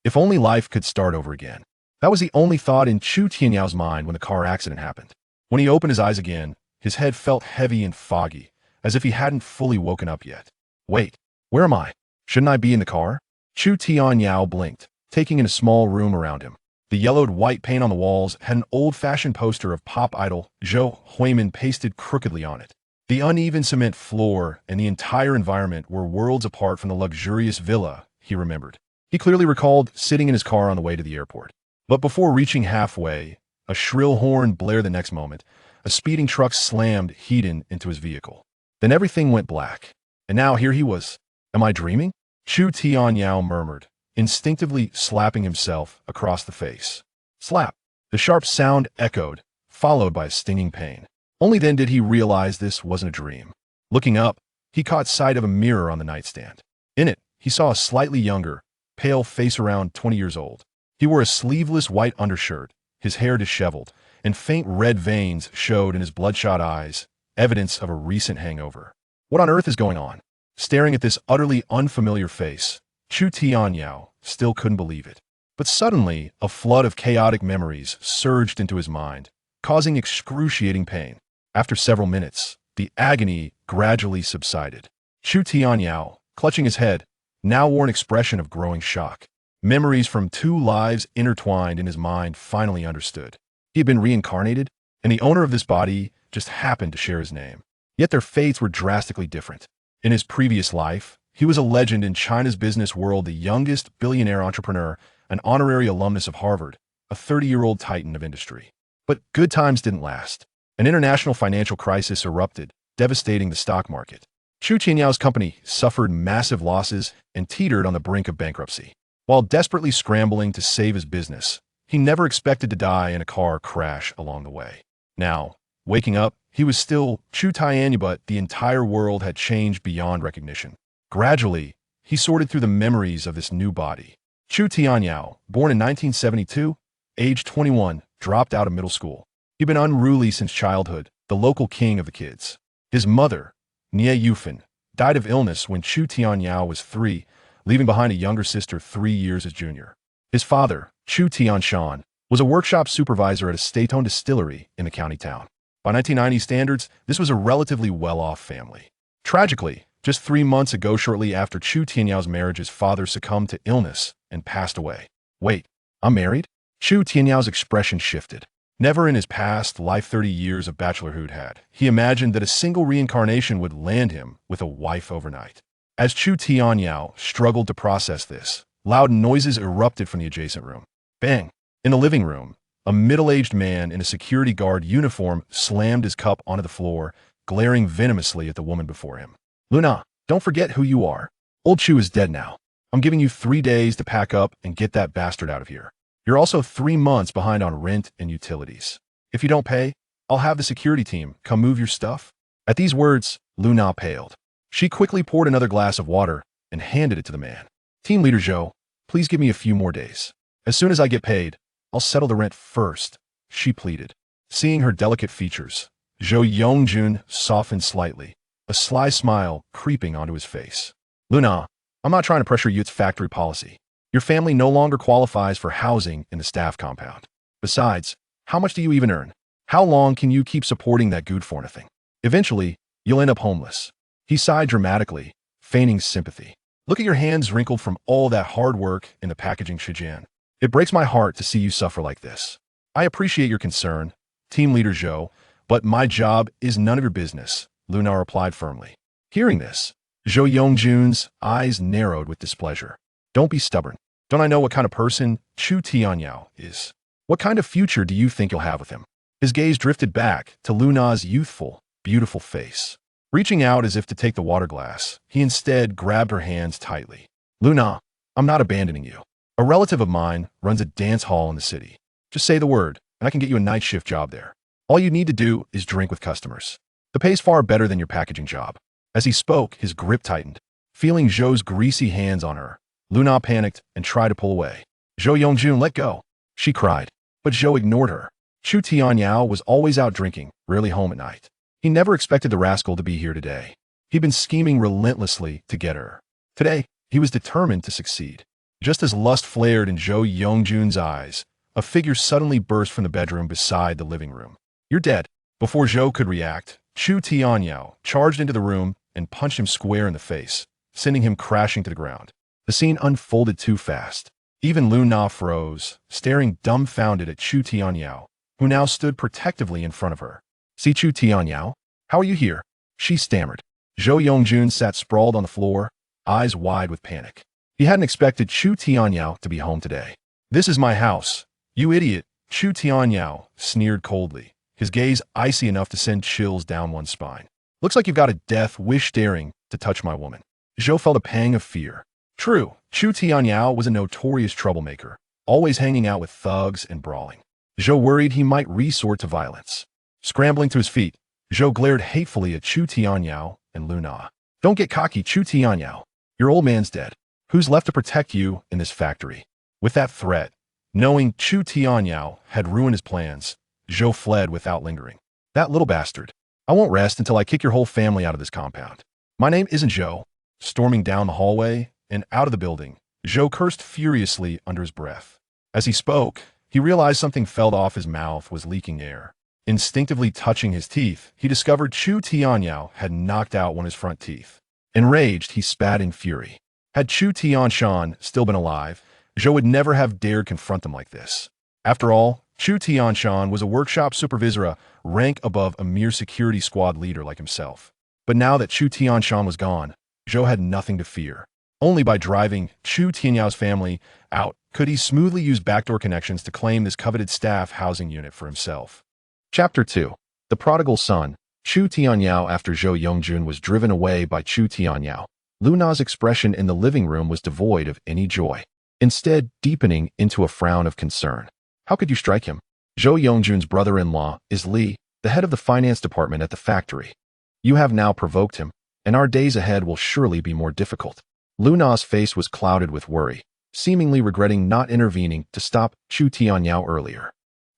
If only life could start over again. That was the only thought in Chu Tianyao mind when the car accident happened. When he opened his eyes again, his head felt heavy and foggy, as if he hadn't fully woken up yet. Wait, where am I? Shouldn't I be in the car? Chu Tianyao blinked, taking in a small room around him. The yellowed white paint on the walls had an old-fashioned poster of pop idol Zhou Huimin pasted crookedly on it. The uneven cement floor and the entire environment were worlds apart from the luxurious villa he remembered. He clearly recalled sitting in his car on the way to the airport. But before reaching halfway, a shrill horn blared the next moment. A speeding truck slammed heat-in into his vehicle. Then everything went black. And now here he was. Am I dreaming? Chu Tianyao murmured, instinctively slapping himself across the face. Slap! The sharp sound echoed, followed by a stinging pain. Only then did he realize this wasn't a dream. Looking up, he caught sight of a mirror on the nightstand. In it, he saw a slightly younger, pale face around 20 years old. He wore a sleeveless white undershirt, his hair disheveled, and faint red veins showed in his bloodshot eyes, evidence of a recent hangover. What on earth is going on? Staring at this utterly unfamiliar face, Chu Tianyao still couldn't believe it. But suddenly, a flood of chaotic memories surged into his mind, causing excruciating pain. After several minutes, the agony gradually subsided. Chu Tianyao, clutching his head, now wore an expression of growing shock. Memories from 2 lives intertwined in his mind finally understood. He had been reincarnated, and the owner of this body just happened to share his name. Yet their fates were drastically different. In his previous life, he was a legend in China's business world, the youngest billionaire entrepreneur, an honorary alumnus of Harvard, a 30-year-old titan of industry. But good times didn't last. An international financial crisis erupted, devastating the stock market. Chu Tianyao's company suffered massive losses and teetered on the brink of bankruptcy. While desperately scrambling to save his business, he never expected to die in a car crash along the way. Now, waking up, he was still Chu Tianyao, but the entire world had changed beyond recognition. Gradually, he sorted through the memories of this new body. Chu Tianyao, born in 1972, age 21, dropped out of middle school. He'd been unruly since childhood, the local king of the kids. His mother, Nie Yufan, died of illness when Chu Tianyao was 3, leaving behind a younger sister 3 years his junior. His father, Chu Tianshan, was a workshop supervisor at a state-owned distillery in the county town. By 1990 standards, this was a relatively well-off family. Tragically, just 3 months ago, shortly after Chu Tianyao's marriage, his father succumbed to illness and passed away. Wait, I'm married? Chu Tianyao's expression shifted. Never in his past life 30 years of bachelorhood had he imagined that a single reincarnation would land him with a wife overnight. As Chu Tianyao struggled to process this, loud noises erupted from the adjacent room. Bang! In the living room, a middle-aged man in a security guard uniform slammed his cup onto the floor, glaring venomously at the woman before him. Luna, don't forget who you are. Old Chu is dead now. I'm giving you 3 days to pack up and get that bastard out of here. You're also 3 months behind on rent and utilities. If you don't pay, I'll have the security team come move your stuff. At these words, Luna paled. She quickly poured another glass of water and handed it to the man. Team leader Zhou, please give me a few more days. As soon as I get paid, I'll settle the rent first, she pleaded. Seeing her delicate features, Zhou Yongjun softened slightly, a sly smile creeping onto his face. Luna, I'm not trying to pressure you, it's factory policy. Your family no longer qualifies for housing in the staff compound. Besides, how much do you even earn? How long can you keep supporting that good for nothing? Eventually, you'll end up homeless. He sighed dramatically, feigning sympathy. Look at your hands wrinkled from all that hard work in the packaging, Shijian. It breaks my heart to see you suffer like this. I appreciate your concern, team leader Zhou, but my job is none of your business, Luna replied firmly. Hearing this, Zhou Yongjun's eyes narrowed with displeasure. Don't be stubborn. Don't I know what kind of person Chu Tianyao is? What kind of future do you think you'll have with him? His gaze drifted back to Luna's youthful, beautiful face. Reaching out as if to take the water glass, he instead grabbed her hands tightly. Luna, I'm not abandoning you. A relative of mine runs a dance hall in the city. Just say the word, and I can get you a night shift job there. All you need to do is drink with customers. The pay's far better than your packaging job. As he spoke, his grip tightened. Feeling Zhou's greasy hands on her, Luna panicked and tried to pull away. Zhou Yongjun, let go, she cried. But Zhou ignored her. Chu Tianyao was always out drinking, rarely home at night. He never expected the rascal to be here today. He'd been scheming relentlessly to get her. Today, he was determined to succeed. Just as lust flared in Zhou Yongjun's eyes, a figure suddenly burst from the bedroom beside the living room. "You're dead." Before Zhou could react, Chu Tianyao charged into the room and punched him square in the face, sending him crashing to the ground. The scene unfolded too fast. Even Lu Na froze, staring dumbfounded at Chu Tianyao, who now stood protectively in front of her. "See Chu Tianyao? How are you here?" she stammered. Zhou Yongjun sat sprawled on the floor, eyes wide with panic. He hadn't expected Chu Tianyao to be home today. "This is my house, you idiot," Chu Tianyao sneered coldly, his gaze icy enough to send chills down one's spine. "Looks like you've got a death wish daring to touch my woman." Zhou felt a pang of fear. True, Chu Tianyao was a notorious troublemaker, always hanging out with thugs and brawling. Zhou worried he might resort to violence. Scrambling to his feet, Zhou glared hatefully at Chu Tianyao and Lu Na. "Don't get cocky, Chu Tianyao. Your old man's dead. Who's left to protect you in this factory?" With that threat, knowing Chu Tianyao had ruined his plans, Zhou fled without lingering. "That little bastard. I won't rest until I kick your whole family out of this compound. My name isn't Zhou." Storming down the hallway and out of the building, Zhou cursed furiously under his breath. As he spoke, he realized something fell off his mouth was leaking air. Instinctively touching his teeth, he discovered Chu Tianyao had knocked out one of his front teeth. Enraged, he spat in fury. Had Chu Tianshan still been alive, Zhou would never have dared confront him like this. After all, Chu Tianshan was a workshop supervisor, a rank above a mere security squad leader like himself. But now that Chu Tianshan was gone, Zhou had nothing to fear. Only by driving Chu Tianyao's family out could he smoothly use backdoor connections to claim this coveted staff housing unit for himself. Chapter 2. The Prodigal Son. Chu Tianyao. After Zhou Yongjun was driven away by Chu Tianyao, Lu Na's expression in the living room was devoid of any joy, instead deepening into a frown of concern. "How could you strike him? Zhou Yongjun's brother-in-law is Li, the head of the finance department at the factory. You have now provoked him, and our days ahead will surely be more difficult." Lu Na's face was clouded with worry, seemingly regretting not intervening to stop Chu Tianyao earlier.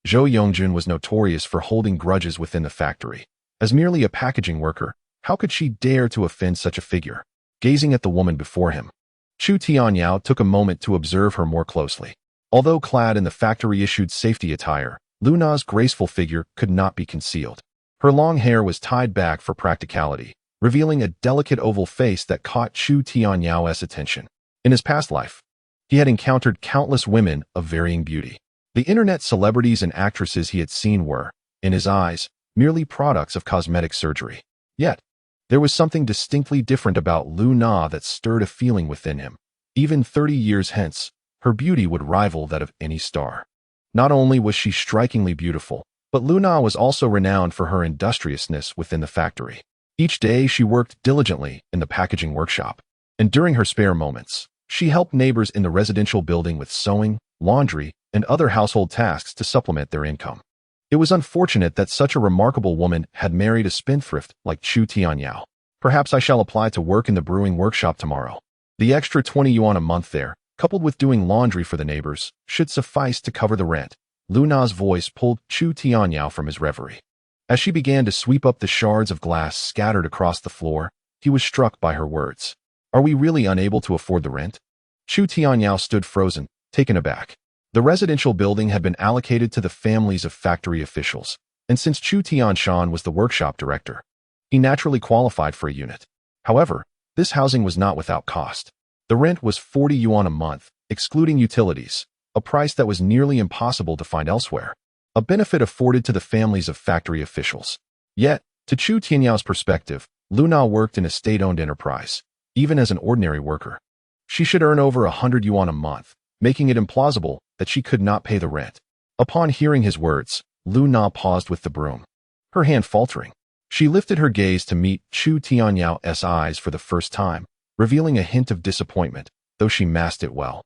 Zhou Yongjun was notorious for holding grudges within the factory. As merely a packaging worker, how could she dare to offend such a figure? Gazing at the woman before him, Chu Tianyao took a moment to observe her more closely. Although clad in the factory-issued safety attire, Lu Na's graceful figure could not be concealed. Her long hair was tied back for practicality, revealing a delicate oval face that caught Chu Tianyao's attention. In his past life, he had encountered countless women of varying beauty. The internet celebrities and actresses he had seen were, in his eyes, merely products of cosmetic surgery. Yet, there was something distinctly different about Lu Na that stirred a feeling within him. Even 30 years hence, her beauty would rival that of any star. Not only was she strikingly beautiful, but Lu Na was also renowned for her industriousness within the factory. Each day she worked diligently in the packaging workshop, and during her spare moments, she helped neighbors in the residential building with sewing, laundry, and other household tasks to supplement their income. It was unfortunate that such a remarkable woman had married a spendthrift like Chu Tianyao. "Perhaps I shall apply to work in the brewing workshop tomorrow. The extra 20 yuan a month there, coupled with doing laundry for the neighbors, should suffice to cover the rent." Lu Na's voice pulled Chu Tianyao from his reverie. As she began to sweep up the shards of glass scattered across the floor, he was struck by her words. "Are we really unable to afford the rent?" Chu Tianyao stood frozen, taken aback. The residential building had been allocated to the families of factory officials, and since Chu Tianshan was the workshop director, he naturally qualified for a unit. However, this housing was not without cost. The rent was 40 yuan a month, excluding utilities, a price that was nearly impossible to find elsewhere. A benefit afforded to the families of factory officials. Yet, to Chu Tianyao's perspective, Lu Na worked in a state-owned enterprise, even as an ordinary worker. She should earn over 100 yuan a month, making it implausible that she could not pay the rent. Upon hearing his words, Lu Na paused with the broom, her hand faltering. She lifted her gaze to meet Chu Tianyao's eyes for the first time, revealing a hint of disappointment, though she masked it well.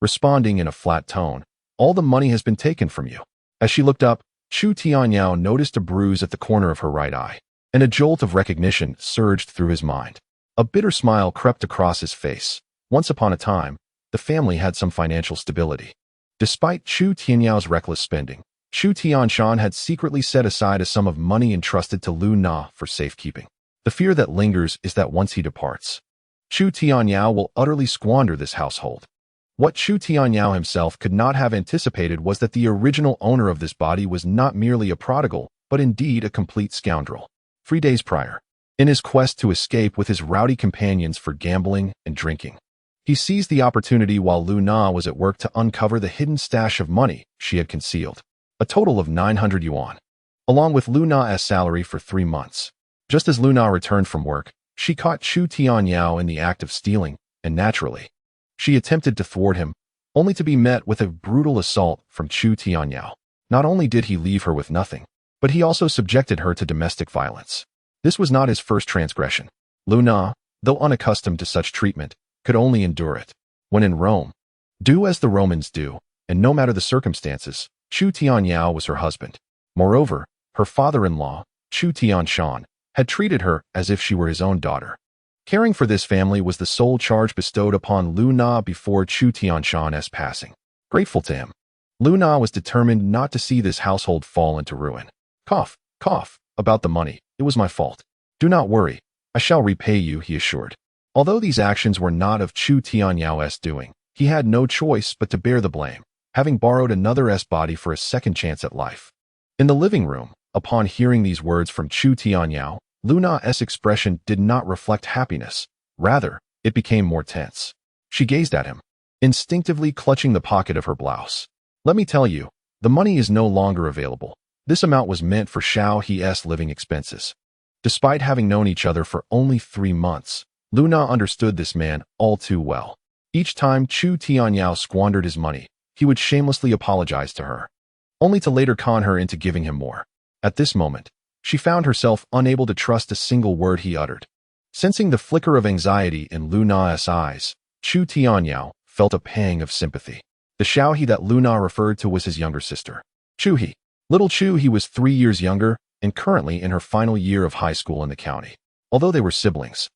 Responding in a flat tone, "All the money has been taken from you." As she looked up, Chu Tianyao noticed a bruise at the corner of her right eye, and a jolt of recognition surged through his mind. A bitter smile crept across his face. Once upon a time, the family had some financial stability. Despite Chu Tianyao's reckless spending, Chu Tianshan had secretly set aside a sum of money entrusted to Lu Na for safekeeping. The fear that lingers is that once he departs, Chu Tianyao will utterly squander this household. What Chu Tianyao himself could not have anticipated was that the original owner of this body was not merely a prodigal, but indeed a complete scoundrel. 3 days prior, in his quest to escape with his rowdy companions for gambling and drinking, he seized the opportunity while Lu Na was at work to uncover the hidden stash of money she had concealed, a total of 900 yuan, along with Lu Na's salary for 3 months. Just as Lu Na returned from work, she caught Chu Tianyao in the act of stealing, and naturally, she attempted to thwart him, only to be met with a brutal assault from Chu Tianyao. Not only did he leave her with nothing, but he also subjected her to domestic violence. This was not his first transgression. Lu Na, though unaccustomed to such treatment, could only endure it. When in Rome, do as the Romans do, and no matter the circumstances, Chu Tianyao was her husband. Moreover, her father-in-law, Chu Tianshan, had treated her as if she were his own daughter. Caring for this family was the sole charge bestowed upon Lu Na before Chu Tianshan's passing. Grateful to him, Lu Na was determined not to see this household fall into ruin. Cough, cough, about the money, it was my fault. Do not worry, I shall repay you, he assured. Although these actions were not of Chu Tianyao's doing, he had no choice but to bear the blame, having borrowed another's body for a second chance at life. In the living room, upon hearing these words from Chu Tianyao, Lu Na's expression did not reflect happiness. Rather, it became more tense. She gazed at him, instinctively clutching the pocket of her blouse. Let me tell you, the money is no longer available. This amount was meant for Xiao He's living expenses. Despite having known each other for only 3 months, Lu Na understood this man all too well. Each time Chu Tianyao squandered his money, he would shamelessly apologize to her, only to later con her into giving him more. At this moment, she found herself unable to trust a single word he uttered. Sensing the flicker of anxiety in Lu Na's eyes, Chu Tianyao felt a pang of sympathy. The Xiao He that Lu Na referred to was his younger sister, Chu He. Little Chu He was 3 years younger and currently in her final year of high school in the county. Although they were siblings,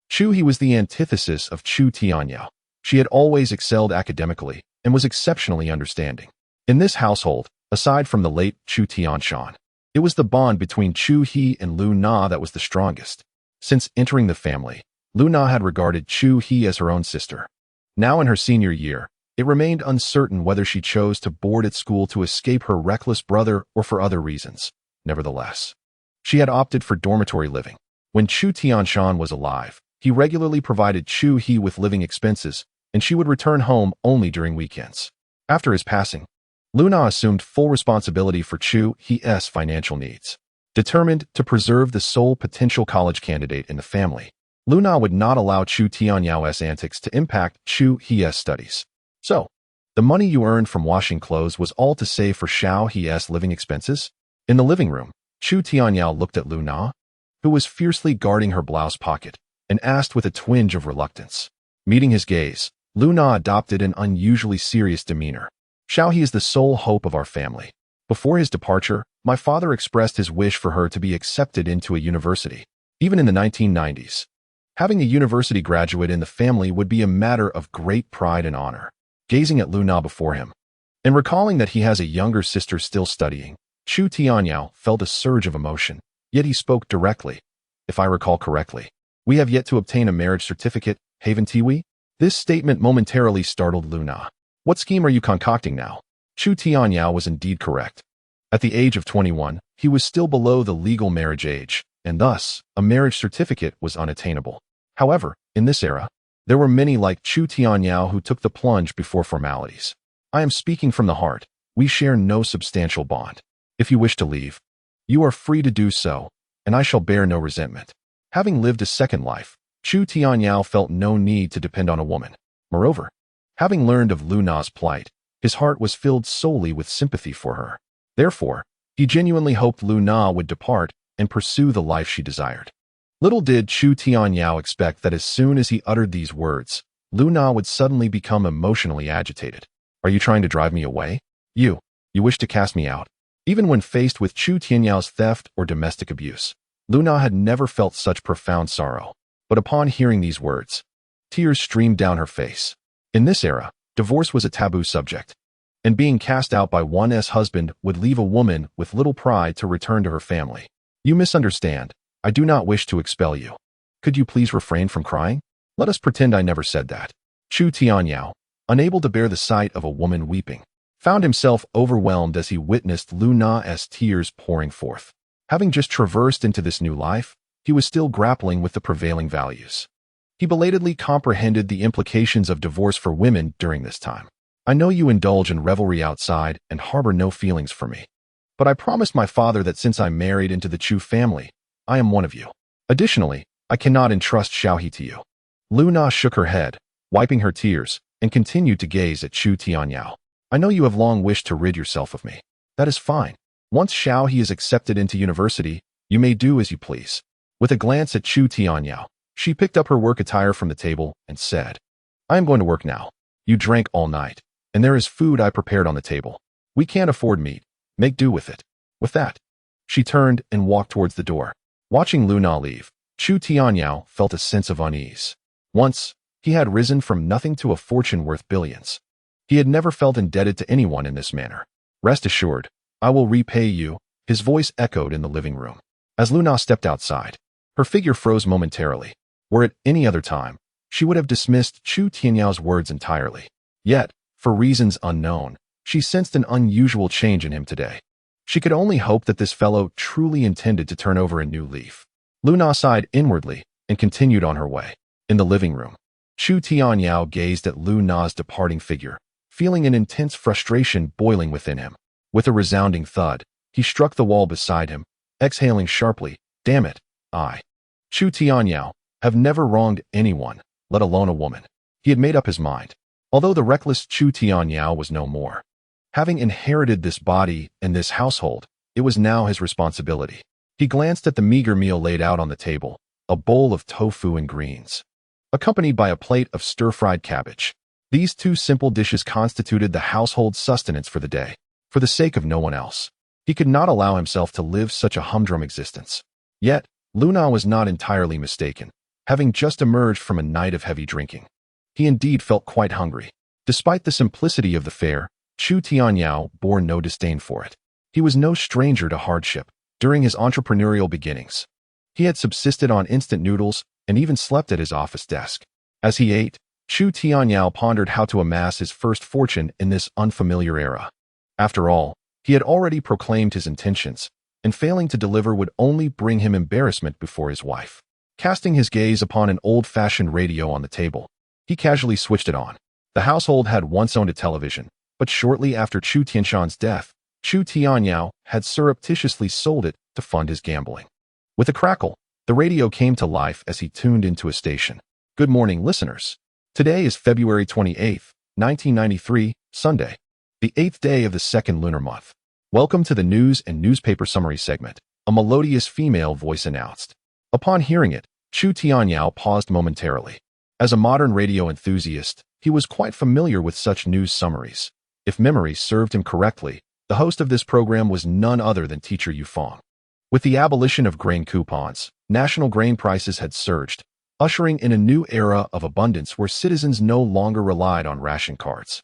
Chu He was the antithesis of Chu Tianyao. She had always excelled academically and was exceptionally understanding. In this household, aside from the late Chu Tianshan, it was the bond between Chu He and Lu Na that was the strongest. Since entering the family, Lu Na had regarded Chu He as her own sister. Now in her senior year, it remained uncertain whether she chose to board at school to escape her reckless brother or for other reasons. Nevertheless, she had opted for dormitory living. When Chu Tianshan was alive, he regularly provided Chu He with living expenses, and she would return home only during weekends. After his passing, Lu Na assumed full responsibility for Chu He's financial needs. Determined to preserve the sole potential college candidate in the family, Lu Na would not allow Chu Tianyao's antics to impact Chu He's studies. So, the money you earned from washing clothes was all to save for Xiao He's living expenses? In the living room, Chu Tianyao looked at Lu Na, who was fiercely guarding her blouse pocket, and asked with a twinge of reluctance. Meeting his gaze, Lu Na adopted an unusually serious demeanor. Xiao He is the sole hope of our family. Before his departure, my father expressed his wish for her to be accepted into a university. Even in the 1990s, having a university graduate in the family would be a matter of great pride and honor. Gazing at Lu Na before him, and recalling that he has a younger sister still studying, Chu Tianyao felt a surge of emotion, yet he spoke directly. If I recall correctly, we have yet to obtain a marriage certificate, haven't we? This statement momentarily startled Lu Na. What scheme are you concocting now? Chu Tianyao was indeed correct. At the age of 21, he was still below the legal marriage age, and thus, a marriage certificate was unattainable. However, in this era, there were many like Chu Tianyao who took the plunge before formalities. I am speaking from the heart. We share no substantial bond. If you wish to leave, you are free to do so, and I shall bear no resentment. Having lived a second life, Chu Tianyao felt no need to depend on a woman. Moreover, having learned of Lu Na's plight, his heart was filled solely with sympathy for her. Therefore, he genuinely hoped Lu Na would depart and pursue the life she desired. Little did Chu Tianyao expect that as soon as he uttered these words, Lu Na would suddenly become emotionally agitated. Are you trying to drive me away? You wish to cast me out? Even when faced with Chu Tianyao's theft or domestic abuse, Lu Na had never felt such profound sorrow. But upon hearing these words, tears streamed down her face. In this era, divorce was a taboo subject, and being cast out by one's husband would leave a woman with little pride to return to her family. You misunderstand. I do not wish to expel you. Could you please refrain from crying? Let us pretend I never said that. Chu Tianyao, unable to bear the sight of a woman weeping, found himself overwhelmed as he witnessed Lu Na's tears pouring forth. Having just traversed into this new life, he was still grappling with the prevailing values. He belatedly comprehended the implications of divorce for women during this time. I know you indulge in revelry outside and harbor no feelings for me. But I promised my father that since I married into the Chu family, I am one of you. Additionally, I cannot entrust Xiaohe to you. Lu Na shook her head, wiping her tears, and continued to gaze at Chu Tianyao. I know you have long wished to rid yourself of me. That is fine. Once Xiaohe is accepted into university, you may do as you please. With a glance at Chu Tianyao, she picked up her work attire from the table and said, I am going to work now. You drank all night, and there is food I prepared on the table. We can't afford meat. Make do with it. With that, she turned and walked towards the door. Watching Lu Na leave, Chu Tianyao felt a sense of unease. Once, he had risen from nothing to a fortune worth billions. He had never felt indebted to anyone in this manner. Rest assured, I will repay you, his voice echoed in the living room. As Lu Na stepped outside, her figure froze momentarily. Were it any other time, she would have dismissed Chu Tianyao's words entirely. Yet, for reasons unknown, she sensed an unusual change in him today. She could only hope that this fellow truly intended to turn over a new leaf. Lu Na sighed inwardly and continued on her way. In the living room, Chu Tianyao gazed at Lu Na's departing figure, feeling an intense frustration boiling within him. With a resounding thud, he struck the wall beside him, exhaling sharply, Damn it, I, Chu Tianyao, have never wronged anyone, let alone a woman. He had made up his mind. Although the reckless Chu Tianyao was no more. Having inherited this body and this household, it was now his responsibility. He glanced at the meager meal laid out on the table, a bowl of tofu and greens, accompanied by a plate of stir-fried cabbage. These two simple dishes constituted the household sustenance for the day. For the sake of no one else, he could not allow himself to live such a humdrum existence. Yet, Lu Na was not entirely mistaken. Having just emerged from a night of heavy drinking, he indeed felt quite hungry. Despite the simplicity of the fare, Chu Tianyao bore no disdain for it. He was no stranger to hardship. During his entrepreneurial beginnings, he had subsisted on instant noodles and even slept at his office desk. As he ate, Chu Tianyao pondered how to amass his first fortune in this unfamiliar era. After all, he had already proclaimed his intentions, and failing to deliver would only bring him embarrassment before his wife. Casting his gaze upon an old-fashioned radio on the table, he casually switched it on. The household had once owned a television, but shortly after Chu Tianshan's death, Chu Tianyao had surreptitiously sold it to fund his gambling. With a crackle, the radio came to life as he tuned into a station. Good morning, listeners. Today is February 28th, 1993, Sunday, the 8th day of the second lunar month. Welcome to the news and newspaper summary segment, a melodious female voice announced. Upon hearing it, Chu Tianyao paused momentarily. As a modern radio enthusiast, he was quite familiar with such news summaries. If memory served him correctly, the host of this program was none other than Teacher Yufeng. With the abolition of grain coupons, national grain prices had surged, ushering in a new era of abundance where citizens no longer relied on ration cards.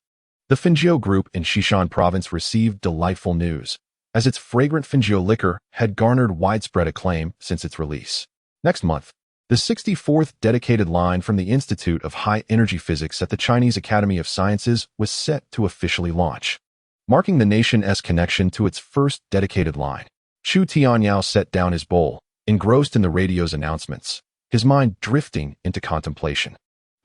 The Fengjiu Group in Xishan Province received delightful news, as its fragrant Fengjiu liquor had garnered widespread acclaim since its release. Next month, the 64th dedicated line from the Institute of High Energy Physics at the Chinese Academy of Sciences was set to officially launch, marking the nation's connection to its first dedicated line. Chu Tianyao set down his bowl, engrossed in the radio's announcements, his mind drifting into contemplation.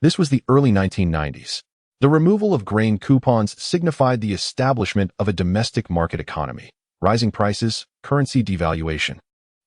This was the early 1990s. The removal of grain coupons signified the establishment of a domestic market economy, rising prices, currency devaluation,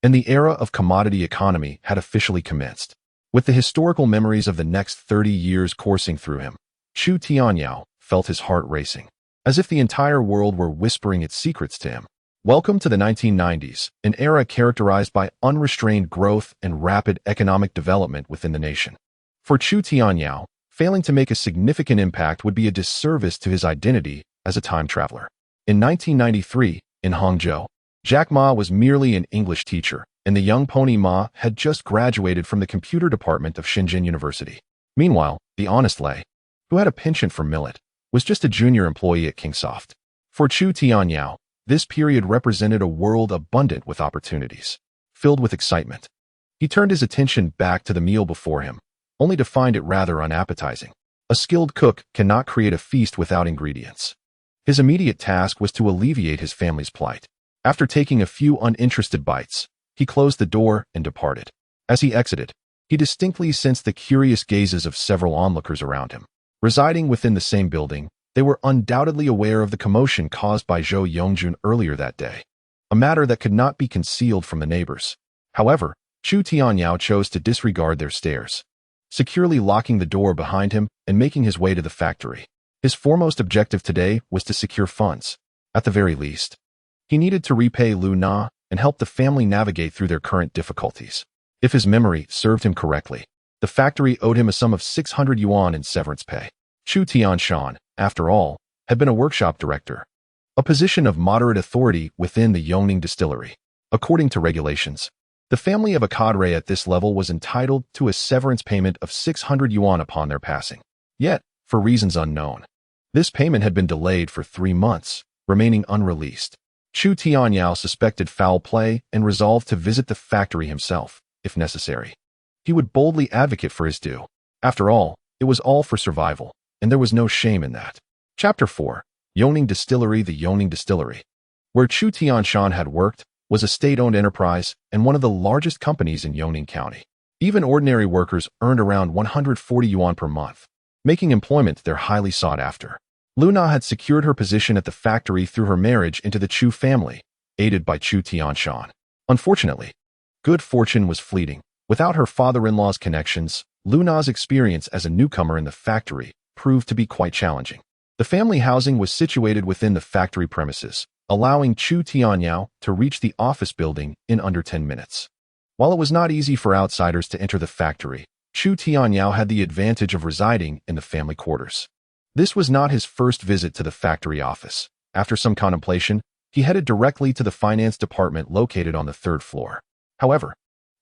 and the era of commodity economy had officially commenced. With the historical memories of the next 30 years coursing through him, Chu Tianyao felt his heart racing, as if the entire world were whispering its secrets to him. Welcome to the 1990s, an era characterized by unrestrained growth and rapid economic development within the nation. For Chu Tianyao, failing to make a significant impact would be a disservice to his identity as a time traveler. In 1993, in Hangzhou, Jack Ma was merely an English teacher, and the young pony Ma had just graduated from the computer department of Shenzhen University. Meanwhile, the honest Lei, who had a penchant for millet, was just a junior employee at Kingsoft. For Chu Tianyao, this period represented a world abundant with opportunities, filled with excitement. He turned his attention back to the meal before him, only to find it rather unappetizing. A skilled cook cannot create a feast without ingredients. His immediate task was to alleviate his family's plight. After taking a few uninterested bites, he closed the door and departed. As he exited, he distinctly sensed the curious gazes of several onlookers around him. Residing within the same building, they were undoubtedly aware of the commotion caused by Zhou Yongjun earlier that day, a matter that could not be concealed from the neighbors. However, Chu Tianyao chose to disregard their stares, securely locking the door behind him and making his way to the factory. His foremost objective today was to secure funds. At the very least, he needed to repay Lu Na and help the family navigate through their current difficulties. If his memory served him correctly, the factory owed him a sum of 600 yuan in severance pay. Chu Tianshan, after all, had been a workshop director, a position of moderate authority within the Yongning distillery. According to regulations, the family of a cadre at this level was entitled to a severance payment of 600 yuan upon their passing. Yet, for reasons unknown, this payment had been delayed for 3 months, remaining unreleased. Chu Tianyao suspected foul play and resolved to visit the factory himself, if necessary. He would boldly advocate for his due. After all, it was all for survival, and there was no shame in that. Chapter 4. Yongning Distillery. The Yongning Distillery, where Chu Tianshan had worked, was a state-owned enterprise and one of the largest companies in Yongning County. Even ordinary workers earned around 140 yuan per month, making employment there highly sought after. Luna had secured her position at the factory through her marriage into the Chu family, aided by Chu Tianshan. Unfortunately, good fortune was fleeting. Without her father-in-law's connections, Luna's experience as a newcomer in the factory proved to be quite challenging. The family housing was situated within the factory premises, allowing Chu Tianyao to reach the office building in under 10 minutes. While it was not easy for outsiders to enter the factory, Chu Tianyao had the advantage of residing in the family quarters. This was not his first visit to the factory office. After some contemplation, he headed directly to the finance department located on the 3rd floor. However,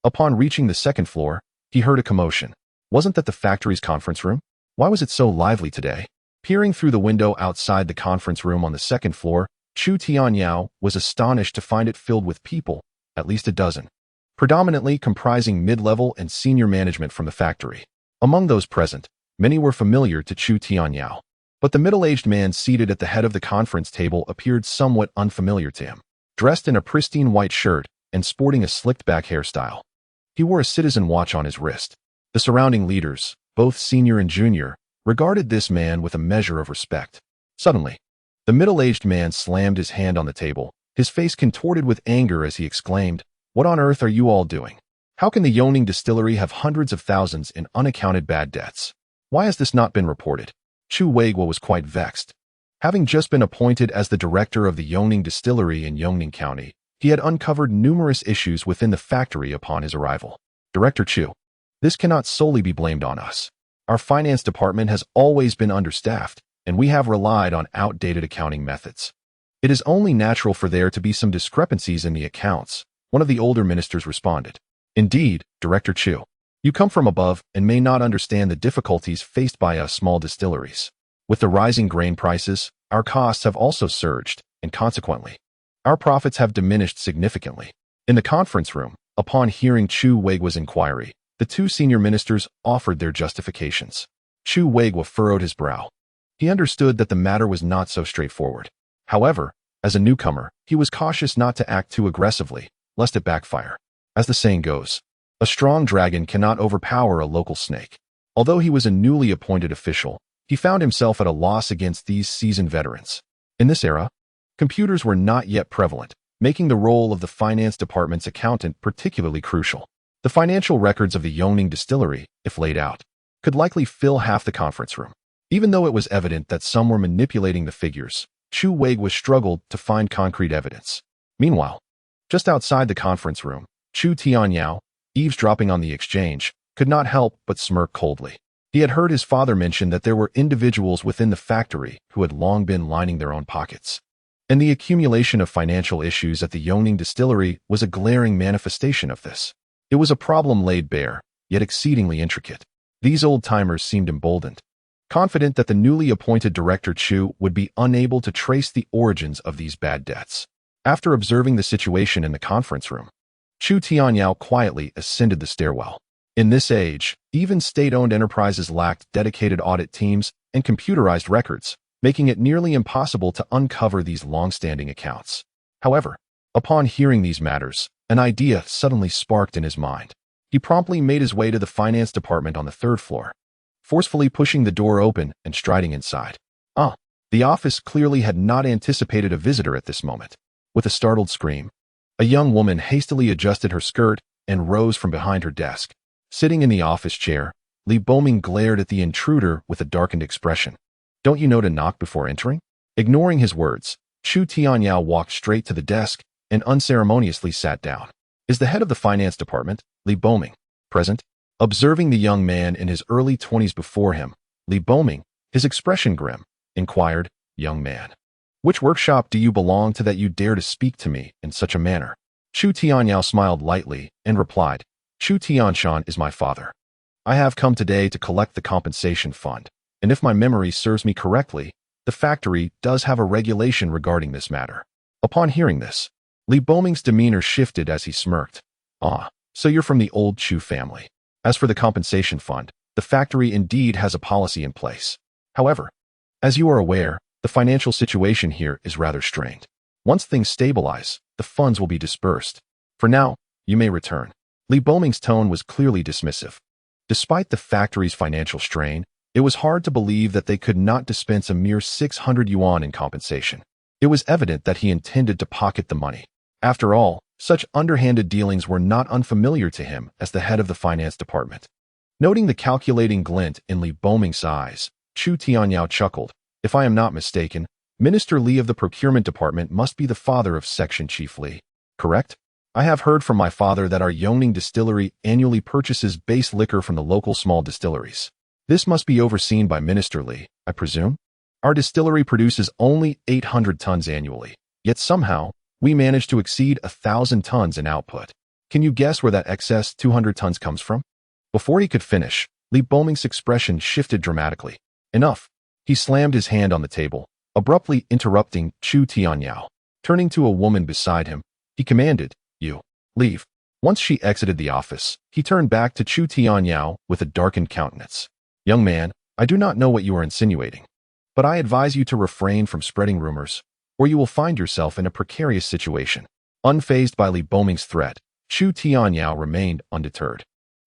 upon reaching the 2nd floor, he heard a commotion. Wasn't that the factory's conference room? Why was it so lively today? Peering through the window outside the conference room on the 2nd floor, Chu Tianyao was astonished to find it filled with people, at least a dozen, predominantly comprising mid-level and senior management from the factory. Among those present, many were familiar to Chu Tianyao, but the middle-aged man seated at the head of the conference table appeared somewhat unfamiliar to him. Dressed in a pristine white shirt and sporting a slicked-back hairstyle, he wore a citizen watch on his wrist. The surrounding leaders, both senior and junior, regarded this man with a measure of respect. Suddenly, the middle-aged man slammed his hand on the table, his face contorted with anger as he exclaimed, "What on earth are you all doing? How can the Yongning distillery have hundreds of thousands in unaccounted bad debts? Why has this not been reported?" Chu Weiguo was quite vexed. Having just been appointed as the director of the Yongning distillery in Yongning County, he had uncovered numerous issues within the factory upon his arrival. "Director Chu, this cannot solely be blamed on us. Our finance department has always been understaffed, and we have relied on outdated accounting methods. It is only natural for there to be some discrepancies in the accounts," one of the older ministers responded. "Indeed, Director Chu, you come from above and may not understand the difficulties faced by us small distilleries. With the rising grain prices, our costs have also surged, and consequently, our profits have diminished significantly." In the conference room, upon hearing Chu Weiguo's inquiry, the 2 senior ministers offered their justifications. Chu Weiguo furrowed his brow. He understood that the matter was not so straightforward. However, as a newcomer, he was cautious not to act too aggressively, lest it backfire. As the saying goes, a strong dragon cannot overpower a local snake. Although he was a newly appointed official, he found himself at a loss against these seasoned veterans. In this era, computers were not yet prevalent, making the role of the finance department's accountant particularly crucial. The financial records of the Yongning distillery, if laid out, could likely fill half the conference room. Even though it was evident that some were manipulating the figures, Chu Weiguo struggled to find concrete evidence. Meanwhile, just outside the conference room, Chu Tianyao, eavesdropping on the exchange, could not help but smirk coldly. He had heard his father mention that there were individuals within the factory who had long been lining their own pockets. And the accumulation of financial issues at the Yongning distillery was a glaring manifestation of this. It was a problem laid bare, yet exceedingly intricate. These old-timers seemed emboldened, confident that the newly appointed Director Chu would be unable to trace the origins of these bad debts. After observing the situation in the conference room, Chu Tianyao quietly ascended the stairwell. In this age, even state-owned enterprises lacked dedicated audit teams and computerized records, making it nearly impossible to uncover these long-standing accounts. However, upon hearing these matters, an idea suddenly sparked in his mind. He promptly made his way to the finance department on the third floor, forcefully pushing the door open and striding inside. The office clearly had not anticipated a visitor at this moment. With a startled scream, a young woman hastily adjusted her skirt and rose from behind her desk. Sitting in the office chair, Li Boming glared at the intruder with a darkened expression. "Don't you know to knock before entering?" Ignoring his words, Chu Tianyao walked straight to the desk and unceremoniously sat down. "Is the head of the finance department, Li Boming, present?" Observing the young man in his early 20s before him, Li Boming, his expression grim, inquired, "Young man, which workshop do you belong to that you dare to speak to me in such a manner?" Chu Tianyao smiled lightly and replied, "Chu Tianshan is my father. I have come today to collect the compensation fund, and if my memory serves me correctly, the factory does have a regulation regarding this matter." Upon hearing this, Li Boming's demeanor shifted as he smirked. So you're from the old Chu family. As for the compensation fund, the factory indeed has a policy in place. However, as you are aware, the financial situation here is rather strained. Once things stabilize, the funds will be dispersed. For now, you may return. Li Boming's tone was clearly dismissive. Despite the factory's financial strain, it was hard to believe that they could not dispense a mere 600 yuan in compensation. It was evident that he intended to pocket the money. After all, such underhanded dealings were not unfamiliar to him as the head of the finance department. Noting the calculating glint in Li Boming's eyes, Chu Tianyao chuckled. "If I am not mistaken, Minister Li of the procurement department must be the father of Section Chief Li, correct? I have heard from my father that our Yongning distillery annually purchases base liquor from the local small distilleries. This must be overseen by Minister Li, I presume? Our distillery produces only 800 tons annually, yet somehow, we manage to exceed 1,000 tons in output. Can you guess where that excess 200 tons comes from?" Before he could finish, Li Boming's expression shifted dramatically. "Enough." He slammed his hand on the table, abruptly interrupting Chu Tianyao. Turning to a woman beside him, he commanded, "You, leave." Once she exited the office, he turned back to Chu Tianyao with a darkened countenance. "Young man, I do not know what you are insinuating, but I advise you to refrain from spreading rumors, or you will find yourself in a precarious situation." Unfazed by Li Boming's threat, Chu Tianyao remained undeterred.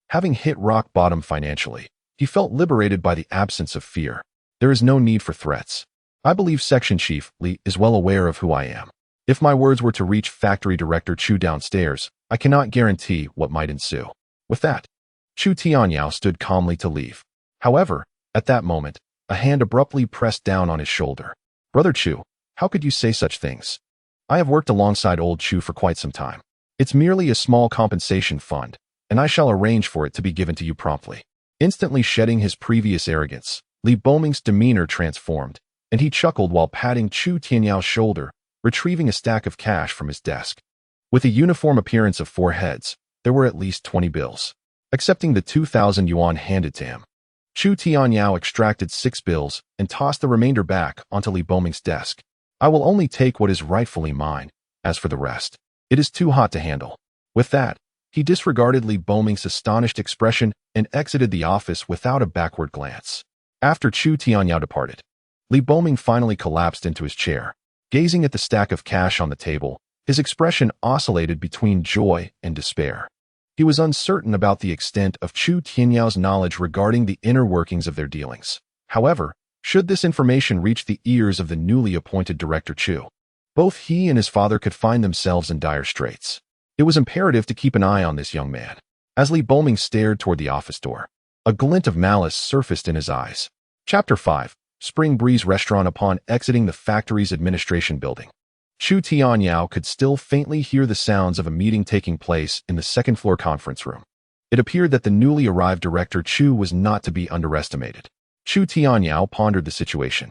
Having hit rock bottom financially, he felt liberated by the absence of fear. There is no need for threats. I believe Section Chief Li is well aware of who I am. If my words were to reach Factory Director Chu downstairs, I cannot guarantee what might ensue. With that, Chu Tianyao stood calmly to leave. However, at that moment, a hand abruptly pressed down on his shoulder. "Brother Chu, how could you say such things? I have worked alongside old Chu for quite some time. It's merely a small compensation fund, and I shall arrange for it to be given to you promptly." Instantly shedding his previous arrogance, Li Boming's demeanor transformed, and he chuckled while patting Chu Tianyao's shoulder, retrieving a stack of cash from his desk. With a uniform appearance of 4 heads, there were at least 20 bills. Accepting the 2,000 yuan handed to him, Chu Tianyao extracted 6 bills and tossed the remainder back onto Li Boming's desk. "I will only take what is rightfully mine. As for the rest, it is too hot to handle." With that, he disregarded Li Boming's astonished expression and exited the office without a backward glance. After Chu Tianyao departed, Li Boming finally collapsed into his chair. Gazing at the stack of cash on the table, his expression oscillated between joy and despair. He was uncertain about the extent of Chu Tianyao's knowledge regarding the inner workings of their dealings. However, should this information reach the ears of the newly appointed Director Chu, both he and his father could find themselves in dire straits. It was imperative to keep an eye on this young man. As Li Boming stared toward the office door, a glint of malice surfaced in his eyes. Chapter 5. Spring Breeze Restaurant. Upon exiting the factory's administration building, Chu Tianyao could still faintly hear the sounds of a meeting taking place in the second-floor conference room. It appeared that the newly arrived Director Chu was not to be underestimated. Chu Tianyao pondered the situation.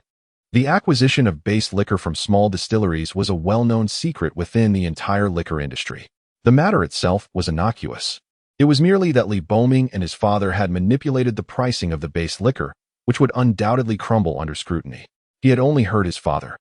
The acquisition of base liquor from small distilleries was a well-known secret within the entire liquor industry. The matter itself was innocuous. It was merely that Li Boming and his father had manipulated the pricing of the base liquor, which would undoubtedly crumble under scrutiny. He had only heard his father,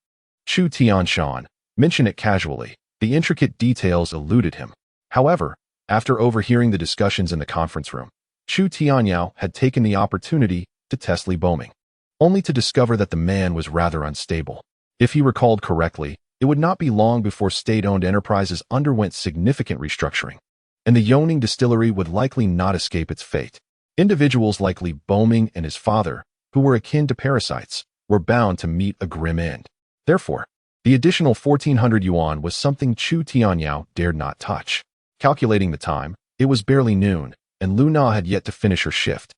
Chu Tianshan, mention it casually. The intricate details eluded him. However, after overhearing the discussions in the conference room, Chu Tianyao had taken the opportunity to test Li Boming, only to discover that the man was rather unstable. If he recalled correctly, it would not be long before state-owned enterprises underwent significant restructuring, and the Yongning distillery would likely not escape its fate. Individuals like Li Boming and his father, who were akin to parasites, were bound to meet a grim end. Therefore, the additional 1,400 yuan was something Chu Tianyao dared not touch. Calculating the time, it was barely noon, and Lu Na had yet to finish her shift.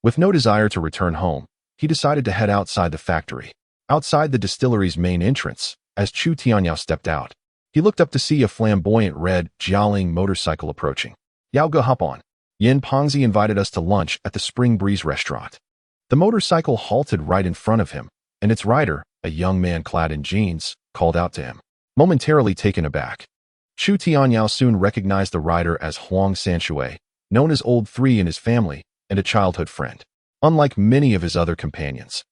With no desire to return home, he decided to head outside the factory. Outside the distillery's main entrance, as Chu Tianyao stepped out, he looked up to see a flamboyant red Jialing motorcycle approaching. "Yao Ge, hop on. Yin Pengzi invited us to lunch at the Spring Breeze restaurant." The motorcycle halted right in front of him, and its rider, a young man clad in jeans, called out to him. Momentarily taken aback, Chu Tianyao soon recognized the rider as Huang Sanshui, known as Old Three in his family, and a childhood friend. Unlike many of his other companions,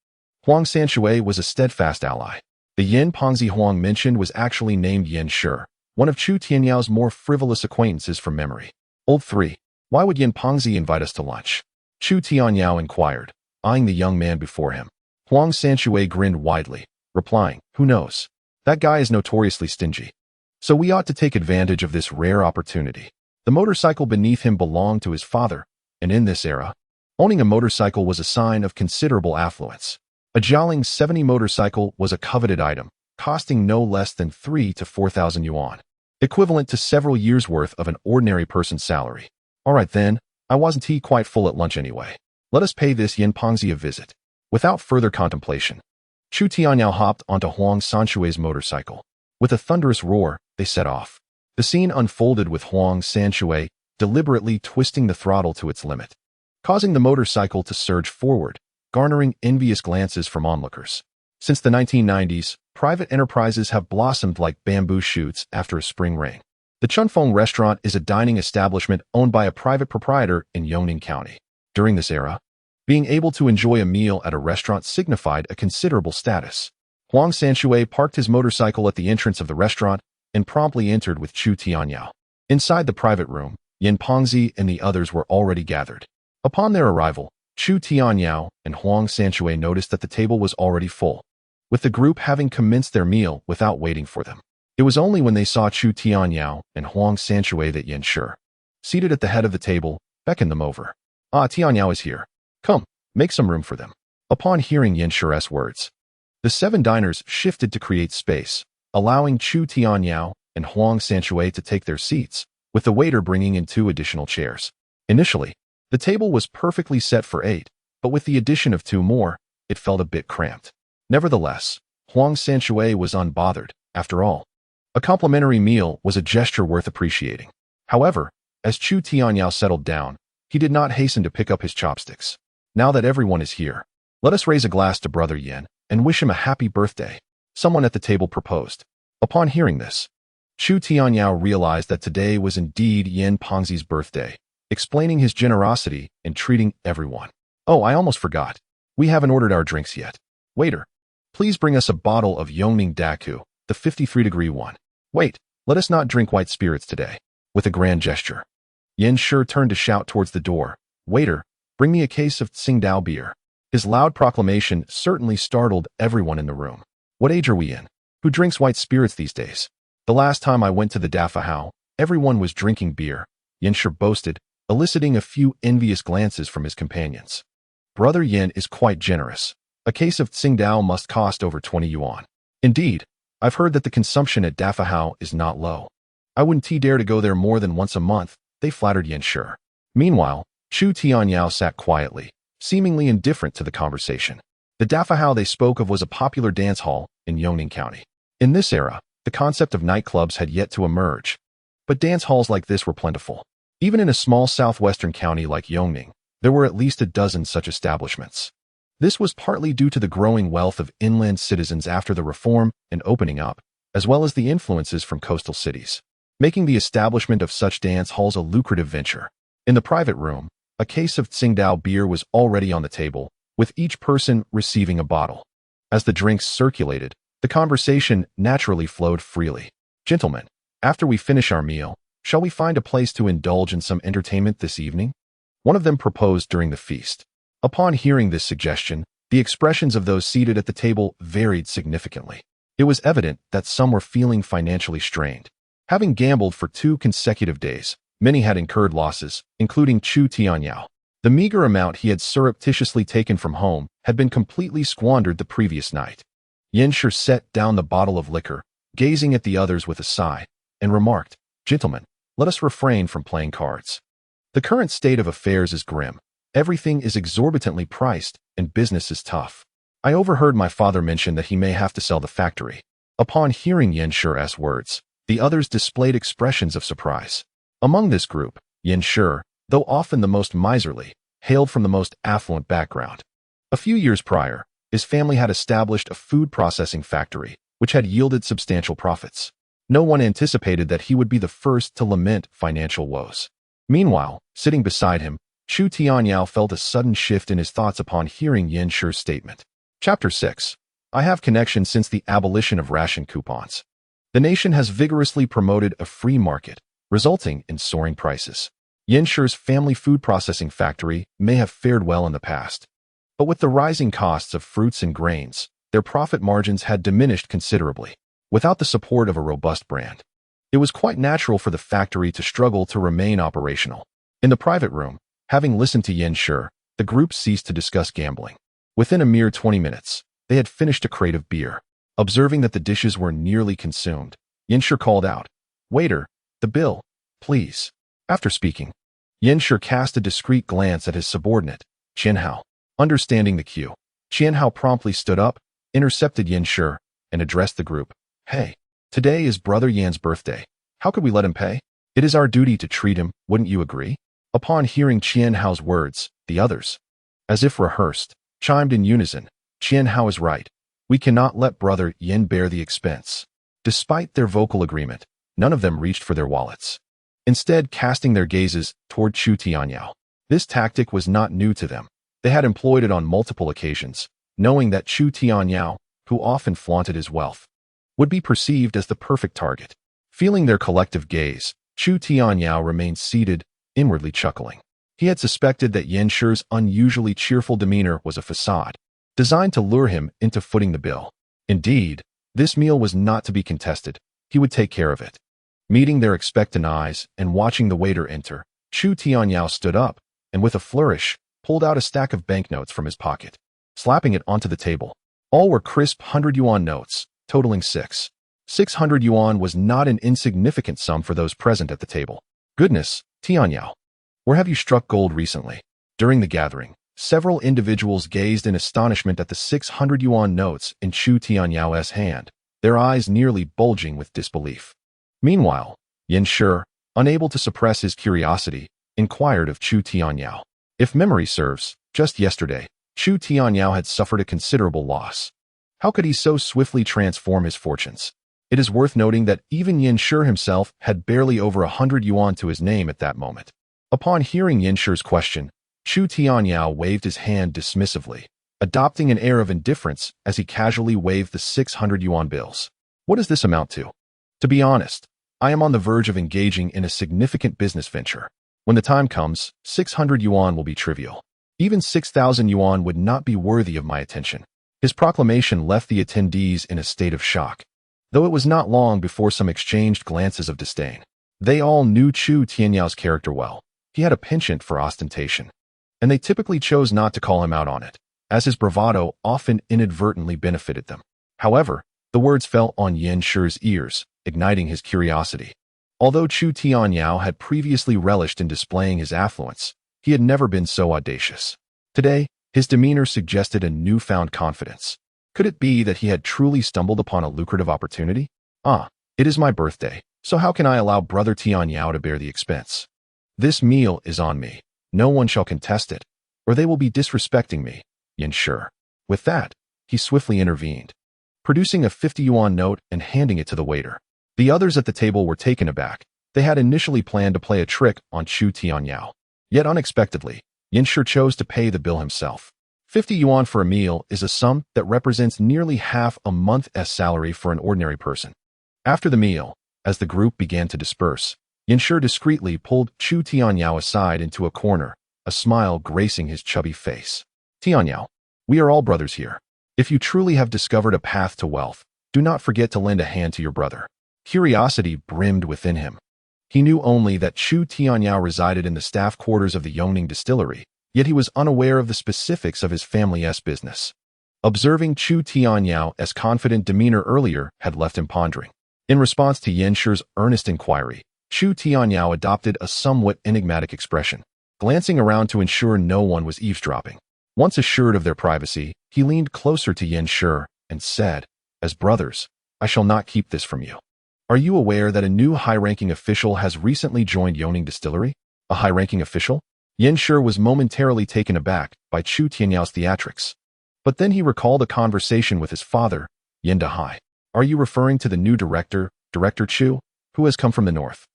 Huang Sanshui was a steadfast ally. The Yin Pengzi Huang mentioned was actually named Yin Shi, one of Chu Tianyao's more frivolous acquaintances from memory. "Old Three, why would Yin Pengzi invite us to lunch?" Chu Tianyao inquired, eyeing the young man before him. Huang Sanshui grinned widely, replying, "Who knows? That guy is notoriously stingy. So we ought to take advantage of this rare opportunity." The motorcycle beneath him belonged to his father, and in this era, owning a motorcycle was a sign of considerable affluence. A Jialing 70 motorcycle was a coveted item, costing no less than 3,000 to 4,000 yuan, equivalent to several years' worth of an ordinary person's salary. "All right then, I wasn't quite full at lunch anyway. Let us pay this Yin Pengzi a visit." Without further contemplation, Chu Tianyao hopped onto Huang Sanshui's motorcycle. With a thunderous roar, they set off. The scene unfolded with Huang Sanshui deliberately twisting the throttle to its limit, causing the motorcycle to surge forward, garnering envious glances from onlookers. Since the 1990s, private enterprises have blossomed like bamboo shoots after a spring rain. The Chunfeng restaurant is a dining establishment owned by a private proprietor in Yongning County. During this era, being able to enjoy a meal at a restaurant signified a considerable status. Huang Sanshui parked his motorcycle at the entrance of the restaurant and promptly entered with Chu Tianyao. Inside the private room, Yin Pengzi and the others were already gathered. Upon their arrival, Chu Tianyao and Huang Sanshui noticed that the table was already full, with the group having commenced their meal without waiting for them. It was only when they saw Chu Tianyao and Huang Sanshui that Yin Shi, seated at the head of the table, beckoned them over. "Ah, Tianyao is here. Come, make some room for them." Upon hearing Yin Shi's words, the 7 diners shifted to create space, allowing Chu Tianyao and Huang Sanshui to take their seats, with the waiter bringing in 2 additional chairs. Initially, the table was perfectly set for 8, but with the addition of 2 more, it felt a bit cramped. Nevertheless, Huang Sanshui was unbothered. After all, a complimentary meal was a gesture worth appreciating. However, as Chu Tianyao settled down, he did not hasten to pick up his chopsticks. "Now that everyone is here, let us raise a glass to Brother Yin and wish him a happy birthday," someone at the table proposed. Upon hearing this, Chu Tianyao realized that today was indeed Yin Pengzi's birthday, explaining his generosity in treating everyone. "Oh, I almost forgot. We haven't ordered our drinks yet. Waiter, please bring us a bottle of Yongning Daku, the 53-degree one. Wait, let us not drink white spirits today." With a grand gesture, Yin Shi turned to shout towards the door, "Waiter, bring me a case of Tsingtao beer." His loud proclamation certainly startled everyone in the room. "What age are we in? Who drinks white spirits these days? The last time I went to the Dafahao, everyone was drinking beer," Yin Shi boasted, eliciting a few envious glances from his companions. "Brother Yin is quite generous. A case of Tsingtao must cost over 20 yuan. Indeed, I've heard that the consumption at Dafahao is not low. I wouldn't dare to go there more than once a month," they flattered Yin Shi. Meanwhile, Chu Tianyao sat quietly, seemingly indifferent to the conversation. The Dafahao they spoke of was a popular dance hall in Yongning County. In this era, the concept of nightclubs had yet to emerge, but dance halls like this were plentiful. Even in a small southwestern county like Yongning, there were at least a dozen such establishments. This was partly due to the growing wealth of inland citizens after the reform and opening up, as well as the influences from coastal cities, making the establishment of such dance halls a lucrative venture. In the private room, a case of Tsingtao beer was already on the table, with each person receiving a bottle. As the drinks circulated, the conversation naturally flowed freely. "Gentlemen, after we finish our meal, shall we find a place to indulge in some entertainment this evening?" One of them proposed during the feast. Upon hearing this suggestion, the expressions of those seated at the table varied significantly. It was evident that some were feeling financially strained. Having gambled for 2 consecutive days, many had incurred losses, including Chu Tianyao. The meager amount he had surreptitiously taken from home had been completely squandered the previous night. Yanshi set down the bottle of liquor, gazing at the others with a sigh, and remarked, "Gentlemen, let us refrain from playing cards. The current state of affairs is grim. Everything is exorbitantly priced, and business is tough. I overheard my father mention that he may have to sell the factory." Upon hearing Yanshi's words, the others displayed expressions of surprise. Among this group, Yanshi, though often the most miserly, hailed from the most affluent background. A few years prior, his family had established a food processing factory, which had yielded substantial profits. No one anticipated that he would be the first to lament financial woes. Meanwhile, sitting beside him, Chu Tianyao felt a sudden shift in his thoughts upon hearing Yanshi's statement. Chapter 6. I have connection since the abolition of ration coupons. The nation has vigorously promoted a free market, resulting in soaring prices. Yanshi's family food processing factory may have fared well in the past, but with the rising costs of fruits and grains, their profit margins had diminished considerably. Without the support of a robust brand, it was quite natural for the factory to struggle to remain operational. In the private room, having listened to Yanshi, the group ceased to discuss gambling. Within a mere 20 minutes, they had finished a crate of beer. Observing that the dishes were nearly consumed, Yanshi called out, "Waiter, the bill, please." After speaking, Yanshi cast a discreet glance at his subordinate, Qianhao. Understanding the cue, Qianhao promptly stood up, intercepted Yanshi, and addressed the group. "Hey, today is Brother Yan's birthday. How could we let him pay? It is our duty to treat him, wouldn't you agree?" Upon hearing Qianhao's words, the others, as if rehearsed, chimed in unison, "Qianhao is right. We cannot let Brother Yan bear the expense." Despite their vocal agreement, none of them reached for their wallets, instead casting their gazes toward Chu Tianyao. This tactic was not new to them. They had employed it on multiple occasions, knowing that Chu Tianyao, who often flaunted his wealth, would be perceived as the perfect target. Feeling their collective gaze, Chu Tianyao remained seated, inwardly chuckling. He had suspected that Yanshi's unusually cheerful demeanor was a facade, designed to lure him into footing the bill. Indeed, this meal was not to be contested. He would take care of it. Meeting their expectant eyes and watching the waiter enter, Chu Tianyao stood up and with a flourish, pulled out a stack of banknotes from his pocket, slapping it onto the table. All were crisp 100 yuan notes, totaling 600 yuan was not an insignificant sum for those present at the table. "Goodness, Tianyao, where have you struck gold recently?" During the gathering, several individuals gazed in astonishment at the 600 yuan notes in Chu Tianyao's hand, their eyes nearly bulging with disbelief. Meanwhile, Yanshi, unable to suppress his curiosity, inquired of Chu Tianyao. If memory serves, just yesterday, Chu Tianyao had suffered a considerable loss. How could he so swiftly transform his fortunes? It is worth noting that even Yanshi himself had barely over 100 yuan to his name at that moment. Upon hearing Yanshi's question, Chu Tianyao waved his hand dismissively, adopting an air of indifference as he casually waved the 600 yuan bills. "What does this amount to? To be honest, I am on the verge of engaging in a significant business venture. When the time comes, 600 yuan will be trivial. Even 6,000 yuan would not be worthy of my attention." His proclamation left the attendees in a state of shock, though it was not long before some exchanged glances of disdain. They all knew Chu Tianyao's character well. He had a penchant for ostentation, and they typically chose not to call him out on it, as his bravado often inadvertently benefited them. However, the words fell on Yanshi's ears, igniting his curiosity. Although Chu Tianyao had previously relished in displaying his affluence, he had never been so audacious. Today, his demeanor suggested a newfound confidence. Could it be that he had truly stumbled upon a lucrative opportunity? It is my birthday, so how can I allow Brother Tianyao to bear the expense? This meal is on me. No one shall contest it, or they will be disrespecting me, Yanshi. With that, he swiftly intervened, producing a 50 yuan note and handing it to the waiter. The others at the table were taken aback. They had initially planned to play a trick on Chu Tianyao. Yet unexpectedly, Yanshi chose to pay the bill himself. 50 yuan for a meal is a sum that represents nearly half a month's salary for an ordinary person. After the meal, as the group began to disperse, Yanshi discreetly pulled Chu Tianyao aside into a corner a smile gracing his chubby face. Tianyao, we are all brothers here. If you truly have discovered a path to wealth, do not forget to lend a hand to your brother. Curiosity brimmed within him. He knew only that Chu Tianyao resided in the staff quarters of the Yongning distillery, yet he was unaware of the specifics of his family's business. Observing Chu Tianyao's confident demeanor earlier had left him pondering. In response to Yenshi's earnest inquiry, Chu Tianyao adopted a somewhat enigmatic expression, glancing around to ensure no one was eavesdropping. Once assured of their privacy, he leaned closer to Yenshi and said, "As brothers, I shall not keep this from you. Are you aware that a new high-ranking official has recently joined Yongning Distillery? A high-ranking official?" Yenshi was momentarily taken aback by Chu Tianyao's theatrics. But then he recalled a conversation with his father, Yen Dahai. "Are you referring to the new director, Director Chu, who has come from the north?"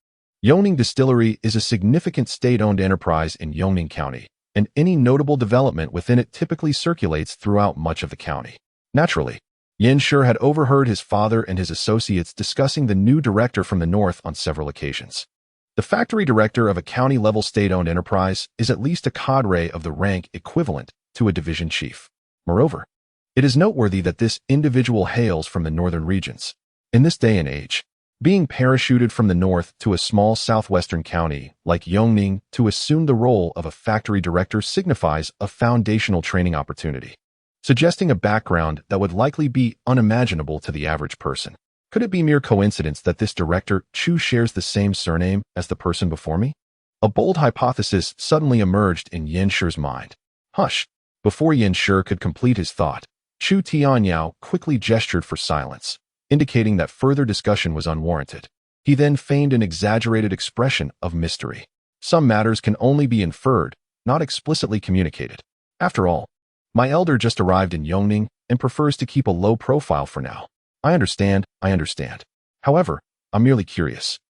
Yongning Distillery is a significant state-owned enterprise in Yongning County, and any notable development within it typically circulates throughout much of the county. Naturally, Yenshi had overheard his father and his associates discussing the new director from the north on several occasions. The factory director of a county-level state-owned enterprise is at least a cadre of the rank equivalent to a division chief. Moreover, it is noteworthy that this individual hails from the northern regions. In this day and age, being parachuted from the north to a small southwestern county like Yongning to assume the role of a factory director signifies a foundational training opportunity, suggesting a background that would likely be unimaginable to the average person. Could it be mere coincidence that this director, Chu, shares the same surname as the person before me? A bold hypothesis suddenly emerged in Yenshi's mind. Hush! Before Yenshi could complete his thought, Chu Tianyao quickly gestured for silence, indicating that further discussion was unwarranted. He then feigned an exaggerated expression of mystery. Some matters can only be inferred, not explicitly communicated. After all, my elder just arrived in Yongning and prefers to keep a low profile for now. I understand. However, I'm merely curious.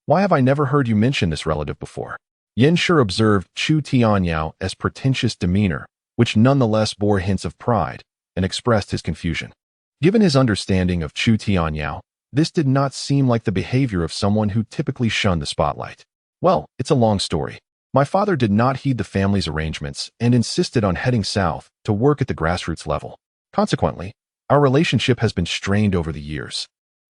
Why have I never heard you mention this relative before? Yenshi observed Chu Tianyao's pretentious demeanor, which nonetheless bore hints of pride, and expressed his confusion. Given his understanding of Chu Tianyao, this did not seem like the behavior of someone who typically shunned the spotlight. Well, it's a long story. My father did not heed the family's arrangements and insisted on heading south to work at the grassroots level. Consequently, our relationship has been strained over the years,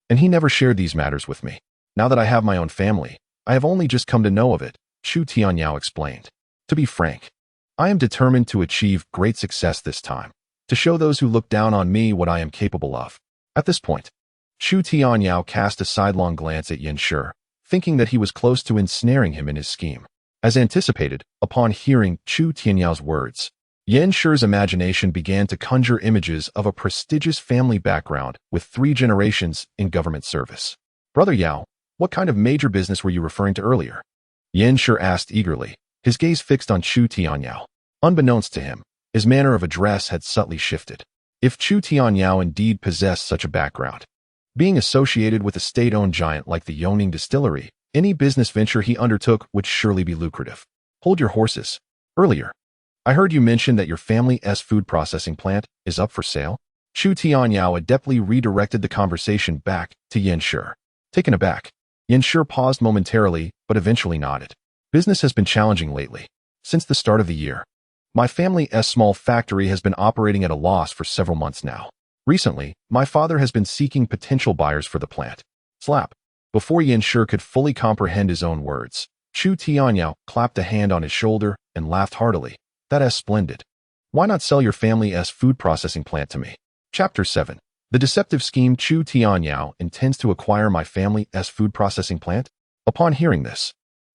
and he never shared these matters with me. Now that I have my own family, I have only just come to know of it, Chu Tianyao explained. To be frank, I am determined to achieve great success this time, to show those who look down on me what I am capable of. At this point, Chu Tianyao cast a sidelong glance at Yenshi, thinking that he was close to ensnaring him in his scheme. As anticipated, upon hearing Chu Tianyao's words, Yenshi's imagination began to conjure images of a prestigious family background with 3 generations in government service. Brother Yao, what kind of major business were you referring to earlier? Yenshi asked eagerly, his gaze fixed on Chu Tianyao. Unbeknownst to him, his manner of address had subtly shifted. If Chu Tianyao indeed possessed such a background, being associated with a state-owned giant like the Yongning Distillery, any business venture he undertook would surely be lucrative. Hold your horses. Earlier, I heard you mention that your family's food processing plant is up for sale. Chu Tianyao adeptly redirected the conversation back to Yenshi. Taken aback, Yenshi paused momentarily, but eventually nodded. Business has been challenging lately. Since the start of the year, my family's small factory has been operating at a loss for several months now. Recently, my father has been seeking potential buyers for the plant. Slap. Before Yenshi could fully comprehend his own words, Chu Tianyao clapped a hand on his shoulder and laughed heartily. That's splendid. Why not sell your family's food processing plant to me? Chapter 7. The deceptive scheme. Chu Tianyao intends to acquire my family's food processing plant? Upon hearing this,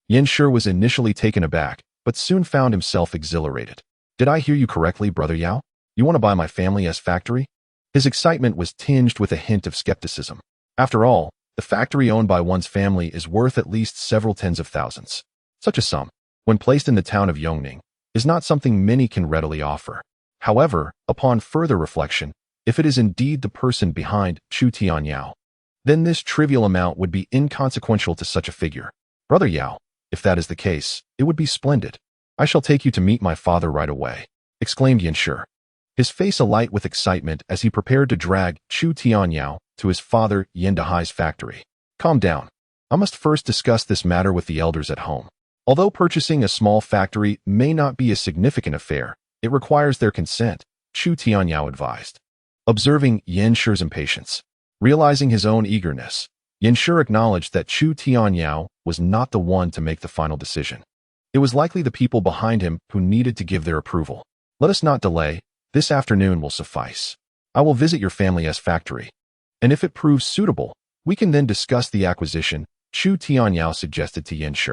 Yenshi was initially taken aback, but soon found himself exhilarated. Did I hear you correctly, Brother Yao? You want to buy my family's factory? His excitement was tinged with a hint of skepticism. After all, the factory owned by one's family is worth at least several tens of thousands. Such a sum, when placed in the town of Yongning, is not something many can readily offer. However, upon further reflection, if it is indeed the person behind Chu Tianyao, then this trivial amount would be inconsequential to such a figure. Brother Yao, if that is the case, it would be splendid. I shall take you to meet my father right away, exclaimed Yenshi, his face alight with excitement as he prepared to drag Chu Tianyao to his father Yen Dahai's factory. Calm down. I must first discuss this matter with the elders at home. Although purchasing a small factory may not be a significant affair, it requires their consent, Chu Tianyao advised. Observing Yan Shi's impatience. Realizing his own eagerness, Yan Shi acknowledged that Chu Tianyao was not the one to make the final decision. It was likely the people behind him who needed to give their approval. Let us not delay. This afternoon will suffice. I will visit your family's factory. And if it proves suitable, we can then discuss the acquisition, Chu Tianyao suggested to Yan Shi.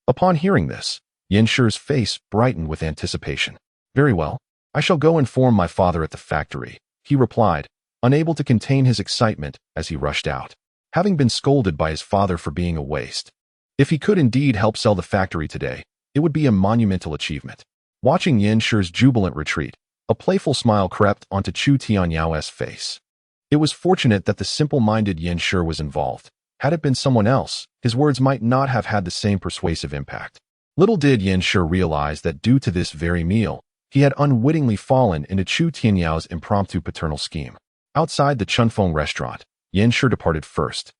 Upon hearing this, Yan Shi's face brightened with anticipation. Very well. I shall go inform my father at the factory, he replied, unable to contain his excitement as he rushed out, having been scolded by his father for being a waste. If he could indeed help sell the factory today, it would be a monumental achievement. Watching Yan Shi's jubilant retreat, a playful smile crept onto Chu Tianyao's face. It was fortunate that the simple-minded Yan Shi was involved. Had it been someone else, his words might not have had the same persuasive impact. Little did Yan Shi realize that due to this very meal, he had unwittingly fallen into Chu Tianyao's impromptu paternal scheme. Outside the Chunfeng restaurant, Yan Shi departed first.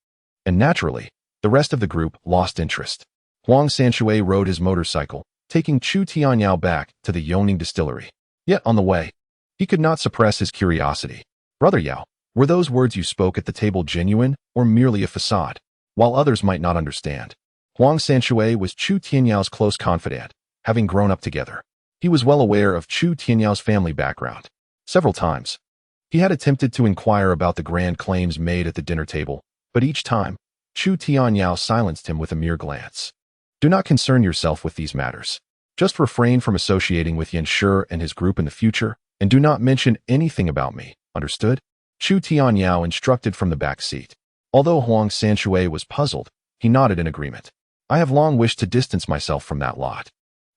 And naturally, the rest of the group lost interest. Huang Sanshui rode his motorcycle, taking Chu Tianyao back to the Yongning distillery. Yet on the way, he could not suppress his curiosity. Brother Yao, were those words you spoke at the table genuine or merely a facade? While others might not understand, Huang Sanshui was Chu Tianyao's close confidant, having grown up together. He was well aware of Chu Tianyao's family background. Several times, he had attempted to inquire about the grand claims made at the dinner table, but each time, Chu Tianyao silenced him with a mere glance. Do not concern yourself with these matters. Just refrain from associating with Yan Shi and his group in the future, and do not mention anything about me, understood? Chu Tianyao instructed from the back seat. Although Huang Sanshui was puzzled, he nodded in agreement. I have long wished to distance myself from that lot.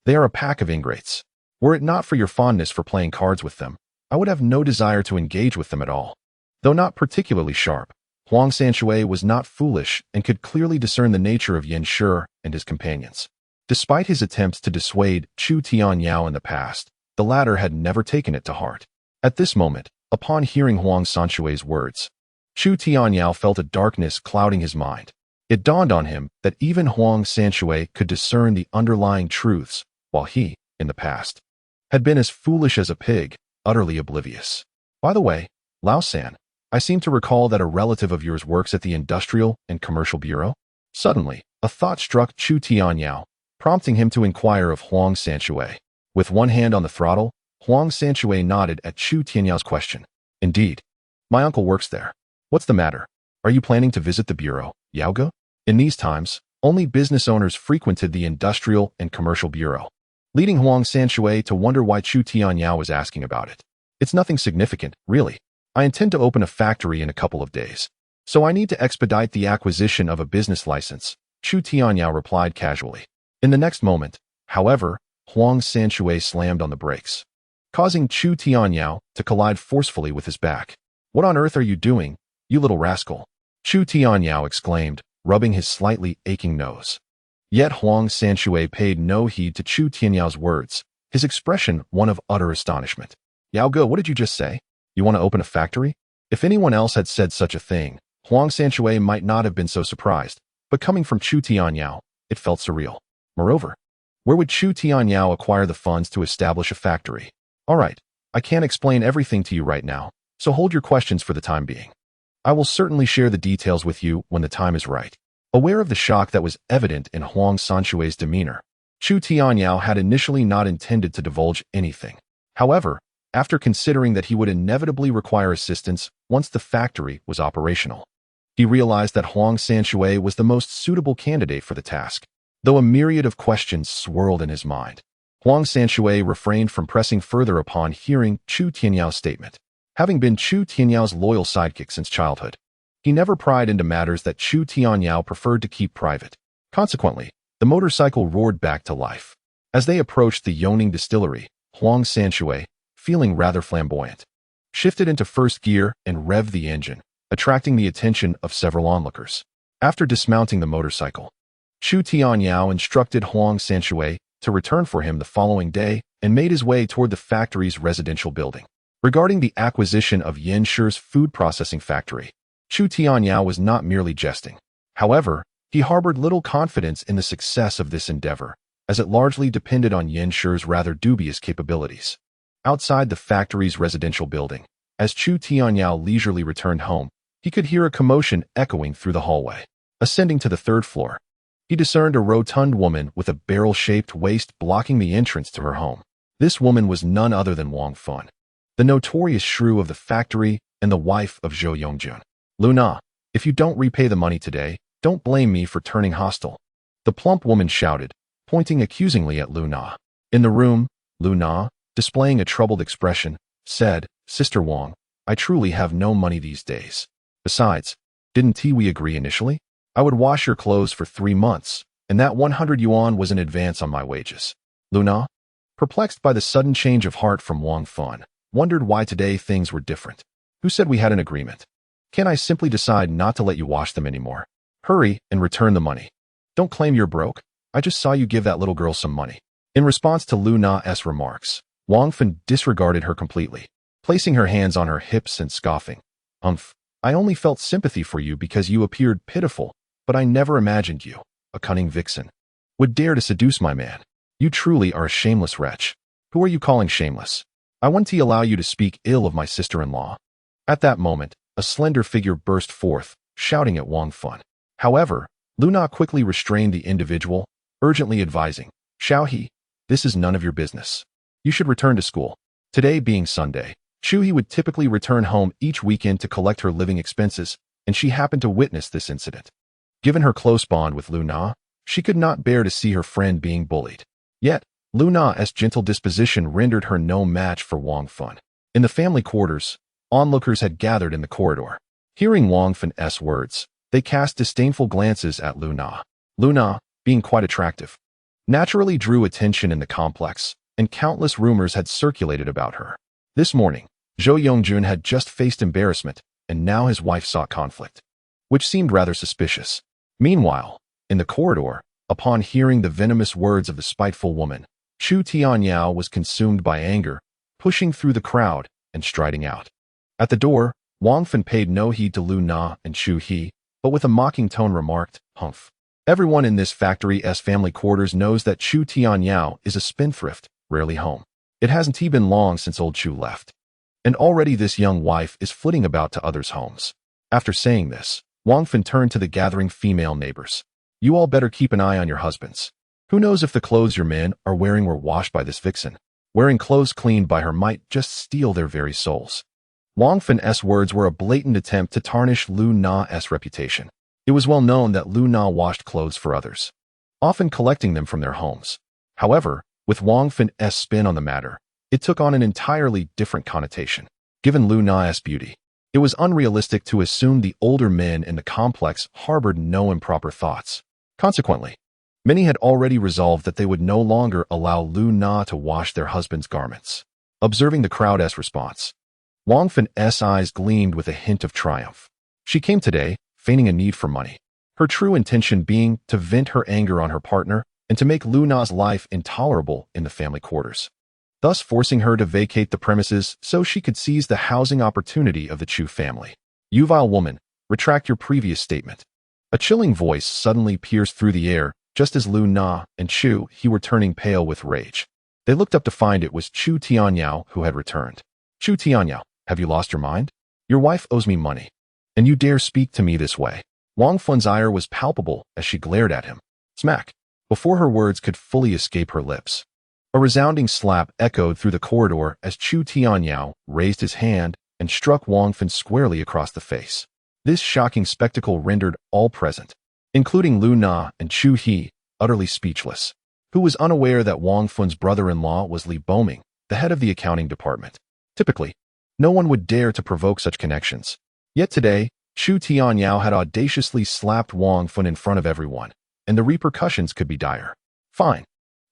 They are a pack of ingrates. Were it not for your fondness for playing cards with them, I would have no desire to engage with them at all. Though not particularly sharp, Huang Sanshui was not foolish and could clearly discern the nature of Yan Shi and his companions. Despite his attempts to dissuade Chu Tianyao in the past, the latter had never taken it to heart. At this moment, upon hearing Huang Sanshui's words, Chu Tianyao felt a darkness clouding his mind. It dawned on him that even Huang Sanshui could discern the underlying truths, while he, in the past, had been as foolish as a pig, utterly oblivious. By the way, Lao-san, I seem to recall that a relative of yours works at the Industrial and Commercial Bureau. Suddenly, a thought struck Chu Tianyao, prompting him to inquire of Huang Sanshui. With one hand on the throttle, Huang Sanshui nodded at Chu Tianyao's question. Indeed. My uncle works there. What's the matter? Are you planning to visit the bureau, Yaoge? In these times, only business owners frequented the Industrial and Commercial Bureau, leading Huang Sanshui to wonder why Chu Tianyao was asking about it. It's nothing significant, really. I intend to open a factory in a couple of days, so I need to expedite the acquisition of a business license, Chu Tianyao replied casually. In the next moment, however, Huang Sanshui slammed on the brakes, causing Chu Tianyao to collide forcefully with his back. What on earth are you doing, you little rascal? Chu Tianyao exclaimed, rubbing his slightly aching nose. Yet Huang Sanshui paid no heed to Chu Tianyao's words, his expression one of utter astonishment. Yaoge, what did you just say? You want to open a factory? If anyone else had said such a thing, Huang Sanshui might not have been so surprised, but coming from Chu Tianyao, it felt surreal. Moreover, where would Chu Tianyao acquire the funds to establish a factory? All right, I can't explain everything to you right now, so hold your questions for the time being. I will certainly share the details with you when the time is right. Aware of the shock that was evident in Huang Sanshui's demeanor, Chu Tianyao had initially not intended to divulge anything. However, after considering that he would inevitably require assistance once the factory was operational, he realized that Huang Sanshui was the most suitable candidate for the task. Though a myriad of questions swirled in his mind, Huang Sanshui refrained from pressing further upon hearing Chu Tianyao's statement. Having been Chu Tianyao's loyal sidekick since childhood, he never pried into matters that Chu Tianyao preferred to keep private. Consequently, the motorcycle roared back to life. As they approached the Yongning distillery, Huang Sanshui, feeling rather flamboyant, shifted into first gear and revved the engine, attracting the attention of several onlookers. After dismounting the motorcycle, Chu Tianyao instructed Huang Sanshui to return for him the following day and made his way toward the factory's residential building. Regarding the acquisition of Yan Shi's food processing factory, Chu Tianyao was not merely jesting. However, he harbored little confidence in the success of this endeavor, as it largely depended on Yin Shi's rather dubious capabilities. Outside the factory's residential building, as Chu Tianyao leisurely returned home, he could hear a commotion echoing through the hallway. Ascending to the third floor, he discerned a rotund woman with a barrel-shaped waist blocking the entrance to her home. This woman was none other than Wang Fun, the notorious shrew of the factory and the wife of Zhou Yongjun. "Luna, if you don't repay the money today, don't blame me for turning hostile," the plump woman shouted, pointing accusingly at Luna. In the room, Luna, displaying a troubled expression, said, "Sister Wang, I truly have no money these days. Besides, didn't we agree initially? I would wash your clothes for 3 months, and that 100 yuan was an advance on my wages." Luna, perplexed by the sudden change of heart from Wang Fun, wondered why today things were different. "Who said we had an agreement? Can't I simply decide not to let you wash them anymore? Hurry and return the money. Don't claim you're broke. I just saw you give that little girl some money." In response to Luna's remarks, Wang Fun disregarded her completely, placing her hands on her hips and scoffing. I only felt sympathy for you because you appeared pitiful, but I never imagined you, a cunning vixen, would dare to seduce my man. You truly are a shameless wretch. Who are you calling shameless? I want to allow you to speak ill of my sister-in-law." At that moment, a slender figure burst forth, shouting at Wang Fun. However, Luna quickly restrained the individual, urgently advising, "Xiao He, this is none of your business. You should return to school." Today being Sunday, Chu He would typically return home each weekend to collect her living expenses, and she happened to witness this incident. Given her close bond with Luna, she could not bear to see her friend being bullied. Yet, Luna's gentle disposition rendered her no match for Wang Fun. In the family quarters, onlookers had gathered in the corridor. Hearing Wang Fun's words, they cast disdainful glances at Luna. Luna, being quite attractive, naturally drew attention in the complex, and countless rumors had circulated about her. This morning, Zhou Yongjun had just faced embarrassment, and now his wife sought conflict, which seemed rather suspicious. Meanwhile, in the corridor, upon hearing the venomous words of the spiteful woman, Chu Tianyao was consumed by anger, pushing through the crowd and striding out. At the door, Wang Fun paid no heed to Luna and Chu He, but with a mocking tone remarked, "Humph. Everyone in this factory's family quarters knows that Chu Tianyao is a spendthrift, rarely home. It hasn't been long since old Chu left, and already this young wife is flitting about to others' homes." After saying this, Wang Fun turned to the gathering female neighbors. "You all better keep an eye on your husbands. Who knows if the clothes your men are wearing were washed by this vixen? Wearing clothes cleaned by her might just steal their very souls." Wang Fun's words were a blatant attempt to tarnish Luna's reputation. It was well known that Luna washed clothes for others, often collecting them from their homes. However, with Wang Fun's spin on the matter, it took on an entirely different connotation. Given Luna's beauty, it was unrealistic to assume the older men in the complex harbored no improper thoughts. Consequently, many had already resolved that they would no longer allow Luna to wash their husbands' garments. Observing the crowd's response, Wang Fun's eyes gleamed with a hint of triumph. She came today, feigning a need for money, her true intention being to vent her anger on her partner and to make Luna's life intolerable in the family quarters, thus forcing her to vacate the premises so she could seize the housing opportunity of the Chu family. "You vile woman, retract your previous statement." A chilling voice suddenly pierced through the air, just as Luna and Chu He were turning pale with rage. They looked up to find it was Chu Tianyao who had returned. "Chu Tianyao, have you lost your mind? Your wife owes me money, and you dare speak to me this way." Wang Fun's ire was palpable as she glared at him. Smack! Before her words could fully escape her lips, a resounding slap echoed through the corridor as Chu Tianyao raised his hand and struck Wang Fun squarely across the face. This shocking spectacle rendered all present, including Luna and Chu He, utterly speechless, who was unaware that Wang Fun's brother-in-law was Li Boming, the head of the accounting department. Typically, no one would dare to provoke such connections. Yet today, Chu Tianyao had audaciously slapped Wang Fun in front of everyone, and the repercussions could be dire. "Fine.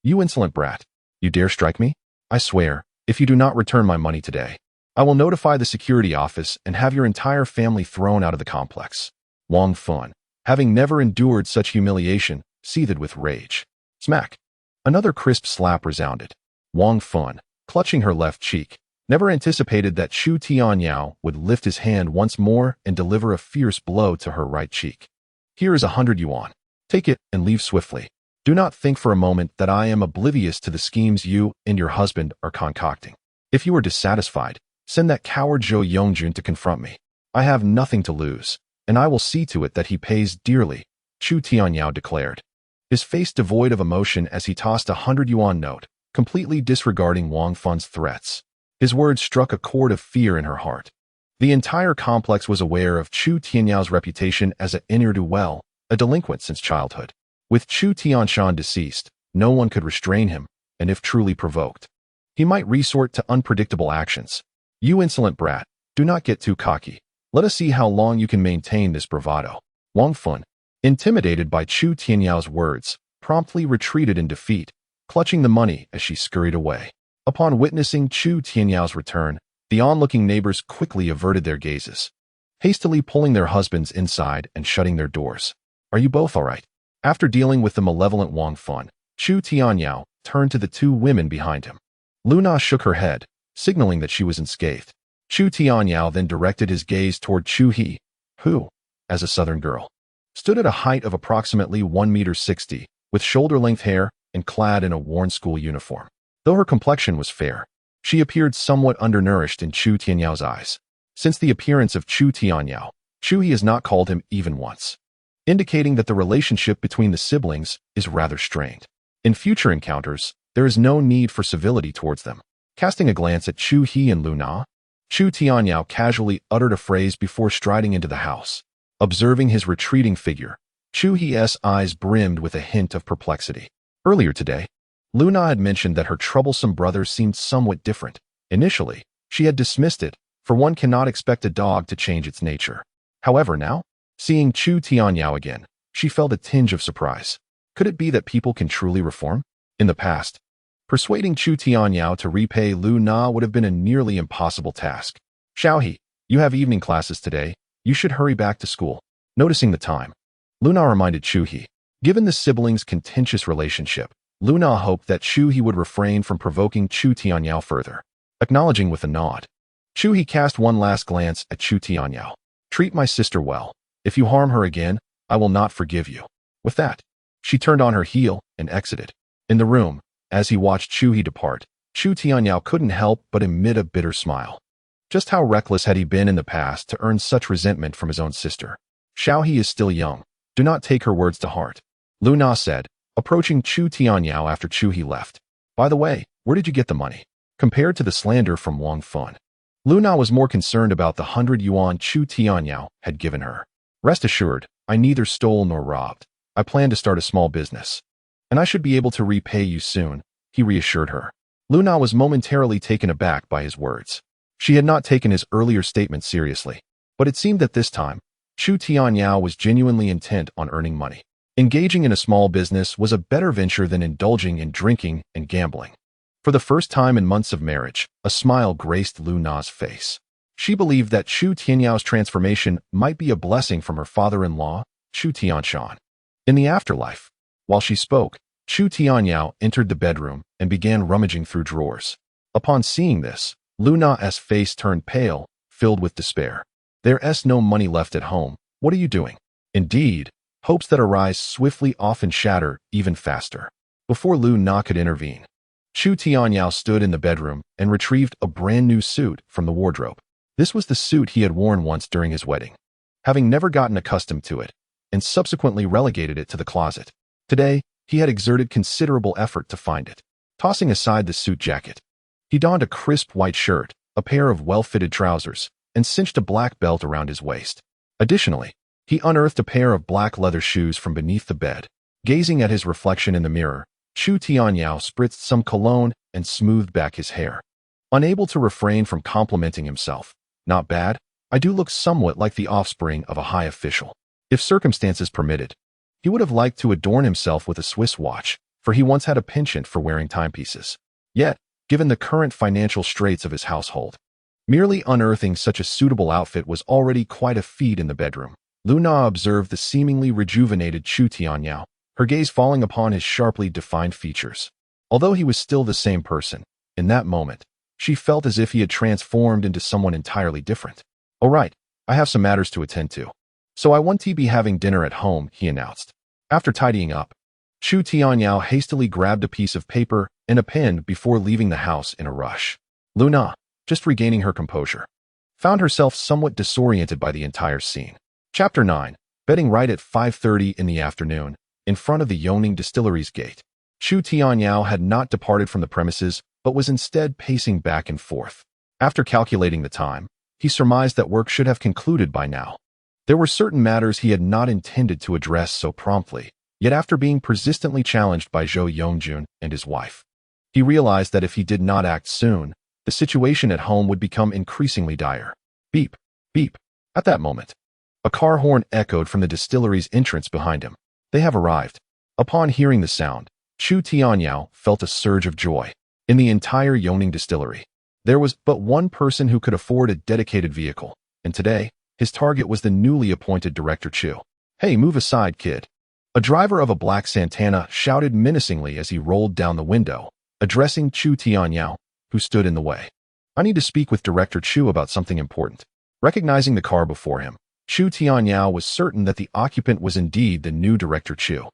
You insolent brat. You dare strike me? I swear, if you do not return my money today, I will notify the security office and have your entire family thrown out of the complex." Wang Fun, having never endured such humiliation, seethed with rage. Smack! Another crisp slap resounded. Wang Fun, clutching her left cheek, never anticipated that Chu Tianyao would lift his hand once more and deliver a fierce blow to her right cheek. "Here is 100 yuan. Take it and leave swiftly." Do not think for a moment that I am oblivious to the schemes you and your husband are concocting. If you are dissatisfied, send that coward Zhou Yongjun to confront me. I have nothing to lose, and I will see to it that he pays dearly, Chu Tianyao declared, his face devoid of emotion as he tossed a 100 yuan note, completely disregarding Wang Fun's threats. His words struck a chord of fear in her heart. The entire complex was aware of Chu Tianyao's reputation as a ne'er-do-well, a delinquent since childhood. With Chu Tianshan deceased, no one could restrain him, and if truly provoked, he might resort to unpredictable actions. You insolent brat, do not get too cocky. Let us see how long you can maintain this bravado. Wang Fun, intimidated by Chu Tianyao's words, promptly retreated in defeat, clutching the money as she scurried away. Upon witnessing Chu Tianyao's return, the onlooking neighbors quickly averted their gazes, hastily pulling their husbands inside and shutting their doors. Are you both all right? After dealing with the malevolent Wang Fun, Chu Tianyao turned to the two women behind him. Luna shook her head, signaling that she was unscathed. Chu Tianyao then directed his gaze toward Chu He, who, as a southern girl, stood at a height of approximately 1.60 meters, with shoulder-length hair and clad in a worn school uniform. Though her complexion was fair, she appeared somewhat undernourished in Chu Tianyao's eyes. Since the appearance of Chu Tianyao, Chu He has not called him even once, indicating that the relationship between the siblings is rather strained. In future encounters, there is no need for civility towards them. Casting a glance at Chu He and Luna, Chu Tianyao casually uttered a phrase before striding into the house. Observing his retreating figure, Chu He's eyes brimmed with a hint of perplexity. Earlier today, Luna had mentioned that her troublesome brother seemed somewhat different. Initially, she had dismissed it, for one cannot expect a dog to change its nature. However, now, seeing Chu Tianyao again, she felt a tinge of surprise. Could it be that people can truly reform? In the past, persuading Chu Tianyao to repay Lu Na would have been a nearly impossible task. Xiaohe, you have evening classes today. You should hurry back to school. Noticing the time, Luna reminded Chu He. Given the siblings' contentious relationship, Luna hoped that Chu He would refrain from provoking Chu Tianyao further. Acknowledging with a nod, Chu He cast one last glance at Chu Tianyao. Treat my sister well. If you harm her again, I will not forgive you. With that, she turned on her heel and exited. In the room, as he watched Chu He depart, Chu Tianyao couldn't help but emit a bitter smile. Just how reckless had he been in the past to earn such resentment from his own sister? Xiaohe is still young. Do not take her words to heart, Luna said, approaching Chu Tianyao after Chu He left. By the way, where did you get the money? Compared to the slander from Wang Fun, Luna was more concerned about the 100 yuan Chu Tianyao had given her. Rest assured, I neither stole nor robbed. I plan to start a small business, and I should be able to repay you soon, he reassured her. Luna was momentarily taken aback by his words. She had not taken his earlier statement seriously, but it seemed that this time, Chu Tianyao was genuinely intent on earning money. Engaging in a small business was a better venture than indulging in drinking and gambling. For the first time in months of marriage, a smile graced Luna's face. She believed that Chu Tianyao's transformation might be a blessing from her father-in-law, Chu Tianshan. In the afterlife, while she spoke, Chu Tianyao entered the bedroom and began rummaging through drawers. Upon seeing this, Luna's face turned pale, filled with despair. There's no money left at home. What are you doing? Indeed, hopes that arise swiftly often shatter even faster. Before Lu Na could intervene, Chu Tianyao stood in the bedroom and retrieved a brand new suit from the wardrobe. This was the suit he had worn once during his wedding, having never gotten accustomed to it, and subsequently relegated it to the closet. Today, he had exerted considerable effort to find it. Tossing aside the suit jacket, he donned a crisp white shirt, a pair of well-fitted trousers, and cinched a black belt around his waist. Additionally, he unearthed a pair of black leather shoes from beneath the bed. Gazing at his reflection in the mirror, Chu Tianyao spritzed some cologne and smoothed back his hair. Unable to refrain from complimenting himself, not bad, I do look somewhat like the offspring of a high official. If circumstances permitted, he would have liked to adorn himself with a Swiss watch, for he once had a penchant for wearing timepieces. Yet, given the current financial straits of his household, merely unearthing such a suitable outfit was already quite a feat in the bedroom. Luna observed the seemingly rejuvenated Chu Tianyao, her gaze falling upon his sharply defined features. Although he was still the same person, in that moment, she felt as if he had transformed into someone entirely different. All right, I have some matters to attend to, so I want to be having dinner at home, he announced. After tidying up, Chu Tianyao hastily grabbed a piece of paper and a pen before leaving the house in a rush. Luna, just regaining her composure, found herself somewhat disoriented by the entire scene. Chapter 9. Betting right at 5:30 in the afternoon, in front of the Yongning Distillery's gate. Chu Tianyao had not departed from the premises, but was instead pacing back and forth. After calculating the time, he surmised that work should have concluded by now. There were certain matters he had not intended to address so promptly, yet after being persistently challenged by Zhou Yongjun and his wife, he realized that if he did not act soon, the situation at home would become increasingly dire. Beep, beep. At that moment, a car horn echoed from the distillery's entrance behind him. They have arrived. Upon hearing the sound, Chu Tianyao felt a surge of joy. In the entire Yongning distillery, there was but one person who could afford a dedicated vehicle, and today, his target was the newly appointed Director Chu. Hey, move aside, kid. A driver of a black Santana shouted menacingly as he rolled down the window, addressing Chu Tianyao, who stood in the way. I need to speak with Director Chu about something important. Recognizing the car before him, Chu Tianyao was certain that the occupant was indeed the new Director Chu.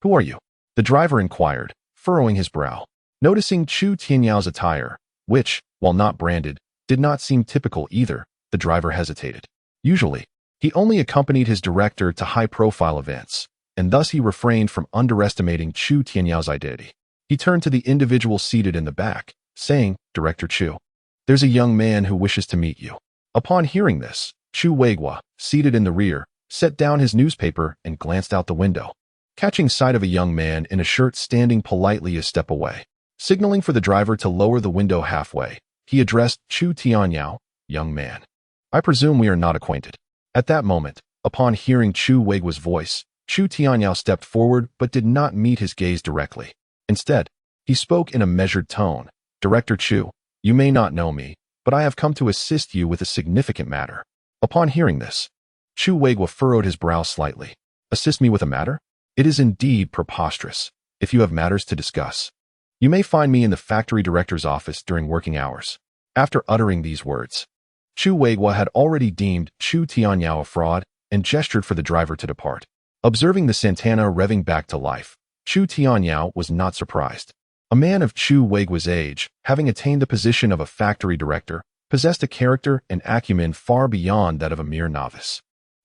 Who are you? The driver inquired, furrowing his brow. Noticing Chu Tianyao's attire, which, while not branded, did not seem typical either, the driver hesitated. Usually, he only accompanied his director to high-profile events, and thus he refrained from underestimating Chu Tianyao's identity. He turned to the individual seated in the back, saying, Director Chu, there's a young man who wishes to meet you. Upon hearing this, Chu Weiguo, seated in the rear, set down his newspaper and glanced out the window, catching sight of a young man in a shirt standing politely a step away. Signaling for the driver to lower the window halfway, he addressed Chu Tianyao, young man. I presume we are not acquainted. At that moment, upon hearing Chu Weiguo's voice, Chu Tianyao stepped forward but did not meet his gaze directly. Instead, he spoke in a measured tone. Director Chu, you may not know me, but I have come to assist you with a significant matter. Upon hearing this, Chu Weiguo furrowed his brow slightly. Assist me with a matter? It is indeed preposterous. If you have matters to discuss, you may find me in the factory director's office during working hours. After uttering these words, Chu Weiguo had already deemed Chu Tianyao a fraud and gestured for the driver to depart. Observing the Santana revving back to life, Chu Tianyao was not surprised. A man of Chu Weiguo's age, having attained the position of a factory director, possessed a character and acumen far beyond that of a mere novice.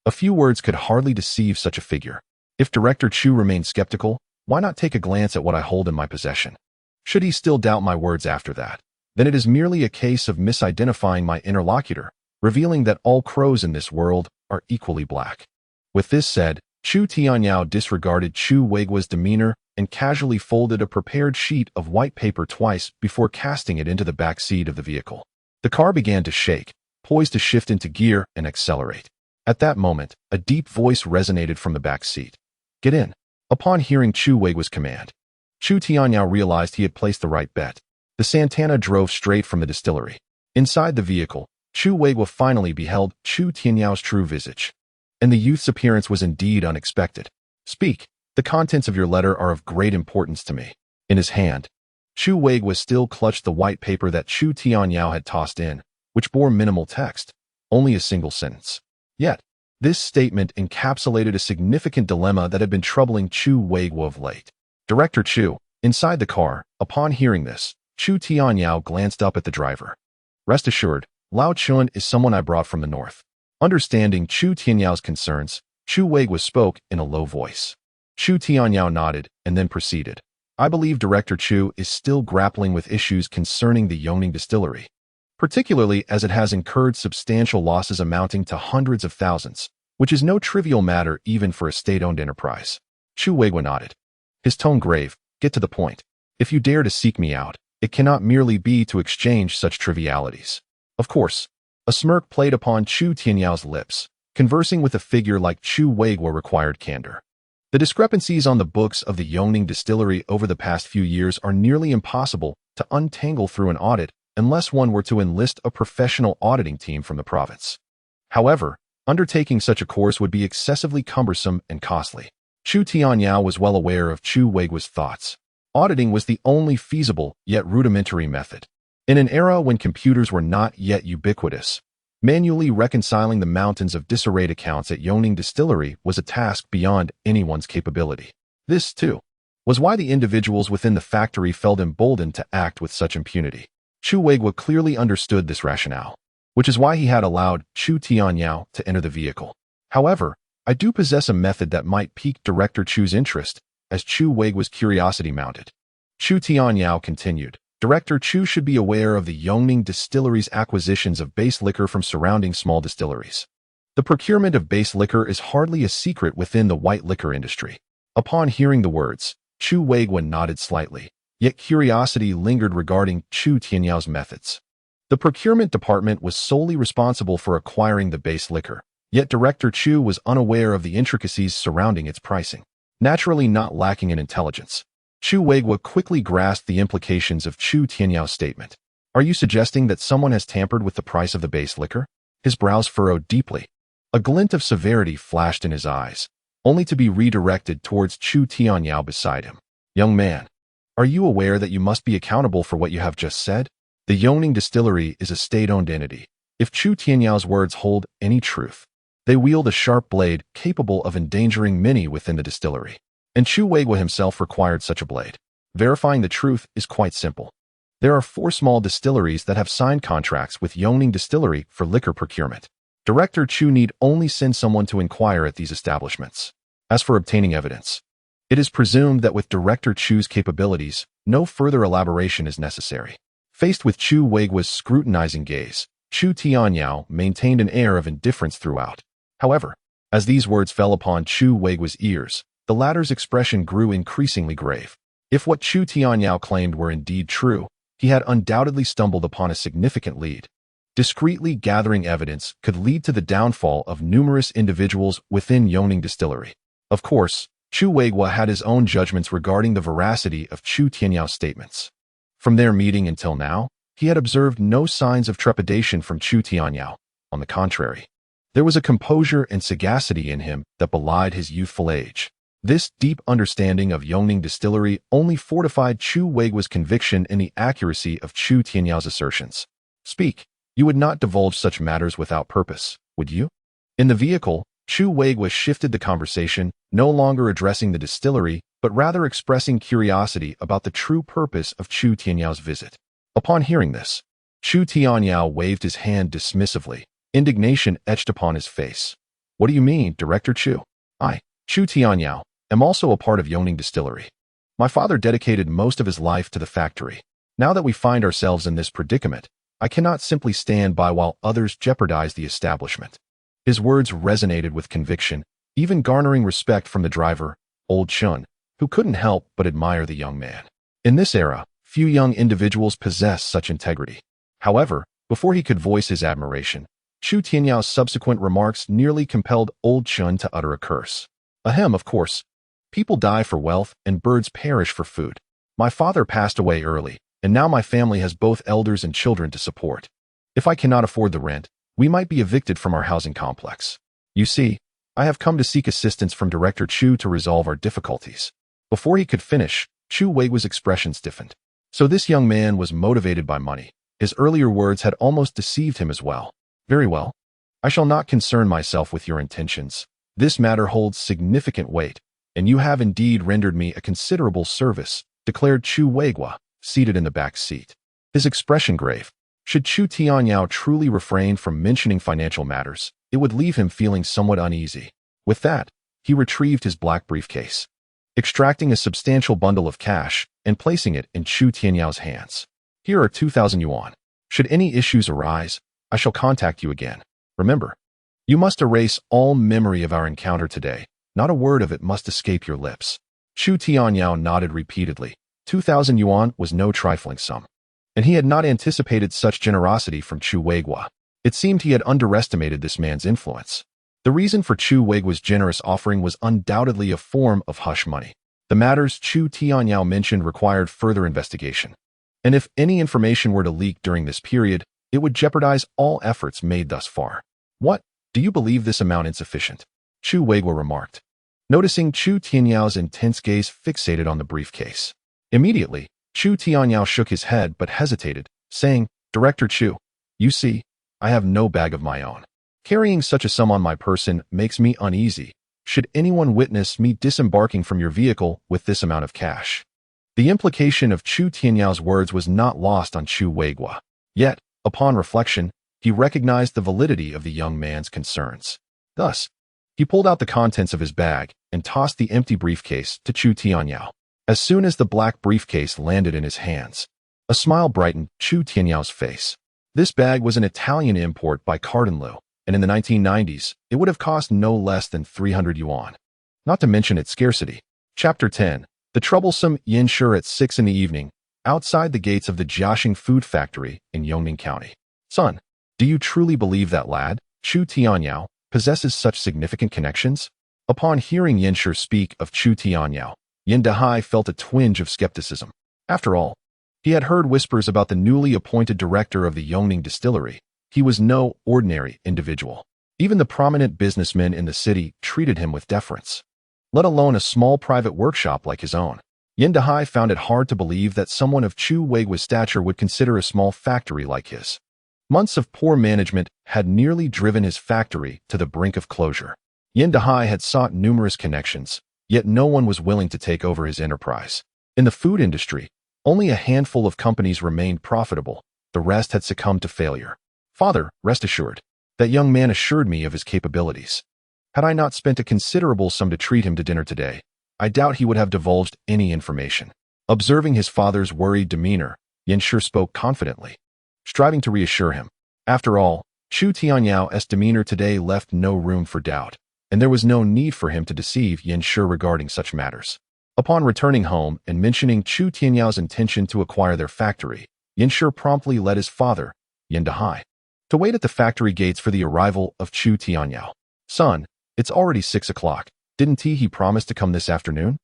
A few words could hardly deceive such a figure. If Director Chu remained skeptical, why not take a glance at what I hold in my possession? Should he still doubt my words after that, then it is merely a case of misidentifying my interlocutor, revealing that all crows in this world are equally black. With this said, Chu Tianyao disregarded Chu Weiguo's demeanor and casually folded a prepared sheet of white paper twice before casting it into the back seat of the vehicle. The car began to shake, poised to shift into gear and accelerate. At that moment, a deep voice resonated from the back seat. Get in. Upon hearing Chu Weiguo's command, Chu Tianyao realized he had placed the right bet. The Santana drove straight from the distillery. Inside the vehicle, Chu Weiguo finally beheld Chu Tianyao's true visage. And the youth's appearance was indeed unexpected. Speak. The contents of your letter are of great importance to me. In his hand, Chu Weiguo still clutched the white paper that Chu Tianyao had tossed in, which bore minimal text, only a single sentence. Yet, this statement encapsulated a significant dilemma that had been troubling Chu Weiguo of late. Director Chu, inside the car, upon hearing this, Chu Tianyao glanced up at the driver. Rest assured, Lao Chun is someone I brought from the north. Understanding Chu Tianyao's concerns, Chu Weiguo spoke in a low voice. Chu Tianyao nodded and then proceeded. I believe Director Chu is still grappling with issues concerning the Yongning distillery, particularly as it has incurred substantial losses amounting to hundreds of thousands, which is no trivial matter even for a state-owned enterprise. Chu Weiguo nodded, his tone grave. Get to the point. If you dare to seek me out, it cannot merely be to exchange such trivialities. Of course, a smirk played upon Chu Tianyao's lips. Conversing with a figure like Chu Weiguo required candor. The discrepancies on the books of the Yongning distillery over the past few years are nearly impossible to untangle through an audit unless one were to enlist a professional auditing team from the province. However, undertaking such a course would be excessively cumbersome and costly. Chu Tianyao was well aware of Chu Weiguo's thoughts. Auditing was the only feasible yet rudimentary method. In an era when computers were not yet ubiquitous, manually reconciling the mountains of disarrayed accounts at Yongning Distillery was a task beyond anyone's capability. This, too, was why the individuals within the factory felt emboldened to act with such impunity. Chu Weigua clearly understood this rationale, which is why he had allowed Chu Tianyao to enter the vehicle. However, I do possess a method that might pique Director Chu's interest, as Chu Weigua's curiosity mounted. Chu Tianyao continued, Director Chu should be aware of the Yongning Distillery's acquisitions of base liquor from surrounding small distilleries. The procurement of base liquor is hardly a secret within the white liquor industry. Upon hearing the words, Chu Weigua nodded slightly, yet curiosity lingered regarding Chu Tianyao's methods. The procurement department was solely responsible for acquiring the base liquor, yet Director Chu was unaware of the intricacies surrounding its pricing. Naturally not lacking in intelligence, Chu Weigua quickly grasped the implications of Chu Tianyao's statement. Are you suggesting that someone has tampered with the price of the base liquor? His brows furrowed deeply. A glint of severity flashed in his eyes, only to be redirected towards Chu Tianyao beside him. Young man, are you aware that you must be accountable for what you have just said? The Yongning Distillery is a state-owned entity. If Chu Tianyao's words hold any truth, they wield a sharp blade capable of endangering many within the distillery. And Chu Weigua himself required such a blade. Verifying the truth is quite simple. There are 4 small distilleries that have signed contracts with Yongning Distillery for liquor procurement. Director Chu need only send someone to inquire at these establishments. As for obtaining evidence, it is presumed that with Director Chu's capabilities, no further elaboration is necessary. Faced with Chu Weigua's scrutinizing gaze, Chu Tianyao maintained an air of indifference throughout. However, as these words fell upon Chu Weigua's ears, the latter's expression grew increasingly grave. If what Chu Tianyao claimed were indeed true, he had undoubtedly stumbled upon a significant lead. Discreetly gathering evidence could lead to the downfall of numerous individuals within Yongning Distillery. Of course, Chu Weigua had his own judgments regarding the veracity of Chu Tianyao's statements. From their meeting until now, he had observed no signs of trepidation from Chu Tianyao. On the contrary, there was a composure and sagacity in him that belied his youthful age. This deep understanding of Yongning Distillery only fortified Chu Weigua's conviction in the accuracy of Chu Tianyao's assertions. Speak, you would not divulge such matters without purpose, would you? In the vehicle, Chu Weigua shifted the conversation, no longer addressing the distillery, but rather expressing curiosity about the true purpose of Chu Tianyao's visit. Upon hearing this, Chu Tianyao waved his hand dismissively. Indignation etched upon his face. What do you mean, Director Chu? I, Chu Tianyao, am also a part of Yongning Distillery. My father dedicated most of his life to the factory. Now that we find ourselves in this predicament, I cannot simply stand by while others jeopardize the establishment. His words resonated with conviction, even garnering respect from the driver, Old Chun, who couldn't help but admire the young man. In this era, few young individuals possess such integrity. However, before he could voice his admiration, Chu Tianyao's subsequent remarks nearly compelled Old Chun to utter a curse. Ahem, of course. People die for wealth and birds perish for food. My father passed away early, and now my family has both elders and children to support. If I cannot afford the rent, we might be evicted from our housing complex. You see, I have come to seek assistance from Director Chu to resolve our difficulties. Before he could finish, Chu Weigua's expression stiffened. So this young man was motivated by money. His earlier words had almost deceived him as well. Very well. I shall not concern myself with your intentions. This matter holds significant weight, and you have indeed rendered me a considerable service, declared Chu Weigua, seated in the back seat. His expression grave. Should Chu Tianyao truly refrain from mentioning financial matters, it would leave him feeling somewhat uneasy. With that, he retrieved his black briefcase, extracting a substantial bundle of cash and placing it in Chu Tianyao's hands. Here are 2,000 yuan. Should any issues arise, I shall contact you again. Remember, you must erase all memory of our encounter today. Not a word of it must escape your lips. Chu Tianyao nodded repeatedly. 2,000 yuan was no trifling sum, and he had not anticipated such generosity from Chu Weigua. It seemed he had underestimated this man's influence. The reason for Chu Weigua's generous offering was undoubtedly a form of hush money. The matters Chu Tianyao mentioned required further investigation, and if any information were to leak during this period, it would jeopardize all efforts made thus far. What? Do you believe this amount insufficient? Chu Weigua remarked, noticing Chu Tianyao's intense gaze fixated on the briefcase. Immediately, Chu Tianyao shook his head but hesitated, saying, Director Chu, you see, I have no bag of my own. Carrying such a sum on my person makes me uneasy. should anyone witness me disembarking from your vehicle with this amount of cash. The implication of Chu Tianyao words was not lost on Chu Weigua. Yet, upon reflection, he recognized the validity of the young man's concerns. Thus, he pulled out the contents of his bag and tossed the empty briefcase to Chu Tianyao. As soon as the black briefcase landed in his hands, a smile brightened Chu Tianyao's face. This bag was an Italian import by Cardinlu, and in the 1990s, it would have cost no less than 300 yuan. Not to mention its scarcity. Chapter 10. The troublesome Yanshi at 6 in the evening, outside the gates of the Jiaxing food factory in Yongning County. Son, do you truly believe that lad, Chu Tianyao, possesses such significant connections? Upon hearing Yanshi speak of Chu Tianyao, Yin Dahai felt a twinge of skepticism. After all, he had heard whispers about the newly appointed director of the Yongning distillery. He was no ordinary individual. Even the prominent businessmen in the city treated him with deference, let alone a small private workshop like his own. Yin Dahai found it hard to believe that someone of Chu Weigua's stature would consider a small factory like his. Months of poor management had nearly driven his factory to the brink of closure. Yin Dahai had sought numerous connections, yet no one was willing to take over his enterprise. In the food industry, only a handful of companies remained profitable. The rest had succumbed to failure. Father, rest assured. That young man assured me of his capabilities. Had I not spent a considerable sum to treat him to dinner today, I doubt he would have divulged any information. Observing his father's worried demeanor, Yanshi spoke confidently, striving to reassure him. After all, Chu Tianyao's demeanor today left no room for doubt, and there was no need for him to deceive Yanshi regarding such matters. Upon returning home and mentioning Chu Tianyao's intention to acquire their factory, Yanshi promptly led his father, Yin Dahai, to wait at the factory gates for the arrival of Chu Tianyao. Son, it's already 6 o'clock. Didn't he promise to come this afternoon?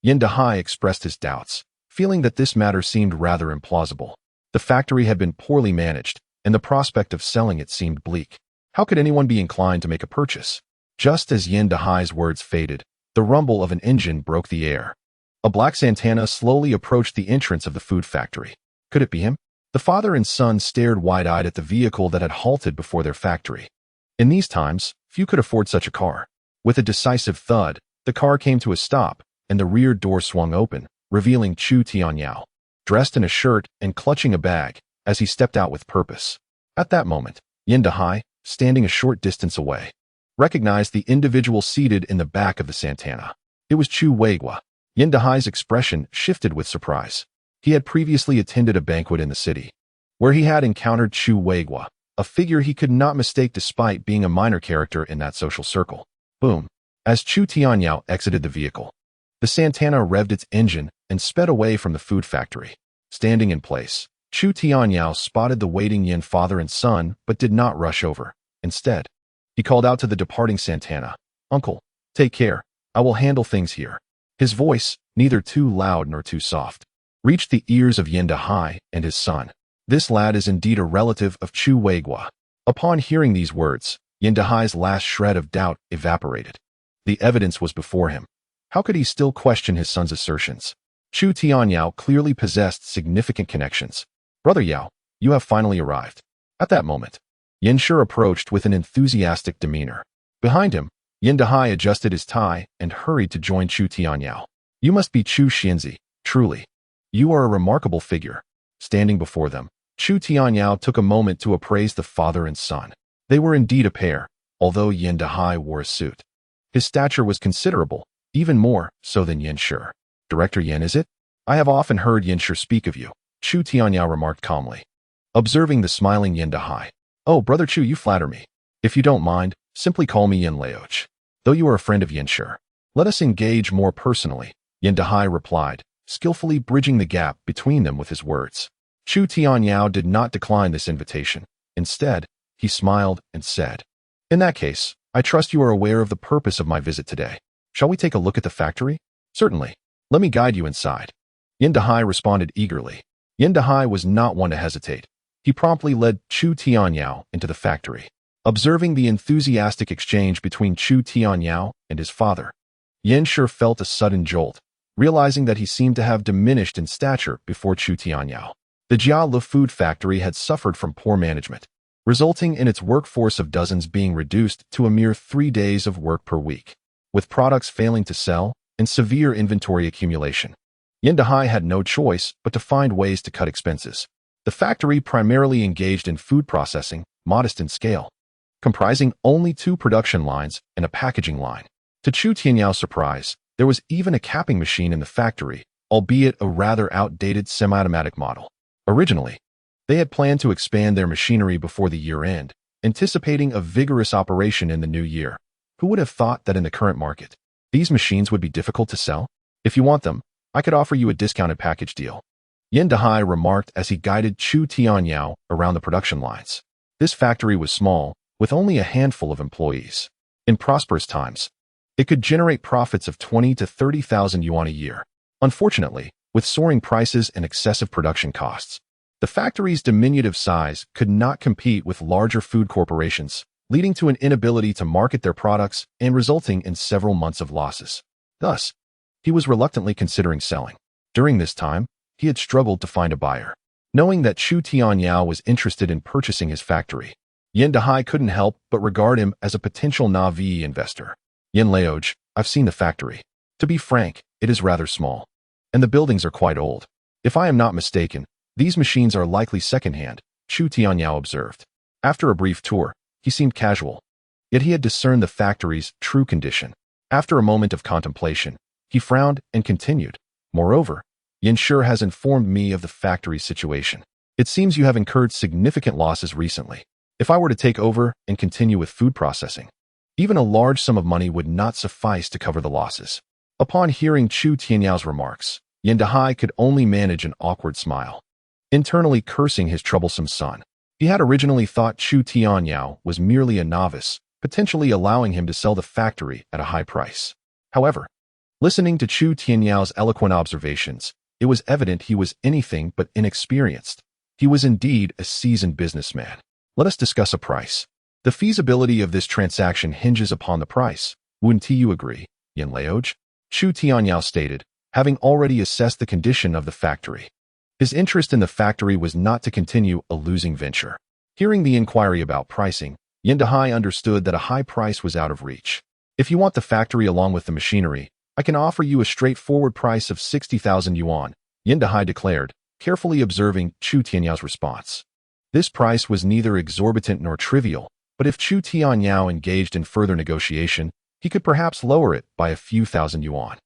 Yin Dahai expressed his doubts, feeling that this matter seemed rather implausible. The factory had been poorly managed, and the prospect of selling it seemed bleak. How could anyone be inclined to make a purchase? Just as Yin Dahai's words faded, the rumble of an engine broke the air. A black Santana slowly approached the entrance of the food factory. Could it be him? The father and son stared wide-eyed at the vehicle that had halted before their factory. In these times, few could afford such a car. With a decisive thud, the car came to a stop, and the rear door swung open, revealing Chu Tianyao, dressed in a shirt and clutching a bag, as he stepped out with purpose. At that moment, Yin Dahai, standing a short distance away, recognized the individual seated in the back of the Santana. It was Chu Weigua. Yin Dahai's expression shifted with surprise. He had previously attended a banquet in the city, where he had encountered Chu Weigua, a figure he could not mistake despite being a minor character in that social circle. Boom. As Chu Tianyao exited the vehicle, the Santana revved its engine and sped away from the food factory. Standing in place, Chu Tianyao spotted the waiting Yin father and son but did not rush over. Instead, he called out to the departing Santana, "Uncle, take care. I will handle things here." His voice, neither too loud nor too soft, reached the ears of Yin Dahai and his son. This lad is indeed a relative of Chu Weigua. Upon hearing these words, Yin Dahai's last shred of doubt evaporated. The evidence was before him. How could he still question his son's assertions? Chu Tianyao clearly possessed significant connections. "Brother Yao, you have finally arrived." At that moment, Yanshi approached with an enthusiastic demeanor. Behind him, Yin Dahai adjusted his tie and hurried to join Chu Tianyao. "You must be Chu Xianzi, truly. You are a remarkable figure." Standing before them, Chu Tianyao took a moment to appraise the father and son. They were indeed a pair, although Yin Dahai wore a suit. His stature was considerable, even more so than Yanshi. "Director Yin, is it? I have often heard Yanshi speak of you," Chu Tianyao remarked calmly, observing the smiling Yin Dahai. "Oh, Brother Chu, you flatter me. If you don't mind, simply call me Yin Laoch. Though you are a friend of Yanshi, let us engage more personally," Yin Dahai replied, skillfully bridging the gap between them with his words. Chu Tianyao did not decline this invitation. Instead, he smiled and said, "In that case, I trust you are aware of the purpose of my visit today. Shall we take a look at the factory?" "Certainly. Let me guide you inside." Yin Dahai responded eagerly. Yin Dahai was not one to hesitate. He promptly led Chu Tianyao into the factory. Observing the enthusiastic exchange between Chu Tianyao and his father, Yanshi felt a sudden jolt, realizing that he seemed to have diminished in stature before Chu Tianyao. The Jialu food factory had suffered from poor management, resulting in its workforce of dozens being reduced to a mere 3 days of work per week. with products failing to sell and severe inventory accumulation. Yin Dahai had no choice but to find ways to cut expenses. The factory primarily engaged in food processing, modest in scale, comprising only 2 production lines and a packaging line. To Chu Tianyao surprise, there was even a capping machine in the factory, albeit a rather outdated semi-automatic model. Originally, they had planned to expand their machinery before the year end, anticipating a vigorous operation in the new year. Who would have thought that in the current market, these machines would be difficult to sell? If you want them, I could offer you a discounted package deal, Yin Dahai remarked as he guided Chu Tianyao around the production lines. This factory was small, with only a handful of employees. In prosperous times, it could generate profits of 20 to 30,000 yuan a year. Unfortunately, with soaring prices and excessive production costs, the factory's diminutive size could not compete with larger food corporations, leading to an inability to market their products and resulting in several months of losses. Thus, he was reluctantly considering selling. During this time, he had struggled to find a buyer. Knowing that Chu Tianyao was interested in purchasing his factory, Yin Dahai couldn't help but regard him as a potential Navi investor. Yin Laoj, I've seen the factory. To be frank, it is rather small, and the buildings are quite old. If I am not mistaken, these machines are likely secondhand, Chu Tianyao observed. After a brief tour, he seemed casual, yet he had discerned the factory's true condition. After a moment of contemplation, he frowned and continued. Moreover, Yin Sure has informed me of the factory's situation. It seems you have incurred significant losses recently. If I were to take over and continue with food processing, even a large sum of money would not suffice to cover the losses. Upon hearing Chu Tianyao's remarks, Yin Dahai could only manage an awkward smile, internally cursing his troublesome son. He had originally thought Chu Tianyao was merely a novice, potentially allowing him to sell the factory at a high price. However, listening to Chu Tianyao's eloquent observations, it was evident he was anything but inexperienced. He was indeed a seasoned businessman. Let us discuss a price. The feasibility of this transaction hinges upon the price. Wouldn't you agree, Yin Laoj? Chu Tianyao stated, having already assessed the condition of the factory. His interest in the factory was not to continue a losing venture. Hearing the inquiry about pricing, Yin Dahai understood that a high price was out of reach. If you want the factory along with the machinery, I can offer you a straightforward price of 60,000 yuan, Yin Dahai declared, carefully observing Chu Tianyao's response. This price was neither exorbitant nor trivial, but if Chu Tianyao engaged in further negotiation, he could perhaps lower it by a few thousand yuan.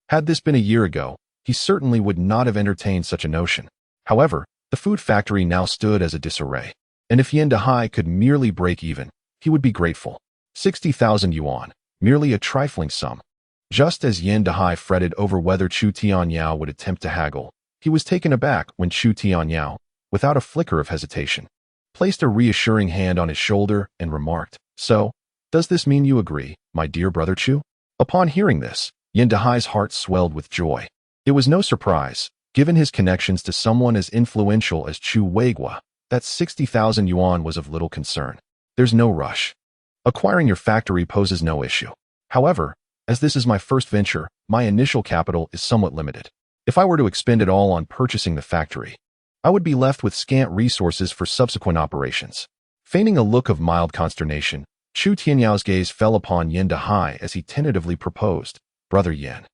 Had this been a year ago, he certainly would not have entertained such a notion. However, the food factory now stood as a disarray, and if Yin Dahai could merely break even, he would be grateful. 60,000 yuan, merely a trifling sum. Just as Yin Dahai fretted over whether Chu Tianyao would attempt to haggle, he was taken aback when Chu Tianyao, without a flicker of hesitation, placed a reassuring hand on his shoulder and remarked, "So, does this mean you agree, my dear brother Chu?" Upon hearing this, Yin Dahai's heart swelled with joy. It was no surprise, given his connections to someone as influential as Chu Weigua, that 60,000 yuan was of little concern. There's no rush. Acquiring your factory poses no issue. However, as this is my first venture, my initial capital is somewhat limited. If I were to expend it all on purchasing the factory, I would be left with scant resources for subsequent operations. Feigning a look of mild consternation, Chu Tianyao's gaze fell upon Yin Dahai as he tentatively proposed, "Brother Yin,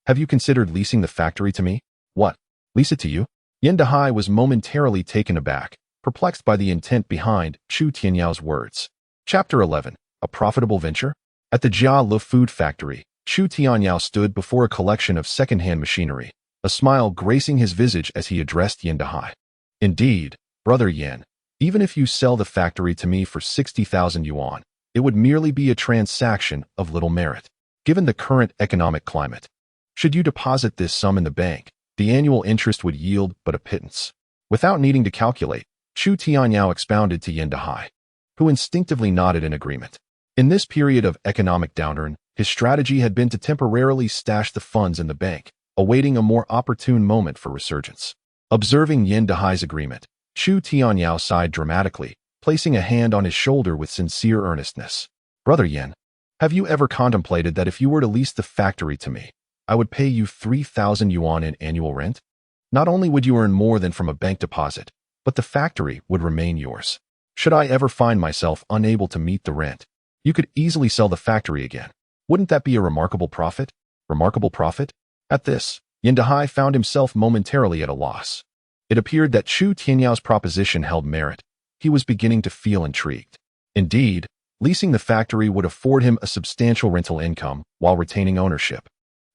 have you considered leasing the factory to me?" "What? Lease it to you?" Yin Dahai was momentarily taken aback, perplexed by the intent behind Chu Tianyao's words. Chapter 11. A Profitable Venture? At the Jia Le Food Factory, Chu Tianyao stood before a collection of second-hand machinery, a smile gracing his visage as he addressed Yin Dahai. "Indeed, Brother Yin, even if you sell the factory to me for 60,000 yuan, it would merely be a transaction of little merit. Given the current economic climate, should you deposit this sum in the bank, the annual interest would yield but a pittance." Without needing to calculate, Chu Tianyao expounded to Yin Dahai, who instinctively nodded in agreement. In this period of economic downturn, his strategy had been to temporarily stash the funds in the bank, awaiting a more opportune moment for resurgence. Observing Yin Dahai's agreement, Chu Tianyao sighed dramatically, placing a hand on his shoulder with sincere earnestness. "Brother Yin, have you ever contemplated that if you were to lease the factory to me, I would pay you 3,000 yuan in annual rent? Not only would you earn more than from a bank deposit, but the factory would remain yours. Should I ever find myself unable to meet the rent, you could easily sell the factory again. Wouldn't that be a remarkable profit? Remarkable profit? At this, Yin Dahai found himself momentarily at a loss. It appeared that Chu Tianyao proposition held merit. He was beginning to feel intrigued. Indeed, leasing the factory would afford him a substantial rental income while retaining ownership.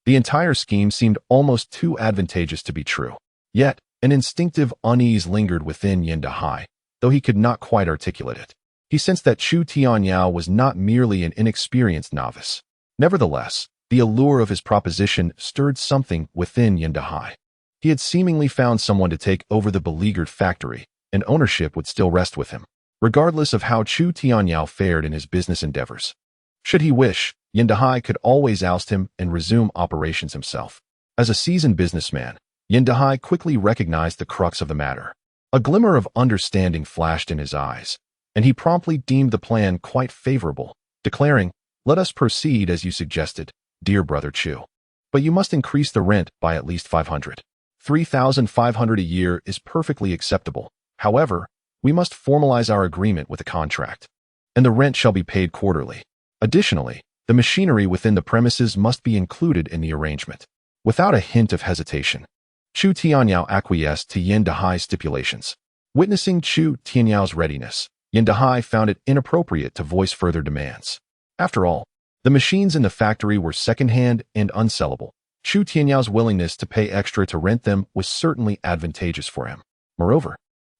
The entire scheme seemed almost too advantageous to be true. Yet, an instinctive unease lingered within Yin Dahai, though he could not quite articulate it. He sensed that Chu Tianyao was not merely an inexperienced novice. Nevertheless, the allure of his proposition stirred something within Yin Dahai. He had seemingly found someone to take over the beleaguered factory, and ownership would still rest with him, regardless of how Chu Tianyao fared in his business endeavors. Should he wish, Yin Dahai could always oust him and resume operations himself. As a seasoned businessman, Yin Dahai quickly recognized the crux of the matter. A glimmer of understanding flashed in his eyes, and he promptly deemed the plan quite favorable, declaring, "Let us proceed as you suggested, dear brother Chu. But you must increase the rent by at least 500. 3,500 a year is perfectly acceptable. However, we must formalize our agreement with the contract, and the rent shall be paid quarterly. Additionally, the machinery within the premises must be included in the arrangement." Without a hint of hesitation, Chu Tianyao acquiesced to Yin Dahai's stipulations. Witnessing Chu Tianyao's readiness, Yin Dahai found it inappropriate to voice further demands. After all, the machines in the factory were second-hand and unsellable. Chu Tianyao's willingness to pay extra to rent them was certainly advantageous for him. Moreover,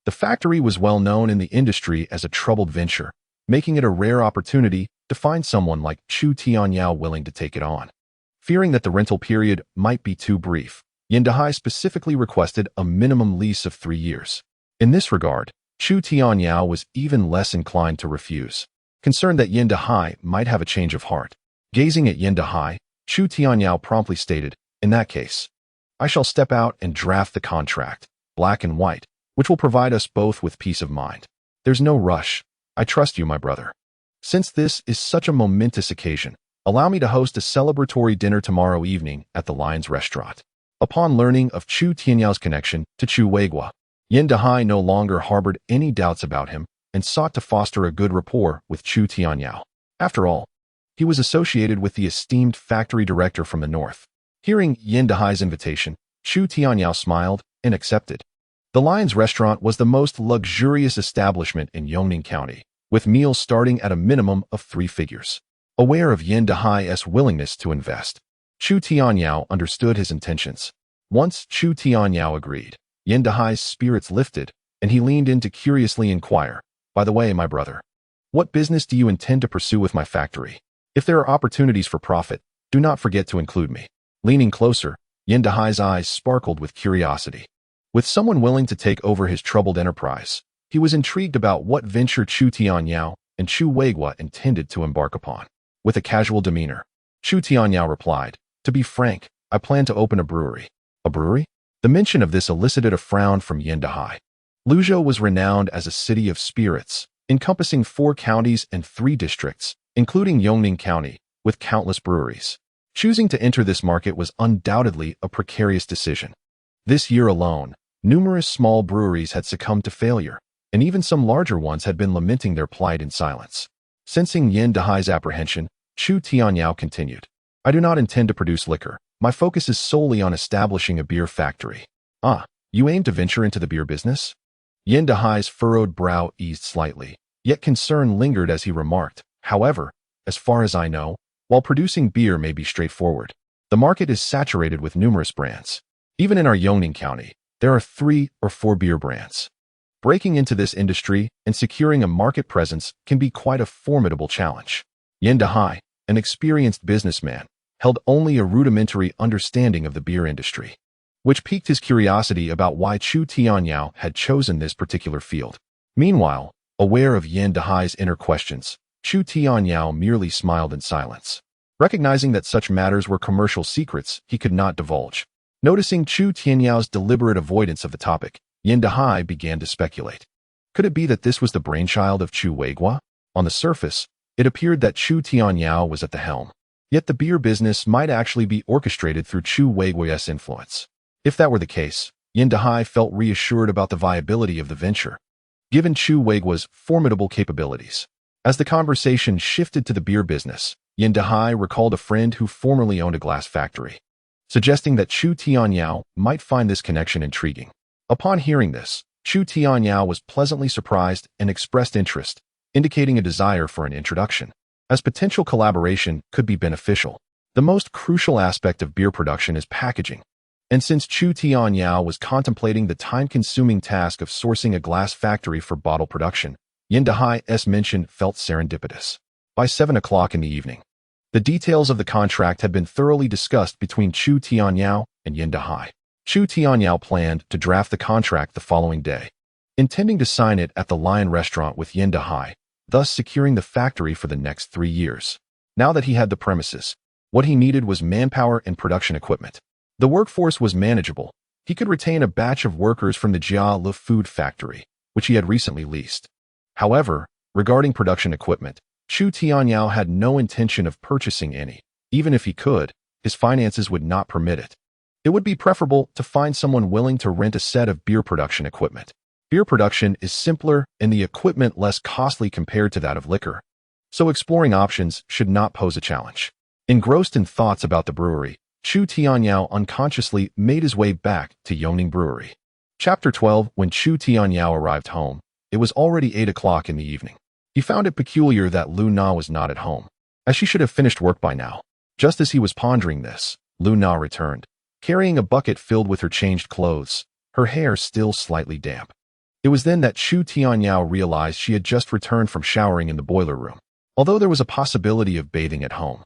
the factory was well known in the industry as a troubled venture, making it a rare opportunity to find someone like Chu Tianyao willing to take it on. Fearing that the rental period might be too brief, Yin Dahai specifically requested a minimum lease of 3 years. In this regard, Chu Tianyao was even less inclined to refuse, concerned that Yin Dahai might have a change of heart. Gazing at Yin Dahai, Chu Tianyao promptly stated, "In that case, I shall step out and draft the contract, black and white, which will provide us both with peace of mind. There's no rush. I trust you, my brother. Since this is such a momentous occasion, allow me to host a celebratory dinner tomorrow evening at the Lion's Restaurant." Upon learning of Chu Tianyao's connection to Chu Weiguo, Yin Dahai no longer harbored any doubts about him and sought to foster a good rapport with Chu Tianyao. After all, he was associated with the esteemed factory director from the north. Hearing Yin Dahai's invitation, Chu Tianyao smiled and accepted. The Lion's Restaurant was the most luxurious establishment in Yongning County, with meals starting at a minimum of 3 figures. Aware of Yin Dahai's willingness to invest, Chu Tianyao understood his intentions. Once Chu Tianyao agreed, Yin Dahai's spirits lifted, and he leaned in to curiously inquire, "By the way, my brother, what business do you intend to pursue with my factory? If there are opportunities for profit, do not forget to include me." Leaning closer, Yin Dahai's eyes sparkled with curiosity. With someone willing to take over his troubled enterprise, he was intrigued about what venture Chu Tianyao and Chu Weiguo intended to embark upon. With a casual demeanor, Chu Tianyao replied, "To be frank, I plan to open a brewery." A brewery? The mention of this elicited a frown from Yin Dahai. Luzhou was renowned as a city of spirits, encompassing 4 counties and 3 districts, including Yongning County, with countless breweries. Choosing to enter this market was undoubtedly a precarious decision. This year alone, numerous small breweries had succumbed to failure, and even some larger ones had been lamenting their plight in silence. Sensing Yin Dahai's apprehension, Chu Tianyao continued, "I do not intend to produce liquor. My focus is solely on establishing a beer factory." "Ah, you aim to venture into the beer business?" Yin Dahai's furrowed brow eased slightly, yet concern lingered as he remarked, "However, as far as I know, while producing beer may be straightforward, the market is saturated with numerous brands. Even in our Yongning County, there are 3 or 4 beer brands. Breaking into this industry and securing a market presence can be quite a formidable challenge." Yin Dahai, an experienced businessman, held only a rudimentary understanding of the beer industry, which piqued his curiosity about why Chu Tianyao had chosen this particular field. Meanwhile, aware of Yin Dahai's inner questions, Chu Tianyao merely smiled in silence. Recognizing that such matters were commercial secrets he could not divulge. Noticing Chu Tianyao's deliberate avoidance of the topic, Yin Dahai began to speculate. Could it be that this was the brainchild of Chu Weiguo? On the surface, it appeared that Chu Tianyao was at the helm. Yet the beer business might actually be orchestrated through Chu Weiguo's influence. If that were the case, Yin Dahai felt reassured about the viability of the venture, given Chu Weiguo's formidable capabilities. As the conversation shifted to the beer business, Yin Dehai recalled a friend who formerly owned a glass factory, suggesting that Chu Tianyao might find this connection intriguing. Upon hearing this, Chu Tianyao was pleasantly surprised and expressed interest, indicating a desire for an introduction, as potential collaboration could be beneficial. The most crucial aspect of beer production is packaging, and since Chu Tianyao was contemplating the time-consuming task of sourcing a glass factory for bottle production, Yin Dehai's mention felt serendipitous. By 7 o'clock in the evening, the details of the contract had been thoroughly discussed between Chu Tianyao and Yin Dehai. Chu Tianyao planned to draft the contract the following day, intending to sign it at the Lion restaurant with Yin Dehai, thus securing the factory for the next 3 years. Now that he had the premises, what he needed was manpower and production equipment. The workforce was manageable. He could retain a batch of workers from the Jia Le food factory, which he had recently leased. However, regarding production equipment, Chu Tianyao had no intention of purchasing any. Even if he could, his finances would not permit it. It would be preferable to find someone willing to rent a set of beer production equipment. Beer production is simpler and the equipment less costly compared to that of liquor, so exploring options should not pose a challenge. Engrossed in thoughts about the brewery, Chu Tianyao unconsciously made his way back to Yongning Brewery. Chapter 12. When Chu Tianyao arrived home, it was already 8 o'clock in the evening. He found it peculiar that Lu Na was not at home, as she should have finished work by now. Just as he was pondering this, Lu Na returned, carrying a bucket filled with her changed clothes, her hair still slightly damp. It was then that Chu Tianyao realized she had just returned from showering in the boiler room, although there was a possibility of bathing at home.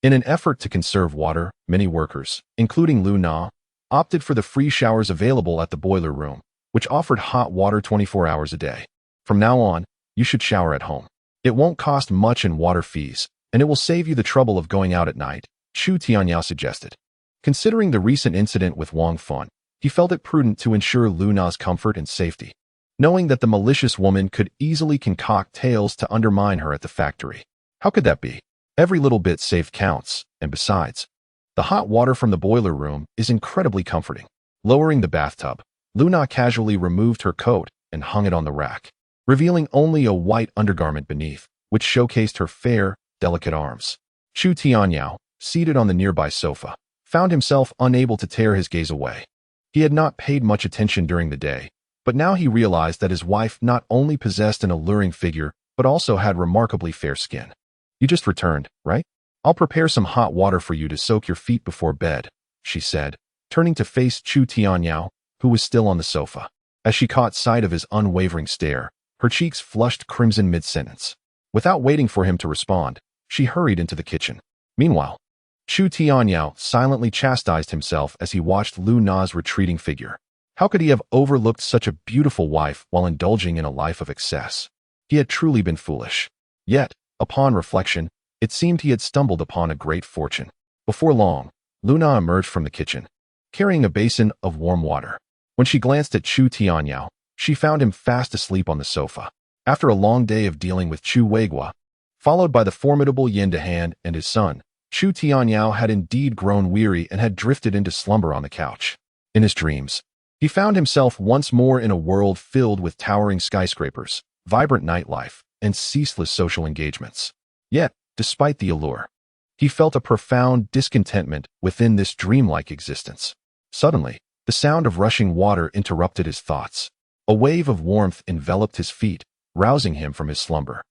In an effort to conserve water, many workers, including Lu Na, opted for the free showers available at the boiler room, which offered hot water 24 hours a day. From now on, you should shower at home. It won't cost much in water fees, and it will save you the trouble of going out at night, Chu Tianyao suggested. Considering the recent incident with Wang Fun, he felt it prudent to ensure Lu Na's comfort and safety, knowing that the malicious woman could easily concoct tales to undermine her at the factory. How could that be? Every little bit saved counts, and besides, the hot water from the boiler room is incredibly comforting. Lowering the bathtub, Lu Na casually removed her coat and hung it on the rack, revealing only a white undergarment beneath, which showcased her fair, delicate arms. Chu Tianyao, seated on the nearby sofa, found himself unable to tear his gaze away. He had not paid much attention during the day, but now he realized that his wife not only possessed an alluring figure, but also had remarkably fair skin. You just returned, right? I'll prepare some hot water for you to soak your feet before bed, she said, turning to face Chu Tianyao, who was still on the sofa. As she caught sight of his unwavering stare, her cheeks flushed crimson mid-sentence. Without waiting for him to respond, she hurried into the kitchen. Meanwhile, Chu Tianyao silently chastised himself as he watched Lu Na's retreating figure. How could he have overlooked such a beautiful wife while indulging in a life of excess? He had truly been foolish. Yet, upon reflection, it seemed he had stumbled upon a great fortune. Before long, Lu Na emerged from the kitchen, carrying a basin of warm water. When she glanced at Chu Tianyao, she found him fast asleep on the sofa. After a long day of dealing with Chu Weiguo, followed by the formidable Yin Dehai and his son, Chu Tianyao had indeed grown weary and had drifted into slumber on the couch. In his dreams, he found himself once more in a world filled with towering skyscrapers, vibrant nightlife, and ceaseless social engagements. Yet, despite the allure, he felt a profound discontentment within this dreamlike existence. Suddenly, the sound of rushing water interrupted his thoughts. A wave of warmth enveloped his feet, rousing him from his slumber.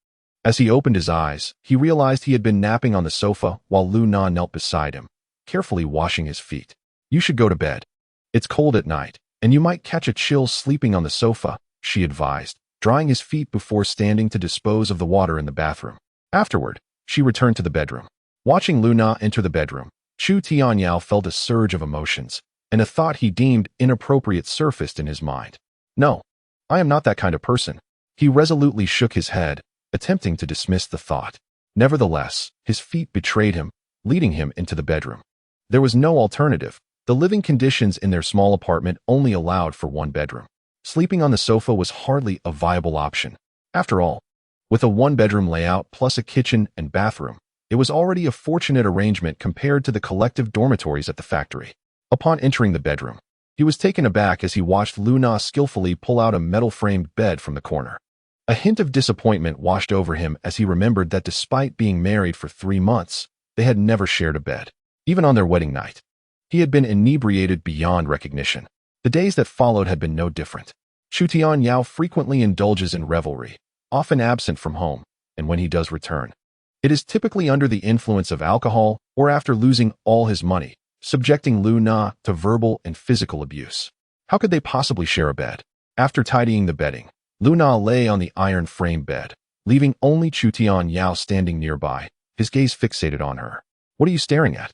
As he opened his eyes, he realized he had been napping on the sofa while Lu Na knelt beside him, carefully washing his feet. You should go to bed. It's cold at night, and you might catch a chill sleeping on the sofa, she advised, drying his feet before standing to dispose of the water in the bathroom. Afterward, she returned to the bedroom. Watching Lu Na enter the bedroom, Chu Tianyao felt a surge of emotions, and a thought he deemed inappropriate surfaced in his mind. No, I am not that kind of person. He resolutely shook his head, attempting to dismiss the thought. Nevertheless, his feet betrayed him, leading him into the bedroom. There was no alternative. The living conditions in their small apartment only allowed for one bedroom. Sleeping on the sofa was hardly a viable option. After all, with a one-bedroom layout plus a kitchen and bathroom, it was already a fortunate arrangement compared to the collective dormitories at the factory. Upon entering the bedroom, he was taken aback as he watched Lu Na skillfully pull out a metal-framed bed from the corner. A hint of disappointment washed over him as he remembered that despite being married for 3 months, they had never shared a bed, even on their wedding night. He had been inebriated beyond recognition. The days that followed had been no different. Chu Tianyao frequently indulges in revelry, often absent from home, and when he does return, it is typically under the influence of alcohol or after losing all his money, subjecting Lu Na to verbal and physical abuse. How could they possibly share a bed? After tidying the bedding, Lu Na lay on the iron frame bed, leaving only Chu Tianyao standing nearby, his gaze fixated on her. "What are you staring at?"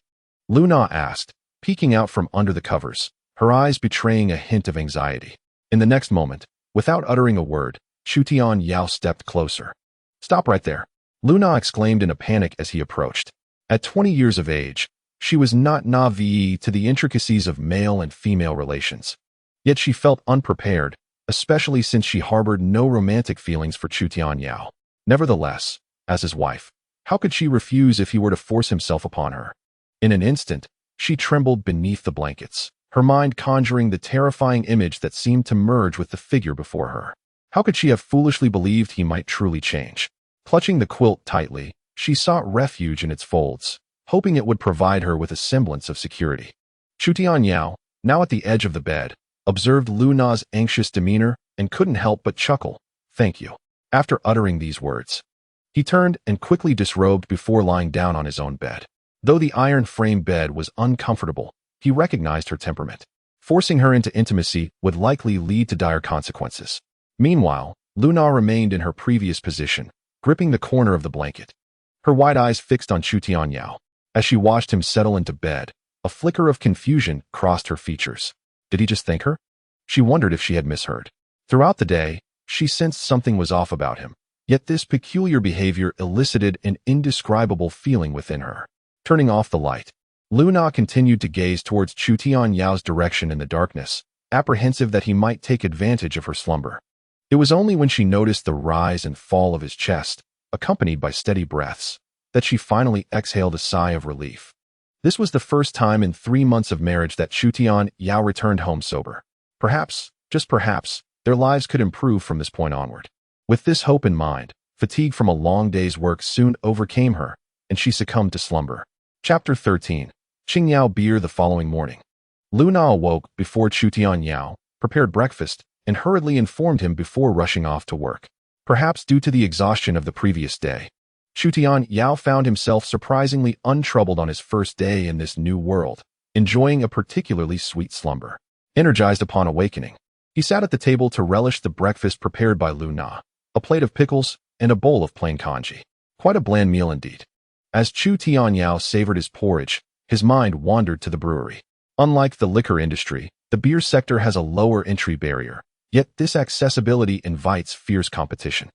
Lu Na asked, peeking out from under the covers, her eyes betraying a hint of anxiety. In the next moment, without uttering a word, Chu Tianyao stepped closer. "Stop right there," Lu Na exclaimed in a panic as he approached. At 20 years of age, she was not naive to the intricacies of male and female relations. Yet she felt unprepared, especially since she harbored no romantic feelings for Chu Tianyao. Nevertheless, as his wife, how could she refuse if he were to force himself upon her? In an instant, she trembled beneath the blankets, her mind conjuring the terrifying image that seemed to merge with the figure before her. How could she have foolishly believed he might truly change? Clutching the quilt tightly, she sought refuge in its folds, hoping it would provide her with a semblance of security. Chu Tianyao, now at the edge of the bed, observed Lu Na's anxious demeanor and couldn't help but chuckle. "Thank you." After uttering these words, he turned and quickly disrobed before lying down on his own bed. Though the iron frame bed was uncomfortable, he recognized her temperament. Forcing her into intimacy would likely lead to dire consequences. Meanwhile, Lu Na remained in her previous position, gripping the corner of the blanket, her wide eyes fixed on Chu Tianyao. As she watched him settle into bed, a flicker of confusion crossed her features. Did he just thank her? She wondered if she had misheard. Throughout the day, she sensed something was off about him, yet this peculiar behavior elicited an indescribable feeling within her. Turning off the light, Lu Na continued to gaze towards Chu Tianyao's direction in the darkness, apprehensive that he might take advantage of her slumber. It was only when she noticed the rise and fall of his chest, accompanied by steady breaths, that she finally exhaled a sigh of relief. This was the first time in 3 months of marriage that Chu Tianyao returned home sober. Perhaps, just perhaps, their lives could improve from this point onward. With this hope in mind, fatigue from a long day's work soon overcame her, and she succumbed to slumber. Chapter 13. Qingyao beer. The following morning, Lu Na awoke before Chu Tianyao, prepared breakfast, and hurriedly informed him before rushing off to work. Perhaps due to the exhaustion of the previous day, Chu Tianyao found himself surprisingly untroubled on his first day in this new world, enjoying a particularly sweet slumber. Energized upon awakening, he sat at the table to relish the breakfast prepared by Lu Na, a plate of pickles and a bowl of plain congee. Quite a bland meal indeed. As Chu Tianyao savored his porridge, his mind wandered to the brewery. Unlike the liquor industry, the beer sector has a lower entry barrier, yet this accessibility invites fierce competition.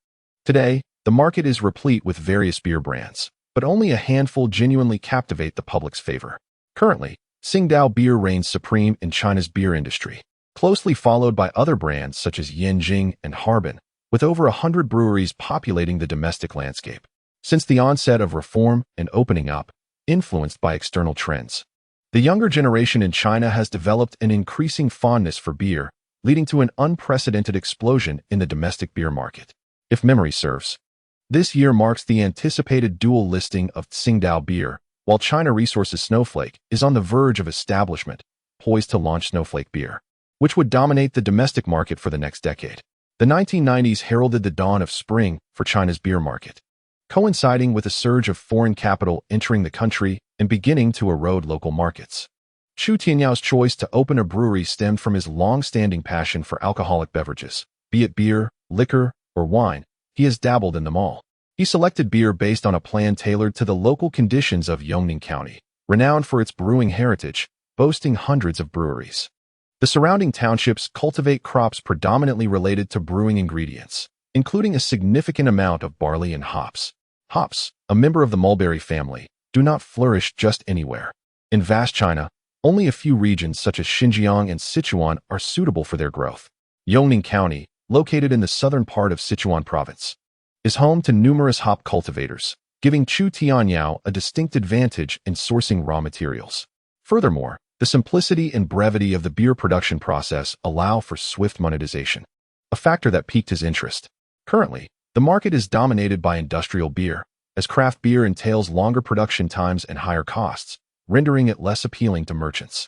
Today, the market is replete with various beer brands, but only a handful genuinely captivate the public's favor. Currently, Tsingtao beer reigns supreme in China's beer industry, closely followed by other brands such as Yanjing and Harbin, with over 100 breweries populating the domestic landscape. Since the onset of reform and opening up, influenced by external trends, the younger generation in China has developed an increasing fondness for beer, leading to an unprecedented explosion in the domestic beer market. If memory serves, this year marks the anticipated dual listing of Tsingtao beer, while China Resources Snowflake is on the verge of establishment, poised to launch Snowflake beer, which would dominate the domestic market for the next decade. The 1990s heralded the dawn of spring for China's beer market, coinciding with a surge of foreign capital entering the country and beginning to erode local markets. Chu Tianyao's choice to open a brewery stemmed from his long-standing passion for alcoholic beverages. Be it beer, liquor, or wine, he has dabbled in them all. He selected beer based on a plan tailored to the local conditions of Yongning County, renowned for its brewing heritage, boasting hundreds of breweries. The surrounding townships cultivate crops predominantly related to brewing ingredients, including a significant amount of barley and hops. Hops, a member of the mulberry family, do not flourish just anywhere. In vast China, only a few regions such as Xinjiang and Sichuan are suitable for their growth. Yongning County, located in the southern part of Sichuan province, is home to numerous hop cultivators, giving Chu Tianyao a distinct advantage in sourcing raw materials. Furthermore, the simplicity and brevity of the beer production process allow for swift monetization, a factor that piqued his interest. Currently, the market is dominated by industrial beer, as craft beer entails longer production times and higher costs, rendering it less appealing to merchants.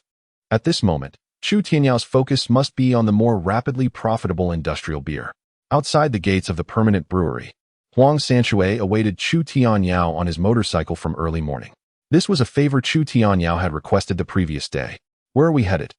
At this moment, Chu Tianyao's focus must be on the more rapidly profitable industrial beer. Outside the gates of the permanent brewery, Huang Sanshui awaited Chu Tianyao on his motorcycle from early morning. This was a favor Chu Tianyao had requested the previous day. "Where are we headed?"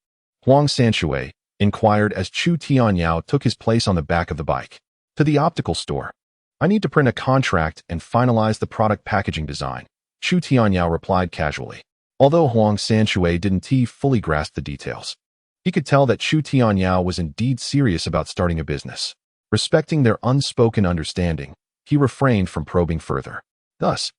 Huang Sanshui inquired as Chu Tianyao took his place on the back of the bike. "To the optical store. I need to print a contract and finalize the product packaging design," Chu Tianyao replied casually. Although Huang Sanshui didn't fully grasp the details, he could tell that Chu Tianyao was indeed serious about starting a business. Respecting their unspoken understanding, he refrained from probing further. Thus,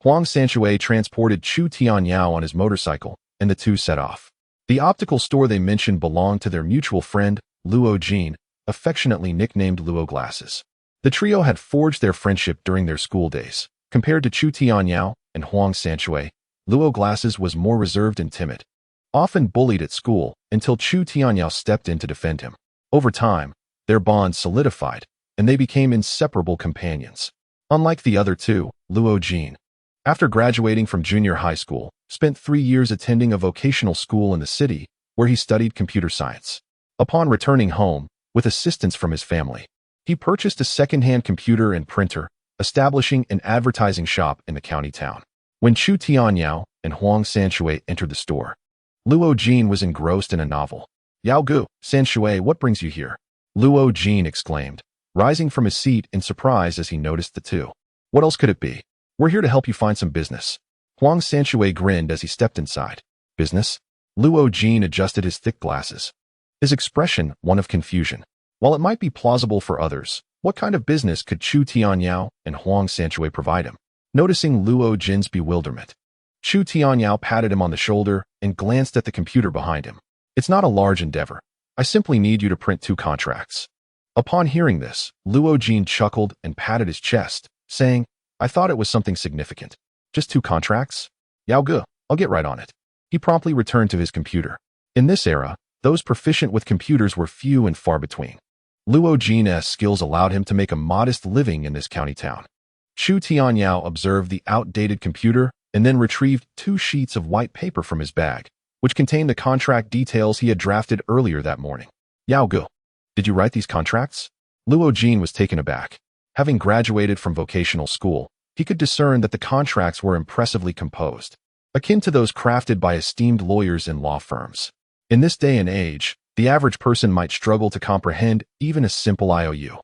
Huang Sanshui transported Chu Tianyao on his motorcycle, and the two set off. The optical store they mentioned belonged to their mutual friend, Luo Jin, affectionately nicknamed Luo Glasses. The trio had forged their friendship during their school days. Compared to Chu Tianyao and Huang Sanshui, Luo Glasses was more reserved and timid, often bullied at school until Chu Tianyao stepped in to defend him. Over time, their bond solidified, and they became inseparable companions. Unlike the other two, Luo Jin, after graduating from junior high school, spent 3 years attending a vocational school in the city where he studied computer science. Upon returning home, with assistance from his family, he purchased a second-hand computer and printer, establishing an advertising shop in the county town. When Chu Tianyao and Huang Sanshui entered the store, Luo Jin was engrossed in a novel. "Yao Gu, Sanshui, what brings you here?" Luo Jin exclaimed, rising from his seat in surprise as he noticed the two. "What else could it be? We're here to help you find some business." Huang Sanshui grinned as he stepped inside. "Business?" Luo Jin adjusted his thick glasses, his expression one of confusion. While it might be plausible for others, what kind of business could Chu Tianyao and Huang Sanshui provide him? Noticing Luo Jin's bewilderment, Chu Tianyao patted him on the shoulder and glanced at the computer behind him. "It's not a large endeavor. I simply need you to print 2 contracts." Upon hearing this, Luo Jin chuckled and patted his chest, saying, "I thought it was something significant. Just 2 contracts? Yao Gu, I'll get right on it." He promptly returned to his computer. In this era, those proficient with computers were few and far between. Luo Jin's skills allowed him to make a modest living in this county town. Chu Tianyao observed the outdated computer and then retrieved 2 sheets of white paper from his bag, which contained the contract details he had drafted earlier that morning. "Yao Gu, did you write these contracts?" Luo Jin was taken aback. Having graduated from vocational school, he could discern that the contracts were impressively composed, akin to those crafted by esteemed lawyers in law firms. In this day and age, the average person might struggle to comprehend even a simple IOU.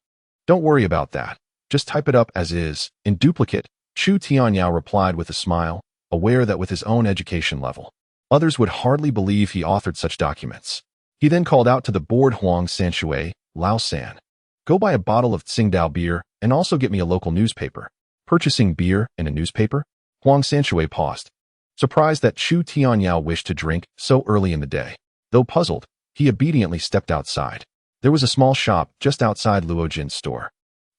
"Don't worry about that. Just type it up as is, in duplicate," Chu Tianyao replied with a smile, aware that with his own education level, others would hardly believe he authored such documents. He then called out to the bored Huang Sanshui, "Lao San, go buy a bottle of Tsingtao beer and also get me a local newspaper." Purchasing beer and a newspaper? Huang Sanshui paused, surprised that Chu Tianyao wished to drink so early in the day. Though puzzled, he obediently stepped outside. There was a small shop just outside Luo Jin's store.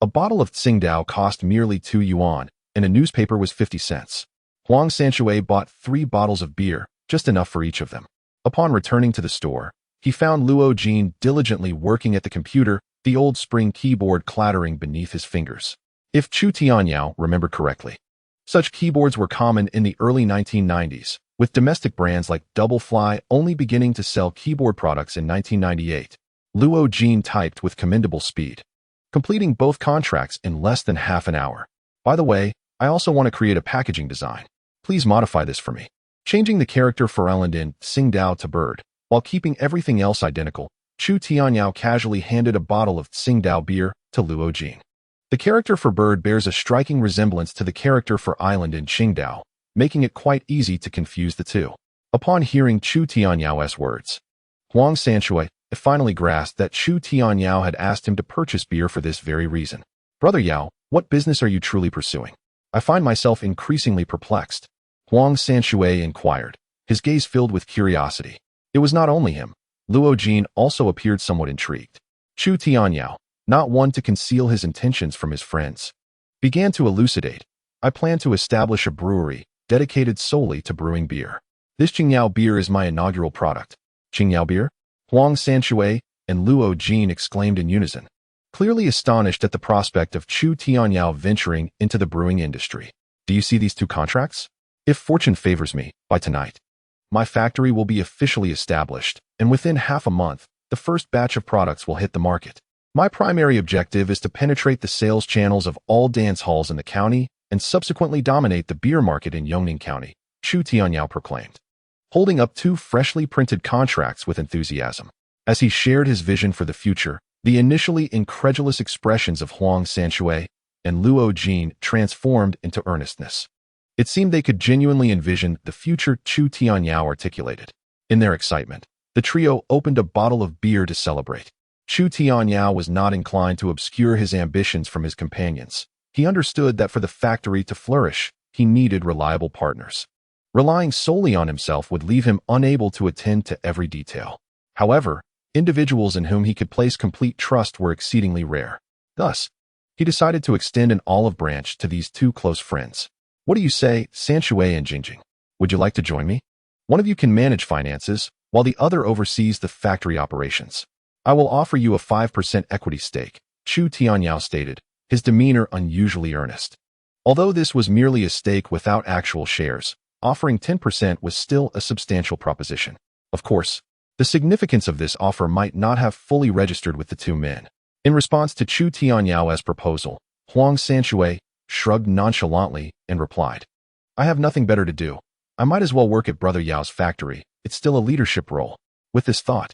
A bottle of Tsingtao cost merely 2 yuan, and a newspaper was 50 cents. Huang Sanshui bought 3 bottles of beer, just enough for each of them. Upon returning to the store, he found Luo Jin diligently working at the computer, the old spring keyboard clattering beneath his fingers. If Chu Tianyao remembered correctly, such keyboards were common in the early 1990s, with domestic brands like Double Fly only beginning to sell keyboard products in 1998. Luo Jin typed with commendable speed, completing both contracts in less than half an hour. "By the way, I also want to create a packaging design. Please modify this for me." Changing the character for Island in Tsingtao to bird, while keeping everything else identical, Chu Tianyao casually handed a bottle of Tsingtao beer to Luo Jin. The character for bird bears a striking resemblance to the character for island in Qingdao, making it quite easy to confuse the two. Upon hearing Chu Tianyao's words, Huang Sanshui finally grasped that Chu Tianyao had asked him to purchase beer for this very reason. "Brother Yao, what business are you truly pursuing? I find myself increasingly perplexed," Huang Sanshui inquired, his gaze filled with curiosity. It was not only him. Luo Jin also appeared somewhat intrigued. Chu Tianyao, not one to conceal his intentions from his friends, began to elucidate. "I plan to establish a brewery dedicated solely to brewing beer. This Qingyao beer is my inaugural product." "Qingyao beer?" Huang Sanshui and Luo Jin exclaimed in unison. clearly astonished at the prospect of Chu Tianyao venturing into the brewing industry. Do you see these two contracts? If fortune favors me, by tonight, my factory will be officially established, and within half a month, the first batch of products will hit the market. My primary objective is to penetrate the sales channels of all dance halls in the county and subsequently dominate the beer market in Yongning County, Chu Tianyao proclaimed, holding up two freshly printed contracts with enthusiasm. As he shared his vision for the future, the initially incredulous expressions of Huang Sanshui and Luo Jin transformed into earnestness. It seemed they could genuinely envision the future Chu Tianyao articulated. In their excitement, the trio opened a bottle of beer to celebrate. Chu Tianyao was not inclined to obscure his ambitions from his companions. He understood that for the factory to flourish, he needed reliable partners. Relying solely on himself would leave him unable to attend to every detail. However, individuals in whom he could place complete trust were exceedingly rare. Thus, he decided to extend an olive branch to these two close friends. What do you say, Sanshui and Jingjing? Would you like to join me? One of you can manage finances, while the other oversees the factory operations. I will offer you a 5% equity stake, Chu Tianyao stated, his demeanor unusually earnest. Although this was merely a stake without actual shares, offering 10% was still a substantial proposition. Of course, the significance of this offer might not have fully registered with the two men. In response to Chu Tianyao's proposal, Huang Sanshui shrugged nonchalantly and replied, I have nothing better to do. I might as well work at Brother Yao's factory. It's still a leadership role. With this thought,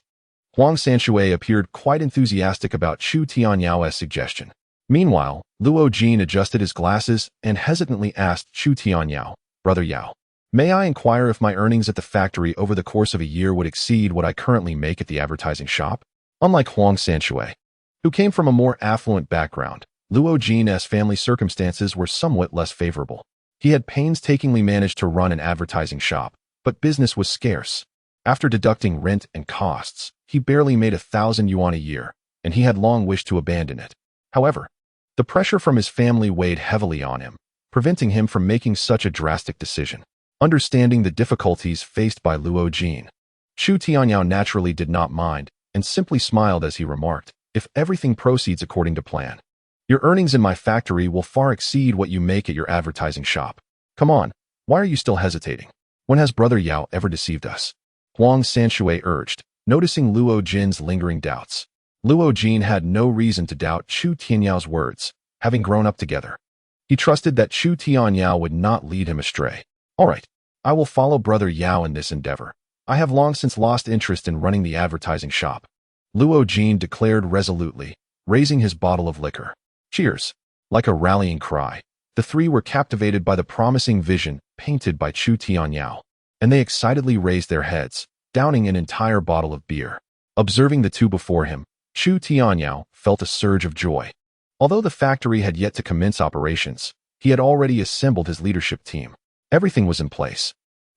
Huang Sanshui appeared quite enthusiastic about Chu Tianyao's suggestion. Meanwhile, Luo Jin adjusted his glasses and hesitantly asked Chu Tianyao, Brother Yao, may I inquire if my earnings at the factory over the course of a year would exceed what I currently make at the advertising shop? Unlike Huang Sanshui, who came from a more affluent background, Luo Jin's family circumstances were somewhat less favorable. He had painstakingly managed to run an advertising shop, but business was scarce. After deducting rent and costs, he barely made 1,000 yuan a year, and he had long wished to abandon it. However, the pressure from his family weighed heavily on him, preventing him from making such a drastic decision. Understanding the difficulties faced by Luo Jin, Chu Tianyao naturally did not mind and simply smiled as he remarked, if everything proceeds according to plan, your earnings in my factory will far exceed what you make at your advertising shop. Come on, why are you still hesitating? When has Brother Yao ever deceived us? Huang Sanshui urged, noticing Luo Jin's lingering doubts. Luo Jin had no reason to doubt Chu Tianyao's words, having grown up together. He trusted that Chu Tianyao would not lead him astray. All right, I will follow Brother Yao in this endeavor. I have long since lost interest in running the advertising shop, Luo Jin declared resolutely, raising his bottle of liquor. Cheers! Like a rallying cry, the three were captivated by the promising vision painted by Chu Tianyao, and they excitedly raised their heads, downing an entire bottle of beer. Observing the two before him, Chu Tianyao felt a surge of joy. Although the factory had yet to commence operations, he had already assembled his leadership team. Everything was in place,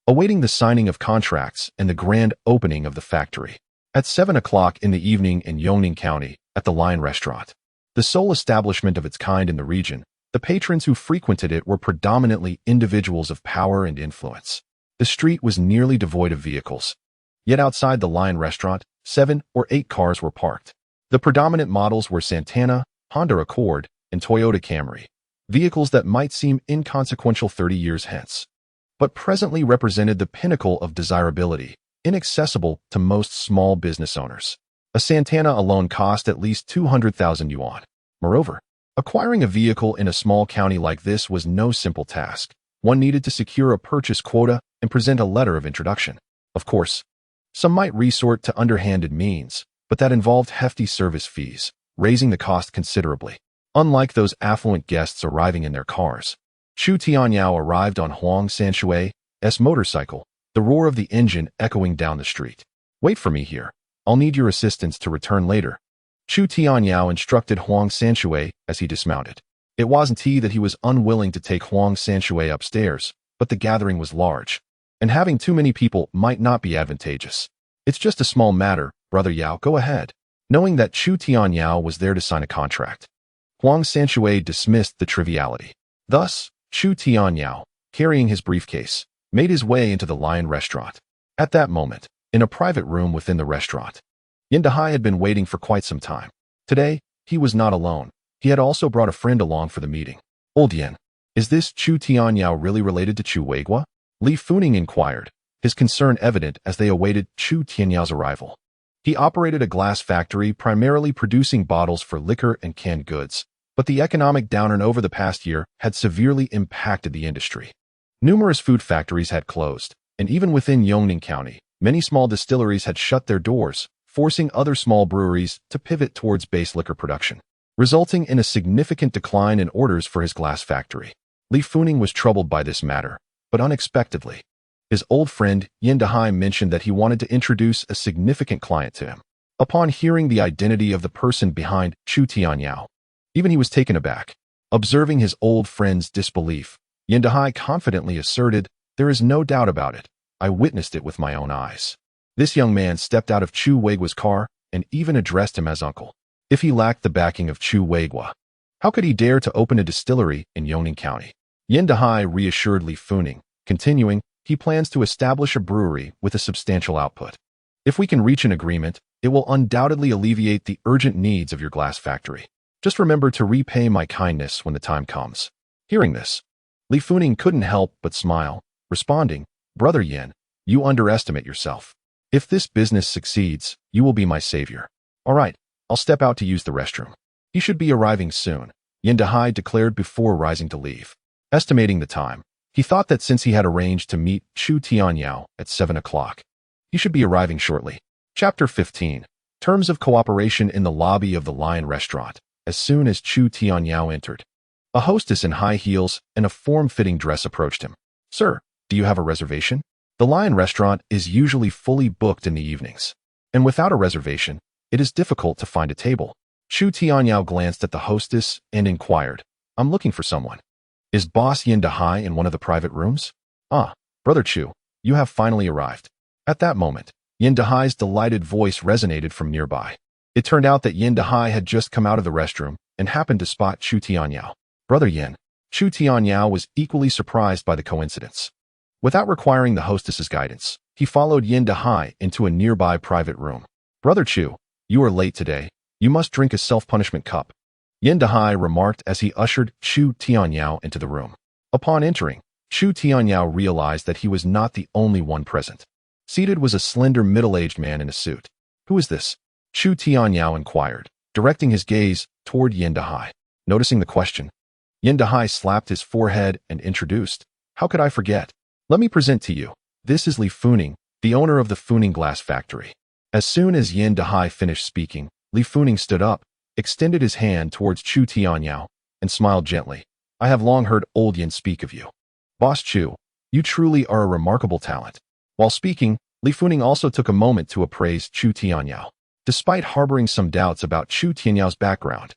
awaiting the signing of contracts and the grand opening of the factory. At 7 o'clock in the evening in Yongning County, at the Lion Restaurant, the sole establishment of its kind in the region, the patrons who frequented it were predominantly individuals of power and influence. The street was nearly devoid of vehicles. Yet outside the Lion Restaurant, 7 or 8 cars were parked. The predominant models were Santana, Honda Accord, and Toyota Camry, vehicles that might seem inconsequential 30 years hence, but presently represented the pinnacle of desirability, inaccessible to most small business owners. A Santana alone cost at least 200,000 yuan. Moreover, acquiring a vehicle in a small county like this was no simple task. One needed to secure a purchase quota and present a letter of introduction. Of course, some might resort to underhanded means, but that involved hefty service fees, raising the cost considerably. Unlike those affluent guests arriving in their cars, Chu Tianyao arrived on Huang Sanshui's motorcycle, the roar of the engine echoing down the street. Wait for me here. I'll need your assistance to return later, Chu Tianyao instructed Huang Sanshui as he dismounted. It wasn't that he was unwilling to take Huang Sanshui upstairs, but the gathering was large, and having too many people might not be advantageous. It's just a small matter, Brother Yao, go ahead. Knowing that Chu Tianyao was there to sign a contract, Huang Sanshui dismissed the triviality. Thus, Chu Tianyao, carrying his briefcase, made his way into the Lion Restaurant. At that moment, in a private room within the restaurant, Yindahai had been waiting for quite some time. Today, He was not alone. He had also brought a friend along for the meeting. Old Yin, is this Chu Tianyao really related to Chu Weigua? Li Funing inquired, his concern evident as they awaited Chu Tianyao's arrival. He operated a glass factory primarily producing bottles for liquor and canned goods, but the economic downturn over the past year had severely impacted the industry. Numerous food factories had closed, and even within Yongning County, many small distilleries had shut their doors, forcing other small breweries to pivot towards base liquor production, resulting in a significant decline in orders for his glass factory. Li Funing was troubled by this matter, but unexpectedly, his old friend Yin Dahai mentioned that he wanted to introduce a significant client to him. Upon hearing the identity of the person behind Chu Tianyao, even he was taken aback. Observing his old friend's disbelief, Yin Dahai confidently asserted, "There is no doubt about it. I witnessed it with my own eyes." This young man stepped out of Chu Weigua's car and even addressed him as uncle. If he lacked the backing of Chu Weigua, how could he dare to open a distillery in Yongning County? Yin Dahai reassured Li Funing, continuing, he plans to establish a brewery with a substantial output. If we can reach an agreement, it will undoubtedly alleviate the urgent needs of your glass factory. Just remember to repay my kindness when the time comes. Hearing this, Li Funing couldn't help but smile, responding, "Brother Yin, you underestimate yourself. If this business succeeds, you will be my savior. All right, I'll step out to use the restroom." He should be arriving soon, Yin Dahai declared before rising to leave. Estimating the time, he thought that since he had arranged to meet Chu Tianyao at 7 o'clock, he should be arriving shortly. Chapter 15. Terms of Cooperation in the Lobby of the Lion Restaurant. As soon as Chu Tianyao entered, a hostess in high heels and a form-fitting dress approached him. "Sir, do you have a reservation? The Lion Restaurant is usually fully booked in the evenings, and without a reservation, it is difficult to find a table." Chu Tianyao glanced at the hostess and inquired, "I'm looking for someone. Is Boss Yin Dahai in one of the private rooms?" "Ah, Brother Chu, you have finally arrived." At that moment, Yin Dahai's delighted voice resonated from nearby. It turned out that Yin Dahai had just come out of the restroom and happened to spot Chu Tianyao. "Brother Yin." Chu Tianyao was equally surprised by the coincidence. Without requiring the hostess's guidance, he followed Yin Dahai into a nearby private room. "Brother Chu, you are late today. You must drink a self-punishment cup," Yin Dahai remarked as he ushered Chu Tianyao into the room. Upon entering, Chu Tianyao realized that he was not the only one present. Seated was a slender middle-aged man in a suit. "Who is this?" Chu Tianyao inquired, directing his gaze toward Yin Dahai. Noticing the question, Yin Dahai slapped his forehead and introduced, "How could I forget? Let me present to you. This is Li Funing, the owner of the Funing Glass Factory." As soon as Yin Dahai finished speaking, Li Funing stood up, extended his hand towards Chu Tianyao, and smiled gently. "I have long heard old Yin speak of you. Boss Chu, you truly are a remarkable talent." While speaking, Li Funing also took a moment to appraise Chu Tianyao. Despite harboring some doubts about Chu Tianyao's background,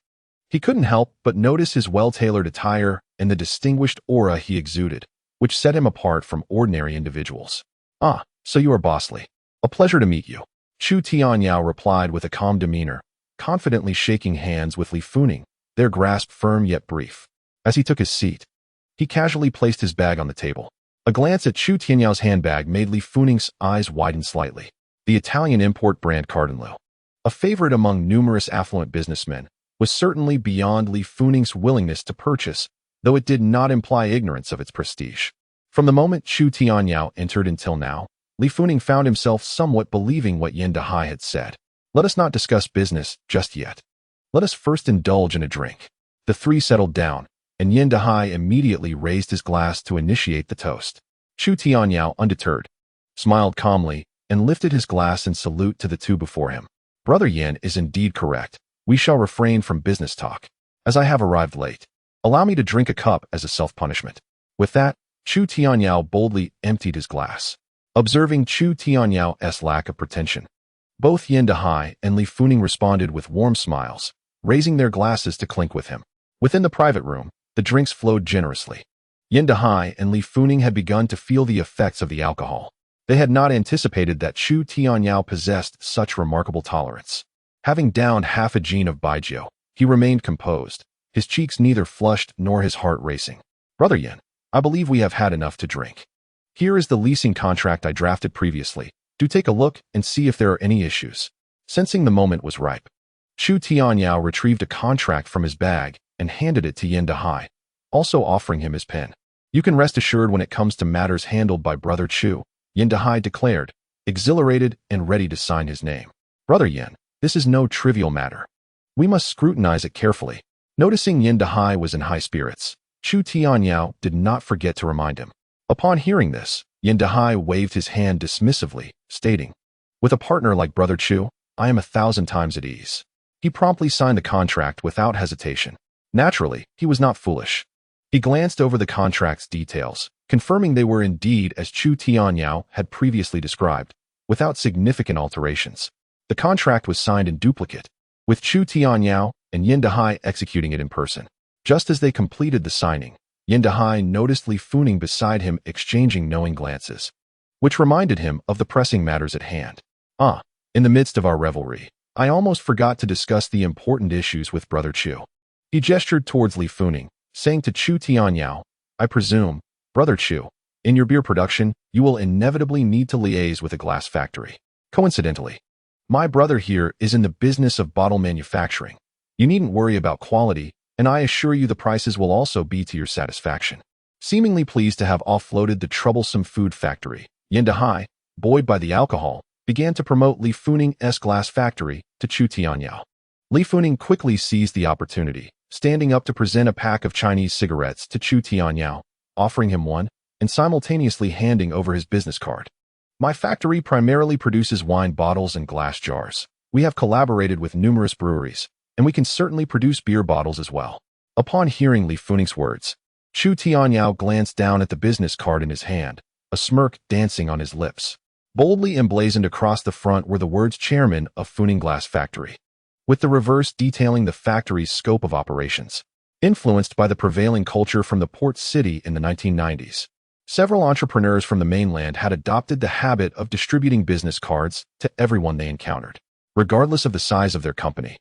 he couldn't help but notice his well-tailored attire and the distinguished aura he exuded, which set him apart from ordinary individuals. "Ah, so you are Boss Li. A pleasure to meet you." Chu Tianyao replied with a calm demeanor, confidently shaking hands with Li Funing, their grasp firm yet brief. As he took his seat, he casually placed his bag on the table. A glance at Chu Tianyao's handbag made Li Funing's eyes widen slightly. The Italian import brand Cardinal, a favorite among numerous affluent businessmen, was certainly beyond Li Funing's willingness to purchase, though it did not imply ignorance of its prestige. From the moment Chu Tianyao entered until now, Li Funing found himself somewhat believing what Yin Dahai had said. "Let us not discuss business just yet. Let us first indulge in a drink." The three settled down, and Yin Dahai immediately raised his glass to initiate the toast. Chu Tianyao, undeterred, smiled calmly and lifted his glass in salute to the two before him. "Brother Yin is indeed correct. We shall refrain from business talk, as I have arrived late. Allow me to drink a cup as a self-punishment." With that, Chu Tianyao boldly emptied his glass. Observing Chu Tianyao's lack of pretension, both Yin Dahai and Li Funing responded with warm smiles, raising their glasses to clink with him. Within the private room, the drinks flowed generously. Yin Dahai and Li Funing had begun to feel the effects of the alcohol. They had not anticipated that Chu Tianyao possessed such remarkable tolerance. Having downed half a gin of baijiu, he remained composed, his cheeks neither flushed nor his heart racing. "Brother Yin, I believe we have had enough to drink. Here is the leasing contract I drafted previously. Do take a look and see if there are any issues." Sensing the moment was ripe, Chu Tianyao retrieved a contract from his bag and handed it to Yin Dahai, also offering him his pen. You can rest assured when it comes to matters handled by Brother Chu, Yin Dahai declared, exhilarated and ready to sign his name. Brother Yin, this is no trivial matter. We must scrutinize it carefully. Noticing Yin Dahai was in high spirits, Chu Tianyao did not forget to remind him. Upon hearing this, Yin Dahai waved his hand dismissively, stating, with a partner like Brother Chu, I am 1,000 times at ease. He promptly signed the contract without hesitation. Naturally, he was not foolish. He glanced over the contract's details, confirming they were indeed as Chu Tianyao had previously described, without significant alterations. The contract was signed in duplicate, with Chu Tianyao and Yin Dahai executing it in person. Just as they completed the signing, Yin Dahai noticed Li Funing beside him exchanging knowing glances, which reminded him of the pressing matters at hand. In the midst of our revelry, I almost forgot to discuss the important issues with Brother Chu. He gestured towards Li Funing, saying to Chu Tianyao, I presume, Brother Chu, in your beer production, you will inevitably need to liaise with a glass factory. Coincidentally, my brother here is in the business of bottle manufacturing. You needn't worry about quality, and I assure you the prices will also be to your satisfaction. Seemingly pleased to have offloaded the troublesome food factory, Yin Dahai, buoyed by the alcohol, began to promote Li Funing's glass factory to Chu Tianyao. Li Funing quickly seized the opportunity, standing up to present a pack of Chinese cigarettes to Chu Tianyao, offering him one, and simultaneously handing over his business card. My factory primarily produces wine bottles and glass jars. We have collaborated with numerous breweries, and we can certainly produce beer bottles as well. Upon hearing Li Funing's words, Chu Tianyao glanced down at the business card in his hand, a smirk dancing on his lips. Boldly emblazoned across the front were the words Chairman of Funing Glass Factory, with the reverse detailing the factory's scope of operations. Influenced by the prevailing culture from the port city in the 1990s, several entrepreneurs from the mainland had adopted the habit of distributing business cards to everyone they encountered, regardless of the size of their company.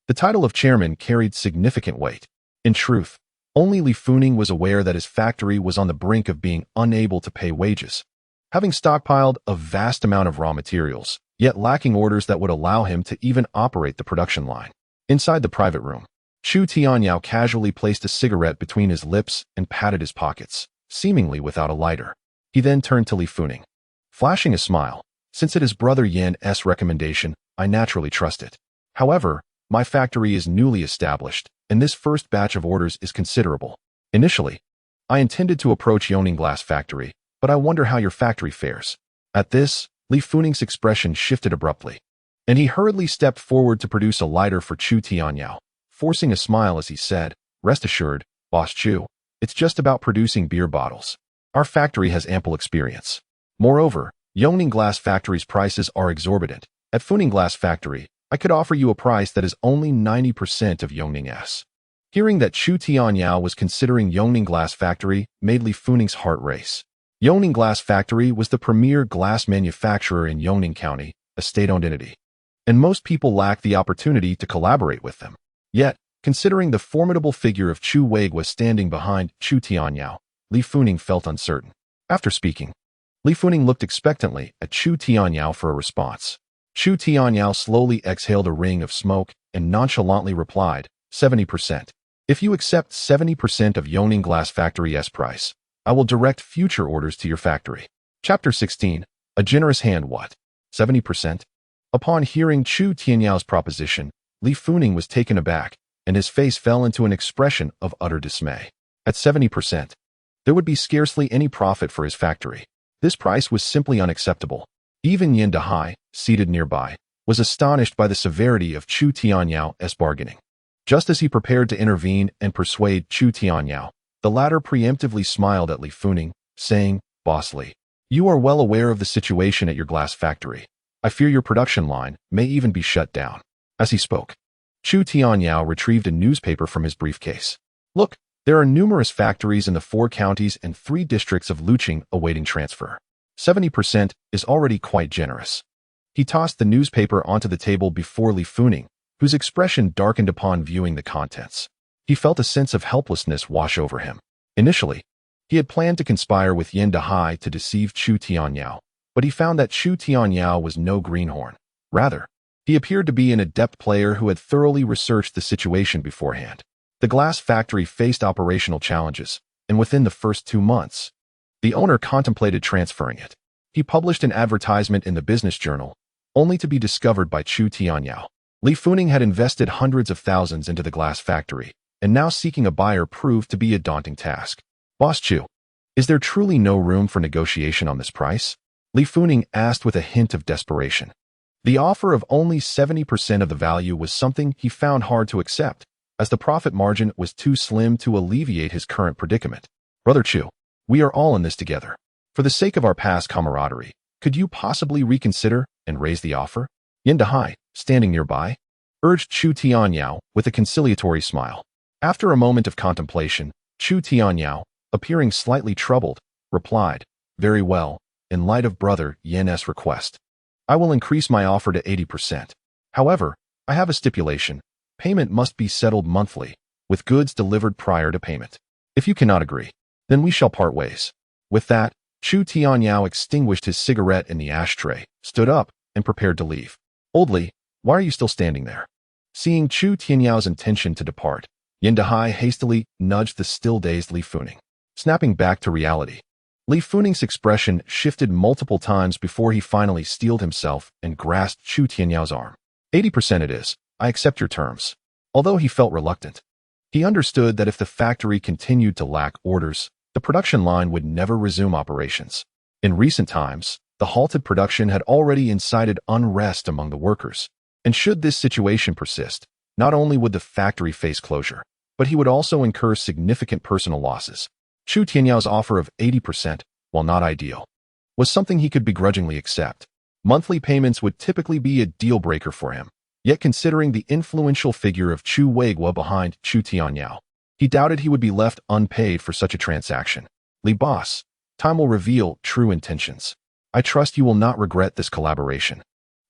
The title of chairman carried significant weight. In truth, only Li Funing was aware that his factory was on the brink of being unable to pay wages, having stockpiled a vast amount of raw materials, yet lacking orders that would allow him to even operate the production line. Inside the private room, Chu Tianyao casually placed a cigarette between his lips and patted his pockets, seemingly without a lighter. He then turned to Li Funing, flashing a smile. Since it is Brother Yan's recommendation, I naturally trust it. However, my factory is newly established, and this first batch of orders is considerable. Initially, I intended to approach Yoning Glass Factory, but I wonder how your factory fares. At this, Li Funing's expression shifted abruptly, and he hurriedly stepped forward to produce a lighter for Chu Tianyao, forcing a smile as he said, Rest assured, Boss Chu, it's just about producing beer bottles. Our factory has ample experience. Moreover, Yoning Glass Factory's prices are exorbitant. At Funing Glass Factory, I could offer you a price that is only 90% of Yoning's. Hearing that Chu Tianyao was considering Yoning Glass Factory made Li Funing's heart race. Yoning Glass Factory was the premier glass manufacturer in Yoning County, a state-owned entity, and most people lack the opportunity to collaborate with them. Yet, considering the formidable figure of Chu Weigua standing behind Chu Tianyao, Li Funing felt uncertain. After speaking, Li Funing looked expectantly at Chu Tianyao for a response. Chu Tianyao slowly exhaled a ring of smoke and nonchalantly replied, 70%. If you accept 70% of Yoning Glass Factory's price, I will direct future orders to your factory. Chapter 16. A generous hand what? 70%? Upon hearing Chu Tianyao's proposition, Li Funing was taken aback, and his face fell into an expression of utter dismay. At 70%, there would be scarcely any profit for his factory. This price was simply unacceptable. Even Yin Dahai, seated nearby, was astonished by the severity of Chu Tianyao's bargaining. Just as he prepared to intervene and persuade Chu Tianyao, the latter preemptively smiled at Li Funing, saying, Boss Li, you are well aware of the situation at your glass factory. I fear your production line may even be shut down. As he spoke, Chu Tianyao retrieved a newspaper from his briefcase. Look, there are numerous factories in the 4 counties and 3 districts of Luqing awaiting transfer. 70% is already quite generous. He tossed the newspaper onto the table before Li Funing, whose expression darkened upon viewing the contents. He felt a sense of helplessness wash over him. Initially, he had planned to conspire with Yin Dahai to deceive Chu Tianyao, but he found that Chu Tianyao was no greenhorn. Rather, He appeared to be an adept player who had thoroughly researched the situation beforehand. The glass factory faced operational challenges, and within the first 2 months, the owner contemplated transferring it. He published an advertisement in the business journal, only to be discovered by Chu Tianyao. Li Funing had invested hundreds of thousands into the glass factory, and now seeking a buyer proved to be a daunting task. Boss Chu, is there truly no room for negotiation on this price? Li Funing asked with a hint of desperation. The offer of only 70% of the value was something he found hard to accept, as the profit margin was too slim to alleviate his current predicament. Brother Chu, we are all in this together. For the sake of our past camaraderie, could you possibly reconsider and raise the offer? Yin Dahai, standing nearby, urged Chu Tianyao with a conciliatory smile. After a moment of contemplation, Chu Tianyao, appearing slightly troubled, replied, "Very well, in light of Brother Yin's request, I will increase my offer to 80%. However, I have a stipulation. Payment must be settled monthly, with goods delivered prior to payment. If you cannot agree, then we shall part ways." With that, Chu Tianyao extinguished his cigarette in the ashtray, stood up, and prepared to leave. "Old Li, why are you still standing there?" Seeing Chu Tianyao's intention to depart, Yin Dahai hastily nudged the still-dazed Li Funing. Snapping back to reality, Li Funing's expression shifted multiple times before he finally steeled himself and grasped Chu Tianyao's arm. 80% it is. I accept your terms." Although he felt reluctant, he understood that if the factory continued to lack orders, the production line would never resume operations. In recent times, the halted production had already incited unrest among the workers, and should this situation persist, not only would the factory face closure, but he would also incur significant personal losses. Chu Tianyao's offer of 80%, while not ideal, was something he could begrudgingly accept. Monthly payments would typically be a deal-breaker for him. Yet considering the influential figure of Chu Weigua behind Chu Tianyao, he doubted he would be left unpaid for such a transaction. "Li boss, time will reveal true intentions. I trust you will not regret this collaboration,"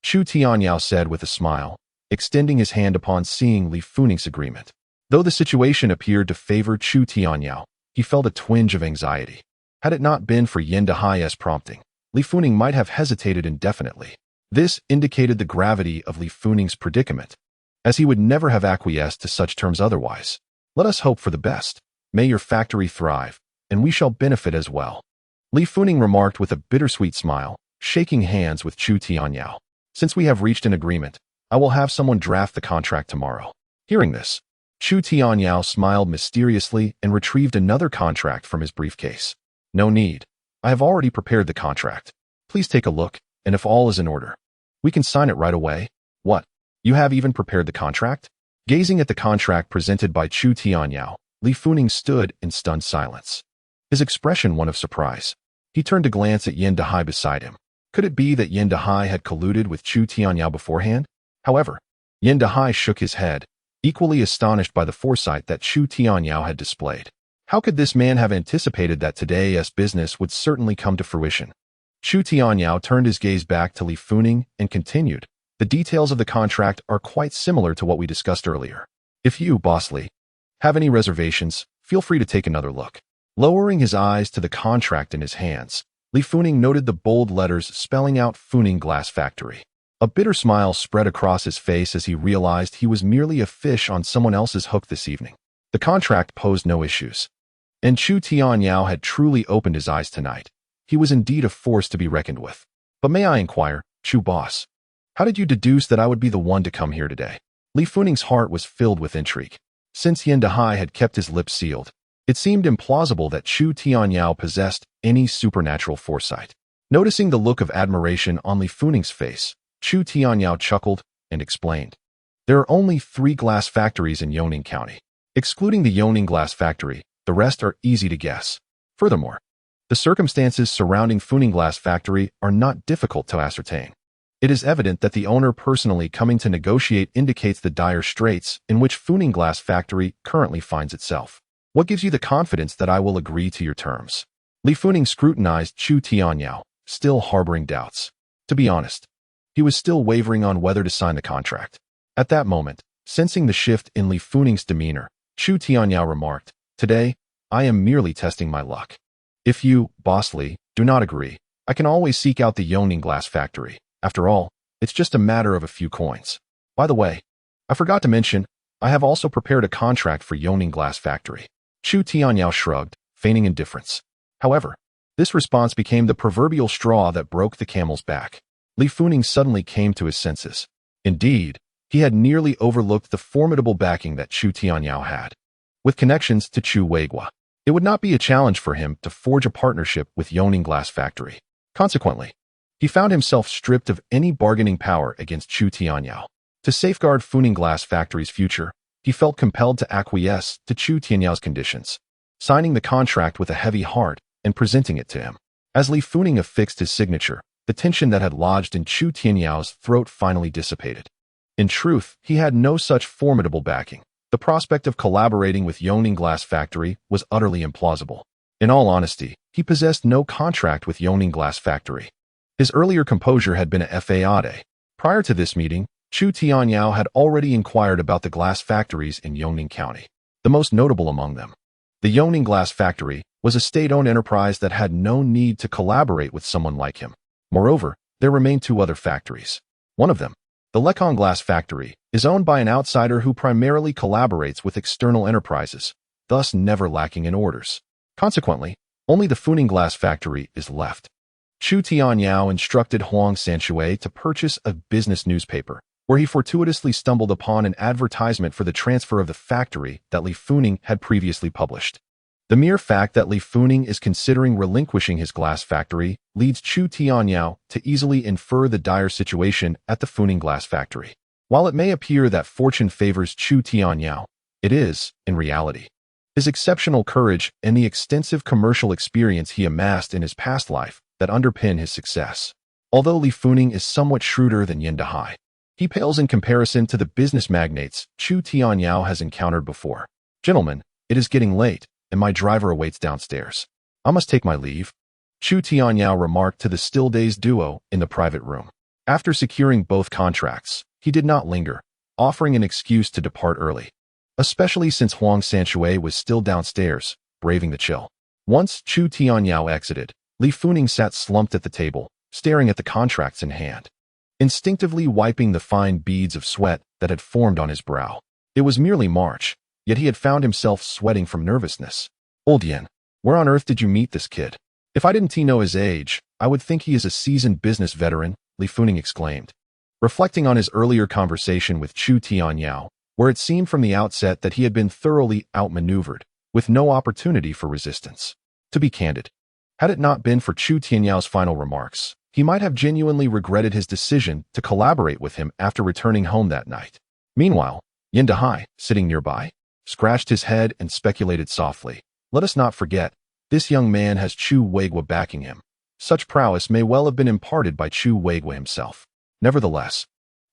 Chu Tianyao said with a smile, extending his hand upon seeing Li Funing's agreement. Though the situation appeared to favor Chu Tianyao, he felt a twinge of anxiety. Had it not been for Yin Dahai's prompting, Li Funing might have hesitated indefinitely. This indicated the gravity of Li Funing's predicament, as he would never have acquiesced to such terms otherwise. "Let us hope for the best. May your factory thrive, and we shall benefit as well," Li Funing remarked with a bittersweet smile, shaking hands with Chu Tianyao. "Since we have reached an agreement, I will have someone draft the contract tomorrow." Hearing this, Chu Tianyao smiled mysteriously and retrieved another contract from his briefcase. "No need. I have already prepared the contract. Please take a look, and if all is in order, we can sign it right away." "What? You have even prepared the contract?" Gazing at the contract presented by Chu Tianyao, Li Funing stood in stunned silence, his expression one of surprise. He turned to glance at Yin Dahai beside him. Could it be that Yin Dahai had colluded with Chu Tianyao beforehand? However, Yin Dahai shook his head, equally astonished by the foresight that Chu Tianyao had displayed. How could this man have anticipated that today's business would certainly come to fruition? Chu Tianyao turned his gaze back to Li Funing and continued, "The details of the contract are quite similar to what we discussed earlier. If you, Boss Li, have any reservations, feel free to take another look." Lowering his eyes to the contract in his hands, Li Funing noted the bold letters spelling out Funing Glass Factory. A bitter smile spread across his face as he realized he was merely a fish on someone else's hook this evening. The contract posed no issues, and Chu Tianyao had truly opened his eyes tonight. He was indeed a force to be reckoned with. "But may I inquire, Chu boss, how did you deduce that I would be the one to come here today?" Li Funing's heart was filled with intrigue. Since Yin Dahai had kept his lips sealed, it seemed implausible that Chu Tianyao possessed any supernatural foresight. Noticing the look of admiration on Li Funing's face, Chu Tianyao chuckled and explained, "There are only 3 glass factories in Yoning County. Excluding the Yoning Glass Factory, the rest are easy to guess. Furthermore, the circumstances surrounding Funing Glass Factory are not difficult to ascertain. It is evident that the owner personally coming to negotiate indicates the dire straits in which Funing Glass Factory currently finds itself. What gives you the confidence that I will agree to your terms?" Li Funing scrutinized Chu Tianyao, still harboring doubts. To be honest, he was still wavering on whether to sign the contract. At that moment, sensing the shift in Li Funing's demeanor, Chu Tianyao remarked, "Today, I am merely testing my luck. If you, Boss Li, do not agree, I can always seek out the Yoning Glass Factory. After all, It's just a matter of a few coins. By the way, I forgot to mention, I have also prepared a contract for Yongning Glass Factory. Chu Tianyao shrugged, feigning indifference. However, this response became the proverbial straw that broke the camel's back. Li Funing suddenly came to his senses. Indeed, he had nearly overlooked the formidable backing that Chu Tianyao had. With connections to Chu Weigua, it would not be a challenge for him to forge a partnership with Yongning Glass Factory. Consequently, he found himself stripped of any bargaining power against Chu Tianyao. To safeguard Funing Glass Factory's future, he felt compelled to acquiesce to Chu Tianyao's conditions, signing the contract with a heavy heart and presenting it to him. As Li Funing affixed his signature, the tension that had lodged in Chu Tianyao's throat finally dissipated. In truth, he had no such formidable backing. The prospect of collaborating with Yongning Glass Factory was utterly implausible. In all honesty, he possessed no contract with Yongning Glass Factory. His earlier composure had been a fade. Prior to this meeting, Chu Tianyao had already inquired about the glass factories in Yongning County. The most notable among them, the Yongning Glass Factory, was a state-owned enterprise that had no need to collaborate with someone like him. Moreover, there remained two other factories. One of them, the Lekong Glass Factory, is owned by an outsider who primarily collaborates with external enterprises, thus never lacking in orders. Consequently, only the Funing Glass Factory is left. Chu Tianyao instructed Huang Sanshue to purchase a business newspaper, where he fortuitously stumbled upon an advertisement for the transfer of the factory that Li Funing had previously published. The mere fact that Li Funing is considering relinquishing his glass factory leads Chu Tianyao to easily infer the dire situation at the Funing Glass Factory. While it may appear that fortune favors Chu Tianyao, it is, in reality, his exceptional courage and the extensive commercial experience he amassed in his past life that underpin his success. Although Li Funing is somewhat shrewder than Yin Dahai, he pales in comparison to the business magnates Chu Tianyao has encountered before. Gentlemen, it is getting late, and my driver awaits downstairs. I must take my leave, Chu Tianyao remarked to the still-dazed duo in the private room. After securing both contracts, he did not linger, offering an excuse to depart early, especially since Huang Sanshue was still downstairs, braving the chill. Once Chu Tianyao exited, Li Funing sat slumped at the table, staring at the contracts in hand, instinctively wiping the fine beads of sweat that had formed on his brow. It was merely March, yet he had found himself sweating from nervousness. Old Yin, where on earth did you meet this kid? If I didn't know his age, I would think he is a seasoned business veteran, Li Funing exclaimed. Reflecting on his earlier conversation with Chu Tianyao, where it seemed from the outset that he had been thoroughly outmaneuvered, with no opportunity for resistance. To be candid, had it not been for Chu Tianyao's final remarks, he might have genuinely regretted his decision to collaborate with him after returning home that night. Meanwhile, Yin Dahai, sitting nearby, scratched his head and speculated softly. Let us not forget, this young man has Chu Weigua backing him. Such prowess may well have been imparted by Chu Weigua himself. Nevertheless,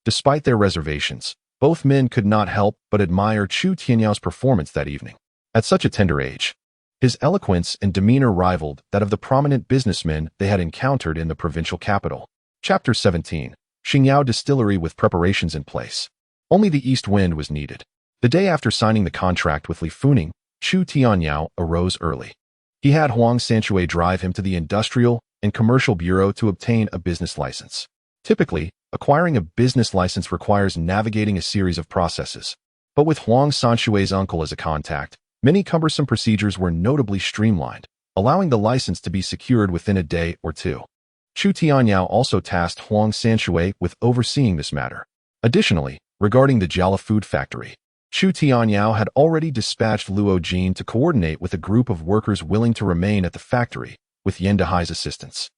despite their reservations, both men could not help but admire Chu Tianyao's performance that evening. At such a tender age, his eloquence and demeanor rivaled that of the prominent businessmen they had encountered in the provincial capital. Chapter 17. Xingyao Distillery with preparations in place. Only the east wind was needed. The day after signing the contract with Li Funing, Chu Tianyao arose early. He had Huang Sanshue drive him to the Industrial and Commercial Bureau to obtain a business license. Typically, acquiring a business license requires navigating a series of processes. But with Huang Sanshue's uncle as a contact, many cumbersome procedures were notably streamlined, allowing the license to be secured within a day or two. Chu Tianyao also tasked Huang Sanshue with overseeing this matter. Additionally, regarding the Jala Food Factory, Chu Tianyao had already dispatched Luo Jin to coordinate with a group of workers willing to remain at the factory, with Yin Dahai's assistance.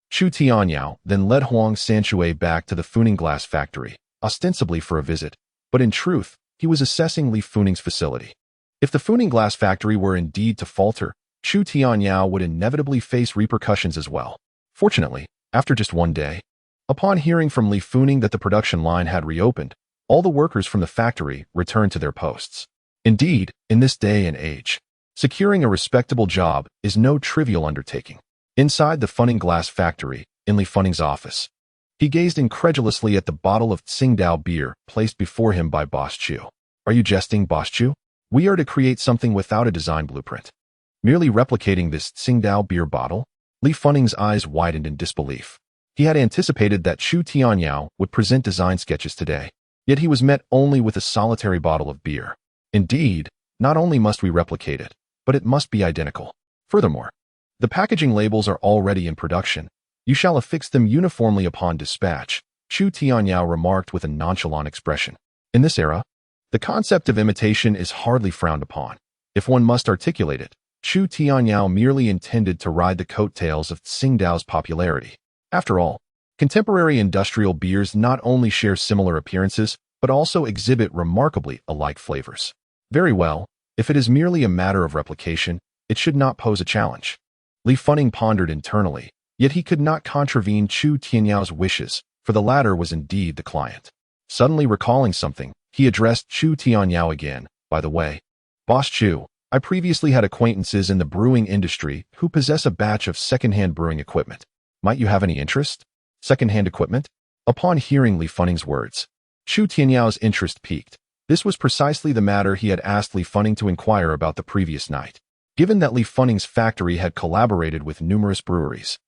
Chu Tianyao then led Huang Sanshue back to the Funing Glass Factory, ostensibly for a visit, but in truth, he was assessing Li Funing's facility. If the Funing Glass Factory were indeed to falter, Chu Tianyao would inevitably face repercussions as well. Fortunately, after just one day, upon hearing from Li Funing that the production line had reopened, all the workers from the factory returned to their posts. Indeed, in this day and age, securing a respectable job is no trivial undertaking. Inside the Funing Glass Factory, in Li Funing's office, he gazed incredulously at the bottle of Tsingtao beer placed before him by Boss Chu. Are you jesting, Boss Chu? We are to create something without a design blueprint. Merely replicating this Tsingtao beer bottle? Li Funing's eyes widened in disbelief. He had anticipated that Chu Tianyao would present design sketches today, yet he was met only with a solitary bottle of beer. Indeed, not only must we replicate it, but it must be identical. Furthermore, the packaging labels are already in production. You shall affix them uniformly upon dispatch, Chu Tianyao remarked with a nonchalant expression. In this era, the concept of imitation is hardly frowned upon. If one must articulate it, Chu Tianyao merely intended to ride the coattails of Tsingdao's popularity. After all, contemporary industrial beers not only share similar appearances, but also exhibit remarkably alike flavors. Very well, if it is merely a matter of replication, it should not pose a challenge. Li Funing pondered internally, yet he could not contravene Chu Tianyao's wishes, for the latter was indeed the client. Suddenly recalling something, he addressed Chu Tianyao again. By the way, Boss Chu, I previously had acquaintances in the brewing industry who possess a batch of second-hand brewing equipment. Might you have any interest? Second-hand equipment? Upon hearing Li Funing's words, Chu Tianyao's interest piqued. This was precisely the matter he had asked Li Funing to inquire about the previous night. Given that Li Funing's factory had collaborated with numerous breweries,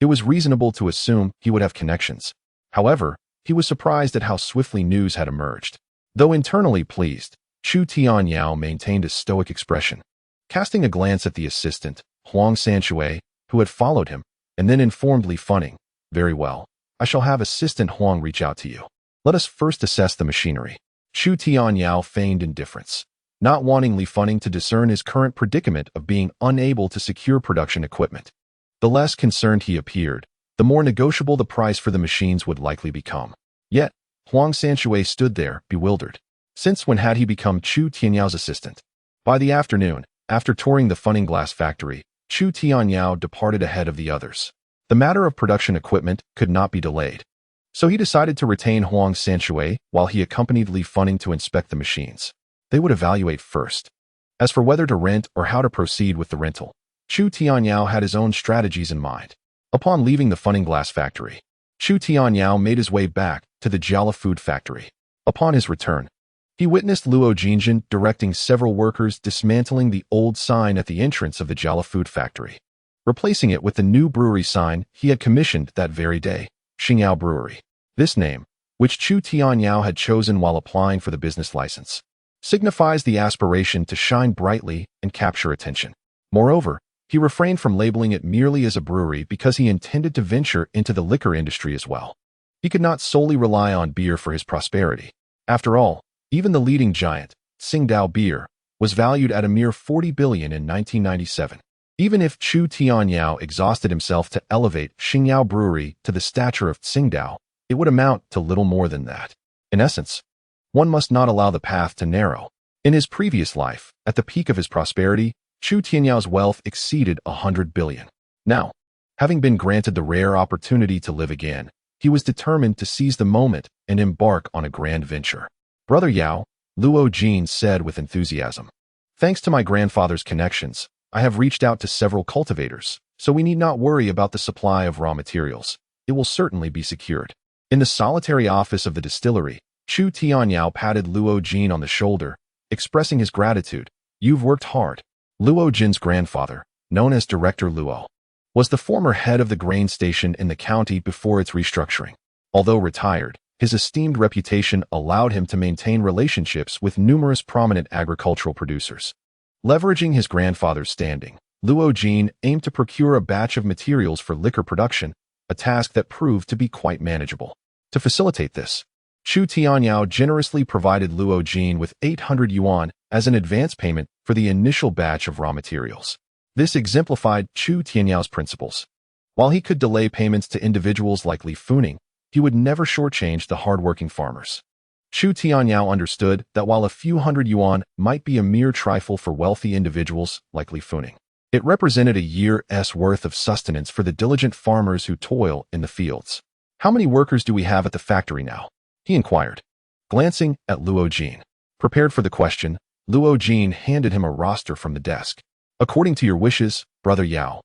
it was reasonable to assume he would have connections. However, he was surprised at how swiftly news had emerged. Though internally pleased, Chu Tianyao maintained a stoic expression. Casting a glance at the assistant, Huang Sanshui, who had followed him, and then informed Li Funing, "Very well, I shall have Assistant Huang reach out to you. Let us first assess the machinery." Chu Tianyao feigned indifference, not wanting Li Funing to discern his current predicament of being unable to secure production equipment. The less concerned he appeared, the more negotiable the price for the machines would likely become. Yet, Huang Sanshui stood there, bewildered. Since when had he become Chu Tianyao's assistant? By the afternoon, after touring the Funing glass factory, Chu Tianyao departed ahead of the others. The matter of production equipment could not be delayed. So he decided to retain Huang Sanshui while he accompanied Li Funing to inspect the machines. They would evaluate first. As for whether to rent or how to proceed with the rental, Chu Tianyao had his own strategies in mind. Upon leaving the Funing glass factory, Chu Tianyao made his way back to the Jiala food factory. Upon his return, he witnessed Luo Jinjin directing several workers dismantling the old sign at the entrance of the Jiala food factory, replacing it with the new brewery sign he had commissioned that very day, Xingyao Brewery. This name, which Chu Tianyao had chosen while applying for the business license, signifies the aspiration to shine brightly and capture attention. Moreover, he refrained from labeling it merely as a brewery because he intended to venture into the liquor industry as well. He could not solely rely on beer for his prosperity. After all, even the leading giant, Tsingdao Beer, was valued at a mere 40 billion in 1997. Even if Chu Tianyao exhausted himself to elevate Xingyao Brewery to the stature of Tsingdao, it would amount to little more than that. In essence, one must not allow the path to narrow. In his previous life, at the peak of his prosperity, Chu Tianyao's wealth exceeded 100 billion. Now, having been granted the rare opportunity to live again, he was determined to seize the moment and embark on a grand venture. "Brother Yao," Luo Jin said with enthusiasm, "thanks to my grandfather's connections, I have reached out to several cultivators, so we need not worry about the supply of raw materials. It will certainly be secured." In the solitary office of the distillery, Chu Tianyao patted Luo Jin on the shoulder, expressing his gratitude. "You've worked hard." Luo Jin's grandfather, known as Director Luo, was the former head of the grain station in the county before its restructuring. Although retired, his esteemed reputation allowed him to maintain relationships with numerous prominent agricultural producers. Leveraging his grandfather's standing, Luo Jin aimed to procure a batch of materials for liquor production, a task that proved to be quite manageable. To facilitate this, Chu Tianyao generously provided Luo Jin with 800 yuan as an advance payment for the initial batch of raw materials. This exemplified Chu Tianyao's principles. While he could delay payments to individuals like Li Funing, he would never shortchange the hardworking farmers. Chu Tianyao understood that while a few hundred yuan might be a mere trifle for wealthy individuals like Li Funing, it represented a year's worth of sustenance for the diligent farmers who toil in the fields. "How many workers do we have at the factory now?" he inquired, glancing at Luo Jin. Prepared for the question, Luo Jin handed him a roster from the desk. "According to your wishes, Brother Yao,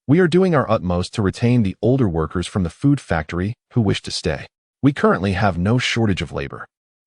we are doing our utmost to retain the older workers from the food factory who wish to stay. We currently have no shortage of labor.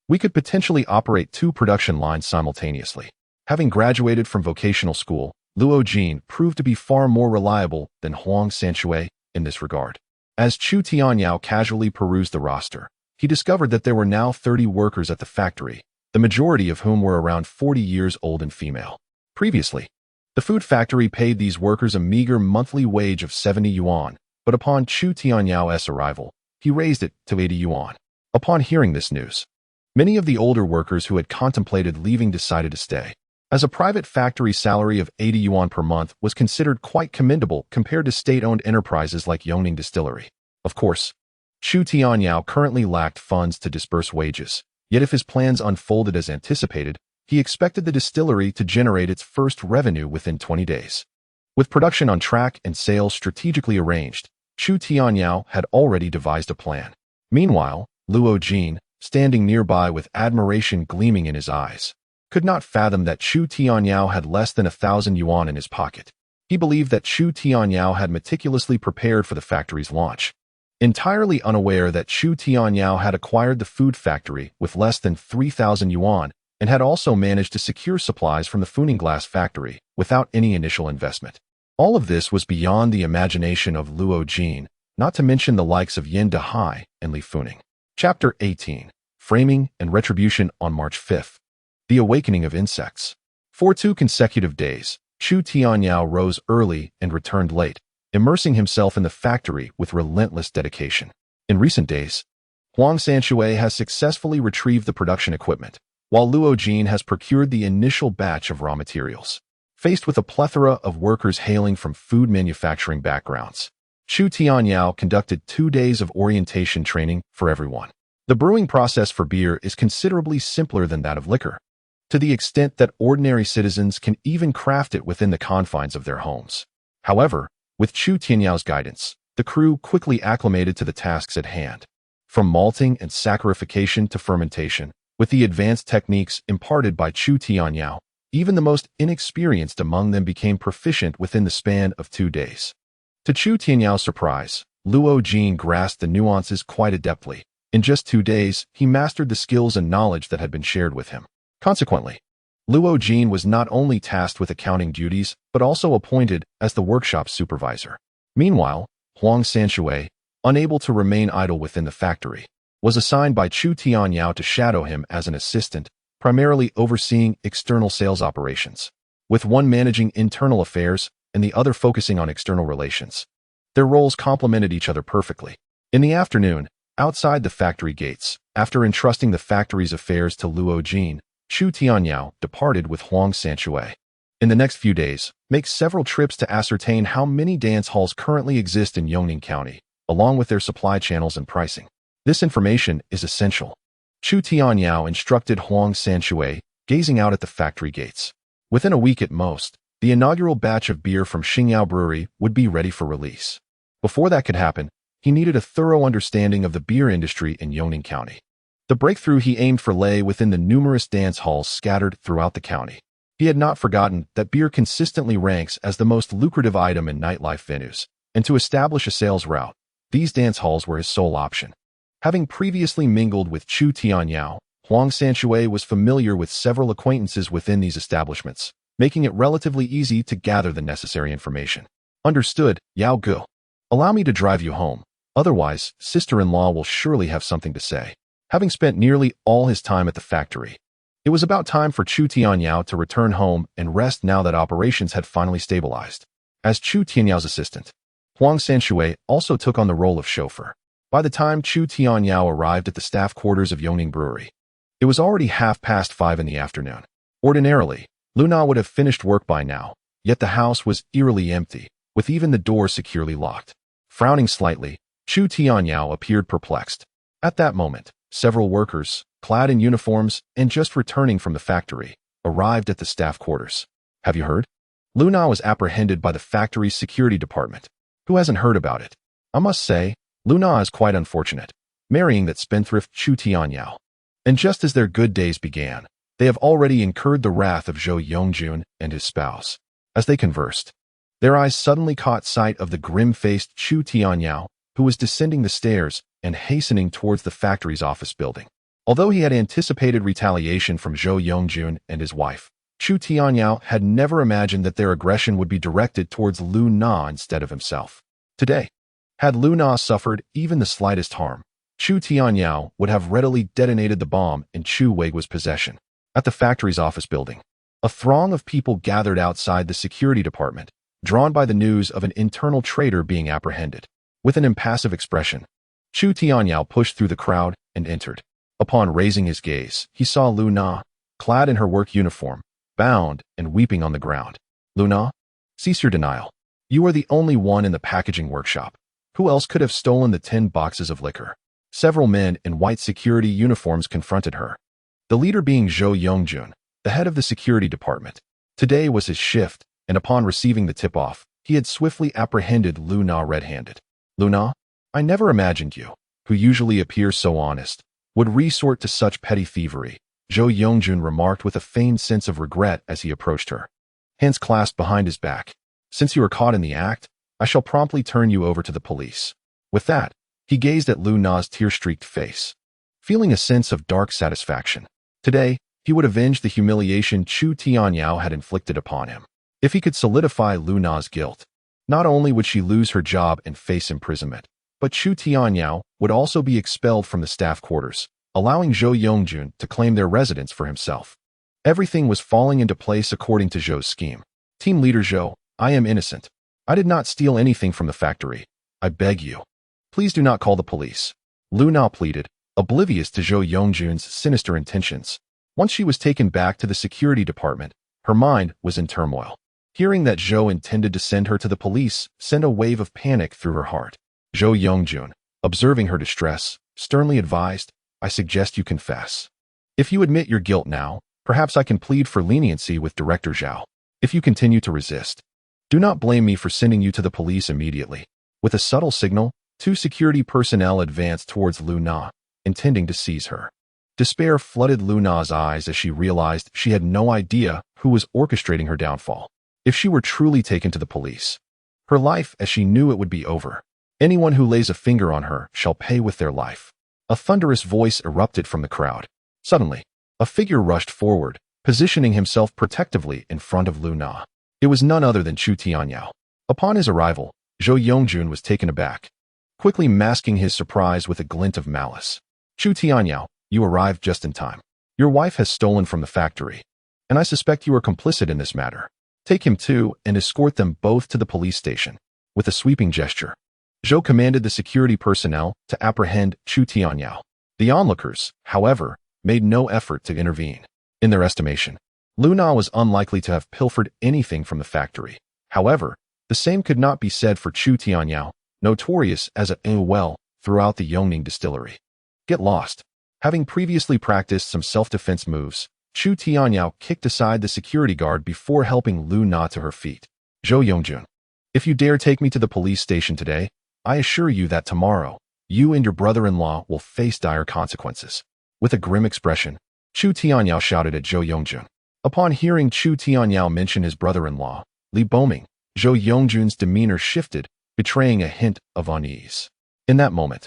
We could potentially operate 2 production lines simultaneously." Having graduated from vocational school, Luo Jin proved to be far more reliable than Huang Sanshui in this regard. As Chu Tianyao casually perused the roster, he discovered that there were now 30 workers at the factory, the majority of whom were around 40 years old and female. Previously, the food factory paid these workers a meager monthly wage of 70 yuan, but upon Chu Tianyao's arrival, he raised it to 80 yuan. Upon hearing this news, many of the older workers who had contemplated leaving decided to stay, as a private factory salary of 80 yuan per month was considered quite commendable compared to state-owned enterprises like Yongning Distillery. Of course, Chu Tianyao currently lacked funds to disburse wages, yet if his plans unfolded as anticipated, he expected the distillery to generate its first revenue within 20 days. With production on track and sales strategically arranged, Chu Tianyao had already devised a plan. Meanwhile, Luo Jin, standing nearby with admiration gleaming in his eyes, could not fathom that Chu Tianyao had less than 1,000 yuan in his pocket. He believed that Chu Tianyao had meticulously prepared for the factory's launch. Entirely unaware that Chu Tianyao had acquired the food factory with less than 3,000 yuan and had also managed to secure supplies from the Funing glass factory without any initial investment. All of this was beyond the imagination of Luo Jin, not to mention the likes of Yin Dehai and Li Funing. Chapter 18. Framing and Retribution on March 5th. The Awakening of Insects. For 2 consecutive days, Chu Tianyao rose early and returned late, immersing himself in the factory with relentless dedication. In recent days, Huang Sanxue has successfully retrieved the production equipment, while Luo Jin has procured the initial batch of raw materials. Faced with a plethora of workers hailing from food manufacturing backgrounds, Chu Tianyao conducted 2 days of orientation training for everyone. The brewing process for beer is considerably simpler than that of liquor, to the extent that ordinary citizens can even craft it within the confines of their homes. However, with Chu Tianyao's guidance, the crew quickly acclimated to the tasks at hand. From malting and saccharification to fermentation, with the advanced techniques imparted by Chu Tianyao, even the most inexperienced among them became proficient within the span of 2 days. To Chu Tianyao's surprise, Luo Jin grasped the nuances quite adeptly. In just 2 days, he mastered the skills and knowledge that had been shared with him. Consequently, Luo Jin was not only tasked with accounting duties, but also appointed as the workshop supervisor. Meanwhile, Huang Sanxue, unable to remain idle within the factory, was assigned by Chu Tianyao to shadow him as an assistant, primarily overseeing external sales operations, with one managing internal affairs and the other focusing on external relations. Their roles complemented each other perfectly. In the afternoon, outside the factory gates, after entrusting the factory's affairs to Luo Jin, Chu Tianyao departed with Huang Sanxue. In the next few days, make several trips to ascertain how many dance halls currently exist in Yongning County, along with their supply channels and pricing. This information is essential. Chu Tianyao instructed Huang Sanxue, gazing out at the factory gates. Within a week at most, the inaugural batch of beer from Xingyao Brewery would be ready for release. Before that could happen, he needed a thorough understanding of the beer industry in Yongning County. The breakthrough he aimed for lay within the numerous dance halls scattered throughout the county. He had not forgotten that beer consistently ranks as the most lucrative item in nightlife venues, and to establish a sales route, these dance halls were his sole option. Having previously mingled with Chu Tianyao, Huang Sanxue was familiar with several acquaintances within these establishments, making it relatively easy to gather the necessary information. Understood, Yao Gu. Allow me to drive you home, otherwise sister-in-law will surely have something to say. Having spent nearly all his time at the factory, it was about time for Chu Tianyao to return home and rest now that operations had finally stabilized. As Chu Tianyao's assistant, Huang Sanxue also took on the role of chauffeur. By the time Chu Tianyao arrived at the staff quarters of Yongning Brewery, it was already 5:30 in the afternoon. Ordinarily, Luna would have finished work by now, yet the house was eerily empty, with even the door securely locked. Frowning slightly, Chu Tianyao appeared perplexed. At that moment, several workers, clad in uniforms and just returning from the factory, arrived at the staff quarters. Have you heard? Luna was apprehended by the factory's security department. Who hasn't heard about it? I must say, Luna is quite unfortunate, marrying that spendthrift Chu Tianyao. And just as their good days began, they have already incurred the wrath of Zhou Yongjun and his spouse. As they conversed, their eyes suddenly caught sight of the grim-faced Chu Tianyao, who was descending the stairs and hastening towards the factory's office building. Although he had anticipated retaliation from Zhou Yongjun and his wife, Chu Tianyao had never imagined that their aggression would be directed towards Lu Na instead of himself. Today, Had Lu Na suffered even the slightest harm, Chu Tianyao would have readily detonated the bomb in Chu Weigua's possession. At the factory's office building, a throng of people gathered outside the security department, drawn by the news of an internal traitor being apprehended. With an impassive expression, Chu Tianyao pushed through the crowd and entered. Upon raising his gaze, he saw Lu Na, clad in her work uniform, bound and weeping on the ground. Lu Na, cease your denial. You are the only one in the packaging workshop. Who else could have stolen the 10 boxes of liquor? Several men in white security uniforms confronted her. The leader being Zhou Yongjun, the head of the security department. Today was his shift, and upon receiving the tip-off, he had swiftly apprehended Lu Na red-handed. Lu Na, I never imagined you, who usually appears so honest, would resort to such petty thievery, Zhou Yongjun remarked with a feigned sense of regret as he approached her. Hands clasped behind his back. Since you are caught in the act, I shall promptly turn you over to the police. With that, he gazed at Lu Na's tear-streaked face, feeling a sense of dark satisfaction. Today, he would avenge the humiliation Chu Tianyao had inflicted upon him. If he could solidify Lu Na's guilt, not only would she lose her job and face imprisonment, but Chu Tianyao would also be expelled from the staff quarters, allowing Zhou Yongjun to claim their residence for himself. Everything was falling into place according to Zhou's scheme. Team leader Zhou, I am innocent. I did not steal anything from the factory. I beg you. Please do not call the police. Lu Na pleaded, oblivious to Zhou Yongjun's sinister intentions. Once she was taken back to the security department, her mind was in turmoil. Hearing that Zhou intended to send her to the police sent a wave of panic through her heart. Zhou Yongjun, observing her distress, sternly advised, I suggest you confess. If you admit your guilt now, perhaps I can plead for leniency with Director Zhao. If you continue to resist, do not blame me for sending you to the police immediately. With a subtle signal, 2 security personnel advanced towards Lu Na, intending to seize her. Despair flooded Lu Na's eyes as she realized she had no idea who was orchestrating her downfall. If she were truly taken to the police, her life as she knew it would be over. Anyone who lays a finger on her shall pay with their life. A thunderous voice erupted from the crowd. Suddenly, a figure rushed forward, positioning himself protectively in front of Lu Na. It was none other than Chu Tianyao. Upon his arrival, Zhou Yongjun was taken aback, quickly masking his surprise with a glint of malice. Chu Tianyao, you arrived just in time. Your wife has stolen from the factory, and I suspect you are complicit in this matter. Take him too and escort them both to the police station. With a sweeping gesture, Zhou commanded the security personnel to apprehend Chu Tianyao. The onlookers, however, made no effort to intervene. In their estimation, Lu Na was unlikely to have pilfered anything from the factory. However, the same could not be said for Chu Tianyao, notorious as a well throughout the Yongning distillery. Get lost. Having previously practiced some self-defense moves, Chu Tianyao kicked aside the security guard before helping Lu Na to her feet. Zhou Yongjun, if you dare take me to the police station today, I assure you that tomorrow, you and your brother-in-law will face dire consequences. With a grim expression, Chu Tianyao shouted at Zhou Yongjun. Upon hearing Chu Tianyao mention his brother-in-law, Li Boming, Zhou Yongjun's demeanor shifted, betraying a hint of unease. In that moment,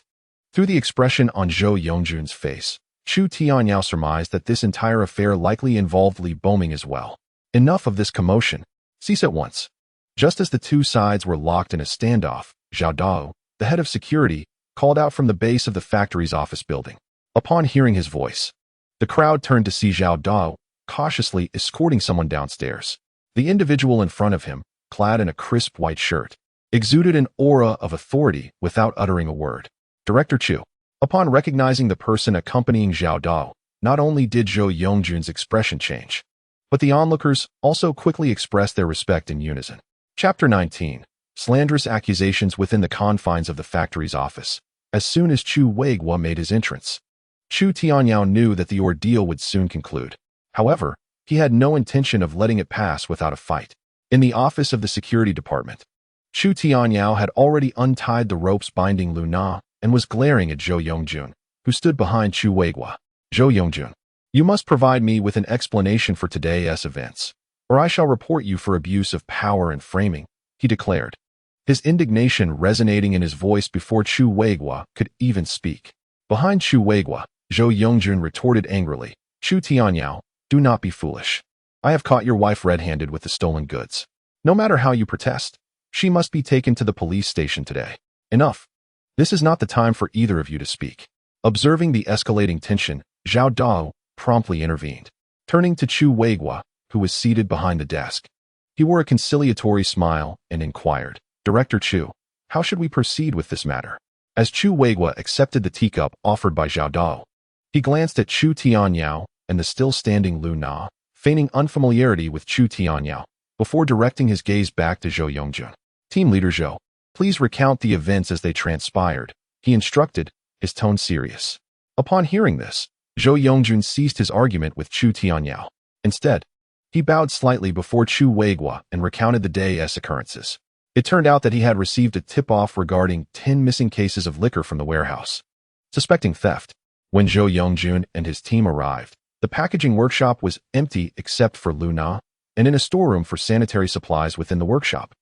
through the expression on Zhou Yongjun's face, Chu Tianyao surmised that this entire affair likely involved Li Boming as well. Enough of this commotion. Cease at once. Just as the two sides were locked in a standoff, Zhao Dao, the head of security, called out from the base of the factory's office building. Upon hearing his voice, the crowd turned to see Zhao Dao cautiously escorting someone downstairs. The individual in front of him, clad in a crisp white shirt, exuded an aura of authority without uttering a word. Director Chu. Upon recognizing the person accompanying Zhao Dao, not only did Zhou Yongjun's expression change, but the onlookers also quickly expressed their respect in unison. Chapter 19. Slanderous accusations within the confines of the factory's office. As soon as Chu Weigua made his entrance, Chu Tianyao knew that the ordeal would soon conclude. However, he had no intention of letting it pass without a fight. In the office of the security department, Chu Tianyao had already untied the ropes binding Lu Na and was glaring at Zhou Yongjun, who stood behind Chu Weigua. Zhou Yongjun, you must provide me with an explanation for today's events, or I shall report you for abuse of power and framing, he declared, his indignation resonating in his voice before Chu Weigua could even speak. Behind Chu Weigua, Zhou Yongjun retorted angrily, Chu Tianyao, do not be foolish. I have caught your wife red-handed with the stolen goods. No matter how you protest, she must be taken to the police station today. Enough. This is not the time for either of you to speak. Observing the escalating tension, Zhao Dao promptly intervened. Turning to Chu Weigua, who was seated behind the desk, he wore a conciliatory smile and inquired, Director Chu, how should we proceed with this matter? As Chu Weigua accepted the teacup offered by Zhao Dao, he glanced at Chu Tianyao and the still-standing Lu Na, feigning unfamiliarity with Chu Tianyao, before directing his gaze back to Zhou Yongjun. Team Leader Zhou, please recount the events as they transpired, he instructed, his tone serious. Upon hearing this, Zhou Yongjun ceased his argument with Chu Tianyao. Instead, he bowed slightly before Chu Weigua and recounted the day's occurrences. It turned out that he had received a tip-off regarding 10 missing cases of liquor from the warehouse. Suspecting theft, when Zhou Yongjun and his team arrived, the packaging workshop was empty except for Lu Na, and in a storeroom for sanitary supplies within the workshop.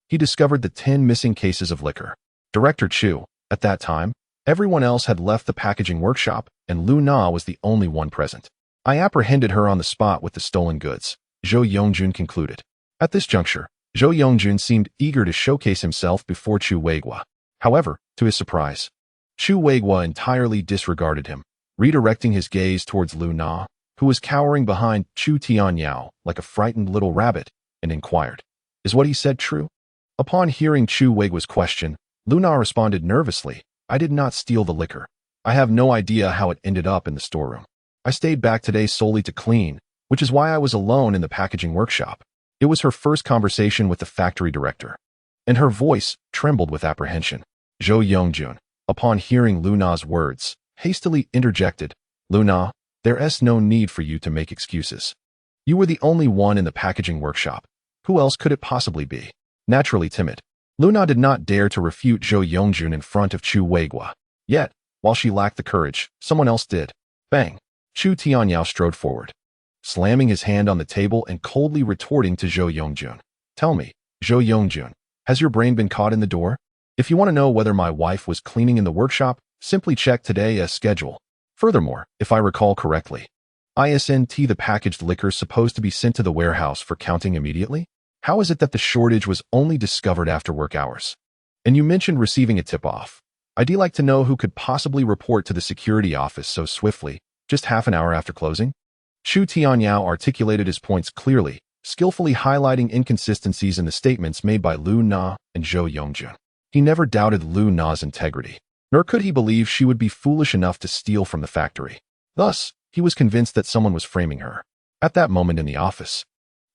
He discovered the 10 missing cases of liquor. Director Chu, at that time, everyone else had left the packaging workshop, and Lu Na was the only one present. I apprehended her on the spot with the stolen goods, Zhou Yongjun concluded. At this juncture, Zhou Yongjun seemed eager to showcase himself before Chu Weigua. However, to his surprise, Chu Weigua entirely disregarded him, redirecting his gaze towards Lu Na, who was cowering behind Chu Tianyao like a frightened little rabbit, and inquired, is what he said true? Upon hearing Chu Weigua's question, Lu Na responded nervously, I did not steal the liquor. I have no idea how it ended up in the storeroom. I stayed back today solely to clean, which is why I was alone in the packaging workshop. It was her first conversation with the factory director, and her voice trembled with apprehension. Zhou Yongjun, upon hearing Lu Na's words, hastily interjected, Lu Na, there's no need for you to make excuses. You were the only one in the packaging workshop. Who else could it possibly be? Naturally timid, Lu Na did not dare to refute Zhou Yongjun in front of Chu Weigua. Yet, while she lacked the courage, someone else did. Bang! Chu Tianyao strode forward, slamming his hand on the table and coldly retorting to Zhou Yongjun. Tell me, Zhou Yongjun, has your brain been caught in the door? If you want to know whether my wife was cleaning in the workshop, simply check today's schedule. Furthermore, if I recall correctly, isn't the packaged liquor supposed to be sent to the warehouse for counting immediately? How is it that the shortage was only discovered after work hours? And you mentioned receiving a tip-off. I'd like to know who could possibly report to the security office so swiftly, just half an hour after closing? Chu Tianyao articulated his points clearly, skillfully highlighting inconsistencies in the statements made by Lu Na and Zhou Yongjun. He never doubted Lu Na's integrity, nor could he believe she would be foolish enough to steal from the factory. Thus, he was convinced that someone was framing her. At that moment in the office,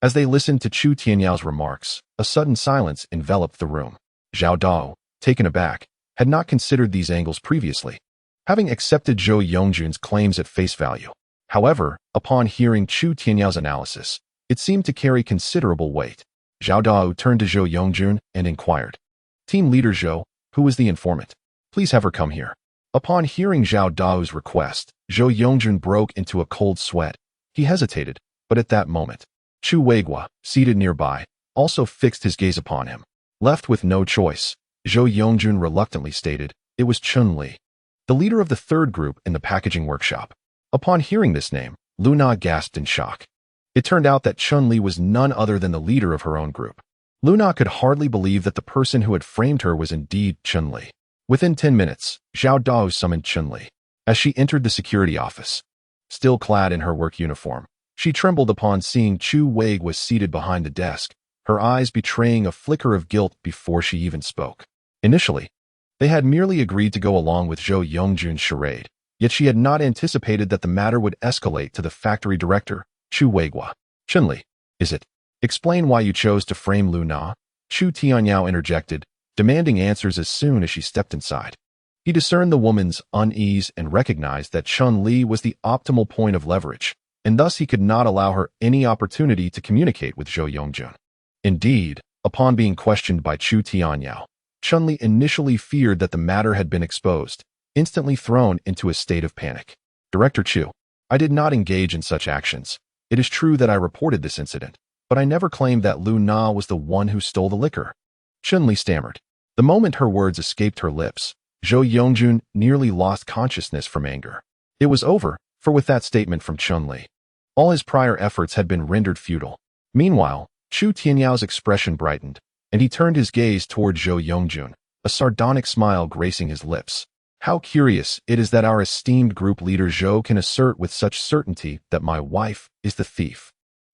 as they listened to Chu Tianyao's remarks, a sudden silence enveloped the room. Zhao Dao, taken aback, had not considered these angles previously, having accepted Zhou Yongjun's claims at face value. However, upon hearing Chu Tianyao's analysis, it seemed to carry considerable weight. Zhao Dao turned to Zhou Yongjun and inquired, Team Leader Zhou, who was the informant? Please have her come here. Upon hearing Zhao Dao's request, Zhou Yongjun broke into a cold sweat. He hesitated, but at that moment, Chu Weigua, seated nearby, also fixed his gaze upon him. Left with no choice, Zhou Yongjun reluctantly stated, it was Chun-Li, the leader of the third group in the packaging workshop. Upon hearing this name, Lu Na gasped in shock. It turned out that Chun-Li was none other than the leader of her own group. Lu Na could hardly believe that the person who had framed her was indeed Chun-Li. Within 10 minutes, Zhao Dao summoned Chun-Li. As she entered the security office, still clad in her work uniform, she trembled upon seeing Chu Weig was seated behind the desk, her eyes betraying a flicker of guilt before she even spoke. Initially, they had merely agreed to go along with Zhou Yongjun's charade, yet she had not anticipated that the matter would escalate to the factory director, Chu Weigua. Chun-Li, is it? Explain why you chose to frame Lu Na, Chu Tianyao interjected, demanding answers as soon as she stepped inside. He discerned the woman's unease and recognized that Chun-Li was the optimal point of leverage, and thus he could not allow her any opportunity to communicate with Zhou Yongjun. Indeed, upon being questioned by Chu Tianyao, Chun-Li initially feared that the matter had been exposed, instantly thrown into a state of panic. Director Chu, I did not engage in such actions. It is true that I reported this incident, but I never claimed that Lu Na was the one who stole the liquor. Chun-Li stammered. The moment her words escaped her lips, Zhou Yongjun nearly lost consciousness from anger. It was over, for with that statement from Chun-Li, all his prior efforts had been rendered futile. Meanwhile, Chu Tianyao's expression brightened, and he turned his gaze toward Zhou Yongjun, a sardonic smile gracing his lips. How curious it is that our esteemed group leader Zhou can assert with such certainty that my wife is the thief.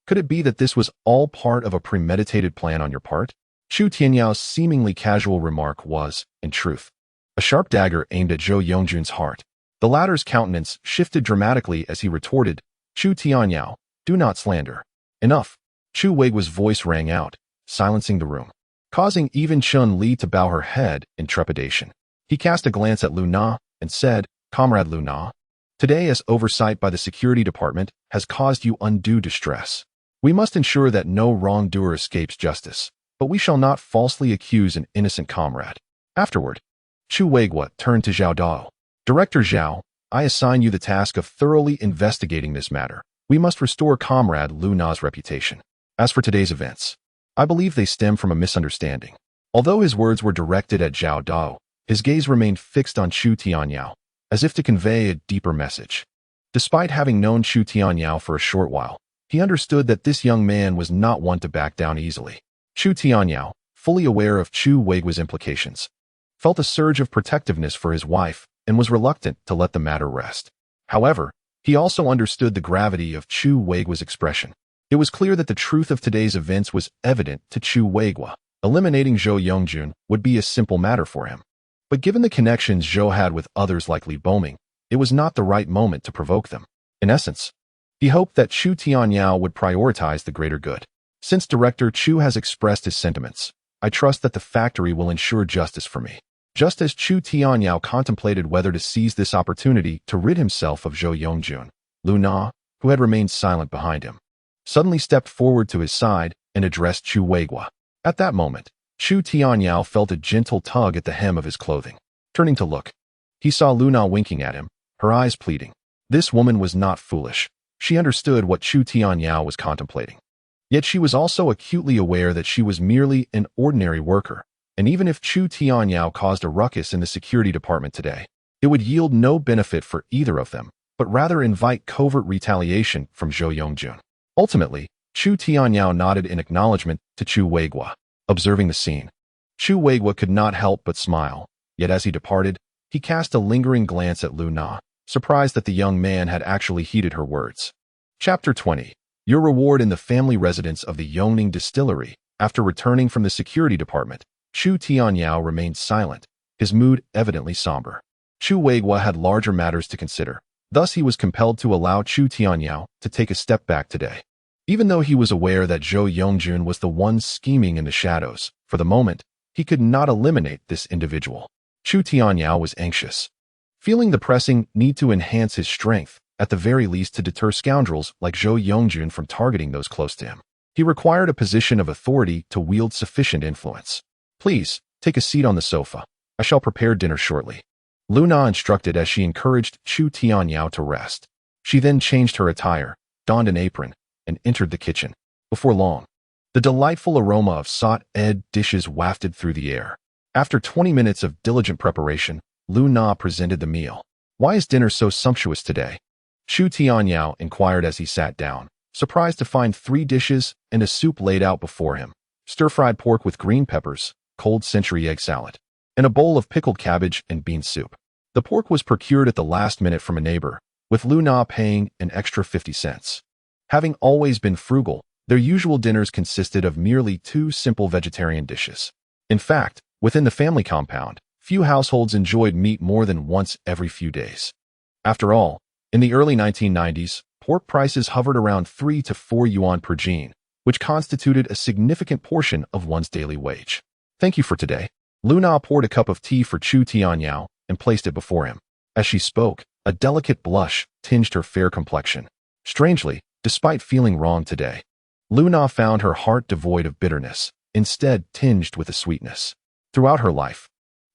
Could it be that this was all part of a premeditated plan on your part? Chu Tianyao seemingly casual remark was, in truth, a sharp dagger aimed at Zhou Yongjun's heart. The latter's countenance shifted dramatically as he retorted, Chu Tianyao, do not slander. Enough. Chu Weigua's voice rang out, silencing the room, causing even Chun Li to bow her head in trepidation. He cast a glance at Lu Na and said, Comrade Lu Na, today as oversight by the security department has caused you undue distress. We must ensure that no wrongdoer escapes justice, but we shall not falsely accuse an innocent comrade. Afterward, Chu Weigua turned to Zhao Dao. Director Zhao, I assign you the task of thoroughly investigating this matter. We must restore Comrade Lu Na's reputation. As for today's events, I believe they stem from a misunderstanding. Although his words were directed at Zhao Dao, his gaze remained fixed on Chu Tianyao, as if to convey a deeper message. Despite having known Chu Tianyao for a short while, he understood that this young man was not one to back down easily. Chu Tianyao, fully aware of Chu Weigua's implications, felt a surge of protectiveness for his wife and was reluctant to let the matter rest. However, he also understood the gravity of Chu Weigua's expression. It was clear that the truth of today's events was evident to Chu Weigua. Eliminating Zhou Yongjun would be a simple matter for him. But given the connections Zhou had with others like Li Boming, it was not the right moment to provoke them. In essence, he hoped that Chu Tianyao would prioritize the greater good. Since Director Chu has expressed his sentiments, I trust that the factory will ensure justice for me. Just as Chu Tianyao contemplated whether to seize this opportunity to rid himself of Zhou Yongjun, Lu Na, who had remained silent behind him, suddenly stepped forward to his side and addressed Chu Weigua. At that moment, Chu Tianyao felt a gentle tug at the hem of his clothing. Turning to look, he saw Lu Na winking at him, her eyes pleading. This woman was not foolish. She understood what Chu Tianyao was contemplating. Yet she was also acutely aware that she was merely an ordinary worker, and even if Chu Tianyao caused a ruckus in the security department today, it would yield no benefit for either of them, but rather invite covert retaliation from Zhou Yongjun. Ultimately, Chu Tianyao nodded in acknowledgement to Chu Weigua. Observing the scene, Chu Weigua could not help but smile, yet as he departed, he cast a lingering glance at Lu Na, surprised that the young man had actually heeded her words. Chapter 20. Your reward in the family residence of the Yongning Distillery. After returning from the security department, Chu Tianyao remained silent, his mood evidently somber. Chu Weigua had larger matters to consider, thus he was compelled to allow Chu Tianyao to take a step back today. Even though he was aware that Zhou Yongjun was the one scheming in the shadows, for the moment, he could not eliminate this individual. Chu Tianyao was anxious, feeling the pressing need to enhance his strength, at the very least to deter scoundrels like Zhou Yongjun from targeting those close to him. He required a position of authority to wield sufficient influence. Please, take a seat on the sofa. I shall prepare dinner shortly. Lu Na instructed as she encouraged Chu Tianyao to rest. She then changed her attire, donned an apron, and entered the kitchen. Before long, the delightful aroma of sautéed dishes wafted through the air. After 20 minutes of diligent preparation, Lu Na presented the meal. Why is dinner so sumptuous today? Chu Tianyao inquired as he sat down, surprised to find 3 dishes and a soup laid out before him. Stir-fried pork with green peppers, cold century egg salad, and a bowl of pickled cabbage and bean soup. The pork was procured at the last minute from a neighbor, with Lu Na paying an extra 50 cents. Having always been frugal, their usual dinners consisted of merely 2 simple vegetarian dishes. In fact, within the family compound, few households enjoyed meat more than once every few days. After all, in the early 1990s, pork prices hovered around 3 to 4 yuan per jin, which constituted a significant portion of one's daily wage. Thank you for today. Lu Na poured a cup of tea for Chu Tianyao and placed it before him. As she spoke, a delicate blush tinged her fair complexion. Strangely, despite feeling wrong today, Lu Na found her heart devoid of bitterness, instead tinged with a sweetness. Throughout her life,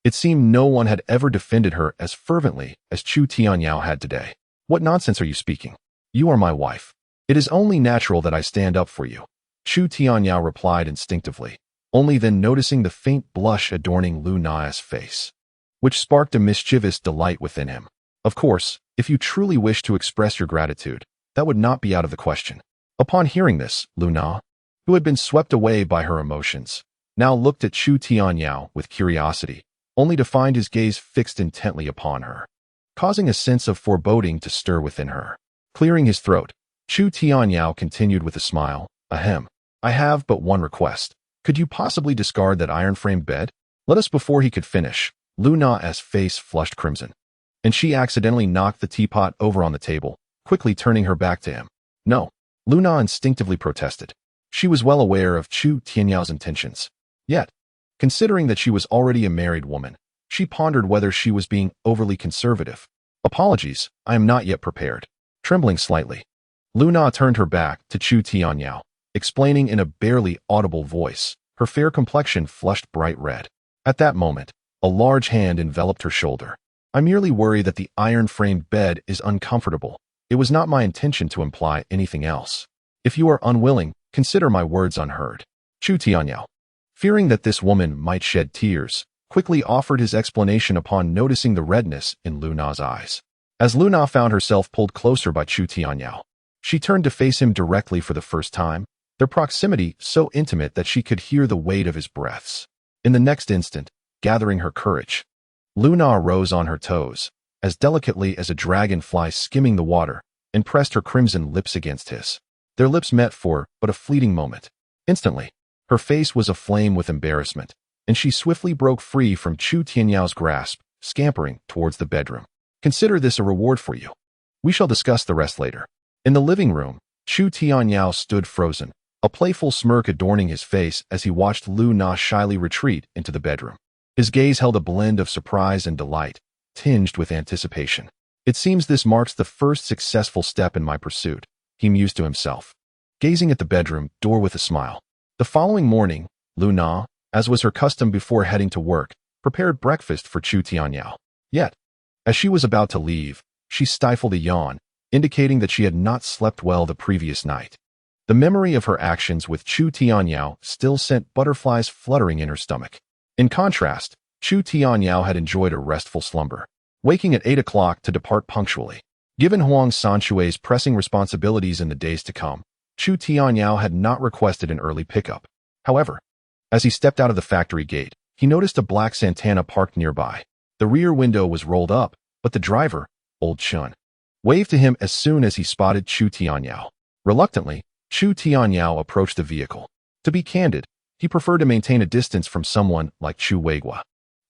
it seemed no one had ever defended her as fervently as Chu Tianyao had today. What nonsense are you speaking? You are my wife. It is only natural that I stand up for you, Chu Tianyao replied instinctively, only then noticing the faint blush adorning Lu Na's face, which sparked a mischievous delight within him. Of course, if you truly wish to express your gratitude, that would not be out of the question. Upon hearing this, Lu Na, who had been swept away by her emotions, now looked at Chu Tianyao with curiosity, only to find his gaze fixed intently upon her, causing a sense of foreboding to stir within her. Clearing his throat, Chu Tianyao continued with a smile, "Ahem. I have but one request. Could you possibly discard that iron-framed bed?" Let us before he could finish, Lu Na's face flushed crimson, and she accidentally knocked the teapot over on the table, quickly turning her back to him. "No," Lu Na instinctively protested. She was well aware of Chu Tianyao's intentions. Yet, considering that she was already a married woman, she pondered whether she was being overly conservative. "Apologies, I am not yet prepared." Trembling slightly, Lu Na turned her back to Chu Tianyao, explaining in a barely audible voice. Her fair complexion flushed bright red. At that moment, a large hand enveloped her shoulder. "I merely worry that the iron-framed bed is uncomfortable. It was not my intention to imply anything else. If you are unwilling, consider my words unheard." Chu Tianyao, fearing that this woman might shed tears, quickly offered his explanation upon noticing the redness in Lu Na's eyes. As Lu Na found herself pulled closer by Chu Tianyao, she turned to face him directly for the first time, their proximity so intimate that she could hear the weight of his breaths. In the next instant, gathering her courage, Lu Na rose on her toes, as delicately as a dragonfly skimming the water, and pressed her crimson lips against his. Their lips met for but a fleeting moment. Instantly, her face was aflame with embarrassment, and she swiftly broke free from Chu Tianyao's grasp, scampering towards the bedroom. "Consider this a reward for you. We shall discuss the rest later." In the living room, Chu Tianyao stood frozen, a playful smirk adorning his face as he watched Lu Na shyly retreat into the bedroom. His gaze held a blend of surprise and delight, tinged with anticipation. "It seems this marks the first successful step in my pursuit," he mused to himself, gazing at the bedroom door with a smile. The following morning, Lu Na, as was her custom before heading to work, prepared breakfast for Chu Tianyao. Yet, as she was about to leave, she stifled a yawn, indicating that she had not slept well the previous night. The memory of her actions with Chu Tianyao still sent butterflies fluttering in her stomach. In contrast, Chu Tianyao had enjoyed a restful slumber, waking at 8 o'clock to depart punctually. Given Huang Sanchue's pressing responsibilities in the days to come, Chu Tianyao had not requested an early pickup. However, as he stepped out of the factory gate, he noticed a black Santana parked nearby. The rear window was rolled up, but the driver, old Chun, waved to him as soon as he spotted Chu Tianyao. Reluctantly, Chu Tianyao approached the vehicle. To be candid, he preferred to maintain a distance from someone like Chu Weigua.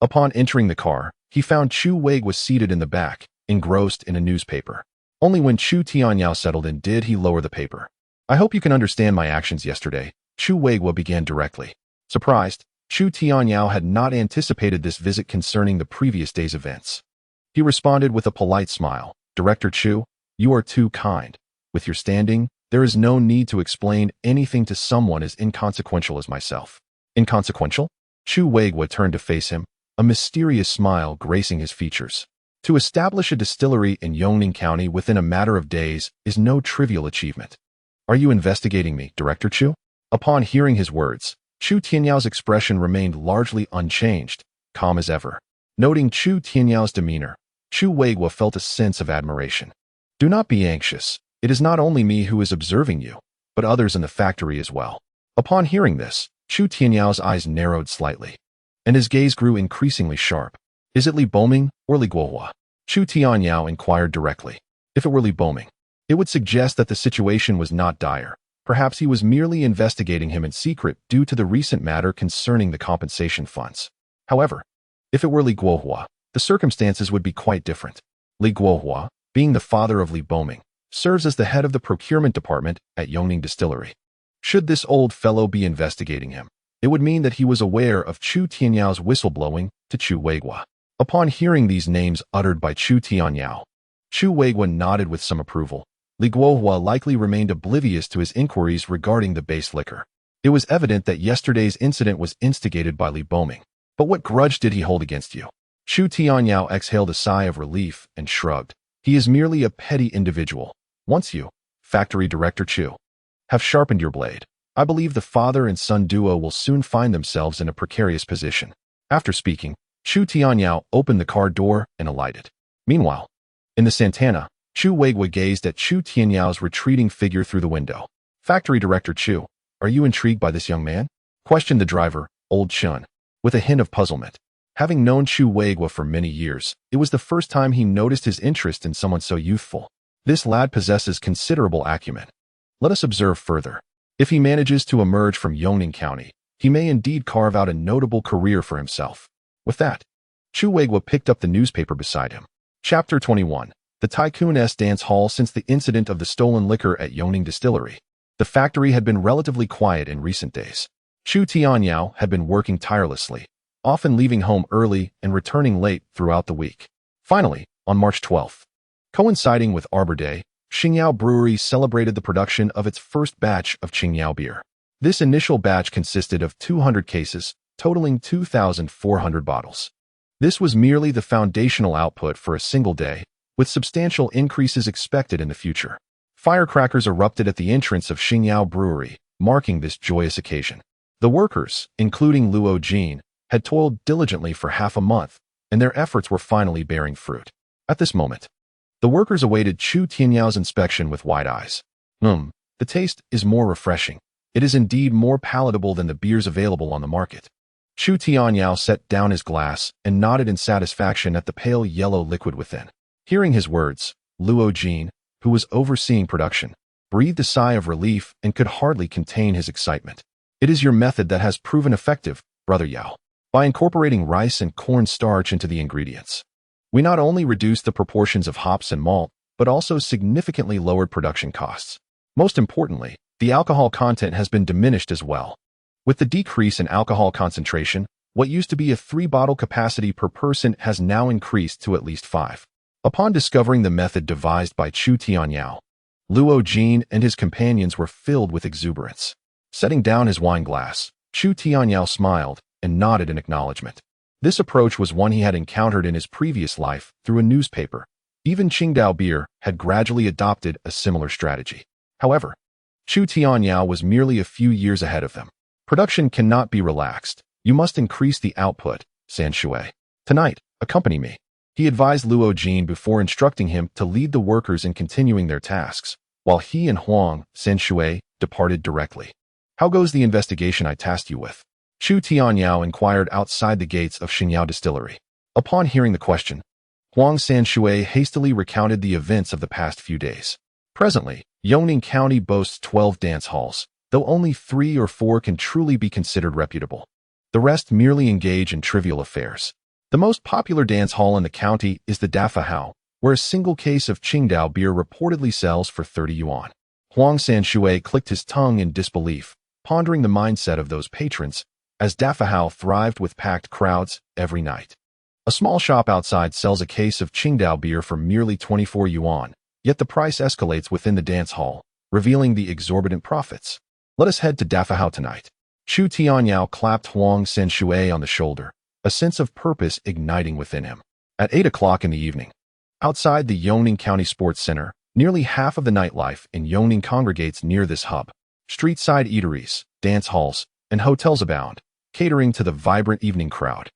Upon entering the car, he found Chu Weigua seated in the back, engrossed in a newspaper. Only when Chu Tianyao settled in did he lower the paper. "I hope you can understand my actions yesterday," Chu Weigua began directly. Surprised, Chu Tianyao had not anticipated this visit concerning the previous day's events. He responded with a polite smile. "Director Chu, you are too kind. With your standing, there is no need to explain anything to someone as inconsequential as myself." "Inconsequential?" Chu Weigua turned to face him, a mysterious smile gracing his features. To establish a distillery in Yongning County within a matter of days is no trivial achievement. "Are you investigating me, Director Chu?" Upon hearing his words, Chu Tianyao's expression remained largely unchanged, calm as ever. Noting Chu Tianyao's demeanor, Chu Weigua felt a sense of admiration. "Do not be anxious. It is not only me who is observing you, but others in the factory as well." Upon hearing this, Chu Tianyao's eyes narrowed slightly, and his gaze grew increasingly sharp. "Is it Li Boming or Li Guohua?" Chu Tianyao inquired directly. If it were Li Boming, it would suggest that the situation was not dire. Perhaps he was merely investigating him in secret due to the recent matter concerning the compensation funds. However, if it were Li Guohua, the circumstances would be quite different. Li Guohua, being the father of Li Boming, serves as the head of the procurement department at Yongning Distillery. Should this old fellow be investigating him, it would mean that he was aware of Chu Tianyao's whistleblowing to Chu Weigua. Upon hearing these names uttered by Chu Tianyao, Chu Weigua nodded with some approval. Li Guohua likely remained oblivious to his inquiries regarding the base liquor. It was evident that yesterday's incident was instigated by Li Boming. But what grudge did he hold against you? Chu Tianyao exhaled a sigh of relief and shrugged. He is merely a petty individual. Once you, Factory Director Chu, have sharpened your blade, I believe the father and son duo will soon find themselves in a precarious position. After speaking, Chu Tianyao opened the car door and alighted. Meanwhile, in the Santana, Chu Weigua gazed at Chu Tianyao's retreating figure through the window. "Factory Director Chu, are you intrigued by this young man?" questioned the driver, old Chun, with a hint of puzzlement. Having known Chu Weigua for many years, it was the first time he noticed his interest in someone so youthful. This lad possesses considerable acumen. Let us observe further. If he manages to emerge from Yongning County, he may indeed carve out a notable career for himself. With that, Chu Weigua picked up the newspaper beside him. Chapter 21. The Tycoon-S Dance Hall. Since the incident of the stolen liquor at Yongning Distillery, the factory had been relatively quiet in recent days. Chu Tianyao had been working tirelessly, often leaving home early and returning late throughout the week. Finally, on March 12th, coinciding with Arbor Day, Qingyao Brewery celebrated the production of its first batch of Qingyao beer. This initial batch consisted of 200 cases, totaling 2,400 bottles. This was merely the foundational output for a single day, with substantial increases expected in the future. Firecrackers erupted at the entrance of Qingyao Brewery, marking this joyous occasion. The workers, including Luo Jin, had toiled diligently for half a month, and their efforts were finally bearing fruit. At this moment, the workers awaited Chu Tianyao's inspection with wide eyes. The taste is more refreshing. It is indeed more palatable than the beers available on the market. Chu Tianyao set down his glass and nodded in satisfaction at the pale yellow liquid within. Hearing his words, Luo Jin, who was overseeing production, breathed a sigh of relief and could hardly contain his excitement. It is your method that has proven effective, Brother Yao. By incorporating rice and corn starch into the ingredients, we not only reduced the proportions of hops and malt, but also significantly lowered production costs. Most importantly, the alcohol content has been diminished as well. With the decrease in alcohol concentration, what used to be a 3-bottle capacity per person has now increased to at least 5. Upon discovering the method devised by Chu Tianyao, Luo Jin and his companions were filled with exuberance. Setting down his wine glass, Chu Tianyao smiled and nodded in acknowledgement. This approach was one he had encountered in his previous life through a newspaper. Even Qingdao Beer had gradually adopted a similar strategy. However, Chu Tianyao was merely a few years ahead of them. Production cannot be relaxed. You must increase the output, San Shui. Tonight, accompany me. He advised Luo Jin before instructing him to lead the workers in continuing their tasks, while he and Huang San Shui departed directly. How goes the investigation I tasked you with? Chu Tianyao inquired outside the gates of Qingyao Distillery. Upon hearing the question, Huang San Shui hastily recounted the events of the past few days. Presently, Yongning County boasts 12 dance halls, though only 3 or 4 can truly be considered reputable. The rest merely engage in trivial affairs. The most popular dance hall in the county is the Dafahao, where a single case of Qingdao beer reportedly sells for 30 yuan. Huang San Shui clicked his tongue in disbelief, pondering the mindset of those patrons, as Dafahao thrived with packed crowds every night. A small shop outside sells a case of Qingdao beer for merely 24 yuan, yet the price escalates within the dance hall, revealing the exorbitant profits. Let us head to Dafahao tonight. Chu Tianyao clapped Huang San Shui on the shoulder, a sense of purpose igniting within him. At 8 o'clock in the evening, outside the Yongning County Sports Center, nearly half of the nightlife in Yongning congregates near this hub. Street-side eateries, dance halls, and hotels abound, catering to the vibrant evening crowd.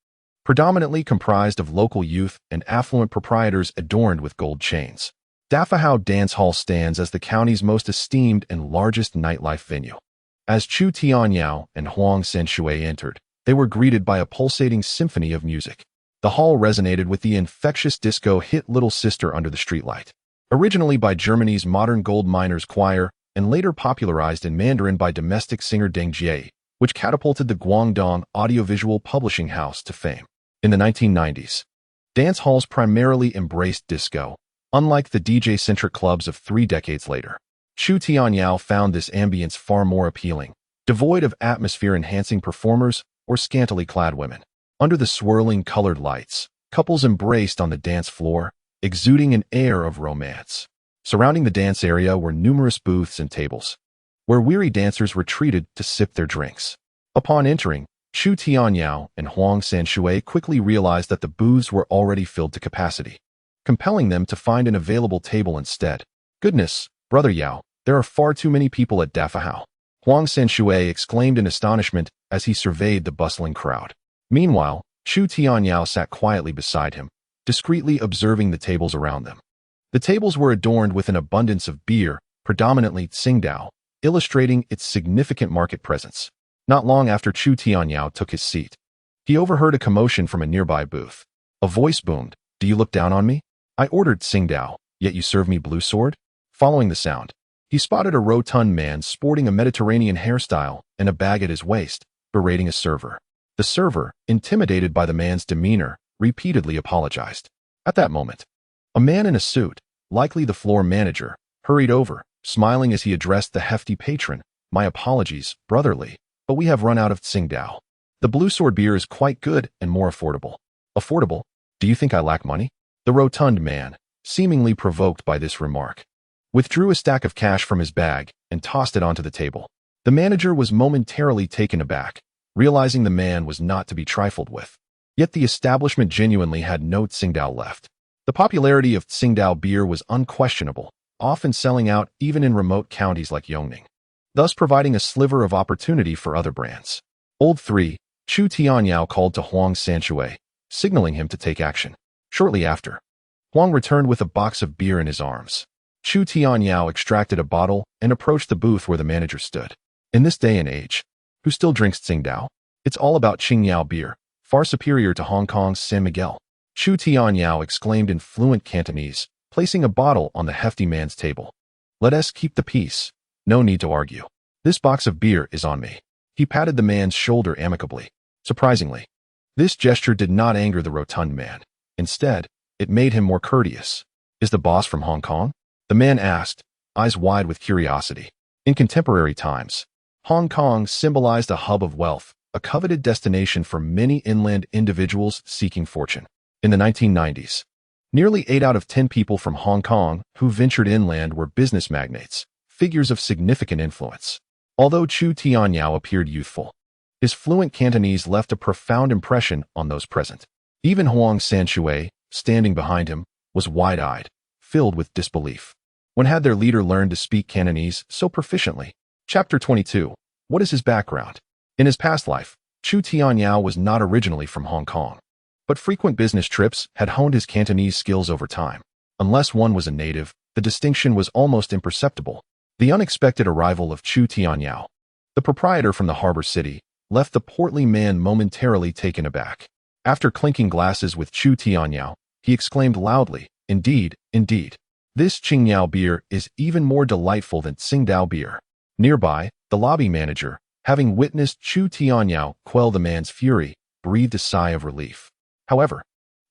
Predominantly comprised of local youth and affluent proprietors adorned with gold chains, Dafahao Dance Hall stands as the county's most esteemed and largest nightlife venue. As Chu Tianyao and Huang San Shui entered, they were greeted by a pulsating symphony of music. The hall resonated with the infectious disco hit Little Sister Under the Streetlight. Originally by Germany's Modern Gold Miners Choir and later popularized in Mandarin by domestic singer Deng Jie, which catapulted the Guangdong Audiovisual Publishing House to fame. In the 1990s, dance halls primarily embraced disco, unlike the DJ-centric clubs of 3 decades later. Chu Tianyao found this ambience far more appealing, devoid of atmosphere-enhancing performers or scantily clad women. Under the swirling colored lights, couples embraced on the dance floor, exuding an air of romance. Surrounding the dance area were numerous booths and tables, where weary dancers retreated to sip their drinks. Upon entering, Chu Tianyao and Huang San Shui quickly realized that the booths were already filled to capacity, compelling them to find an available table instead. Goodness, Brother Yao, there are far too many people at Dafahao, Huang San Shui exclaimed in astonishment as he surveyed the bustling crowd. Meanwhile, Chu Tianyao sat quietly beside him, discreetly observing the tables around them. The tables were adorned with an abundance of beer, predominantly Tsingtao, illustrating its significant market presence. Not long after Chu Tianyao took his seat, He overheard a commotion from a nearby booth. A voice boomed, "Do you look down on me? I ordered Tsingtao, yet you serve me blue sword?" Following the sound, he spotted a rotund man sporting a Mediterranean hairstyle and a bag at his waist, berating a server. The server, intimidated by the man's demeanor, repeatedly apologized. At that moment, a man in a suit, likely the floor manager, hurried over, smiling as he addressed the hefty patron. "My apologies, brotherly, but we have run out of Tsingtao. The blue sword beer is quite good and more affordable." "Affordable? Do you think I lack money?" The rotund man, seemingly provoked by this remark, withdrew a stack of cash from his bag and tossed it onto the table. The manager was momentarily taken aback, realizing the man was not to be trifled with. Yet the establishment genuinely had no Tsingtao left. The popularity of Tsingtao beer was unquestionable, often selling out even in remote counties like Yongning, thus providing a sliver of opportunity for other brands. Old 3, Chu Tianyao called to Huang Sanshui, signaling him to take action. Shortly after, Huang returned with a box of beer in his arms. Chu Tianyao extracted a bottle and approached the booth where the manager stood. In this day and age, who still drinks Tsingtao? It's all about Qingyao beer, far superior to Hong Kong's San Miguel. Chu Tianyao exclaimed in fluent Cantonese, placing a bottle on the hefty man's table. "Let us keep the peace. No need to argue. This box of beer is on me." He patted the man's shoulder amicably. Surprisingly, this gesture did not anger the rotund man. Instead, it made him more courteous. "Is the boss from Hong Kong?" the man asked, eyes wide with curiosity. In contemporary times, Hong Kong symbolized a hub of wealth, a coveted destination for many inland individuals seeking fortune. In the 1990s, nearly 8 out of 10 people from Hong Kong who ventured inland were business magnates, figures of significant influence. Although Chu Tianyao appeared youthful, his fluent Cantonese left a profound impression on those present. Even Huang Sanshui, standing behind him, was wide-eyed, filled with disbelief. When had their leader learned to speak Cantonese so proficiently? Chapter 22. What is his background? In his past life, Chu Tianyao was not originally from Hong Kong, but frequent business trips had honed his Cantonese skills over time. Unless one was a native, the distinction was almost imperceptible. The unexpected arrival of Chu Tianyao, the proprietor from the harbor city, left the portly man momentarily taken aback. After clinking glasses with Chu Tianyao, he exclaimed loudly, "Indeed, indeed. This Qingyao beer is even more delightful than Tsingtao beer." Nearby, the lobby manager, having witnessed Chu Tianyao quell the man's fury, breathed a sigh of relief. However,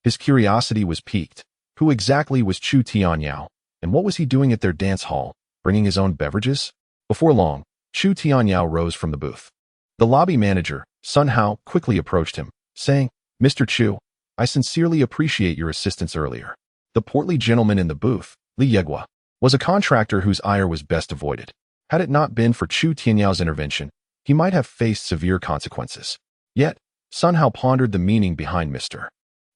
his curiosity was piqued. Who exactly was Chu Tianyao, and what was he doing at their dance hall, bringing his own beverages? Before long, Chu Tianyao rose from the booth. The lobby manager, Sun Hao, quickly approached him, saying, "Mr. Chu, I sincerely appreciate your assistance earlier." The portly gentleman in the booth, Li Yegua, was a contractor whose ire was best avoided. Had it not been for Chu Tianyao's intervention, he might have faced severe consequences. Yet, Sun Hao pondered the meaning behind Mr.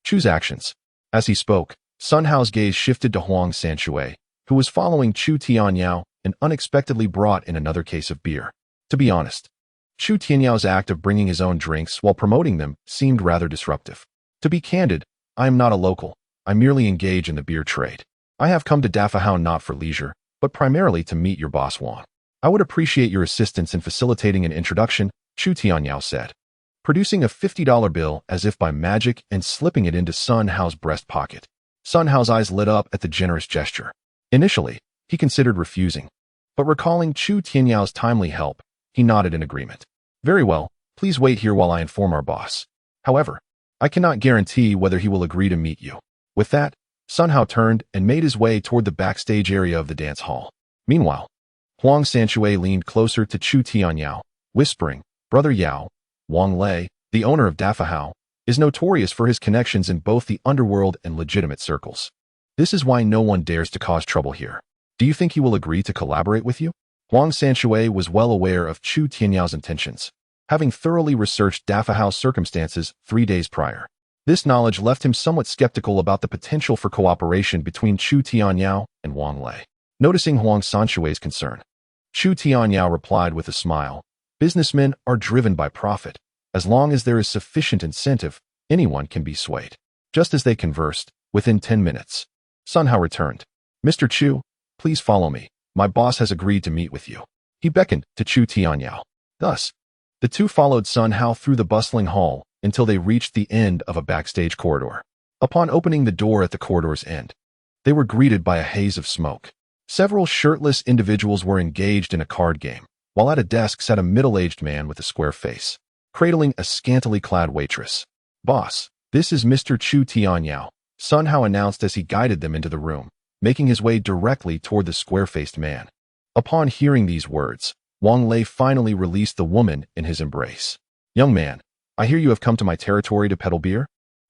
Chu's actions. As he spoke, Sun Hao's gaze shifted to Huang Sanshui, who was following Chu Tianyao and unexpectedly brought in another case of beer. To be honest, Chu Tianyao's act of bringing his own drinks while promoting them seemed rather disruptive. "To be candid, I am not a local. I merely engage in the beer trade. I have come to Dafahao not for leisure, but primarily to meet your boss Wang. I would appreciate your assistance in facilitating an introduction," Chu Tianyao said, producing a $50 bill as if by magic and slipping it into Sun Hao's breast pocket. Sun Hao's eyes lit up at the generous gesture. Initially, he considered refusing, but recalling Chu Tianyao's timely help, he nodded in agreement. "Very well, please wait here while I inform our boss. However, I cannot guarantee whether he will agree to meet you." With that, Sun Hao turned and made his way toward the backstage area of the dance hall. Meanwhile, Huang Sanshui leaned closer to Chu Tianyao, whispering, "Brother Yao, Wang Lei, the owner of Dafahao, is notorious for his connections in both the underworld and legitimate circles. This is why no one dares to cause trouble here. Do you think he will agree to collaborate with you?" Huang Sanshui was well aware of Chu Tianyao's intentions, having thoroughly researched Dafahao's circumstances 3 days prior. This knowledge left him somewhat skeptical about the potential for cooperation between Chu Tianyao and Wang Lei. Noticing Huang Sanshui's concern, Chu Tianyao replied with a smile, "Businessmen are driven by profit. As long as there is sufficient incentive, anyone can be swayed." Just as they conversed, within 10 minutes, Sun Hao returned. "Mr. Chu, please follow me. My boss has agreed to meet with you." He beckoned to Chu Tianyao. Thus, the two followed Sun Hao through the bustling hall until they reached the end of a backstage corridor. Upon opening the door at the corridor's end, they were greeted by a haze of smoke. Several shirtless individuals were engaged in a card game, while at a desk sat a middle-aged man with a square face, cradling a scantily clad waitress. "Boss, this is Mr. Chu Tianyao," Sun Hao announced as he guided them into the room, making his way directly toward the square-faced man. Upon hearing these words, Wang Lei finally released the woman in his embrace. "Young man, I hear you have come to my territory to peddle beer?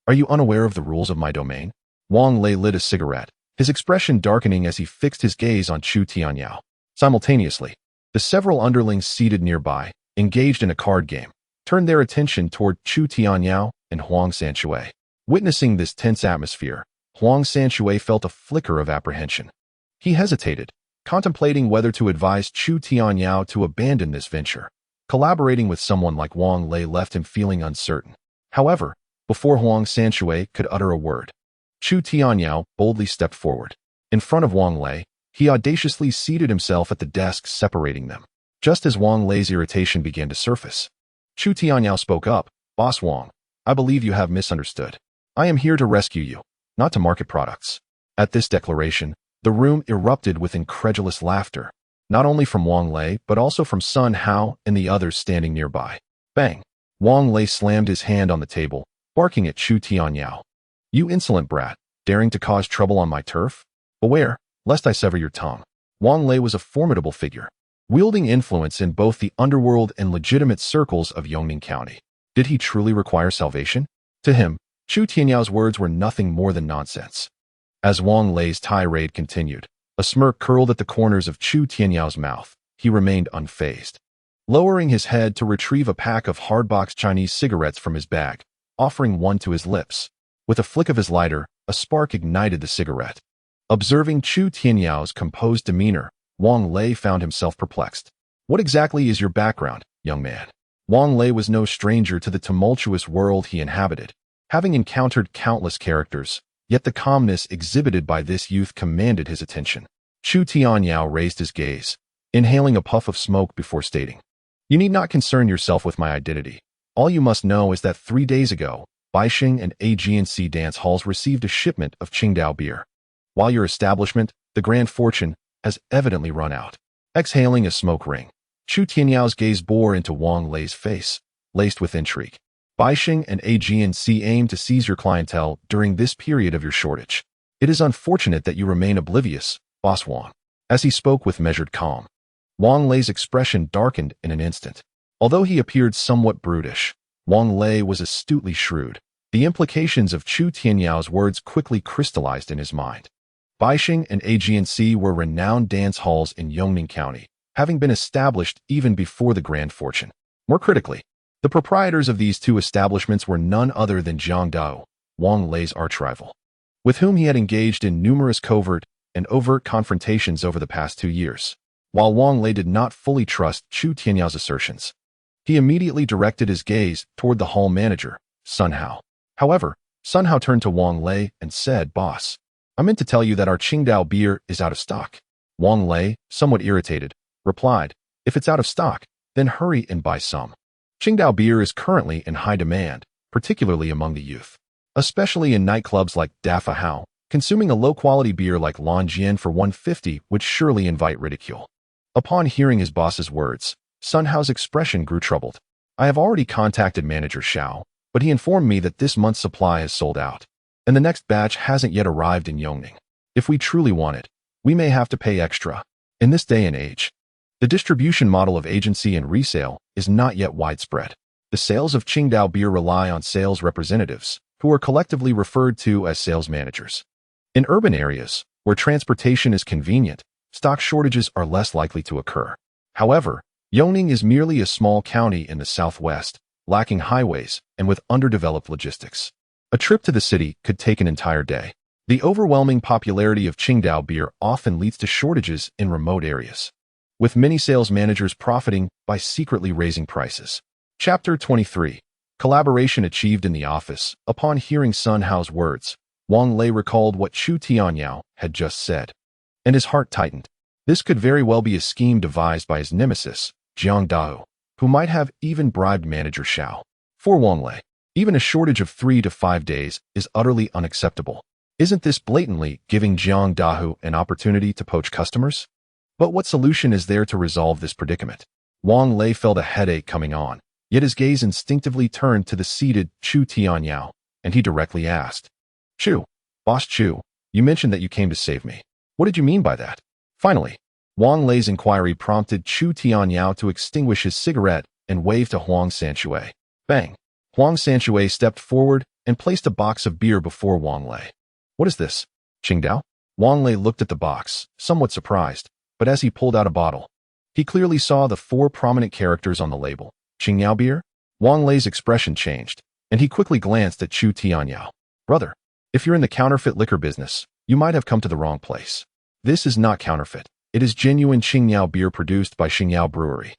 Are you unaware of the rules of my domain?" Wang Lei lit a cigarette, his expression darkening as he fixed his gaze on Chu Tianyao. Simultaneously, the several underlings seated nearby, engaged in a card game, turned their attention toward Chu Tianyao and Huang Sanshui. Witnessing this tense atmosphere, Huang Sanshui felt a flicker of apprehension. He hesitated, contemplating whether to advise Chu Tianyao to abandon this venture. Collaborating with someone like Wang Lei left him feeling uncertain. However, before Huang Sanshui could utter a word, Chu Tianyao boldly stepped forward. In front of Wang Lei, he audaciously seated himself at the desk separating them. Just as Wang Lei's irritation began to surface, Chu Tianyao spoke up, "Boss Wang, I believe you have misunderstood. I am here to rescue you, not to market products." At this declaration, the room erupted with incredulous laughter, not only from Wang Lei but also from Sun Hao and the others standing nearby. Bang! Wang Lei slammed his hand on the table, barking at Chu Tianyao. "You insolent brat, daring to cause trouble on my turf? Beware, lest I sever your tongue." Wang Lei was a formidable figure, wielding influence in both the underworld and legitimate circles of Yongning County. Did he truly require salvation? To him, Chu Tianyao's words were nothing more than nonsense. As Wang Lei's tirade continued, a smirk curled at the corners of Chu Tianyao's mouth. He remained unfazed. Lowering his head to retrieve a pack of hard-box Chinese cigarettes from his bag, offering one to his lips. With a flick of his lighter, a spark ignited the cigarette. Observing Chu Tianyao's composed demeanor, Wang Lei found himself perplexed. "What exactly is your background, young man?" Wang Lei was no stranger to the tumultuous world he inhabited, having encountered countless characters, yet the calmness exhibited by this youth commanded his attention. Chu Tianyao raised his gaze, inhaling a puff of smoke before stating, "You need not concern yourself with my identity. All you must know is that 3 days ago, Baixing and AG&C dance halls received a shipment of Qingdao beer, while your establishment, the Grand Fortune, has evidently run out." Exhaling a smoke ring, Chu Tianyao's gaze bore into Wang Lei's face, laced with intrigue. "Baixing and AG&C aim to seize your clientele during this period of your shortage. It is unfortunate that you remain oblivious, Boss Wang." As he spoke with measured calm, Wang Lei's expression darkened in an instant. Although he appeared somewhat brutish, Wang Lei was astutely shrewd. The implications of Chu Tianyao's words quickly crystallized in his mind. Baixing and AG&C were renowned dance halls in Yongning County, having been established even before the Grand Fortune. More critically, the proprietors of these two establishments were none other than Jiang Dao, Wang Lei's archrival, with whom he had engaged in numerous covert and overt confrontations over the past 2 years. While Wang Lei did not fully trust Chu Tianyao's assertions, he immediately directed his gaze toward the hall manager, Sun Hao. However, Sun Hao turned to Wang Lei and said, "Boss, I meant to tell you that our Qingdao beer is out of stock." Wang Lei, somewhat irritated, replied, "If it's out of stock, then hurry and buy some." Qingdao beer is currently in high demand, particularly among the youth. Especially in nightclubs like Dafa Hao, consuming a low-quality beer like Lonjian for 150 would surely invite ridicule. Upon hearing his boss's words, Sun Hao's expression grew troubled. "I have already contacted Manager Xiao, but he informed me that this month's supply has sold out, and the next batch hasn't yet arrived in Yongning. If we truly want it, we may have to pay extra." In this day and age, the distribution model of agency and resale is not yet widespread. The sales of Qingdao beer rely on sales representatives, who are collectively referred to as sales managers. In urban areas, where transportation is convenient, stock shortages are less likely to occur. However, Yongning is merely a small county in the southwest, lacking highways and with underdeveloped logistics. A trip to the city could take an entire day. The overwhelming popularity of Qingdao beer often leads to shortages in remote areas, with many sales managers profiting by secretly raising prices. Chapter 23. Collaboration achieved in the office. Upon hearing Sun Hao's words, Wang Lei recalled what Chu Tianyao had just said, and his heart tightened. This could very well be a scheme devised by his nemesis, Jiang Dao, who might have even bribed Manager Xiao. For Wang Lei, Even a shortage of 3 to 5 days is utterly unacceptable. Isn't this blatantly giving Jiang Dahu an opportunity to poach customers? But what solution is there to resolve this predicament? Wang Lei felt a headache coming on, yet his gaze instinctively turned to the seated Chu Tianyao, and he directly asked, Chu, Boss Chu, you mentioned that you came to save me. What did you mean by that? Finally, Wang Lei's inquiry prompted Chu Tianyao to extinguish his cigarette and wave to Huang Sanshue. Bang! Huang Sanshue stepped forward and placed a box of beer before Wang Lei. What is this? Qingdao? Wang Lei looked at the box, somewhat surprised, but as he pulled out a bottle, he clearly saw the 4 prominent characters on the label. Qingyao beer? Wang Lei's expression changed, and he quickly glanced at Chu Tianyao. Brother, if you're in the counterfeit liquor business, you might have come to the wrong place. This is not counterfeit. It is genuine Qingyao beer produced by Qingyao Brewery.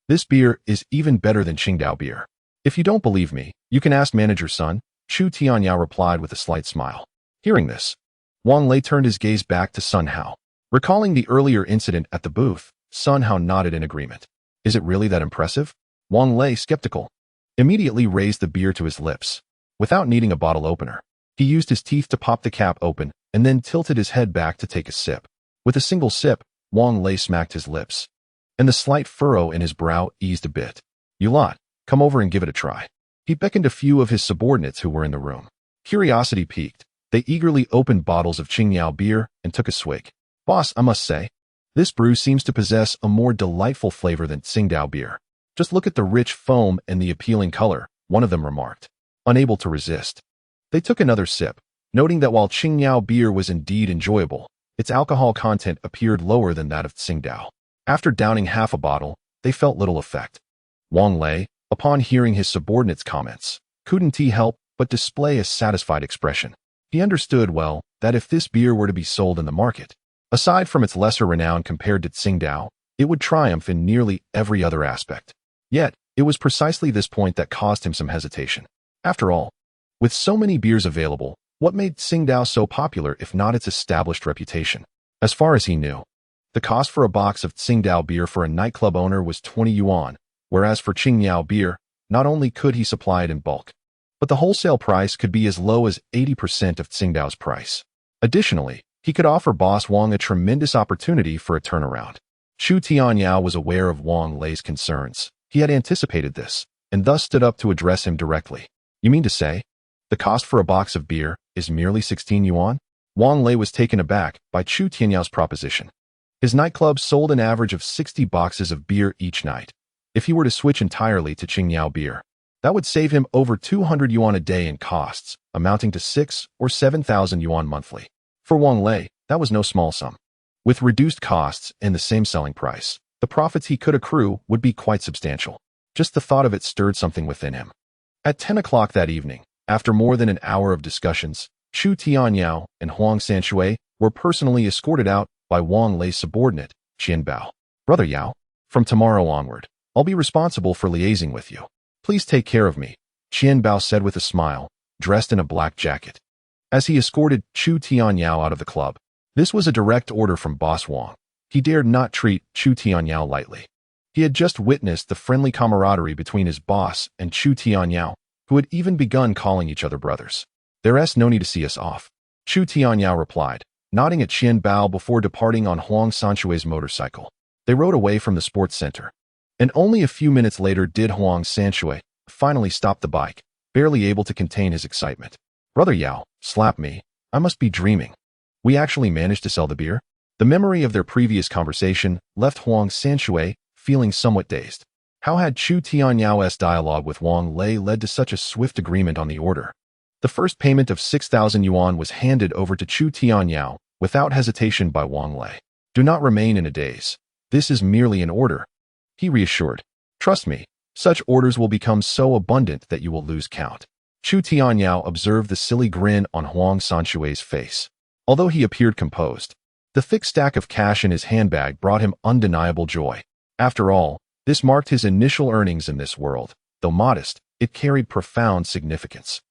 This beer is even better than Qingdao beer. If you don't believe me, you can ask manager Sun, Chu Tianyao replied with a slight smile. Hearing this, Wang Lei turned his gaze back to Sun Hao. Recalling the earlier incident at the booth, Sun Hao nodded in agreement. Is it really that impressive? Wang Lei, skeptical, immediately raised the beer to his lips. Without needing a bottle opener, he used his teeth to pop the cap open and then tilted his head back to take a sip. With a single sip, Wang Lei smacked his lips, and the slight furrow in his brow eased a bit. You lot, come over and give it a try. He beckoned a few of his subordinates who were in the room. Curiosity piqued. They eagerly opened bottles of Qingyao beer and took a swig. Boss, I must say, this brew seems to possess a more delightful flavor than Qingdao beer. Just look at the rich foam and the appealing color, one of them remarked, unable to resist. They took another sip, noting that while Qingyao beer was indeed enjoyable, its alcohol content appeared lower than that of Qingdao. After downing half a bottle, they felt little effect. Wang Lei, upon hearing his subordinates' comments, couldn't help but display a satisfied expression. He understood well that if this beer were to be sold in the market, aside from its lesser renown compared to Qingdao, it would triumph in nearly every other aspect. Yet, it was precisely this point that caused him some hesitation. After all, with so many beers available, what made Qingdao so popular if not its established reputation? As far as he knew, the cost for a box of Qingdao beer for a nightclub owner was 20 yuan, whereas for Qingyao beer, not only could he supply it in bulk, but the wholesale price could be as low as 80% of Qingdao's price. Additionally, he could offer Boss Wang a tremendous opportunity for a turnaround. Chu Tianyao was aware of Wang Lei's concerns. He had anticipated this, and thus stood up to address him directly. You mean to say, the cost for a box of beer is merely 16 yuan? Wang Lei was taken aback by Chu Tianyao's proposition. His nightclub sold an average of 60 boxes of beer each night. If he were to switch entirely to Qingyao beer, that would save him over 200 yuan a day in costs, amounting to 6 or 7,000 yuan monthly. For Wang Lei, that was no small sum. With reduced costs and the same selling price, the profits he could accrue would be quite substantial. Just the thought of it stirred something within him. At 10 o'clock that evening, after more than an hour of discussions, Chu Tianyao and Huang Sanshue were personally escorted out by Wang Lei's subordinate, Qian Bao. Brother Yao, from tomorrow onward, I'll be responsible for liaising with you. Please take care of me, Qian Bao said with a smile, dressed in a black jacket. As he escorted Chu Tianyao out of the club, this was a direct order from Boss Wang. He dared not treat Chu Tianyao lightly. He had just witnessed the friendly camaraderie between his boss and Chu Tianyao, who had even begun calling each other brothers. There's no need to see us off, Chu Tianyao replied, nodding at Qian Bao before departing on Huang Sanshue's motorcycle. They rode away from the sports center, and only a few minutes later did Huang Sanshue finally stop the bike, barely able to contain his excitement. Brother Yao, slap me, I must be dreaming. We actually managed to sell the beer? The memory of their previous conversation left Huang Sanshue feeling somewhat dazed. How had Chu Tianyao's dialogue with Wang Lei led to such a swift agreement on the order? The first payment of 6,000 yuan was handed over to Chu Tianyao without hesitation by Wang Lei. Do not remain in a daze. This is merely an order, he reassured. Trust me, such orders will become so abundant that you will lose count. Chu Tianyao observed the silly grin on Huang Sanshue's face. Although he appeared composed, the thick stack of cash in his handbag brought him undeniable joy. After all, this marked his initial earnings in this world. Though modest, it carried profound significance.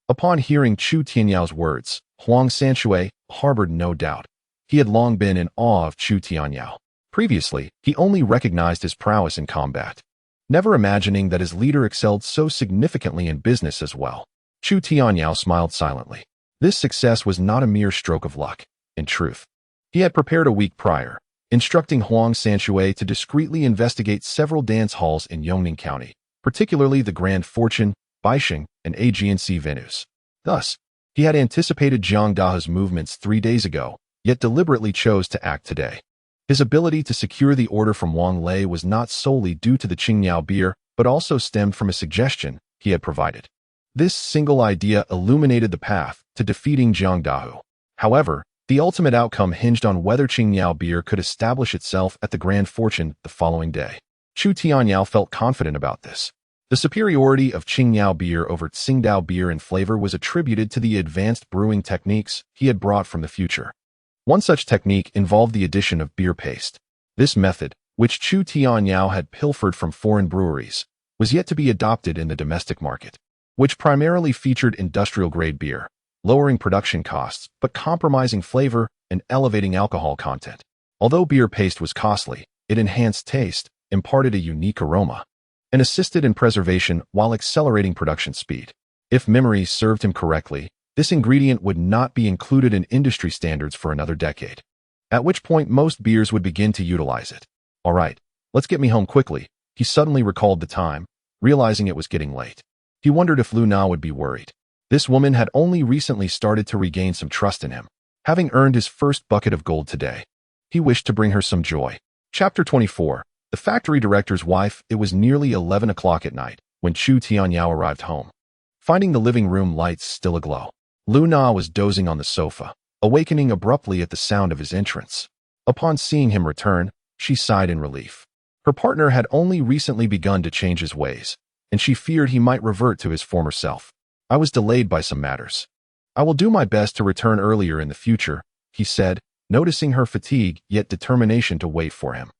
Upon hearing Chu Tianyao's words, Huang Sanshue harbored no doubt. He had long been in awe of Chu Tianyao. Previously, he only recognized his prowess in combat. never imagining that his leader excelled so significantly in business as well. Chu Tianyao smiled silently. This success was not a mere stroke of luck. In truth, he had prepared a week prior, instructing Huang Sanshui to discreetly investigate several dance halls in Yongning County, particularly the Grand Fortune, Baixing, and AGNC venues. Thus, he had anticipated Jiang Dahe's movements 3 days ago, yet deliberately chose to act today. His ability to secure the order from Wang Lei was not solely due to the Qingyao beer, but also stemmed from a suggestion he had provided. This single idea illuminated the path to defeating Jiang Dahe. However, the ultimate outcome hinged on whether Qingyao beer could establish itself at the Grand Fortune the following day. Chu Tianyao felt confident about this. The superiority of Qingyao beer over Tsingtao beer in flavor was attributed to the advanced brewing techniques he had brought from the future. One such technique involved the addition of beer paste. This method, which Chu Tianyao had pilfered from foreign breweries, was yet to be adopted in the domestic market, which primarily featured industrial-grade beer, lowering production costs but compromising flavor and elevating alcohol content. Although beer paste was costly, it enhanced taste, imparted a unique aroma, and assisted in preservation while accelerating production speed. If memory served him correctly, this ingredient would not be included in industry standards for another decade, at which point most beers would begin to utilize it. All right, let's get me home quickly. He suddenly recalled the time, realizing it was getting late. He wondered if Lu Na would be worried. This woman had only recently started to regain some trust in him, having earned his first bucket of gold today. He wished to bring her some joy. Chapter 24. The factory director's wife. It was nearly 11 o'clock at night when Chu Tianyao arrived home. Finding the living room lights still aglow, Lu Na was dozing on the sofa, awakening abruptly at the sound of his entrance. Upon seeing him return, she sighed in relief. Her partner had only recently begun to change his ways, and she feared he might revert to his former self. I was delayed by some matters. I will do my best to return earlier in the future, he said, noticing her fatigue yet determination to wait for him.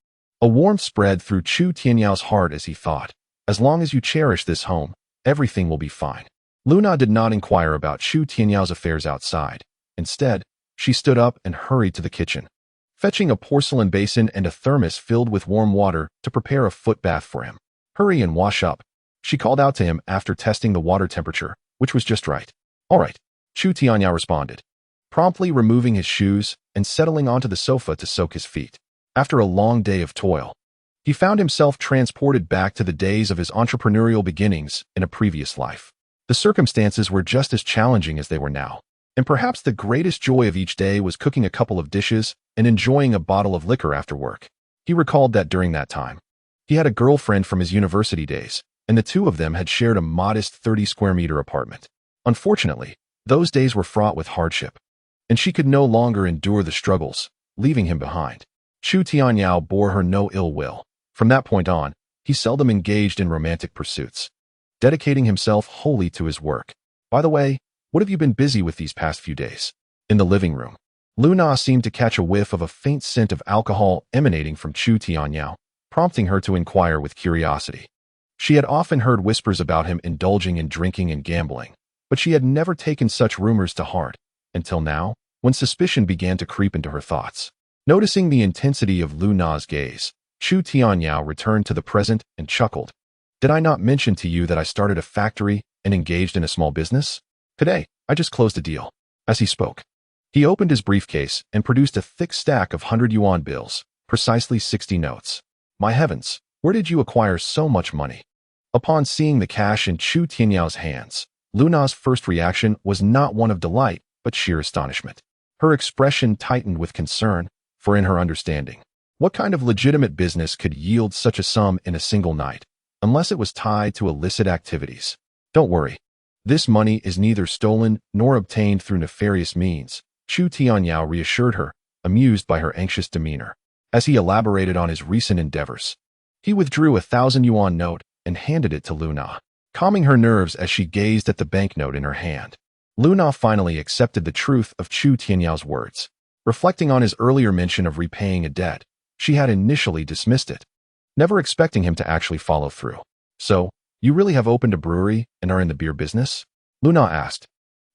A warmth spread through Chu Tianyao's heart as he thought, as long as you cherish this home, everything will be fine. Lu Na did not inquire about Chu Tianyao's affairs outside. Instead, she stood up and hurried to the kitchen, fetching a porcelain basin and a thermos filled with warm water to prepare a foot bath for him. Hurry and wash up, she called out to him after testing the water temperature, which was just right. All right, Chu Tianyao responded, promptly removing his shoes and settling onto the sofa to soak his feet. After a long day of toil, he found himself transported back to the days of his entrepreneurial beginnings in a previous life. The circumstances were just as challenging as they were now, and perhaps the greatest joy of each day was cooking a couple of dishes and enjoying a bottle of liquor after work. He recalled that during that time, he had a girlfriend from his university days, and the two of them had shared a modest 30-square-meter apartment. Unfortunately, those days were fraught with hardship, and she could no longer endure the struggles, leaving him behind. Chu Tianyao bore her no ill will. From that point on, he seldom engaged in romantic pursuits, dedicating himself wholly to his work. By the way, what have you been busy with these past few days? In the living room, Lu Na seemed to catch a whiff of a faint scent of alcohol emanating from Chu Tianyao, prompting her to inquire with curiosity. She had often heard whispers about him indulging in drinking and gambling, but she had never taken such rumors to heart, until now, when suspicion began to creep into her thoughts. Noticing the intensity of Lu Na's gaze, Chu Tianyao returned to the present and chuckled. Did I not mention to you that I started a factory and engaged in a small business? Today, I just closed a deal. As he spoke, he opened his briefcase and produced a thick stack of 100 yuan bills, precisely 60 notes. My heavens, where did you acquire so much money? Upon seeing the cash in Chu Tianyao's hands, Lu Na's first reaction was not one of delight, but sheer astonishment. Her expression tightened with concern, for in her understanding, what kind of legitimate business could yield such a sum in a single night, unless it was tied to illicit activities? Don't worry. This money is neither stolen nor obtained through nefarious means, Chu Tianyao reassured her, amused by her anxious demeanor. As he elaborated on his recent endeavors, he withdrew a 1,000 yuan note and handed it to Lu Na, calming her nerves as she gazed at the banknote in her hand. Lu Na finally accepted the truth of Chu Tianyao's words. Reflecting on his earlier mention of repaying a debt, she had initially dismissed it, never expecting him to actually follow through. So, you really have opened a brewery and are in the beer business? Lu Na asked,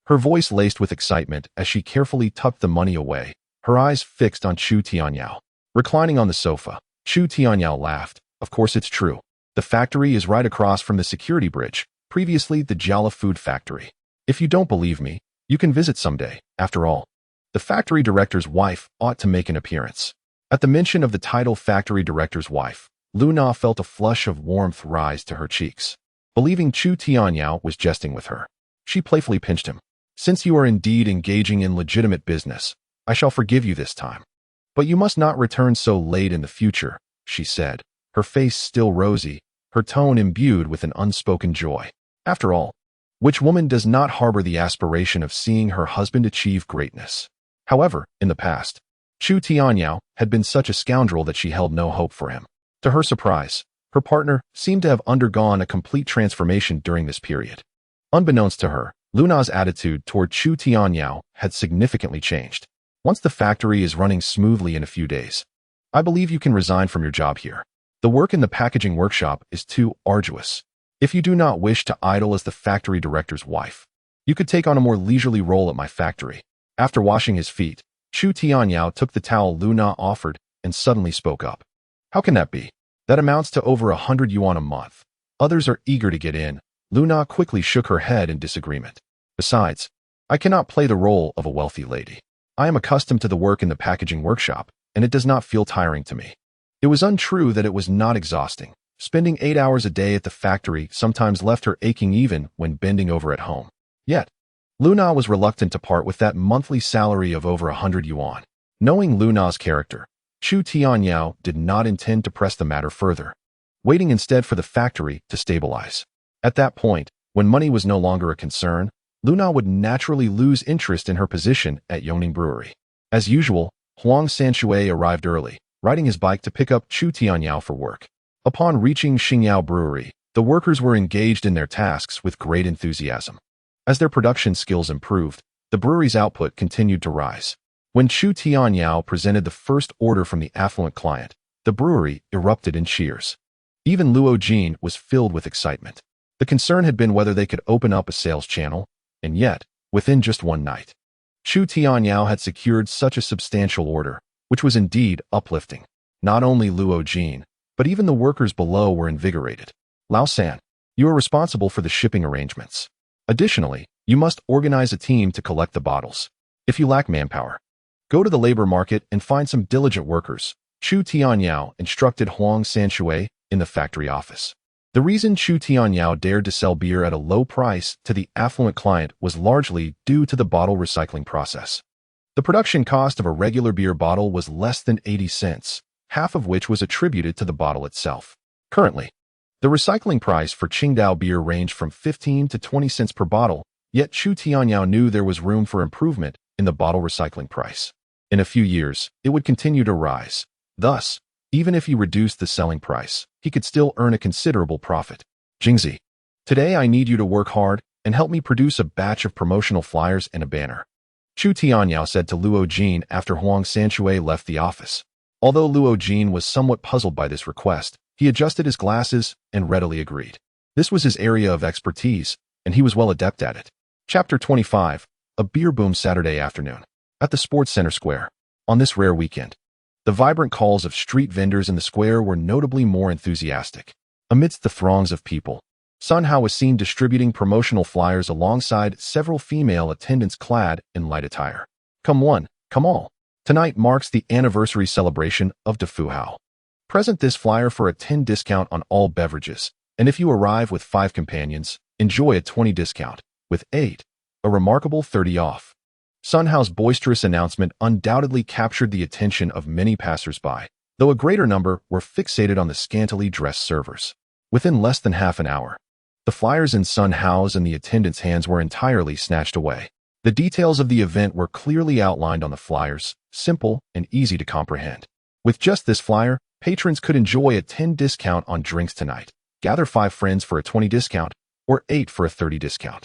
her voice laced with excitement as she carefully tucked the money away, her eyes fixed on Chu Tianyao. Reclining on the sofa, Chu Tianyao laughed. Of course it's true. The factory is right across from the security bridge, previously the Jala Food Factory. If you don't believe me, you can visit someday. After all, the factory director's wife ought to make an appearance. At the mention of the title factory director's wife, Lu Na felt a flush of warmth rise to her cheeks. Believing Chu Tianyao was jesting with her, she playfully pinched him. Since you are indeed engaging in legitimate business, I shall forgive you this time. But you must not return so late in the future, she said, her face still rosy, her tone imbued with an unspoken joy. After all, which woman does not harbor the aspiration of seeing her husband achieve greatness? However, in the past, Chu Tianyao had been such a scoundrel that she held no hope for him. To her surprise, her partner seemed to have undergone a complete transformation during this period. Unbeknownst to her, Lu Na's attitude toward Chu Tianyao had significantly changed. Once the factory is running smoothly in a few days, I believe you can resign from your job here. The work in the packaging workshop is too arduous. If you do not wish to idle as the factory director's wife, you could take on a more leisurely role at my factory. After washing his feet, Chu Tianyao took the towel Lu Na offered and suddenly spoke up. How can that be? That amounts to over 100 yuan a month. Others are eager to get in. Lu Na quickly shook her head in disagreement. Besides, I cannot play the role of a wealthy lady. I am accustomed to the work in the packaging workshop, and it does not feel tiring to me. It was untrue that it was not exhausting. Spending 8 hours a day at the factory sometimes left her aching even when bending over at home. Yet, Lu Na was reluctant to part with that monthly salary of over 100 yuan. Knowing Lu Na's character, Chu Tianyao did not intend to press the matter further, waiting instead for the factory to stabilize. At that point, when money was no longer a concern, Lu Na would naturally lose interest in her position at Yongning Brewery. As usual, Huang Sanshui arrived early, riding his bike to pick up Chu Tianyao for work. Upon reaching Xingyao Brewery, the workers were engaged in their tasks with great enthusiasm. As their production skills improved, the brewery's output continued to rise. When Chu Tianyao presented the first order from the affluent client, the brewery erupted in cheers. Even Luo Jin was filled with excitement. The concern had been whether they could open up a sales channel, and yet, within just one night, Chu Tianyao had secured such a substantial order, which was indeed uplifting. Not only Luo Jin, but even the workers below were invigorated. Lao San, you are responsible for the shipping arrangements. Additionally, you must organize a team to collect the bottles. If you lack manpower, go to the labor market and find some diligent workers, Chu Tianyao instructed Huang Sanshui in the factory office. The reason Chu Tianyao dared to sell beer at a low price to the affluent client was largely due to the bottle recycling process. The production cost of a regular beer bottle was less than 80 cents, half of which was attributed to the bottle itself. Currently, the recycling price for Qingdao beer ranged from 15 to 20 cents per bottle, yet Chu Tianyao knew there was room for improvement in the bottle recycling price. In a few years, it would continue to rise. Thus, even if he reduced the selling price, he could still earn a considerable profit. Jingzi, today I need you to work hard and help me produce a batch of promotional flyers and a banner. Chu Tianyao said to Luo Jin after Huang Sanshui left the office. Although Luo Jin was somewhat puzzled by this request, he adjusted his glasses and readily agreed. This was his area of expertise, and he was well adept at it. Chapter 25, A Beer Boom Saturday Afternoon. At the Sports Center Square. On this rare weekend, the vibrant calls of street vendors in the square were notably more enthusiastic. Amidst the throngs of people, Sun Hao was seen distributing promotional flyers alongside several female attendants clad in light attire. Come one, come all. Tonight marks the anniversary celebration of De Fu Hao. Present this flyer for a 10 discount on all beverages, and if you arrive with 5 companions, enjoy a 20 discount. With 8, a remarkable 30 off. Sun Hao's boisterous announcement undoubtedly captured the attention of many passers-by, though a greater number were fixated on the scantily dressed servers. Within less than half an hour, the flyers in Sun Hao's and the attendants' hands were entirely snatched away. The details of the event were clearly outlined on the flyers, simple and easy to comprehend. With just this flyer, patrons could enjoy a 10 discount on drinks tonight, gather 5 friends for a 20 discount, or 8 for a 30 discount.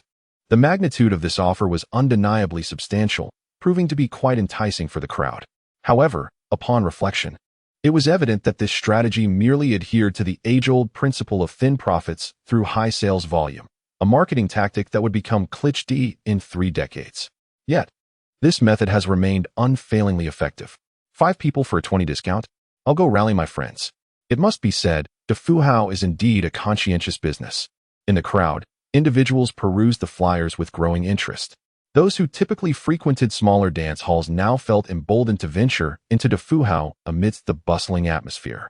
The magnitude of this offer was undeniably substantial, proving to be quite enticing for the crowd. However, upon reflection, it was evident that this strategy merely adhered to the age-old principle of thin profits through high sales volume, a marketing tactic that would become cliché in 3 decades. Yet, this method has remained unfailingly effective. 5 people for a 20 discount? I'll go rally my friends. It must be said, De Fuhao is indeed a conscientious business. In the crowd, individuals perused the flyers with growing interest. Those who typically frequented smaller dance halls now felt emboldened to venture into De Fuhao amidst the bustling atmosphere.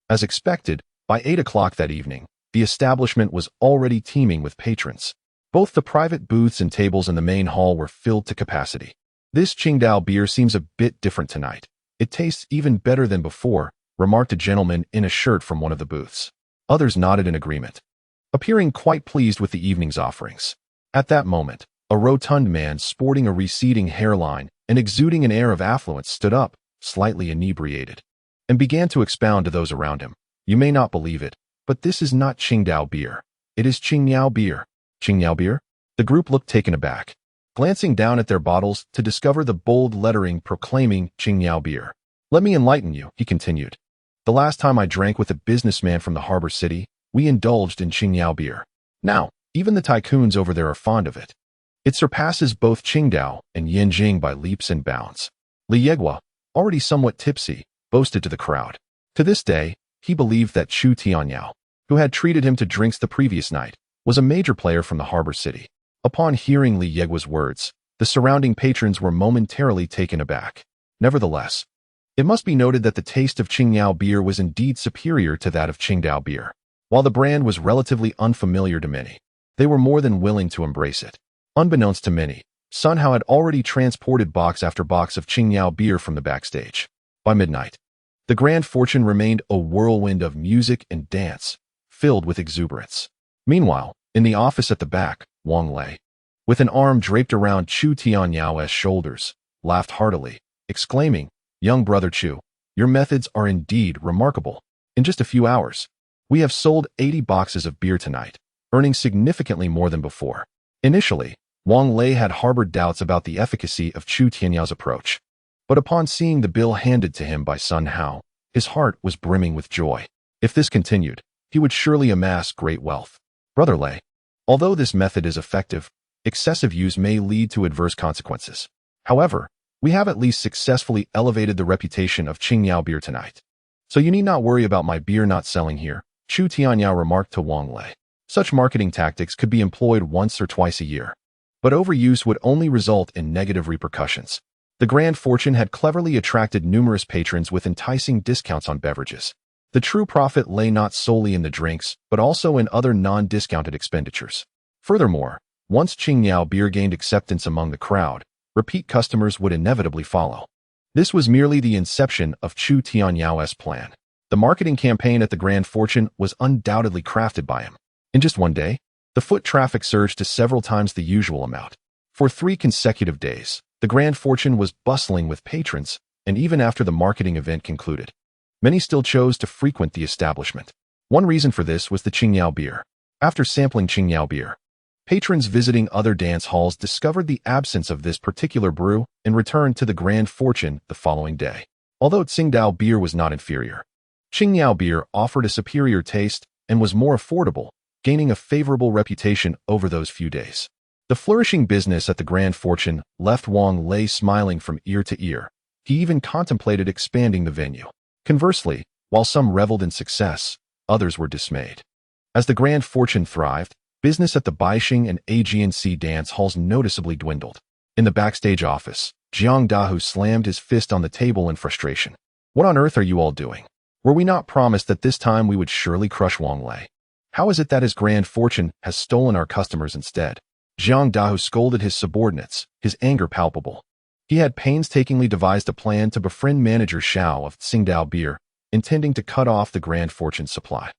As expected, by 8 o'clock that evening, the establishment was already teeming with patrons. Both the private booths and tables in the main hall were filled to capacity. This Qingdao beer seems a bit different tonight. It tastes even better than before, remarked a gentleman in a shirt from one of the booths. Others nodded in agreement, appearing quite pleased with the evening's offerings. At that moment, a rotund man sporting a receding hairline and exuding an air of affluence stood up, slightly inebriated, and began to expound to those around him. You may not believe it, but this is not Qingdao beer. It is Qingniao beer. Qingniao beer? The group looked taken aback, glancing down at their bottles to discover the bold lettering proclaiming Qingniao beer. Let me enlighten you, he continued. The last time I drank with a businessman from the harbor city, we indulged in Qingniao beer. Now, even the tycoons over there are fond of it. It surpasses both Qingdao and Yanjing by leaps and bounds. Li Yegua, already somewhat tipsy, boasted to the crowd. To this day, he believed that Chu Tianyao, who had treated him to drinks the previous night, was a major player from the harbor city. Upon hearing Li Yegua's words, the surrounding patrons were momentarily taken aback. Nevertheless, it must be noted that the taste of Qingniao beer was indeed superior to that of Qingdao beer. While the brand was relatively unfamiliar to many, they were more than willing to embrace it. Unbeknownst to many, Sun Hao had already transported box after box of Qingniao beer from the backstage. By midnight, the Grand Fortune remained a whirlwind of music and dance, filled with exuberance. Meanwhile, in the office at the back, Wang Lei, with an arm draped around Chu Tianyao's shoulders, laughed heartily, exclaiming, "Young brother Chu, your methods are indeed remarkable. In just a few hours, we have sold 80 boxes of beer tonight, earning significantly more than before." Initially, Wang Lei had harbored doubts about the efficacy of Chu Tianyao's approach, but upon seeing the bill handed to him by Sun Hao, his heart was brimming with joy. If this continued, he would surely amass great wealth. Brother Lei, although this method is effective, excessive use may lead to adverse consequences. However, we have at least successfully elevated the reputation of Qingniao beer tonight. So you need not worry about my beer not selling here, Chu Tianyao remarked to Wang Lei. Such marketing tactics could be employed once or twice a year, but overuse would only result in negative repercussions. The Grand Fortune had cleverly attracted numerous patrons with enticing discounts on beverages. The true profit lay not solely in the drinks, but also in other non-discounted expenditures. Furthermore, once Qingniao beer gained acceptance among the crowd, repeat customers would inevitably follow. This was merely the inception of Chu Tianyao's plan. The marketing campaign at the Grand Fortune was undoubtedly crafted by him. In just one day, the foot traffic surged to several times the usual amount. For 3 consecutive days, the Grand Fortune was bustling with patrons, and even after the marketing event concluded, many still chose to frequent the establishment. One reason for this was the Qingniao beer. After sampling Qingniao beer, patrons visiting other dance halls discovered the absence of this particular brew and returned to the Grand Fortune the following day. Although Qingdao beer was not inferior, Qingniao beer offered a superior taste and was more affordable, gaining a favorable reputation over those few days. The flourishing business at the Grand Fortune left Wang Lei smiling from ear to ear. He even contemplated expanding the venue. Conversely, while some reveled in success, others were dismayed. As the Grand Fortune thrived, business at the Baixing and AGNC dance halls noticeably dwindled. In the backstage office, Jiang Dahu slammed his fist on the table in frustration. What on earth are you all doing? Were we not promised that this time we would surely crush Wang Lei? How is it that his Grand Fortune has stolen our customers instead? Jiang Dahu scolded his subordinates, his anger palpable. He had painstakingly devised a plan to befriend manager Xiao of Qingdao Beer, intending to cut off the Grand Fortune supply.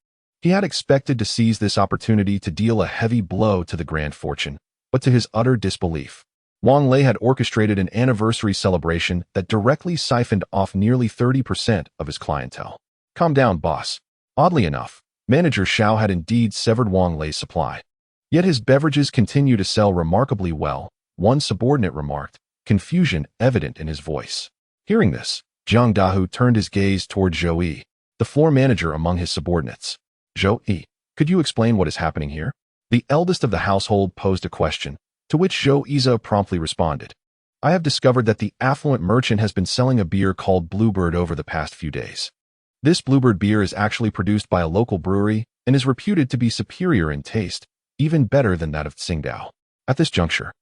He had expected to seize this opportunity to deal a heavy blow to the Grand Fortune, but to his utter disbelief, Wang Lei had orchestrated an anniversary celebration that directly siphoned off nearly 30% of his clientele. Calm down, boss. Oddly enough, manager Xiao had indeed severed Wang Lei's supply. Yet his beverages continue to sell remarkably well, one subordinate remarked, confusion evident in his voice. Hearing this, Jiang Dahu turned his gaze toward Zhou Yi, the floor manager among his subordinates. Zhou Yi, could you explain what is happening here? The eldest of the household posed a question, to which Zhou Yi promptly responded. I have discovered that the affluent merchant has been selling a beer called Bluebird over the past few days. This bluebird beer is actually produced by a local brewery and is reputed to be superior in taste, even better than that of Tsingtao. At this juncture,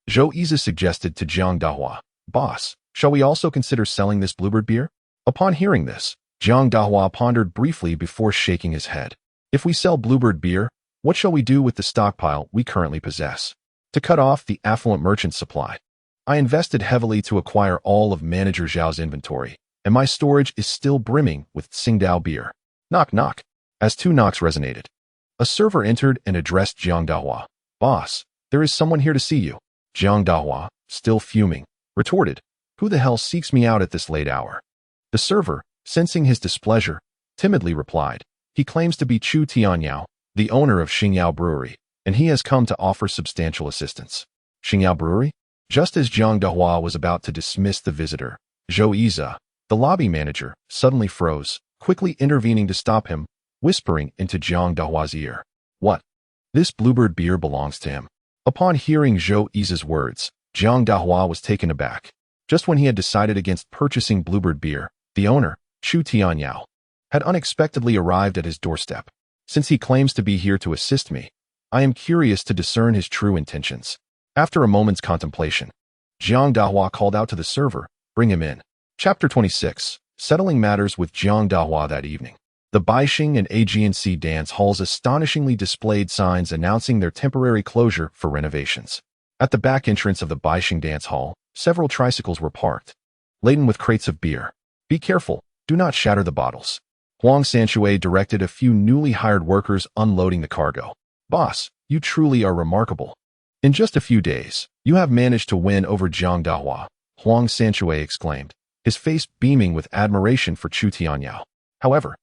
Zhou Yize suggested to Jiang Dahua, "Boss, shall we also consider selling this bluebird beer?" Upon hearing this, Jiang Dahua pondered briefly before shaking his head. "If we sell bluebird beer, what shall we do with the stockpile we currently possess? To cut off the affluent merchant supply, I invested heavily to acquire all of Manager Zhao's inventory, and my storage is still brimming with Tsingtao beer." Knock, knock. As two knocks resonated, a server entered and addressed Jiang Dahua. "Boss, there is someone here to see you." Jiang Dahua, still fuming, retorted, "Who the hell seeks me out at this late hour?" The server, sensing his displeasure, timidly replied, "He claims to be Chu Tianyao, the owner of Xingyao Brewery, and he has come to offer substantial assistance." Xingyao Brewery? Just as Jiang Dahua was about to dismiss the visitor, Zhou Yize, the lobby manager, suddenly froze, quickly intervening to stop him, whispering into Jiang Dahua's ear, "What? This bluebird beer belongs to him." Upon hearing Zhou Yize's words, Jiang Dahua was taken aback. Just when he had decided against purchasing bluebird beer, the owner, Chu Tianyao, had unexpectedly arrived at his doorstep. "Since he claims to be here to assist me, I am curious to discern his true intentions." After a moment's contemplation, Jiang Dahua called out to the server, "Bring him in." Chapter 26. Settling matters with Jiang Dahua that evening. The Baixing and AGNC dance halls astonishingly displayed signs announcing their temporary closure for renovations. At the back entrance of the Baixing dance hall, several tricycles were parked, laden with crates of beer. "Be careful, do not shatter the bottles." Huang Sanshui directed a few newly hired workers unloading the cargo. "Boss, you truly are remarkable. In just a few days, you have managed to win over Jiang Dahua," Huang Sanshui exclaimed, his face beaming with admiration for Chu Tianyao. However,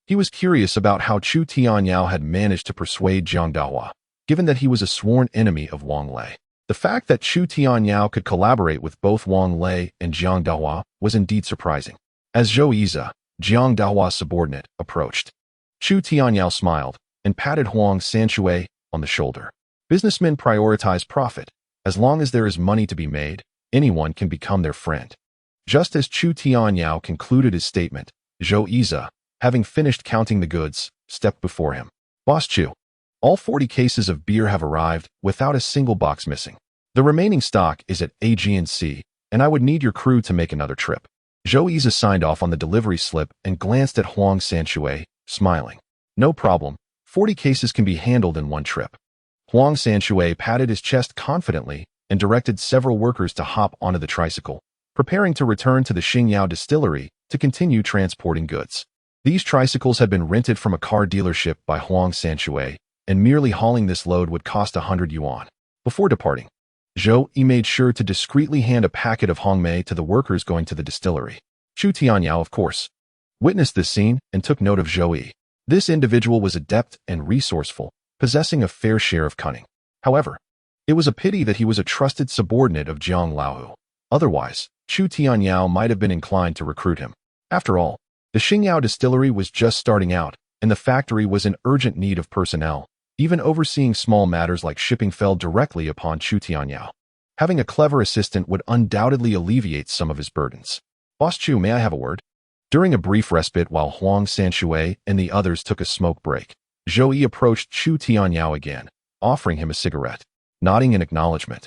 he was curious about how Chu Tianyao had managed to persuade Jiang Dahua, given that he was a sworn enemy of Wang Lei. The fact that Chu Tianyao could collaborate with both Wang Lei and Jiang Dahua was indeed surprising. As Zhou Yize, Jiang Dahua's subordinate, approached, Chu Tianyao smiled and patted Huang Sanshui on the shoulder. "Businessmen prioritize profit. As long as there is money to be made, anyone can become their friend." Just as Chu Tianyao concluded his statement, Zhou Yize, having finished counting the goods, stepped before him. "Boss Chu, all 40 cases of beer have arrived without a single box missing. The remaining stock is at AGNC, and I would need your crew to make another trip." Zhou Yize signed off on the delivery slip and glanced at Huang Sanshui, smiling. "No problem, 40 cases can be handled in one trip." Huang Sanshui patted his chest confidently and directed several workers to hop onto the tricycle, preparing to return to the Xingyao distillery to continue transporting goods. These tricycles had been rented from a car dealership by Huang Sanshui, and merely hauling this load would cost 100 yuan. Before departing, Zhou Yi made sure to discreetly hand a packet of hongmei to the workers going to the distillery. Chu Tianyao, of course, witnessed this scene and took note of Zhou Yi. This individual was adept and resourceful, possessing a fair share of cunning. However, it was a pity that he was a trusted subordinate of Jiang Laohu. Otherwise, Chu Tianyao might have been inclined to recruit him. After all, the Xingyao distillery was just starting out, and the factory was in urgent need of personnel. Even overseeing small matters like shipping fell directly upon Chu Tianyao. Having a clever assistant would undoubtedly alleviate some of his burdens. "Boss Chu, may I have a word?" During a brief respite while Huang Sanshui and the others took a smoke break, Zhou Yi approached Chu Tianyao again, offering him a cigarette. Nodding in acknowledgement,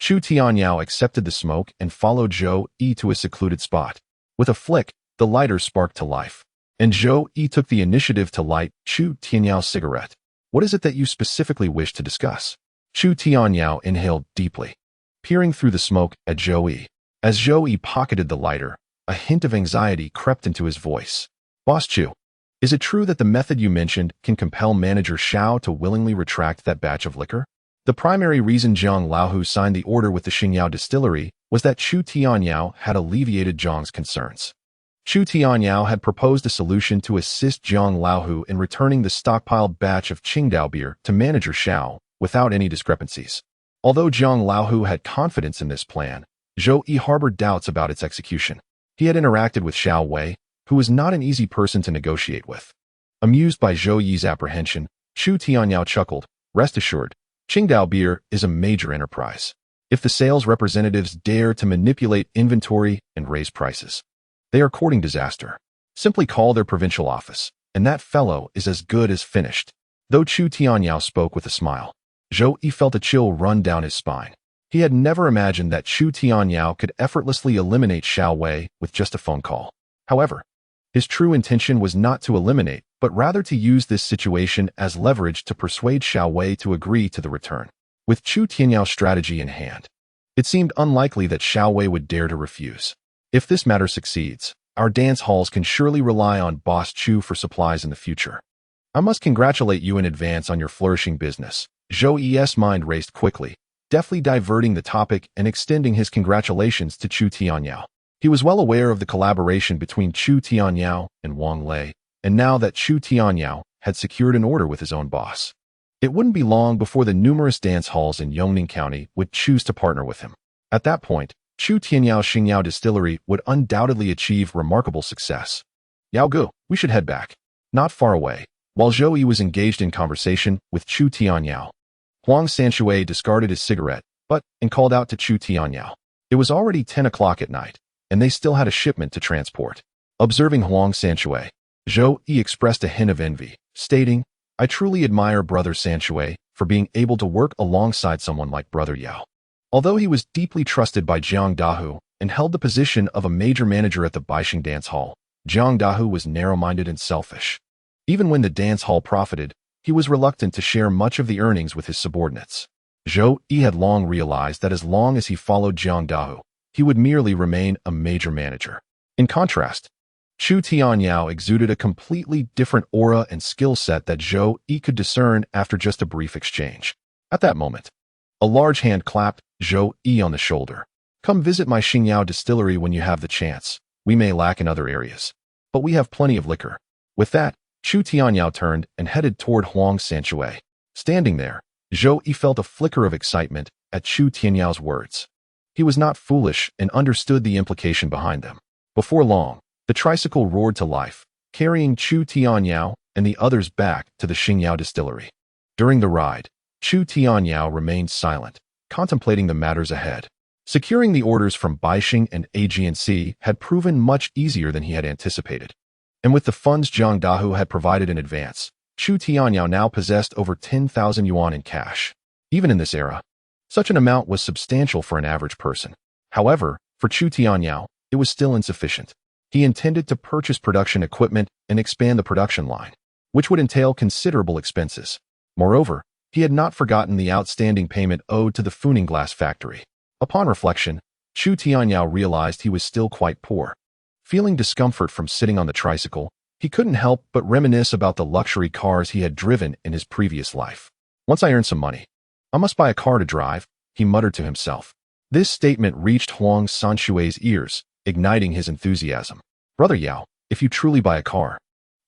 Chu Tianyao accepted the smoke and followed Zhou Yi to a secluded spot. With a flick, the lighter sparked to life, and Zhou Yi took the initiative to light Chu Tianyao's cigarette. "What is it that you specifically wish to discuss?" Chu Tianyao inhaled deeply, peering through the smoke at Zhou Yi. As Zhou Yi pocketed the lighter, a hint of anxiety crept into his voice. "Boss Chu, is it true that the method you mentioned can compel Manager Xiao to willingly retract that batch of liquor?" The primary reason Jiang Laohu signed the order with the Xingyao distillery was that Chu Tianyao had alleviated Jiang's concerns. Chu Tianyao had proposed a solution to assist Jiang Laohu in returning the stockpiled batch of Qingdao beer to Manager Xiao without any discrepancies. Although Jiang Laohu had confidence in this plan, Zhou Yi harbored doubts about its execution. He had interacted with Xiao Wei, who was not an easy person to negotiate with. Amused by Zhou Yi's apprehension, Chu Tianyao chuckled, "Rest assured, Qingdao beer is a major enterprise. If the sales representatives dare to manipulate inventory and raise prices, they are courting disaster." Simply call their provincial office, and that fellow is as good as finished. Though Chu Tianyao spoke with a smile, Zhou Yi felt a chill run down his spine. He had never imagined that Chu Tianyao could effortlessly eliminate Xiao Wei with just a phone call. However, his true intention was not to eliminate, but rather to use this situation as leverage to persuade Xiao Wei to agree to the return. With Chu Tianyao's strategy in hand, it seemed unlikely that Xiao Wei would dare to refuse. If this matter succeeds, our dance halls can surely rely on Boss Chu for supplies in the future. I must congratulate you in advance on your flourishing business. Zhou Yi's mind raced quickly, deftly diverting the topic and extending his congratulations to Chu Tianyao. He was well aware of the collaboration between Chu Tianyao and Wang Lei, and now that Chu Tianyao had secured an order with his own boss, it wouldn't be long before the numerous dance halls in Yongning County would choose to partner with him. At that point, Chu Tianyao Xingyao Distillery would undoubtedly achieve remarkable success. Yao Gu, we should head back. Not far away, while Zhou Yi was engaged in conversation with Chu Tianyao, Huang Sanshui discarded his cigarette, and called out to Chu Tianyao. It was already 10 o'clock at night, and they still had a shipment to transport. Observing Huang Sanshui, Zhou Yi expressed a hint of envy, stating, I truly admire Brother Sanshui for being able to work alongside someone like Brother Yao. Although he was deeply trusted by Jiang Dahu and held the position of a major manager at the Baixing Dance Hall, Jiang Dahu was narrow-minded and selfish. Even when the dance hall profited, he was reluctant to share much of the earnings with his subordinates. Zhou Yi had long realized that as long as he followed Jiang Dahu, he would merely remain a major manager. In contrast, Chu Tianyao exuded a completely different aura and skill set that Zhou Yi could discern after just a brief exchange. At that moment, a large hand clapped Zhou Yi on the shoulder. Come visit my Xingyao distillery when you have the chance. We may lack in other areas, but we have plenty of liquor. With that, Chu Tianyao turned and headed toward Huang Sanshui. Standing there, Zhou Yi felt a flicker of excitement at Chu Tianyao's words. He was not foolish and understood the implication behind them. Before long, the tricycle roared to life, carrying Chu Tianyao and the others back to the Xingyao distillery. During the ride, Chu Tianyao remained silent, contemplating the matters ahead. Securing the orders from Baixing and AGNC had proven much easier than he had anticipated. And with the funds Jiang Dahu had provided in advance, Chu Tianyao now possessed over 10,000 yuan in cash. Even in this era, such an amount was substantial for an average person. However, for Chu Tianyao, it was still insufficient. He intended to purchase production equipment and expand the production line, which would entail considerable expenses. Moreover, he had not forgotten the outstanding payment owed to the Funing glass factory. Upon reflection, Chu Tianyao realized he was still quite poor. Feeling discomfort from sitting on the tricycle, he couldn't help but reminisce about the luxury cars he had driven in his previous life. Once I earn some money, I must buy a car to drive, he muttered to himself. This statement reached Huang Sanshui's ears, igniting his enthusiasm. Brother Yao, if you truly buy a car,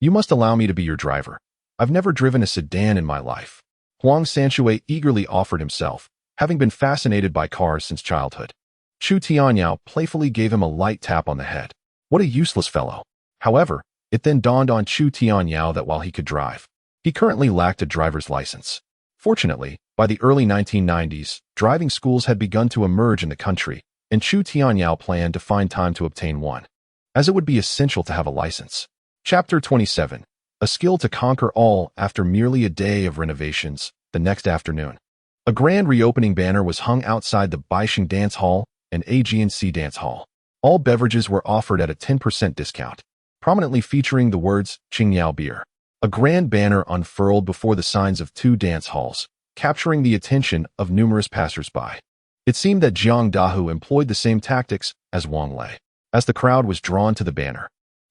you must allow me to be your driver. I've never driven a sedan in my life. Huang Sanshui eagerly offered himself, having been fascinated by cars since childhood. Chu Tianyao playfully gave him a light tap on the head. What a useless fellow. However, it then dawned on Chu Tianyao that while he could drive, he currently lacked a driver's license. Fortunately, by the early 1990s, driving schools had begun to emerge in the country, and Chu Tianyao planned to find time to obtain one, as it would be essential to have a license. Chapter 27. A skill to conquer all. After merely a day of renovations, the next afternoon, a grand reopening banner was hung outside the Baixing Dance Hall and AGNC Dance Hall. All beverages were offered at a 10% discount, prominently featuring the words Qingyao beer. A grand banner unfurled before the signs of two dance halls, capturing the attention of numerous passers-by. It seemed that Jiang Dahu employed the same tactics as Wang Lei. As the crowd was drawn to the banner,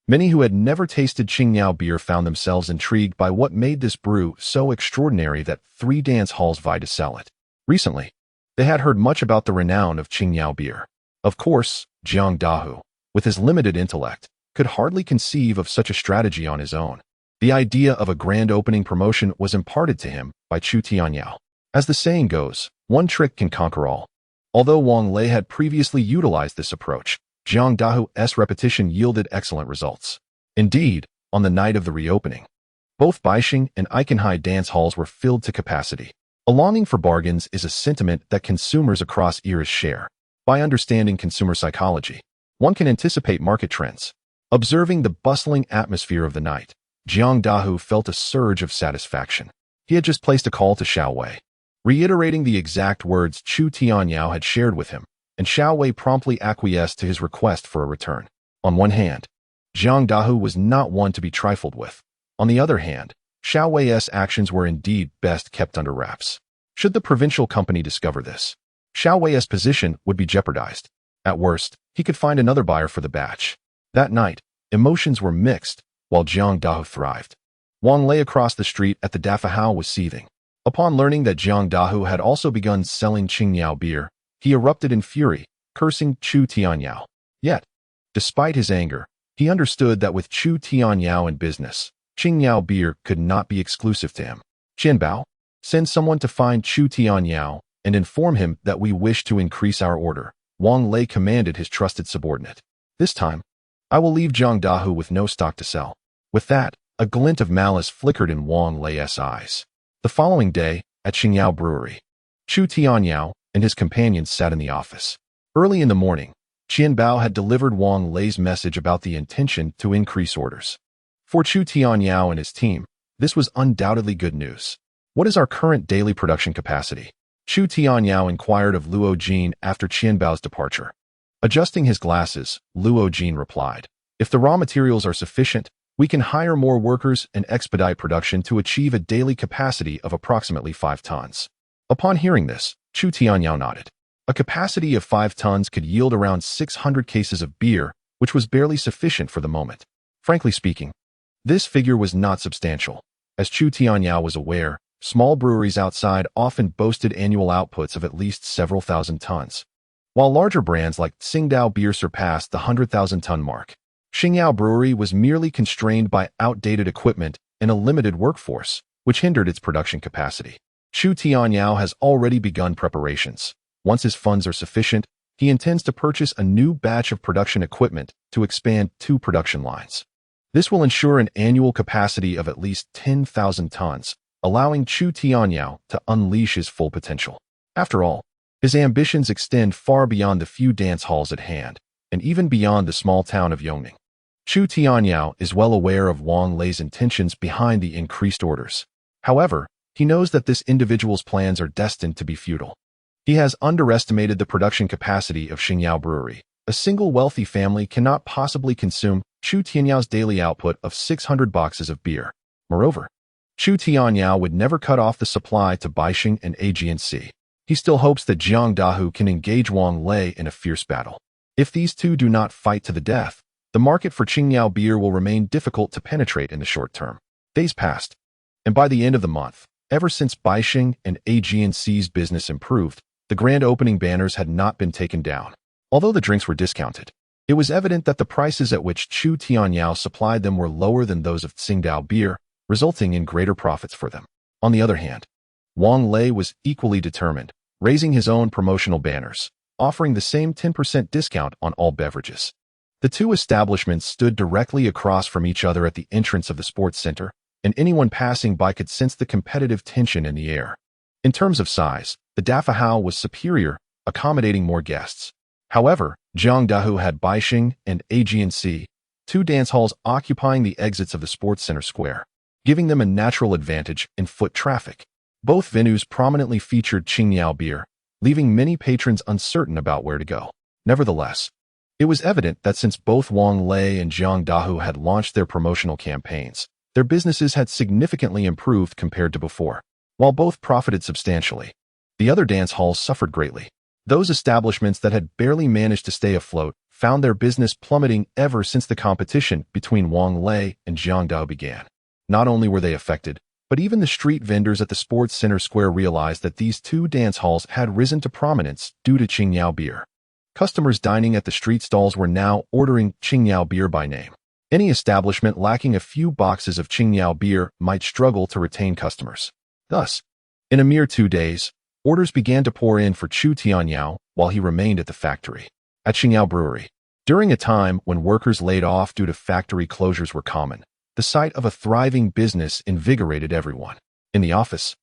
many who had never tasted Qingyao beer found themselves intrigued by what made this brew so extraordinary that 3 dance halls vied to sell it. Recently, they had heard much about the renown of Qingyao beer. Of course, Jiang Dahu, with his limited intellect, could hardly conceive of such a strategy on his own. The idea of a grand opening promotion was imparted to him by Chu Tianyao. As the saying goes, one trick can conquer all. Although Wang Lei had previously utilized this approach, Jiang Dahu's repetition yielded excellent results. Indeed, on the night of the reopening, both Baixing and Eichenhai dance halls were filled to capacity. A longing for bargains is a sentiment that consumers across eras share. By understanding consumer psychology, one can anticipate market trends. Observing the bustling atmosphere of the night, Jiang Dahu felt a surge of satisfaction. He had just placed a call to Xiao Wei, reiterating the exact words Chu Tianyao had shared with him, and Xiao Wei promptly acquiesced to his request for a return. On one hand, Jiang Dahu was not one to be trifled with. On the other hand, Xiao Wei's actions were indeed best kept under wraps. Should the provincial company discover this, Xiao Wei's position would be jeopardized. At worst, he could find another buyer for the batch. That night, emotions were mixed, while Jiang Dahu thrived. Wang Lei across the street at the Dafahao was seething. Upon learning that Jiang Dahu had also begun selling Qingyao beer, he erupted in fury, cursing Chu Tianyao. Yet, despite his anger, he understood that with Chu Tianyao in business, Qingyao beer could not be exclusive to him. Qianbao, send someone to find Chu Tianyao and inform him that we wish to increase our order, Wang Lei commanded his trusted subordinate. This time, I will leave Jiang Dahu with no stock to sell. With that, a glint of malice flickered in Wang Lei's eyes. The following day, at Qingyao Brewery, Chu Tianyao and his companions sat in the office. Early in the morning, Qianbao had delivered Wang Lei's message about the intention to increase orders. For Chu Tianyao and his team, this was undoubtedly good news. What is our current daily production capacity? Chu Tianyao inquired of Luo Jin after Qianbao's departure. Adjusting his glasses, Luo Jin replied, if the raw materials are sufficient, we can hire more workers and expedite production to achieve a daily capacity of approximately 5 tons. Upon hearing this, Chu Tianyao nodded. A capacity of 5 tons could yield around 600 cases of beer, which was barely sufficient for the moment. Frankly speaking, this figure was not substantial. As Chu Tianyao was aware, small breweries outside often boasted annual outputs of at least several thousand tons, while larger brands like Tsingtao beer surpassed the 100,000-ton mark. Qingyao Brewery was merely constrained by outdated equipment and a limited workforce, which hindered its production capacity. Chu Tianyao has already begun preparations. Once his funds are sufficient, he intends to purchase a new batch of production equipment to expand 2 production lines. This will ensure an annual capacity of at least 10,000 tons, allowing Chu Tianyao to unleash his full potential. After all, his ambitions extend far beyond the few dance halls at hand, and even beyond the small town of Yongning. Chu Tianyao is well aware of Wang Lei's intentions behind the increased orders. However, he knows that this individual's plans are destined to be futile. He has underestimated the production capacity of Qingyao Brewery. A single wealthy family cannot possibly consume Chu Tianyao's daily output of 600 boxes of beer. Moreover, Chu Tianyao would never cut off the supply to Baixing and AGNC. He still hopes that Jiang Dahu can engage Wang Lei in a fierce battle. If these two do not fight to the death, the market for Qingyao beer will remain difficult to penetrate in the short term. Days passed, and by the end of the month, ever since Baixing and AGNC's business improved, the grand opening banners had not been taken down. Although the drinks were discounted, it was evident that the prices at which Chu Tianyao supplied them were lower than those of Tsingtao beer, resulting in greater profits for them. On the other hand, Wang Lei was equally determined, raising his own promotional banners, offering the same 10% discount on all beverages. The two establishments stood directly across from each other at the entrance of the sports center, and anyone passing by could sense the competitive tension in the air. In terms of size, the Dafahao was superior, accommodating more guests. However, Jiang Dahu had Baixing and AGNC, 2 dance halls occupying the exits of the sports center square, giving them a natural advantage in foot traffic. Both venues prominently featured Qingyao beer, leaving many patrons uncertain about where to go. Nevertheless, it was evident that since both Wang Lei and Jiang Dahu had launched their promotional campaigns, their businesses had significantly improved compared to before. While both profited substantially, the other dance halls suffered greatly. Those establishments that had barely managed to stay afloat found their business plummeting ever since the competition between Wang Lei and Jiang Dahu began. Not only were they affected, but even the street vendors at the sports center square realized that these 2 dance halls had risen to prominence due to Qingyao beer. Customers dining at the street stalls were now ordering Qingyao beer by name. Any establishment lacking a few boxes of Qingyao beer might struggle to retain customers. Thus, in a mere 2 days, orders began to pour in for Chu Tianyao while he remained at the factory. At Qingyao Brewery, during a time when workers laid off due to factory closures were common, the sight of a thriving business invigorated everyone. In the office,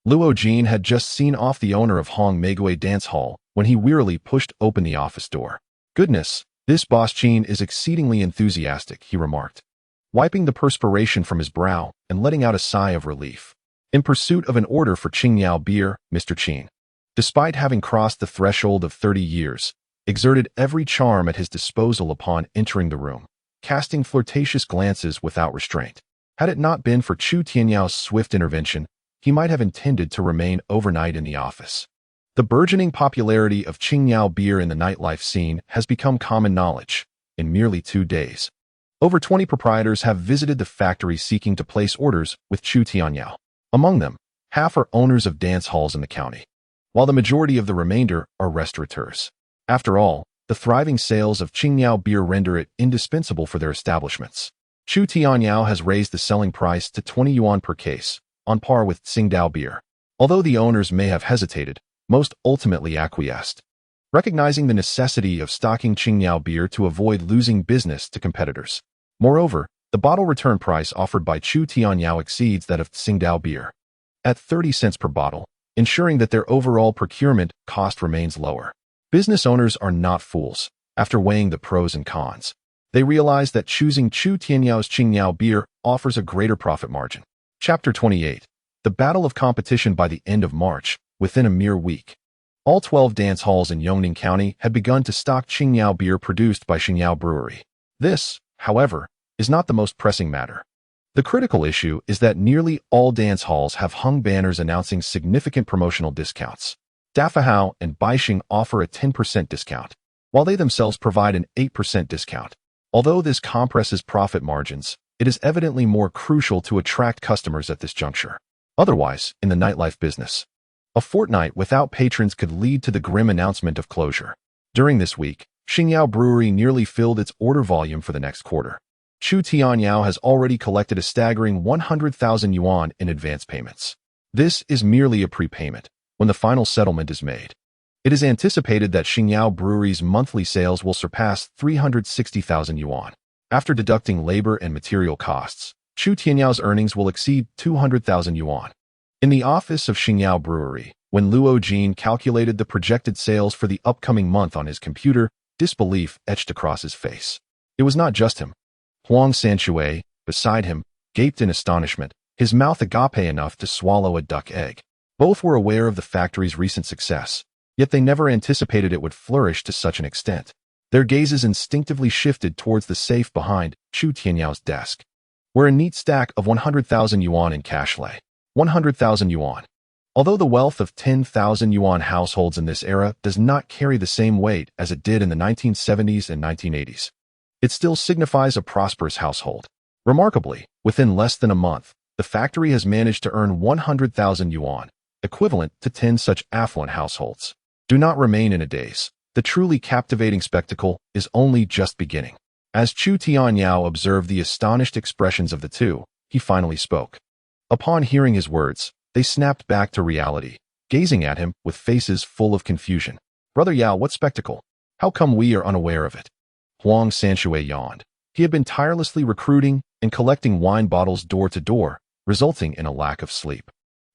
Luo Jin had just seen off the owner of Hong Meigui Dance Hall when he wearily pushed open the office door. Goodness, This boss Qin is exceedingly enthusiastic, he remarked, wiping the perspiration from his brow and letting out a sigh of relief. In pursuit of an order for Qingyao beer, Mr. Qin, despite having crossed the threshold of 30 years, exerted every charm at his disposal upon entering the room, casting flirtatious glances without restraint. Had it not been for Chu Tianyao's swift intervention, he might have intended to remain overnight in the office. The burgeoning popularity of Qingyao beer in the nightlife scene has become common knowledge. In merely 2 days, over 20 proprietors have visited the factory seeking to place orders with Chu Tianyao. Among them, half are owners of dance halls in the county, while the majority of the remainder are restaurateurs. After all, the thriving sales of Qingyao beer render it indispensable for their establishments. Chu Tianyao has raised the selling price to 20 yuan per case, on par with Tsingtao beer. Although the owners may have hesitated, most ultimately acquiesced, recognizing the necessity of stocking Qingyao beer to avoid losing business to competitors. Moreover, the bottle return price offered by Chu Tianyao exceeds that of Tsingtao beer, at 30 cents per bottle, ensuring that their overall procurement cost remains lower. Business owners are not fools. After weighing the pros and cons, they realize that choosing Chu Tianyao's Qingyao beer offers a greater profit margin. Chapter 28. The Battle of Competition. By the end of March, within a mere week, all 12 dance halls in Yongning County had begun to stock Qingyao beer produced by Xingyao Brewery. This, however, is not the most pressing matter. The critical issue is that nearly all dance halls have hung banners announcing significant promotional discounts. Dafahao and Baixing offer a 10% discount, while they themselves provide an 8% discount. Although this compresses profit margins, it is evidently more crucial to attract customers at this juncture. Otherwise, in the nightlife business, a fortnight without patrons could lead to the grim announcement of closure. During this week, Xingyao Brewery nearly filled its order volume for the next quarter. Chu Tianyao has already collected a staggering 100,000 yuan in advance payments. This is merely a prepayment. When the final settlement is made, it is anticipated that Xingyao Brewery's monthly sales will surpass 360,000 yuan. After deducting labor and material costs, Chu Tianyao's earnings will exceed 200,000 yuan. In the office of Xingyao Brewery, when Luo Jin calculated the projected sales for the upcoming month on his computer, disbelief etched across his face. It was not just him. Huang Sanshui, beside him, gaped in astonishment, his mouth agape enough to swallow a duck egg. Both were aware of the factory's recent success, yet they never anticipated it would flourish to such an extent. Their gazes instinctively shifted towards the safe behind Chu Tianyao's desk, where a neat stack of 100,000 yuan in cash lay. 100,000 yuan. Although the wealth of 10,000 yuan households in this era does not carry the same weight as it did in the 1970s and 1980s, it still signifies a prosperous household. Remarkably, within less than a month, the factory has managed to earn 100,000 yuan, equivalent to 10 such affluent households. Do not remain in a daze. The truly captivating spectacle is only just beginning. As Chu Tianyao observed the astonished expressions of the two, he finally spoke. Upon hearing his words, they snapped back to reality, gazing at him with faces full of confusion. Brother Yao, what spectacle? How come we are unaware of it? Huang Sanshui yawned. He had been tirelessly recruiting and collecting wine bottles door to door, resulting in a lack of sleep.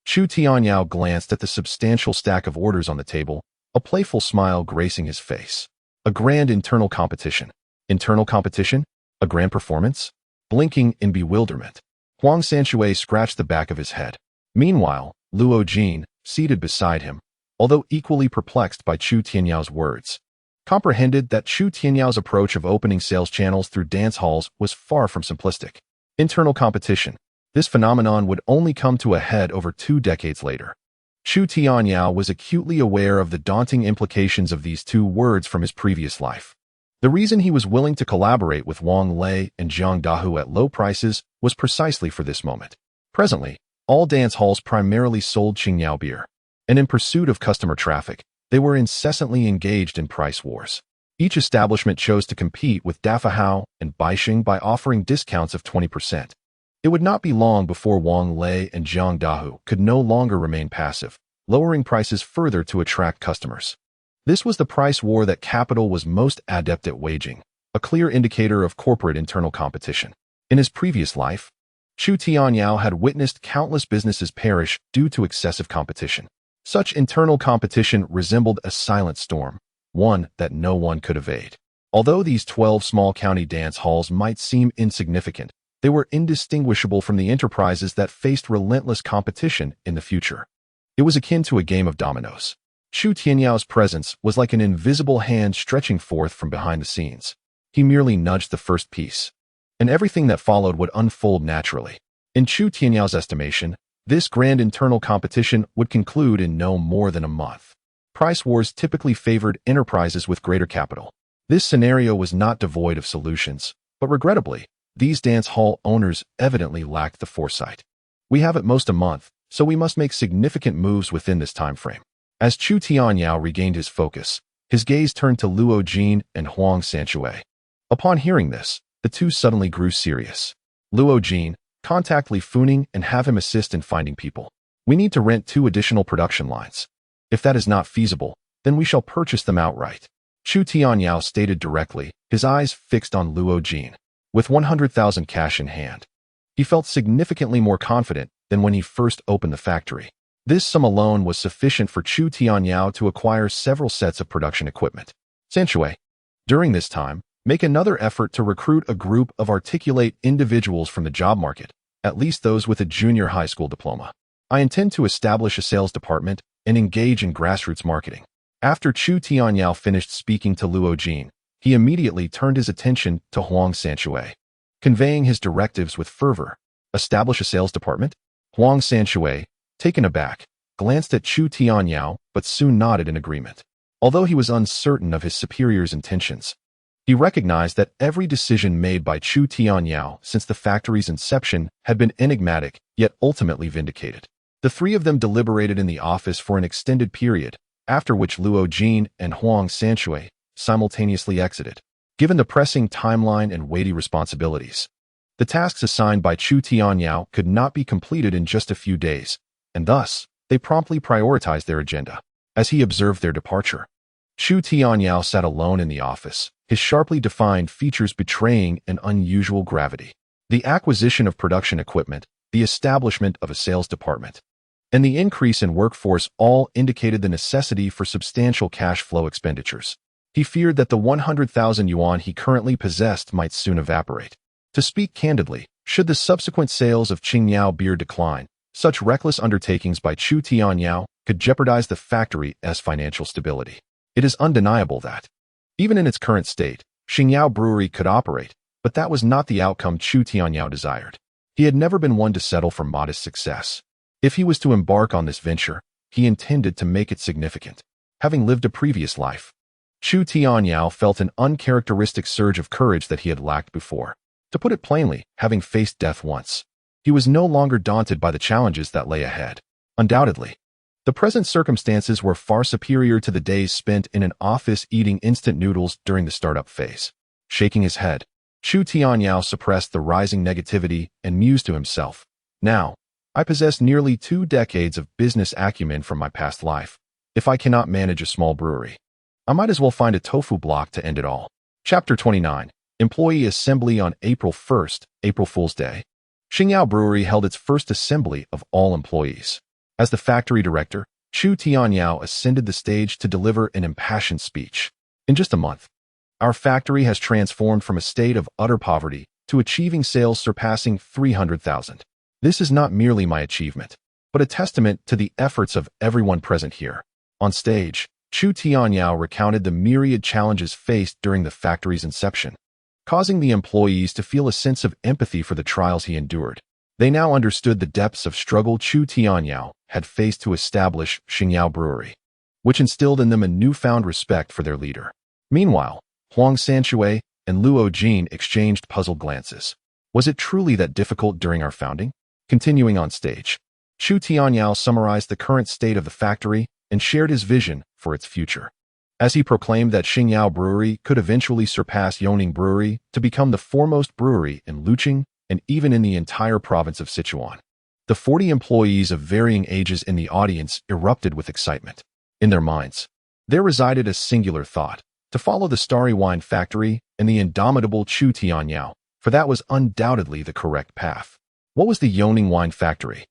Chu Tianyao glanced at the substantial stack of orders on the table, a playful smile gracing his face. A grand internal competition. Internal competition? A grand performance? Blinking in bewilderment, Huang Sanshui scratched the back of his head. Meanwhile, Luo Jin, seated beside him, although equally perplexed by Chu Tianyao's words, comprehended that Chu Tianyao's approach of opening sales channels through dance halls was far from simplistic. Internal competition. This phenomenon would only come to a head over 2 decades later. Chu Tianyao was acutely aware of the daunting implications of these 2 words from his previous life. The reason he was willing to collaborate with Wang Lei and Zhang Dahu at low prices was precisely for this moment. Presently, all dance halls primarily sold Qingyao beer, and in pursuit of customer traffic, they were incessantly engaged in price wars. Each establishment chose to compete with Dafahao and Baixing by offering discounts of 20%. It would not be long before Wang Lei and Zhang Dahu could no longer remain passive, lowering prices further to attract customers. This was the price war that capital was most adept at waging, a clear indicator of corporate internal competition. In his previous life, Chu Tianyao had witnessed countless businesses perish due to excessive competition. Such internal competition resembled a silent storm, one that no one could evade. Although these 12 small county dance halls might seem insignificant, they were indistinguishable from the enterprises that faced relentless competition in the future. It was akin to a game of dominoes. Chu Tianyao presence was like an invisible hand stretching forth from behind the scenes. He merely nudged the first piece, and everything that followed would unfold naturally. In Chu Tianyao's estimation, this grand internal competition would conclude in no more than a month. Price wars typically favored enterprises with greater capital. This scenario was not devoid of solutions, but regrettably, these dance hall owners evidently lacked the foresight. We have at most a month, so we must make significant moves within this time frame. As Chu Tianyao regained his focus, his gaze turned to Luo Jin and Huang Sanshui. Upon hearing this, the two suddenly grew serious. Luo Jin, contact Li Funing and have him assist in finding people. We need to rent 2 additional production lines. If that is not feasible, then we shall purchase them outright. Chu Tianyao stated directly, his eyes fixed on Luo Jin. With 100,000 cash in hand, he felt significantly more confident than when he first opened the factory. This sum alone was sufficient for Chu Tianyao to acquire several sets of production equipment. Sanshui, during this time, make another effort to recruit a group of articulate individuals from the job market, at least those with a junior high school diploma. I intend to establish a sales department and engage in grassroots marketing. After Chu Tianyao finished speaking to Luo Jin, he immediately turned his attention to Huang Sanshui, conveying his directives with fervor. Establish a sales department? Huang Sanshui, taken aback, glanced at Chu Tianyao but soon nodded in agreement. Although he was uncertain of his superior's intentions, he recognized that every decision made by Chu Tianyao since the factory's inception had been enigmatic yet ultimately vindicated. The 3 of them deliberated in the office for an extended period, after which Luo Jin and Huang Sanshui simultaneously exited. Given the pressing timeline and weighty responsibilities, the tasks assigned by Chu Tianyao could not be completed in just a few days, and thus, they promptly prioritized their agenda. As he observed their departure, Chu Tianyao sat alone in the office, his sharply defined features betraying an unusual gravity. The acquisition of production equipment, the establishment of a sales department, and the increase in workforce all indicated the necessity for substantial cash flow expenditures. He feared that the 100,000 yuan he currently possessed might soon evaporate. To speak candidly, should the subsequent sales of Qingyao beer decline, such reckless undertakings by Chu Tianyao could jeopardize the factory's financial stability. It is undeniable that, even in its current state, Qingyao Brewery could operate, but that was not the outcome Chu Tianyao desired. He had never been one to settle for modest success. If he was to embark on this venture, he intended to make it significant. Having lived a previous life, Chu Tianyao felt an uncharacteristic surge of courage that he had lacked before. To put it plainly, having faced death once, he was no longer daunted by the challenges that lay ahead. Undoubtedly, the present circumstances were far superior to the days spent in an office eating instant noodles during the startup phase. Shaking his head, Chu Tianyao suppressed the rising negativity and mused to himself, "Now, I possess nearly 2 decades of business acumen from my past life. If I cannot manage a small brewery, I might as well find a tofu block to end it all." Chapter 29. Employee Assembly on April 1st, April Fool's Day. Qingyao Brewery held its first assembly of all employees. As the factory director, Chu Tianyao ascended the stage to deliver an impassioned speech. In just a month, our factory has transformed from a state of utter poverty to achieving sales surpassing 300,000. This is not merely my achievement, but a testament to the efforts of everyone present here. On stage, Chu Tianyao recounted the myriad challenges faced during the factory's inception, causing the employees to feel a sense of empathy for the trials he endured. They now understood the depths of struggle Chu Tianyao had faced to establish Qingyao Brewery, which instilled in them a newfound respect for their leader. Meanwhile, Huang Sanshui and Luo Jin exchanged puzzled glances. Was it truly that difficult during our founding? Continuing on stage, Chu Tianyao summarized the current state of the factory and shared his vision for its future. As he proclaimed that Qingyao Brewery could eventually surpass Yongning Brewery to become the foremost brewery in Luqing and even in the entire province of Sichuan. The 40 employees of varying ages in the audience erupted with excitement. In their minds, there resided a singular thought: to follow the starry wine factory and the indomitable Chu Tianyao, for that was undoubtedly the correct path. What was the Yongning Wine Factory?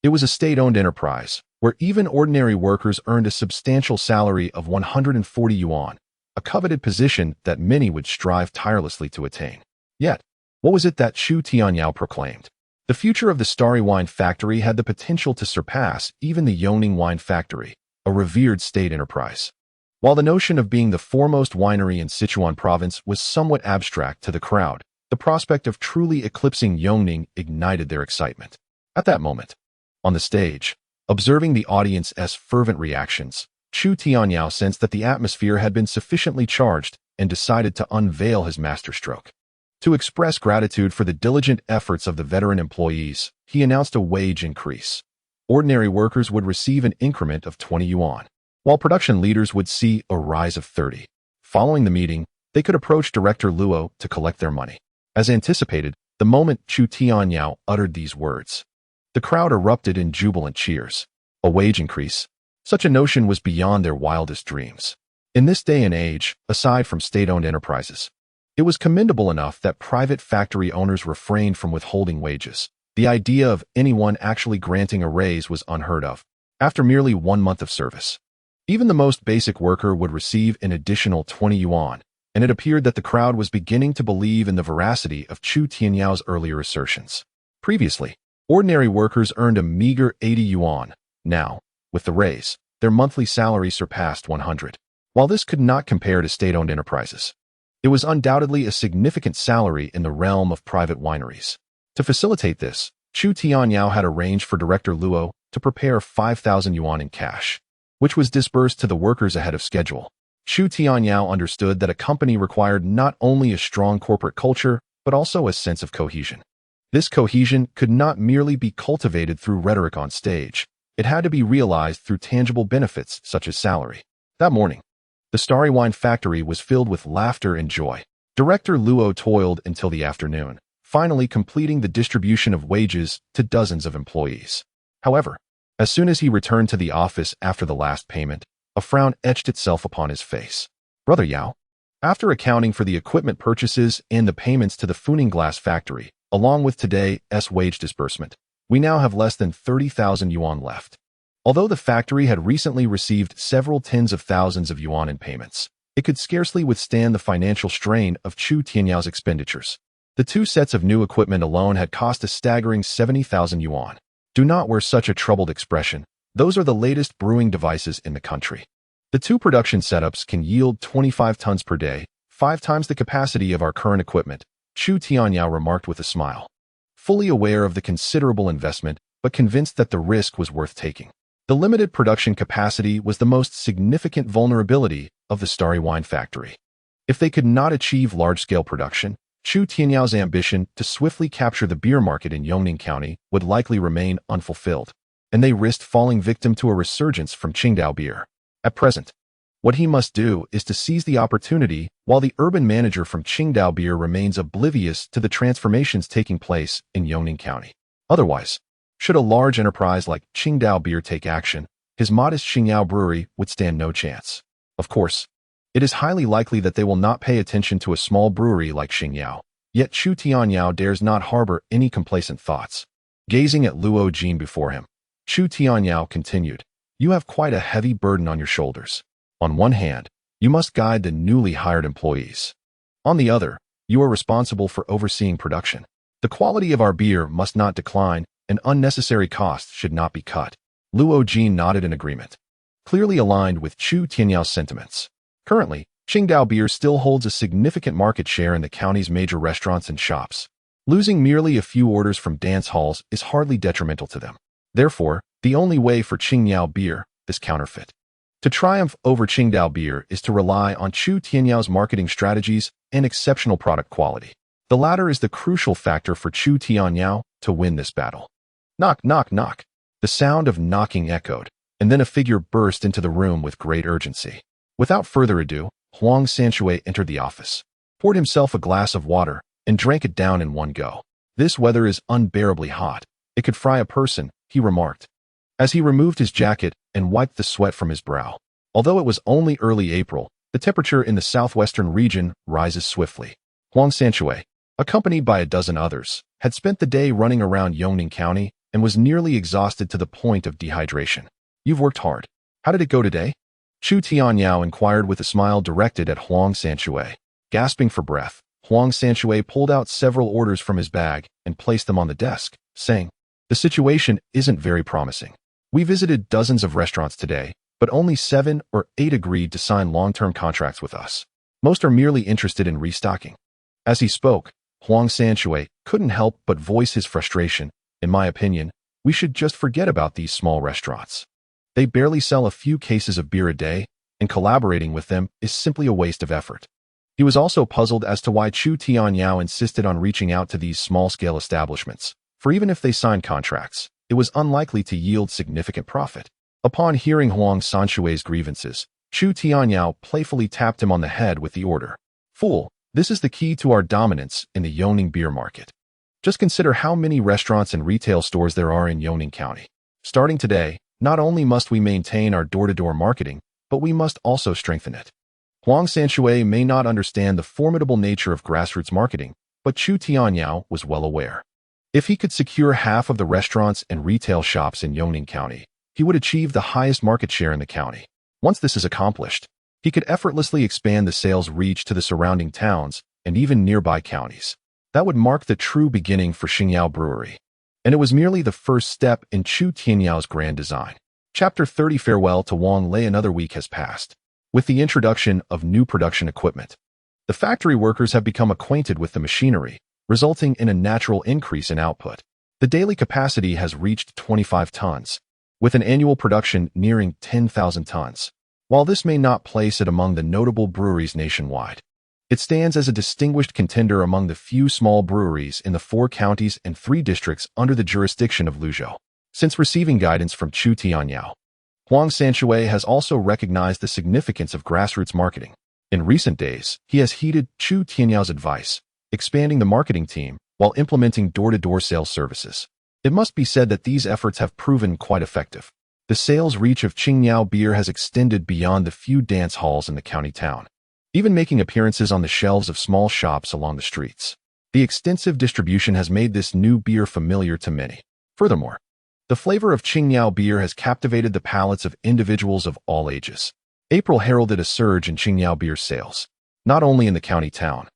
It was a state-owned enterprise, where even ordinary workers earned a substantial salary of 140 yuan, a coveted position that many would strive tirelessly to attain. Yet, what was it that Chu Tianyao proclaimed? The future of the Starry Wine Factory had the potential to surpass even the Yongning Wine Factory, a revered state enterprise. While the notion of being the foremost winery in Sichuan province was somewhat abstract to the crowd, the prospect of truly eclipsing Yongning ignited their excitement. At that moment, on the stage, observing the audience's fervent reactions, Chu Tianyao sensed that the atmosphere had been sufficiently charged and decided to unveil his masterstroke. To express gratitude for the diligent efforts of the veteran employees, he announced a wage increase. Ordinary workers would receive an increment of 20 yuan, while production leaders would see a rise of 30. Following the meeting, they could approach Director Luo to collect their money. As anticipated, the moment Chu Tianyao uttered these words, the crowd erupted in jubilant cheers. A wage increase? Such a notion was beyond their wildest dreams. In this day and age, aside from state-owned enterprises, it was commendable enough that private factory owners refrained from withholding wages. The idea of anyone actually granting a raise was unheard of. After merely 1 month of service, even the most basic worker would receive an additional 20 yuan, and it appeared that the crowd was beginning to believe in the veracity of Chu Tianyao's earlier assertions. Previously, ordinary workers earned a meager 80 yuan. Now, with the raise, their monthly salary surpassed 100. While this could not compare to state-owned enterprises, it was undoubtedly a significant salary in the realm of private wineries. To facilitate this, Chu Tianyao had arranged for Director Luo to prepare 5,000 yuan in cash, which was disbursed to the workers ahead of schedule. Chu Tianyao understood that a company required not only a strong corporate culture, but also a sense of cohesion. This cohesion could not merely be cultivated through rhetoric on stage. It had to be realized through tangible benefits such as salary. That morning, the Starry Wine Factory was filled with laughter and joy. Director Luo toiled until the afternoon, finally completing the distribution of wages to dozens of employees. However, as soon as he returned to the office after the last payment, a frown etched itself upon his face. Brother Yao, after accounting for the equipment purchases and the payments to the Funing Glass Factory, along with today's wage disbursement, we now have less than 30,000 yuan left. Although the factory had recently received several tens of thousands of yuan in payments, it could scarcely withstand the financial strain of Chu Tianyao's expenditures. The 2 sets of new equipment alone had cost a staggering 70,000 yuan. Do not wear such a troubled expression. Those are the latest brewing devices in the country. The 2 production setups can yield 25 tons per day, 5 times the capacity of our current equipment, Chu Tianyao remarked with a smile. Fully aware of the considerable investment, but convinced that the risk was worth taking. The limited production capacity was the most significant vulnerability of the Starry Wine Factory. If they could not achieve large-scale production, Chu Tianyao's ambition to swiftly capture the beer market in Yongning County would likely remain unfulfilled, and they risked falling victim to a resurgence from Qingdao beer. At present, what he must do is to seize the opportunity while the urban manager from Qingdao beer remains oblivious to the transformations taking place in Yongning County. Otherwise, should a large enterprise like Qingdao beer take action, his modest Xingyao brewery would stand no chance. Of course, it is highly likely that they will not pay attention to a small brewery like Xingyao, yet Chu Tianyao dares not harbor any complacent thoughts. Gazing at Luo Jin before him, Chu Tianyao continued, "You have quite a heavy burden on your shoulders. On one hand, you must guide the newly hired employees. On the other, you are responsible for overseeing production. The quality of our beer must not decline, and unnecessary costs should not be cut." Luo Jin nodded in agreement, clearly aligned with Chu Tianyao's sentiments. Currently, Qingdao beer still holds a significant market share in the county's major restaurants and shops. Losing merely a few orders from dance halls is hardly detrimental to them. Therefore, the only way for Qingyao beer is counterfeit. To triumph over Qingdao beer is to rely on Chu Tianyao's marketing strategies and exceptional product quality. The latter is the crucial factor for Chu Tianyao to win this battle. Knock, knock, knock. The sound of knocking echoed, and then a figure burst into the room with great urgency. Without further ado, Huang Sanshui entered the office, poured himself a glass of water, and drank it down in one go. "This weather is unbearably hot. It could fry a person," he remarked, as he removed his jacket and wiped the sweat from his brow. Although it was only early April, the temperature in the southwestern region rises swiftly. Huang Sanshui, accompanied by a dozen others, had spent the day running around Yongning County and was nearly exhausted to the point of dehydration. "You've worked hard. How did it go today?" Chu Tianyao inquired with a smile directed at Huang Sanshui. Gasping for breath, Huang Sanshui pulled out several orders from his bag and placed them on the desk, saying, "The situation isn't very promising. We visited dozens of restaurants today, but only 7 or 8 agreed to sign long-term contracts with us. Most are merely interested in restocking." As he spoke, Huang Sanshui couldn't help but voice his frustration. "In my opinion, we should just forget about these small restaurants. They barely sell a few cases of beer a day, and collaborating with them is simply a waste of effort." He was also puzzled as to why Chu Tianyao insisted on reaching out to these small-scale establishments, for even if they signed contracts, it was unlikely to yield significant profit. Upon hearing Huang Sanshui's grievances, Chu Tianyao playfully tapped him on the head with the order, "Fool, this is the key to our dominance in the Yongning beer market. Just consider how many restaurants and retail stores there are in Yongning County. Starting today, not only must we maintain our door-to-door marketing, but we must also strengthen it." Huang Sanshui may not understand the formidable nature of grassroots marketing, but Chu Tianyao was well aware. If he could secure half of the restaurants and retail shops in Yongning County, he would achieve the highest market share in the county. Once this is accomplished, he could effortlessly expand the sales reach to the surrounding towns and even nearby counties. That would mark the true beginning for Xingyao Brewery. And it was merely the first step in Chu Tianyao's grand design. Chapter 30 Farewell to Wang Lei. Another week has passed. With the introduction of new production equipment, the factory workers have become acquainted with the machinery, resulting in a natural increase in output. The daily capacity has reached 25 tons, with an annual production nearing 10,000 tons. While this may not place it among the notable breweries nationwide, it stands as a distinguished contender among the few small breweries in the 4 counties and 3 districts under the jurisdiction of Luzhou. Since receiving guidance from Chu Tianyao, Huang Sanshui has also recognized the significance of grassroots marketing. In recent days, he has heeded Chu Tianyao's advice, expanding the marketing team while implementing door-to-door sales services. It must be said that these efforts have proven quite effective. The sales reach of Qingyao beer has extended beyond the few dance halls in the county town, even making appearances on the shelves of small shops along the streets. The extensive distribution has made this new beer familiar to many. Furthermore, the flavor of Qingyao beer has captivated the palates of individuals of all ages. April heralded a surge in Qingyao beer sales, not only in the county town,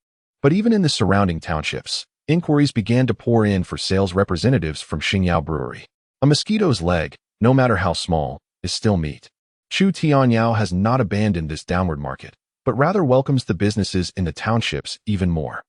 but even in the surrounding townships. Inquiries began to pour in for sales representatives from Xingyao Brewery. A mosquito's leg, no matter how small, is still meat. Chu Tianyao has not abandoned this downward market, but rather welcomes the businesses in the townships even more.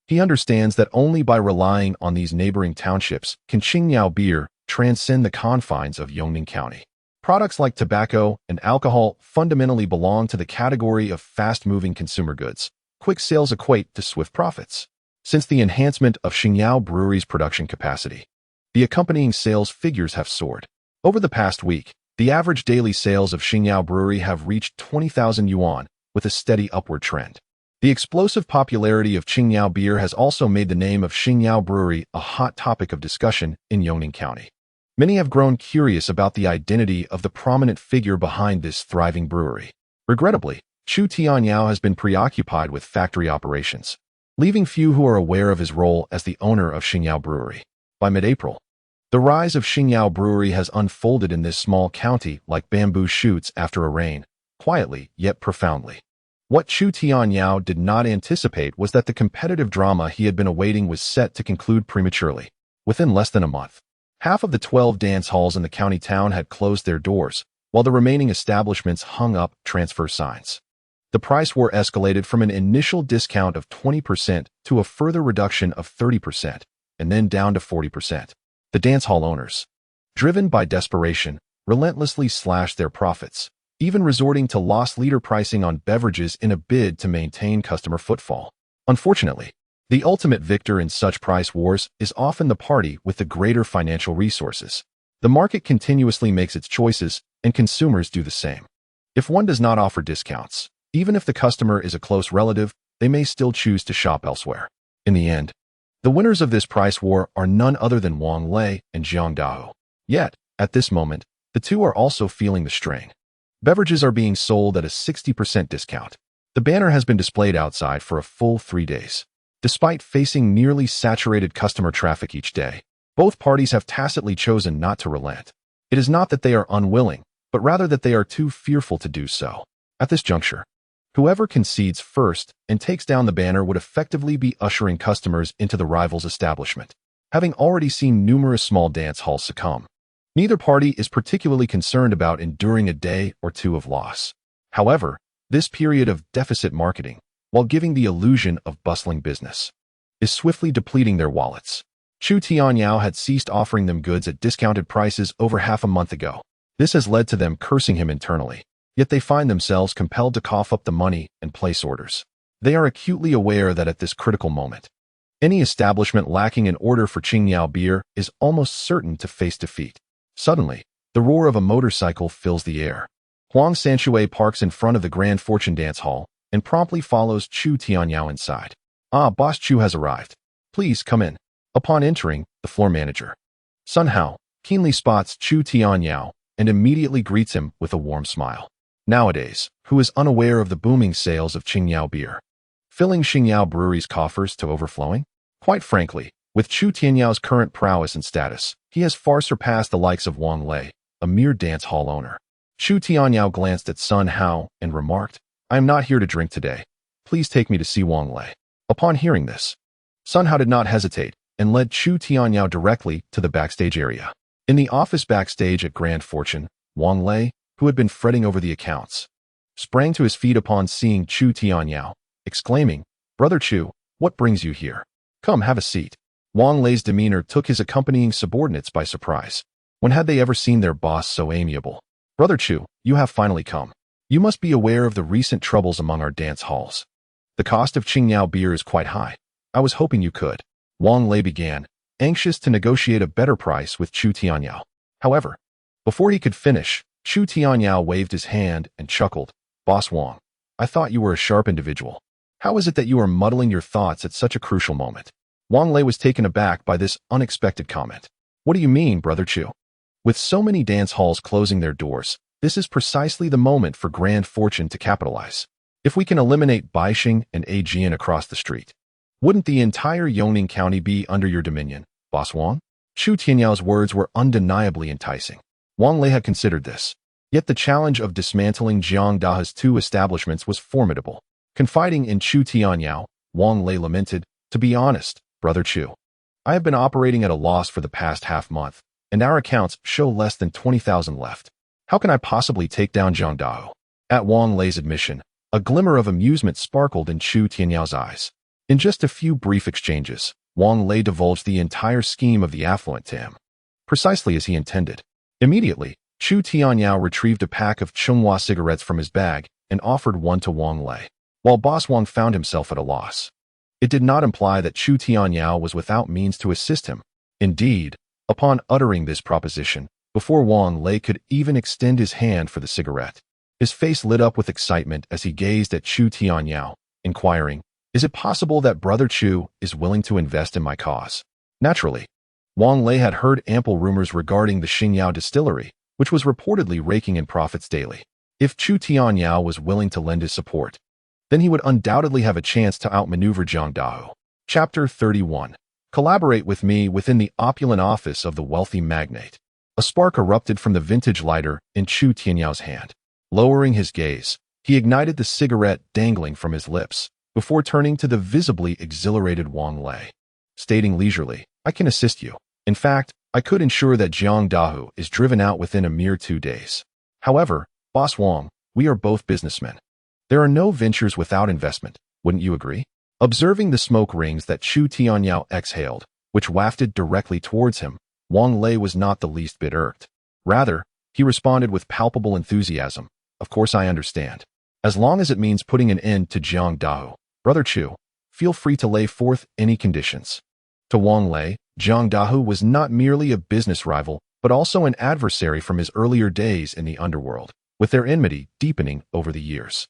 He understands that only by relying on these neighboring townships can Qingyao beer transcend the confines of Yongning County. Products like tobacco and alcohol fundamentally belong to the category of fast-moving consumer goods. Quick sales equate to swift profits. Since the enhancement of Xingyao Brewery's production capacity, the accompanying sales figures have soared. Over the past week, the average daily sales of Xingyao Brewery have reached 20,000 yuan, with a steady upward trend. The explosive popularity of Qingyao beer has also made the name of Xingyao Brewery a hot topic of discussion in Yongning County. Many have grown curious about the identity of the prominent figure behind this thriving brewery. Regrettably, Chu Tianyao has been preoccupied with factory operations, leaving few who are aware of his role as the owner of Xingyao Brewery. By mid-April, the rise of Xingyao Brewery has unfolded in this small county like bamboo shoots after a rain, quietly yet profoundly. What Chu Tianyao did not anticipate was that the competitive drama he had been awaiting was set to conclude prematurely. Within less than a month, half of the 12 dance halls in the county town had closed their doors, while the remaining establishments hung up transfer signs. The price war escalated from an initial discount of 20% to a further reduction of 30%, and then down to 40%. The dance hall owners, driven by desperation, relentlessly slashed their profits, even resorting to loss leader pricing on beverages in a bid to maintain customer footfall. Unfortunately, the ultimate victor in such price wars is often the party with the greater financial resources. The market continuously makes its choices, and consumers do the same. If one does not offer discounts, even if the customer is a close relative, they may still choose to shop elsewhere. In the end, the winners of this price war are none other than Wang Lei and Jiang Dao. Yet, at this moment, the two are also feeling the strain. Beverages are being sold at a 60% discount. The banner has been displayed outside for a full 3 days. Despite facing nearly saturated customer traffic each day, both parties have tacitly chosen not to relent. It is not that they are unwilling, but rather that they are too fearful to do so. At this juncture, whoever concedes first and takes down the banner would effectively be ushering customers into the rival's establishment, having already seen numerous small dance halls succumb. Neither party is particularly concerned about enduring a day or two of loss. However, this period of deficit marketing, while giving the illusion of bustling business, is swiftly depleting their wallets. Chu Tianyao had ceased offering them goods at discounted prices over half a month ago. This has led to them cursing him internally, yet they find themselves compelled to cough up the money and place orders. They are acutely aware that at this critical moment, any establishment lacking an order for Qingyao beer is almost certain to face defeat. Suddenly, the roar of a motorcycle fills the air. Huang Sanshui parks in front of the Grand Fortune Dance Hall and promptly follows Chu Tianyao inside. "Ah, Boss Chu has arrived. Please come in." Upon entering, the floor manager, Sun Hao, keenly spots Chu Tianyao and immediately greets him with a warm smile. Nowadays, who is unaware of the booming sales of Qingyao beer, filling Qingyao Brewery's coffers to overflowing? Quite frankly, with Chu Tianyao's current prowess and status, he has far surpassed the likes of Wang Lei, a mere dance hall owner. Chu Tianyao glanced at Sun Hao and remarked, "I am not here to drink today. Please take me to see Wang Lei." Upon hearing this, Sun Hao did not hesitate and led Chu Tianyao directly to the backstage area. In the office backstage at Grand Fortune, Wang Lei, who had been fretting over the accounts, sprang to his feet upon seeing Chu Tianyao, exclaiming, "Brother Chu, what brings you here? Come, have a seat." Wang Lei's demeanor took his accompanying subordinates by surprise. When had they ever seen their boss so amiable? "Brother Chu, you have finally come. You must be aware of the recent troubles among our dance halls. The cost of Qingyao beer is quite high. I was hoping you could." Wang Lei began, anxious to negotiate a better price with Chu Tianyao. However, before he could finish, Chu Tianyao waved his hand and chuckled. "Boss Wang, I thought you were a sharp individual. How is it that you are muddling your thoughts at such a crucial moment?" Wang Lei was taken aback by this unexpected comment. "What do you mean, Brother Chu? With so many dance halls closing their doors, this is precisely the moment for Grand Fortune to capitalize. If we can eliminate Baixing and Aegean across the street, wouldn't the entire Yongning County be under your dominion, Boss Wang?" Chu Tianyao's words were undeniably enticing. Wang Lei had considered this. Yet the challenge of dismantling Jiang Dahe's two establishments was formidable. Confiding in Chu Tianyao, Wang Lei lamented, "To be honest, Brother Chu, I have been operating at a loss for the past half-month, and our accounts show less than 20,000 left. How can I possibly take down Jiang Dahe?" At Wang Lei's admission, a glimmer of amusement sparkled in Chu Tianyao's eyes. In just a few brief exchanges, Wang Lei divulged the entire scheme of the affluent to him, precisely as he intended. Immediately, Chu Tianyao retrieved a pack of Chunghua cigarettes from his bag and offered one to Wang Lei, while Boss Wang found himself at a loss. It did not imply that Chu Tianyao was without means to assist him. Indeed, upon uttering this proposition, before Wang Lei could even extend his hand for the cigarette, his face lit up with excitement as he gazed at Chu Tianyao, inquiring, "Is it possible that Brother Chu is willing to invest in my cause?" Naturally, Wang Lei had heard ample rumors regarding the Xingyao distillery, which was reportedly raking in profits daily. If Chu Tianyao was willing to lend his support, then he would undoubtedly have a chance to outmaneuver Jiang Dahe. Chapter 31. Collaborate with me within the opulent office of the wealthy magnate. A spark erupted from the vintage lighter in Chu Tianyao's hand. Lowering his gaze, he ignited the cigarette dangling from his lips, before turning to the visibly exhilarated Wang Lei, stating leisurely, "I can assist you. In fact, I could ensure that Jiang Dahe is driven out within a mere 2 days. However, Boss Wang, we are both businessmen. There are no ventures without investment, wouldn't you agree?" Observing the smoke rings that Chu Tianyao exhaled, which wafted directly towards him, Wang Lei was not the least bit irked. Rather, he responded with palpable enthusiasm, "Of course I understand. As long as it means putting an end to Jiang Dahe, Brother Chu, feel free to lay forth any conditions." To Wang Lei, Jiang Dahe was not merely a business rival, but also an adversary from his earlier days in the underworld, with their enmity deepening over the years.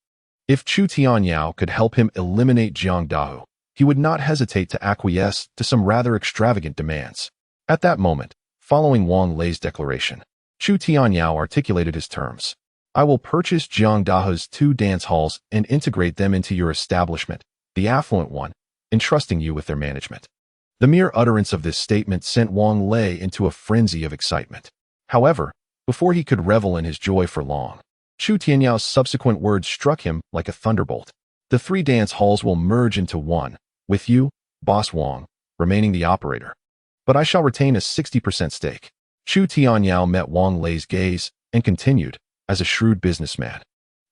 If Chu Tianyao could help him eliminate Jiang Dahe, he would not hesitate to acquiesce to some rather extravagant demands. At that moment, following Wang Lei's declaration, Chu Tianyao articulated his terms. "I will purchase Jiang Dahe's 2 dance halls and integrate them into your establishment, the affluent one, entrusting you with their management." The mere utterance of this statement sent Wang Lei into a frenzy of excitement. However, before he could revel in his joy for long. Chu Tianyao subsequent words struck him like a thunderbolt. The 3 dance halls will merge into one, with you, Boss Wang, remaining the operator. But I shall retain a 60% stake. Chu Tianyao met Wang Lei's gaze and continued, as a shrewd businessman.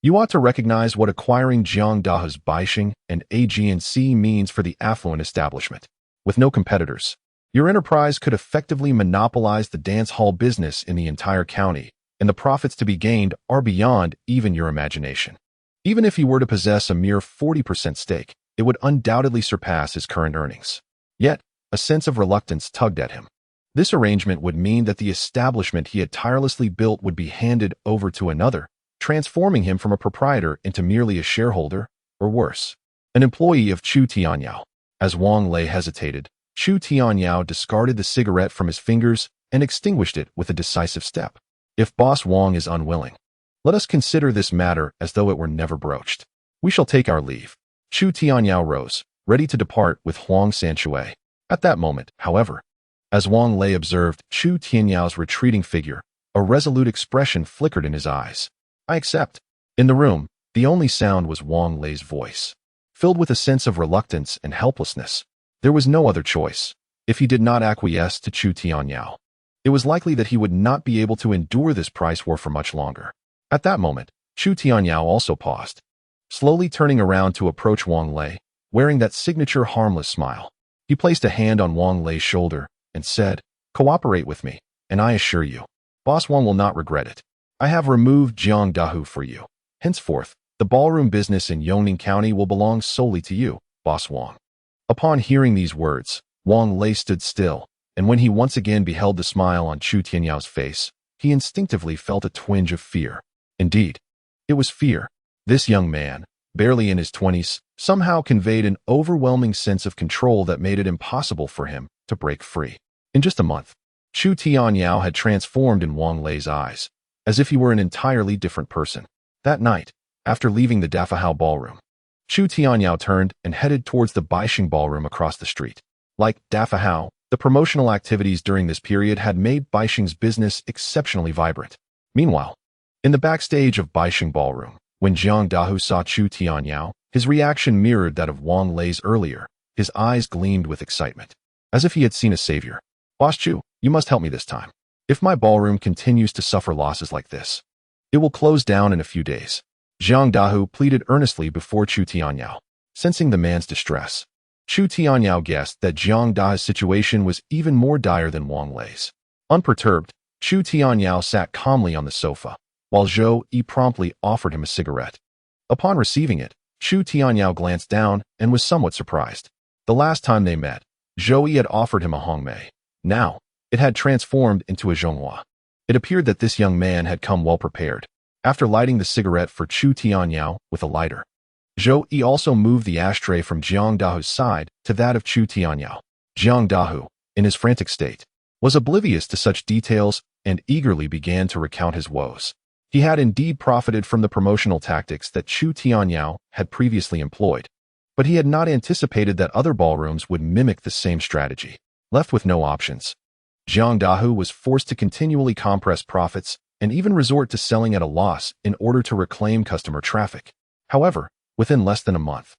You ought to recognize what acquiring Jiangdahu's Baixing and AG&C means for the affluent establishment. With no competitors, your enterprise could effectively monopolize the dance hall business in the entire county, and the profits to be gained are beyond even your imagination. Even if he were to possess a mere 40% stake, it would undoubtedly surpass his current earnings. Yet, a sense of reluctance tugged at him. This arrangement would mean that the establishment he had tirelessly built would be handed over to another, transforming him from a proprietor into merely a shareholder, or worse, an employee of Chu Tianyao. As Wang Lei hesitated, Chu Tianyao discarded the cigarette from his fingers and extinguished it with a decisive step. If Boss Wang is unwilling, let us consider this matter as though it were never broached. We shall take our leave. Chu Tianyao rose, ready to depart with Huang Sanshui. At that moment, however, as Wang Lei observed Chu Tianyao's retreating figure, a resolute expression flickered in his eyes. I accept. In the room, the only sound was Wang Lei's voice. Filled with a sense of reluctance and helplessness, there was no other choice. If he did not acquiesce to Chu Tianyao, it was likely that he would not be able to endure this price war for much longer. At that moment, Chu Tianyao also paused, slowly turning around to approach Wang Lei, wearing that signature harmless smile. He placed a hand on Wang Lei's shoulder and said, "Cooperate with me, and I assure you, Boss Wang will not regret it. I have removed Jiangdahu for you. Henceforth, the ballroom business in Yongning County will belong solely to you, Boss Wang." Upon hearing these words, Wang Lei stood still, and when he once again beheld the smile on Chu Tianyao's face, he instinctively felt a twinge of fear. Indeed, it was fear. This young man, barely in his 20s, somehow conveyed an overwhelming sense of control that made it impossible for him to break free. In just a month, Chu Tianyao had transformed in Wang Lei's eyes, as if he were an entirely different person. That night, after leaving the Dafahao ballroom, Chu Tianyao turned and headed towards the Baixing ballroom across the street. Like Dafahao, the promotional activities during this period had made Baixing's business exceptionally vibrant. Meanwhile, in the backstage of Baixing ballroom, when Jiangdahu saw Chu Tianyao, his reaction mirrored that of Wang Lei's earlier. His eyes gleamed with excitement, as if he had seen a savior. "Boss Chu, you must help me this time. If my ballroom continues to suffer losses like this, it will close down in a few days." Jiangdahu pleaded earnestly before Chu Tianyao. Sensing the man's distress, Chu Tianyao guessed that Jiangdahu's situation was even more dire than Wang Lei's. Unperturbed, Chu Tianyao sat calmly on the sofa, while Zhou Yi promptly offered him a cigarette. Upon receiving it, Chu Tianyao glanced down and was somewhat surprised. The last time they met, Zhou Yi had offered him a Hongmei. Now, it had transformed into a Zhonghua. It appeared that this young man had come well prepared. After lighting the cigarette for Chu Tianyao with a lighter, Zhou Yi also moved the ashtray from Jiangdahu's side to that of Chu Tianyao. Jiangdahu, in his frantic state, was oblivious to such details and eagerly began to recount his woes. He had indeed profited from the promotional tactics that Chu Tianyao had previously employed, but he had not anticipated that other ballrooms would mimic the same strategy. Left with no options, Jiangdahu was forced to continually compress profits and even resort to selling at a loss in order to reclaim customer traffic. However, within less than a month,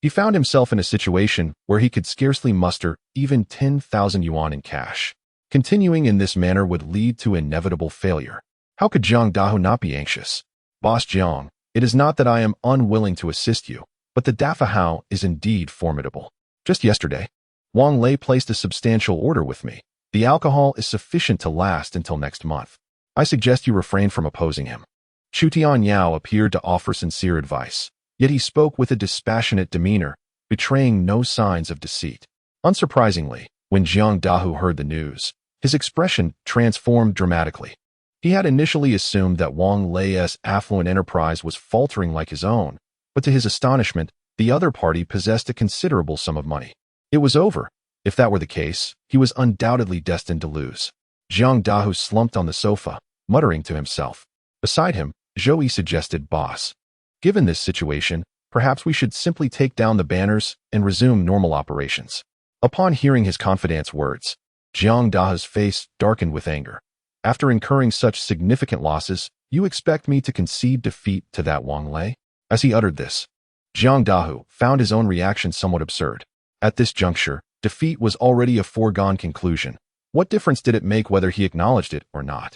he found himself in a situation where he could scarcely muster even 10,000 yuan in cash. Continuing in this manner would lead to inevitable failure. How could Jiangdahu not be anxious? "Boss Jiang, it is not that I am unwilling to assist you, but the Dafahao is indeed formidable. Just yesterday, Wang Lei placed a substantial order with me. The alcohol is sufficient to last until next month. I suggest you refrain from opposing him." Chu Tianyao appeared to offer sincere advice, yet he spoke with a dispassionate demeanor, betraying no signs of deceit. Unsurprisingly, when Jiangdahu heard the news, his expression transformed dramatically. He had initially assumed that Wang Lei's affluent enterprise was faltering like his own, but to his astonishment, the other party possessed a considerable sum of money. It was over. If that were the case, he was undoubtedly destined to lose. Jiangdahu slumped on the sofa, muttering to himself. Beside him, Zhou Yi suggested, "Boss, given this situation, perhaps we should simply take down the banners and resume normal operations." Upon hearing his confidant's words, Jiangdahu's face darkened with anger. After incurring such significant losses, you expect me to concede defeat to that Wang Lei? As he uttered this, Jiang Dahu found his own reaction somewhat absurd. At this juncture, defeat was already a foregone conclusion. What difference did it make whether he acknowledged it or not?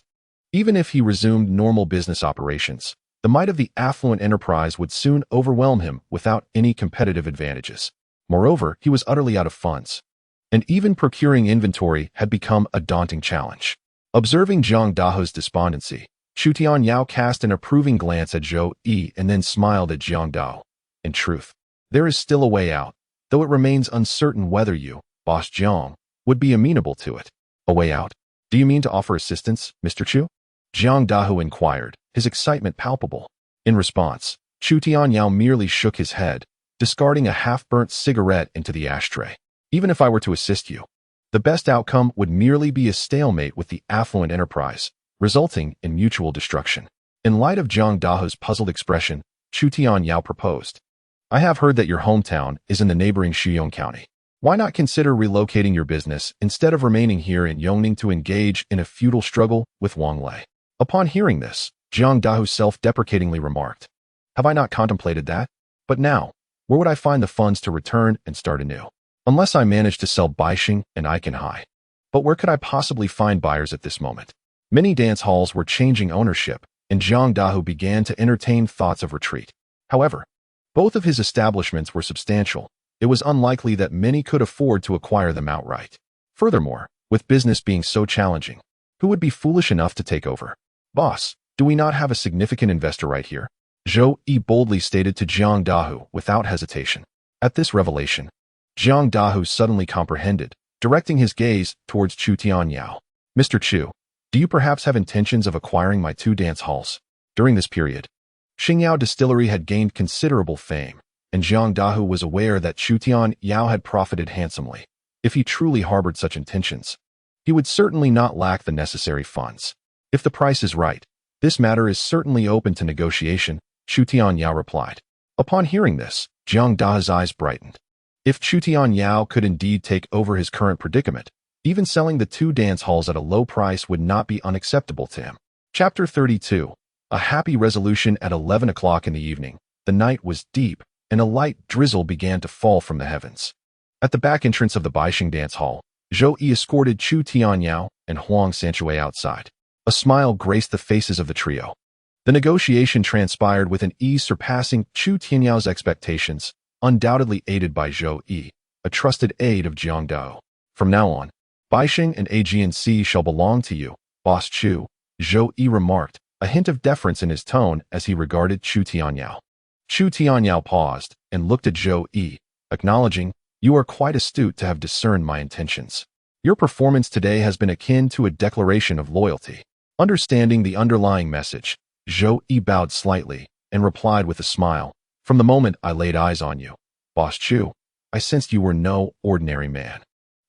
Even if he resumed normal business operations, the might of the affluent enterprise would soon overwhelm him without any competitive advantages. Moreover, he was utterly out of funds, and even procuring inventory had become a daunting challenge. Observing Jiang Dahu's despondency, Chu Tianyao cast an approving glance at Zhou Yi and then smiled at Jiang Dao. In truth, there is still a way out, though it remains uncertain whether you, Boss Jiang, would be amenable to it. A way out? Do you mean to offer assistance, Mr. Chu? Jiang Dahu inquired, his excitement palpable. In response, Chu Tianyao merely shook his head, discarding a half-burnt cigarette into the ashtray. Even if I were to assist you, the best outcome would merely be a stalemate with the affluent enterprise, resulting in mutual destruction. In light of Jiang Dahu's puzzled expression, Chu Tianyao proposed, I have heard that your hometown is in the neighboring Shiyong County. Why not consider relocating your business instead of remaining here in Yongning to engage in a feudal struggle with Wang Lei? Upon hearing this, Jiang Dahu self-deprecatingly remarked, Have I not contemplated that? But now, where would I find the funds to return and start anew? Unless I manage to sell Baixing and Aikenhai. But where could I possibly find buyers at this moment? Many dance halls were changing ownership, and Jiang Dahu began to entertain thoughts of retreat. However, both of his establishments were substantial. It was unlikely that many could afford to acquire them outright. Furthermore, with business being so challenging, who would be foolish enough to take over? Boss, do we not have a significant investor right here? Zhou Yi boldly stated to Jiang Dahu without hesitation. At this revelation, Jiang Dahu suddenly comprehended, directing his gaze towards Chu Tianyao. Mr. Chu, do you perhaps have intentions of acquiring my 2 dance halls? During this period, Xingyao Distillery had gained considerable fame, and Jiang Dahu was aware that Chu Tianyao had profited handsomely. If he truly harbored such intentions, he would certainly not lack the necessary funds. If the price is right, this matter is certainly open to negotiation, Chu Tianyao replied. Upon hearing this, Jiang Dahu's eyes brightened. If Chu Tianyao could indeed take over his current predicament, even selling the 2 dance halls at a low price would not be unacceptable to him. Chapter 32. A happy resolution at 11 o'clock in the evening. The night was deep, and a light drizzle began to fall from the heavens. At the back entrance of the Baixing dance hall, Zhou Yi escorted Chu Tianyao and Huang Sanshui outside. A smile graced the faces of the trio. The negotiation transpired with an ease surpassing Chu Tianyao's expectations, undoubtedly aided by Zhou Yi, a trusted aide of Jiang Dao. From now on, Baixing and AG&C shall belong to you, Boss Chu, Zhou Yi remarked, a hint of deference in his tone as he regarded Chu Tianyao. Chu Tianyao paused and looked at Zhou Yi, acknowledging, You are quite astute to have discerned my intentions. Your performance today has been akin to a declaration of loyalty. Understanding the underlying message, Zhou Yi bowed slightly and replied with a smile, From the moment I laid eyes on you, Boss Chu, I sensed you were no ordinary man.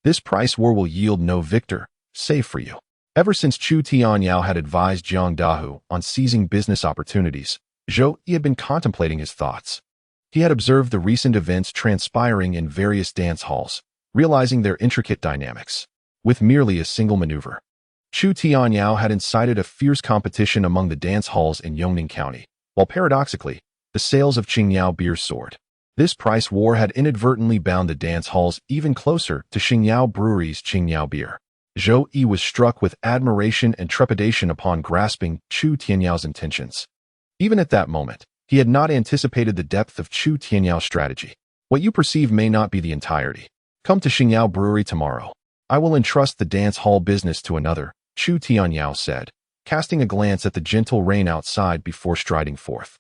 This price war will yield no victor, save for you. Ever since Chu Tianyao had advised Jiang Dahu on seizing business opportunities, Zhou Yi had been contemplating his thoughts. He had observed the recent events transpiring in various dance halls, realizing their intricate dynamics. With merely a single maneuver, Chu Tianyao had incited a fierce competition among the dance halls in Yongning County, while paradoxically, the sales of Qingyao beer soared. This price war had inadvertently bound the dance halls even closer to Xingyao Brewery's Qingyao beer. Zhou Yi was struck with admiration and trepidation upon grasping Chu Tianyao's intentions. Even at that moment, he had not anticipated the depth of Chu Tianyao's strategy. What you perceive may not be the entirety. Come to Xingyao Brewery tomorrow. I will entrust the dance hall business to another, Chu Tianyao said, casting a glance at the gentle rain outside before striding forth.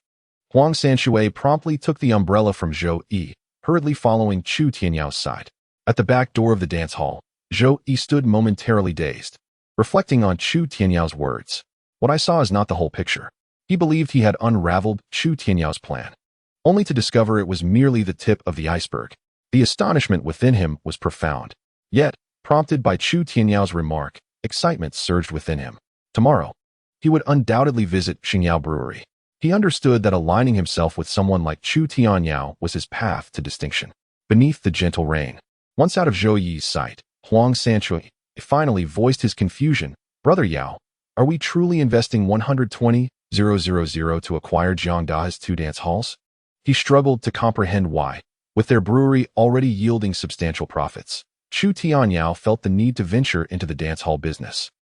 Huang Sanshui promptly took the umbrella from Zhou Yi, hurriedly following Chu Tianyao's side. At the back door of the dance hall, Zhou Yi stood momentarily dazed, reflecting on Chu Tianyao's words. What I saw is not the whole picture. He believed he had unraveled Chu Tianyao's plan, only to discover it was merely the tip of the iceberg. The astonishment within him was profound. Yet, prompted by Chu Tianyao's remark, excitement surged within him. Tomorrow, he would undoubtedly visit Xingyao Brewery. He understood that aligning himself with someone like Chu Tianyao was his path to distinction. Beneath the gentle rain, once out of Zhou Yi's sight, Huang Sanshui finally voiced his confusion. Brother Yao, Are we truly investing 120,000 to acquire Jiangda's two dance halls? He struggled to comprehend why, with their brewery already yielding substantial profits. Chu Tianyao felt the need to venture into the dance hall business,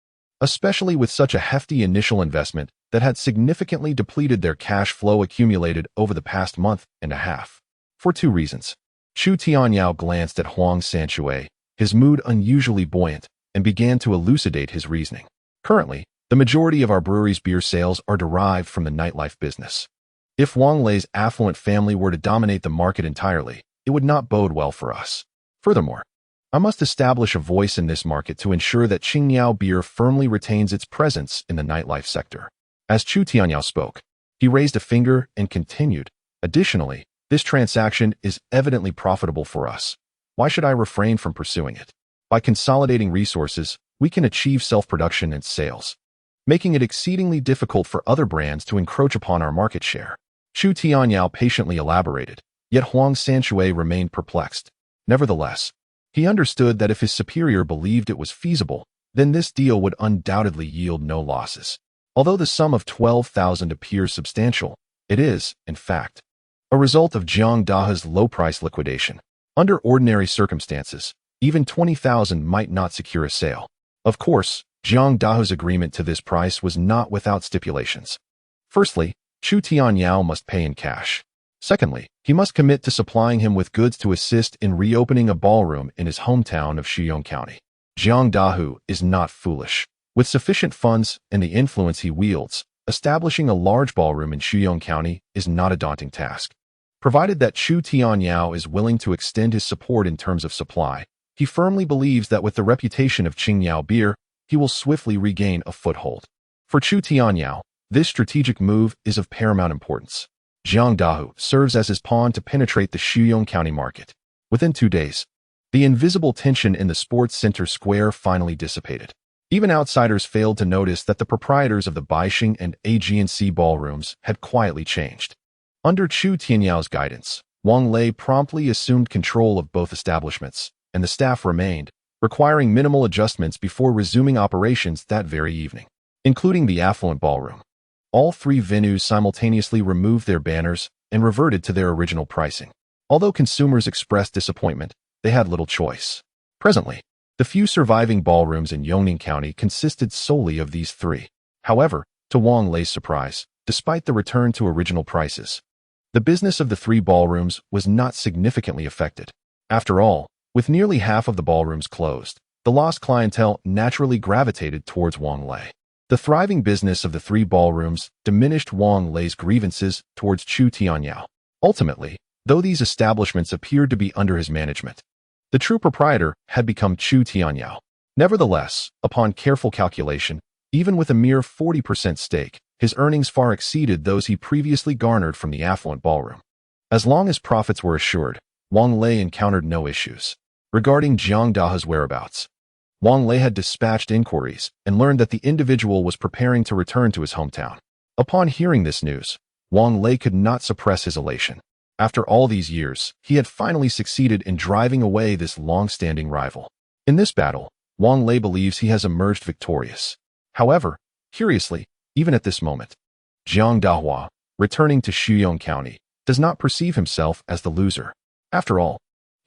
especially with such a hefty initial investment that had significantly depleted their cash flow accumulated over the past month and a half. For two reasons. Chu Tianyao glanced at Huang Sanshui, his mood unusually buoyant, and began to elucidate his reasoning. Currently, the majority of our brewery's beer sales are derived from the nightlife business. If Wang Lei's affluent family were to dominate the market entirely, it would not bode well for us. Furthermore, I must establish a voice in this market to ensure that Qingyao beer firmly retains its presence in the nightlife sector. As Chu Tianyao spoke, he raised a finger and continued, additionally, this transaction is evidently profitable for us. Why should I refrain from pursuing it? By consolidating resources, we can achieve self-production and sales, making it exceedingly difficult for other brands to encroach upon our market share. Chu Tianyao patiently elaborated, yet Huang Sanshui remained perplexed. Nevertheless, he understood that if his superior believed it was feasible, then this deal would undoubtedly yield no losses. Although the sum of 12,000 appears substantial, it is, in fact, a result of Jiangda's low-price liquidation. Under ordinary circumstances, even 20,000 might not secure a sale. Of course, Jiangda's agreement to this price was not without stipulations. Firstly, Chu Tianyao must pay in cash. Secondly, he must commit to supplying him with goods to assist in reopening a ballroom in his hometown of Shiyong County. Jiangda is not foolish. With sufficient funds and the influence he wields, establishing a large ballroom in Shiyong County is not a daunting task. Provided that Chu Tianyao is willing to extend his support in terms of supply, he firmly believes that with the reputation of Qingyao beer, he will swiftly regain a foothold. For Chu Tianyao, this strategic move is of paramount importance. Jiangda serves as his pawn to penetrate the Shiyong County market. Within 2 days, the invisible tension in the sports center square finally dissipated. Even outsiders failed to notice that the proprietors of the Baixing and AG&C ballrooms had quietly changed. Under Chu Tianyao's guidance, Wang Lei promptly assumed control of both establishments, and the staff remained, requiring minimal adjustments before resuming operations that very evening, including the affluent ballroom. All three venues simultaneously removed their banners and reverted to their original pricing. Although consumers expressed disappointment, they had little choice. Presently, the few surviving ballrooms in Yongning County consisted solely of these three. However, to Wang Lei's surprise, despite the return to original prices, the business of the three ballrooms was not significantly affected. After all, with nearly half of the ballrooms closed, the lost clientele naturally gravitated towards Wang Lei. The thriving business of the three ballrooms diminished Wang Lei's grievances towards Chu Tianyao. Ultimately, though these establishments appeared to be under his management, the true proprietor had become Chu Tianyao. Nevertheless, upon careful calculation, even with a mere 40% stake, his earnings far exceeded those he previously garnered from the affluent ballroom. As long as profits were assured, Wang Lei encountered no issues. Regarding Jiangda's whereabouts, Wang Lei had dispatched inquiries and learned that the individual was preparing to return to his hometown. Upon hearing this news, Wang Lei could not suppress his elation. After all these years, he had finally succeeded in driving away this long-standing rival. In this battle, Wang Lei believes he has emerged victorious. However, curiously, even at this moment, Jiang Dahua, returning to Shiyong County, does not perceive himself as the loser. After all,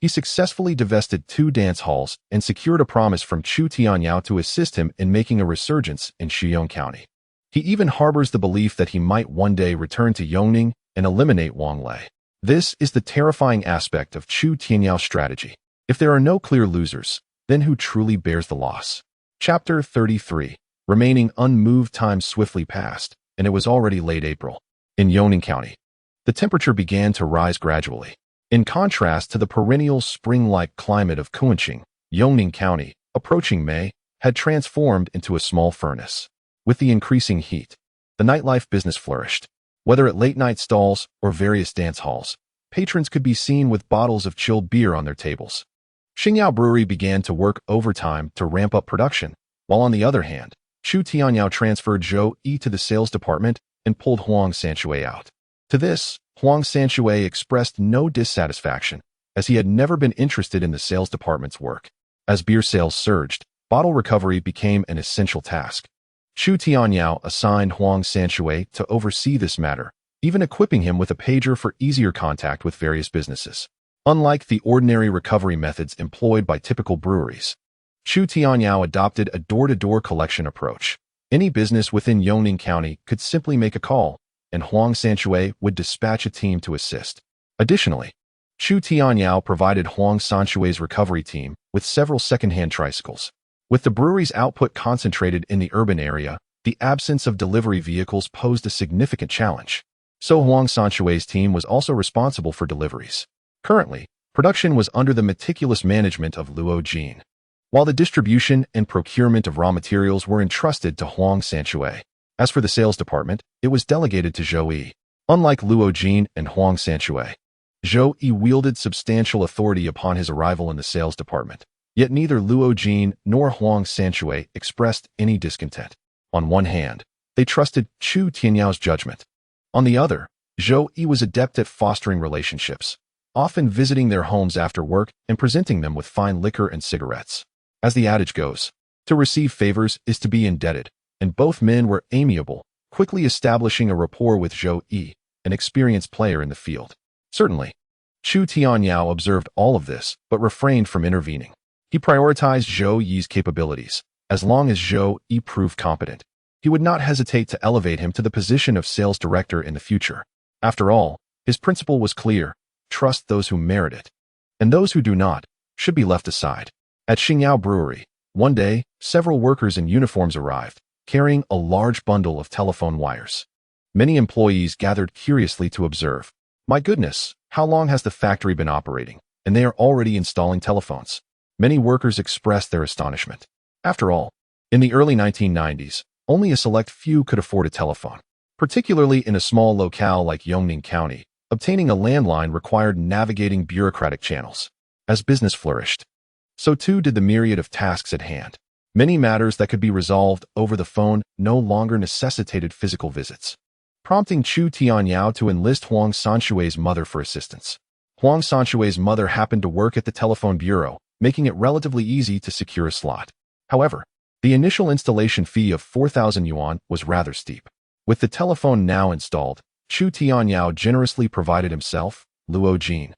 he successfully divested 2 dance halls and secured a promise from Chu Tianyao to assist him in making a resurgence in Shiyong County. He even harbors the belief that he might one day return to Yongning and eliminate Wang Lei. This is the terrifying aspect of Chu Tianyao's strategy. If there are no clear losers, then who truly bears the loss? Chapter 33. Remaining unmoved. Time swiftly passed, and it was already late April. In Yongning County, the temperature began to rise gradually. In contrast to the perennial spring-like climate of Kuanqing, Yongning County, approaching May, had transformed into a small furnace. With the increasing heat, the nightlife business flourished. Whether at late-night stalls or various dance halls, patrons could be seen with bottles of chilled beer on their tables. Qingyao Brewery began to work overtime to ramp up production, while on the other hand, Chu Tianyao transferred Zhou Yi to the sales department and pulled Huang Sanshui out. To this, Huang Sanshui expressed no dissatisfaction, as he had never been interested in the sales department's work. As beer sales surged, bottle recovery became an essential task. Chu Tianyao assigned Huang Sanshui to oversee this matter, even equipping him with a pager for easier contact with various businesses. Unlike the ordinary recovery methods employed by typical breweries, Chu Tianyao adopted a door-to-door collection approach. Any business within Yongning County could simply make a call, and Huang Sanshui would dispatch a team to assist. Additionally, Chu Tianyao provided Huang Sanshui's recovery team with several second-hand tricycles. With the brewery's output concentrated in the urban area, the absence of delivery vehicles posed a significant challenge. So Huang Sanshui's team was also responsible for deliveries. Currently, production was under the meticulous management of Luo Jin, while the distribution and procurement of raw materials were entrusted to Huang Sanshui. As for the sales department, it was delegated to Zhou Yi. Unlike Luo Jin and Huang Sanshui, Zhou Yi wielded substantial authority upon his arrival in the sales department. Yet neither Luo Jin nor Huang Sanshui expressed any discontent. On one hand, they trusted Chu Tianyao's judgment. On the other, Zhou Yi was adept at fostering relationships, often visiting their homes after work and presenting them with fine liquor and cigarettes. As the adage goes, to receive favors is to be indebted, and both men were amiable, quickly establishing a rapport with Zhou Yi, an experienced player in the field. Certainly, Chu Tianyao observed all of this, but refrained from intervening. He prioritized Zhou Yi's capabilities. As long as Zhou Yi proved competent, he would not hesitate to elevate him to the position of sales director in the future. After all, his principle was clear: trust those who merit it, and those who do not should be left aside. At Xingyao Brewery, one day, several workers in uniforms arrived, carrying a large bundle of telephone wires. Many employees gathered curiously to observe. My goodness, how long has the factory been operating? And they are already installing telephones. Many workers expressed their astonishment. After all, in the early 1990s, only a select few could afford a telephone. Particularly in a small locale like Yongning County, obtaining a landline required navigating bureaucratic channels. As business flourished, so too did the myriad of tasks at hand. Many matters that could be resolved over the phone no longer necessitated physical visits, prompting Chu Tianyao to enlist Huang Sanshui's mother for assistance. Huang Sanshui's mother happened to work at the telephone bureau, making it relatively easy to secure a slot. However, the initial installation fee of 4,000 yuan was rather steep. With the telephone now installed, Chu Tianyao generously provided himself, Luo Jin,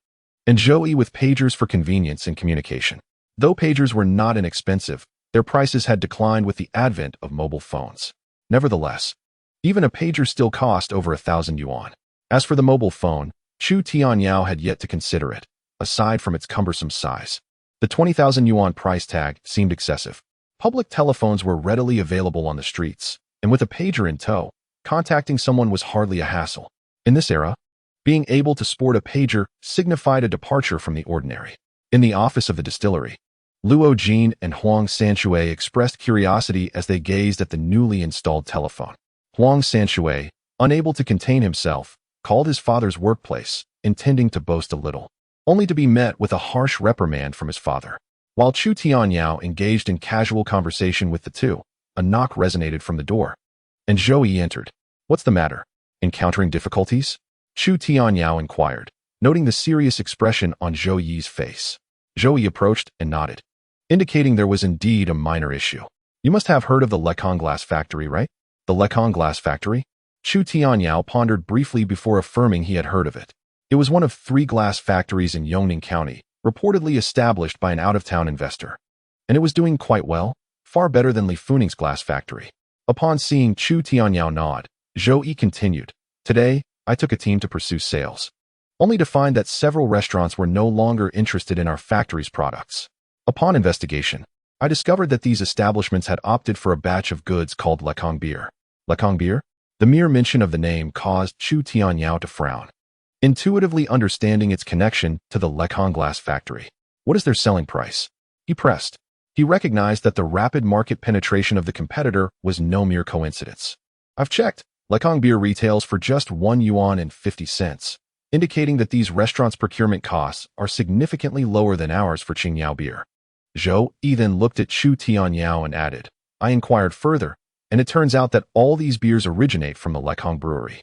and Zhou Yi with pagers for convenience and communication. Though pagers were not inexpensive, their prices had declined with the advent of mobile phones. Nevertheless, even a pager still cost over 1,000 yuan. As for the mobile phone, Chu Tianyao had yet to consider it, aside from its cumbersome size. The 20,000 yuan price tag seemed excessive. Public telephones were readily available on the streets, and with a pager in tow, contacting someone was hardly a hassle. In this era, being able to sport a pager signified a departure from the ordinary. In the office of the distillery, Luo Jin and Huang Sanshui expressed curiosity as they gazed at the newly installed telephone. Huang Sanshui, unable to contain himself, called his father's workplace, intending to boast a little, only to be met with a harsh reprimand from his father. While Chu Tianyao engaged in casual conversation with the two, a knock resonated from the door, and Zhou Yi entered. What's the matter? Encountering difficulties? Chu Tianyao inquired, noting the serious expression on Zhou Yi's face. Zhou Yi approached and nodded, indicating there was indeed a minor issue. You must have heard of the Lekong Glass Factory, right? The Lekong Glass Factory? Chu Tianyao pondered briefly before affirming he had heard of it. It was one of 3 glass factories in Yongning County, reportedly established by an out-of-town investor. And it was doing quite well, far better than Li Funing's glass factory. Upon seeing Chu Tianyao nod, Zhou Yi continued, Today, I took a team to pursue sales, only to find that several restaurants were no longer interested in our factory's products. Upon investigation, I discovered that these establishments had opted for a batch of goods called Lekong beer. Lekong beer? The mere mention of the name caused Chu Tianyao to frown, intuitively understanding its connection to the Lekong Glass Factory. What is their selling price? He pressed. He recognized that the rapid market penetration of the competitor was no mere coincidence. I've checked. Lekong beer retails for just 1 yuan and 50 cents, indicating that these restaurants' procurement costs are significantly lower than ours for Qingyao beer. Zhou Yi then looked at Chu Tianyao and added, I inquired further, and it turns out that all these beers originate from the Lekong Brewery,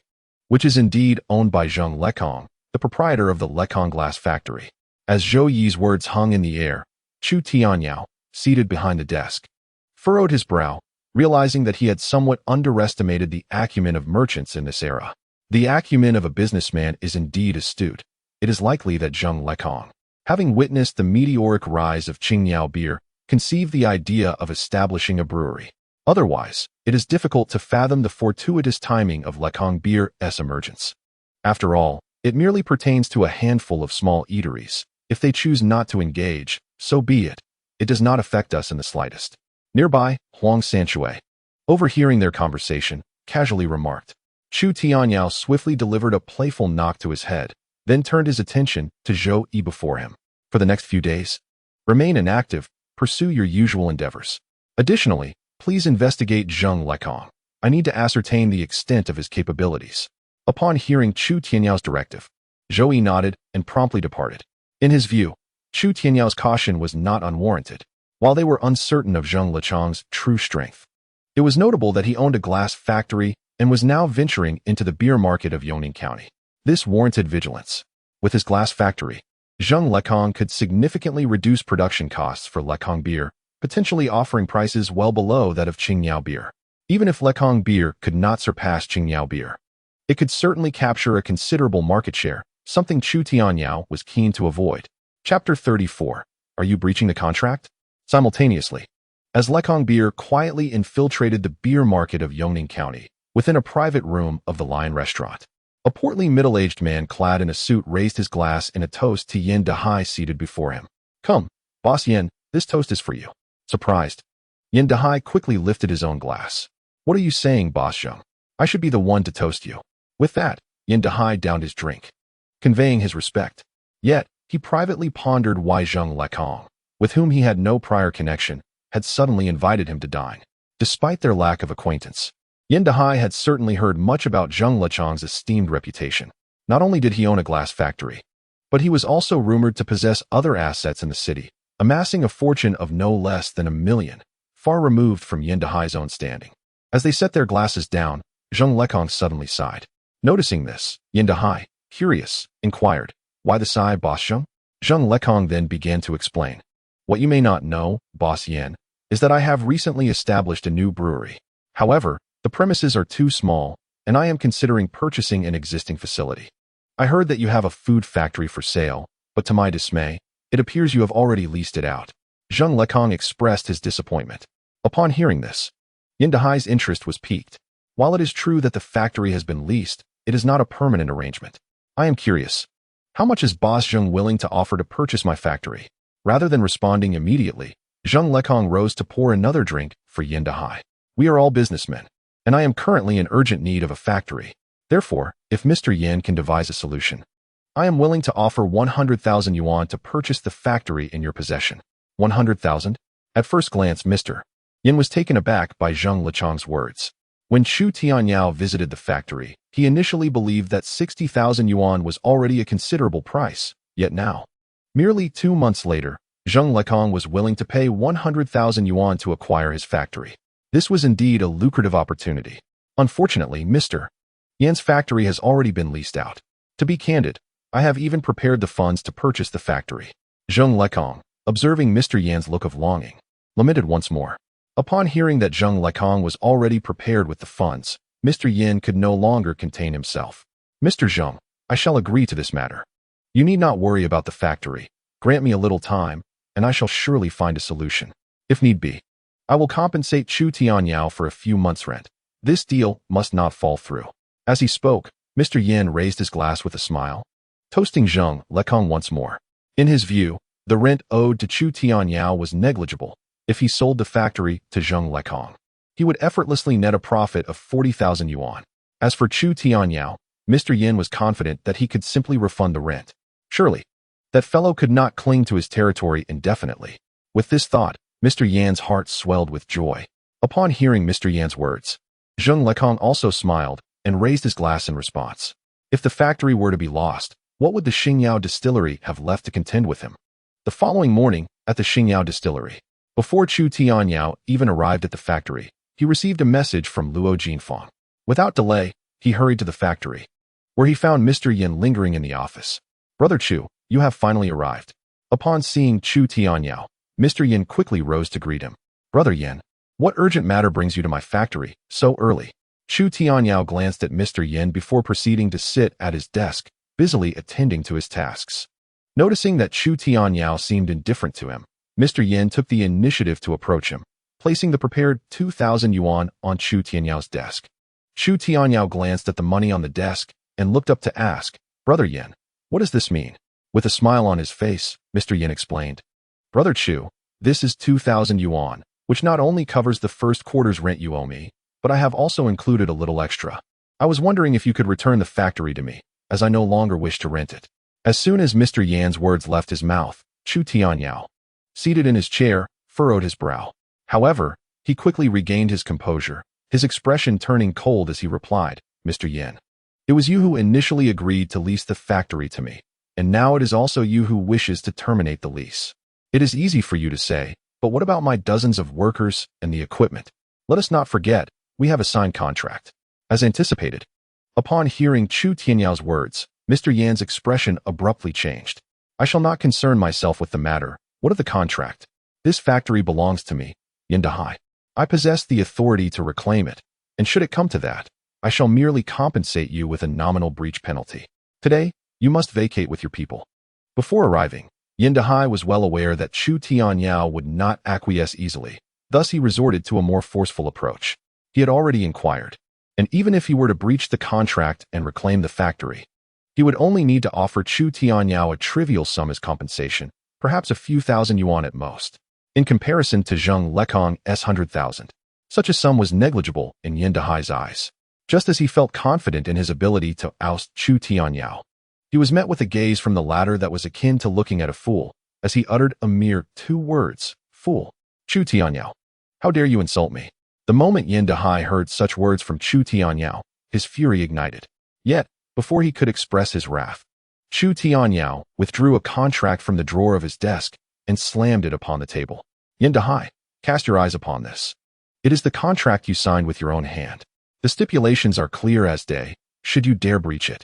which is indeed owned by Zheng Lekong, the proprietor of the Lekong Glass Factory. As Zhou Yi's words hung in the air, Chu Tianyao, seated behind the desk, furrowed his brow, realizing that he had somewhat underestimated the acumen of merchants in this era. The acumen of a businessman is indeed astute. It is likely that Zheng Lekong, having witnessed the meteoric rise of Qingyao beer, conceived the idea of establishing a brewery. Otherwise, it is difficult to fathom the fortuitous timing of Lekong beer's emergence. After all, it merely pertains to a handful of small eateries. If they choose not to engage, so be it. It does not affect us in the slightest. Nearby, Huang Sanshui, overhearing their conversation, casually remarked. Chu Tianyao swiftly delivered a playful knock to his head, then turned his attention to Zhou Yi before him. For the next few days, remain inactive, pursue your usual endeavors. Additionally, please investigate Zheng Lekong. I need to ascertain the extent of his capabilities. Upon hearing Chu Tianyao's directive, Zhou Yi nodded and promptly departed. In his view, Chu Tianyao's caution was not unwarranted, while they were uncertain of Zheng Lekong's true strength. It was notable that he owned a glass factory and was now venturing into the beer market of Yongning County. This warranted vigilance. With his glass factory, Zheng Lekong could significantly reduce production costs for Lekong beer, potentially offering prices well below that of Qingyao beer. Even if Lekong beer could not surpass Qingyao beer, it could certainly capture a considerable market share, something Chu Tianyao was keen to avoid. Chapter 34. Are you breaching the contract? Simultaneously, as Lekong beer quietly infiltrated the beer market of Yongning County, within a private room of the Lion Restaurant, a portly middle-aged man clad in a suit raised his glass in a toast to Yin Dahai seated before him. Come, Boss Yin, this toast is for you. Surprised, Yin Dahai quickly lifted his own glass. What are you saying, Boss Zheng? I should be the one to toast you. With that, Yin Dahai downed his drink, conveying his respect. Yet, he privately pondered why Zheng Lekong, with whom he had no prior connection, had suddenly invited him to dine. Despite their lack of acquaintance, Yin Dahai had certainly heard much about Zheng Lekong's esteemed reputation. Not only did he own a glass factory, but he was also rumored to possess other assets in the city, amassing a fortune of no less than 1 million, far removed from Yin Dahai's own standing. As they set their glasses down, Zheng Lekong suddenly sighed. Noticing this, Yin Dahai, curious, inquired, "Why the sigh, Boss Zheng?" Zheng Lekong then began to explain. "What you may not know, Boss Yin, is that I have recently established a new brewery. However, the premises are too small, and I am considering purchasing an existing facility. I heard that you have a food factory for sale, but to my dismay, it appears you have already leased it out." Zheng Lekong expressed his disappointment. Upon hearing this, Yin Dahai's interest was piqued. While it is true that the factory has been leased, it is not a permanent arrangement. I am curious, how much is Boss Zheng willing to offer to purchase my factory? Rather than responding immediately, Zheng Lekong rose to pour another drink for Yin Dahai. We are all businessmen, and I am currently in urgent need of a factory. Therefore, if Mr. Yin can devise a solution, I am willing to offer 100,000 yuan to purchase the factory in your possession. 100,000? At first glance, Mr. Yin was taken aback by Zheng Lekong's words. When Chu Tianyao visited the factory, he initially believed that 60,000 yuan was already a considerable price, yet now, merely 2 months later, Zheng Lekong was willing to pay 100,000 yuan to acquire his factory. This was indeed a lucrative opportunity. Unfortunately, Mr. Yan's factory has already been leased out. To be candid, I have even prepared the funds to purchase the factory. Zheng Lekong, observing Mr. Yan's look of longing, lamented once more. Upon hearing that Zheng Lekong was already prepared with the funds, Mr. Yin could no longer contain himself. Mr. Zheng, I shall agree to this matter. You need not worry about the factory. Grant me a little time, and I shall surely find a solution. If need be, I will compensate Chu Tianyao for a few months' rent. This deal must not fall through. As he spoke, Mr. Yin raised his glass with a smile, toasting Zheng Lekong once more. In his view, the rent owed to Chu Tianyao was negligible. If he sold the factory to Zheng Lekong, he would effortlessly net a profit of 40,000 yuan. As for Chu Tianyao, Mr. Yin was confident that he could simply refund the rent. Surely, that fellow could not cling to his territory indefinitely. With this thought, Mr. Yan's heart swelled with joy. Upon hearing Mr. Yan's words, Zheng Lekong also smiled and raised his glass in response. If the factory were to be lost, what would the Xingyao distillery have left to contend with him? The following morning, at the Xingyao distillery, before Chu Tianyao even arrived at the factory, he received a message from Luo Jinfang. Without delay, he hurried to the factory, where he found Mr. Yin lingering in the office. "Brother Chu, you have finally arrived." Upon seeing Chu Tianyao, Mr. Yin quickly rose to greet him. "Brother Yin, What urgent matter brings you to my factory so early? Chu Tianyao glanced at Mr. Yin before proceeding to sit at his desk, busily attending to his tasks. Noticing that Chu Tianyao seemed indifferent to him, Mr. Yin took the initiative to approach him, placing the prepared 2,000 yuan on Chu Tianyao's desk. Chu Tianyao glanced at the money on the desk and looked up to ask, "Brother Yin, what does this mean?" With a smile on his face, Mr. Yin explained, "Brother Chu, this is 2,000 yuan, which not only covers the first quarter's rent you owe me, but I have also included a little extra. I was wondering if you could return the factory to me, as I no longer wish to rent it." As soon as Mr. Yan's words left his mouth, Chu Tianyao, seated in his chair, furrowed his brow. However, he quickly regained his composure, his expression turning cold as he replied, "Mr. Yin, it was you who initially agreed to lease the factory to me, and now it is also you who wishes to terminate the lease. It is easy for you to say, but what about my dozens of workers and the equipment? Let us not forget, we have a signed contract." As anticipated, upon hearing Chu Tianyao's words, Mr. Yan's expression abruptly changed. "I shall not concern myself with the matter. What of the contract? This factory belongs to me, Yin Dahai. I possess the authority to reclaim it, and should it come to that, I shall merely compensate you with a nominal breach penalty. Today, you must vacate with your people." Before arriving, Yin Dahai was well aware that Chu Tianyao would not acquiesce easily, thus he resorted to a more forceful approach. He had already inquired, and even if he were to breach the contract and reclaim the factory, he would only need to offer Chu Tianyao a trivial sum as compensation, perhaps a few thousand yuan at most. In comparison to Zheng Lekong's 100,000, such a sum was negligible in Yin Dahai's eyes. Just as he felt confident in his ability to oust Chu Tianyao, he was met with a gaze from the latter that was akin to looking at a fool, as he uttered a mere 2 words, "Fool. Chu Tianyao, how dare you insult me?" The moment Yin Dahai heard such words from Chu Tianyao, his fury ignited. Yet, before he could express his wrath, Chu Tianyao withdrew a contract from the drawer of his desk and slammed it upon the table. "Yin Dahai, cast your eyes upon this. It is the contract you signed with your own hand. The stipulations are clear as day. Should you dare breach it,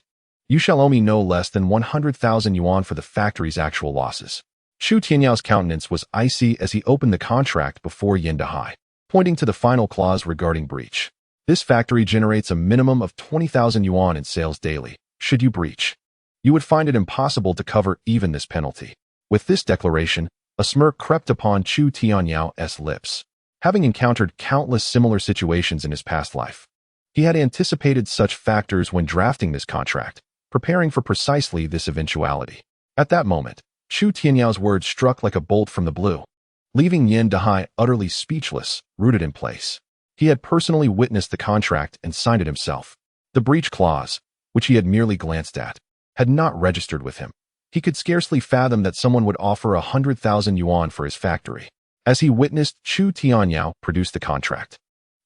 you shall owe me no less than 100,000 yuan for the factory's actual losses." Chu Tianyao's countenance was icy as he opened the contract before Yin Dahai, pointing to the final clause regarding breach. "This factory generates a minimum of 20,000 yuan in sales daily. Should you breach, you would find it impossible to cover even this penalty." With this declaration, a smirk crept upon Chu Tianyao's lips. Having encountered countless similar situations in his past life, he had anticipated such factors when drafting this contract, preparing for precisely this eventuality. At that moment, Chu Tianyao's words struck like a bolt from the blue, leaving Yin Dahai utterly speechless, rooted in place. He had personally witnessed the contract and signed it himself. The breach clause, which he had merely glanced at, had not registered with him. He could scarcely fathom that someone would offer 100,000 yuan for his factory. As he witnessed Chu Tianyao produce the contract,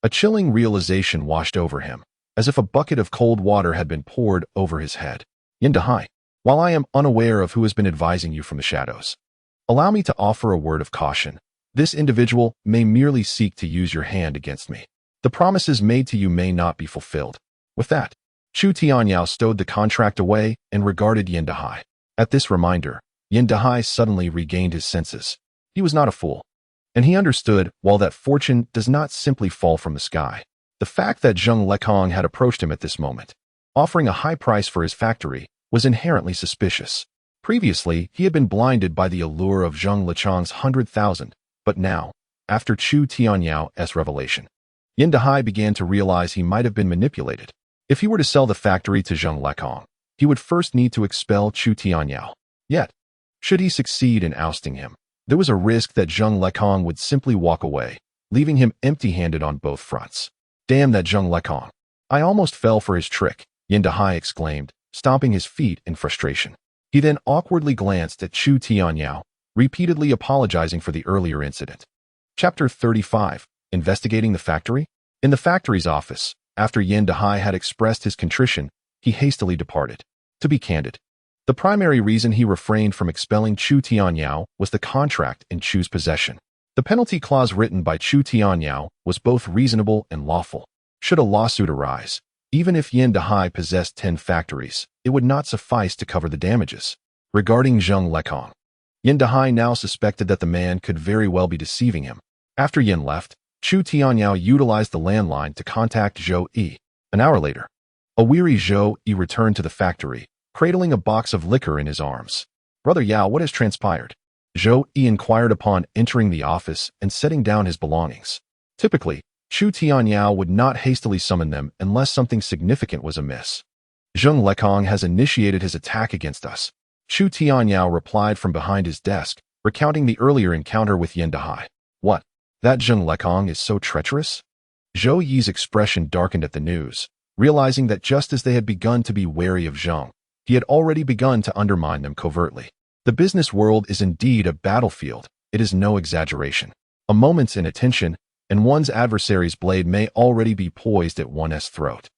a chilling realization washed over him, as if a bucket of cold water had been poured over his head. "Yin Dahai, while I am unaware of who has been advising you from the shadows, allow me to offer a word of caution. This individual may merely seek to use your hand against me. The promises made to you may not be fulfilled." With that, Chu Tianyao stowed the contract away and regarded Yin Dahai. At this reminder, Yin Dahai suddenly regained his senses. He was not a fool, and he understood, while that fortune does not simply fall from the sky, the fact that Zheng Lekong had approached him at this moment, offering a high price for his factory, was inherently suspicious. Previously, he had been blinded by the allure of Zheng Lekong's 100,000, but now, after Chu Tianyao's revelation, Yin Dahai began to realize he might have been manipulated. If he were to sell the factory to Zheng Lekong, he would first need to expel Chu Tianyao. Yet, should he succeed in ousting him, there was a risk that Zheng Lekong would simply walk away, leaving him empty-handed on both fronts. "Damn that Zheng Lekong. I almost fell for his trick," Yin Dahai exclaimed, stomping his feet in frustration. He then awkwardly glanced at Chu Tianyao, repeatedly apologizing for the earlier incident. Chapter 35. Investigating the factory? In the factory's office, after Yin Dahai had expressed his contrition, he hastily departed. To be candid, the primary reason he refrained from expelling Chu Tianyao was the contract in Chu's possession. The penalty clause written by Chu Tianyao was both reasonable and lawful. Should a lawsuit arise, even if Yin Dahai possessed 10 factories, it would not suffice to cover the damages. Regarding Zheng Lekong, Yin Dahai now suspected that the man could very well be deceiving him. After Yin left, Chu Tianyao utilized the landline to contact Zhou Yi. An hour later, a weary Zhou Yi returned to the factory, cradling a box of liquor in his arms. "Brother Yao, what has transpired?" Zhou Yi inquired upon entering the office and setting down his belongings. Typically, Chu Tianyao would not hastily summon them unless something significant was amiss. "Zheng Lekong has initiated his attack against us," Chu Tianyao replied from behind his desk, recounting the earlier encounter with Yan Dehai. "What? That Zheng Lekong is so treacherous?" Zhou Yi's expression darkened at the news, realizing that just as they had begun to be wary of Zheng, he had already begun to undermine them covertly. The business world is indeed a battlefield. It is no exaggeration. A moment's inattention, and one's adversary's blade may already be poised at one's throat.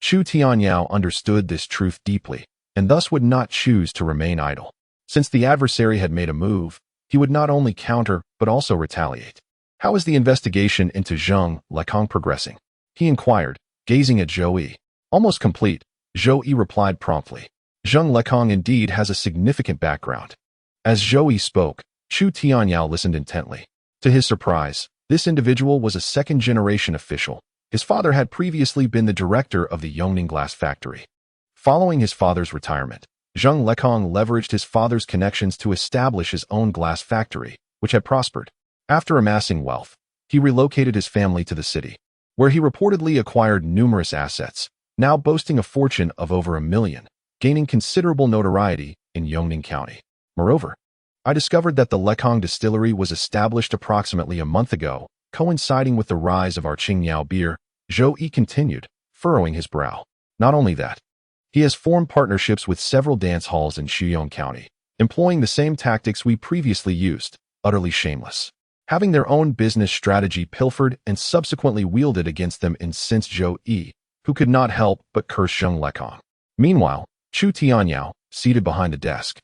Chu Tianyao understood this truth deeply, and thus would not choose to remain idle. Since the adversary had made a move, he would not only counter, but also retaliate. "How is the investigation into Zheng Lekong progressing?" he inquired, gazing at Zhou Yi. "Almost complete," Zhou Yi replied promptly. "Zheng Lekong indeed has a significant background." As Zhou Yi spoke, Chu Tianyao listened intently. To his surprise, this individual was a second-generation official. His father had previously been the director of the Yongning glass factory. Following his father's retirement, Zheng Lekong leveraged his father's connections to establish his own glass factory, which had prospered. After amassing wealth, he relocated his family to the city, where he reportedly acquired numerous assets, now boasting a fortune of over $1 million, gaining considerable notoriety in Yongning County. Moreover, I discovered that the Lekong distillery was established approximately a month ago, coinciding with the rise of our Qingyao beer, Zhou Yi continued, furrowing his brow. Not only that, he has formed partnerships with several dance halls in Shuyong County, employing the same tactics we previously used, utterly shameless. Having their own business strategy pilfered and subsequently wielded against them incensed Zhou Yi, who could not help but curse Zheng Lekong. Meanwhile, Chu Tianyao, seated behind the desk,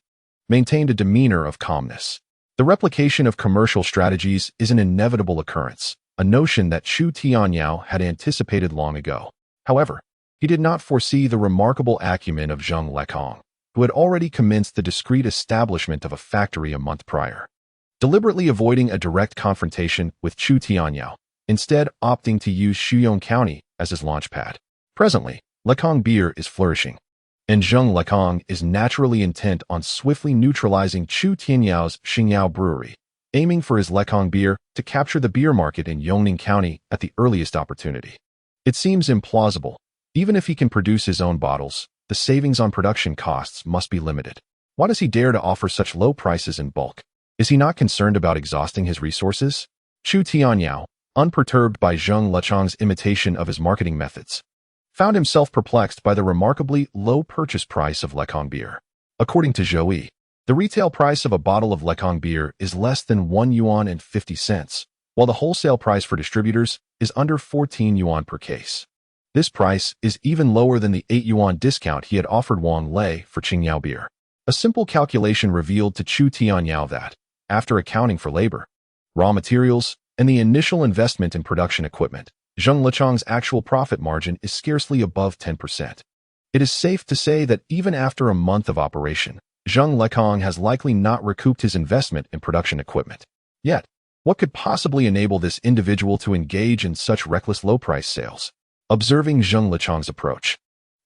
maintained a demeanor of calmness. The replication of commercial strategies is an inevitable occurrence, a notion that Chu Tianyao had anticipated long ago. However, he did not foresee the remarkable acumen of Zheng Lekong, who had already commenced the discreet establishment of a factory a month prior. Deliberately avoiding a direct confrontation with Chu Tianyao, instead opting to use Shuyong County as his launchpad. Presently, Lekong beer is flourishing, and Zheng Lekong is naturally intent on swiftly neutralizing Chu Tianyao's Xingyao brewery, aiming for his Lekong beer to capture the beer market in Yongning County at the earliest opportunity. It seems implausible. Even if he can produce his own bottles, the savings on production costs must be limited. Why does he dare to offer such low prices in bulk? Is he not concerned about exhausting his resources? Chu Tianyao, unperturbed by Zheng Lekong's imitation of his marketing methods, found himself perplexed by the remarkably low purchase price of Lekong beer. According to Zhou Yi, the retail price of a bottle of Lekong beer is less than 1 yuan and 50 cents, while the wholesale price for distributors is under 14 yuan per case. This price is even lower than the 8 yuan discount he had offered Wang Lei for Qingyao beer. A simple calculation revealed to Chu Tianyao that, after accounting for labor, raw materials, and the initial investment in production equipment, Zheng Lekong's actual profit margin is scarcely above 10%. It is safe to say that even after a month of operation, Zheng Lekong has likely not recouped his investment in production equipment. Yet, what could possibly enable this individual to engage in such reckless low-price sales? Observing Zheng Lekong's approach,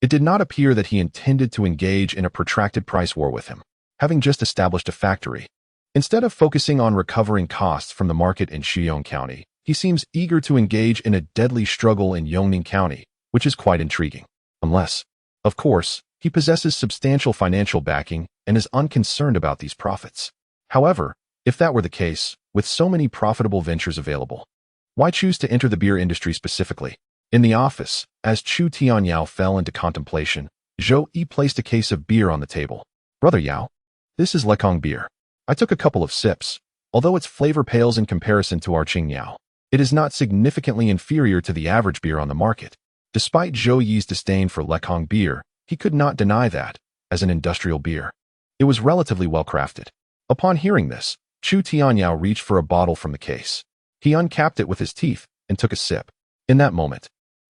it did not appear that he intended to engage in a protracted price war with him. Having just established a factory, instead of focusing on recovering costs from the market in Shuyong County, he seems eager to engage in a deadly struggle in Yongning County, which is quite intriguing. Unless, of course, he possesses substantial financial backing and is unconcerned about these profits. However, if that were the case, with so many profitable ventures available, why choose to enter the beer industry specifically? In the office, as Chu Tianyao fell into contemplation, Zhou Yi placed a case of beer on the table. "Brother Yao, this is Lekong beer. I took a couple of sips. Although its flavor pales in comparison to our Qingyao, it is not significantly inferior to the average beer on the market." Despite Zhou Yi's disdain for Lekong beer, he could not deny that, as an industrial beer, it was relatively well crafted. Upon hearing this, Chu Tianyao reached for a bottle from the case. He uncapped it with his teeth and took a sip. In that moment,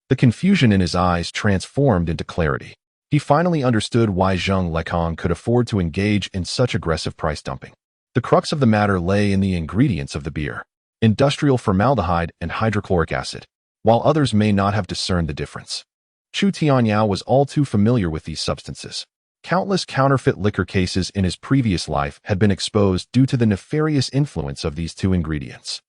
the confusion in his eyes transformed into clarity. He finally understood why Zheng Lekong could afford to engage in such aggressive price dumping. The crux of the matter lay in the ingredients of the beer. industrial formaldehyde and hydrochloric acid, while others may not have discerned the difference. Chu Tianyao was all too familiar with these substances. Countless counterfeit liquor cases in his previous life had been exposed due to the nefarious influence of these two ingredients.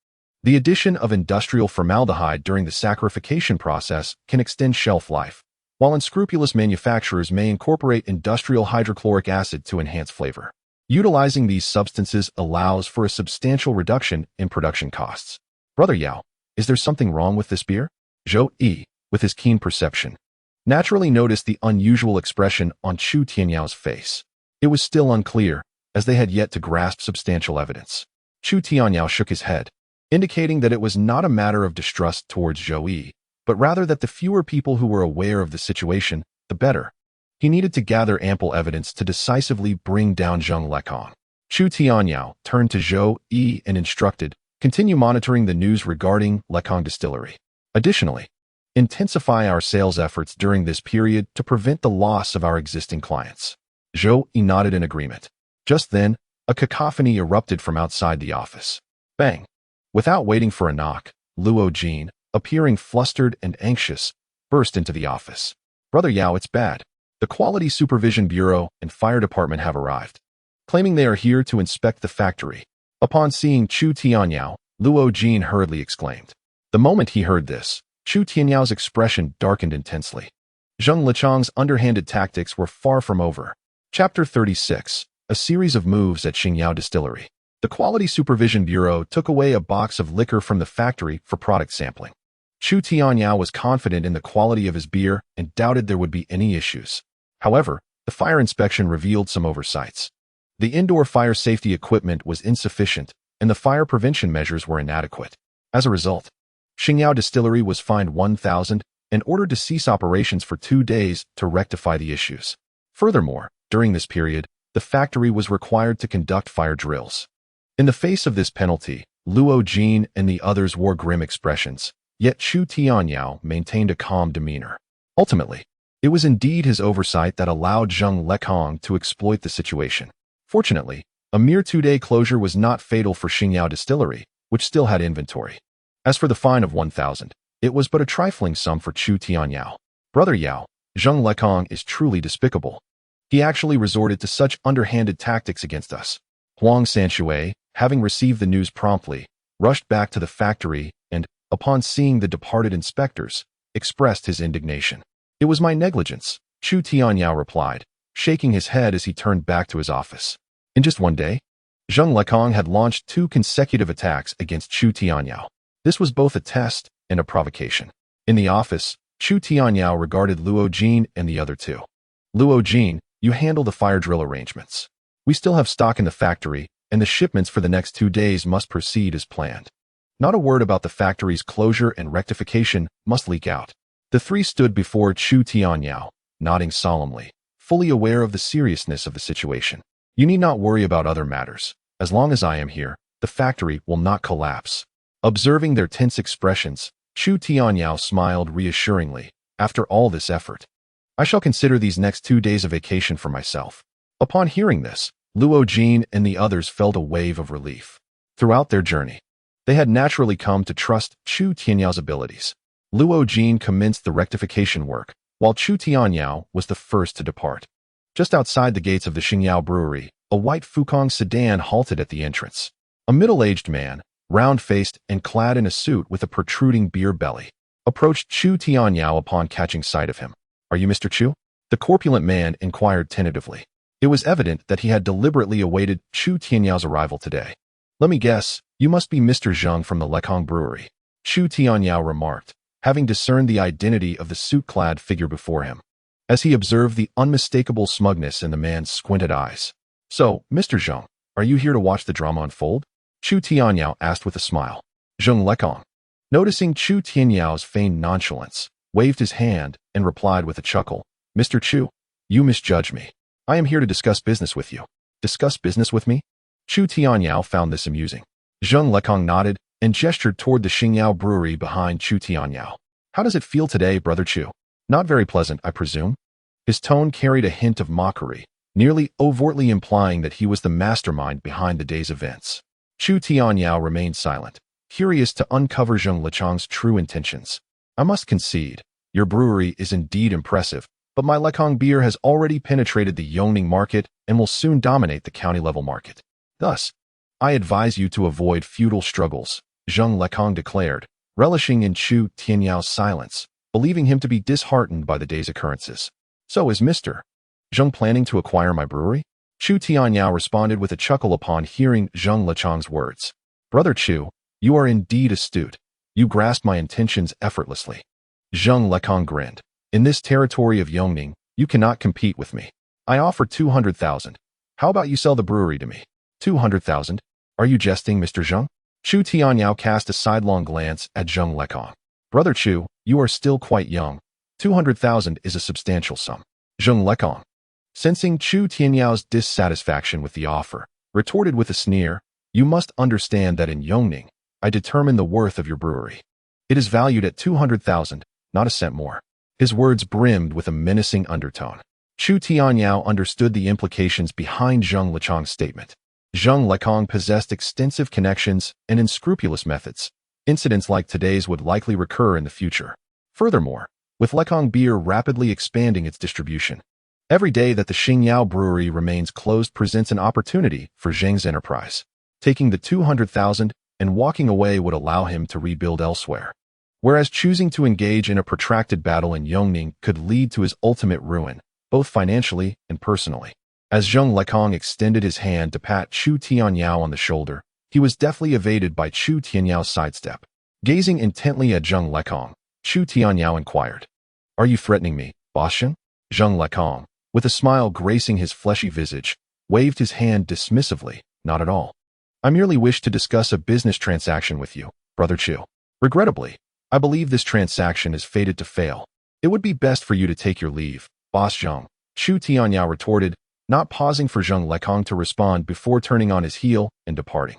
The addition of industrial formaldehyde during the saccharification process can extend shelf life, while unscrupulous manufacturers may incorporate industrial hydrochloric acid to enhance flavor. Utilizing these substances allows for a substantial reduction in production costs. Brother Yao, is there something wrong with this beer? Zhou Yi, with his keen perception, naturally noticed the unusual expression on Chu Tianyao's face. It was still unclear, as they had yet to grasp substantial evidence. Chu Tianyao shook his head, indicating that it was not a matter of distrust towards Zhou Yi, but rather that the fewer people who were aware of the situation, the better. He needed to gather ample evidence to decisively bring down Zheng Lekong. Chu Tianyao turned to Zhou Yi and instructed, continue monitoring the news regarding Lekong Distillery. Additionally, intensify our sales efforts during this period to prevent the loss of our existing clients. Zhou Yi nodded in agreement. Just then, a cacophony erupted from outside the office. Bang! Without waiting for a knock, Luo Jin, appearing flustered and anxious, burst into the office. Brother Yao, it's bad. The Quality Supervision Bureau and Fire Department have arrived, claiming they are here to inspect the factory. Upon seeing Chu Tianyao, Luo Jin hurriedly exclaimed. The moment he heard this, Chu Tianyao's expression darkened intensely. Zheng Lichang's underhanded tactics were far from over. Chapter 36, a series of moves at Xingyao Distillery. The Quality Supervision Bureau took away a box of liquor from the factory for product sampling. Chu Tianyao was confident in the quality of his beer and doubted there would be any issues. However, the fire inspection revealed some oversights. The indoor fire safety equipment was insufficient, and the fire prevention measures were inadequate. As a result, Xingyao Distillery was fined 1,000 and ordered to cease operations for 2 days to rectify the issues. Furthermore, during this period, the factory was required to conduct fire drills. In the face of this penalty, Luo Jin and the others wore grim expressions, yet Chu Tianyao maintained a calm demeanor. Ultimately, it was indeed his oversight that allowed Zheng Lekong to exploit the situation. Fortunately, a mere 2-day closure was not fatal for Xingyao Distillery, which still had inventory. As for the fine of 1,000, it was but a trifling sum for Chu Tianyao. Brother Yao, Zheng Lekong is truly despicable. He actually resorted to such underhanded tactics against us. Huang Sanshui, having received the news promptly, rushed back to the factory and, upon seeing the departed inspectors, expressed his indignation. It was my negligence, Chu Tianyao replied, shaking his head as he turned back to his office. In just 1 day, Zheng Lekong had launched 2 consecutive attacks against Chu Tianyao. This was both a test and a provocation. In the office, Chu Tianyao regarded Luo Jin and the other two. Luo Jin, you handle the fire drill arrangements. We still have stock in the factory, and the shipments for the next 2 days must proceed as planned. Not a word about the factory's closure and rectification must leak out. The three stood before Chu Tianyao, nodding solemnly, fully aware of the seriousness of the situation. You need not worry about other matters. As long as I am here, the factory will not collapse. Observing their tense expressions, Chu Tianyao smiled reassuringly. After all this effort, I shall consider these next 2 days a vacation for myself. Upon hearing this, Luo Jin and the others felt a wave of relief. Throughout their journey, they had naturally come to trust Chu Tianyao's abilities. Luo Jin commenced the rectification work, while Chu Tianyao was the first to depart. Just outside the gates of the Xingyao brewery, a white Fukong sedan halted at the entrance. A middle-aged man, round-faced and clad in a suit with a protruding beer belly, approached Chu Tianyao upon catching sight of him. Are you Mr. Chu? The corpulent man inquired tentatively. It was evident that he had deliberately awaited Chu Tianyao's arrival today. Let me guess, you must be Mr. Zheng from the Lekong brewery, Chu Tianyao remarked, having discerned the identity of the suit-clad figure before him, as he observed the unmistakable smugness in the man's squinted eyes. So, Mr. Zheng, are you here to watch the drama unfold? Chu Tianyao asked with a smile. Zheng Lekong, noticing Chu Tianyao's feigned nonchalance, waved his hand and replied with a chuckle, Mr. Chu, you misjudge me. I am here to discuss business with you. Discuss business with me? Chu Tianyao found this amusing. Zheng Lekong nodded and gestured toward the Xingyao brewery behind Chu Tianyao. How does it feel today, Brother Chu? Not very pleasant, I presume? His tone carried a hint of mockery, nearly overtly implying that he was the mastermind behind the day's events. Chu Tianyao remained silent, curious to uncover Zheng Lichang's true intentions. I must concede, your brewery is indeed impressive, but my Lekong beer has already penetrated the Yongning market and will soon dominate the county-level market. Thus, I advise you to avoid feudal struggles, Zheng Lekong declared, relishing in Chu Tianyao silence, believing him to be disheartened by the day's occurrences. So is Mr. Zheng planning to acquire my brewery? Chu Tianyao responded with a chuckle upon hearing Zheng Lichang's words. Brother Chu, you are indeed astute. You grasp my intentions effortlessly. Zheng Lekong grinned. In this territory of Yongning, you cannot compete with me. I offer 200,000. How about you sell the brewery to me? 200,000? Are you jesting, Mr. Zheng? Chu Tianyao cast a sidelong glance at Zheng Lekong. Brother Chu, you are still quite young. 200,000 is a substantial sum. Zheng Lekong, sensing Chu Tianyao's dissatisfaction with the offer, retorted with a sneer, you must understand that in Yongning, I determine the worth of your brewery. It is valued at 200,000, not a cent more. His words brimmed with a menacing undertone. Chu Tianyao understood the implications behind Zheng Lichang's statement. Zheng Lekong possessed extensive connections and unscrupulous methods. Incidents like today's would likely recur in the future. Furthermore, with Lekong beer rapidly expanding its distribution, every day that the Xingyao brewery remains closed presents an opportunity for Zheng's enterprise. Taking the 200,000 and walking away would allow him to rebuild elsewhere. Whereas choosing to engage in a protracted battle in Yongning could lead to his ultimate ruin, both financially and personally. As Zheng Lekong extended his hand to pat Chu Tianyao on the shoulder, he was deftly evaded by Chu Tianyao's sidestep. Gazing intently at Zheng Lekong, Chu Tianyao inquired, Are you threatening me, Boss Zheng? Zheng Lekong, with a smile gracing his fleshy visage, waved his hand dismissively, Not at all. I merely wish to discuss a business transaction with you, Brother Chu. Regrettably, I believe this transaction is fated to fail. It would be best for you to take your leave, Boss Zheng, Chu Tianyao retorted, not pausing for Zheng Lekong to respond before turning on his heel and departing.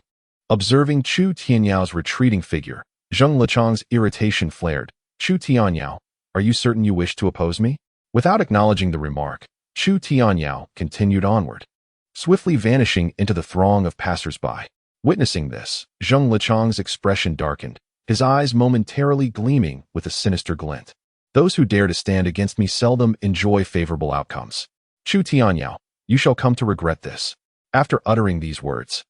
Observing Chu Tianyao's retreating figure, Zheng Lichang's irritation flared. Chu Tianyao, are you certain you wish to oppose me? Without acknowledging the remark, Chu Tianyao continued onward, swiftly vanishing into the throng of passers-by. Witnessing this, Zheng Lichang's expression darkened, his eyes momentarily gleaming with a sinister glint. Those who dare to stand against me seldom enjoy favorable outcomes. Chu Tianyao, you shall come to regret this. After uttering these words,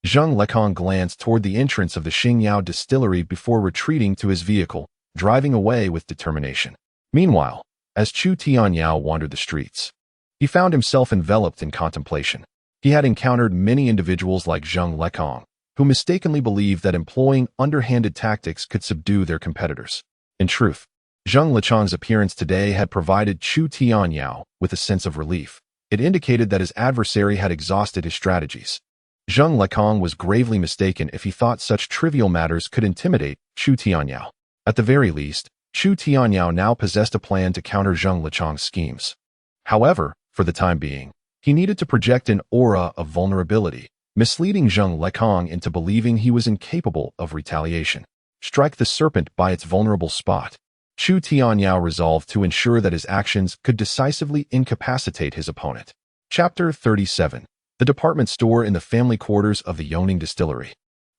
Zheng Lekong glanced toward the entrance of the Xingyao distillery before retreating to his vehicle, driving away with determination. Meanwhile, as Chu Tianyao wandered the streets, he found himself enveloped in contemplation. He had encountered many individuals like Zheng Lekong, who mistakenly believed that employing underhanded tactics could subdue their competitors. In truth, Zheng Lichang's appearance today had provided Chu Tianyao with a sense of relief. It indicated that his adversary had exhausted his strategies. Zheng Lekong was gravely mistaken if he thought such trivial matters could intimidate Chu Tianyao. At the very least, Chu Tianyao now possessed a plan to counter Zheng Lichang's schemes. However, for the time being, he needed to project an aura of vulnerability, misleading Zheng Lekong into believing he was incapable of retaliation. Strike the serpent by its vulnerable spot. Chu Tianyao resolved to ensure that his actions could decisively incapacitate his opponent. Chapter 37. The department store in the family quarters of the Yongning distillery.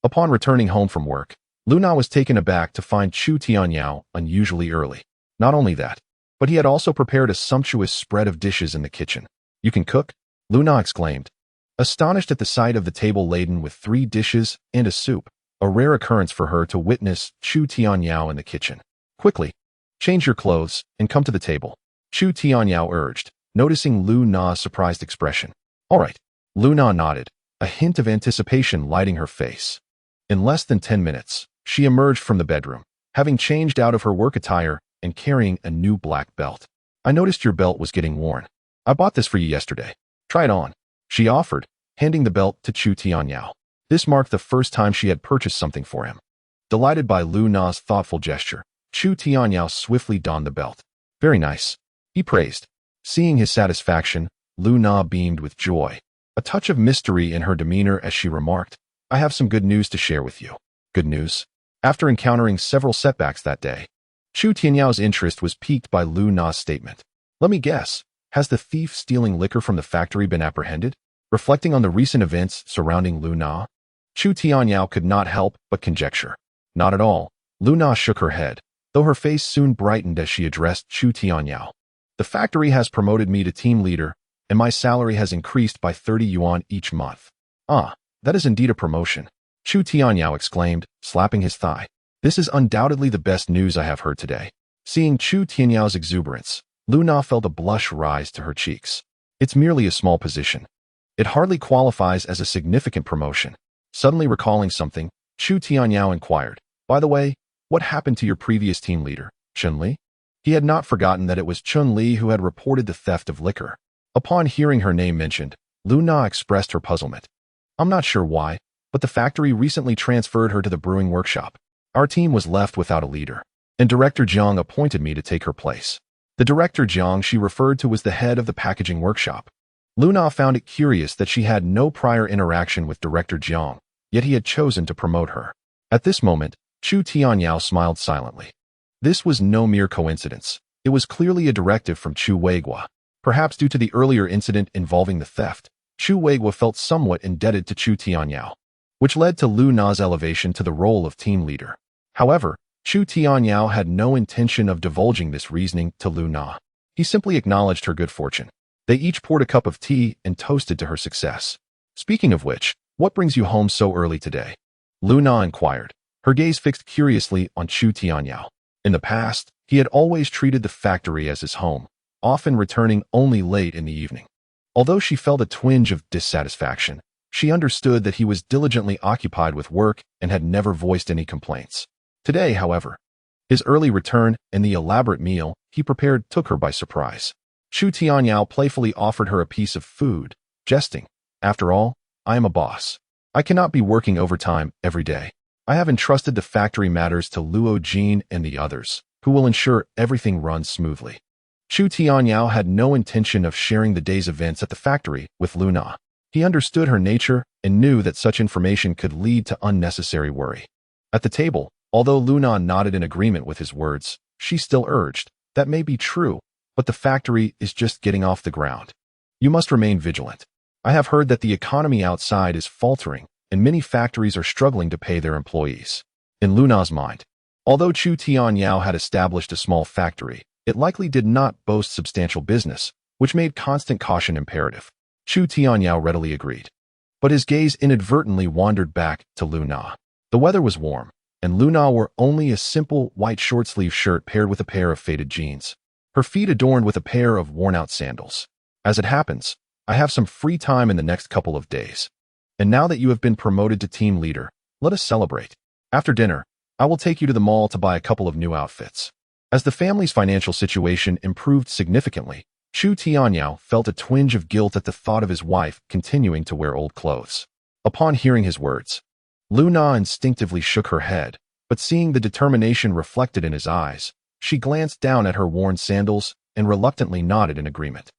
Upon returning home from work, Luna was taken aback to find Chu Tianyao unusually early. Not only that, but he had also prepared a sumptuous spread of dishes in the kitchen. You can cook? Luna exclaimed, astonished at the sight of the table laden with 3 dishes and a soup, a rare occurrence for her to witness Chu Tianyao in the kitchen. Quickly, change your clothes and come to the table, Chu Tianyao urged, noticing Lu Na's surprised expression. All right. Lu Na nodded, a hint of anticipation lighting her face. In less than 10 minutes, she emerged from the bedroom, having changed out of her work attire and carrying a new black belt. I noticed your belt was getting worn. I bought this for you yesterday. Try it on, she offered, handing the belt to Chu Tianyao. This marked the first time she had purchased something for him. Delighted by Lu Na's thoughtful gesture, Chu Tianyao swiftly donned the belt. Very nice, he praised. Seeing his satisfaction, Lu Na beamed with joy, a touch of mystery in her demeanor as she remarked, I have some good news to share with you. Good news? After encountering several setbacks that day, Chu Tianyao's interest was piqued by Lu Na's statement. Let me guess, has the thief stealing liquor from the factory been apprehended? Reflecting on the recent events surrounding Lu Na, Chu Tianyao could not help but conjecture. Not at all. Lu Na shook her head, though her face soon brightened as she addressed Chu Tianyao. The factory has promoted me to team leader, and my salary has increased by 30 yuan each month. Ah, that is indeed a promotion. Chu Tianyao exclaimed, slapping his thigh. This is undoubtedly the best news I have heard today. Seeing Chu Tianyao's exuberance, Lu Na felt a blush rise to her cheeks. It's merely a small position. It hardly qualifies as a significant promotion. Suddenly recalling something, Chu Tianyao inquired, by the way, what happened to your previous team leader, Chun Li? He had not forgotten that it was Chun Li who had reported the theft of liquor. Upon hearing her name mentioned, Lu Na expressed her puzzlement. I'm not sure why, but the factory recently transferred her to the brewing workshop. Our team was left without a leader, and Director Jiang appointed me to take her place. The Director Jiang she referred to was the head of the packaging workshop. Lu Na found it curious that she had no prior interaction with Director Jiang, yet he had chosen to promote her. At this moment, Chu Tianyao smiled silently. This was no mere coincidence. It was clearly a directive from Chu Weigua. Perhaps due to the earlier incident involving the theft, Chu Weigua felt somewhat indebted to Chu Tianyao, which led to Lu Na's elevation to the role of team leader. However, Chu Tianyao had no intention of divulging this reasoning to Lu Na. He simply acknowledged her good fortune. They each poured a cup of tea and toasted to her success. Speaking of which, what brings you home so early today? Lu Na inquired, her gaze fixed curiously on Chu Tianyao. In the past, he had always treated the factory as his home, often returning only late in the evening. Although she felt a twinge of dissatisfaction, she understood that he was diligently occupied with work and had never voiced any complaints. Today, however, his early return and the elaborate meal he prepared took her by surprise. Chu Tianyao playfully offered her a piece of food, jesting, after all, I am a boss. I cannot be working overtime every day. I have entrusted the factory matters to Luo Jin and the others, who will ensure everything runs smoothly. Chu Tianyao had no intention of sharing the day's events at the factory with Lu Na. He understood her nature and knew that such information could lead to unnecessary worry. At the table, although Lu Na nodded in agreement with his words, she still urged, that may be true, but the factory is just getting off the ground. You must remain vigilant. I have heard that the economy outside is faltering, and many factories are struggling to pay their employees. In Lu Na's mind, although Chu Tianyao had established a small factory, it likely did not boast substantial business, which made constant caution imperative. Chu Tianyao readily agreed. But his gaze inadvertently wandered back to Lu Na. The weather was warm, and Lu Na wore only a simple white short-sleeve shirt paired with a pair of faded jeans. Her feet adorned with a pair of worn-out sandals. As it happens, I have some free time in the next couple of days. And now that you have been promoted to team leader, let us celebrate. After dinner, I will take you to the mall to buy a couple of new outfits. As the family's financial situation improved significantly, Chu Tianyao felt a twinge of guilt at the thought of his wife continuing to wear old clothes. Upon hearing his words, Lu Na instinctively shook her head, but seeing the determination reflected in his eyes, she glanced down at her worn sandals and reluctantly nodded in agreement.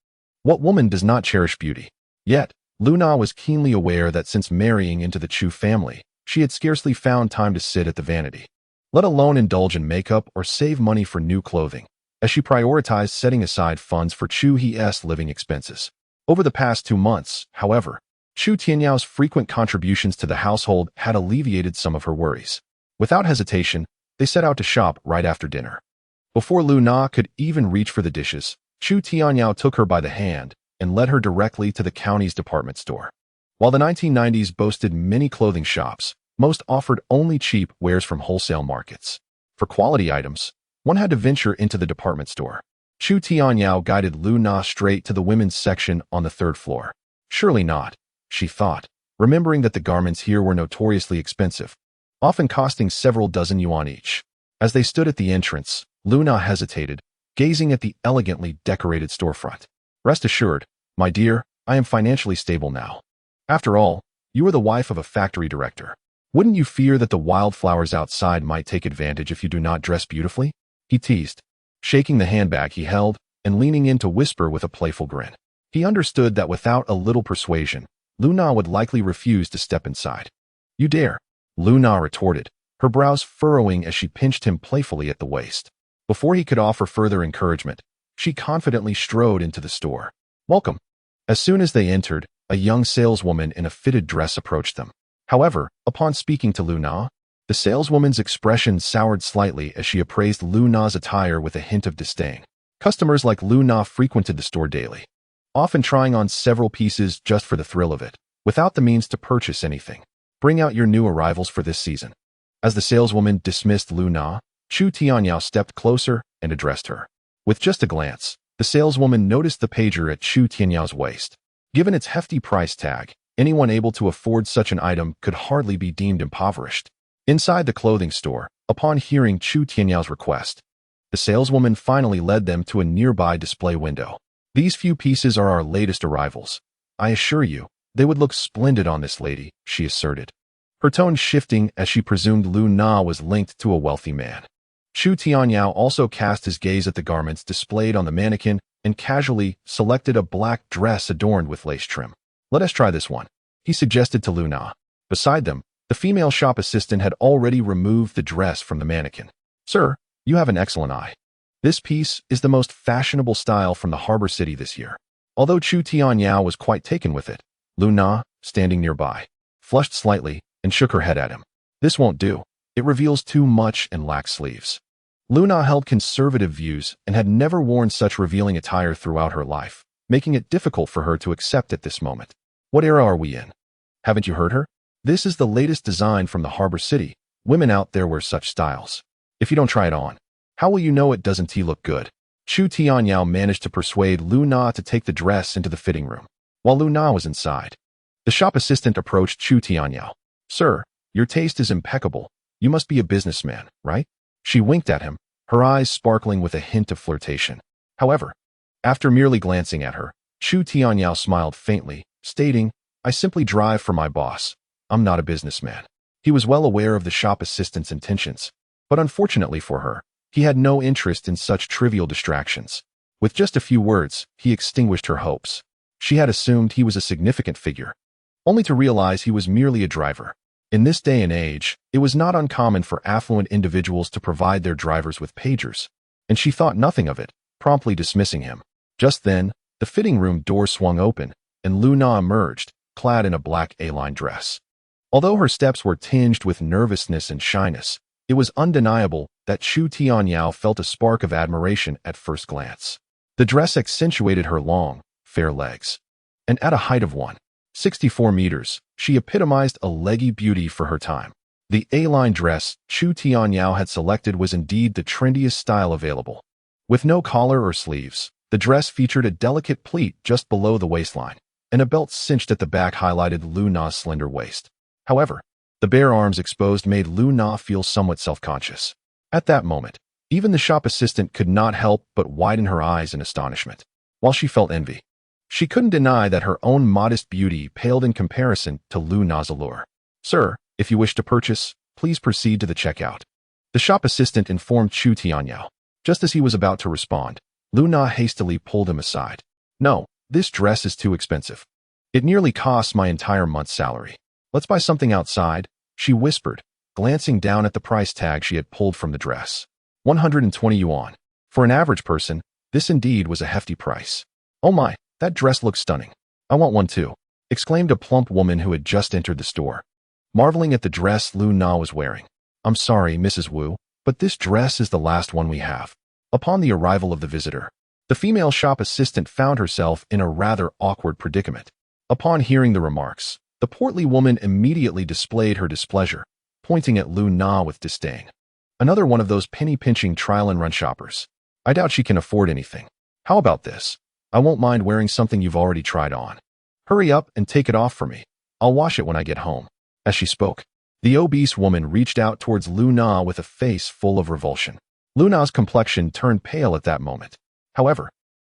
What woman does not cherish beauty? Yet, Lu Na was keenly aware that since marrying into the Chu family, she had scarcely found time to sit at the vanity, let alone indulge in makeup or save money for new clothing, as she prioritized setting aside funds for Chu He's living expenses. Over the past 2 months, however, Chu Tianyao's frequent contributions to the household had alleviated some of her worries. Without hesitation, they set out to shop right after dinner. Before Lu Na could even reach for the dishes, Chu Tianyao took her by the hand and led her directly to the county's department store. While the 1990s boasted many clothing shops, most offered only cheap wares from wholesale markets. For quality items, one had to venture into the department store. Chu Tianyao guided Lu Na straight to the women's section on the 3rd floor. Surely not, she thought, remembering that the garments here were notoriously expensive, often costing several dozen yuan each. As they stood at the entrance, Lu Na hesitated, gazing at the elegantly decorated storefront. Rest assured, my dear, I am financially stable now. After all, you are the wife of a factory director. Wouldn't you fear that the wildflowers outside might take advantage if you do not dress beautifully? He teased, shaking the handbag he held and leaning in to whisper with a playful grin. He understood that without a little persuasion, Lu Na would likely refuse to step inside. You dare, Lu Na retorted, her brows furrowing as she pinched him playfully at the waist. Before he could offer further encouragement, she confidently strode into the store. Welcome. As soon as they entered, a young saleswoman in a fitted dress approached them. However, upon speaking to Lu Na, The saleswoman's expression soured slightly as she appraised Lu Na's attire with a hint of disdain. Customers like Lu Na frequented the store daily, often trying on several pieces just for the thrill of it, without the means to purchase anything. Bring out your new arrivals for this season. As the saleswoman dismissed Lu Na, Chu Tianyao stepped closer and addressed her. With just a glance, the saleswoman noticed the pager at Chu Tianyao's waist. Given its hefty price tag, anyone able to afford such an item could hardly be deemed impoverished. Inside the clothing store, upon hearing Chu Tianyao's request, the saleswoman finally led them to a nearby display window. These few pieces are our latest arrivals. I assure you, they would look splendid on this lady, she asserted, her tone shifting as she presumed Lu Na was linked to a wealthy man. Chu Tianyao also cast his gaze at the garments displayed on the mannequin and casually selected a black dress adorned with lace trim. Let us try this one, he suggested to Lu Na. Beside them, the female shop assistant had already removed the dress from the mannequin. Sir, you have an excellent eye. This piece is the most fashionable style from the harbor city this year. Although Chu Tianyao was quite taken with it, Lu Na, standing nearby, flushed slightly and shook her head at him. This won't do. It reveals too much and lacks sleeves. Lu Na held conservative views and had never worn such revealing attire throughout her life, making it difficult for her to accept at this moment. What era are we in? Haven't you heard her? This is the latest design from the harbor city. Women out there wear such styles. If you don't try it on, how will you know it doesn't look good? Chu Tianyao managed to persuade Lu Na to take the dress into the fitting room. While Lu Na was inside, the shop assistant approached Chu Tianyao. Sir, your taste is impeccable. You must be a businessman, right? She winked at him, her eyes sparkling with a hint of flirtation. However, after merely glancing at her, Chu Tianyao smiled faintly, stating, I simply drive for my boss. I'm not a businessman. He was well aware of the shop assistant's intentions, but unfortunately for her, he had no interest in such trivial distractions. With just a few words, he extinguished her hopes. She had assumed he was a significant figure, only to realize he was merely a driver. In this day and age, it was not uncommon for affluent individuals to provide their drivers with pagers, and she thought nothing of it, promptly dismissing him. Just then, the fitting room door swung open, and Lu Na emerged, clad in a black A-line dress. Although her steps were tinged with nervousness and shyness, it was undeniable that Chu Tianyao felt a spark of admiration at first glance. The dress accentuated her long, fair legs, and at a height of 1.64 meters, she epitomized a leggy beauty for her time. The A-line dress Chu Tianyao had selected was indeed the trendiest style available. With no collar or sleeves, the dress featured a delicate pleat just below the waistline, and a belt cinched at the back highlighted Lu Na's slender waist. However, the bare arms exposed made Lu Na feel somewhat self-conscious. At that moment, even the shop assistant could not help but widen her eyes in astonishment. While she felt envy, she couldn't deny that her own modest beauty paled in comparison to Lu Na's allure. Sir, if you wish to purchase, please proceed to the checkout, the shop assistant informed Chu Tianyao. Just as he was about to respond, Lu Na hastily pulled him aside. No, this dress is too expensive. It nearly costs my entire month's salary. Let's buy something outside, she whispered, glancing down at the price tag she had pulled from the dress. 120 yuan. For an average person, this indeed was a hefty price. Oh my, that dress looks stunning. I want one too, exclaimed a plump woman who had just entered the store, marveling at the dress Lu Na was wearing. I'm sorry, Mrs. Wu, but this dress is the last one we have. Upon the arrival of the visitor, the female shop assistant found herself in a rather awkward predicament. Upon hearing the remarks, the portly woman immediately displayed her displeasure, pointing at Lu Na with disdain. Another one of those penny-pinching trial-and-run shoppers. I doubt she can afford anything. How about this? I won't mind wearing something you've already tried on. Hurry up and take it off for me. I'll wash it when I get home. As she spoke, the obese woman reached out towards Lu Na with a face full of revulsion. Lu Na's complexion turned pale at that moment. However,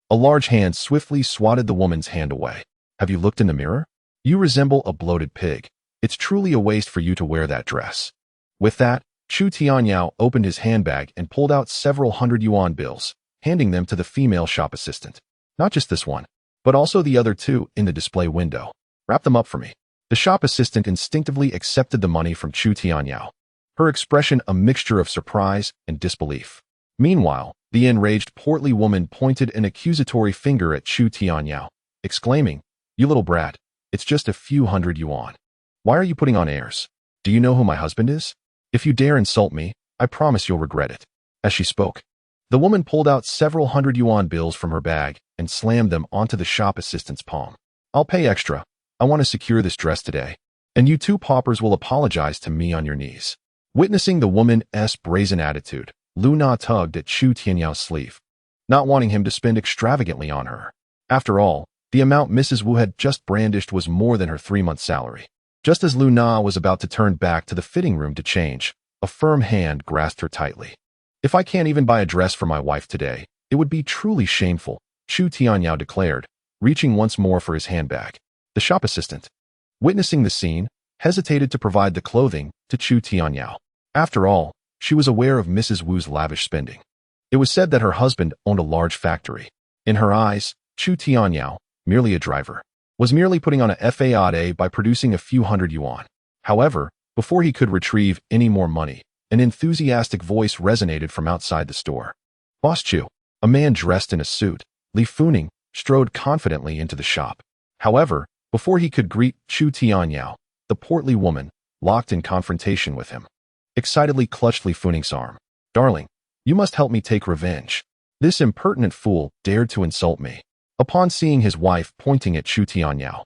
a large hand swiftly swatted the woman's hand away. Have you looked in the mirror? You resemble a bloated pig. It's truly a waste for you to wear that dress. With that, Chu Tianyao opened his handbag and pulled out several 100 yuan bills, handing them to the female shop assistant. Not just this one, but also the other two in the display window. Wrap them up for me. The shop assistant instinctively accepted the money from Chu Tianyao, her expression a mixture of surprise and disbelief. Meanwhile, the enraged portly woman pointed an accusatory finger at Chu Tianyao, exclaiming, You little brat, it's just a few 100 yuan. Why are you putting on airs? Do you know who my husband is? If you dare insult me, I promise you'll regret it." As she spoke, the woman pulled out several hundred-yuan bills from her bag and slammed them onto the shop assistant's palm. "I'll pay extra. I want to secure this dress today. And you two paupers will apologize to me on your knees." Witnessing the woman's brazen attitude, Lu Na tugged at Chu Tianyao sleeve, not wanting him to spend extravagantly on her. After all, the amount Mrs. Wu had just brandished was more than her 3-month salary. Just as Lu Na was about to turn back to the fitting room to change, a firm hand grasped her tightly. "If I can't even buy a dress for my wife today, it would be truly shameful," Chu Tianyao declared, reaching once more for his handbag. The shop assistant, witnessing the scene, hesitated to provide the clothing to Chu Tianyao. After all, she was aware of Mrs. Wu's lavish spending. It was said that her husband owned a large factory. In her eyes, Chu Tianyao, merely a driver, was merely putting on a fade by producing a few hundred yuan. However, before he could retrieve any more money, an enthusiastic voice resonated from outside the store. "Boss Chu," a man dressed in a suit, Li Funing, strode confidently into the shop. However, before he could greet Chu Tianyao, the portly woman, locked in confrontation with him, excitedly clutched Li Funing's arm. "Darling, you must help me take revenge. This impertinent fool dared to insult me." Upon seeing his wife pointing at Chu Tianyao,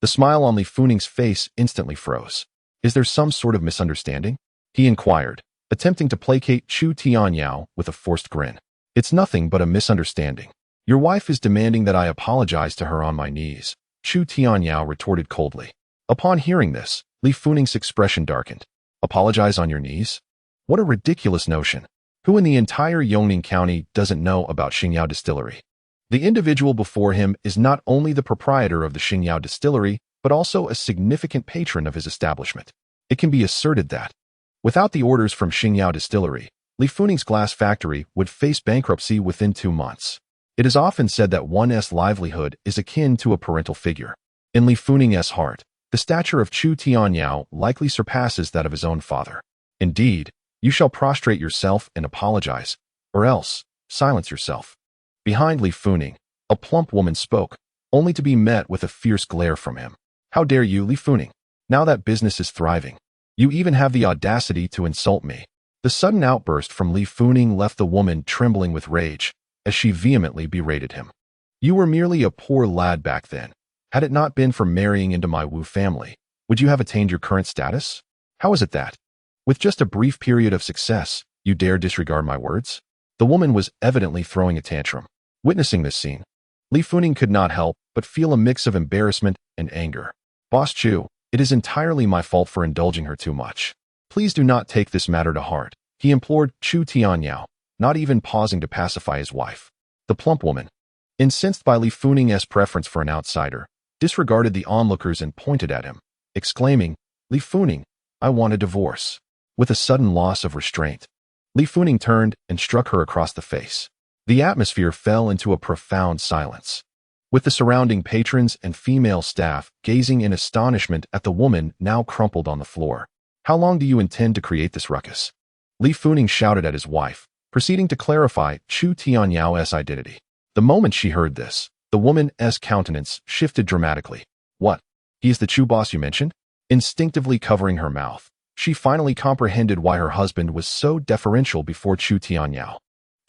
the smile on Li Funing's face instantly froze. "Is there some sort of misunderstanding?" he inquired, attempting to placate Chu Tianyao with a forced grin. "It's nothing but a misunderstanding. Your wife is demanding that I apologize to her on my knees," Chu Tianyao retorted coldly. Upon hearing this, Li Funing's expression darkened. "Apologize on your knees? What a ridiculous notion. Who in the entire Yongning County doesn't know about Xingyao Distillery? The individual before him is not only the proprietor of the Xingyao Distillery, but also a significant patron of his establishment. It can be asserted that, without the orders from Xingyao Distillery, Li Funing's glass factory would face bankruptcy within 2 months. It is often said that one's livelihood is akin to a parental figure. In Li Funing's heart, the stature of Chu Tianyao likely surpasses that of his own father. Indeed, you shall prostrate yourself and apologize, or else silence yourself. Behind Li Funing, a plump woman spoke, only to be met with a fierce glare from him. "How dare you, Li Funing? Now that business is thriving, you even have the audacity to insult me." The sudden outburst from Li Funing left the woman trembling with rage, as she vehemently berated him. "You were merely a poor lad back then. Had it not been for marrying into my Wu family, would you have attained your current status? How is it that, with just a brief period of success, you dare disregard my words?" The woman was evidently throwing a tantrum. Witnessing this scene, Li Funing could not help but feel a mix of embarrassment and anger. "Boss Chu, it is entirely my fault for indulging her too much. Please do not take this matter to heart," he implored Chu Tianyao, not even pausing to pacify his wife. The plump woman, incensed by Li Funing's preference for an outsider, disregarded the onlookers and pointed at him, exclaiming, "Li Funing, I want a divorce." With a sudden loss of restraint, Li Funing turned and struck her across the face. The atmosphere fell into a profound silence, with the surrounding patrons and female staff gazing in astonishment at the woman now crumpled on the floor. "How long do you intend to create this ruckus?" Li Funing shouted at his wife, proceeding to clarify Chu Tianyao's identity. The moment she heard this, the woman's countenance shifted dramatically. "What? He is the Chu boss you mentioned?" Instinctively covering her mouth, she finally comprehended why her husband was so deferential before Chu Tianyao.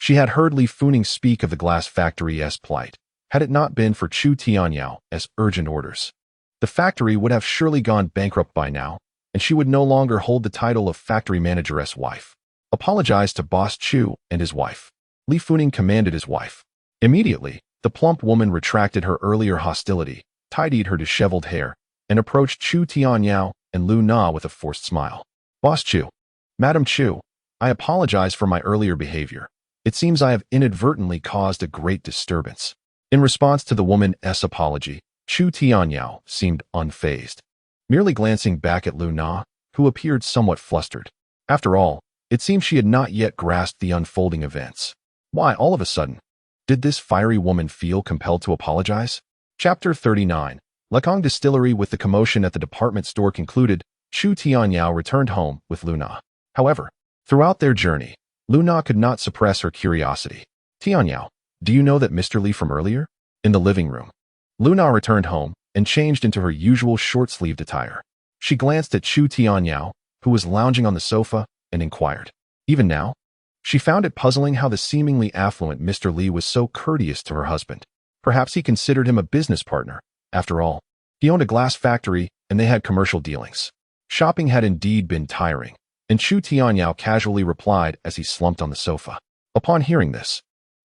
She had heard Li Funing speak of the glass factory's plight. Had it not been for Chu Tianyao's urgent orders, the factory would have surely gone bankrupt by now, and she would no longer hold the title of factory manager's wife. "Apologize to Boss Chu and his wife," Li Funing commanded his wife. Immediately, the plump woman retracted her earlier hostility, tidied her disheveled hair, and approached Chu Tianyao and Lu Na with a forced smile. "Boss Chu, Madam Chu, I apologize for my earlier behavior. It seems I have inadvertently caused a great disturbance." In response to the woman's apology, Chu Tianyao seemed unfazed, merely glancing back at Lu Na, who appeared somewhat flustered. After all, it seemed she had not yet grasped the unfolding events. Why, all of a sudden, did this fiery woman feel compelled to apologize? Chapter 39. Lekong Distillery. With the commotion at the department store concluded, Chu Tianyao returned home with Lu Na. However, throughout their journey, Lu Na could not suppress her curiosity. "Tianyao, do you know that Mr. Li from earlier?" In the living room, Lu Na returned home and changed into her usual short-sleeved attire. She glanced at Chu Tianyao, who was lounging on the sofa, and inquired. Even now? She found it puzzling how the seemingly affluent Mr. Li was so courteous to her husband. Perhaps he considered him a business partner. After all, he owned a glass factory and they had commercial dealings. Shopping had indeed been tiring, and Chu Tianyao casually replied as he slumped on the sofa. Upon hearing this,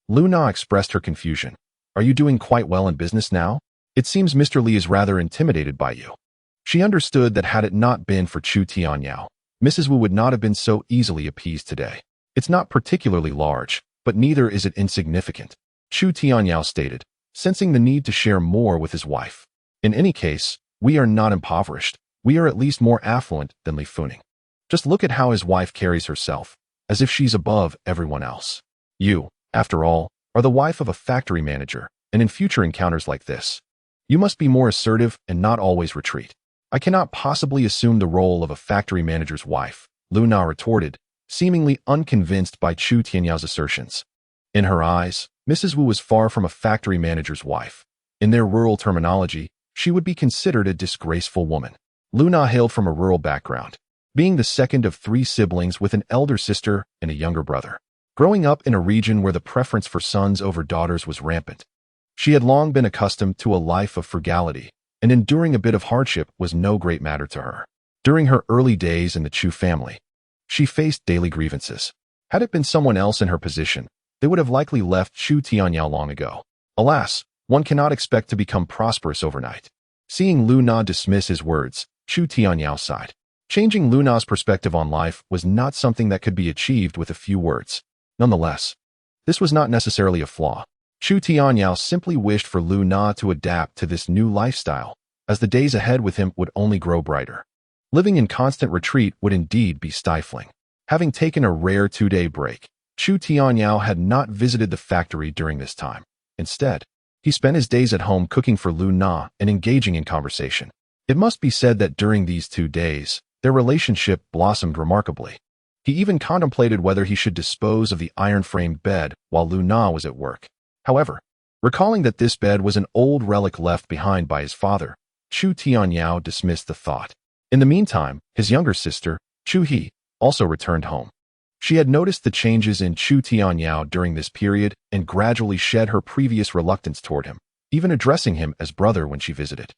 Lu Na expressed her confusion. Are you doing quite well in business now? It seems Mr. Li is rather intimidated by you. She understood that had it not been for Chu Tianyao, Mrs. Wu would not have been so easily appeased today. It's not particularly large, but neither is it insignificant, Chu Tianyao stated, sensing the need to share more with his wife. In any case, we are not impoverished. We are at least more affluent than Li Funing. Just look at how his wife carries herself, as if she's above everyone else. You, after all, are the wife of a factory manager, and in future encounters like this, you must be more assertive and not always retreat. I cannot possibly assume the role of a factory manager's wife, Lu Na retorted, seemingly unconvinced by Chu Tianyao's assertions. In her eyes, Mrs. Wu was far from a factory manager's wife. In their rural terminology, she would be considered a disgraceful woman. Lu Na hailed from a rural background, being the second of 3 siblings with an elder sister and a younger brother. Growing up in a region where the preference for sons over daughters was rampant, she had long been accustomed to a life of frugality, and enduring a bit of hardship was no great matter to her. During her early days in the Chu family, she faced daily grievances. Had it been someone else in her position, they would have likely left Chu Tianyao long ago. Alas, one cannot expect to become prosperous overnight. Seeing Lu Na dismiss his words, Chu Tianyao sighed. Changing Lu Na's perspective on life was not something that could be achieved with a few words. Nonetheless, this was not necessarily a flaw. Chu Tianyao simply wished for Lu Na to adapt to this new lifestyle, as the days ahead with him would only grow brighter. Living in constant retreat would indeed be stifling. Having taken a rare 2-day break, Chu Tianyao had not visited the factory during this time. Instead, he spent his days at home cooking for Lu Na and engaging in conversation. It must be said that during these 2 days, their relationship blossomed remarkably. He even contemplated whether he should dispose of the iron-framed bed while Lu Na was at work. However, recalling that this bed was an old relic left behind by his father, Chu Tianyao dismissed the thought. In the meantime, his younger sister, Chu He, also returned home. She had noticed the changes in Chu Tianyao during this period and gradually shed her previous reluctance toward him, even addressing him as brother when she visited.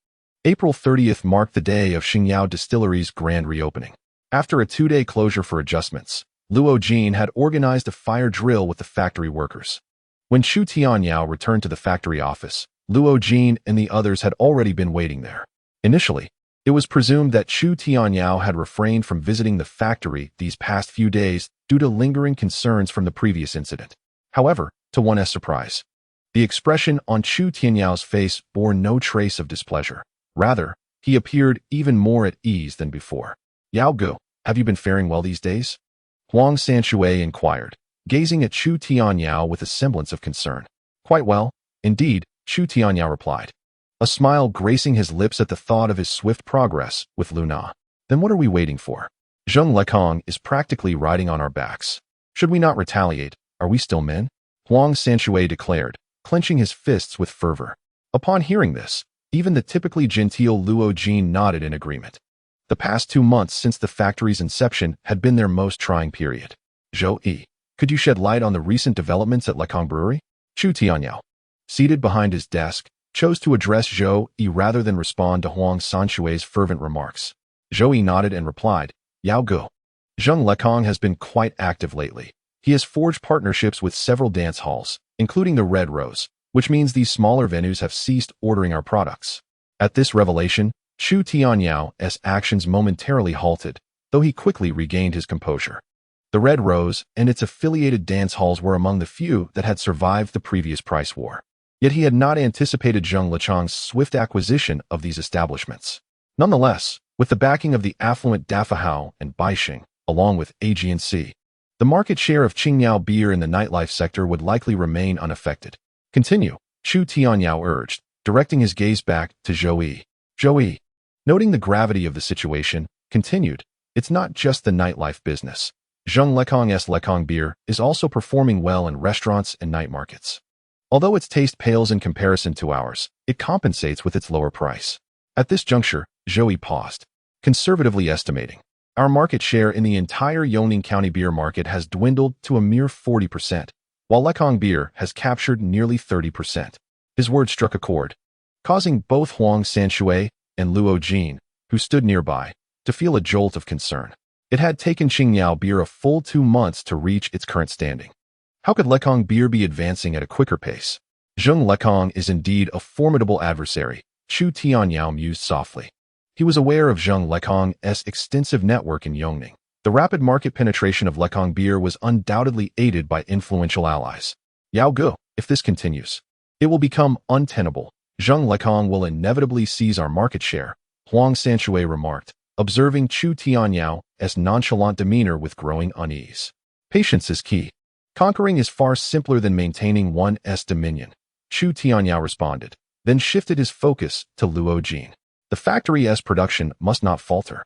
April 30th marked the day of Xingyao Distillery's grand reopening. After a 2-day closure for adjustments, Luo Jin had organized a fire drill with the factory workers. When Chu Tianyao returned to the factory office, Luo Jin and the others had already been waiting there. Initially, it was presumed that Chu Tianyao had refrained from visiting the factory these past few days due to lingering concerns from the previous incident. However, to one's surprise, the expression on Chu Tianyao's face bore no trace of displeasure. Rather, he appeared even more at ease than before. Yao Gu, have you been faring well these days? Huang Sanshui inquired, gazing at Chu Tianyao with a semblance of concern. Quite well, indeed, Chu Tianyao replied, a smile gracing his lips at the thought of his swift progress with Lu Na. Then what are we waiting for? Zheng Lekong is practically riding on our backs. Should we not retaliate? Are we still men? Huang Sanshui declared, clenching his fists with fervor. Upon hearing this, even the typically genteel Luo Jin nodded in agreement. The past 2 months since the factory's inception had been their most trying period. Zhou Yi, could you shed light on the recent developments at Lekong Brewery? Chu Tianyao, seated behind his desk, chose to address Zhou Yi rather than respond to Huang Sanshui's fervent remarks. Zhou Yi nodded and replied, Yao Gu. Zheng Lekong has been quite active lately. He has forged partnerships with several dance halls, including the Red Rose, which means these smaller venues have ceased ordering our products. At this revelation, Chu Tianyao's actions momentarily halted, though he quickly regained his composure. The Red Rose and its affiliated dance halls were among the few that had survived the previous price war. Yet he had not anticipated Zheng Lechang's swift acquisition of these establishments. Nonetheless, with the backing of the affluent Dafahao and Baixing, along with AG&C, the market share of Qingyao beer in the nightlife sector would likely remain unaffected. Continue, Chu Tianyao urged, directing his gaze back to Zhou Yi. Zhou Yi, noting the gravity of the situation, continued, it's not just the nightlife business. Zheng Lekong's Lekong beer is also performing well in restaurants and night markets. Although its taste pales in comparison to ours, it compensates with its lower price. At this juncture, Zhou Yi paused, conservatively estimating. Our market share in the entire Yongning County beer market has dwindled to a mere 40%, while Lekong beer has captured nearly 30%. His words struck a chord, causing both Huang Sanshui and Luo Jin, who stood nearby, to feel a jolt of concern. It had taken Qingyao beer a full 2 months to reach its current standing. How could Lekong beer be advancing at a quicker pace? Zheng Lekong is indeed a formidable adversary, Chu Tianyao mused softly. He was aware of Zheng Lekong's extensive network in Yongning. The rapid market penetration of Lekong beer was undoubtedly aided by influential allies. Yao Gu, if this continues, it will become untenable. Zheng Lekong will inevitably seize our market share, Huang Sanshui remarked, observing Chu Tianyao's nonchalant demeanor with growing unease. Patience is key. Conquering is far simpler than maintaining one's dominion, Chu Tianyao responded, then shifted his focus to Luo Jin. The factory's production must not falter.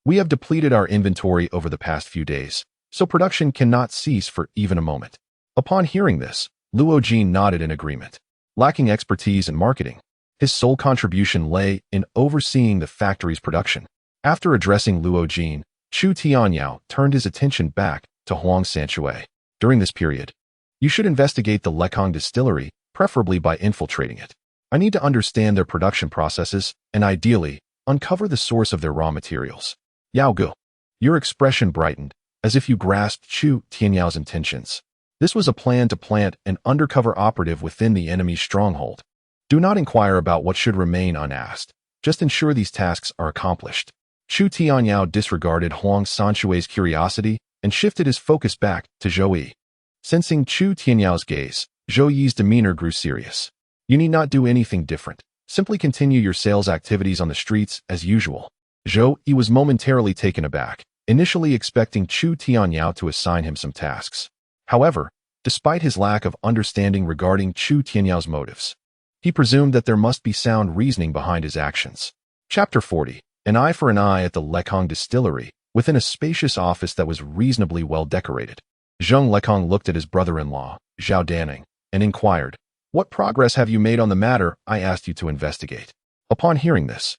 We have depleted our inventory over the past few days, so production cannot cease for even a moment. Upon hearing this, Luo Jin nodded in agreement. Lacking expertise in marketing, his sole contribution lay in overseeing the factory's production. After addressing Luo Jin, Chu Tianyao turned his attention back to Huang Sanshui. During this period, you should investigate the Lekong distillery, preferably by infiltrating it. I need to understand their production processes and, ideally, uncover the source of their raw materials. Yao Gu, your expression brightened, as if you grasped Chu Tianyao's intentions. This was a plan to plant an undercover operative within the enemy's stronghold. Do not inquire about what should remain unasked. Just ensure these tasks are accomplished. Chu Tianyao disregarded Huang Sanshui's curiosity and shifted his focus back to Zhou Yi. Sensing Chu Tianyao's gaze, Zhou Yi's demeanor grew serious. You need not do anything different. Simply continue your sales activities on the streets as usual. Zhou Yi was momentarily taken aback, initially expecting Chu Tianyao to assign him some tasks. However, despite his lack of understanding regarding Chu Tianyao's motives, he presumed that there must be sound reasoning behind his actions. Chapter 40. An eye for an eye at the Lekong distillery, within a spacious office that was reasonably well decorated. Zheng Lekong looked at his brother-in-law, Zhao Danning, and inquired, "What progress have you made on the matter I asked you to investigate?" Upon hearing this,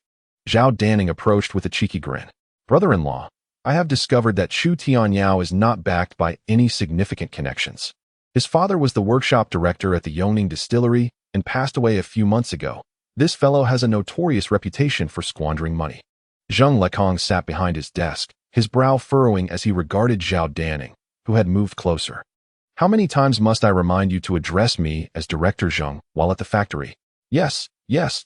Zhao Danning approached with a cheeky grin. "Brother-in-law, I have discovered that Chu Tianyao is not backed by any significant connections. His father was the workshop director at the Yongning distillery and passed away a few months ago. This fellow has a notorious reputation for squandering money." Zheng Lekong sat behind his desk, his brow furrowing as he regarded Zhao Danning, who had moved closer. "How many times must I remind you to address me as Director Zheng while at the factory?" Yes,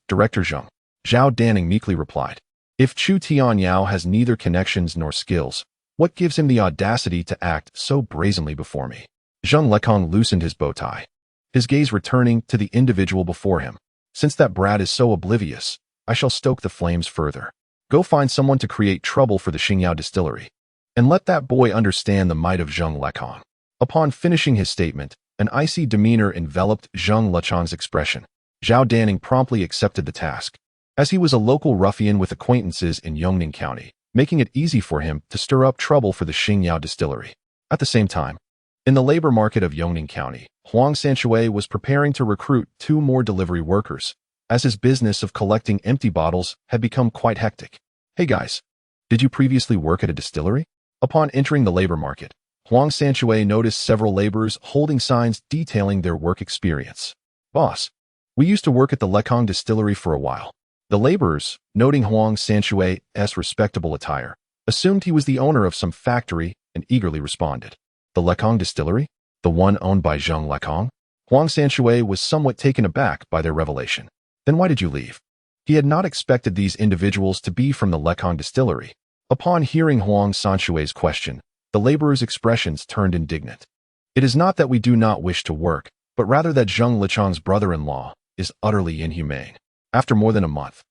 Director Zheng," Zhao Danning meekly replied. "If Chu Tianyao has neither connections nor skills, what gives him the audacity to act so brazenly before me?" Zheng Lekong loosened his bow tie, his gaze returning to the individual before him. "Since that brat is so oblivious, I shall stoke the flames further. Go find someone to create trouble for the Qingyao distillery, and let that boy understand the might of Zheng Lekong." Upon finishing his statement, an icy demeanor enveloped Zheng Lekong's expression. Zhao Danning promptly accepted the task, as he was a local ruffian with acquaintances in Yongning County, making it easy for him to stir up trouble for the Qingyao distillery. At the same time, in the labor market of Yongning County, Huang Sanshui was preparing to recruit 2 more delivery workers, as his business of collecting empty bottles had become quite hectic. "Hey guys, did you previously work at a distillery?" Upon entering the labor market, Huang Sanshui noticed several laborers holding signs detailing their work experience. "Boss, we used to work at the Lekong distillery for a while." The laborers, noting Huang Sanshui's respectable attire, assumed he was the owner of some factory and eagerly responded. "The Lekong distillery? The one owned by Zheng Lekong?" Huang Sanshui was somewhat taken aback by their revelation. "Then why did you leave?" He had not expected these individuals to be from the Lekong distillery. Upon hearing Huang Sanshui's question, the laborers' expressions turned indignant. "It is not that we do not wish to work, but rather that Zheng Lekong's brother-in-law is utterly inhumane. After more than a month,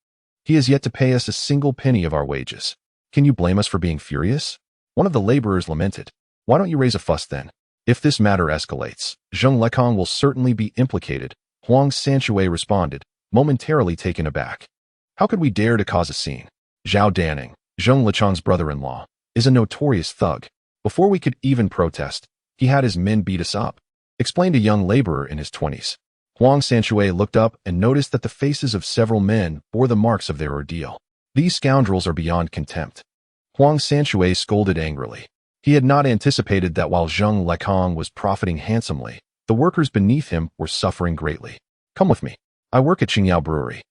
he has yet to pay us a single penny of our wages. Can you blame us for being furious?" One of the laborers lamented. "Why don't you raise a fuss then? If this matter escalates, Zheng Lekong will certainly be implicated," Huang Sanshui responded, momentarily taken aback. "How could we dare to cause a scene? Zhao Danning, Zheng Lekong's brother-in-law, is a notorious thug. Before we could even protest, he had his men beat us up," explained a young laborer in his 20s. Huang Sanshui looked up and noticed that the faces of several men bore the marks of their ordeal. "These scoundrels are beyond contempt." Huang Sanshue scolded angrily. He had not anticipated that while Zheng Lekong was profiting handsomely, the workers beneath him were suffering greatly. Come with me. I work at Qingyao Brewery,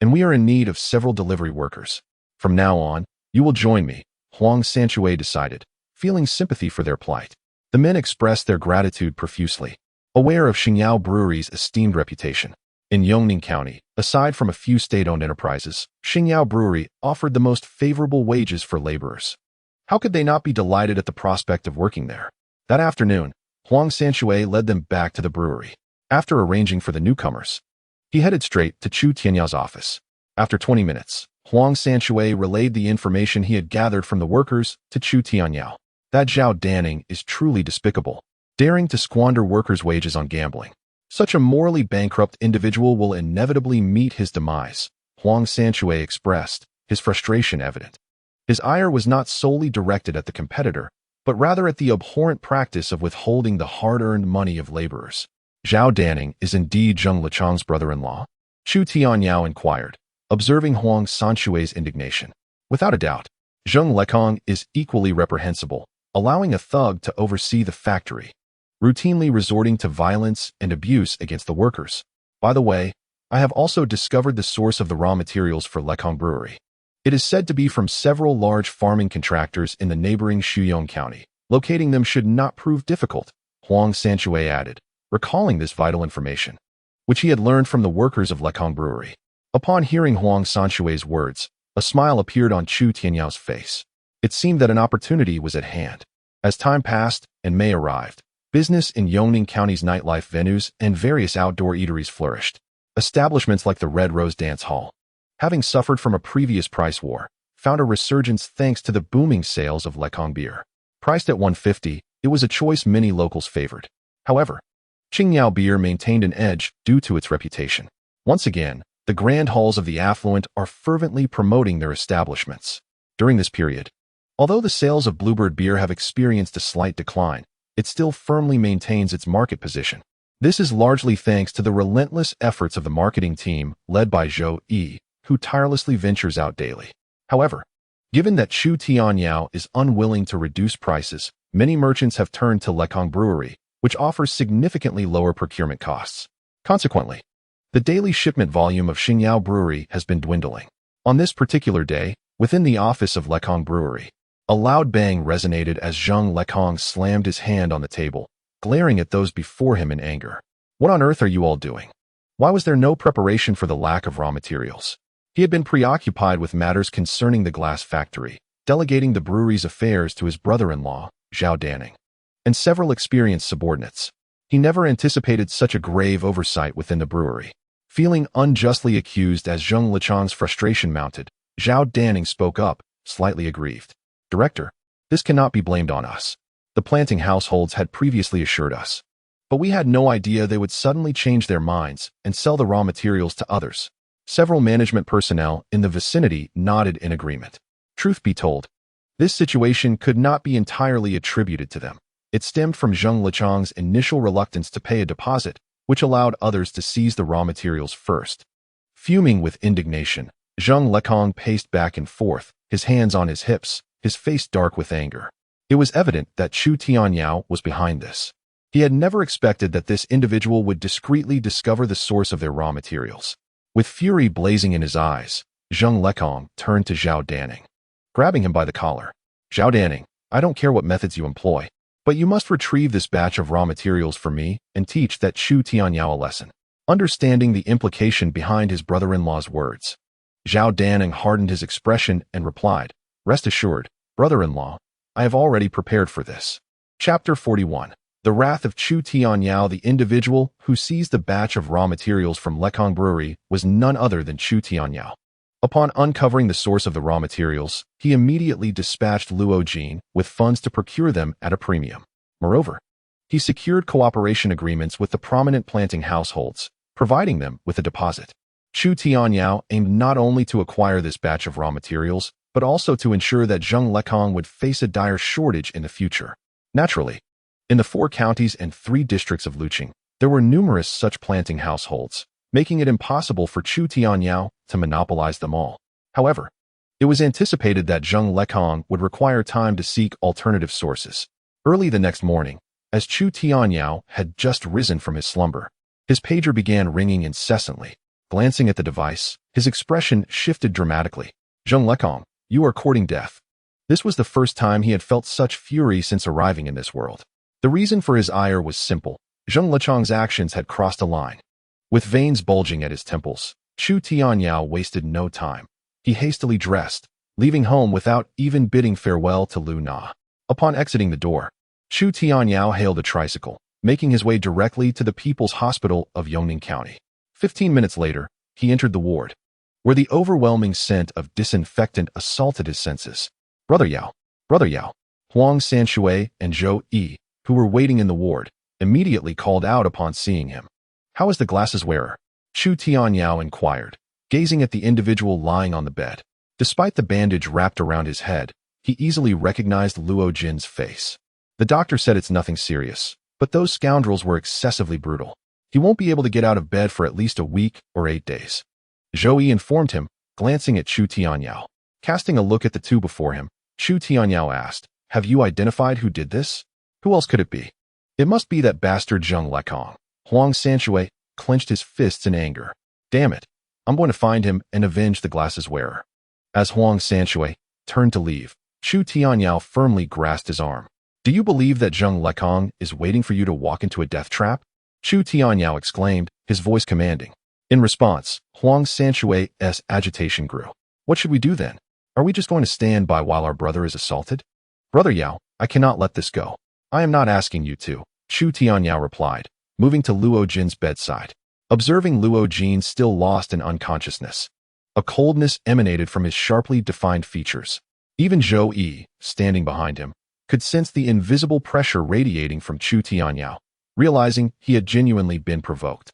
and we are in need of several delivery workers. From now on, you will join me, Huang Sanshue decided, feeling sympathy for their plight. The men expressed their gratitude profusely, aware of Qingyao Brewery's esteemed reputation. In Yongning County, aside from a few state-owned enterprises, Qingyao Brewery offered the most favorable wages for laborers. How could they not be delighted at the prospect of working there? That afternoon, Huang Sanshue led them back to the brewery. After arranging for the newcomers, he headed straight to Chu Tianyao's office. After 20 minutes, Huang Sanshue relayed the information he had gathered from the workers to Chu Tianyao. That Zhao Danning is truly despicable, daring to squander workers' wages on gambling. Such a morally bankrupt individual will inevitably meet his demise, Huang Sanshue expressed, his frustration evident. His ire was not solely directed at the competitor, but rather at the abhorrent practice of withholding the hard-earned money of laborers. Zhao Danning is indeed Zheng Lechang's brother-in-law? Chu Tianyao inquired, observing Huang Sanshue's indignation. Without a doubt, Zheng Lekong is equally reprehensible, allowing a thug to oversee the factory, routinely resorting to violence and abuse against the workers. By the way, I have also discovered the source of the raw materials for Lekong Brewery. It is said to be from several large farming contractors in the neighboring Shuyong County. Locating them should not prove difficult, Huang Sanshue added, recalling this vital information, which he had learned from the workers of Lekong Brewery. Upon hearing Huang Sanshue's words, a smile appeared on Chu Tianyao's face. It seemed that an opportunity was at hand. As time passed and May arrived, business in Yongning County's nightlife venues and various outdoor eateries flourished. Establishments like the Red Rose Dance Hall, having suffered from a previous price war, found a resurgence thanks to the booming sales of Lekong beer. Priced at $150, it was a choice many locals favored. However, Qingyao beer maintained an edge due to its reputation. Once again, the grand halls of the affluent are fervently promoting their establishments. During this period, although the sales of Bluebird beer have experienced a slight decline, it still firmly maintains its market position. This is largely thanks to the relentless efforts of the marketing team led by Zhou Yi, who tirelessly ventures out daily. However, given that Chu Tianyao is unwilling to reduce prices, many merchants have turned to Lekong Brewery, which offers significantly lower procurement costs. Consequently, the daily shipment volume of Qingyao Brewery has been dwindling. On this particular day, within the office of Lekong Brewery, a loud bang resonated as Zheng Lekong slammed his hand on the table, glaring at those before him in anger. What on earth are you all doing? Why was there no preparation for the lack of raw materials? He had been preoccupied with matters concerning the glass factory, delegating the brewery's affairs to his brother-in-law, Zhao Danning, and several experienced subordinates. He never anticipated such a grave oversight within the brewery. Feeling unjustly accused as Zheng Lechang's frustration mounted, Zhao Danning spoke up, slightly aggrieved. Director, this cannot be blamed on us. The planting households had previously assured us, but we had no idea they would suddenly change their minds and sell the raw materials to others. Several management personnel in the vicinity nodded in agreement. Truth be told, this situation could not be entirely attributed to them. It stemmed from Zheng Lechang's initial reluctance to pay a deposit, which allowed others to seize the raw materials first. Fuming with indignation, Zheng Lekong paced back and forth, his hands on his hips, his face dark with anger. It was evident that Chu Tianyao was behind this. He had never expected that this individual would discreetly discover the source of their raw materials. With fury blazing in his eyes, Zheng Lekong turned to Zhao Danning, grabbing him by the collar. Zhao Danning, I don't care what methods you employ, but you must retrieve this batch of raw materials for me and teach that Chu Tianyao a lesson. Understanding the implication behind his brother-in-law's words, Zhao Danning hardened his expression and replied, Rest assured, brother-in-law, I have already prepared for this. Chapter 41. The Wrath of Chu Tianyao. The individual who seized the batch of raw materials from Lekong Brewery was none other than Chu Tianyao. Upon uncovering the source of the raw materials, he immediately dispatched Luo Jin with funds to procure them at a premium. Moreover, he secured cooperation agreements with the prominent planting households, providing them with a deposit. Chu Tianyao aimed not only to acquire this batch of raw materials, but also to ensure that Zheng Lekong would face a dire shortage in the future. Naturally, in the 4 counties and 3 districts of Luqing, there were numerous such planting households, making it impossible for Chu Tianyao to monopolize them all. However, It was anticipated that Zheng Lekong would require time to seek alternative sources. Early the next morning, as Chu Tianyao had just risen from his slumber, his pager began ringing incessantly. Glancing at the device, his expression shifted dramatically. Zheng Lekong, you are courting death. This was the first time he had felt such fury since arriving in this world. The reason for his ire was simple. Zheng Lekong's actions had crossed a line. With veins bulging at his temples, Chu Tianyao wasted no time. He hastily dressed, leaving home without even bidding farewell to Lu Na. Upon exiting the door, Chu Tianyao hailed a tricycle, making his way directly to the People's Hospital of Yongning County. 15 minutes later, he entered the ward, where the overwhelming scent of disinfectant assaulted his senses. Brother Yao, Huang Sanshui and Zhou Yi, who were waiting in the ward, immediately called out upon seeing him. How is the glasses wearer? Chu Tianyao inquired, gazing at the individual lying on the bed. Despite the bandage wrapped around his head, he easily recognized Luo Jin's face. The doctor said it's nothing serious, but those scoundrels were excessively brutal. He won't be able to get out of bed for at least a week or 8 days. Zhou Yi informed him, glancing at Chu Tianyao. Casting a look at the two before him, Chu Tianyao asked, have you identified who did this? Who else could it be? It must be that bastard Zheng Lekong. Huang Sanshui clenched his fists in anger. Damn it, I'm going to find him and avenge the glasses wearer. As Huang Sanshui turned to leave, Chu Tianyao firmly grasped his arm. Do you believe that Zheng Lekong is waiting for you to walk into a death trap? Chu Tianyao exclaimed, his voice commanding. In response, Huang Sanshui's agitation grew. What should we do then? Are we just going to stand by while our brother is assaulted? Brother Yao, I cannot let this go. I am not asking you to, Chu Tianyao replied, moving to Luo Jin's bedside. Observing Luo Jin still lost in unconsciousness, a coldness emanated from his sharply defined features. Even Zhou Yi, standing behind him, could sense the invisible pressure radiating from Chu Tianyao, realizing he had genuinely been provoked.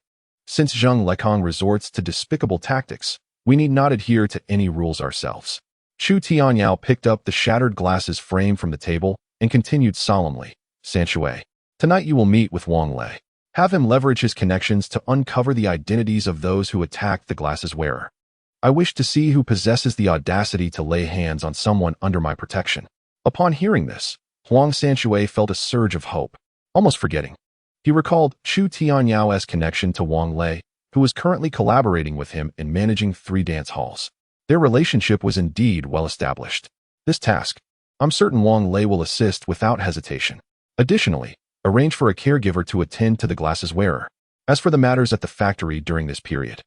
Since Zheng Lekong resorts to despicable tactics, we need not adhere to any rules ourselves. Chu Tianyao picked up the shattered glasses frame from the table and continued solemnly, Sanshui, tonight you will meet with Wang Lei. Have him leverage his connections to uncover the identities of those who attacked the glasses wearer. I wish to see who possesses the audacity to lay hands on someone under my protection. Upon hearing this, Huang Sanshui felt a surge of hope, almost forgetting. He recalled Chu Tianyao's connection to Wang Lei, who was currently collaborating with him in managing 3 dance halls. Their relationship was indeed well established. This task, I'm certain Wang Lei will assist without hesitation. Additionally, arrange for a caregiver to attend to the glasses wearer. As for the matters at the factory during this period,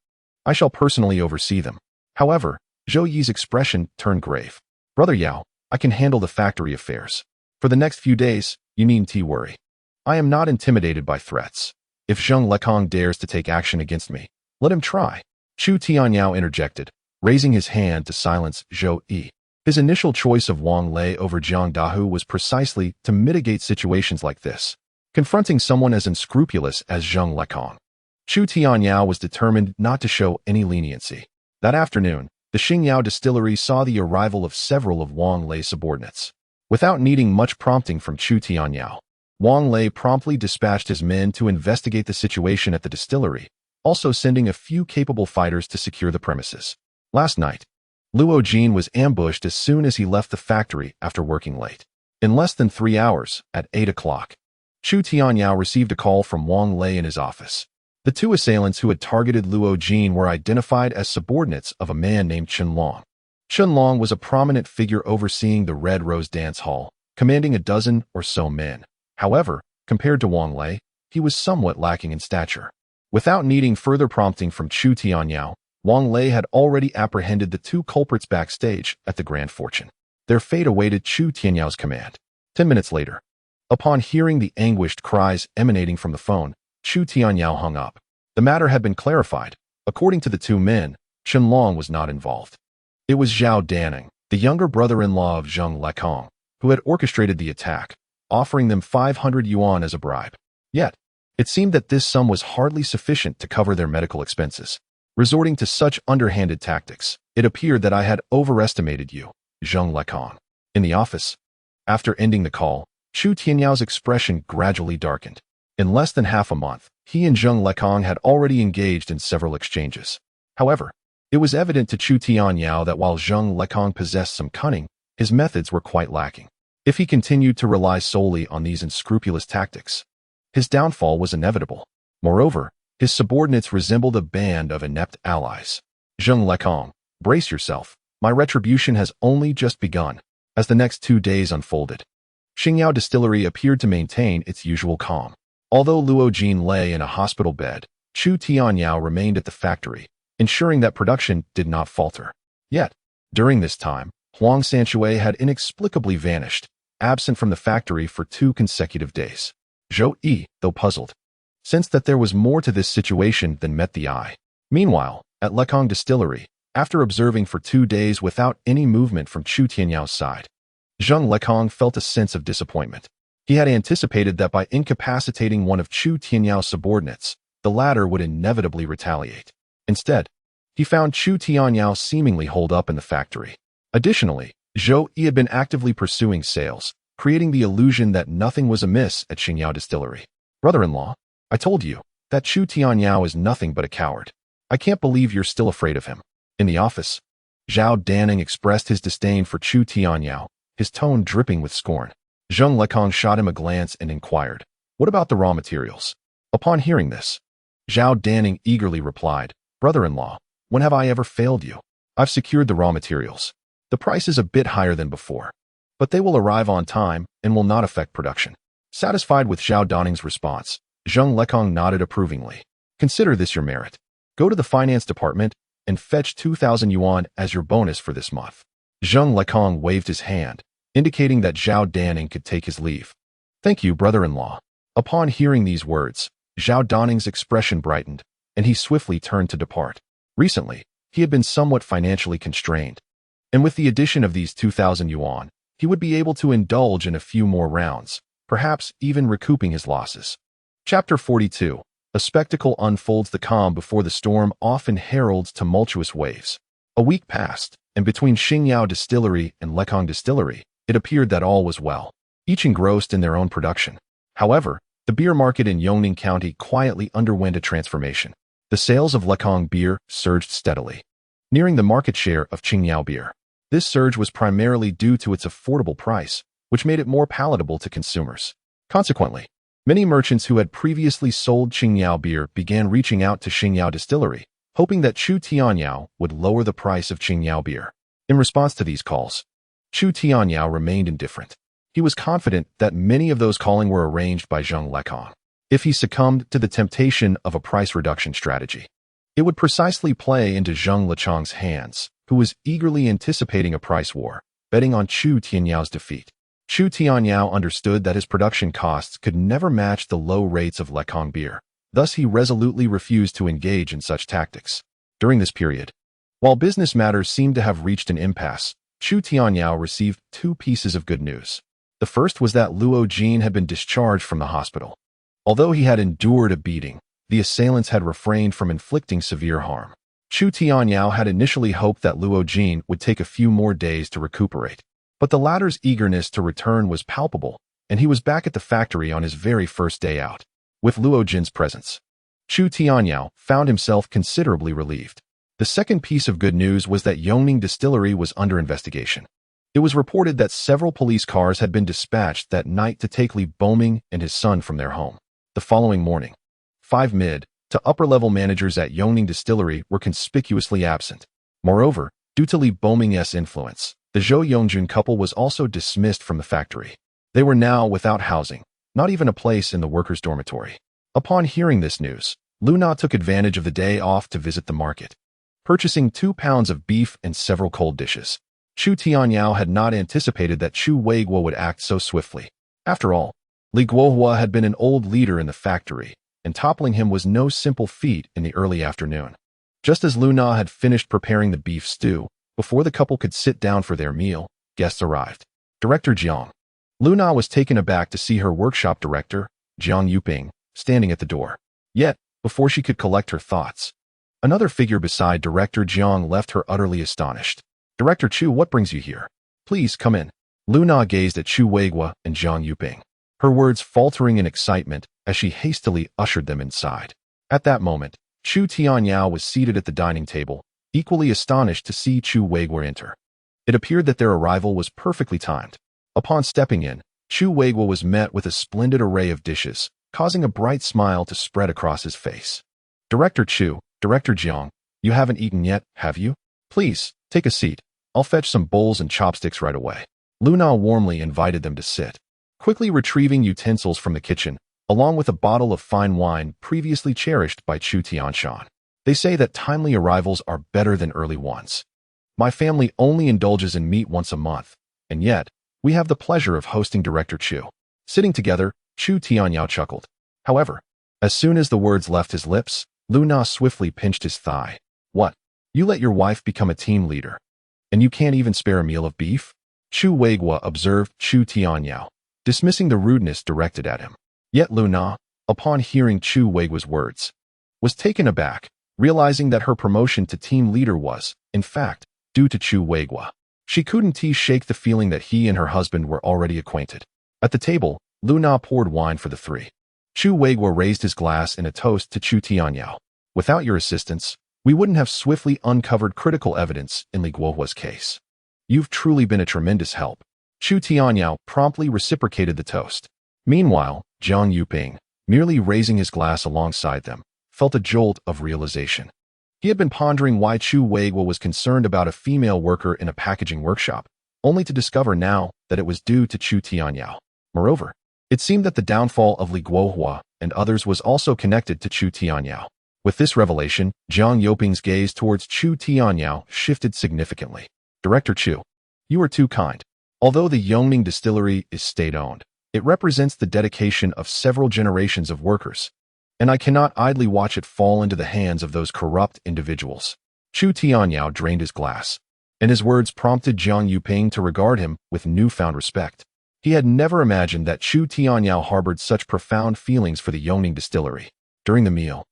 I shall personally oversee them. However, Zhou Yi's expression turned grave. Brother Yao, I can handle the factory affairs. For the next few days, you needn't worry. I am not intimidated by threats. If Zheng Lekong dares to take action against me, let him try. Chu Tianyao interjected, raising his hand to silence Zhou Yi. His initial choice of Wang Lei over Jiang Dahu was precisely to mitigate situations like this, confronting someone as unscrupulous as Zheng Lekong. Chu Tianyao was determined not to show any leniency. That afternoon, the Xingyao distillery saw the arrival of several of Wang Lei's subordinates. Without needing much prompting from Chu Tianyao, Wang Lei promptly dispatched his men to investigate the situation at the distillery, also sending a few capable fighters to secure the premises. Last night, Luo Jin was ambushed as soon as he left the factory after working late. In less than 3 hours, at 8 o'clock, Chu Tianyao received a call from Wang Lei in his office. The 2 assailants who had targeted Luo Jin were identified as subordinates of a man named Chen Long. Chen Long was a prominent figure overseeing the Red Rose Dance Hall, commanding a dozen or so men. However, compared to Wang Lei, he was somewhat lacking in stature. Without needing further prompting from Chu Tianyao, Wang Lei had already apprehended the 2 culprits backstage at the Grand Fortune. Their fate awaited Chu Tianyao's command. 10 minutes later, upon hearing the anguished cries emanating from the phone, Chu Tianyao hung up. The matter had been clarified. According to the 2 men, Chen Long was not involved. It was Zhao Danning, the younger brother-in-law of Zheng Lekong, who had orchestrated the attack, offering them 500 yuan as a bribe. Yet, it seemed that this sum was hardly sufficient to cover their medical expenses. Resorting to such underhanded tactics, it appeared that I had overestimated you, Zheng Lekong. In the office, after ending the call, Chu Tianyao's expression gradually darkened. In less than half a month, he and Zheng Lekong had already engaged in several exchanges. However, It was evident to Chu Tianyao that while Zheng Lekong possessed some cunning, his methods were quite lacking. If he continued to rely solely on these unscrupulous tactics, his downfall was inevitable. Moreover, his subordinates resembled a band of inept allies. Zheng Lekong, brace yourself. My retribution has only just begun. As the next 2 days unfolded, Xingyao Distillery appeared to maintain its usual calm. Although Luo Jin lay in a hospital bed, Chu Tianyao remained at the factory, ensuring that production did not falter. Yet, during this time, Huang Sanshui had inexplicably vanished, absent from the factory for 2 consecutive days. Zhou Yi, though puzzled, sensed that there was more to this situation than met the eye. Meanwhile, at Lekong Distillery, after observing for 2 days without any movement from Chu Tianyao's side, Zheng Lekong felt a sense of disappointment. He had anticipated that by incapacitating one of Chu Tianyao's subordinates, the latter would inevitably retaliate. Instead, he found Chu Tianyao seemingly holed up in the factory. Additionally, Zhou Yi had been actively pursuing sales, creating the illusion that nothing was amiss at Xingyao Distillery. Brother-in-law, I told you that Chu Tianyao is nothing but a coward. I can't believe you're still afraid of him. In the office, Zhao Danning expressed his disdain for Chu Tianyao, his tone dripping with scorn. Zheng Lekong shot him a glance and inquired, "What about the raw materials?" Upon hearing this, Zhao Danning eagerly replied, "Brother-in-law, when have I ever failed you? I've secured the raw materials. The price is a bit higher than before, but they will arrive on time and will not affect production." Satisfied with Zhao Danning's response, Zheng Lekong nodded approvingly. "Consider this your merit. Go to the finance department and fetch 2,000 yuan as your bonus for this month." Zheng Lekong waved his hand, indicating that Zhao Danning could take his leave. "Thank you, brother-in-law." Upon hearing these words, Zhao Danning's expression brightened, and he swiftly turned to depart. Recently, he had been somewhat financially constrained, and with the addition of these 2,000 yuan, he would be able to indulge in a few more rounds, perhaps even recouping his losses. Chapter 42. A spectacle unfolds. The calm before the storm often heralds tumultuous waves. A week passed, and between Xingyao Distillery and Lekong Distillery, it appeared that all was well, each engrossed in their own production. However, the beer market in Yongning County quietly underwent a transformation. The sales of Lekong beer surged steadily, nearing the market share of Qingyao beer. This surge was primarily due to its affordable price, which made it more palatable to consumers. Consequently, many merchants who had previously sold Qingyao beer began reaching out to Xingyao Distillery, hoping that Chu Tianyao would lower the price of Qingyao beer. In response to these calls, Chu Tianyao remained indifferent. He was confident that many of those calling were arranged by Zheng Lekong. If he succumbed to the temptation of a price reduction strategy, it would precisely play into Zheng Lechong's hands, who was eagerly anticipating a price war, betting on Chu Tianyao's defeat. Chu Tianyao understood that his production costs could never match the low rates of Lekong beer. Thus, he resolutely refused to engage in such tactics. During this period, while business matters seemed to have reached an impasse, Chu Tianyao received 2 pieces of good news. The first was that Luo Jin had been discharged from the hospital. Although he had endured a beating, the assailants had refrained from inflicting severe harm. Chu Tianyao had initially hoped that Luo Jin would take a few more days to recuperate, but the latter's eagerness to return was palpable, and he was back at the factory on his very first day out. With Luo Jin's presence, Chu Tianyao found himself considerably relieved. The second piece of good news was that Yongning Distillery was under investigation. It was reported that several police cars had been dispatched that night to take Li Boming and his son from their home. The following morning, 5 mid- to upper-level managers at Yongning Distillery were conspicuously absent. Moreover, due to Li Boming's influence, the Zhou Yongjun couple was also dismissed from the factory. They were now without housing, not even a place in the workers' dormitory. Upon hearing this news, Luna took advantage of the day off to visit the market, purchasing 2 pounds of beef and several cold dishes. Chu Tianyao had not anticipated that Chu Weiguo would act so swiftly. After all, Li Guohua had been an old leader in the factory, and toppling him was no simple feat in the early afternoon. Just as Luna had finished preparing the beef stew, before the couple could sit down for their meal, guests arrived. Director Jiang. Luna was taken aback to see her workshop director, Jiang Yuping, standing at the door. Yet, before she could collect her thoughts, another figure beside Director Jiang left her utterly astonished. "Director Chu, what brings you here? Please come in." Luna gazed at Chu Weiguo and Jiang Yuping, her words faltering in excitement as she hastily ushered them inside. At that moment, Chu Tianyao was seated at the dining table, equally astonished to see Chu Weiguo enter. It appeared that their arrival was perfectly timed. Upon stepping in, Chu Weiguo was met with a splendid array of dishes, causing a bright smile to spread across his face. "Director Chu, Director Jiang, you haven't eaten yet, have you? Please, take a seat. I'll fetch some bowls and chopsticks right away." Lu Na warmly invited them to sit. Quickly retrieving utensils from the kitchen, along with a bottle of fine wine previously cherished by Chu Tianshan. "They say that timely arrivals are better than early ones. My family only indulges in meat once a month, and yet, we have the pleasure of hosting Director Chu." Sitting together, Chu Tianyao chuckled. However, as soon as the words left his lips, Lu Na swiftly pinched his thigh. "What? You let your wife become a team leader, and you can't even spare a meal of beef?" Chu Weiguo observed Chu Tianyao, dismissing the rudeness directed at him. Yet Lu Na, upon hearing Chu Weiguo's words, was taken aback, realizing that her promotion to team leader was, in fact, due to Chu Weiguo. She couldn't shake the feeling that he and her husband were already acquainted. At the table, Lu Na poured wine for the three. Chu Weiguo raised his glass in a toast to Chu Tianyao. "Without your assistance, we wouldn't have swiftly uncovered critical evidence in Li Guohua's case. You've truly been a tremendous help." Chu Tianyao promptly reciprocated the toast. Meanwhile, Zhang Yuping, merely raising his glass alongside them, felt a jolt of realization. He had been pondering why Chu Weiguo was concerned about a female worker in a packaging workshop, only to discover now that it was due to Chu Tianyao. Moreover, it seemed that the downfall of Li Guohua and others was also connected to Chu Tianyao. With this revelation, Zhang Yuping's gaze towards Chu Tianyao shifted significantly. "Director Chu, you are too kind. Although the Yongning distillery is state-owned, it represents the dedication of several generations of workers, and I cannot idly watch it fall into the hands of those corrupt individuals." Chu Tianyao drained his glass, and his words prompted Zhang Yuping to regard him with newfound respect. He had never imagined that Chu Tianyao harbored such profound feelings for the Yongning distillery. During the meal,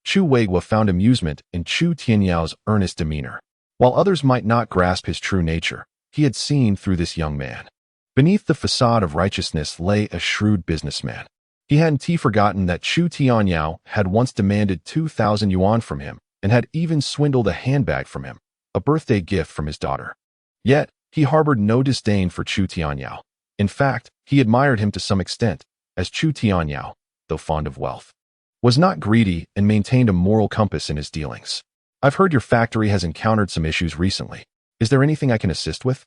Chu Weiguo found amusement in Chu Tianyao's earnest demeanor. While others might not grasp his true nature, he had seen through this young man. Beneath the facade of righteousness lay a shrewd businessman. He hadn't forgotten that Chu Tianyao had once demanded 2,000 yuan from him and had even swindled a handbag from him, a birthday gift from his daughter. Yet, he harbored no disdain for Chu Tianyao. In fact, he admired him to some extent, as Chu Tianyao, though fond of wealth, was not greedy and maintained a moral compass in his dealings. "I've heard your factory has encountered some issues recently. Is there anything I can assist with?"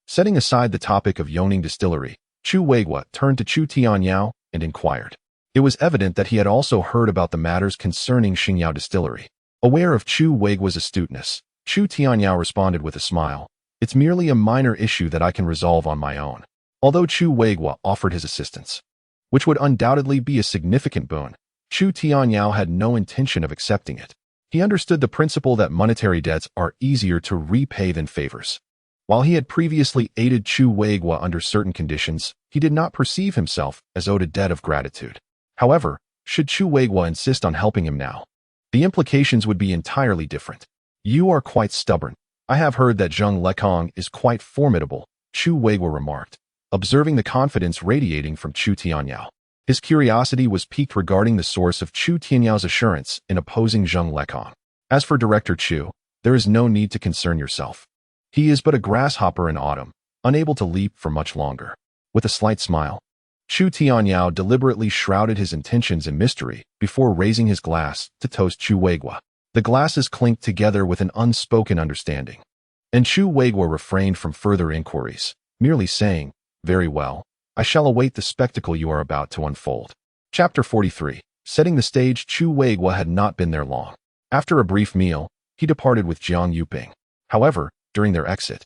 Setting aside the topic of Yongning distillery, Chu Weiguo turned to Chu Tianyao and inquired. It was evident that he had also heard about the matters concerning Xingyao distillery. Aware of Chu Weiguo's astuteness, Chu Tianyao responded with a smile. "It's merely a minor issue that I can resolve on my own." Although Chu Weiguo offered his assistance, which would undoubtedly be a significant boon, Chu Tianyao had no intention of accepting it. He understood the principle that monetary debts are easier to repay than favors. While he had previously aided Chu Weiguo under certain conditions, he did not perceive himself as owed a debt of gratitude. However, should Chu Weiguo insist on helping him now, the implications would be entirely different. "You are quite stubborn. I have heard that Zheng Lekong is quite formidable," Chu Weiguo remarked, observing the confidence radiating from Chu Tianyao. His curiosity was piqued regarding the source of Chu Tianyao's assurance in opposing Zheng Lekong. "As for Director Chu, there is no need to concern yourself. He is but a grasshopper in autumn, unable to leap for much longer." With a slight smile, Chu Tianyao deliberately shrouded his intentions in mystery before raising his glass to toast Chu Weiguo. The glasses clinked together with an unspoken understanding, and Chu Weiguo refrained from further inquiries, merely saying, "Very well, I shall await the spectacle you are about to unfold." Chapter 43. Setting the stage. Chu Weiguo had not been there long. After a brief meal, he departed with Zhang Yuping. However, during their exit,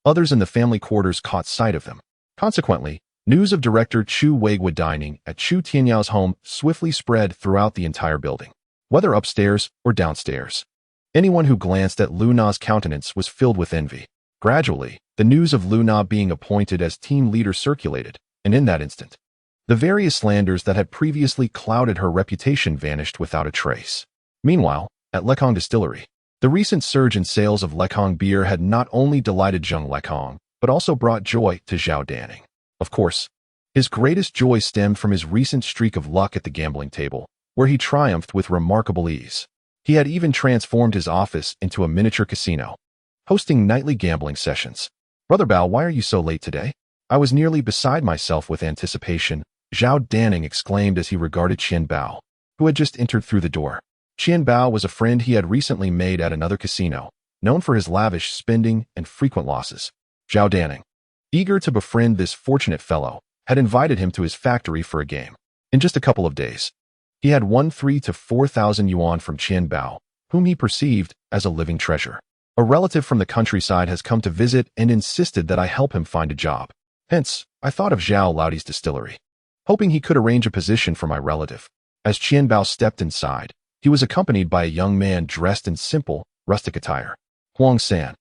others in the family quarters caught sight of them. Consequently, news of Director Chu Weiguo dining at Chu Tianyao's home swiftly spread throughout the entire building. Whether upstairs or downstairs, anyone who glanced at Lu Na's countenance was filled with envy. Gradually, the news of Lu Na being appointed as team leader circulated, and in that instant, the various slanders that had previously clouded her reputation vanished without a trace. Meanwhile, at Lekong Distillery, the recent surge in sales of Lekong beer had not only delighted Zheng Lekong, but also brought joy to Zhao Danning. Of course, his greatest joy stemmed from his recent streak of luck at the gambling table, where he triumphed with remarkable ease. He had even transformed his office into a miniature casino, hosting nightly gambling sessions. "Brother Bao, why are you so late today?" I was nearly beside myself with anticipation, Zhao Danning exclaimed as he regarded Qian Bao, who had just entered through the door. Qian Bao was a friend he had recently made at another casino, known for his lavish spending and frequent losses. Zhao Danning, eager to befriend this fortunate fellow, had invited him to his factory for a game. In just a couple of days, he had won 3,000 to 4,000 yuan from Qian Bao, whom he perceived as a living treasure. A relative from the countryside has come to visit and insisted that I help him find a job. Hence, I thought of Zhao Laodi's distillery, hoping he could arrange a position for my relative. As Qian Bao stepped inside, he was accompanied by a young man dressed in simple, rustic attire. "Huang San,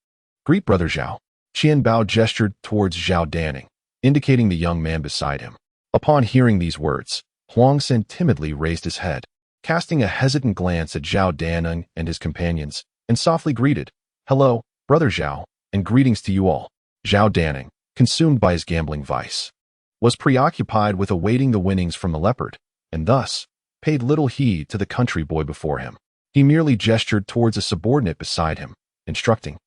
greet Brother Zhao." Qian Bao gestured towards Zhao Danning, indicating the young man beside him. Upon hearing these words, Huang San timidly raised his head, casting a hesitant glance at Zhao Danning and his companions, and softly greeted, "Hello, Brother Zhao, and greetings to you all." Zhao Danning, consumed by his gambling vice, was preoccupied with awaiting the winnings from the leopard, and thus paid little heed to the country boy before him. He merely gestured towards a subordinate beside him, instructing,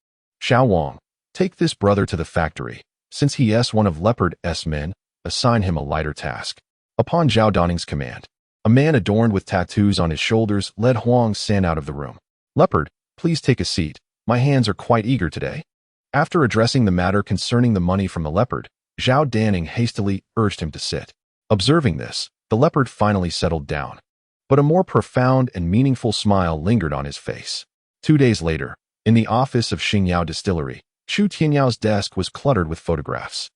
"Xiao Wang, take this brother to the factory. Since he is one of Leopard's men, assign him a lighter task." Upon Zhao Danning's command, a man adorned with tattoos on his shoulders led Huang San out of the room. "Leopard, please take a seat. My hands are quite eager today." After addressing the matter concerning the money from the leopard, Zhao Danning hastily urged him to sit. Observing this, the leopard finally settled down, but a more profound and meaningful smile lingered on his face. 2 days later, in the office of Xingyao Distillery, Chu Tianyao's desk was cluttered with photographs.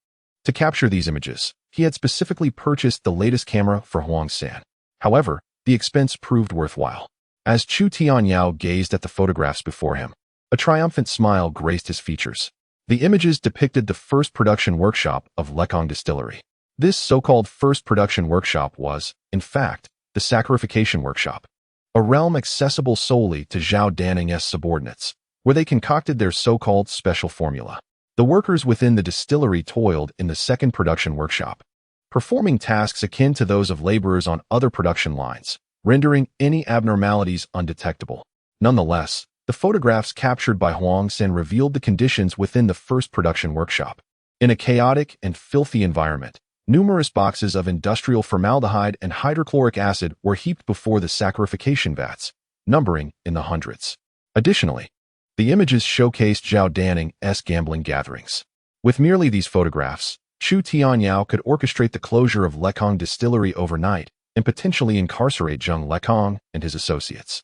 To capture these images, he had specifically purchased the latest camera for Huang San. However, the expense proved worthwhile. As Chu Tianyao gazed at the photographs before him, a triumphant smile graced his features. The images depicted the first production workshop of Lekong Distillery. This so-called first production workshop was, in fact, the saccharification workshop, a realm accessible solely to Zhao Danning's subordinates, where they concocted their so-called special formula. The workers within the distillery toiled in the second production workshop, performing tasks akin to those of laborers on other production lines, rendering any abnormalities undetectable. Nonetheless, the photographs captured by Huang San revealed the conditions within the first production workshop. In a chaotic and filthy environment, numerous boxes of industrial formaldehyde and hydrochloric acid were heaped before the saccharification vats, numbering in the hundreds. Additionally, the images showcased Zhao Danning's gambling gatherings. With merely these photographs, Chu Tianyao could orchestrate the closure of Lekong Distillery overnight and potentially incarcerate Zheng Lekong and his associates.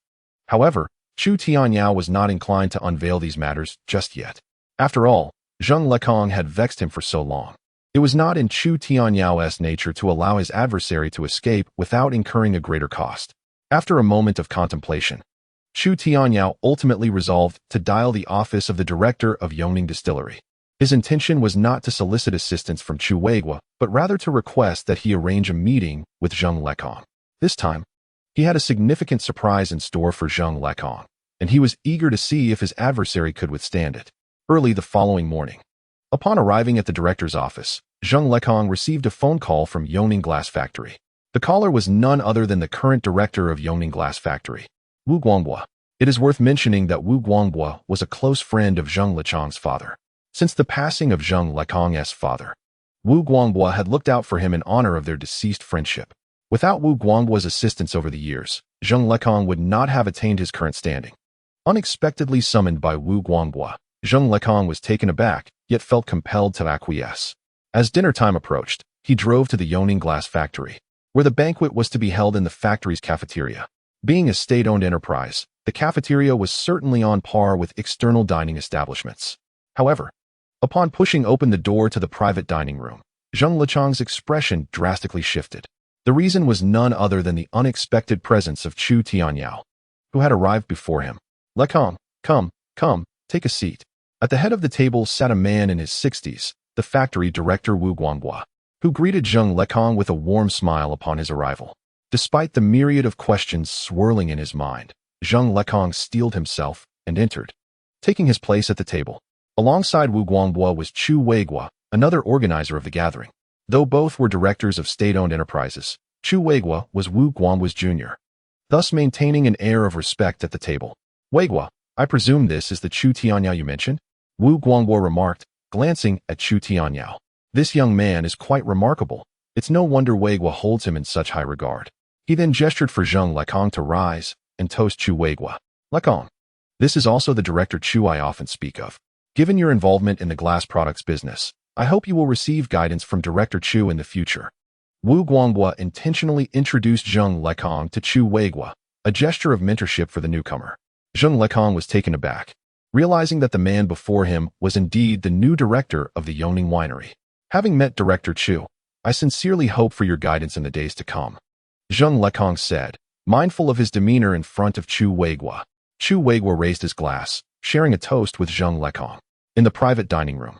However, Chu Tianyao was not inclined to unveil these matters just yet. After all, Zheng Lekong had vexed him for so long. It was not in Chu Tianyao's nature to allow his adversary to escape without incurring a greater cost. After a moment of contemplation, Chu Tianyao ultimately resolved to dial the office of the director of Yongning Distillery. His intention was not to solicit assistance from Chu Weigua, but rather to request that he arrange a meeting with Zheng Lekong. This time, he had a significant surprise in store for Zheng Lekong, and he was eager to see if his adversary could withstand it. Early the following morning, upon arriving at the director's office, Zheng Lekong received a phone call from Yongning Glass Factory. The caller was none other than the current director of Yongning Glass Factory, Wu Guangbua. It is worth mentioning that Wu Guangbua was a close friend of Zheng Lechong's father. Since the passing of Zheng Lekong's father, Wu Guangbua had looked out for him in honor of their deceased friendship. Without Wu Guangbua's assistance over the years, Zheng Lekong would not have attained his current standing. Unexpectedly summoned by Wu Guangbua, Zheng Lekong was taken aback, yet felt compelled to acquiesce. As dinner time approached, he drove to the Yongning Glass Factory, where the banquet was to be held in the factory's cafeteria. Being a state-owned enterprise, the cafeteria was certainly on par with external dining establishments. However, upon pushing open the door to the private dining room, Zheng Lechong's expression drastically shifted. The reason was none other than the unexpected presence of Chu Tianyao, who had arrived before him. "Lekong, come, take a seat." At the head of the table sat a man in his 60s, the factory director Wu Guangbua, who greeted Zheng Lekong with a warm smile upon his arrival. Despite the myriad of questions swirling in his mind, Zheng Lekong steeled himself and entered, taking his place at the table. Alongside Wu Guangbua was Chu Weigua, another organizer of the gathering. Though both were directors of state-owned enterprises, Chu Weigua was Wu Guangbua's junior. thus maintaining an air of respect at the table. Weigua, I presume this is the Chu Tianyao you mentioned? Wu Guangbo remarked, glancing at Chu Tianyao. This young man is quite remarkable. It's no wonder Weigua holds him in such high regard. He then gestured for Zheng Lekong to rise and toast Chu Weigua. Lekong. This is also the director Chu I often speak of. Given your involvement in the glass products business, I hope you will receive guidance from Director Chu in the future. Wu Guangbo intentionally introduced Zheng Lekong to Chu Weigua, a gesture of mentorship for the newcomer. Zheng Lekong was taken aback, realizing that the man before him was indeed the new director of the Yongning Winery. Having met Director Chu, I sincerely hope for your guidance in the days to come. Zheng Lekong said, mindful of his demeanor in front of Chu Weigua. Chu Weigua raised his glass, sharing a toast with Zheng Lekong. In the private dining room,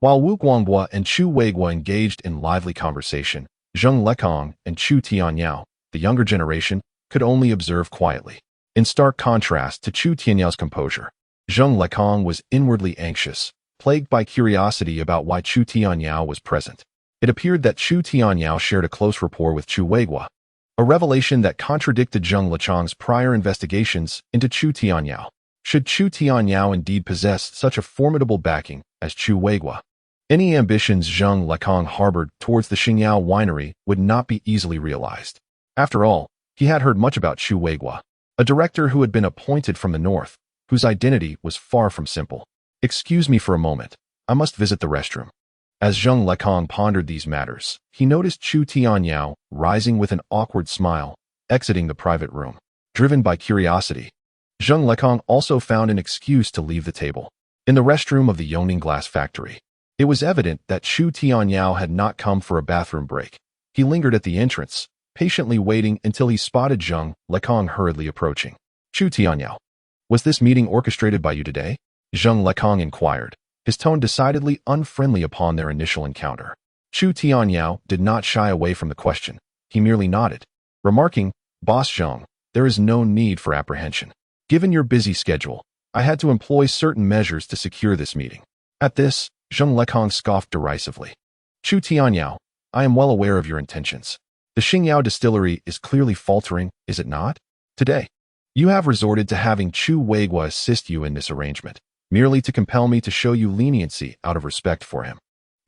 while Wu Guangbo and Chu Weigua engaged in lively conversation, Zheng Lekong and Chu Tianyao, the younger generation, could only observe quietly. In stark contrast to Chu Tianyao's composure, Zheng Lekong was inwardly anxious, plagued by curiosity about why Chu Tianyao was present. It appeared that Chu Tianyao shared a close rapport with Chu Weigua, a revelation that contradicted Zheng Lekong's prior investigations into Chu Tianyao. Should Chu Tianyao indeed possess such a formidable backing as Chu Weigua, any ambitions Zheng Lekong harbored towards the Xingyao winery would not be easily realized. After all, he had heard much about Chu Weigua, a director who had been appointed from the north, whose identity was far from simple. Excuse me for a moment, I must visit the restroom. As Zheng Lekong pondered these matters, he noticed Chu Tianyao rising with an awkward smile, exiting the private room. Driven by curiosity, Zheng Lekong also found an excuse to leave the table. In the restroom of the Yongning glass factory, it was evident that Chu Tianyao had not come for a bathroom break. He lingered at the entrance, patiently waiting until he spotted Zheng Lekong hurriedly approaching. Chu Tianyao, was this meeting orchestrated by you today? Zheng Lekong inquired, his tone decidedly unfriendly upon their initial encounter. Chu Tianyao did not shy away from the question. He merely nodded, remarking, Boss Zheng, there is no need for apprehension. Given your busy schedule, I had to employ certain measures to secure this meeting. At this, Zheng Lekong scoffed derisively. Chu Tianyao, I am well aware of your intentions. The Xingyao distillery is clearly faltering, is it not? Today, you have resorted to having Chu Weigua assist you in this arrangement, merely to compel me to show you leniency out of respect for him.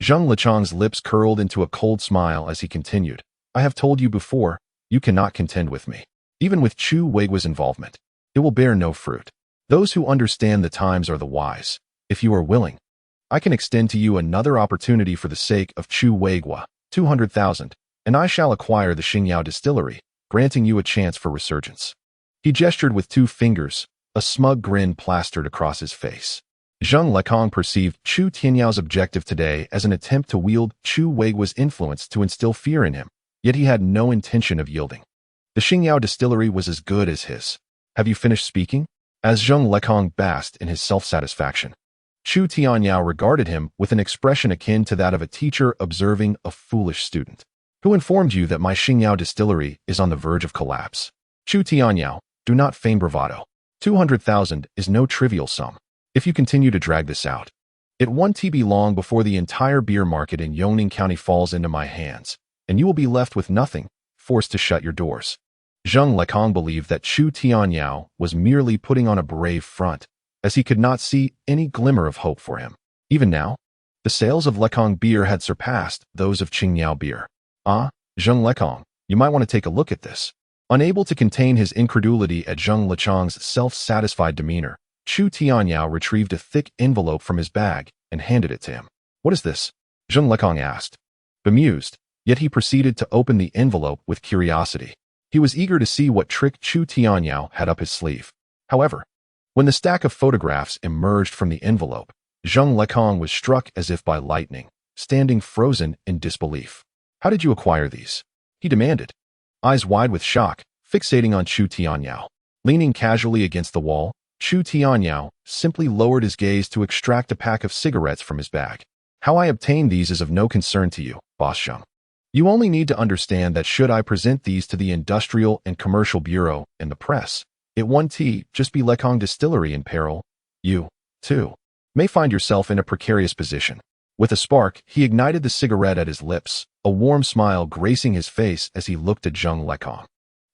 Zheng Lekong's lips curled into a cold smile as he continued, I have told you before, you cannot contend with me. Even with Chu Weigua's involvement, it will bear no fruit. Those who understand the times are the wise. If you are willing, I can extend to you another opportunity for the sake of Chu Weigua, 200,000, and I shall acquire the Xingyao distillery, granting you a chance for resurgence. He gestured with 2 fingers, a smug grin plastered across his face. Zheng Lekong perceived Chu Tianyao's objective today as an attempt to wield Chu Weigua's influence to instill fear in him, yet he had no intention of yielding. The Xingyao distillery was as good as his. Have you finished speaking? As Zheng Lekong basked in his self-satisfaction, Chu Tianyao regarded him with an expression akin to that of a teacher observing a foolish student. Who informed you that my Xingyao distillery is on the verge of collapse? Chu Tianyao, do not feign bravado. 200,000 is no trivial sum. If you continue to drag this out, it won't be long before the entire beer market in Yongning County falls into my hands, and you will be left with nothing, forced to shut your doors. Zheng Lekong believed that Chu Tianyao was merely putting on a brave front, as he could not see any glimmer of hope for him. Even now, the sales of Lekong beer had surpassed those of Qingyao beer. Ah, Zheng Lekong, you might want to take a look at this. Unable to contain his incredulity at Zheng Lekong's self-satisfied demeanor, Chu Tianyao retrieved a thick envelope from his bag and handed it to him. What is this? Zheng Lekong asked. Bemused, yet he proceeded to open the envelope with curiosity. He was eager to see what trick Chu Tianyao had up his sleeve. However, when the stack of photographs emerged from the envelope, Zheng Lekong was struck as if by lightning, standing frozen in disbelief. How did you acquire these? He demanded, eyes wide with shock, fixating on Chu Tianyao. Leaning casually against the wall, Chu Tianyao simply lowered his gaze to extract a pack of cigarettes from his bag. How I obtained these is of no concern to you, Boss Zheng. You only need to understand that should I present these to the Industrial and Commercial Bureau and the press, it won't just be Lekong Distillery in peril. You, too, may find yourself in a precarious position. With a spark, he ignited the cigarette at his lips, a warm smile gracing his face as he looked at Zheng Lekong.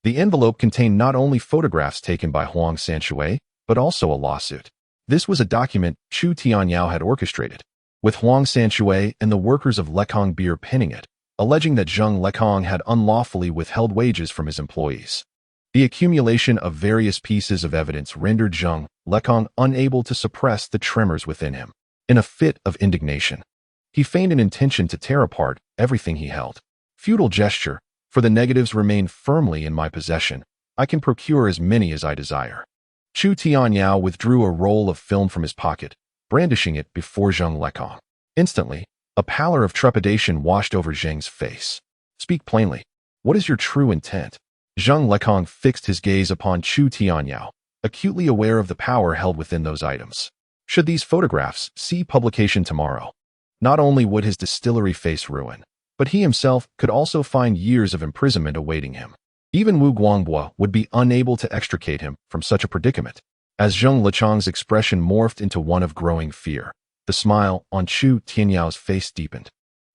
The envelope contained not only photographs taken by Huang Sanshui, but also a lawsuit. This was a document Chu Tianyao had orchestrated, with Huang Sanshui and the workers of Lekong Beer pinning it, alleging that Zheng Lekong had unlawfully withheld wages from his employees. The accumulation of various pieces of evidence rendered Zheng Lekong unable to suppress the tremors within him. In a fit of indignation, he feigned an intention to tear apart everything he held. Futile gesture, for the negatives remain firmly in my possession. I can procure as many as I desire. Chu Tianyao withdrew a roll of film from his pocket, brandishing it before Zheng Lekong. Instantly, a pallor of trepidation washed over Zheng's face. Speak plainly. What is your true intent? Zheng Lekong fixed his gaze upon Chu Tianyao, acutely aware of the power held within those items. Should these photographs see publication tomorrow, not only would his distillery face ruin, but he himself could also find years of imprisonment awaiting him. Even Wu Guangbo would be unable to extricate him from such a predicament. As Zheng Lechong's expression morphed into one of growing fear, the smile on Chu Tianyao's face deepened.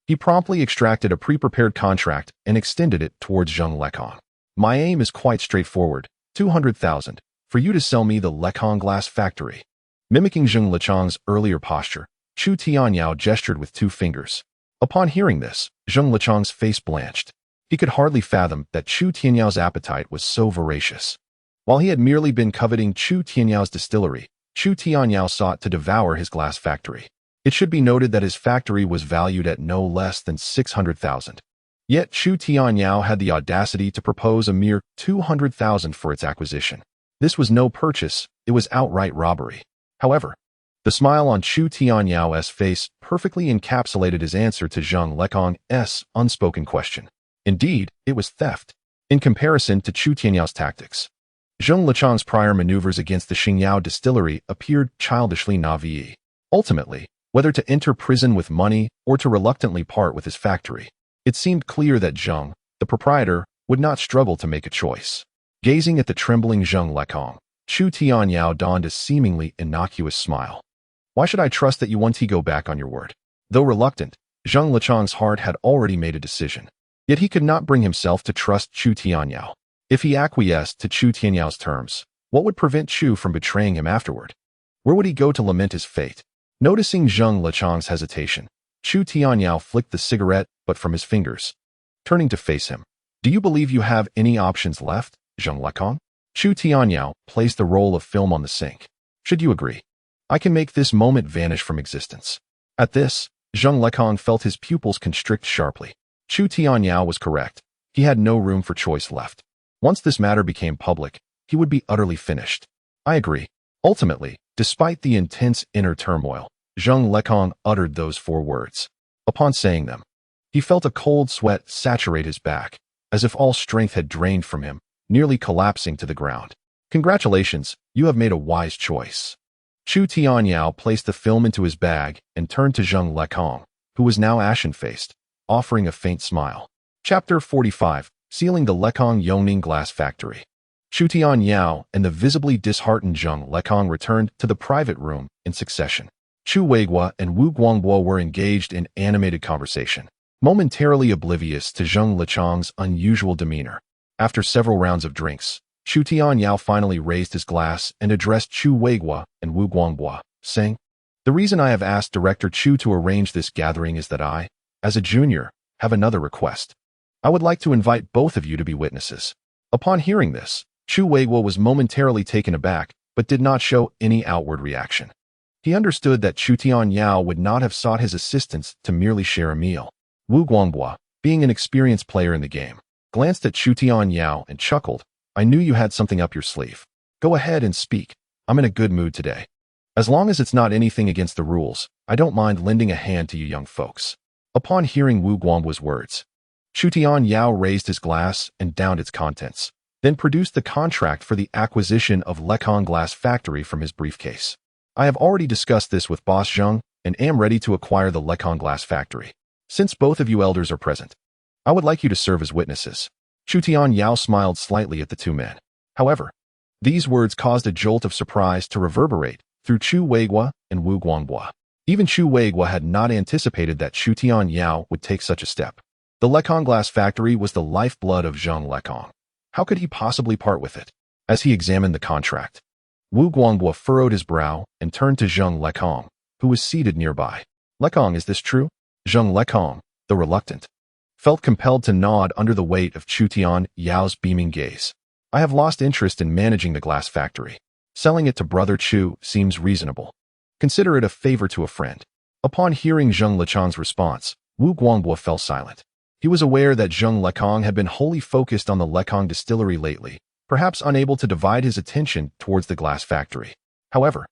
He promptly extracted a pre-prepared contract and extended it towards Zheng Lekong. My aim is quite straightforward, 200,000, for you to sell me the Lekong glass factory. Mimicking Zheng Lechong's earlier posture, Chu Tianyao gestured with 2 fingers. Upon hearing this, Zheng Lechong's face blanched. He could hardly fathom that Chu Tianyao's appetite was so voracious. While he had merely been coveting Chu Tianyao's distillery, Chu Tianyao sought to devour his glass factory. It should be noted that his factory was valued at no less than 600,000. Yet Chu Tianyao had the audacity to propose a mere 200,000 for its acquisition. This was no purchase, it was outright robbery. However, the smile on Chu Tianyao's face perfectly encapsulated his answer to Zheng Lekong's unspoken question. Indeed, it was theft. In comparison to Chu Tianyao's tactics, Zheng Lechong's prior maneuvers against the Xingyao distillery appeared childishly naive. Ultimately, whether to enter prison with money or to reluctantly part with his factory, it seemed clear that Zheng, the proprietor, would not struggle to make a choice. Gazing at the trembling Zheng Lekong, Chu Tianyao donned a seemingly innocuous smile. Why should I trust that you won't go back on your word? Though reluctant, Zheng Lechong's heart had already made a decision. Yet he could not bring himself to trust Chu Tianyao. If he acquiesced to Chu Tianyao's terms, what would prevent Chu from betraying him afterward? Where would he go to lament his fate? Noticing Zheng Lechong's hesitation, Chu Tianyao flicked the cigarette but from his fingers. Turning to face him, do you believe you have any options left, Zheng Lekong? Chu Tianyao placed the roll of film on the sink. Should you agree, I can make this moment vanish from existence. At this, Zheng Lekong felt his pupils constrict sharply. Chu Tianyao was correct. He had no room for choice left. Once this matter became public, he would be utterly finished. I agree. Ultimately, despite the intense inner turmoil, Zheng Lekong uttered those 4 words. Upon saying them, he felt a cold sweat saturate his back, as if all strength had drained from him, nearly collapsing to the ground. Congratulations, you have made a wise choice. Chu Tianyao placed the film into his bag and turned to Zheng Lekong, who was now ashen-faced, offering a faint smile. Chapter 45, Sealing the Lekong Yongning Glass Factory. Chu Tianyao and the visibly disheartened Zheng Lekong returned to the private room in succession. Chu Weiguo and Wu Guangbo were engaged in animated conversation, momentarily oblivious to Zheng Lechong's unusual demeanor. After several rounds of drinks, Chu Tianyao finally raised his glass and addressed Chu Weiguo and Wu Guangbo, saying, "The reason I have asked Director Chu to arrange this gathering is that I, as a junior, have another request. I would like to invite both of you to be witnesses." Upon hearing this, Chu Weiguo was momentarily taken aback, but did not show any outward reaction. He understood that Chu Tianyao would not have sought his assistance to merely share a meal. Wu Guangbo, being an experienced player in the game, glanced at Chu Tianyao and chuckled. "I knew you had something up your sleeve. Go ahead and speak. I'm in a good mood today. As long as it's not anything against the rules, I don't mind lending a hand to you young folks." Upon hearing Wu Guangbo's words, Chu Tianyao raised his glass and downed its contents, then produced the contract for the acquisition of Lekong Glass Factory from his briefcase. "I have already discussed this with Boss Zheng and am ready to acquire the Lekong Glass Factory. Since both of you elders are present, I would like you to serve as witnesses." Chu Tianyao smiled slightly at the 2 men. However, these words caused a jolt of surprise to reverberate through Chu Weiguo and Wu Guangbo. Even Chu Weiguo had not anticipated that Chu Tianyao would take such a step. The Lekong Glass Factory was the lifeblood of Zheng Lekong. How could he possibly part with it? As he examined the contract, Wu Guangbo furrowed his brow and turned to Zheng Lekong, who was seated nearby. Lekong, is this true? Zheng Lekong, the reluctant, felt compelled to nod under the weight of Chu Tianyao's beaming gaze. I have lost interest in managing the glass factory. Selling it to Brother Chu seems reasonable. Consider it a favor to a friend. Upon hearing Zheng Lechong's response, Wu Guangbo fell silent. He was aware that Zheng Lekong had been wholly focused on the Lekong distillery lately, perhaps unable to divide his attention towards the glass factory. However,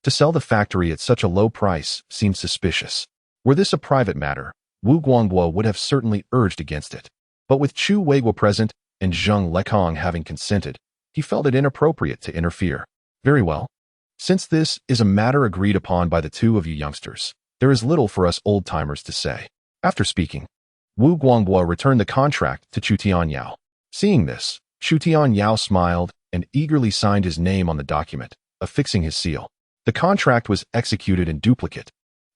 to sell the factory at such a low price seemed suspicious. Were this a private matter, Wu Guangbo would have certainly urged against it. But with Chu Weiguo present and Zheng Lekong having consented, he felt it inappropriate to interfere. Very well. Since this is a matter agreed upon by the two of you youngsters, there is little for us old-timers to say. After speaking, Wu Guangbo returned the contract to Chu Tianyao. Seeing this, Chu Tianyao smiled and eagerly signed his name on the document, affixing his seal. The contract was executed in duplicate,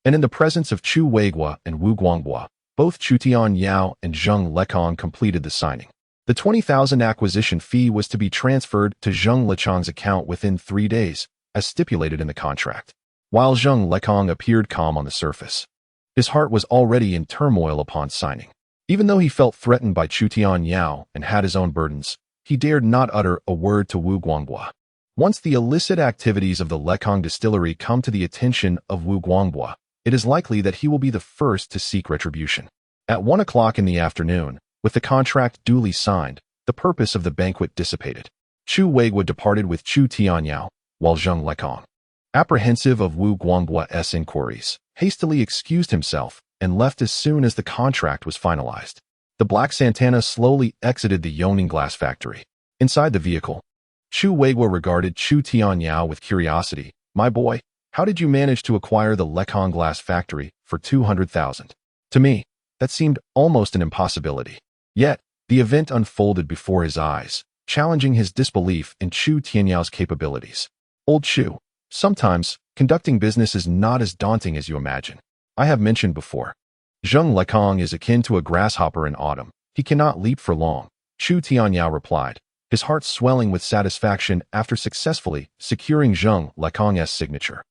and in the presence of Chu Weiguo and Wu Guangbo, both Chu Tianyao and Zheng Lekong completed the signing. The 20,000 acquisition fee was to be transferred to Zheng Lechong's account within 3 days, as stipulated in the contract. While Zheng Lekong appeared calm on the surface, his heart was already in turmoil upon signing. Even though he felt threatened by Chu Tianyao and had his own burdens, he dared not utter a word to Wu Guangbo. Once the illicit activities of the Lekong distillery come to the attention of Wu Guangbo, it is likely that he will be the first to seek retribution. At 1 o'clock in the afternoon, with the contract duly signed, the purpose of the banquet dissipated. Chu Weiguo departed with Chu Tianyao, while Zheng Lekong, apprehensive of Wu Guangbo's inquiries, hastily excused himself and left as soon as the contract was finalized. The Black Santana slowly exited the Yongning glass factory. Inside the vehicle, Chu Weiguo regarded Chu Tianyao with curiosity. My boy, how did you manage to acquire the Lekong glass factory for 200,000? To me, that seemed almost an impossibility. Yet, the event unfolded before his eyes, challenging his disbelief in Chu Tianyao's capabilities. Old Chu, sometimes, conducting business is not as daunting as you imagine. I have mentioned before, Zheng Lekong is akin to a grasshopper in autumn. He cannot leap for long, Chu Tianyao replied, his heart swelling with satisfaction after successfully securing Zheng Lekong's signature.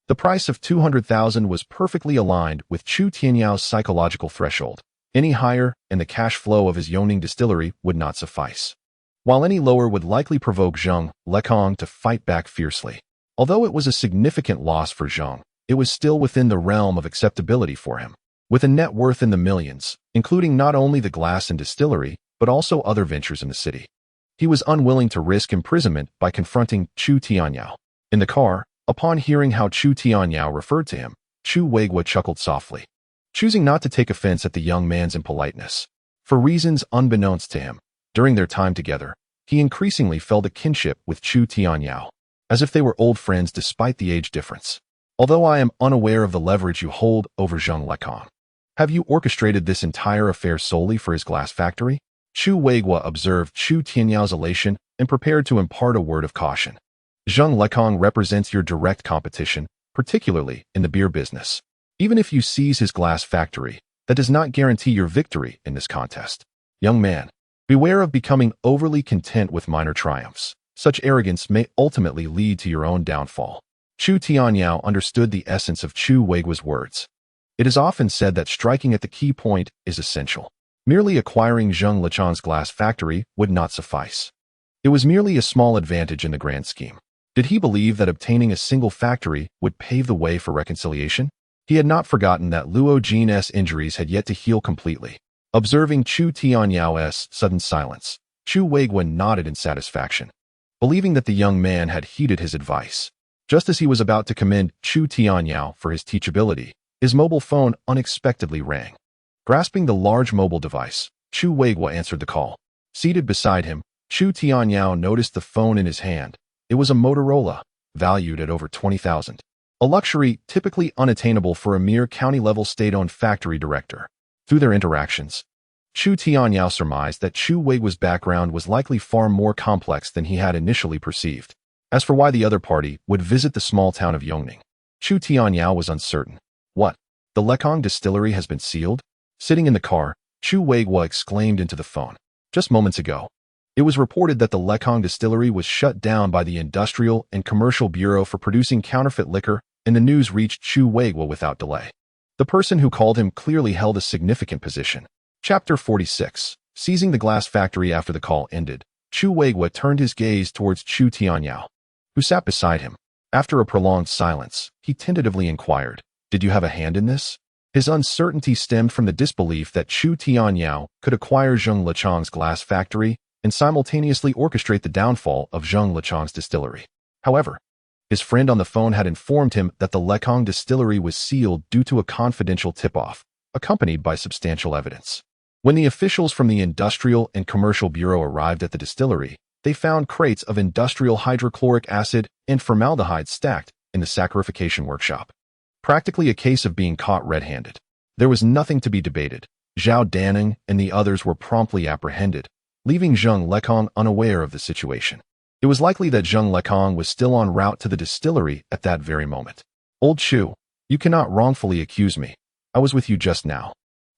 The price of 200,000 was perfectly aligned with Chu Tianyao's psychological threshold. Any higher, and the cash flow of his Yongning distillery would not suffice, while any lower would likely provoke Zheng Lekong to fight back fiercely. Although it was a significant loss for Zheng, it was still within the realm of acceptability for him. With a net worth in the millions, including not only the glass and distillery, but also other ventures in the city, he was unwilling to risk imprisonment by confronting Chu Tianyao. In the car, upon hearing how Chu Tianyao referred to him, Chu Weiguo chuckled softly, choosing not to take offense at the young man's impoliteness. For reasons unbeknownst to him, during their time together, he increasingly felt a kinship with Chu Tianyao, as if they were old friends despite the age difference. Although I am unaware of the leverage you hold over Zheng Lekong, have you orchestrated this entire affair solely for his glass factory? Chu Weiguo observed Chu Tianyao's elation and prepared to impart a word of caution. Zheng Lekong represents your direct competition, particularly in the beer business. Even if you seize his glass factory, that does not guarantee your victory in this contest. Young man, beware of becoming overly content with minor triumphs. Such arrogance may ultimately lead to your own downfall. Chu Tianyao understood the essence of Chu Weiguo's words. It is often said that striking at the key point is essential. Merely acquiring Zheng Lechong's glass factory would not suffice. It was merely a small advantage in the grand scheme. Did he believe that obtaining a single factory would pave the way for reconciliation? He had not forgotten that Luo Jin's injuries had yet to heal completely. Observing Chu Tianyao's sudden silence, Chu Weiguo nodded in satisfaction, believing that the young man had heeded his advice. Just as he was about to commend Chu Tianyao for his teachability, his mobile phone unexpectedly rang. Grasping the large mobile device, Chu Weiguo answered the call. Seated beside him, Chu Tianyao noticed the phone in his hand. It was a Motorola, valued at over 20,000. A luxury typically unattainable for a mere county-level state-owned factory director. Through their interactions, Chu Tianyao surmised that Chu Weiguo's background was likely far more complex than he had initially perceived. As for why the other party would visit the small town of Yongning, Chu Tianyao was uncertain. What? The Lekong distillery has been sealed? Sitting in the car, Chu Weiguo exclaimed into the phone. Just moments ago, It was reported that the Lekong distillery was shut down by the Industrial and Commercial Bureau for producing counterfeit liquor, and the news reached Chu Weigwa without delay. The person who called him clearly held a significant position. Chapter 46. Seizing the glass factory. After the call ended, Chu Weigwa turned his gaze towards Chu Tianyao, who sat beside him. After a prolonged silence, he tentatively inquired, "Did you have a hand in this?" His uncertainty stemmed from the disbelief that Chu Tianyao could acquire Zheng Lechong's glass factory and simultaneously orchestrate the downfall of Zheng Lechong's distillery. However, his friend on the phone had informed him that the Lekong distillery was sealed due to a confidential tip-off, accompanied by substantial evidence. When the officials from the Industrial and Commercial Bureau arrived at the distillery, they found crates of industrial hydrochloric acid and formaldehyde stacked in the saccharification workshop. Practically a case of being caught red-handed. There was nothing to be debated. Zhao Daning and the others were promptly apprehended, leaving Zheng Lekong unaware of the situation. It was likely that Zheng Lekong was still en route to the distillery at that very moment. "Old Chu, you cannot wrongfully accuse me. I was with you just now.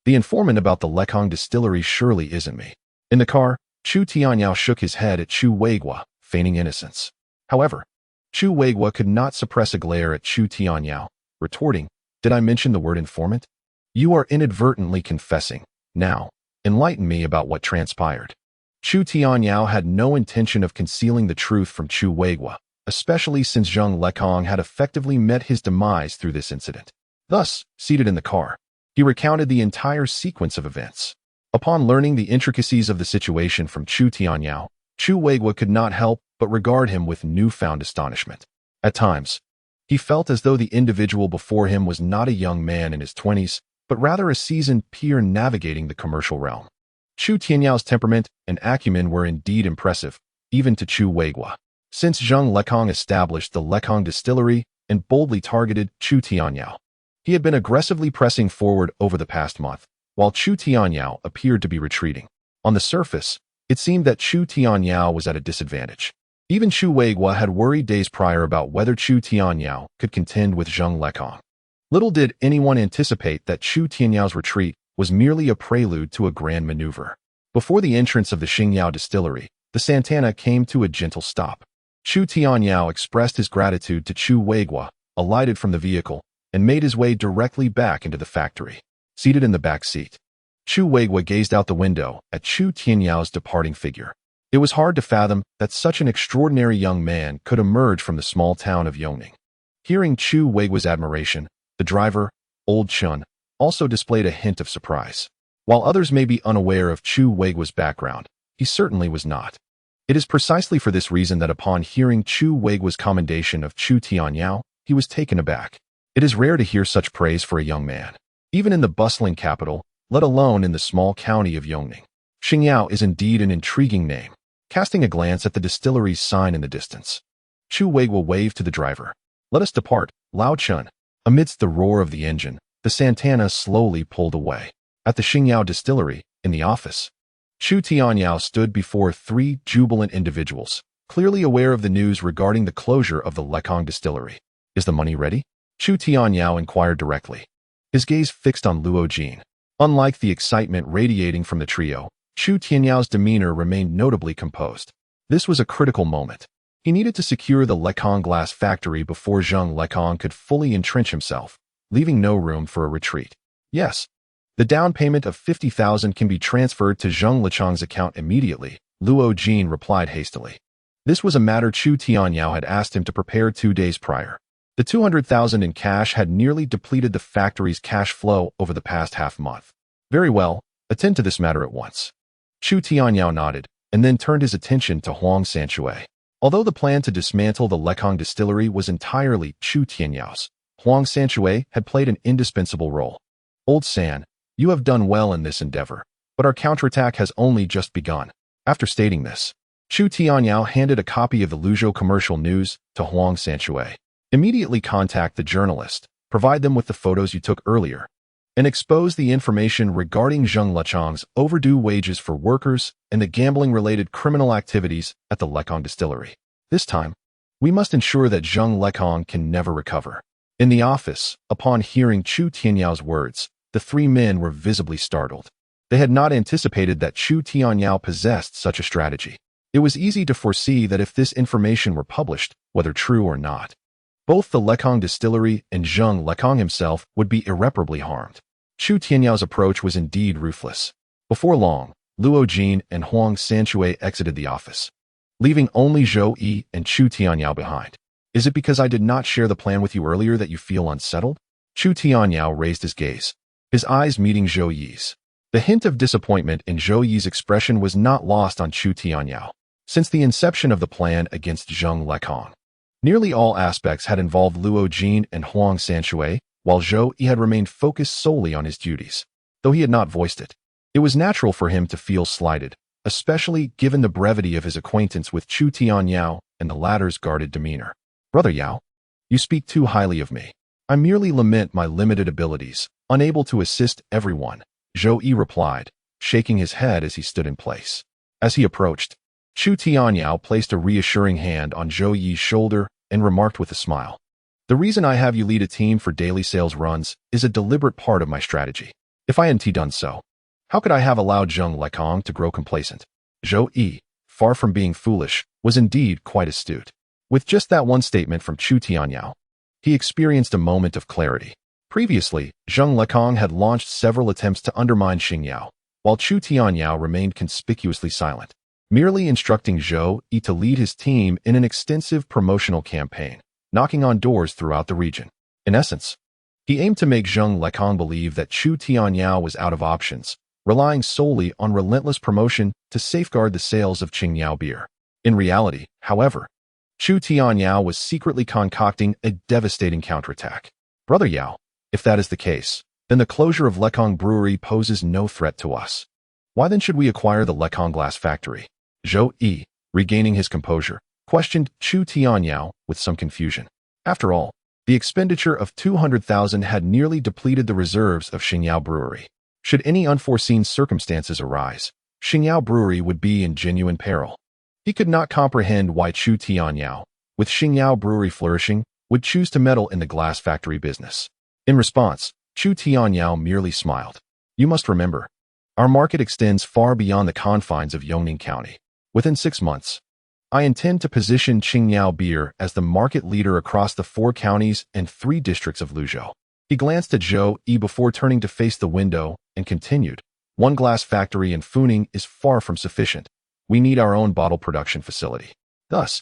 The informant about the Lekong distillery surely isn't me." In the car, Chu Tianyao shook his head at Chu Weigwa, feigning innocence. However, Chu Weigwa could not suppress a glare at Chu Tianyao, retorting, "Did I mention the word informant? You are inadvertently confessing. Now, enlighten me about what transpired." Chu Tianyao had no intention of concealing the truth from Chu Weigwa, especially since Zheng Lekong had effectively met his demise through this incident. Thus, seated in the car, he recounted the entire sequence of events. Upon learning the intricacies of the situation from Chu Tianyao, Chu Weigwa could not help but regard him with newfound astonishment. At times, he felt as though the individual before him was not a young man in his 20s, but rather a seasoned peer navigating the commercial realm. Chu Tianyao's temperament and acumen were indeed impressive, even to Chu Weigwa. Since Zheng Lekong established the Lekong distillery and boldly targeted Chu Tianyao, he had been aggressively pressing forward over the past month, while Chu Tianyao appeared to be retreating. On the surface, it seemed that Chu Tianyao was at a disadvantage. Even Chu Weigwa had worried days prior about whether Chu Tianyao could contend with Zheng Lekong. Little did anyone anticipate that Chu Tianyao's retreat was merely a prelude to a grand maneuver. Before the entrance of the Xingyao distillery, the Santana came to a gentle stop. Chu Tianyao expressed his gratitude to Chu Weigwa, alighted from the vehicle, and made his way directly back into the factory. Seated in the back seat, Chu Weigwa gazed out the window at Chu Tianyao's departing figure. It was hard to fathom that such an extraordinary young man could emerge from the small town of Yongning. Hearing Chu Weigwa's admiration, the driver, Old Chun, also displayed a hint of surprise. While others may be unaware of Chu Weigwa's background, he certainly was not. It is precisely for this reason that upon hearing Chu Weigwa's commendation of Chu Tianyao, he was taken aback. It is rare to hear such praise for a young man, even in the bustling capital, let alone in the small county of Yongning. Xingyao is indeed an intriguing name. Casting a glance at the distillery's sign in the distance, Chu Weigwa waved to the driver. "Let us depart, Lao Chun." Amidst the roar of the engine, the Santana slowly pulled away. At the Xingyao distillery, in the office, Chu Tianyao stood before three jubilant individuals, clearly aware of the news regarding the closure of the Lekong distillery. "Is the money ready?" Chu Tianyao inquired directly, his gaze fixed on Luo Jin. Unlike the excitement radiating from the trio, Chu Tianyao's demeanor remained notably composed. This was a critical moment. He needed to secure the Lekong glass factory before Zheng Lekong could fully entrench himself, leaving no room for a retreat. "Yes. The down payment of 50,000 can be transferred to Zheng Lechong's account immediately," Luo Jin replied hastily. This was a matter Chu Tianyao had asked him to prepare 2 days prior. The 200,000 in cash had nearly depleted the factory's cash flow over the past half-month. "Very well, attend to this matter at once." Chu Tianyao nodded, and then turned his attention to Huang Sanchui. Although the plan to dismantle the Lekong distillery was entirely Chu Tianyao's, Huang Sanchui had played an indispensable role. "Old San, you have done well in this endeavor, but our counterattack has only just begun." After stating this, Chu Tianyao handed a copy of the Luzhou Commercial News to Huang Sanchui. "Immediately contact the journalist, provide them with the photos you took earlier, and expose the information regarding Zheng Lechong's overdue wages for workers and the gambling-related criminal activities at the Lekong distillery. This time, we must ensure that Zheng Lekong can never recover." In the office, upon hearing Chu Tianyao's words, the three men were visibly startled. They had not anticipated that Chu Tianyao possessed such a strategy. It was easy to foresee that if this information were published, whether true or not, both the Lekong distillery and Zheng Lekong himself would be irreparably harmed. Chu Tianyao approach was indeed ruthless. Before long, Luo Jin and Huang Sanchue exited the office, leaving only Zhou Yi and Chu Tianyao behind. Is it because I did not share the plan with you earlier that you feel unsettled? Chu Tianyao raised his gaze, his eyes meeting Zhou Yi's. The hint of disappointment in Zhou Yi's expression was not lost on Chu Tianyao. Since the inception of the plan against Zheng Lekong, nearly all aspects had involved Luo Jin and Huang Sanchue, while Zhou Yi had remained focused solely on his duties. Though he had not voiced it, it was natural for him to feel slighted, especially given the brevity of his acquaintance with Chu Tianyao and the latter's guarded demeanor. Brother Yao, you speak too highly of me. I merely lament my limited abilities, unable to assist everyone, Zhou Yi replied, shaking his head as he stood in place. As he approached, Chu Tianyao placed a reassuring hand on Zhou Yi's shoulder and remarked with a smile. The reason I have you lead a team for daily sales runs is a deliberate part of my strategy. If I hadn't done so, how could I have allowed Zheng Lekong to grow complacent? Zhou Yi, far from being foolish, was indeed quite astute. With just that one statement from Chu Tianyao, he experienced a moment of clarity. Previously, Zheng Lekong had launched several attempts to undermine Xingyao, while Chu Tianyao remained conspicuously silent, merely instructing Zhou Yi to lead his team in an extensive promotional campaign, knocking on doors throughout the region. In essence, he aimed to make Zheng Lekong believe that Chu Tianyao was out of options, relying solely on relentless promotion to safeguard the sales of Qingyao beer. In reality, however, Chu Tianyao was secretly concocting a devastating counterattack. Brother Yao, if that is the case, then the closure of Lekong Brewery poses no threat to us. Why then should we acquire the Lekong glass factory? Zhou Yi, regaining his composure, questioned Chu Tianyao with some confusion. After all, the expenditure of 200,000 had nearly depleted the reserves of Xingyao Brewery. Should any unforeseen circumstances arise, Xingyao Brewery would be in genuine peril. He could not comprehend why Chu Tianyao, with Xingyao Brewery flourishing, would choose to meddle in the glass factory business. In response, Chu Tianyao merely smiled. You must remember, our market extends far beyond the confines of Yongning County. Within 6 months, I intend to position Qingyao beer as the market leader across the 4 counties and 3 districts of Luzhou. He glanced at Zhou Yi before turning to face the window and continued, one glass factory in Funing is far from sufficient. We need our own bottle production facility. Thus,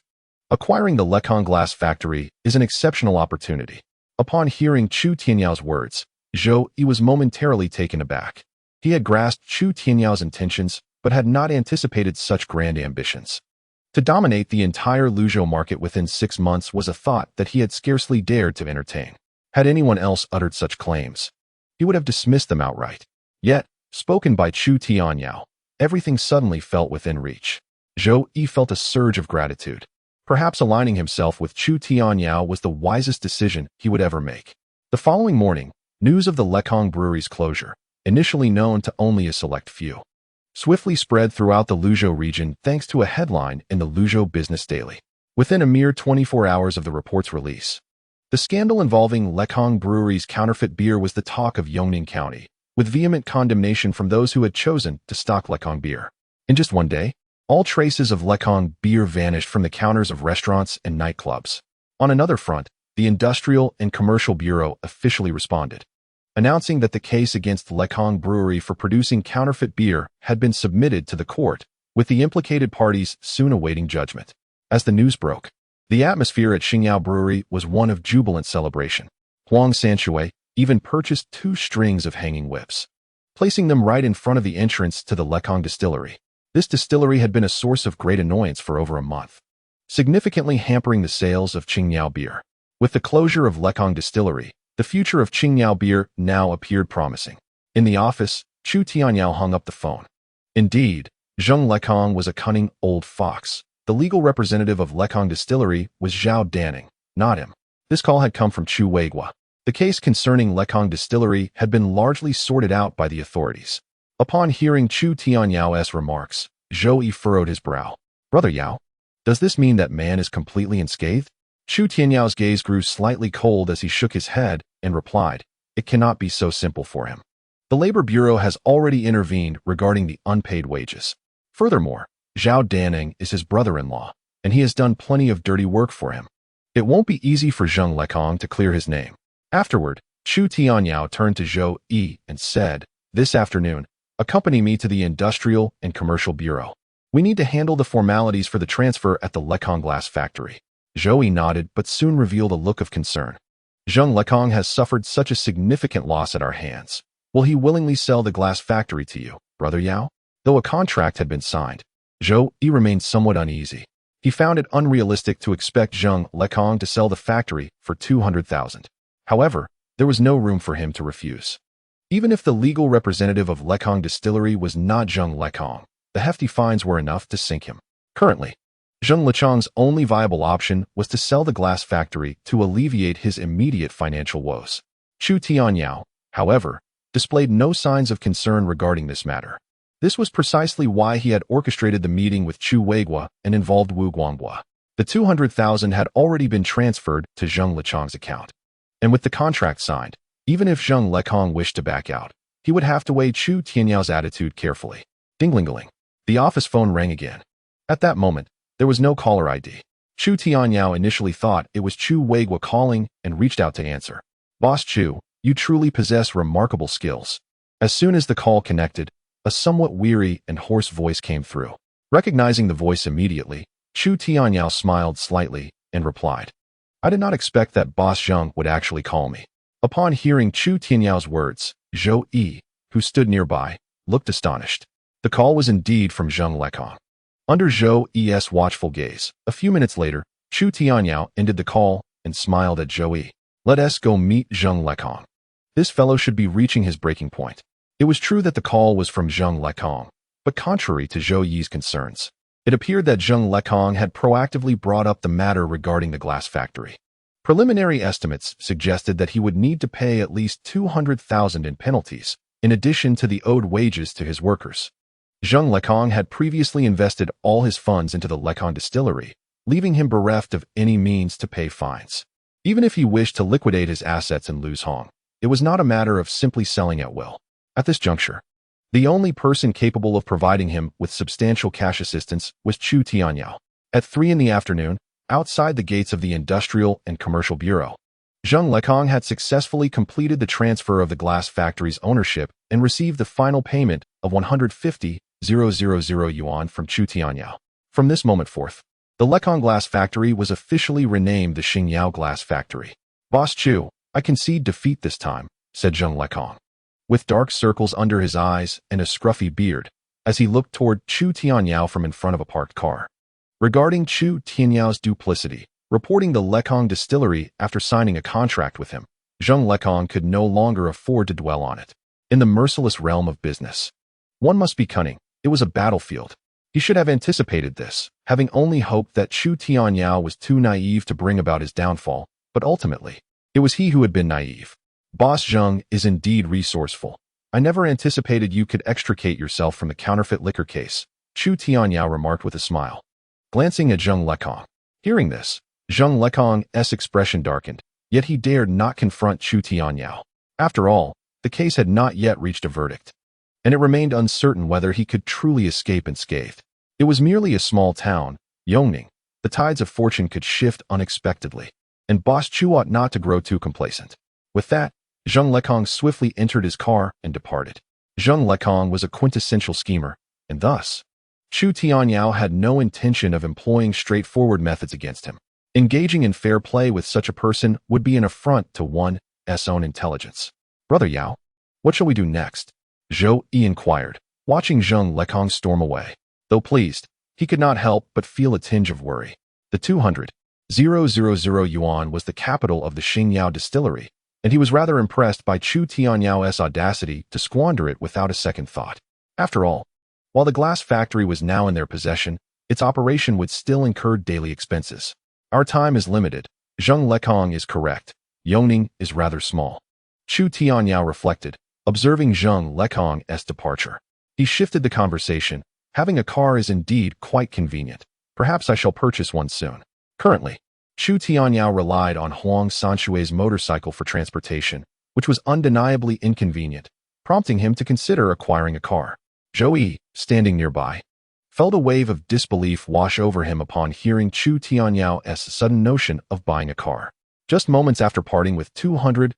acquiring the Lekong glass factory is an exceptional opportunity. Upon hearing Chu Tianyao's words, Zhou Yi was momentarily taken aback. He had grasped Chu Tianyao's intentions, but had not anticipated such grand ambitions. To dominate the entire Luzhou market within 6 months was a thought that he had scarcely dared to entertain. Had anyone else uttered such claims, he would have dismissed them outright. Yet, spoken by Chu Tianyao, everything suddenly felt within reach. Zhou Yi felt a surge of gratitude. Perhaps aligning himself with Chu Tianyao was the wisest decision he would ever make. The following morning, news of the Lekong Brewery's closure, initially known to only a select few, swiftly spread throughout the Luzhou region thanks to a headline in the Luzhou Business Daily. Within a mere 24 hours of the report's release, the scandal involving Lekong Brewery's counterfeit beer was the talk of Yongning County, with vehement condemnation from those who had chosen to stock Lekong beer. In just one day, all traces of Lekong beer vanished from the counters of restaurants and nightclubs. On another front, the Industrial and Commercial Bureau officially responded, announcing that the case against Lekong Brewery for producing counterfeit beer had been submitted to the court, with the implicated parties soon awaiting judgment. As the news broke, the atmosphere at Xingyao Brewery was one of jubilant celebration. Huang Sanchue even purchased 2 strings of hanging whips, placing them right in front of the entrance to the Lekong distillery. This distillery had been a source of great annoyance for over a month, significantly hampering the sales of Qingyao beer. With the closure of Lekong distillery, the future of Qingyao beer now appeared promising. In the office, Chu Tianyao hung up the phone. Indeed, Zheng Lekong was a cunning old fox. The legal representative of Lekong distillery was Zhao Danning, not him. This call had come from Chu Weigua. The case concerning Lekong distillery had been largely sorted out by the authorities. Upon hearing Chu Tianyao's remarks, Zhou Yi furrowed his brow. Brother Yao, does this mean that man is completely unscathed? Chu Tianyao's gaze grew slightly cold as he shook his head and replied, it cannot be so simple for him. The Labor Bureau has already intervened regarding the unpaid wages. Furthermore, Zhao Danning is his brother-in-law, and he has done plenty of dirty work for him. It won't be easy for Zheng Lekong to clear his name. Afterward, Chu Tianyao turned to Zhou Yi and said, "This afternoon, accompany me to the Industrial and Commercial Bureau. We need to handle the formalities for the transfer at the Lekong glass factory." Zhou Yi nodded but soon revealed a look of concern. "Zheng Lekong has suffered such a significant loss at our hands. Will he willingly sell the glass factory to you, Brother Yao?" Though a contract had been signed, Zhou Yi remained somewhat uneasy. He found it unrealistic to expect Zheng Lekong to sell the factory for 200,000. However, there was no room for him to refuse. Even if the legal representative of Lekong Distillery was not Zheng Lekong, the hefty fines were enough to sink him. Currently, Zheng Lechong's only viable option was to sell the glass factory to alleviate his immediate financial woes. Chu Tianyao, however, displayed no signs of concern regarding this matter. This was precisely why he had orchestrated the meeting with Chu Weiguo and involved Wu Guangbo. The 200,000 had already been transferred to Zheng Lechong's account. And with the contract signed, even if Zheng Lekong wished to back out, he would have to weigh Chu Tianyao's attitude carefully. Ding-ling-ling. The office phone rang again. At that moment, there was no caller ID. Chu Tianyao initially thought it was Chu Weiguo calling and reached out to answer. "Boss Chu, you truly possess remarkable skills." As soon as the call connected, a somewhat weary and hoarse voice came through. Recognizing the voice immediately, Chu Tianyao smiled slightly and replied, "I did not expect that Boss Zheng would actually call me." Upon hearing Chu Tianyao's words, Zhou Yi, who stood nearby, looked astonished. The call was indeed from Zheng Lekong. Under Zhou Yi's watchful gaze, a few minutes later, Chu Tianyao ended the call and smiled at Zhou Yi. "Let us go meet Zheng Lekong. This fellow should be reaching his breaking point." It was true that the call was from Zheng Lekong, but contrary to Zhou Yi's concerns, it appeared that Zheng Lekong had proactively brought up the matter regarding the glass factory. Preliminary estimates suggested that he would need to pay at least 200,000 in penalties, in addition to the owed wages to his workers. Zheng Lekong had previously invested all his funds into the Lekong distillery, leaving him bereft of any means to pay fines. Even if he wished to liquidate his assets in Luzhong, it was not a matter of simply selling at will. At this juncture, the only person capable of providing him with substantial cash assistance was Chu Tianyao. At 3 in the afternoon, outside the gates of the Industrial and Commercial Bureau, Zheng Lekong had successfully completed the transfer of the glass factory's ownership and received the final payment of 150,000 yuan from Chu Tianyao. From this moment forth, the Lekong glass factory was officially renamed the Xingyao Glass Factory. "Boss Chu, I concede defeat this time," said Zheng Lekong, with dark circles under his eyes and a scruffy beard, as he looked toward Chu Tianyao from in front of a parked car. Regarding Chu Tianyao's duplicity, reporting the Lekong distillery after signing a contract with him, Zheng Lekong could no longer afford to dwell on it. In the merciless realm of business, one must be cunning. It was a battlefield. He should have anticipated this, having only hoped that Chu Tianyao was too naive to bring about his downfall, but ultimately, it was he who had been naive. "Boss Zheng is indeed resourceful. I never anticipated you could extricate yourself from the counterfeit liquor case," Chu Tianyao remarked with a smile, glancing at Zheng Lekong. Hearing this, Zheng Lekong's expression darkened, yet he dared not confront Chu Tianyao. After all, the case had not yet reached a verdict, and it remained uncertain whether he could truly escape unscathed. It was merely a small town, Yongning. The tides of fortune could shift unexpectedly, and Boss Chu ought not to grow too complacent. With that, Zheng Lekong swiftly entered his car and departed. Zheng Lekong was a quintessential schemer, and thus, Chu Tianyao had no intention of employing straightforward methods against him. Engaging in fair play with such a person would be an affront to one's own intelligence. "Brother Yao, what shall we do next?" Zhou Yi inquired, watching Zheng Lekong storm away. Though pleased, he could not help but feel a tinge of worry. The 200,000 yuan was the capital of the Xingyao distillery, and he was rather impressed by Chu Tianyao's audacity to squander it without a second thought. After all, while the glass factory was now in their possession, its operation would still incur daily expenses. "Our time is limited. Zheng Lekong is correct. Yongning is rather small." Chu Tianyao reflected, observing Zheng Lekong's departure. He shifted the conversation. "Having a car is indeed quite convenient. Perhaps I shall purchase one soon." Currently, Chu Tianyao relied on Huang Sanshui's motorcycle for transportation, which was undeniably inconvenient, prompting him to consider acquiring a car. Zhou Yi, standing nearby, felt a wave of disbelief wash over him upon hearing Chu Tianyao sudden notion of buying a car. Just moments after parting with 200,000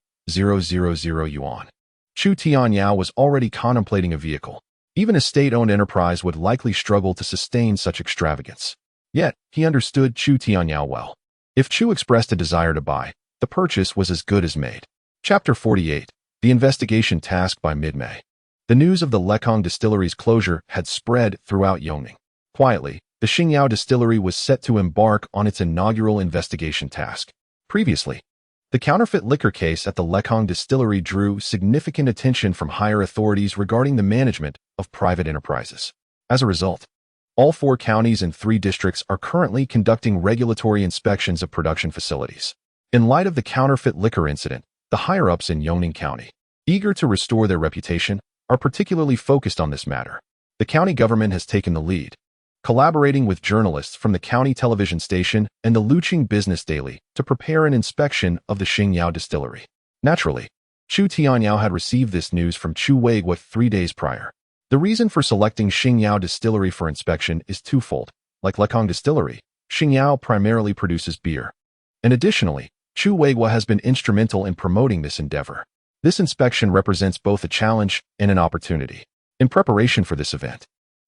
yuan, Chu Tianyao was already contemplating a vehicle. Even a state-owned enterprise would likely struggle to sustain such extravagance. Yet, he understood Chu Tianyao well. If Chu expressed a desire to buy, the purchase was as good as made. Chapter 48. The Investigation Task by mid-May. The news of the Lekong Distillery's closure had spread throughout Yongning. Quietly, the Xingyao Distillery was set to embark on its inaugural investigation task. Previously, the counterfeit liquor case at the Lekong Distillery drew significant attention from higher authorities regarding the management of private enterprises. As a result, all 4 counties and 3 districts are currently conducting regulatory inspections of production facilities. In light of the counterfeit liquor incident, the higher-ups in Yongning County, eager to restore their reputation, are particularly focused on this matter. The county government has taken the lead, collaborating with journalists from the county television station and the Luqing Business Daily to prepare an inspection of the Xingyao Distillery. Naturally, Chu Tianyao had received this news from Chu Weiguo 3 days prior. The reason for selecting Xingyao Distillery for inspection is twofold. Like Lekong Distillery, Xingyao primarily produces beer. And additionally, Chu Weiguo has been instrumental in promoting this endeavor. This inspection represents both a challenge and an opportunity. In preparation for this event,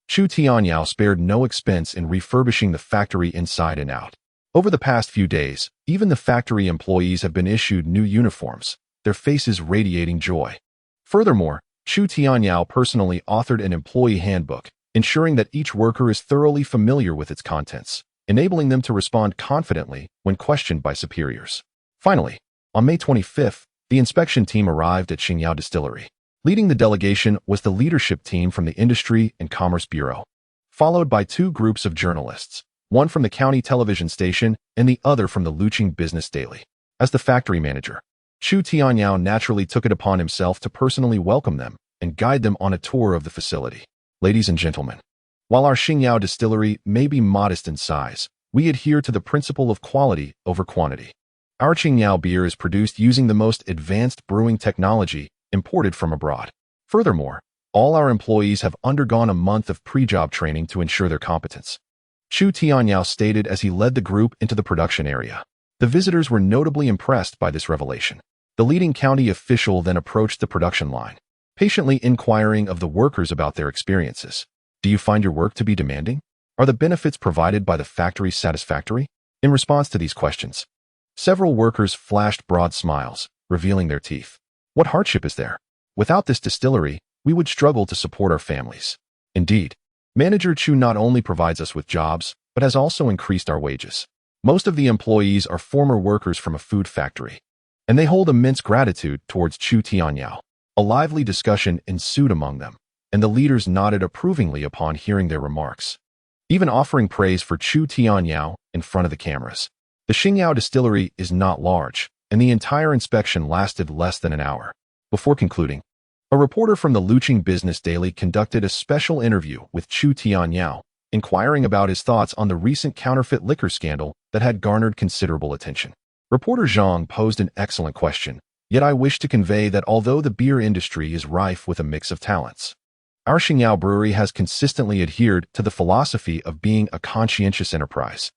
Chu Tianyao spared no expense in refurbishing the factory inside and out. Over the past few days, even the factory employees have been issued new uniforms, their faces radiating joy. Furthermore, Chu Tianyao personally authored an employee handbook, ensuring that each worker is thoroughly familiar with its contents, enabling them to respond confidently when questioned by superiors. Finally, on May 25th, the inspection team arrived at Xingyao Distillery. Leading the delegation was the leadership team from the Industry and Commerce Bureau, followed by 2 groups of journalists, one from the county television station and the other from the Luqing Business Daily. As the factory manager, Chu Tianyao naturally took it upon himself to personally welcome them and guide them on a tour of the facility. Ladies and gentlemen, while our Xingyao Distillery may be modest in size, we adhere to the principle of quality over quantity. Our Xingyao beer is produced using the most advanced brewing technology imported from abroad. Furthermore, all our employees have undergone a month of pre-job training to ensure their competence. Chu Tianyao stated as he led the group into the production area. The visitors were notably impressed by this revelation. The leading county official then approached the production line, patiently inquiring of the workers about their experiences. Do you find your work to be demanding? Are the benefits provided by the factory satisfactory? In response to these questions, several workers flashed broad smiles, revealing their teeth. What hardship is there? Without this distillery, we would struggle to support our families. Indeed, Manager Chu not only provides us with jobs, but has also increased our wages. Most of the employees are former workers from a food factory, and they hold immense gratitude towards Chu Tianyao. A lively discussion ensued among them, and the leaders nodded approvingly upon hearing their remarks, even offering praise for Chu Tianyao in front of the cameras. The Xingyao Distillery is not large, and the entire inspection lasted less than an hour. Before concluding, a reporter from the Luqing Business Daily conducted a special interview with Chu Tianyao, inquiring about his thoughts on the recent counterfeit liquor scandal that had garnered considerable attention. Reporter Zhang posed an excellent question, yet I wish to convey that although the beer industry is rife with a mix of talents, our Xingyao brewery has consistently adhered to the philosophy of being a conscientious enterprise.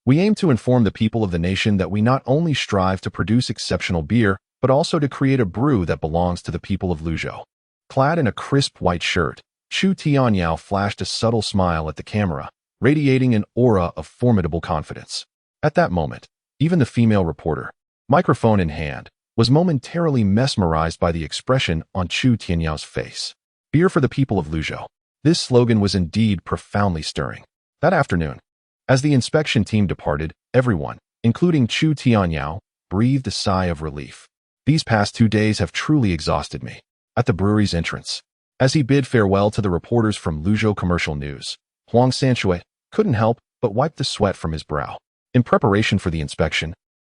We aim to inform the people of the nation that we not only strive to produce exceptional beer, but also to create a brew that belongs to the people of Luzhou. Clad in a crisp white shirt, Chu Tianyao flashed a subtle smile at the camera, radiating an aura of formidable confidence. At that moment, even the female reporter, microphone in hand, was momentarily mesmerized by the expression on Chu Tianyao's face. Beer for the people of Luzhou. This slogan was indeed profoundly stirring. That afternoon, as the inspection team departed, everyone, including Chu Tianyao, breathed a sigh of relief. These past 2 days have truly exhausted me. At the brewery's entrance, as he bid farewell to the reporters from Luzhou Commercial News, Huang Sanshui couldn't help but wipe the sweat from his brow. In preparation for the inspection,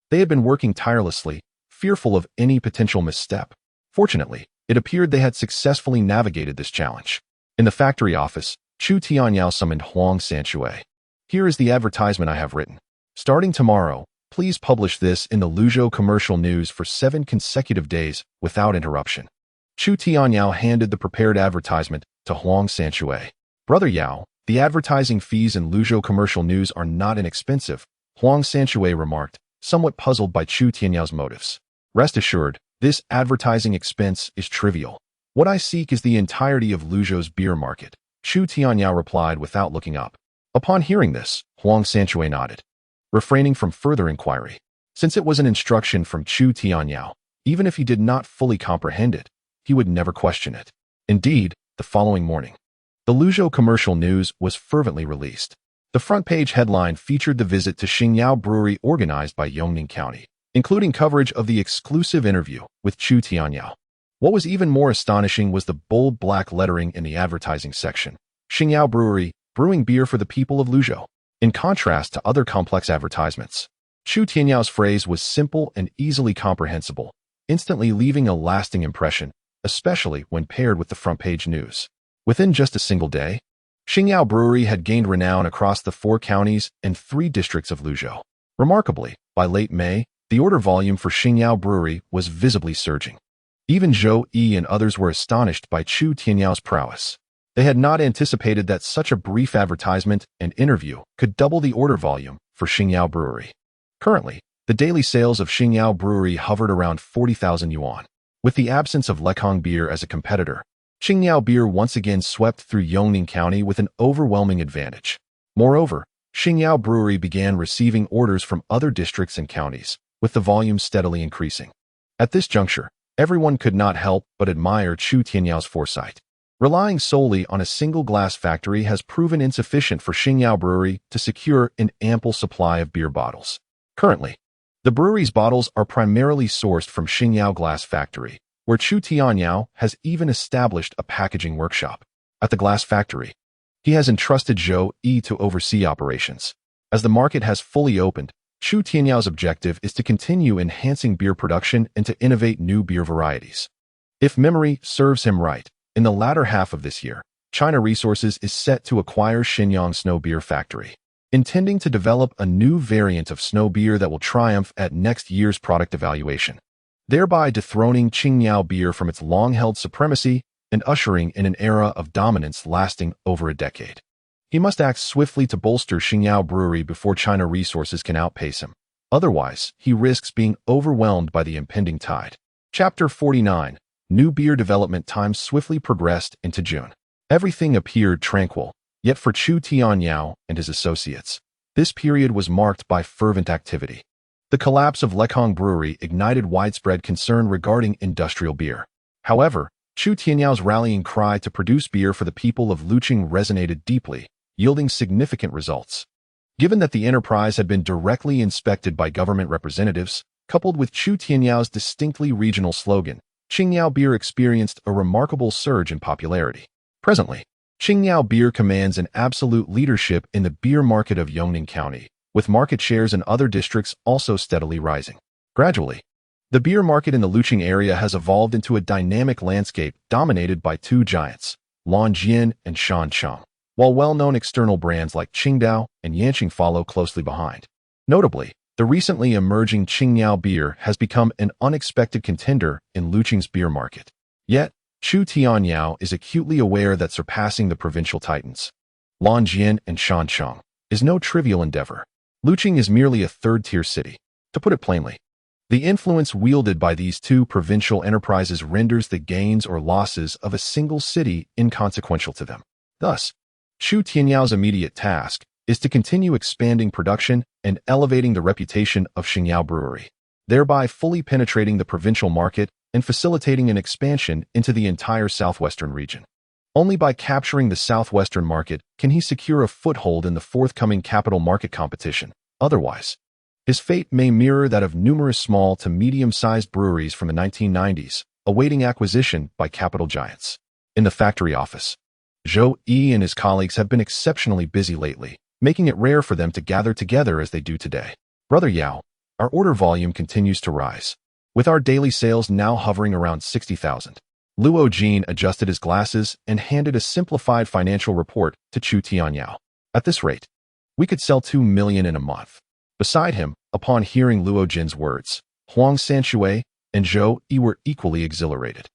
they had been working tirelessly, fearful of any potential misstep. Fortunately, it appeared they had successfully navigated this challenge. In the factory office, Chu Tianyao summoned Huang Sanshui. Here is the advertisement I have written. Starting tomorrow, please publish this in the Luzhou Commercial News for 7 consecutive days without interruption. Chu Tianyao handed the prepared advertisement to Huang Sanshui. Brother Yao, The advertising fees in Luzhou commercial news are not inexpensive, Huang Sanshui remarked, somewhat puzzled by Chu Tianyao's motives. Rest assured, this advertising expense is trivial. What I seek is the entirety of Luzhou's beer market, Chu Tianyao replied without looking up. Upon hearing this, Huang Sanshui nodded, refraining from further inquiry. Since it was an instruction from Chu Tianyao, even if he did not fully comprehend it, he would never question it. Indeed, the following morning, the Luzhou commercial news was fervently released. The front-page headline featured the visit to Xingyao Brewery organized by Yongning County, including coverage of the exclusive interview with Chu Tianyao. What was even more astonishing was the bold black lettering in the advertising section. Xingyao Brewery, brewing beer for the people of Luzhou. In contrast to other complex advertisements, Chu Tianyao's phrase was simple and easily comprehensible, instantly leaving a lasting impression, especially when paired with the front-page news. Within just a single day, Xingyao Brewery had gained renown across the 4 counties and 3 districts of Luzhou. Remarkably, by late May, the order volume for Xingyao Brewery was visibly surging. Even Zhou Yi and others were astonished by Chu Tianyao's prowess. They had not anticipated that such a brief advertisement and interview could double the order volume for Xingyao Brewery. Currently, the daily sales of Xingyao Brewery hovered around 40,000 yuan. With the absence of Lekong beer as a competitor, Xingyao beer once again swept through Yongning County with an overwhelming advantage. Moreover, Xingyao Brewery began receiving orders from other districts and counties, with the volume steadily increasing. At this juncture, everyone could not help but admire Chu Tianyao's foresight. Relying solely on a single glass factory has proven insufficient for Xingyao Brewery to secure an ample supply of beer bottles. Currently, the brewery's bottles are primarily sourced from Xingyao Glass Factory, where Chu Tianyao has even established a packaging workshop. At the glass factory, he has entrusted Zhou Yi to oversee operations. As the market has fully opened, Chu Tianyao's objective is to continue enhancing beer production and to innovate new beer varieties. If memory serves him right, in the latter half of this year, China Resources is set to acquire Shenyang Snow Beer Factory, intending to develop a new variant of snow beer that will triumph at next year's product evaluation, thereby dethroning Qingyao beer from its long-held supremacy and ushering in an era of dominance lasting over a decade. He must act swiftly to bolster Xingyao Brewery before China Resources can outpace him. Otherwise, he risks being overwhelmed by the impending tide. Chapter 49. New beer development time swiftly progressed into June. Everything appeared tranquil, yet for Chu Tianyao and his associates, this period was marked by fervent activity. The collapse of Lekong Brewery ignited widespread concern regarding industrial beer. However, Chu Tianyao's rallying cry to produce beer for the people of Luqing resonated deeply, yielding significant results. Given that the enterprise had been directly inspected by government representatives, coupled with Chu Tianyao's distinctly regional slogan, Qingyao beer experienced a remarkable surge in popularity. Presently, Qingyao beer commands an absolute leadership in the beer market of Yongning County, with market shares in other districts also steadily rising. Gradually, the beer market in the Luqing area has evolved into a dynamic landscape dominated by 2 giants, Longjin and Shancheng, while well-known external brands like Qingdao and Yanqing follow closely behind. Notably, the recently emerging Qingyao beer has become an unexpected contender in Luqing's beer market. Yet, Chu Tianyao is acutely aware that surpassing the provincial titans, Longjin and Shancheng, is no trivial endeavor. Luqing is merely a third-tier city. To put it plainly, the influence wielded by these 2 provincial enterprises renders the gains or losses of a single city inconsequential to them. Thus, Chu Tianyao's immediate task is to continue expanding production and elevating the reputation of Xingyao Brewery, thereby fully penetrating the provincial market and facilitating an expansion into the entire southwestern region. Only by capturing the southwestern market can he secure a foothold in the forthcoming capital market competition. Otherwise, his fate may mirror that of numerous small to medium-sized breweries from the 1990s, awaiting acquisition by capital giants. In the factory office, Zhou Yi and his colleagues have been exceptionally busy lately, making it rare for them to gather together as they do today. Brother Yao, our order volume continues to rise, with our daily sales now hovering around 60,000. Luo Jin adjusted his glasses and handed a simplified financial report to Chu Tianyao. At this rate, we could sell 2 million in a month. Beside him, upon hearing Luo Jin's words, Huang Sanshui and Zhou Yi were equally exhilarated.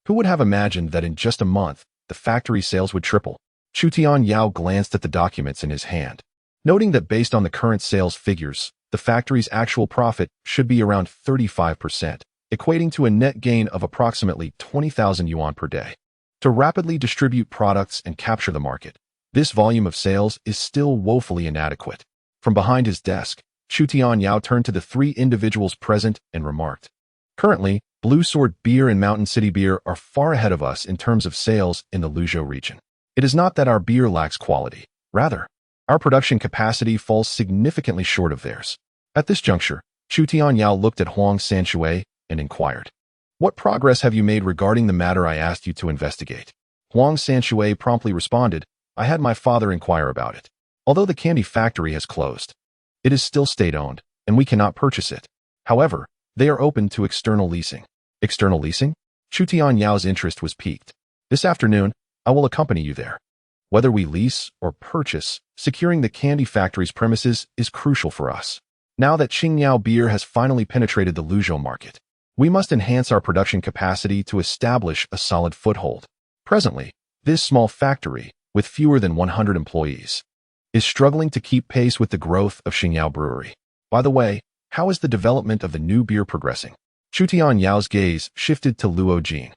Who would have imagined that in just a month, the factory sales would triple? Chu Tianyao glanced at the documents in his hand, noting that based on the current sales figures, the factory's actual profit should be around 35%, equating to a net gain of approximately 20,000 yuan per day. To rapidly distribute products and capture the market, this volume of sales is still woefully inadequate. From behind his desk, Chu Tianyao turned to the three individuals present and remarked, "Currently, Blue Sword Beer and Mountain City Beer are far ahead of us in terms of sales in the Luzhou region. It is not that our beer lacks quality. Rather, our production capacity falls significantly short of theirs." At this juncture, Chu Tianyao looked at Huang Sanshui and inquired, "What progress have you made regarding the matter I asked you to investigate?" Huang Sanshui promptly responded, "I had my father inquire about it. Although the candy factory has closed, it is still state-owned, and we cannot purchase it. However, they are open to external leasing." External leasing? Chu Tianyao's interest was piqued. "This afternoon, I will accompany you there. Whether we lease or purchase, securing the candy factory's premises is crucial for us. Now that Qingyao beer has finally penetrated the Luzhou market, we must enhance our production capacity to establish a solid foothold. Presently, this small factory, with fewer than 100 employees, is struggling to keep pace with the growth of Qingyao Brewery. By the way, how is the development of the new beer progressing?" Chu Tianyao's gaze shifted to Luo Jin.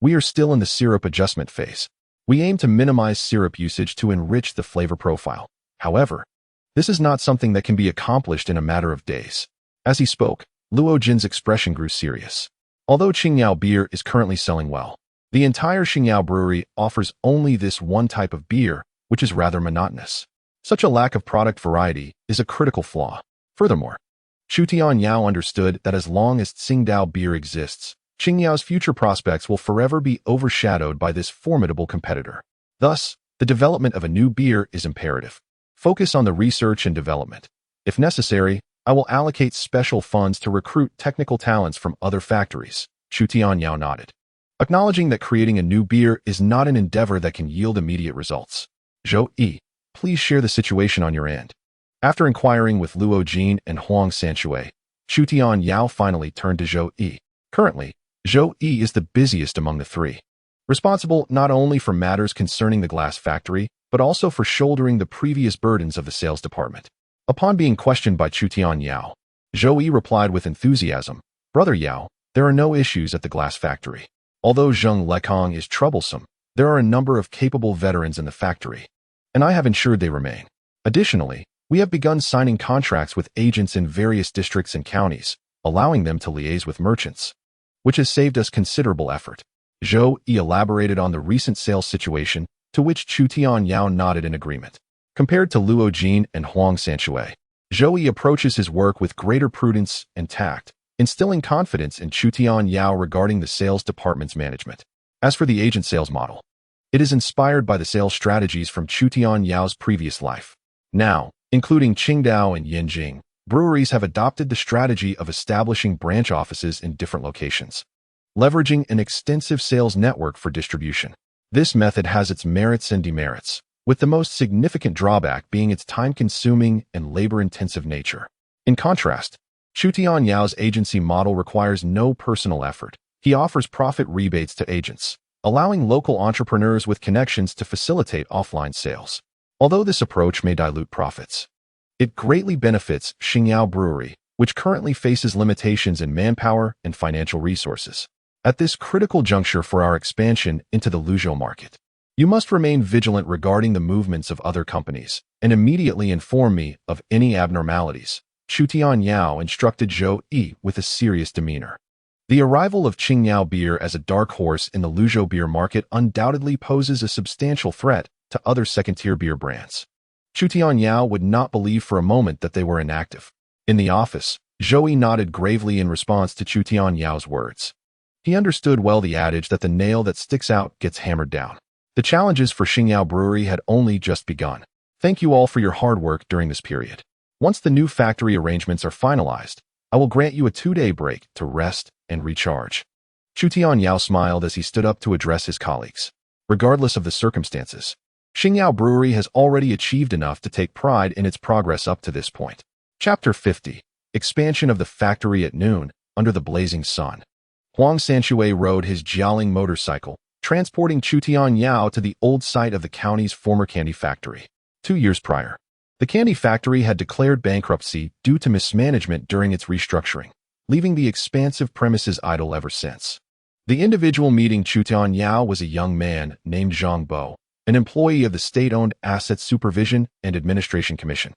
"We are still in the syrup adjustment phase. We aim to minimize syrup usage to enrich the flavor profile. However, this is not something that can be accomplished in a matter of days." As he spoke, Luo Jin's expression grew serious. Although Qingyao beer is currently selling well, the entire Qingyao brewery offers only this one type of beer, which is rather monotonous. Such a lack of product variety is a critical flaw. Furthermore, Chu Tianyao understood that as long as Tsingtao beer exists, Qingyao's future prospects will forever be overshadowed by this formidable competitor. Thus, the development of a new beer is imperative. Focus on the research and development. If necessary, I will allocate special funds to recruit technical talents from other factories. Chu Tianyao nodded, acknowledging that creating a new beer is not an endeavor that can yield immediate results. "Zhou Yi, please share the situation on your end." After inquiring with Luo Jin and Huang Sanshui, Chu Tianyao finally turned to Zhou Yi. Currently, Zhou Yi is the busiest among the three, responsible not only for matters concerning the glass factory, but also for shouldering the previous burdens of the sales department. Upon being questioned by Chu Tianyao, Zhou Yi replied with enthusiasm, "Brother Yao, there are no issues at the glass factory. Although Zheng Lekong is troublesome, there are a number of capable veterans in the factory, and I have ensured they remain. Additionally, we have begun signing contracts with agents in various districts and counties, allowing them to liaise with merchants, which has saved us considerable effort." Zhou Yi elaborated on the recent sales situation, to which Chu Tianyao nodded in agreement. Compared to Luo Jin and Huang Sanshui, Zhou Yi approaches his work with greater prudence and tact, instilling confidence in Chu Tianyao regarding the sales department's management. As for the agent sales model, it is inspired by the sales strategies from Chu Tianyao's previous life. Now, including Qingdao and Yanjing, breweries have adopted the strategy of establishing branch offices in different locations, leveraging an extensive sales network for distribution. This method has its merits and demerits, with the most significant drawback being its time-consuming and labor-intensive nature. In contrast, Chu Tianyao's agency model requires no personal effort. He offers profit rebates to agents, allowing local entrepreneurs with connections to facilitate offline sales. Although this approach may dilute profits, it greatly benefits Qingyao Brewery, which currently faces limitations in manpower and financial resources. At this critical juncture for our expansion into the Luzhou market, you must remain vigilant regarding the movements of other companies and immediately inform me of any abnormalities. Chu Tianyao instructed Zhou Yi with a serious demeanor. The arrival of Qingyao beer as a dark horse in the Luzhou beer market undoubtedly poses a substantial threat to other second-tier beer brands. Chu Tianyao would not believe for a moment that they were inactive. In the office, Zhou Yi nodded gravely in response to Chu Tianyao's words. He understood well the adage that the nail that sticks out gets hammered down. The challenges for Qingyao Brewery had only just begun. Thank you all for your hard work during this period. Once the new factory arrangements are finalized, I will grant you a 2-day break to rest and recharge. Chu Tianyao smiled as he stood up to address his colleagues. Regardless of the circumstances, Qingyao Brewery has already achieved enough to take pride in its progress up to this point. Chapter 50. Expansion of the factory at noon, under the blazing sun. Huang Sanshui rode his Jialing motorcycle, transporting Chu Tianyao to the old site of the county's former candy factory. 2 years prior, the candy factory had declared bankruptcy due to mismanagement during its restructuring, leaving the expansive premises idle ever since. The individual meeting Chu Tianyao was a young man named Zhang Bo, an employee of the state-owned Asset Supervision and Administration Commission.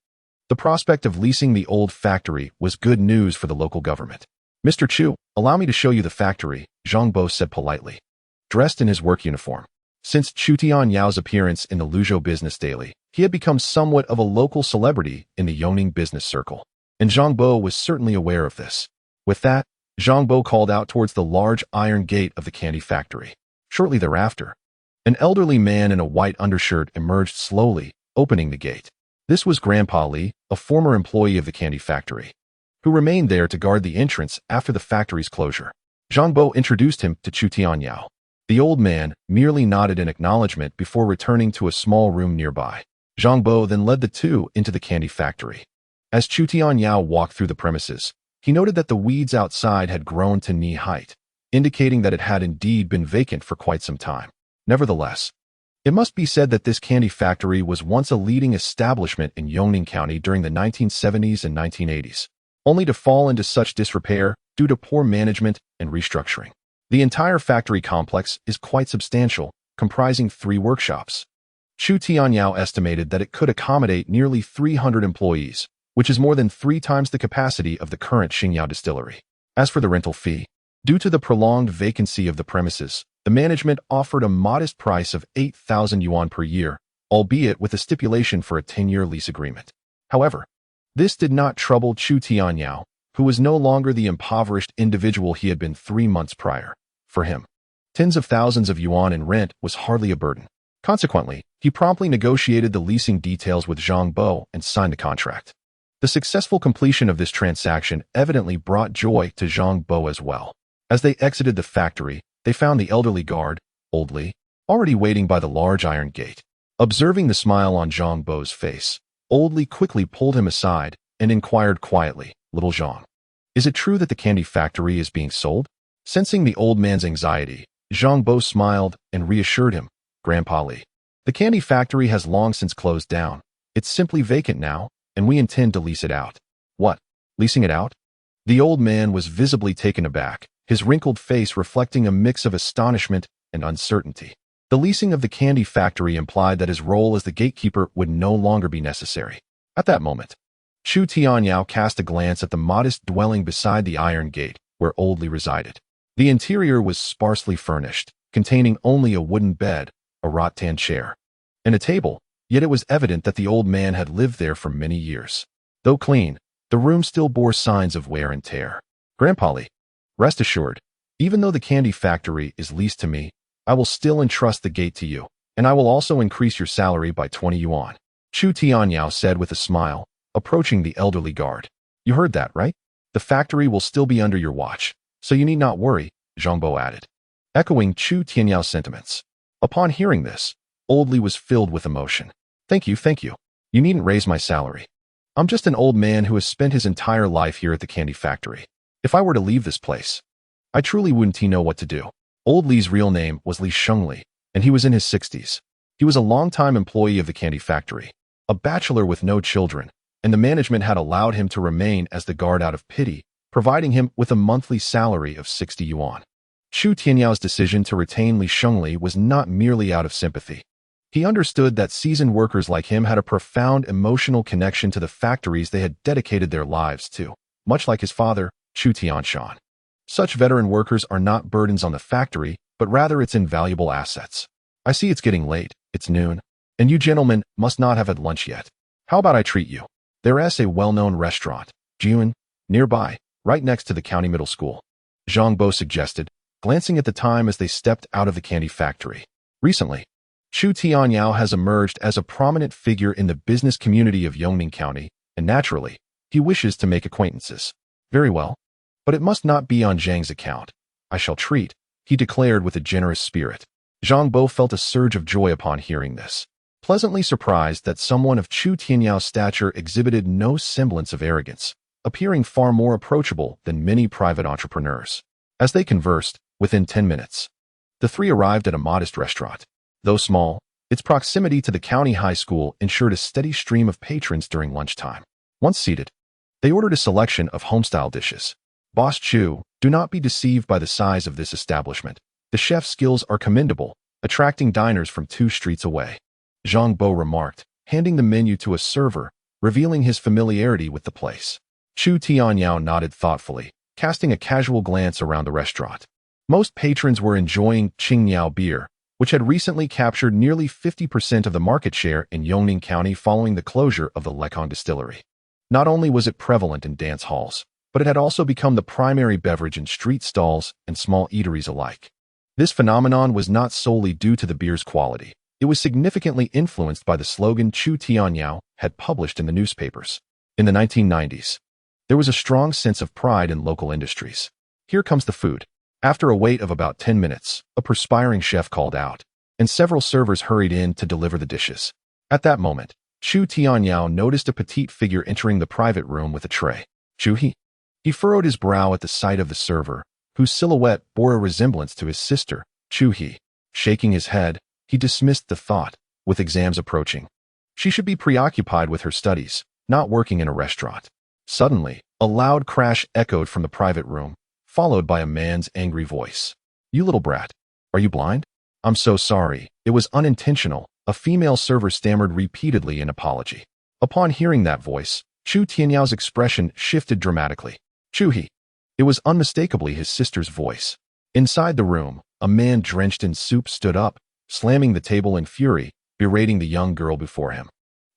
The prospect of leasing the old factory was good news for the local government. "Mr. Chu, allow me to show you the factory," Zhang Bo said politely, dressed in his work uniform. Since Chu Tianyao's appearance in the Luzhou Business Daily, he had become somewhat of a local celebrity in the Yongning business circle, and Zhang Bo was certainly aware of this. With that, Zhang Bo called out towards the large iron gate of the candy factory. Shortly thereafter, an elderly man in a white undershirt emerged slowly, opening the gate. This was Grandpa Li, a former employee of the candy factory, who remained there to guard the entrance after the factory's closure. Zhang Bo introduced him to Chu Tianyao. The old man merely nodded in acknowledgement before returning to a small room nearby. Zhang Bo then led the two into the candy factory. As Chu Tianyao walked through the premises, he noted that the weeds outside had grown to knee height, indicating that it had indeed been vacant for quite some time. Nevertheless, it must be said that this candy factory was once a leading establishment in Yongning County during the 1970s and 1980s, only to fall into such disrepair due to poor management and restructuring. The entire factory complex is quite substantial, comprising 3 workshops. Chu Tianyao estimated that it could accommodate nearly 300 employees, which is more than 3 times the capacity of the current Xingyao distillery. As for the rental fee, due to the prolonged vacancy of the premises, the management offered a modest price of 8,000 yuan per year, albeit with a stipulation for a 10-year lease agreement. However, this did not trouble Chu Tianyao, who was no longer the impoverished individual he had been 3 months prior. For him, tens of thousands of yuan in rent was hardly a burden. Consequently, he promptly negotiated the leasing details with Zhang Bo and signed the contract. The successful completion of this transaction evidently brought joy to Zhang Bo as well. As they exited the factory, they found the elderly guard, Old Li, already waiting by the large iron gate. Observing the smile on Zhang Bo's face, Old Li quickly pulled him aside and inquired quietly, "Little Zhang, is it true that the candy factory is being sold?" Sensing the old man's anxiety, Zhang Bo smiled and reassured him, "Grandpa Li, the candy factory has long since closed down. It's simply vacant now, and we intend to lease it out." "What? Leasing it out?" The old man was visibly taken aback, his wrinkled face reflecting a mix of astonishment and uncertainty. The leasing of the candy factory implied that his role as the gatekeeper would no longer be necessary. At that moment, Chu Tianyao cast a glance at the modest dwelling beside the iron gate, where Old Li resided. The interior was sparsely furnished, containing only a wooden bed, a rattan chair, and a table, yet it was evident that the old man had lived there for many years. Though clean, the room still bore signs of wear and tear. "Grandpa Li, rest assured, even though the candy factory is leased to me, I will still entrust the gate to you, and I will also increase your salary by 20 yuan, Chu Tianyao said with a smile, approaching the elderly guard. "You heard that, right? The factory will still be under your watch, so you need not worry," Zhang Bo added, echoing Chu Tianyao's sentiments. Upon hearing this, Old Li was filled with emotion. Thank you. You needn't raise my salary. I'm just an old man who has spent his entire life here at the candy factory. If I were to leave this place, I truly wouldn't know what to do." Old Li's real name was Li Shengli, and he was in his 60s. He was a longtime employee of the candy factory, a bachelor with no children, and the management had allowed him to remain as the guard out of pity, providing him with a monthly salary of 60 yuan. Chu Tianyao's decision to retain Li Shengli was not merely out of sympathy. He understood that seasoned workers like him had a profound emotional connection to the factories they had dedicated their lives to, much like his father, Chu Tianshan. Such veteran workers are not burdens on the factory, but rather its invaluable assets. "I see it's getting late, it's noon, and you gentlemen must not have had lunch yet. How about I treat you? There is a well-known restaurant, Jiun, nearby, right next to the county middle school," Zhang Bo suggested, glancing at the time as they stepped out of the candy factory. Recently, Chu Tianyao has emerged as a prominent figure in the business community of Yongning County, and naturally, he wishes to make acquaintances. "Very well, but it must not be on Zhang's account. I shall treat," he declared with a generous spirit. Zhang Bo felt a surge of joy upon hearing this, pleasantly surprised that someone of Chu Tianyao's stature exhibited no semblance of arrogance, appearing far more approachable than many private entrepreneurs. As they conversed, within 10 minutes, The three arrived at a modest restaurant. Though small, its proximity to the county high school ensured a steady stream of patrons during lunchtime. Once seated, they ordered a selection of homestyle dishes. Boss Chu, do not be deceived by the size of this establishment. The chef's skills are commendable, attracting diners from 2 streets away. Zhang Bo remarked, handing the menu to a server, revealing his familiarity with the place. Chu Tianyao nodded thoughtfully, casting a casual glance around the restaurant. Most patrons were enjoying Qingyao beer, which had recently captured nearly 50% of the market share in Yongning County following the closure of the Lekong distillery. Not only was it prevalent in dance halls, but it had also become the primary beverage in street stalls and small eateries alike. This phenomenon was not solely due to the beer's quality. It was significantly influenced by the slogan Chu Tianyao had published in the newspapers. In the 1990s, there was a strong sense of pride in local industries. Here comes the food. After a wait of about 10 minutes, a perspiring chef called out, and several servers hurried in to deliver the dishes. At that moment, Chu Tianyao noticed a petite figure entering the private room with a tray. Chu He? He furrowed his brow at the sight of the server, whose silhouette bore a resemblance to his sister, Chu He. Shaking his head, he dismissed the thought, with exams approaching. She should be preoccupied with her studies, not working in a restaurant. Suddenly, a loud crash echoed from the private room, followed by a man's angry voice. You little brat. Are you blind? I'm so sorry. It was unintentional. A female server stammered repeatedly in apology. Upon hearing that voice, Chu Tianyao's expression shifted dramatically. Chu He. It was unmistakably his sister's voice. Inside the room, a man drenched in soup stood up, slamming the table in fury, berating the young girl before him.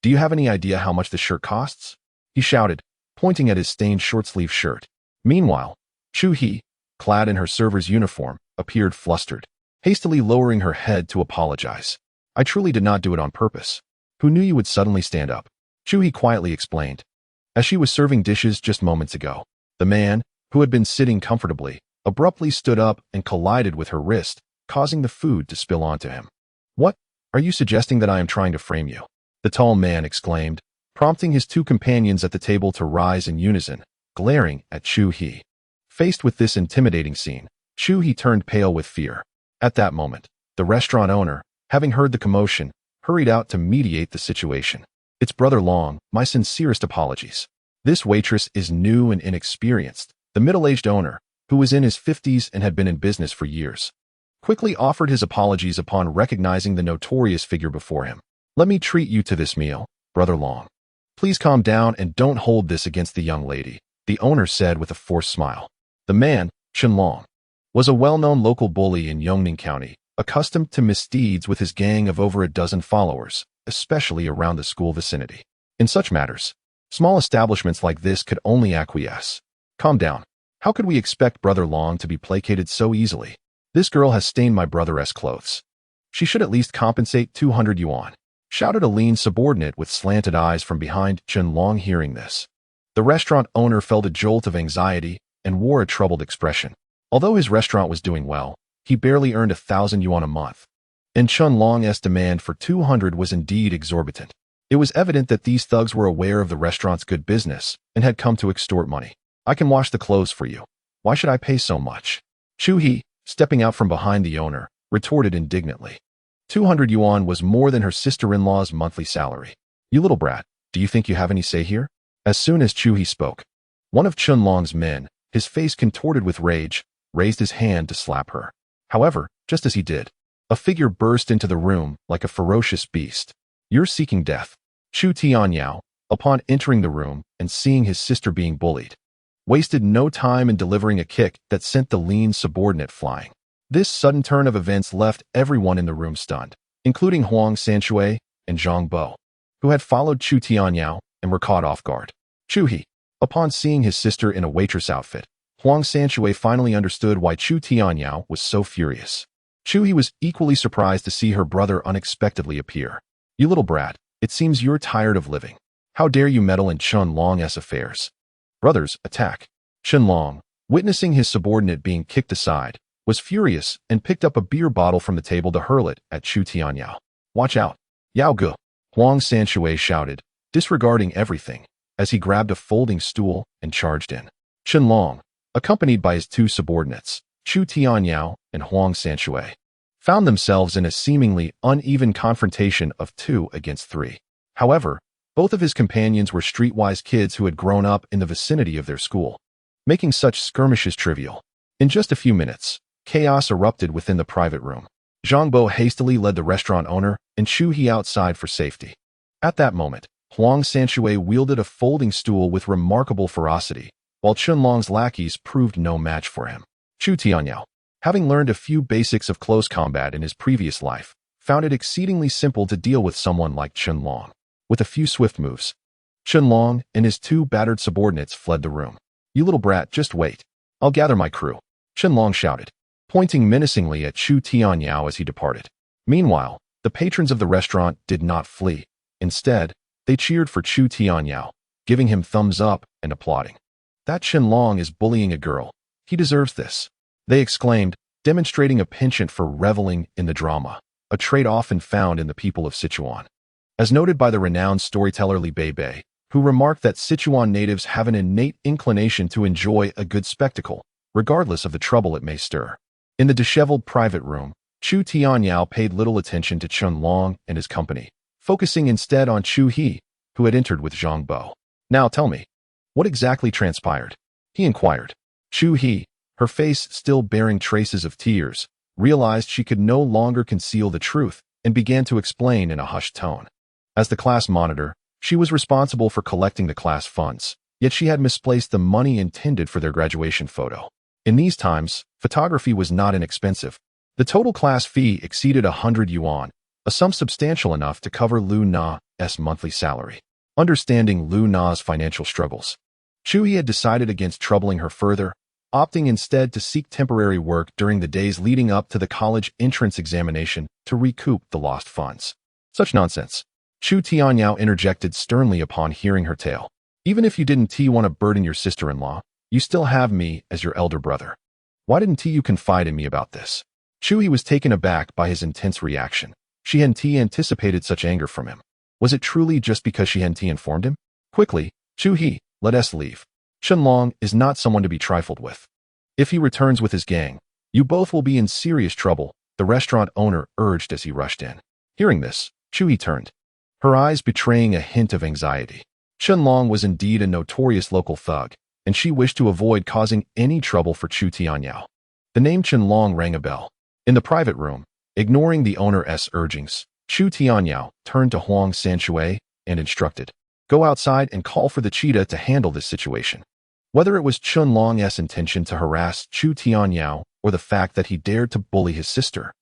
Do you have any idea how much the shirt costs? He shouted, pointing at his stained short-sleeve shirt. Meanwhile, Chu He, clad in her server's uniform, appeared flustered, hastily lowering her head to apologize. I truly did not do it on purpose. Who knew you would suddenly stand up? Chu He quietly explained. As she was serving dishes just moments ago, the man, who had been sitting comfortably, abruptly stood up and collided with her wrist, causing the food to spill onto him. What? Are you suggesting that I am trying to frame you? The tall man exclaimed, prompting his 2 companions at the table to rise in unison, glaring at Chu He. Faced with this intimidating scene, Chu He turned pale with fear. At that moment, the restaurant owner, having heard the commotion, hurried out to mediate the situation. It's Brother Long, my sincerest apologies. This waitress is new and inexperienced. The middle-aged owner, who was in his 50s and had been in business for years, quickly offered his apologies upon recognizing the notorious figure before him. Let me treat you to this meal, Brother Long. Please calm down and don't hold this against the young lady, the owner said with a forced smile. The man, Chen Long, was a well-known local bully in Yongning County, accustomed to misdeeds with his gang of over a dozen followers, especially around the school vicinity. In such matters, small establishments like this could only acquiesce. Calm down. How could we expect Brother Long to be placated so easily? This girl has stained my brother's clothes. She should at least compensate 200 yuan, shouted a lean subordinate with slanted eyes from behind Chen Long. Hearing this, the restaurant owner felt a jolt of anxiety and wore a troubled expression. Although his restaurant was doing well, he barely earned 1,000 yuan a month, and Chen Long's demand for 200 was indeed exorbitant. It was evident that these thugs were aware of the restaurant's good business and had come to extort money. I can wash the clothes for you. Why should I pay so much? Chu He, stepping out from behind the owner, retorted indignantly. 200 yuan was more than her sister-in-law's monthly salary. You little brat, do you think you have any say here? As soon as Chu He spoke, one of Chen Long's men, his face contorted with rage, raised his hand to slap her. However, just as he did, a figure burst into the room like a ferocious beast. You're seeking death. Chu Tianyao, upon entering the room and seeing his sister being bullied, wasted no time in delivering a kick that sent the lean subordinate flying. This sudden turn of events left everyone in the room stunned, including Huang Sanshui and Zhang Bo, who had followed Chu Tianyao and were caught off guard. Chu He, upon seeing his sister in a waitress outfit, Huang Sanshui finally understood why Chu Tianyao was so furious. Chu He was equally surprised to see her brother unexpectedly appear. You little brat, it seems you're tired of living. How dare you meddle in Chen Long's affairs? Brothers, attack. Chen Long, witnessing his subordinate being kicked aside, was furious and picked up a beer bottle from the table to hurl it at Chu Tianyao. Watch out. Yao Ge, Huang Sanshui shouted, disregarding everything, as he grabbed a folding stool and charged in. Chen Long, accompanied by his 2 subordinates, Chu Tianyao and Huang Sanshui, found themselves in a seemingly uneven confrontation of 2 against 3. However, both of his companions were streetwise kids who had grown up in the vicinity of their school, making such skirmishes trivial. In just a few minutes, chaos erupted within the private room. Zhang Bo hastily led the restaurant owner and Chu He outside for safety. At that moment, Huang Sanshui wielded a folding stool with remarkable ferocity, while Chunlong's lackeys proved no match for him. Chu Tianyao, having learned a few basics of close combat in his previous life, found it exceedingly simple to deal with someone like Chunlong. With a few swift moves, Chunlong and his 2 battered subordinates fled the room. "You little brat, just wait. I'll gather my crew," Chunlong shouted, pointing menacingly at Chu Tianyao as he departed. Meanwhile, the patrons of the restaurant did not flee. Instead, they cheered for Chu Tianyao, giving him thumbs up and applauding. "That Chunlong is bullying a girl. He deserves this," they exclaimed, demonstrating a penchant for reveling in the drama, a trait often found in the people of Sichuan. As noted by the renowned storyteller Li Bei, who remarked that Sichuan natives have an innate inclination to enjoy a good spectacle, regardless of the trouble it may stir. In the disheveled private room, Chu Tianyao paid little attention to Chunlong and his company, focusing instead on Chu He, who had entered with Zhang Bo. "Now tell me, what exactly transpired?" he inquired. Chu He, her face still bearing traces of tears, realized she could no longer conceal the truth and began to explain in a hushed tone. As the class monitor, she was responsible for collecting the class funds, yet she had misplaced the money intended for their graduation photo. In these times, photography was not inexpensive. The total class fee exceeded 100 yuan, a sum substantial enough to cover Lu Na's monthly salary. Understanding Lu Na's financial struggles, Chu He had decided against troubling her further, opting instead to seek temporary work during the days leading up to the college entrance examination to recoup the lost funds. "Such nonsense," Chu Tianyao interjected sternly upon hearing her tale. "Even if you didn't want to burden your sister-in-law, you still have me as your elder brother. Why didn't you confide in me about this?" Chu He was taken aback by his intense reaction. She hadn't anticipated such anger from him. Was it truly just because she hadn't informed him? "Quickly, Chu He, let us leave. Chunlong is not someone to be trifled with. If he returns with his gang, you both will be in serious trouble," the restaurant owner urged as he rushed in. Hearing this, Chu He turned, her eyes betraying a hint of anxiety. Chunlong was indeed a notorious local thug, and she wished to avoid causing any trouble for Chu Tianyao. The name Chunlong rang a bell. In the private room, ignoring the owner's urgings, Chu Tianyao turned to Huang Sanshui and instructed, "Go outside and call for the cheetah to handle this situation." Whether it was Chunlong's intention to harass Chu Tianyao or the fact that he dared to bully his sister,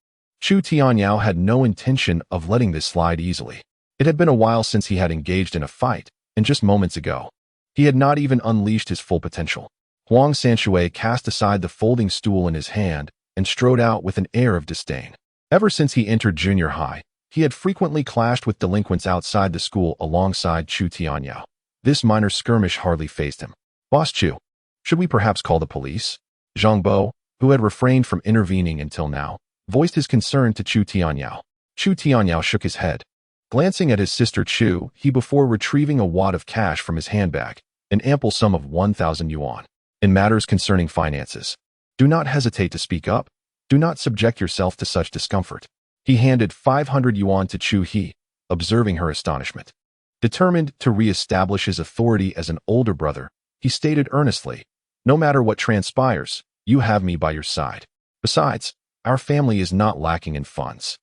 Chu Tianyao had no intention of letting this slide easily. It had been a while since he had engaged in a fight, and just moments ago, he had not even unleashed his full potential. Huang Sanshui cast aside the folding stool in his hand and strode out with an air of disdain. Ever since he entered junior high, he had frequently clashed with delinquents outside the school alongside Chu Tianyao. This minor skirmish hardly fazed him. "Boss Chu, should we perhaps call the police?" Zhang Bo, who had refrained from intervening until now, voiced his concern to Chu Tianyao. Chu Tianyao shook his head. Glancing at his sister Chu, he before retrieving a wad of cash from his handbag, an ample sum of 1,000 yuan. "In matters concerning finances, do not hesitate to speak up. Do not subject yourself to such discomfort." He handed 500 yuan to Chu He, observing her astonishment. Determined to re-establish his authority as an older brother, he stated earnestly, "No matter what transpires, you have me by your side. Besides, our family is not lacking in funds.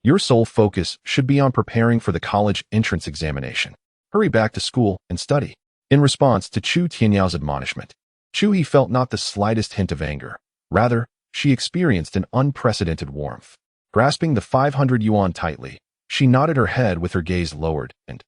Your sole focus should be on preparing for the college entrance examination. Hurry back to school and study." In response to Chu Tianyao's admonishment, Chu He felt not the slightest hint of anger. Rather, she experienced an unprecedented warmth. Grasping the 500 yuan tightly, she nodded her head with her gaze lowered and,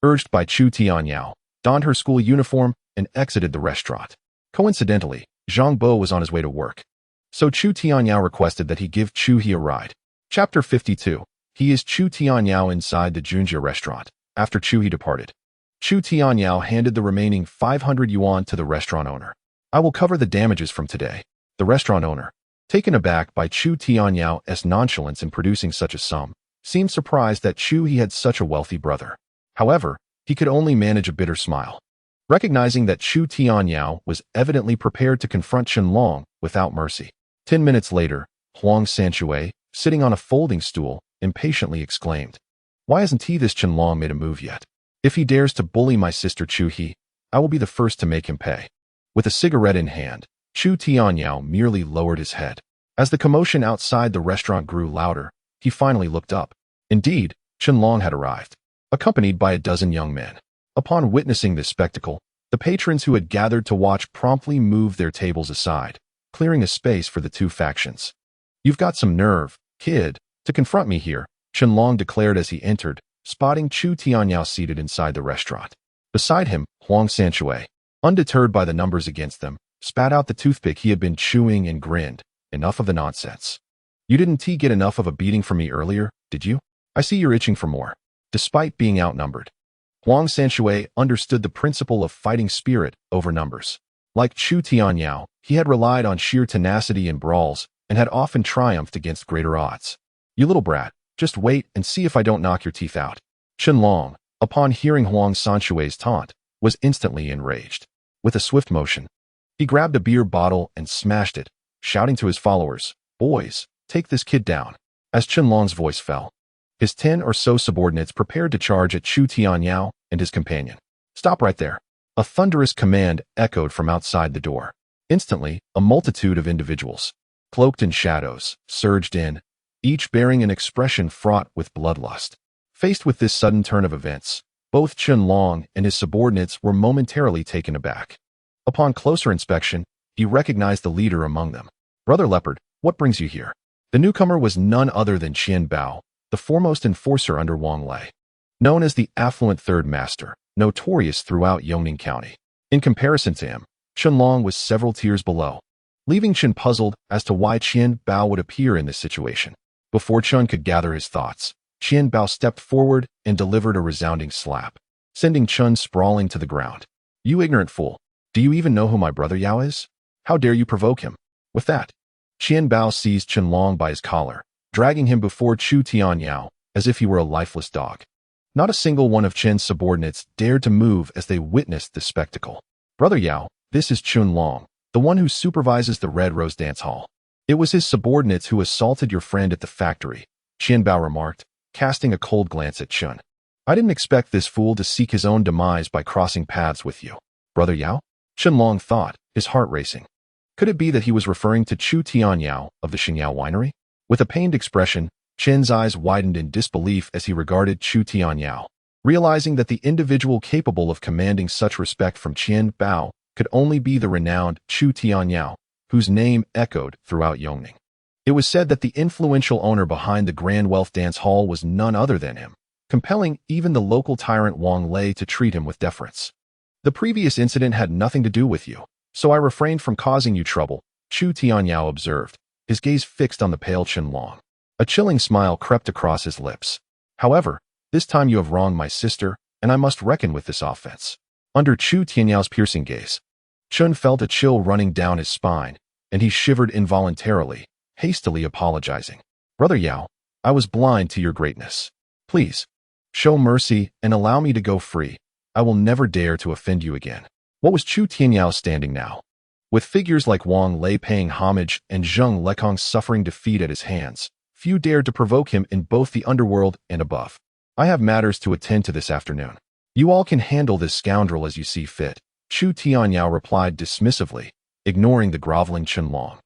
urged by Chu Tianyao, donned her school uniform and exited the restaurant. Coincidentally, Zhang Bo was on his way to work, so Chu Tianyao requested that he give Chu He a ride. Chapter 52. He is Chu Tianyao inside the Junjia restaurant. After Chu He departed, Chu Tianyao handed the remaining 500 yuan to the restaurant owner. "I will cover the damages from today." The restaurant owner, taken aback by Chu Tianyao's nonchalance in producing such a sum, seemed surprised that Chu He had such a wealthy brother. However, he could only manage a bitter smile. Recognizing that Chu Tianyao was evidently prepared to confront Chunlong without mercy. 10 minutes later, Huang Sanshui, sitting on a folding stool, impatiently exclaimed, "Why hasn't this Chen Long made a move yet? If he dares to bully my sister Chu He, I will be the first to make him pay." With a cigarette in hand, Chu Tianyao merely lowered his head. As the commotion outside the restaurant grew louder, he finally looked up. Indeed, Chen Long had arrived, accompanied by a dozen young men. Upon witnessing this spectacle, the patrons who had gathered to watch promptly moved their tables aside, clearing a space for the two factions. "You've got some nerve, kid, to confront me here," Chen Long declared as he entered, spotting Chu Tianyao seated inside the restaurant. Beside him, Huang Sanshui, undeterred by the numbers against them, spat out the toothpick he had been chewing and grinned. "Enough of the nonsense. You didn't get enough of a beating from me earlier, did you? I see you're itching for more." Despite being outnumbered, Huang Sanshui understood the principle of fighting spirit over numbers. Like Chu Tianyao, he had relied on sheer tenacity in brawls and had often triumphed against greater odds. "You little brat, just wait and see if I don't knock your teeth out." Chen Long, upon hearing Huang Sanshui's taunt, was instantly enraged. With a swift motion, he grabbed a beer bottle and smashed it, shouting to his followers, "Boys, take this kid down." As Chen Long's voice fell, his 10 or so subordinates prepared to charge at Chu Tianyao and his companion. "Stop right there." A thunderous command echoed from outside the door. Instantly, a multitude of individuals, cloaked in shadows, surged in, each bearing an expression fraught with bloodlust. Faced with this sudden turn of events, both Chen Long and his subordinates were momentarily taken aback. Upon closer inspection, he recognized the leader among them. "Brother Leopard, what brings you here?" The newcomer was none other than Qian Bao, the foremost enforcer under Wang Lei. Known as the affluent third master, notorious throughout Yongning County. In comparison to him, Chen Long was several tiers below, leaving Chen puzzled as to why Qian Bao would appear in this situation. Before Chen could gather his thoughts, Qian Bao stepped forward and delivered a resounding slap, sending Chen sprawling to the ground. "You ignorant fool! Do you even know who my brother Yao is? How dare you provoke him?" With that, Qian Bao seized Chen Long by his collar, dragging him before Chu Tianyao as if he were a lifeless dog. Not a single one of Chen's subordinates dared to move as they witnessed the spectacle. "Brother Yao, this is Chen Long, the one who supervises the Red Rose Dance Hall. It was his subordinates who assaulted your friend at the factory," Qian Bao remarked, casting a cold glance at Chen. "I didn't expect this fool to seek his own demise by crossing paths with you." "Brother Yao?" Chen Long thought, his heart racing. Could it be that he was referring to Chu Tianyao of the Xingyao winery? With a pained expression, Chen's eyes widened in disbelief as he regarded Chu Tianyao, realizing that the individual capable of commanding such respect from Qian Bao could only be the renowned Chu Tianyao, whose name echoed throughout Yongning. It was said that the influential owner behind the Grand Wealth Dance Hall was none other than him, compelling even the local tyrant Wang Lei to treat him with deference. "The previous incident had nothing to do with you, so I refrained from causing you trouble," Chu Tianyao observed, his gaze fixed on the pale Chen Long. A chilling smile crept across his lips. "However, this time you have wronged my sister, and I must reckon with this offense." Under Chu Tianyao's piercing gaze, Chen felt a chill running down his spine, and he shivered involuntarily, hastily apologizing. "Brother Yao, I was blind to your greatness. Please, show mercy and allow me to go free. I will never dare to offend you again." What was Chu Tianyao standing now? With figures like Wang Lei paying homage and Zheng Lekong suffering defeat at his hands, few dared to provoke him in both the underworld and above. "I have matters to attend to this afternoon. You all can handle this scoundrel as you see fit," Chu Tianyao replied dismissively, ignoring the groveling Chen Long.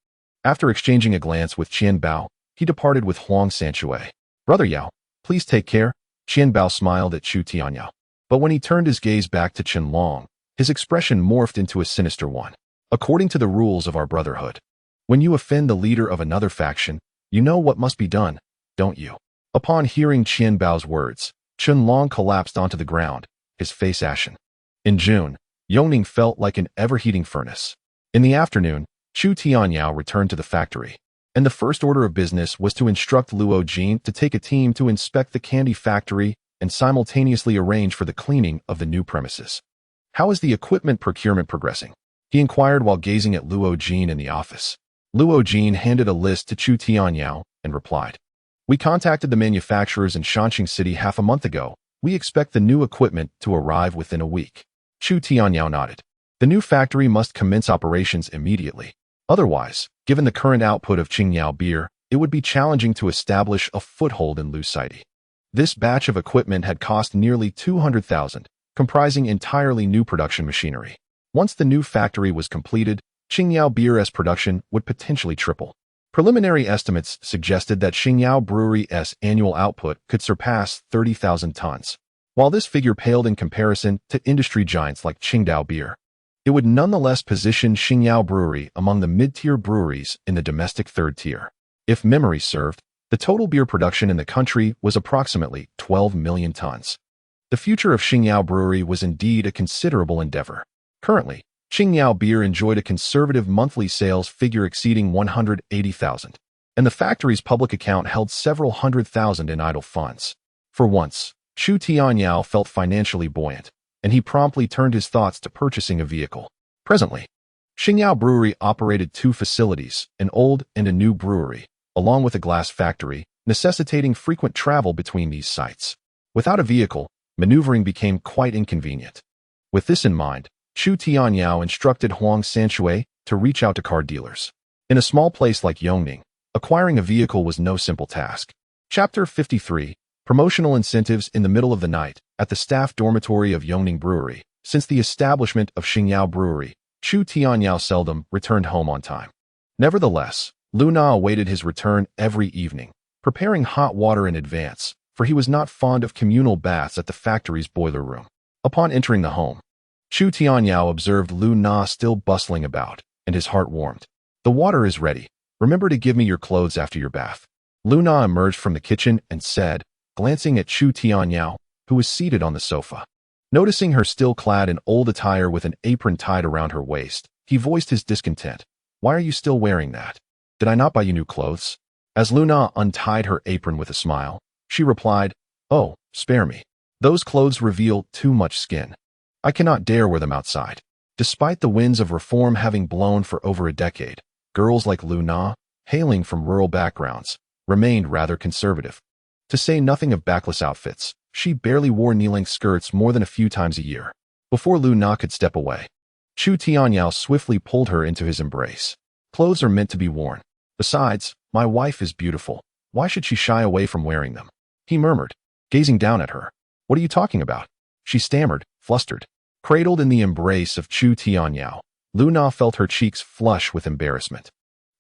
After exchanging a glance with Qian Bao, he departed with Huang Sanshui. "Brother Yao, please take care." Qian Bao smiled at Chu Tianyao, but when he turned his gaze back to Chen Long, his expression morphed into a sinister one. "According to the rules of our brotherhood, when you offend the leader of another faction, you know what must be done, don't you?" Upon hearing Qian Bao's words, Chen Long collapsed onto the ground, his face ashen. In June, Yongning felt like an ever-heating furnace. In the afternoon, Chu Tianyao returned to the factory, and the first order of business was to instruct Luo Jin to take a team to inspect the candy factory and simultaneously arrange for the cleaning of the new premises. "How is the equipment procurement progressing?" he inquired while gazing at Luo Jin in the office. Luo Jin handed a list to Chu Tianyao and replied, "We contacted the manufacturers in Shanxing City half a month ago. We expect the new equipment to arrive within a week." Chu Tianyao nodded. The new factory must commence operations immediately. Otherwise, given the current output of Qingyao beer, it would be challenging to establish a foothold in Lu City. This batch of equipment had cost nearly 200,000, comprising entirely new production machinery. Once the new factory was completed, Qingyao Beer's production would potentially triple. Preliminary estimates suggested that Qingyao Brewery's annual output could surpass 30,000 tons. While this figure paled in comparison to industry giants like Qingdao Beer, it would nonetheless position Qingyao Brewery among the mid-tier breweries in the domestic third tier. If memory served, the total beer production in the country was approximately 12 million tons. The future of Qingyao Brewery was indeed a considerable endeavor. Currently, Qingyao Beer enjoyed a conservative monthly sales figure exceeding 180,000, and the factory's public account held several hundred thousand in idle funds. For once, Chu Tianyao felt financially buoyant, and he promptly turned his thoughts to purchasing a vehicle. Presently, Qingyao Brewery operated two facilities, an old and a new brewery, along with a glass factory, necessitating frequent travel between these sites. Without a vehicle, maneuvering became quite inconvenient. With this in mind, Chu Tianyao instructed Huang Sanshui to reach out to car dealers. In a small place like Yongning, acquiring a vehicle was no simple task. Chapter 53. Promotional incentives in the middle of the night at the staff dormitory of Yongning Brewery. Since the establishment of Qingyao Brewery, Chu Tianyao seldom returned home on time. Nevertheless, Lu Na awaited his return every evening, preparing hot water in advance, for he was not fond of communal baths at the factory's boiler room. Upon entering the home, Chu Tianyao observed Lu Na still bustling about, and his heart warmed. "The water is ready. Remember to give me your clothes after your bath." Lu Na emerged from the kitchen and said, glancing at Chu Tianyao, who was seated on the sofa. Noticing her still clad in old attire with an apron tied around her waist, he voiced his discontent. "Why are you still wearing that? Did I not buy you new clothes?" As Lu Na untied her apron with a smile, she replied, "Oh, spare me. Those clothes reveal too much skin. I cannot dare wear them outside." Despite the winds of reform having blown for over a decade, girls like Lu Na, hailing from rural backgrounds, remained rather conservative. To say nothing of backless outfits, she barely wore knee-length skirts more than a few times a year. Before Lu Na could step away, Chu Tianyao swiftly pulled her into his embrace. "Clothes are meant to be worn. Besides, my wife is beautiful. Why should she shy away from wearing them?" he murmured, gazing down at her. "What are you talking about?" she stammered, flustered. Cradled in the embrace of Chu Tianyao, Lu Na felt her cheeks flush with embarrassment.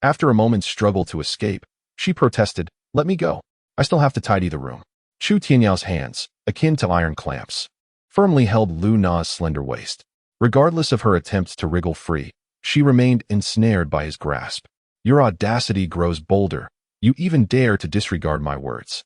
After a moment's struggle to escape, she protested, "Let me go. I still have to tidy the room." Chu Tianyao's hands, akin to iron clamps, firmly held Lu Na's slender waist. Regardless of her attempts to wriggle free, she remained ensnared by his grasp. "Your audacity grows bolder. You even dare to disregard my words.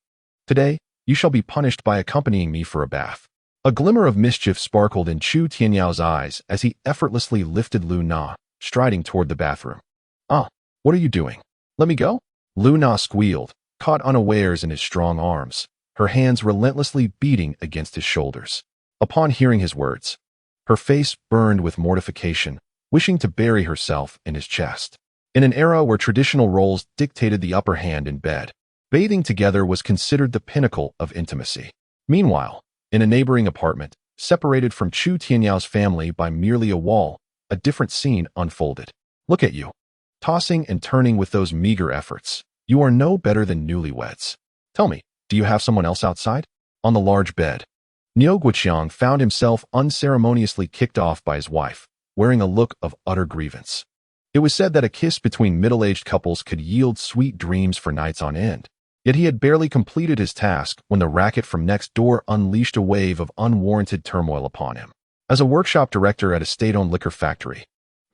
Today, you shall be punished by accompanying me for a bath." A glimmer of mischief sparkled in Chu Tianyao's eyes as he effortlessly lifted Lu Na, striding toward the bathroom. "Ah, what are you doing? Let me go?" Lu Na squealed, caught unawares in his strong arms, her hands relentlessly beating against his shoulders. Upon hearing his words, her face burned with mortification, wishing to bury herself in his chest. In an era where traditional roles dictated the upper hand in bed, bathing together was considered the pinnacle of intimacy. Meanwhile, in a neighboring apartment, separated from Chu Tianyao's family by merely a wall, a different scene unfolded. "Look at you, tossing and turning with those meager efforts. You are no better than newlyweds. Tell me, do you have someone else outside?" On the large bed, Niu Guoqiang found himself unceremoniously kicked off by his wife, wearing a look of utter grievance. It was said that a kiss between middle-aged couples could yield sweet dreams for nights on end. Yet he had barely completed his task when the racket from next door unleashed a wave of unwarranted turmoil upon him. As a workshop director at a state-owned liquor factory,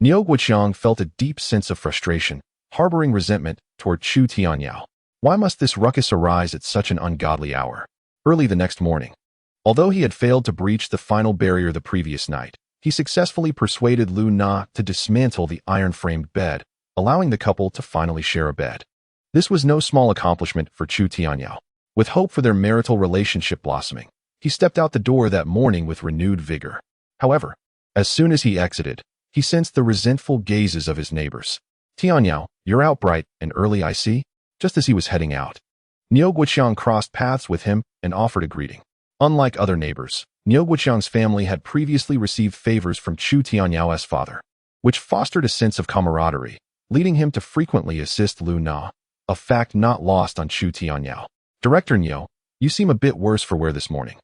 Niu Guoqiang felt a deep sense of frustration, harboring resentment toward Chu Tianyao. Why must this ruckus arise at such an ungodly hour? Early the next morning, although he had failed to breach the final barrier the previous night, he successfully persuaded Lu Na to dismantle the iron-framed bed, allowing the couple to finally share a bed. This was no small accomplishment for Chu Tianyao. With hope for their marital relationship blossoming, he stepped out the door that morning with renewed vigor. However, as soon as he exited, he sensed the resentful gazes of his neighbors. "Tianyao, you're out bright and early, I see." Just as he was heading out, Niu Guoqiang crossed paths with him and offered a greeting. Unlike other neighbors, Niu Guoqiang's family had previously received favors from Chu Tianyao's father, which fostered a sense of camaraderie, leading him to frequently assist Lu Na, a fact not lost on Chu Tianyao. "Director Niu, you seem a bit worse for wear this morning,"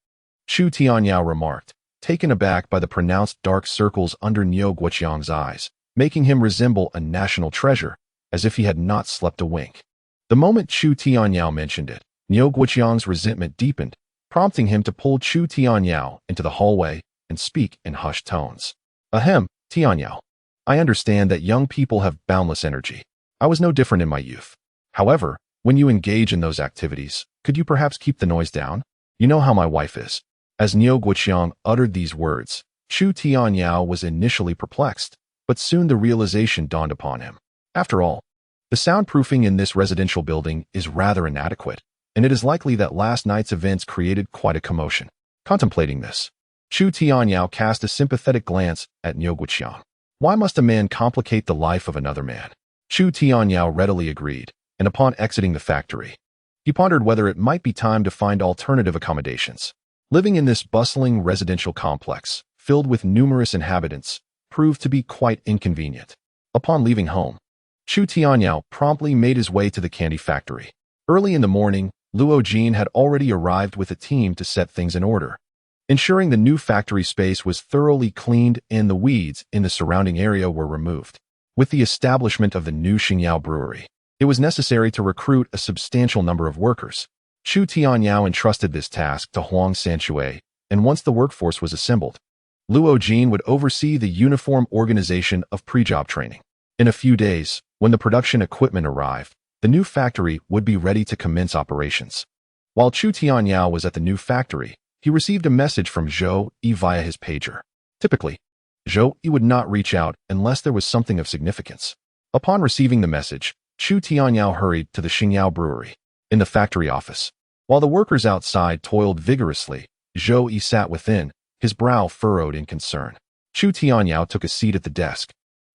Chu Tianyao remarked, taken aback by the pronounced dark circles under Niu Guoqiang's eyes, making him resemble a national treasure, as if he had not slept a wink. The moment Chu Tianyao mentioned it, Niu Guoqiang's resentment deepened, prompting him to pull Chu Tianyao into the hallway and speak in hushed tones. "Ahem, Tianyao. I understand that young people have boundless energy. I was no different in my youth. However, when you engage in those activities, could you perhaps keep the noise down? You know how my wife is." As Niu Guoqiang uttered these words, Chu Tianyao was initially perplexed, but soon the realization dawned upon him. After all, the soundproofing in this residential building is rather inadequate, and it is likely that last night's events created quite a commotion. Contemplating this, Chu Tianyao cast a sympathetic glance at Niu Guoqiang. Why must a man complicate the life of another man? Chu Tianyao readily agreed, and upon exiting the factory, he pondered whether it might be time to find alternative accommodations. Living in this bustling residential complex, filled with numerous inhabitants, proved to be quite inconvenient. Upon leaving home, Chu Tianyao promptly made his way to the candy factory. Early in the morning, Luo Jin had already arrived with a team to set things in order, ensuring the new factory space was thoroughly cleaned and the weeds in the surrounding area were removed. With the establishment of the new Xingyao brewery, it was necessary to recruit a substantial number of workers. Chu Tianyao entrusted this task to Huang Sanxue, and once the workforce was assembled, Luo Jin would oversee the uniform organization of pre-job training. In a few days, when the production equipment arrived, the new factory would be ready to commence operations. While Chu Tianyao was at the new factory, he received a message from Zhou Yi via his pager. Typically, Zhou Yi would not reach out unless there was something of significance. Upon receiving the message, Chu Tianyao hurried to the Xingyao brewery. In the factory office, while the workers outside toiled vigorously, Zhou Yi sat within, his brow furrowed in concern. Chu Tianyao took a seat at the desk,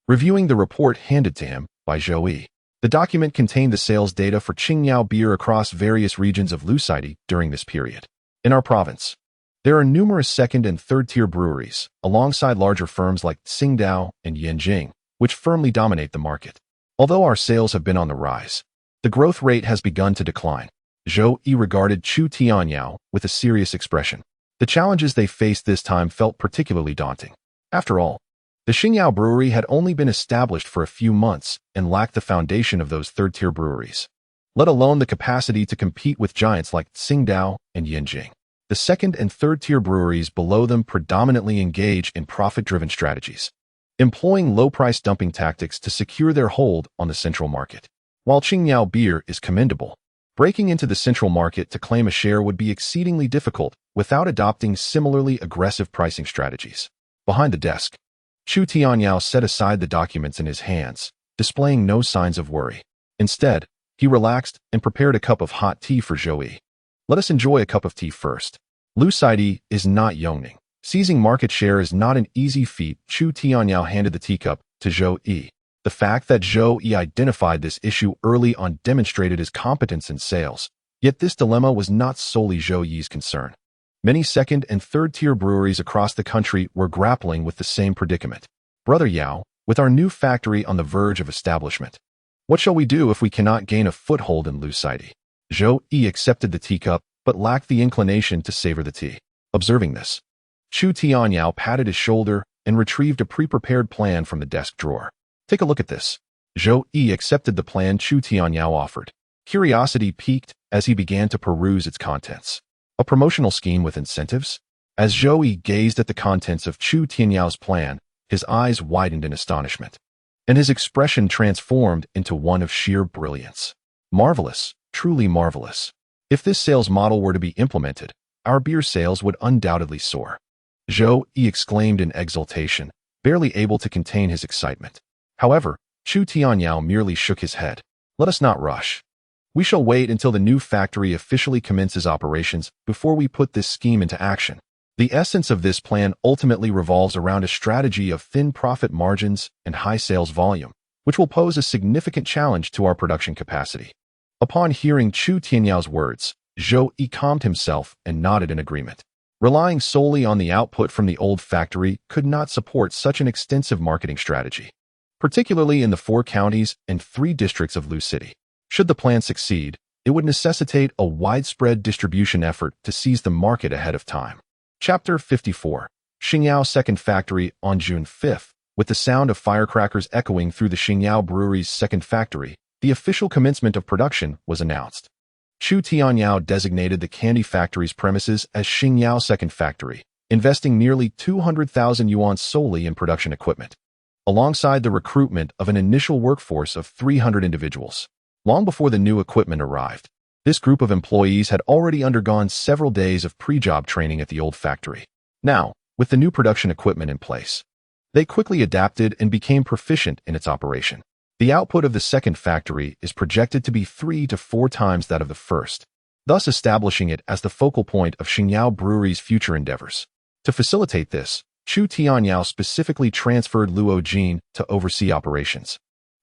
reviewing the report handed to him by Zhou Yi. The document contained the sales data for Qingyao beer across various regions of Lucity during this period. In our province, there are numerous second and third-tier breweries, alongside larger firms like Tsingtao and Yanjing, which firmly dominate the market. Although our sales have been on the rise, the growth rate has begun to decline. Zhou Yi regarded Chu Tianyao with a serious expression. The challenges they faced this time felt particularly daunting. After all, the Xingyao brewery had only been established for a few months and lacked the foundation of those third-tier breweries, let alone the capacity to compete with giants like Tsingtao and Yanjing. The second and third-tier breweries below them predominantly engage in profit-driven strategies, employing low-price dumping tactics to secure their hold on the central market. While Qingyao beer is commendable, breaking into the central market to claim a share would be exceedingly difficult without adopting similarly aggressive pricing strategies. Behind the desk, Chu Tianyao set aside the documents in his hands, displaying no signs of worry. Instead, he relaxed and prepared a cup of hot tea for Zhou Yi. "Let us enjoy a cup of tea first. Lucity is not Yongning. Seizing market share is not an easy feat." Chu Tianyao handed the teacup to Zhou Yi. The fact that Zhou Yi identified this issue early on demonstrated his competence in sales. Yet this dilemma was not solely Zhou Yi's concern. Many second and third-tier breweries across the country were grappling with the same predicament. "Brother Yao, with our new factory on the verge of establishment, what shall we do if we cannot gain a foothold in Lucity?" Zhou Yi accepted the teacup, but lacked the inclination to savor the tea. Observing this, Chu Tianyao patted his shoulder and retrieved a pre-prepared plan from the desk drawer. "Take a look at this." Zhou Yi accepted the plan Chu Tianyao offered. Curiosity piqued as he began to peruse its contents. A promotional scheme with incentives? As Zhou Yi gazed at the contents of Chu Tianyao's plan, his eyes widened in astonishment, and his expression transformed into one of sheer brilliance. Marvelous, truly marvelous. If this sales model were to be implemented, our beer sales would undoubtedly soar. Zhou Yi exclaimed in exultation, barely able to contain his excitement. However, Chu Tianyao merely shook his head. "Let us not rush. We shall wait until the new factory officially commences operations before we put this scheme into action." The essence of this plan ultimately revolves around a strategy of thin profit margins and high sales volume, which will pose a significant challenge to our production capacity. Upon hearing Chu Tianyao's words, Zhou Yi calmed himself and nodded in agreement. Relying solely on the output from the old factory could not support such an extensive marketing strategy, particularly in the 4 counties and 3 districts of Lucity. Should the plan succeed, it would necessitate a widespread distribution effort to seize the market ahead of time. Chapter 54. Xingyao Second Factory. On June 5th, with the sound of firecrackers echoing through the Xingyao Brewery's second factory, the official commencement of production was announced. Chu Tianyao designated the candy factory's premises as Xingyao Second Factory, investing nearly 200,000 yuan solely in production equipment, alongside the recruitment of an initial workforce of 300 individuals. Long before the new equipment arrived, this group of employees had already undergone several days of pre-job training at the old factory. Now, with the new production equipment in place, they quickly adapted and became proficient in its operation. The output of the second factory is projected to be 3 to 4 times that of the first, thus establishing it as the focal point of Xingyao Brewery's future endeavors. To facilitate this, Chu Tianyao specifically transferred Luo Jin to oversee operations,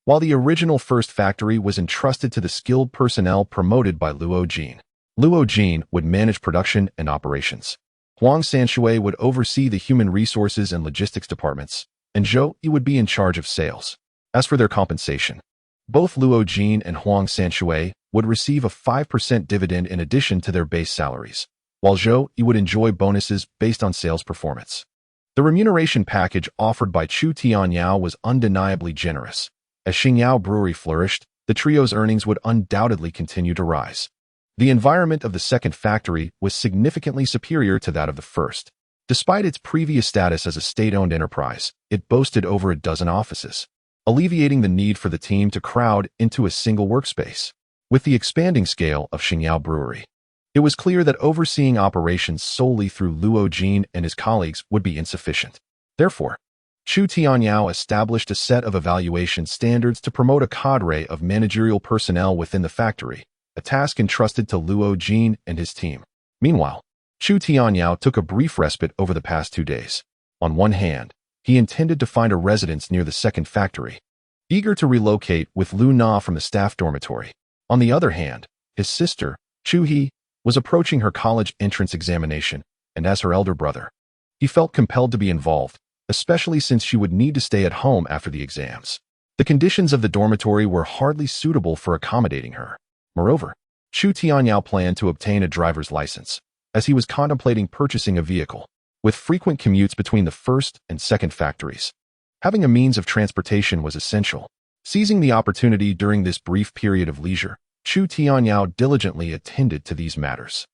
while the original first factory was entrusted to the skilled personnel promoted by Luo Jin. Luo Jin would manage production and operations. Huang Sanshui would oversee the human resources and logistics departments, and Zhou Yi would be in charge of sales. As for their compensation, both Luo Jin and Huang Sanshui would receive a 5% dividend in addition to their base salaries, while Zhou Yi would enjoy bonuses based on sales performance. The remuneration package offered by Chu Tianyao was undeniably generous. As Xingyao Brewery flourished, the trio's earnings would undoubtedly continue to rise. The environment of the second factory was significantly superior to that of the first. Despite its previous status as a state-owned enterprise, it boasted over a dozen offices, alleviating the need for the team to crowd into a single workspace. With the expanding scale of Xingyao Brewery, it was clear that overseeing operations solely through Luo Jin and his colleagues would be insufficient. Therefore, Chu Tianyao established a set of evaluation standards to promote a cadre of managerial personnel within the factory, a task entrusted to Luo Jin and his team. Meanwhile, Chu Tianyao took a brief respite over the past 2 days. On one hand, he intended to find a residence near the second factory, eager to relocate with Lu Na from the staff dormitory. On the other hand, his sister, Chu He, was approaching her college entrance examination, and as her elder brother, he felt compelled to be involved, especially since she would need to stay at home after the exams. The conditions of the dormitory were hardly suitable for accommodating her. Moreover, Chu Tianyao planned to obtain a driver's license, as he was contemplating purchasing a vehicle. With frequent commutes between the first and second factories, having a means of transportation was essential. Seizing the opportunity during this brief period of leisure, Chu Tianyao diligently attended to these matters.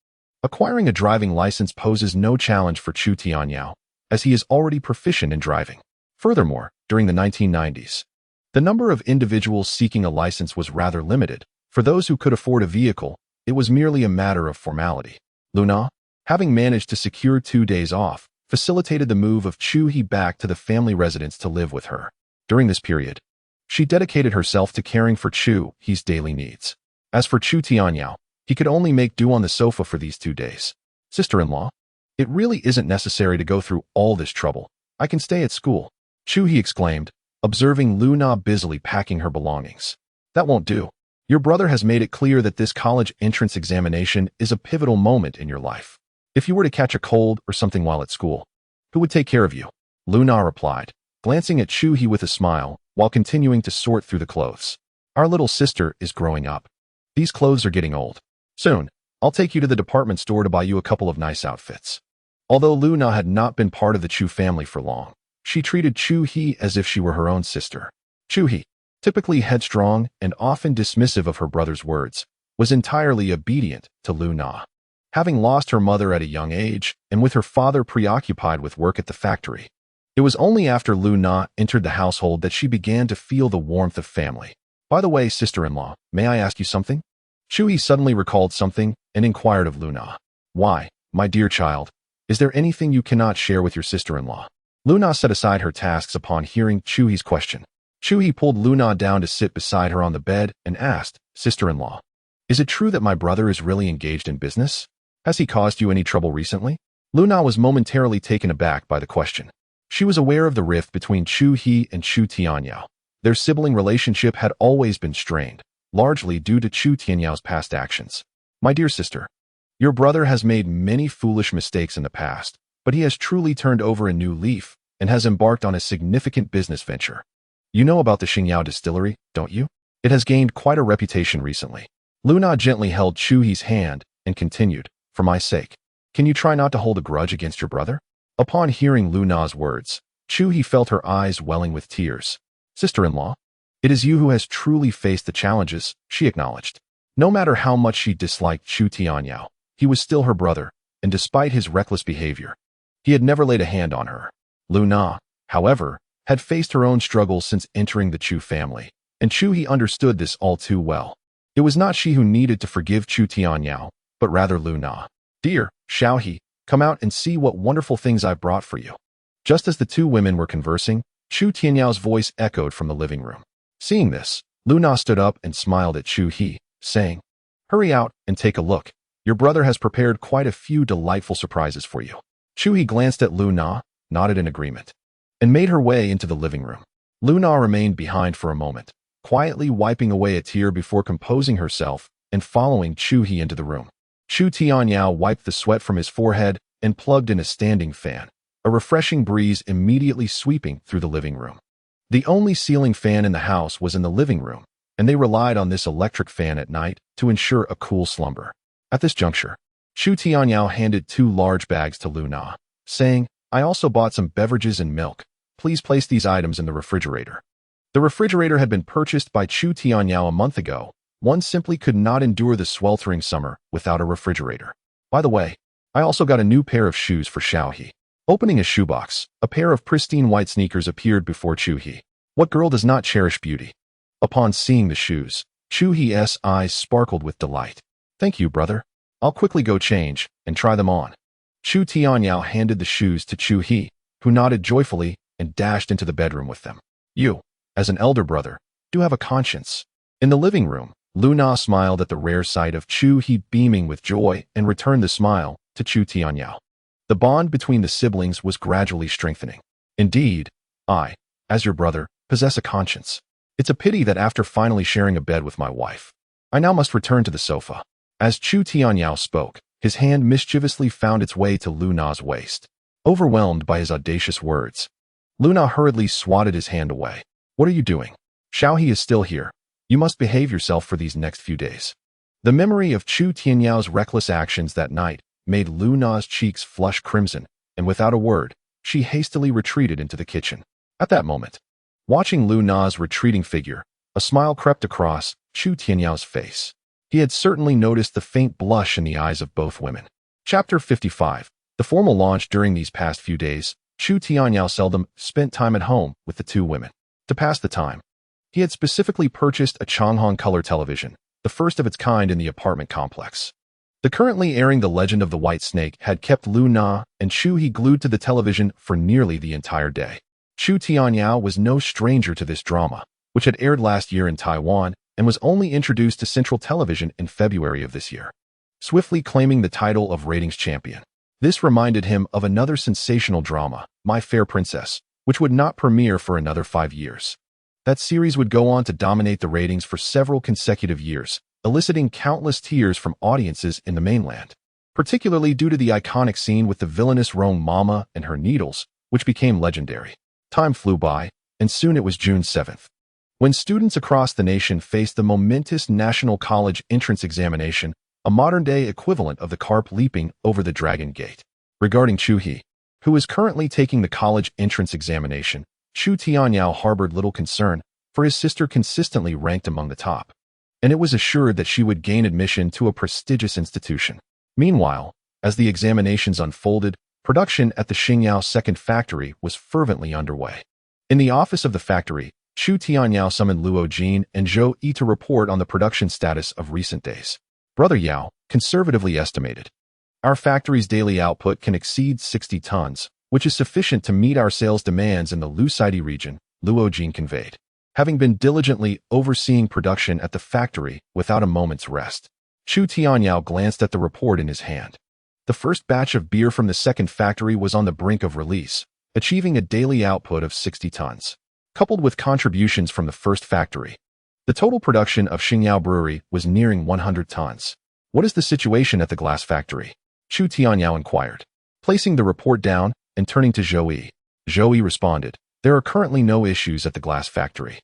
Acquiring a driving license poses no challenge for Chu Tianyao, as he is already proficient in driving. Furthermore, during the 1990s, the number of individuals seeking a license was rather limited. For those who could afford a vehicle, it was merely a matter of formality. Luna, having managed to secure 2 days off, facilitated the move of Chu He back to the family residence to live with her. During this period, she dedicated herself to caring for Chu He's daily needs. As for Chu Tianyao, he could only make do on the sofa for these 2 days. Sister-in-law, it really isn't necessary to go through all this trouble. I can stay at school, Chu He exclaimed, observing Lu Na busily packing her belongings. That won't do. Your brother has made it clear that this college entrance examination is a pivotal moment in your life. If you were to catch a cold or something while at school, who would take care of you? Lu Na replied, glancing at Chu He with a smile, while continuing to sort through the clothes. Our little sister is growing up. These clothes are getting old. Soon, I'll take you to the department store to buy you a couple of nice outfits. Although Lu Na had not been part of the Chu family for long, she treated Chu He as if she were her own sister. Chu He, typically headstrong and often dismissive of her brother's words, was entirely obedient to Lu Na. Having lost her mother at a young age, and with her father preoccupied with work at the factory, it was only after Lu Na entered the household that she began to feel the warmth of family. By the way, sister-in-law, may I ask you something? Chu He suddenly recalled something and inquired of Lu Na. Why, my dear child, is there anything you cannot share with your sister-in-law? Lu Na set aside her tasks upon hearing Chu He's question. Chu He pulled Lu Na down to sit beside her on the bed and asked, Sister-in-law, is it true that my brother is really engaged in business? Has he caused you any trouble recently? Lu Na was momentarily taken aback by the question. She was aware of the rift between Chu He and Chu Tianyao. Their sibling relationship had always been strained, largely due to Chu Tianyao's past actions. My dear sister, your brother has made many foolish mistakes in the past, but he has truly turned over a new leaf and has embarked on a significant business venture. You know about the Xingyao distillery, don't you? It has gained quite a reputation recently. Lu Na gently held Chu He's hand and continued, for my sake, can you try not to hold a grudge against your brother? Upon hearing Lu Na's words, Chu He felt her eyes welling with tears. Sister-in-law, it is you who has truly faced the challenges, she acknowledged. No matter how much she disliked Chu Tianyao, he was still her brother, and despite his reckless behavior, he had never laid a hand on her. Lu Na, however, had faced her own struggles since entering the Chu family, and Chu He understood this all too well. It was not she who needed to forgive Chu Tianyao, but rather Lu Na. Dear Xiao He, come out and see what wonderful things I've brought for you. Just as the two women were conversing, Chu Tianyao's voice echoed from the living room. Seeing this, Lu Na stood up and smiled at Chu He, saying, hurry out and take a look. Your brother has prepared quite a few delightful surprises for you. Chu He glanced at Lu Na, nodded in agreement, and made her way into the living room. Lu Na remained behind for a moment, quietly wiping away a tear before composing herself and following Chu He into the room. Chu Tianyao wiped the sweat from his forehead and plugged in a standing fan, a refreshing breeze immediately sweeping through the living room. The only ceiling fan in the house was in the living room, and they relied on this electric fan at night to ensure a cool slumber. At this juncture, Chu Tianyao handed 2 large bags to Lu Na, saying, I also bought some beverages and milk. Please place these items in the refrigerator. The refrigerator had been purchased by Chu Tianyao a month ago. One simply could not endure the sweltering summer without a refrigerator. By the way, I also got a new pair of shoes for Xiao He. Opening a shoebox, a pair of pristine white sneakers appeared before Chu He. What girl does not cherish beauty? Upon seeing the shoes, Chu He's eyes sparkled with delight. Thank you, brother. I'll quickly go change and try them on. Chu Tianyao handed the shoes to Chu He, who nodded joyfully and dashed into the bedroom with them. You, as an elder brother, do have a conscience. In the living room, Lu Na smiled at the rare sight of Chu He beaming with joy and returned the smile to Chu Tianyao. The bond between the siblings was gradually strengthening. Indeed, I, as your brother, possess a conscience. It's a pity that after finally sharing a bed with my wife, I now must return to the sofa. As Chu Tianyao spoke, his hand mischievously found its way to Lu Na's waist. Overwhelmed by his audacious words, Lu Na hurriedly swatted his hand away. What are you doing? Xiao He is still here. You must behave yourself for these next few days. The memory of Chu Tianyao's reckless actions that night made Lu Na's cheeks flush crimson, and without a word, she hastily retreated into the kitchen. At that moment, watching Lu Na's retreating figure, a smile crept across Chu Tianyao's face. He had certainly noticed the faint blush in the eyes of both women. Chapter 55. The formal launch. During these past few days, Chu Tianyao seldom spent time at home with the two women. To pass the time, he had specifically purchased a Changhong color television, the first of its kind in the apartment complex. The currently airing The Legend of the White Snake had kept Lu Na and Chu He glued to the television for nearly the entire day. Chu Tianyao was no stranger to this drama, which had aired last year in Taiwan and was only introduced to Central Television in February of this year, swiftly claiming the title of ratings champion. This reminded him of another sensational drama, My Fair Princess, which would not premiere for another 5 years. That series would go on to dominate the ratings for several consecutive years, eliciting countless tears from audiences in the mainland, particularly due to the iconic scene with the villainous Rong Mama and her needles, which became legendary. Time flew by, and soon it was June 7th. When students across the nation faced the momentous National College Entrance Examination, a modern-day equivalent of the carp leaping over the Dragon Gate. Regarding Chu He, who is currently taking the college entrance examination, Chu Tianyao harbored little concern, for his sister consistently ranked among the top, and it was assured that she would gain admission to a prestigious institution. Meanwhile, as the examinations unfolded, production at the Xingyao second factory was fervently underway. In the office of the factory, Chu Tianyao summoned Luo Jin and Zhou Yi to report on the production status of recent days. Brother Yao, conservatively estimated, our factory's daily output can exceed 60 tons, which is sufficient to meet our sales demands in the Lusaidi region, Luo Jin conveyed. Having been diligently overseeing production at the factory without a moment's rest, Chu Tianyao glanced at the report in his hand. The first batch of beer from the second factory was on the brink of release, achieving a daily output of 60 tons. Coupled with contributions from the first factory, the total production of Xingyao Brewery was nearing 100 tons. What is the situation at the glass factory? Chu Tianyao inquired. Placing the report down and turning to Zhou Yi, Zhou Yi responded, there are currently no issues at the glass factory.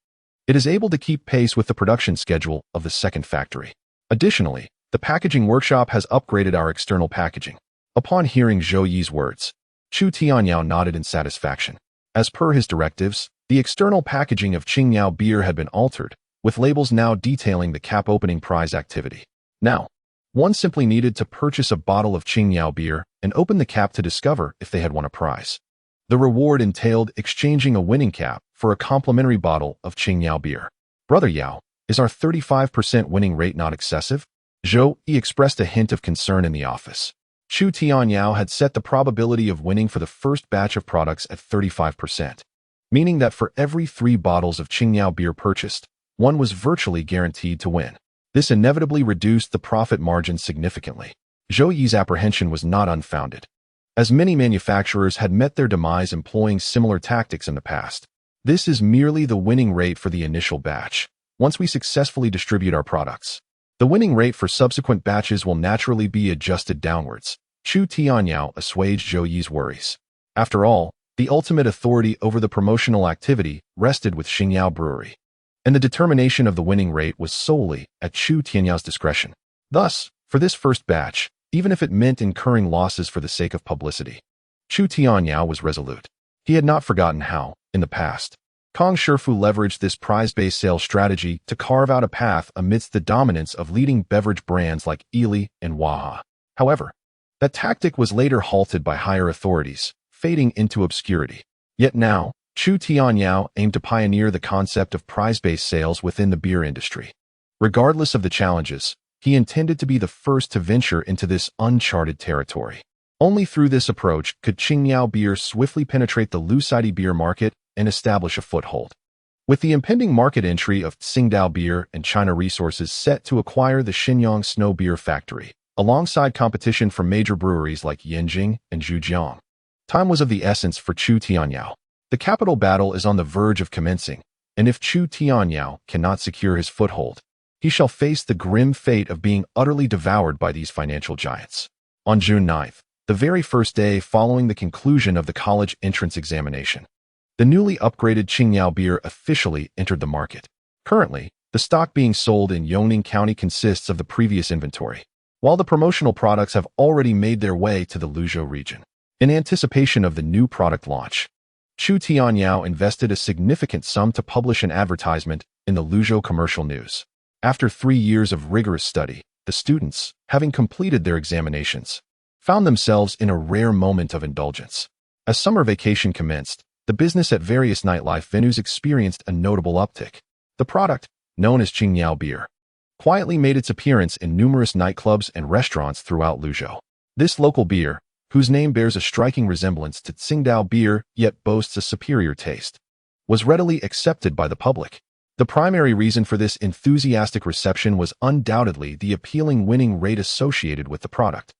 It is able to keep pace with the production schedule of the second factory. Additionally, the packaging workshop has upgraded our external packaging. Upon hearing Zhou Yi's words, Chu Tianyao nodded in satisfaction. As per his directives, the external packaging of Qingyao beer had been altered, with labels now detailing the cap opening prize activity. Now, one simply needed to purchase a bottle of Qingyao beer and open the cap to discover if they had won a prize. The reward entailed exchanging a winning cap for a complimentary bottle of Qingyao beer. Brother Yao, is our 35% winning rate not excessive? Zhou Yi expressed a hint of concern in the office. Chu Tianyao had set the probability of winning for the first batch of products at 35%, meaning that for every 3 bottles of Qingyao beer purchased, one was virtually guaranteed to win. This inevitably reduced the profit margin significantly. Zhou Yi's apprehension was not unfounded, as many manufacturers had met their demise employing similar tactics in the past. This is merely the winning rate for the initial batch. Once we successfully distribute our products, the winning rate for subsequent batches will naturally be adjusted downwards. Chu Tianyao assuaged Zhou Yi's worries. After all, the ultimate authority over the promotional activity rested with Qingyao Brewery, and the determination of the winning rate was solely at Chu Tianyao's discretion. Thus, for this first batch, even if it meant incurring losses for the sake of publicity, Chu Tianyao was resolute. He had not forgotten how, in the past, Kong Shifu leveraged this prize-based sales strategy to carve out a path amidst the dominance of leading beverage brands like Ili and Waha. However, that tactic was later halted by higher authorities, fading into obscurity. Yet now, Chu Tianyao aimed to pioneer the concept of prize-based sales within the beer industry. Regardless of the challenges, he intended to be the first to venture into this uncharted territory. Only through this approach could Qingyao beer swiftly penetrate the Lucidi beer market and establish a foothold. With the impending market entry of Tsingtao Beer and China Resources set to acquire the Shenyang Snow Beer Factory, alongside competition from major breweries like Yanjing and Zhujiang, time was of the essence for Chu Tianyao. The capital battle is on the verge of commencing, and if Chu Tianyao cannot secure his foothold, he shall face the grim fate of being utterly devoured by these financial giants. On June 9th, the very first day following the conclusion of the college entrance examination, the newly upgraded Qingyao beer officially entered the market. Currently, the stock being sold in Yongning County consists of the previous inventory, while the promotional products have already made their way to the Luzhou region. In anticipation of the new product launch, Chu Tianyao invested a significant sum to publish an advertisement in the Luzhou Commercial News. After 3 years of rigorous study, the students, having completed their examinations, found themselves in a rare moment of indulgence. As summer vacation commenced, the business at various nightlife venues experienced a notable uptick. The product, known as Qingyao beer, quietly made its appearance in numerous nightclubs and restaurants throughout Luzhou. This local beer, whose name bears a striking resemblance to Tsingtao beer yet boasts a superior taste, was readily accepted by the public. The primary reason for this enthusiastic reception was undoubtedly the appealing winning rate associated with the product.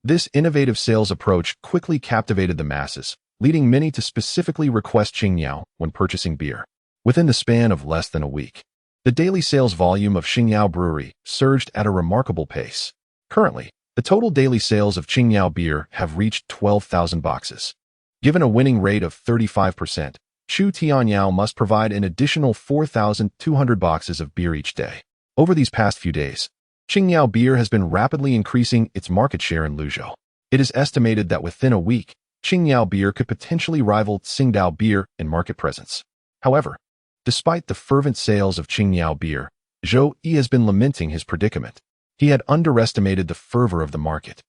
This innovative sales approach quickly captivated the masses, leading many to specifically request Qingyao when purchasing beer. Within the span of less than a week, the daily sales volume of Qingyao Brewery surged at a remarkable pace. Currently, the total daily sales of Qingyao beer have reached 12,000 boxes. Given a winning rate of 35%, Chu Tianyao must provide an additional 4,200 boxes of beer each day. Over these past few days, Qingyao beer has been rapidly increasing its market share in Luzhou. It is estimated that within a week, Qingyao beer could potentially rival Tsingtao beer in market presence. However, despite the fervent sales of Qingyao beer, Zhou Yi has been lamenting his predicament. He had underestimated the fervor of the market.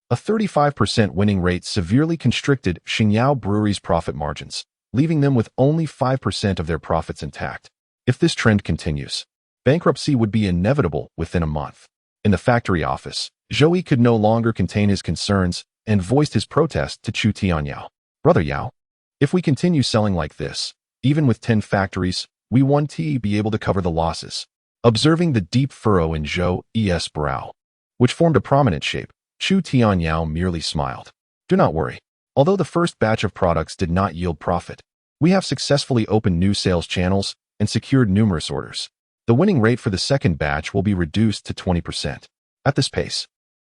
A 35% winning rate severely constricted Qingyao Brewery's profit margins, leaving them with only 5% of their profits intact. If this trend continues, bankruptcy would be inevitable within a month. In the factory office, Zhou Yi could no longer contain his concerns and voiced his protest to Chu Tianyao. Brother Yao, if we continue selling like this, even with 10 factories, we won't be able to cover the losses. Observing the deep furrow in Zhou Yi's brow, which formed a prominent shape, Chu Tianyao merely smiled. Do not worry. Although the first batch of products did not yield profit, we have successfully opened new sales channels and secured numerous orders. The winning rate for the second batch will be reduced to 20%. At this pace,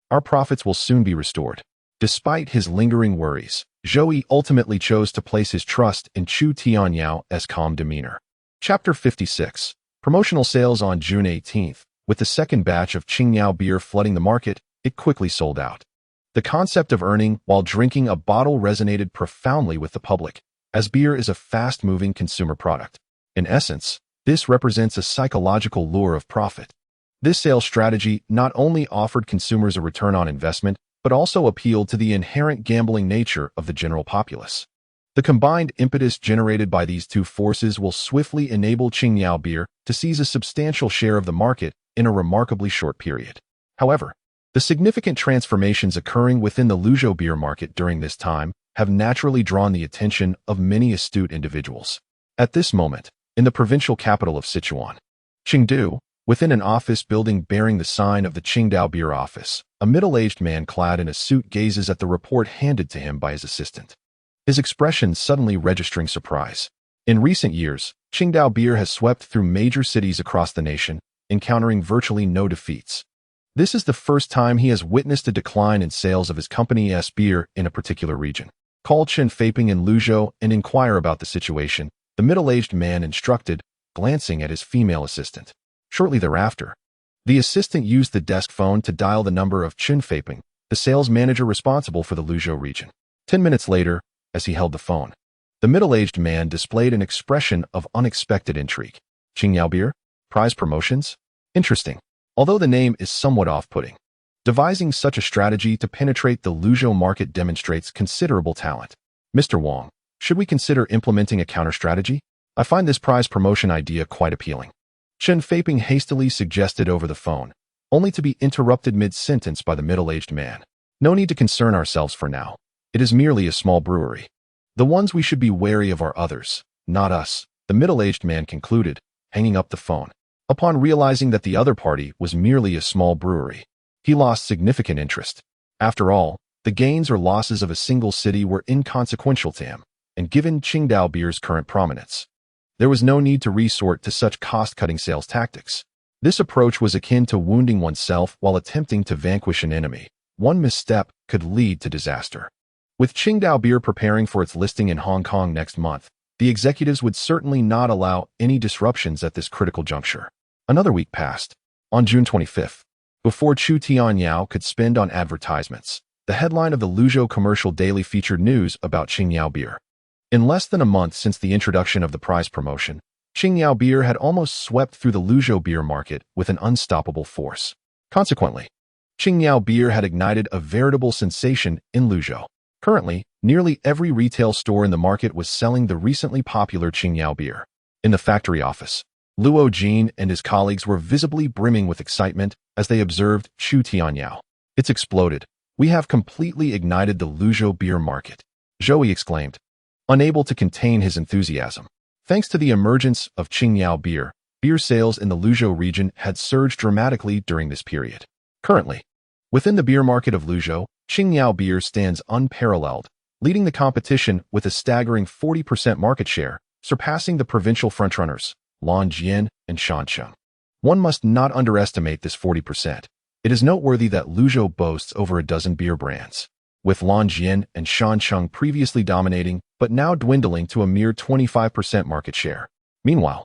our profits will soon be restored. Despite his lingering worries, Zhou Yi ultimately chose to place his trust in Chu Tianyao as calm demeanor. Chapter 56. Promotional sales on June 18th. With the second batch of Qingyao beer flooding the market, it quickly sold out. The concept of earning while drinking a bottle resonated profoundly with the public, as beer is a fast-moving consumer product. In essence, this represents a psychological lure of profit. This sales strategy not only offered consumers a return on investment, but also appealed to the inherent gambling nature of the general populace. The combined impetus generated by these two forces will swiftly enable Qingyao beer to seize a substantial share of the market in a remarkably short period. However, the significant transformations occurring within the Luzhou beer market during this time have naturally drawn the attention of many astute individuals. At this moment, in the provincial capital of Sichuan, Chengdu, within an office building bearing the sign of the Qingdao Beer Office, a middle-aged man clad in a suit gazes at the report handed to him by his assistant, his expression suddenly registering surprise. In recent years, Qingdao Beer has swept through major cities across the nation, encountering virtually no defeats. This is the first time he has witnessed a decline in sales of his company's beer in a particular region. Call Chen Feiping in Luzhou and inquire about the situation, the middle-aged man instructed, glancing at his female assistant. Shortly thereafter, the assistant used the desk phone to dial the number of Chen Feiping, the sales manager responsible for the Luzhou region. 10 minutes later, as he held the phone, the middle-aged man displayed an expression of unexpected intrigue. Qingyao beer? Prize promotions? Interesting. Although the name is somewhat off-putting, devising such a strategy to penetrate the Luzhou market demonstrates considerable talent. Mr. Wang, should we consider implementing a counter-strategy? I find this prize promotion idea quite appealing. Chen Feiping hastily suggested over the phone, only to be interrupted mid-sentence by the middle-aged man. No need to concern ourselves for now. It is merely a small brewery. The ones we should be wary of are others, not us, the middle-aged man concluded, hanging up the phone. Upon realizing that the other party was merely a small brewery, he lost significant interest. After all, the gains or losses of a single city were inconsequential to him, and given Qingdao beer's current prominence, there was no need to resort to such cost-cutting sales tactics. This approach was akin to wounding oneself while attempting to vanquish an enemy. One misstep could lead to disaster. With Qingdao beer preparing for its listing in Hong Kong next month, the executives would certainly not allow any disruptions at this critical juncture. Another week passed. On June 25th, before Chu Tianyao could spend on advertisements, the headline of the Luzhou Commercial Daily featured news about Qingyao beer. In less than a month since the introduction of the prize promotion, Qingyao beer had almost swept through the Luzhou beer market with an unstoppable force. Consequently, Qingyao beer had ignited a veritable sensation in Luzhou. Currently, nearly every retail store in the market was selling the recently popular Qingyao beer. In the factory office, Luo Jin and his colleagues were visibly brimming with excitement as they observed Chu Tianyao. It's exploded. We have completely ignited the Luzhou beer market, Zhou exclaimed, unable to contain his enthusiasm. Thanks to the emergence of Qingyao beer, beer sales in the Luzhou region had surged dramatically during this period. Currently, within the beer market of Luzhou, Qingyao beer stands unparalleled, leading the competition with a staggering 40% market share, surpassing the provincial frontrunners, Longjing and Shancheng. One must not underestimate this 40%. It is noteworthy that Luzhou boasts over a dozen beer brands, with Longjing and Shancheng previously dominating but now dwindling to a mere 25% market share. Meanwhile,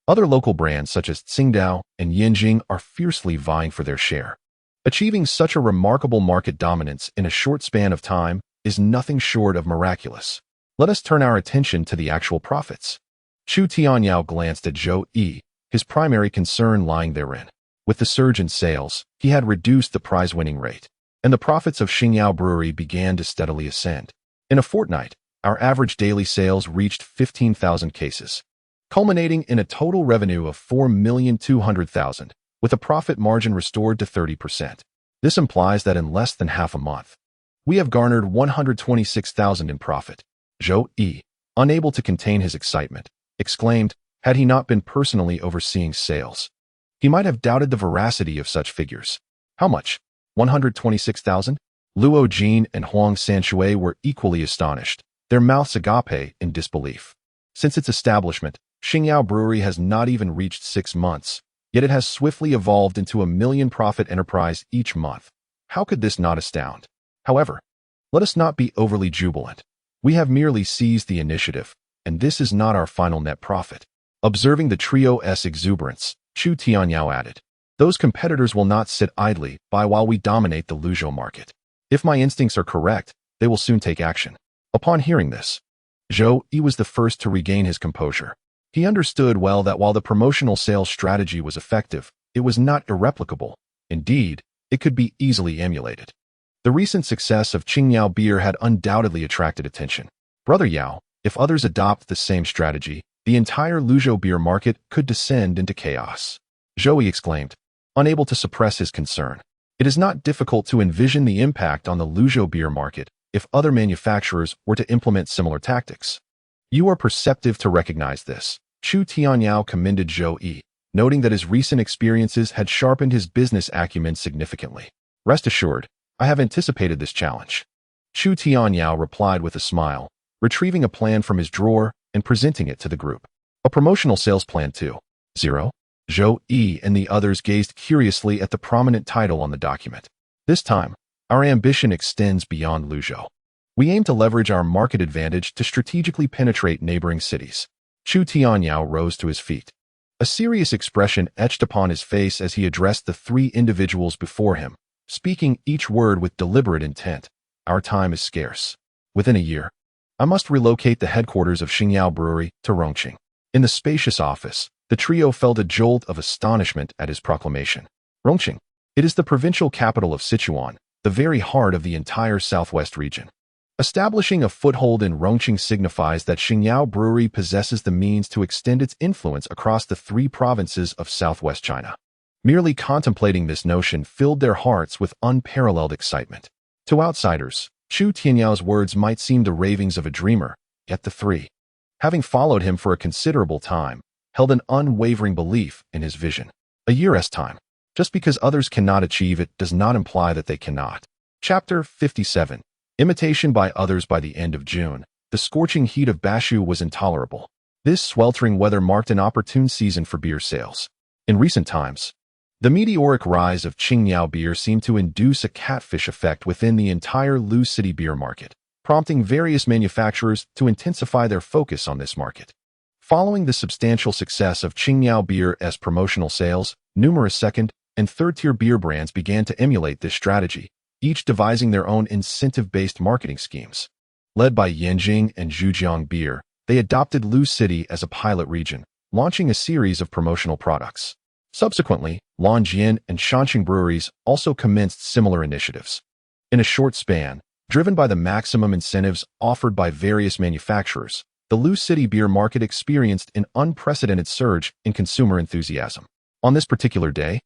other local brands such as Tsingtao and Yanjing are fiercely vying for their share. Achieving such a remarkable market dominance in a short span of time is nothing short of miraculous. Let us turn our attention to the actual profits. Chu Tianyao glanced at Zhou Yi, his primary concern lying therein. With the surge in sales, he had reduced the prize-winning rate, and the profits of Qingyao Brewery began to steadily ascend. In a fortnight, our average daily sales reached 15,000 cases, culminating in a total revenue of 4,200,000, with a profit margin restored to 30%. This implies that in less than half a month, we have garnered 126,000 in profit. Zhou Yi, unable to contain his excitement, exclaimed, had he not been personally overseeing sales, he might have doubted the veracity of such figures. How much? 126,000? Luo Jin and Huang Sanshui were equally astonished, their mouths agape in disbelief. Since its establishment, Qingyao Brewery has not even reached 6 months, yet it has swiftly evolved into a million-profit enterprise each month. How could this not astound? However, let us not be overly jubilant. We have merely seized the initiative, and this is not our final net profit. Observing the trio's exuberance, Chu Tianyao added, "Those competitors will not sit idly by while we dominate the Luzhou market. If my instincts are correct, they will soon take action." Upon hearing this, Zhou Yi was the first to regain his composure. He understood well that while the promotional sales strategy was effective, it was not irreplicable. Indeed, it could be easily emulated. The recent success of Qingyao beer had undoubtedly attracted attention. "Brother Yao, if others adopt the same strategy, the entire Luzhou beer market could descend into chaos," Zhou Yi exclaimed, unable to suppress his concern. It is not difficult to envision the impact on the Luzhou beer market if other manufacturers were to implement similar tactics. "You are perceptive to recognize this," Chu Tianyao commended Zhou Yi, noting that his recent experiences had sharpened his business acumen significantly. "Rest assured, I have anticipated this challenge." Chu Tianyao replied with a smile, retrieving a plan from his drawer and presenting it to the group. "A promotional sales plan too." Zhou Yi and the others gazed curiously at the prominent title on the document. "This time, our ambition extends beyond Luzhou. We aim to leverage our market advantage to strategically penetrate neighboring cities." Chu Tianyao rose to his feet. A serious expression etched upon his face as he addressed the three individuals before him, speaking each word with deliberate intent. "Our time is scarce. Within a year, I must relocate the headquarters of Xingyao Brewery to Rongqing." In the spacious office, the trio felt a jolt of astonishment at his proclamation. Rongqing. It is the provincial capital of Sichuan, the very heart of the entire southwest region. Establishing a foothold in Rongqing signifies that Xingyao Brewery possesses the means to extend its influence across the three provinces of southwest China. Merely contemplating this notion filled their hearts with unparalleled excitement. To outsiders, Chu Tianyao's words might seem the ravings of a dreamer, yet the three, having followed him for a considerable time, held an unwavering belief in his vision. A year's time. Just because others cannot achieve it does not imply that they cannot. Chapter 57. Imitation by others. By the end of June, the scorching heat of Bashu was intolerable. This sweltering weather marked an opportune season for beer sales. In recent times, the meteoric rise of Qingyao beer seemed to induce a catfish effect within the entire Lu City beer market, prompting various manufacturers to intensify their focus on this market. Following the substantial success of Qingyao beer as promotional sales, numerous second- and third-tier beer brands began to emulate this strategy, each devising their own incentive-based marketing schemes. Led by Yanjing and Zhujiang Beer, they adopted Lu City as a pilot region, launching a series of promotional products. Subsequently, Longjin and Shanqing breweries also commenced similar initiatives. In a short span, driven by the maximum incentives offered by various manufacturers, the Lu City beer market experienced an unprecedented surge in consumer enthusiasm. On this particular day,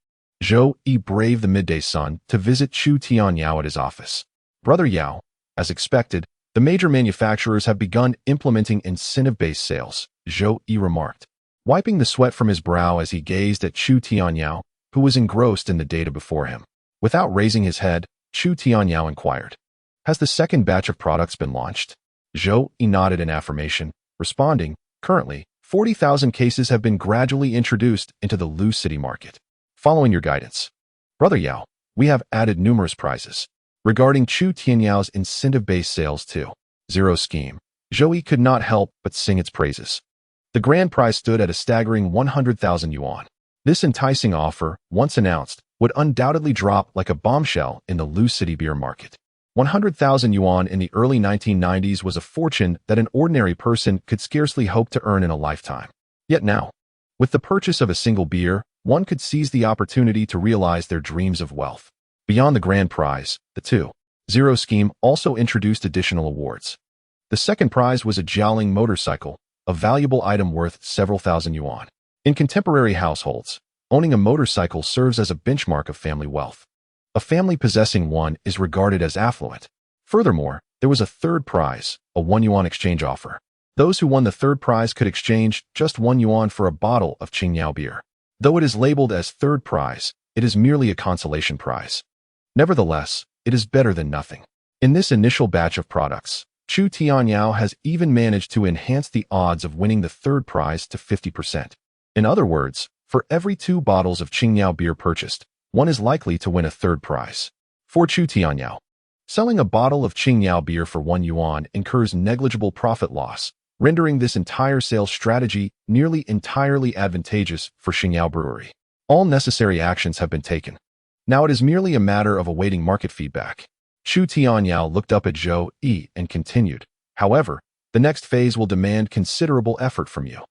Zhou Yi braved the midday sun to visit Chu Tianyao at his office. "Brother Yao, as expected, the major manufacturers have begun implementing incentive-based sales," Zhou Yi remarked, wiping the sweat from his brow as he gazed at Chu Tianyao, who was engrossed in the data before him. Without raising his head, Chu Tianyao inquired, "Has the second batch of products been launched?" Zhou Yi nodded in affirmation, responding, "Currently, 40,000 cases have been gradually introduced into the Lu City market. Following your guidance, Brother Yao, we have added numerous prizes." Regarding Chu Tianyao's incentive-based sales too, zero scheme, Zhou Yi could not help but sing its praises. The grand prize stood at a staggering 100,000 yuan. This enticing offer, once announced, would undoubtedly drop like a bombshell in the Lu City beer market. 100,000 yuan in the early 1990s was a fortune that an ordinary person could scarcely hope to earn in a lifetime. Yet now, with the purchase of a single beer, one could seize the opportunity to realize their dreams of wealth. Beyond the grand prize, the 2-0 scheme also introduced additional awards. The second prize was a Jiaoling motorcycle, a valuable item worth several thousand yuan. In contemporary households, owning a motorcycle serves as a benchmark of family wealth. A family possessing one is regarded as affluent. Furthermore, there was a third prize, a 1 yuan exchange offer. Those who won the third prize could exchange just 1 yuan for a bottle of Qingyao beer. Though it is labeled as third prize, it is merely a consolation prize. Nevertheless, it is better than nothing. In this initial batch of products, Chu Tianyao has even managed to enhance the odds of winning the third prize to 50%. In other words, for every 2 bottles of Qingyao beer purchased, one is likely to win a third prize. For Chu Tianyao, selling a bottle of Qingyao beer for 1 yuan incurs negligible profit loss, rendering this entire sales strategy nearly entirely advantageous for Xingyao Brewery. All necessary actions have been taken. Now it is merely a matter of awaiting market feedback. Chu Tianyao looked up at Zhou Yi and continued, however, the next phase will demand considerable effort from you.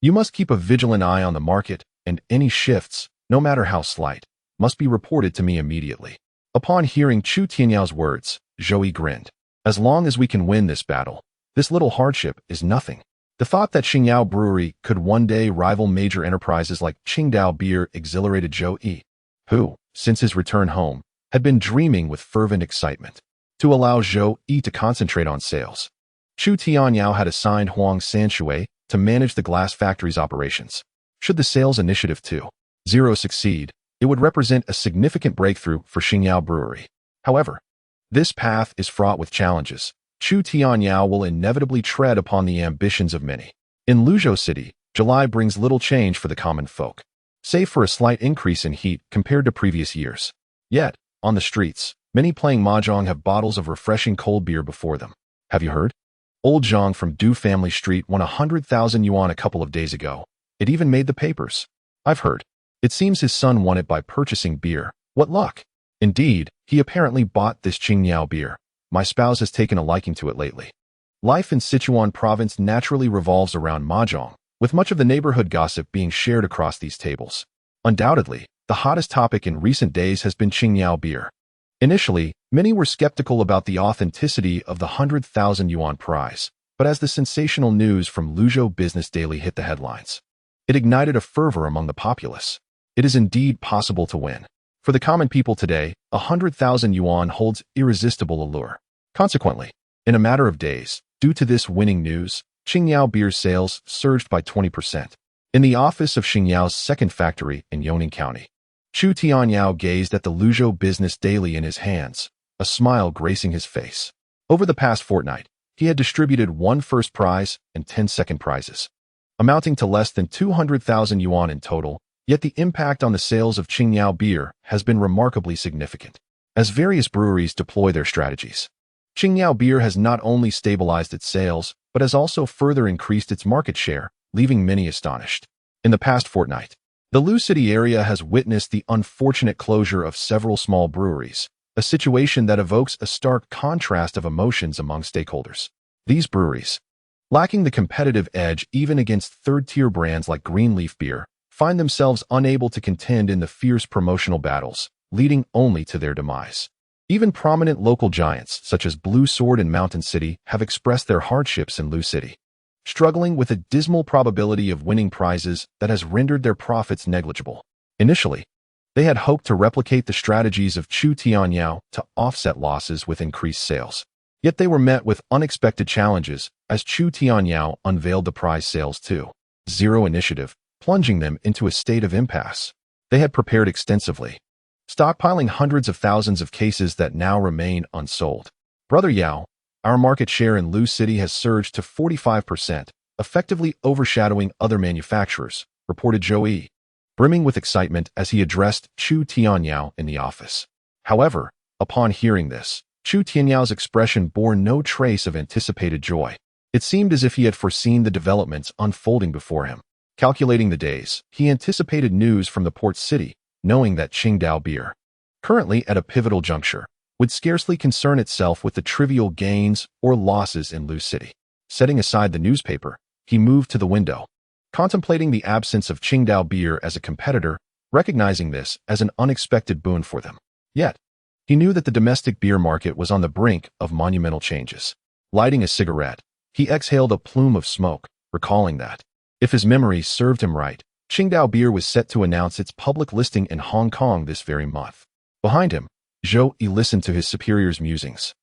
You must keep a vigilant eye on the market, and any shifts, no matter how slight, must be reported to me immediately. Upon hearing Chu Tianyao's words, Zhou Yi grinned. As long as we can win this battle, this little hardship is nothing. The thought that Xingyao Brewery could one day rival major enterprises like Qingdao Beer exhilarated Zhou Yi, who, since his return home, had been dreaming with fervent excitement. To allow Zhou Yi to concentrate on sales, Chu Tianyao had assigned Huang Sanshui to manage the glass factory's operations. Should the sales initiative 2.0 succeed, it would represent a significant breakthrough for Xingyao Brewery. However, this path is fraught with challenges. Chu Tianyao will inevitably tread upon the ambitions of many. In Luzhou City, July brings little change for the common folk, save for a slight increase in heat compared to previous years. Yet, on the streets, many playing mahjong have bottles of refreshing cold beer before them. Have you heard? Old Zhang from Du Family Street won 100,000 yuan a couple of days ago. It even made the papers. I've heard. It seems his son won it by purchasing beer. What luck! Indeed, he apparently bought this Qingyao beer. My spouse has taken a liking to it lately. Life in Sichuan province naturally revolves around mahjong, with much of the neighborhood gossip being shared across these tables. Undoubtedly, the hottest topic in recent days has been Qingyao beer. Initially, many were skeptical about the authenticity of the 100,000 yuan prize, but as the sensational news from Luzhou Business Daily hit the headlines, it ignited a fervor among the populace. It is indeed possible to win. For the common people today, 100,000 yuan holds irresistible allure. Consequently, in a matter of days, due to this winning news, Qingyao beer's sales surged by 20%. In the office of Xingyao's second factory in Yoning County, Chu Tianyao gazed at the Luzhou Business Daily in his hands, a smile gracing his face. Over the past fortnight, he had distributed 1 first prize and 10 second prizes, amounting to less than 200,000 yuan in total. Yet the impact on the sales of Qingyao beer has been remarkably significant. As various breweries deploy their strategies, Qingyao beer has not only stabilized its sales, but has also further increased its market share, leaving many astonished. In the past fortnight, the Lu City area has witnessed the unfortunate closure of several small breweries, a situation that evokes a stark contrast of emotions among stakeholders. These breweries, lacking the competitive edge even against third-tier brands like Greenleaf Beer, find themselves unable to contend in the fierce promotional battles, leading only to their demise. Even prominent local giants, such as Blue Sword and Mountain City, have expressed their hardships in Lu City, struggling with a dismal probability of winning prizes that has rendered their profits negligible. Initially, they had hoped to replicate the strategies of Chu Tianyao to offset losses with increased sales. Yet they were met with unexpected challenges as Chu Tianyao unveiled the prize sales 2.0 initiative, plunging them into a state of impasse. They had prepared extensively, stockpiling hundreds of thousands of cases that now remain unsold. Brother Yao, our market share in Lu City has surged to 45%, effectively overshadowing other manufacturers, reported Zhou Yi, brimming with excitement as he addressed Chu Tianyao in the office. However, upon hearing this, Chu Tianyao's expression bore no trace of anticipated joy. It seemed as if he had foreseen the developments unfolding before him. Calculating the days, he anticipated news from the port city, knowing that Qingdao Beer, currently at a pivotal juncture, would scarcely concern itself with the trivial gains or losses in Lu City. Setting aside the newspaper, he moved to the window, contemplating the absence of Qingdao Beer as a competitor, recognizing this as an unexpected boon for them. Yet, he knew that the domestic beer market was on the brink of monumental changes. Lighting a cigarette, he exhaled a plume of smoke, recalling that, if his memory served him right, Qingdao Beer was set to announce its public listing in Hong Kong this very month. Behind him, Zhou Yi listened to his superior's musings.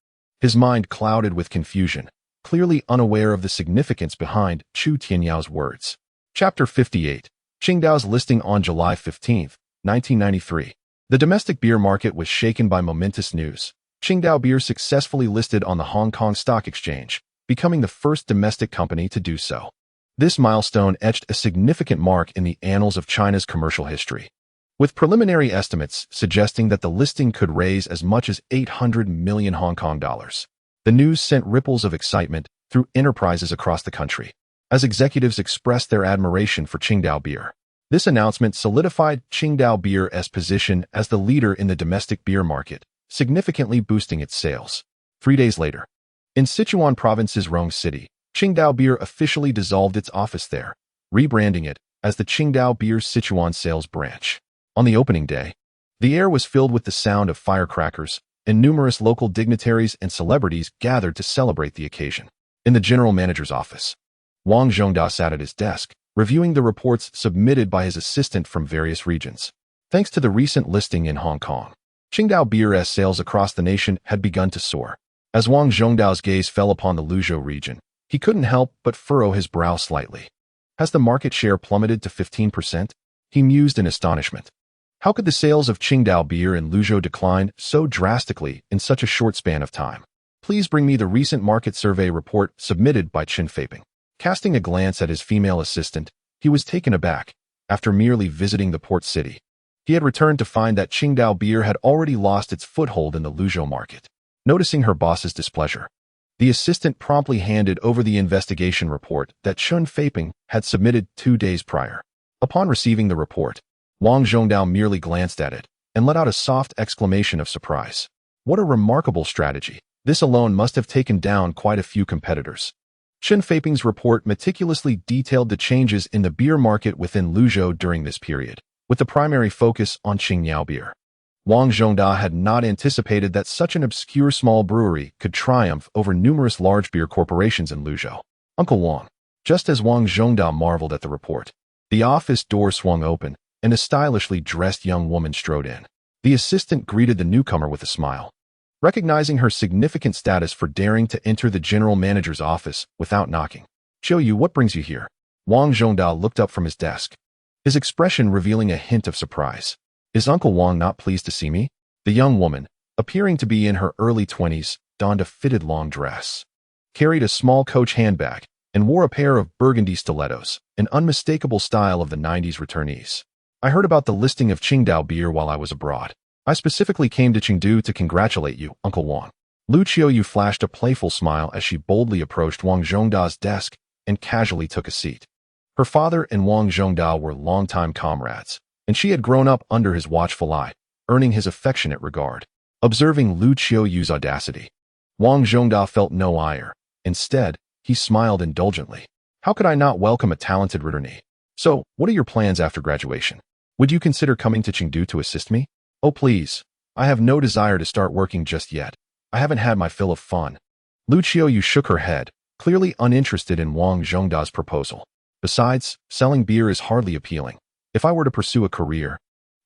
His mind clouded with confusion, clearly unaware of the significance behind Chu Tianyao's words. Chapter 58. Qingdao's listing on July 15, 1993. The domestic beer market was shaken by momentous news. Qingdao Beer successfully listed on the Hong Kong Stock Exchange, becoming the first domestic company to do so. This milestone etched a significant mark in the annals of China's commercial history, with preliminary estimates suggesting that the listing could raise as much as 800 million Hong Kong dollars. The news sent ripples of excitement through enterprises across the country, as executives expressed their admiration for Qingdao beer. This announcement solidified Qingdao Beer's position as the leader in the domestic beer market, significantly boosting its sales. 3 days later, in Sichuan Province's Rong City, Qingdao Beer officially dissolved its office there, rebranding it as the Qingdao Beer's Sichuan sales branch. On the opening day, the air was filled with the sound of firecrackers, and numerous local dignitaries and celebrities gathered to celebrate the occasion. In the general manager's office, Wang Zhongda sat at his desk, reviewing the reports submitted by his assistant from various regions. Thanks to the recent listing in Hong Kong, Qingdao Beer's sales across the nation had begun to soar. As Wang Zhongdao's gaze fell upon the Luzhou region, he couldn't help but furrow his brow slightly. Has the market share plummeted to 15%? He mused in astonishment. How could the sales of Qingdao Beer in Luzhou decline so drastically in such a short span of time? Please bring me the recent market survey report submitted by Chen Feiping. Casting a glance at his female assistant, he was taken aback. After merely visiting the port city, he had returned to find that Qingdao Beer had already lost its foothold in the Luzhou market. Noticing her boss's displeasure, the assistant promptly handed over the investigation report that Chen Feiping had submitted 2 days prior. Upon receiving the report, Wang Zhongdao merely glanced at it and let out a soft exclamation of surprise. What a remarkable strategy! This alone must have taken down quite a few competitors. Chen Feiping's report meticulously detailed the changes in the beer market within Luzhou during this period, with the primary focus on Qingdao Beer. Wang Zhongda had not anticipated that such an obscure small brewery could triumph over numerous large beer corporations in Luzhou. Uncle Wang. Just as Wang Zhongda marveled at the report, the office door swung open, and a stylishly dressed young woman strode in. The assistant greeted the newcomer with a smile. Recognizing her significant status for daring to enter the general manager's office without knocking. Qiu, what brings you here? Wang Zhongda looked up from his desk, his expression revealing a hint of surprise. Is Uncle Wang not pleased to see me? The young woman, appearing to be in her early 20s, donned a fitted long dress, carried a small coach handbag, and wore a pair of burgundy stilettos, an unmistakable style of the 90s returnees. I heard about the listing of Qingdao Beer while I was abroad. I specifically came to Chengdu to congratulate you, Uncle Wang. Lu Qiuyu flashed a playful smile as she boldly approached Wang Zhongda's desk and casually took a seat. Her father and Wang Zhongda were longtime comrades, and she had grown up under his watchful eye, earning his affectionate regard. Observing Lu Qiuyu's audacity, Wang Zhongda felt no ire. Instead, he smiled indulgently. How could I not welcome a talented returnee? So, what are your plans after graduation? Would you consider coming to Chengdu to assist me? Oh please, I have no desire to start working just yet. I haven't had my fill of fun. Lu Qiuyu shook her head, clearly uninterested in Wang Zhongda's proposal. Besides, selling beer is hardly appealing. If I were to pursue a career,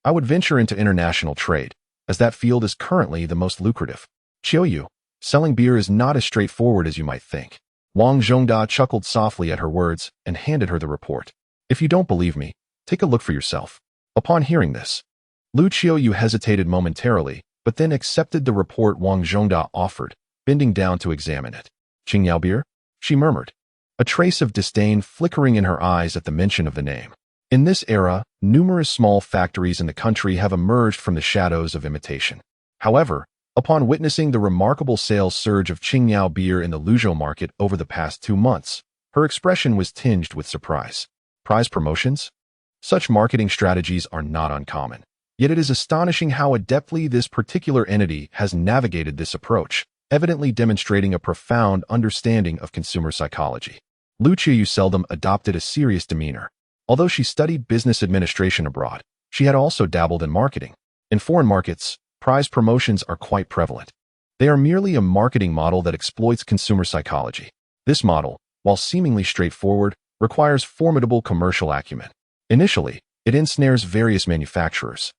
I would venture into international trade, as that field is currently the most lucrative. Qiuyu, selling beer is not as straightforward as you might think. Wang Zhongda chuckled softly at her words and handed her the report. If you don't believe me, take a look for yourself. Upon hearing this, Lu Qiuyu hesitated momentarily, but then accepted the report Wang Zhongda offered, bending down to examine it. Qingdao Beer? She murmured, a trace of disdain flickering in her eyes at the mention of the name. In this era, numerous small factories in the country have emerged from the shadows of imitation. However, upon witnessing the remarkable sales surge of Qingdao Beer in the Luzhou market over the past 2 months, her expression was tinged with surprise. Prize promotions? Such marketing strategies are not uncommon. Yet it is astonishing how adeptly this particular entity has navigated this approach, evidently demonstrating a profound understanding of consumer psychology. Lu Qiuyu seldom adopted a serious demeanor. Although she studied business administration abroad, she had also dabbled in marketing. In foreign markets, prize promotions are quite prevalent. They are merely a marketing model that exploits consumer psychology. This model, while seemingly straightforward, requires formidable commercial acumen. Initially, it ensnares various manufacturers,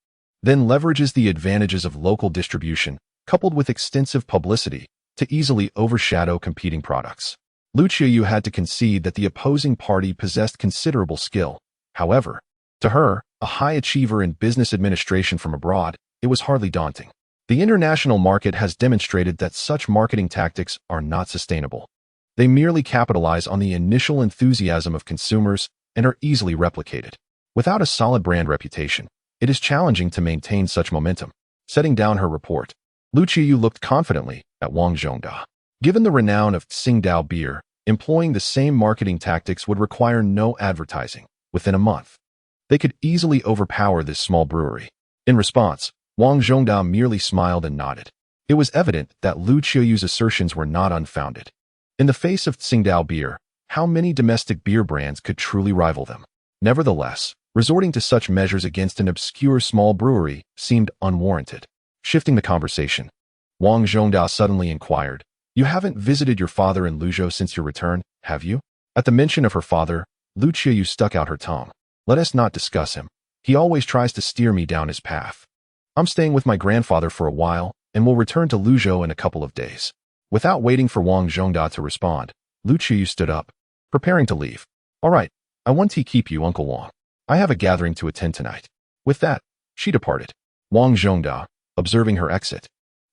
then leverages the advantages of local distribution, coupled with extensive publicity, to easily overshadow competing products. Lu Qiuyu had to concede that the opposing party possessed considerable skill. However, to her, a high achiever in business administration from abroad, it was hardly daunting. The international market has demonstrated that such marketing tactics are not sustainable. They merely capitalize on the initial enthusiasm of consumers and are easily replicated. Without a solid brand reputation, it is challenging to maintain such momentum. Setting down her report, Lu Qiuyu looked confidently at Wang Zhongda. Given the renown of Qingdao Beer, Employing the same marketing tactics would require no advertising. Within a month, they could easily overpower this small brewery. In response, Wang Zhongdao merely smiled and nodded. It was evident that Lu Qiuyu's assertions were not unfounded. In the face of Tsingtao beer, how many domestic beer brands could truly rival them? Nevertheless, resorting to such measures against an obscure small brewery seemed unwarranted. Shifting the conversation, Wang Zhongdao suddenly inquired, "You haven't visited your father in Luzhou since your return, have you?" At the mention of her father, Lu Qiuyu stuck out her tongue. "Let us not discuss him. He always tries to steer me down his path. I'm staying with my grandfather for a while and will return to Luzhou in a couple of days." Without waiting for Wang Zhongdao to respond, Lu Qiuyu stood up, preparing to leave. "All right, I want to keep you, Uncle Wang. I have a gathering to attend tonight." With that, she departed. Wang Zhongdao, observing her exit,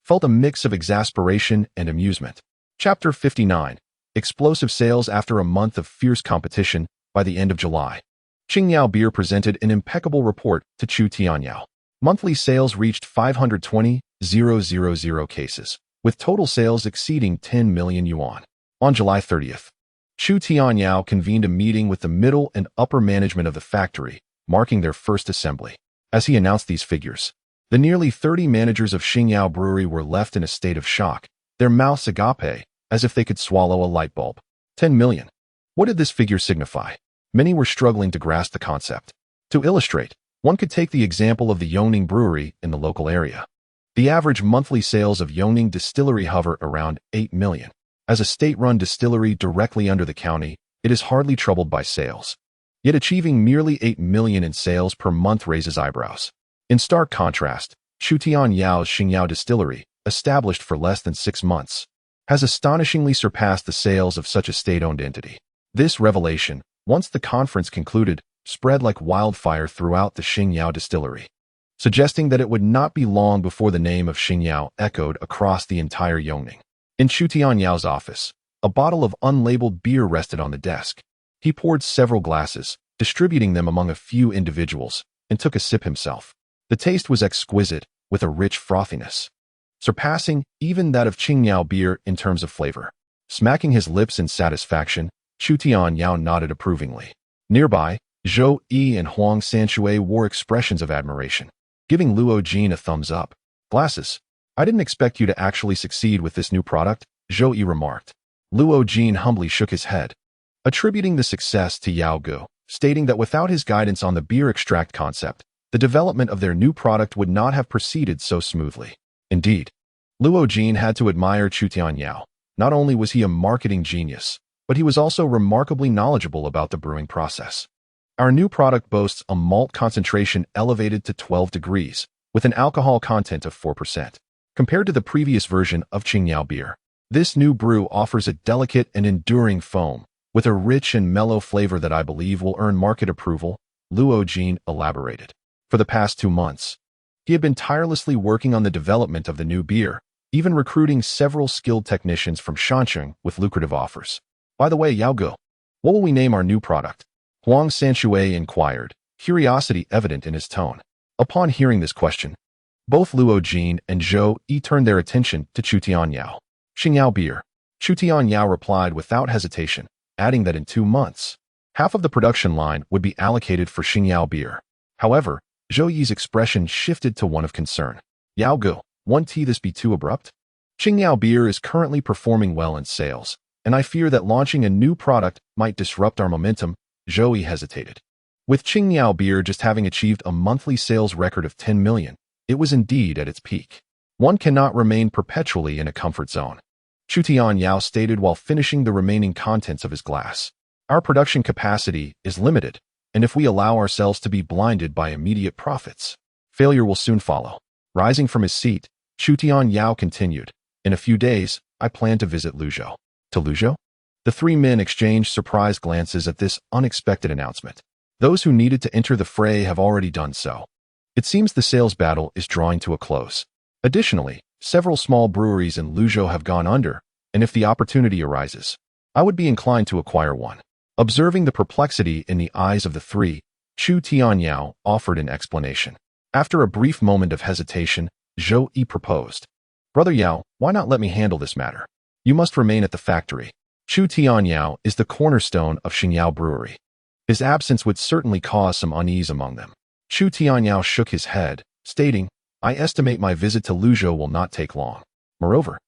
felt a mix of exasperation and amusement. Chapter 59. Explosive sales after a month of fierce competition. By the end of July, Qingyao Beer presented an impeccable report to Chu Tianyao. Monthly sales reached 520,000 cases, with total sales exceeding 10 million yuan. On July 30th, Chu Tianyao convened a meeting with the middle and upper management of the factory, marking their first assembly. As he announced these figures, the nearly 30 managers of Qingyao Brewery were left in a state of shock, their mouths agape, as if they could swallow a light bulb. 10 million. What did this figure signify? Many were struggling to grasp the concept. To illustrate, one could take the example of the Yongning Brewery in the local area. The average monthly sales of Yongning Distillery hover around 8 million. As a state-run distillery directly under the county, it is hardly troubled by sales. Yet achieving merely 8 million in sales per month raises eyebrows. In stark contrast, Chutian Yao's Xingyao Distillery, established for less than 6 months, has astonishingly surpassed the sales of such a state-owned entity. This revelation, once the conference concluded, spread like wildfire throughout the Xingyao Distillery, suggesting that it would not be long before the name of Xingyao echoed across the entire Yongning. In Chu Tianyao's office, a bottle of unlabeled beer rested on the desk. He poured several glasses, distributing them among a few individuals, and took a sip himself. The taste was exquisite, with a rich frothiness, surpassing even that of Qingyao beer in terms of flavor. Smacking his lips in satisfaction, Chu Tianyao nodded approvingly. Nearby, Zhou Yi and Huang Sanxue wore expressions of admiration, giving Luo Jin a thumbs up. "Glasses. I didn't expect you to actually succeed with this new product," Zhou Yi remarked. Luo Jin humbly shook his head, attributing the success to Yao Gu, stating that without his guidance on the beer extract concept, the development of their new product would not have proceeded so smoothly. Indeed, Luo Jin had to admire Chu Tianyao. Not only was he a marketing genius, but he was also remarkably knowledgeable about the brewing process. Our new product boasts a malt concentration elevated to 12 degrees, with an alcohol content of 4%. Compared to the previous version of Qingyao beer, this new brew offers a delicate and enduring foam, with a rich and mellow flavor that I believe will earn market approval, Luo Jin elaborated. For the past 2 months, he had been tirelessly working on the development of the new beer, even recruiting several skilled technicians from Shancheng with lucrative offers. "By the way, Yao Gu, what will we name our new product?" Huang Sanxue inquired, curiosity evident in his tone. Upon hearing this question, both Luo Jin and Zhou Yi turned their attention to Chu Tianyao. "Xingyao beer." Chu Tianyao replied without hesitation, adding that in 2 months, half of the production line would be allocated for Xingyao beer. However, Zhou Yi's expression shifted to one of concern. "Yao Gu, won't this be too abrupt? Qingyao beer is currently performing well in sales, and I fear that launching a new product might disrupt our momentum." Zhou Yi hesitated. With Qingyao beer just having achieved a monthly sales record of 10 million, it was indeed at its peak. One cannot remain perpetually in a comfort zone, Chu Tianyao stated while finishing the remaining contents of his glass. "Our production capacity is limited, and if we allow ourselves to be blinded by immediate profits, failure will soon follow." Rising from his seat, Chu Tianyao continued, "In a few days, I plan to visit Luzhou." "To Luzhou?" The 3 men exchanged surprised glances at this unexpected announcement. Those who needed to enter the fray have already done so. It seems the sales battle is drawing to a close. Additionally, several small breweries in Luzhou have gone under, and if the opportunity arises, I would be inclined to acquire one. Observing the perplexity in the eyes of the 3, Chu Tianyao offered an explanation. After a brief moment of hesitation, Zhou Yi proposed, "Brother Yao, why not let me handle this matter? You must remain at the factory. Chu Tianyao is the cornerstone of Xingyao Brewery. His absence would certainly cause some unease among them. Chu Tianyao shook his head, stating, "I estimate my visit to Luzhou will not take long. Moreover,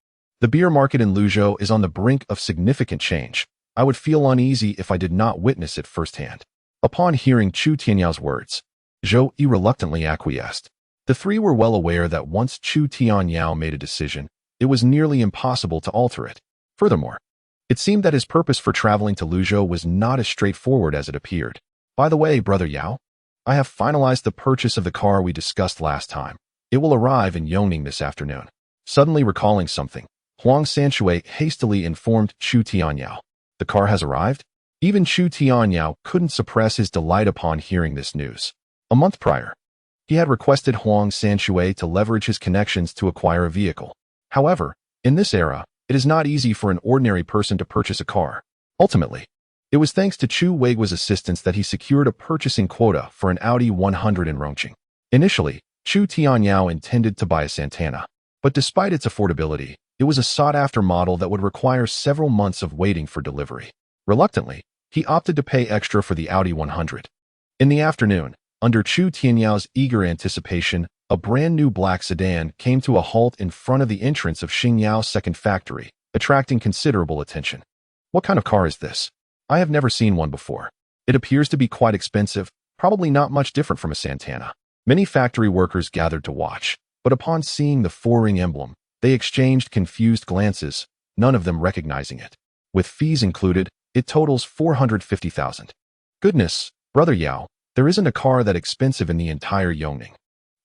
the beer market in Luzhou is on the brink of significant change. I would feel uneasy if I did not witness it firsthand." Upon hearing Chu Tianyao's words, Zhou Yi reluctantly acquiesced. The three were well aware that once Chu Tianyao made a decision, it was nearly impossible to alter it. Furthermore, it seemed that his purpose for traveling to Luzhou was not as straightforward as it appeared. "By the way, Brother Yao, I have finalized the purchase of the car we discussed last time. It will arrive in Yongning this afternoon." Suddenly recalling something, Huang Sanshui hastily informed Chu Tianyao. "The car has arrived?" Even Chu Tianyao couldn't suppress his delight upon hearing this news. A month prior, he had requested Huang Sanshui to leverage his connections to acquire a vehicle. However, in this era, it is not easy for an ordinary person to purchase a car. Ultimately, it was thanks to Chu Weigua's assistance that he secured a purchasing quota for an Audi 100 in Rongqing. Initially, Chu Tianyao intended to buy a Santana, but despite its affordability, it was a sought-after model that would require several months of waiting for delivery. Reluctantly, he opted to pay extra for the Audi 100. In the afternoon, under Chu Tianyao's eager anticipation, a brand-new black sedan came to a halt in front of the entrance of Xingyao's second factory, attracting considerable attention. "What kind of car is this? I have never seen one before. It appears to be quite expensive, probably not much different from a Santana." Many factory workers gathered to watch, but upon seeing the four-ring emblem, they exchanged confused glances, none of them recognizing it. With fees included, it totals 450,000. "Goodness, Brother Yao, there isn't a car that expensive in the entire Yongning."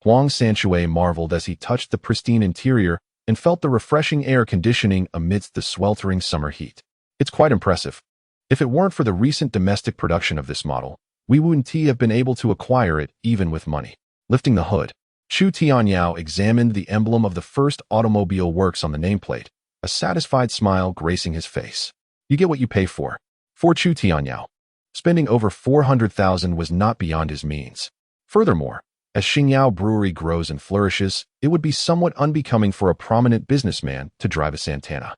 Huang Sanshui marveled as he touched the pristine interior and felt the refreshing air conditioning amidst the sweltering summer heat. "It's quite impressive. If it weren't for the recent domestic production of this model, we wouldn't have been able to acquire it even with money." Lifting the hood, Chu Tianyao examined the emblem of the first automobile works on the nameplate, a satisfied smile gracing his face. "You get what you pay for." For Chu Tianyao, spending over 400,000 was not beyond his means. Furthermore, as Xingyao Brewery grows and flourishes, it would be somewhat unbecoming for a prominent businessman to drive a Santana.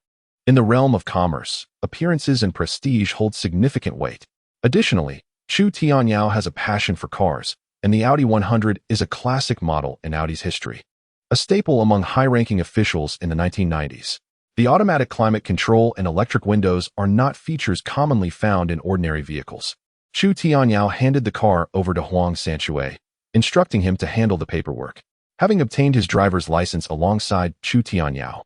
In the realm of commerce, appearances and prestige hold significant weight. Additionally, Chu Tianyao has a passion for cars, and the Audi 100 is a classic model in Audi's history. A staple among high-ranking officials in the 1990s. The automatic climate control and electric windows are not features commonly found in ordinary vehicles. Chu Tianyao handed the car over to Huang Sanshui, instructing him to handle the paperwork. Having obtained his driver's license alongside Chu Tianyao,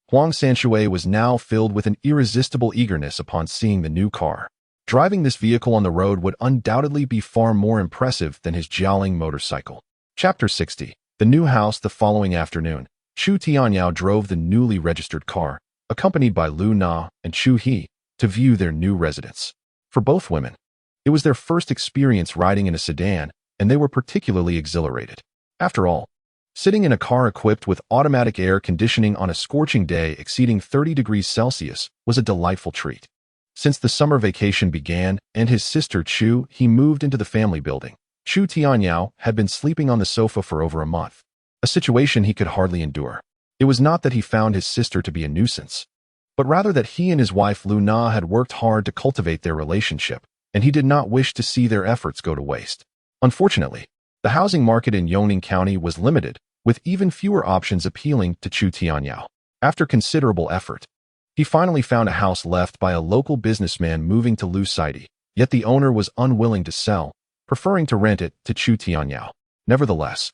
Huang Sanshui was now filled with an irresistible eagerness upon seeing the new car. Driving this vehicle on the road would undoubtedly be far more impressive than his jolting motorcycle. Chapter 60. The new house. The following afternoon, Chu Tianyao drove the newly registered car, accompanied by Lu Na and Chu He, to view their new residence. For both women, it was their first experience riding in a sedan, and they were particularly exhilarated. After all, sitting in a car equipped with automatic air conditioning on a scorching day exceeding 30 degrees Celsius was a delightful treat. Since the summer vacation began and his sister Chu He moved into the family building, Chu Tianyao had been sleeping on the sofa for over a month, a situation he could hardly endure. It was not that he found his sister to be a nuisance, but rather that he and his wife Lu Na had worked hard to cultivate their relationship, and he did not wish to see their efforts go to waste. Unfortunately, the housing market in Yongning County was limited, with even fewer options appealing to Chu Tianyao. After considerable effort, he finally found a house left by a local businessman moving to Lu City, yet the owner was unwilling to sell, preferring to rent it to Chu Tianyao. Nevertheless,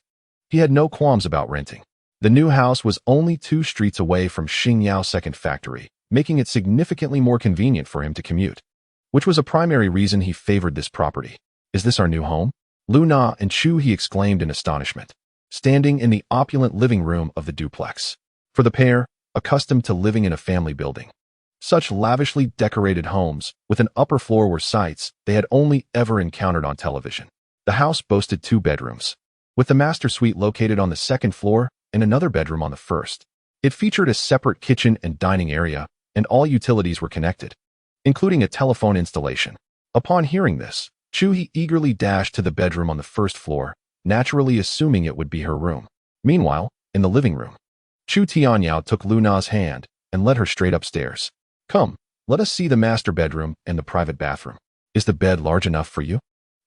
he had no qualms about renting. The new house was only 2 streets away from Xingyao's second factory, making it significantly more convenient for him to commute, which was a primary reason he favored this property. "Is this our new home?" Lu Na and Chu He exclaimed in astonishment, standing in the opulent living room of the duplex. For the pair, accustomed to living in a family building, such lavishly decorated homes with an upper floor were sights they had only ever encountered on television. The house boasted 2 bedrooms, with the master suite located on the second floor and another bedroom on the first. It featured a separate kitchen and dining area, and all utilities were connected, including a telephone installation. Upon hearing this, Chu He eagerly dashed to the bedroom on the first floor, naturally assuming it would be her room. Meanwhile, in the living room, Chu Tianyao took Lu Na's hand and led her straight upstairs. "Come, Let us see the master bedroom and the private bathroom. Is the bed large enough for you?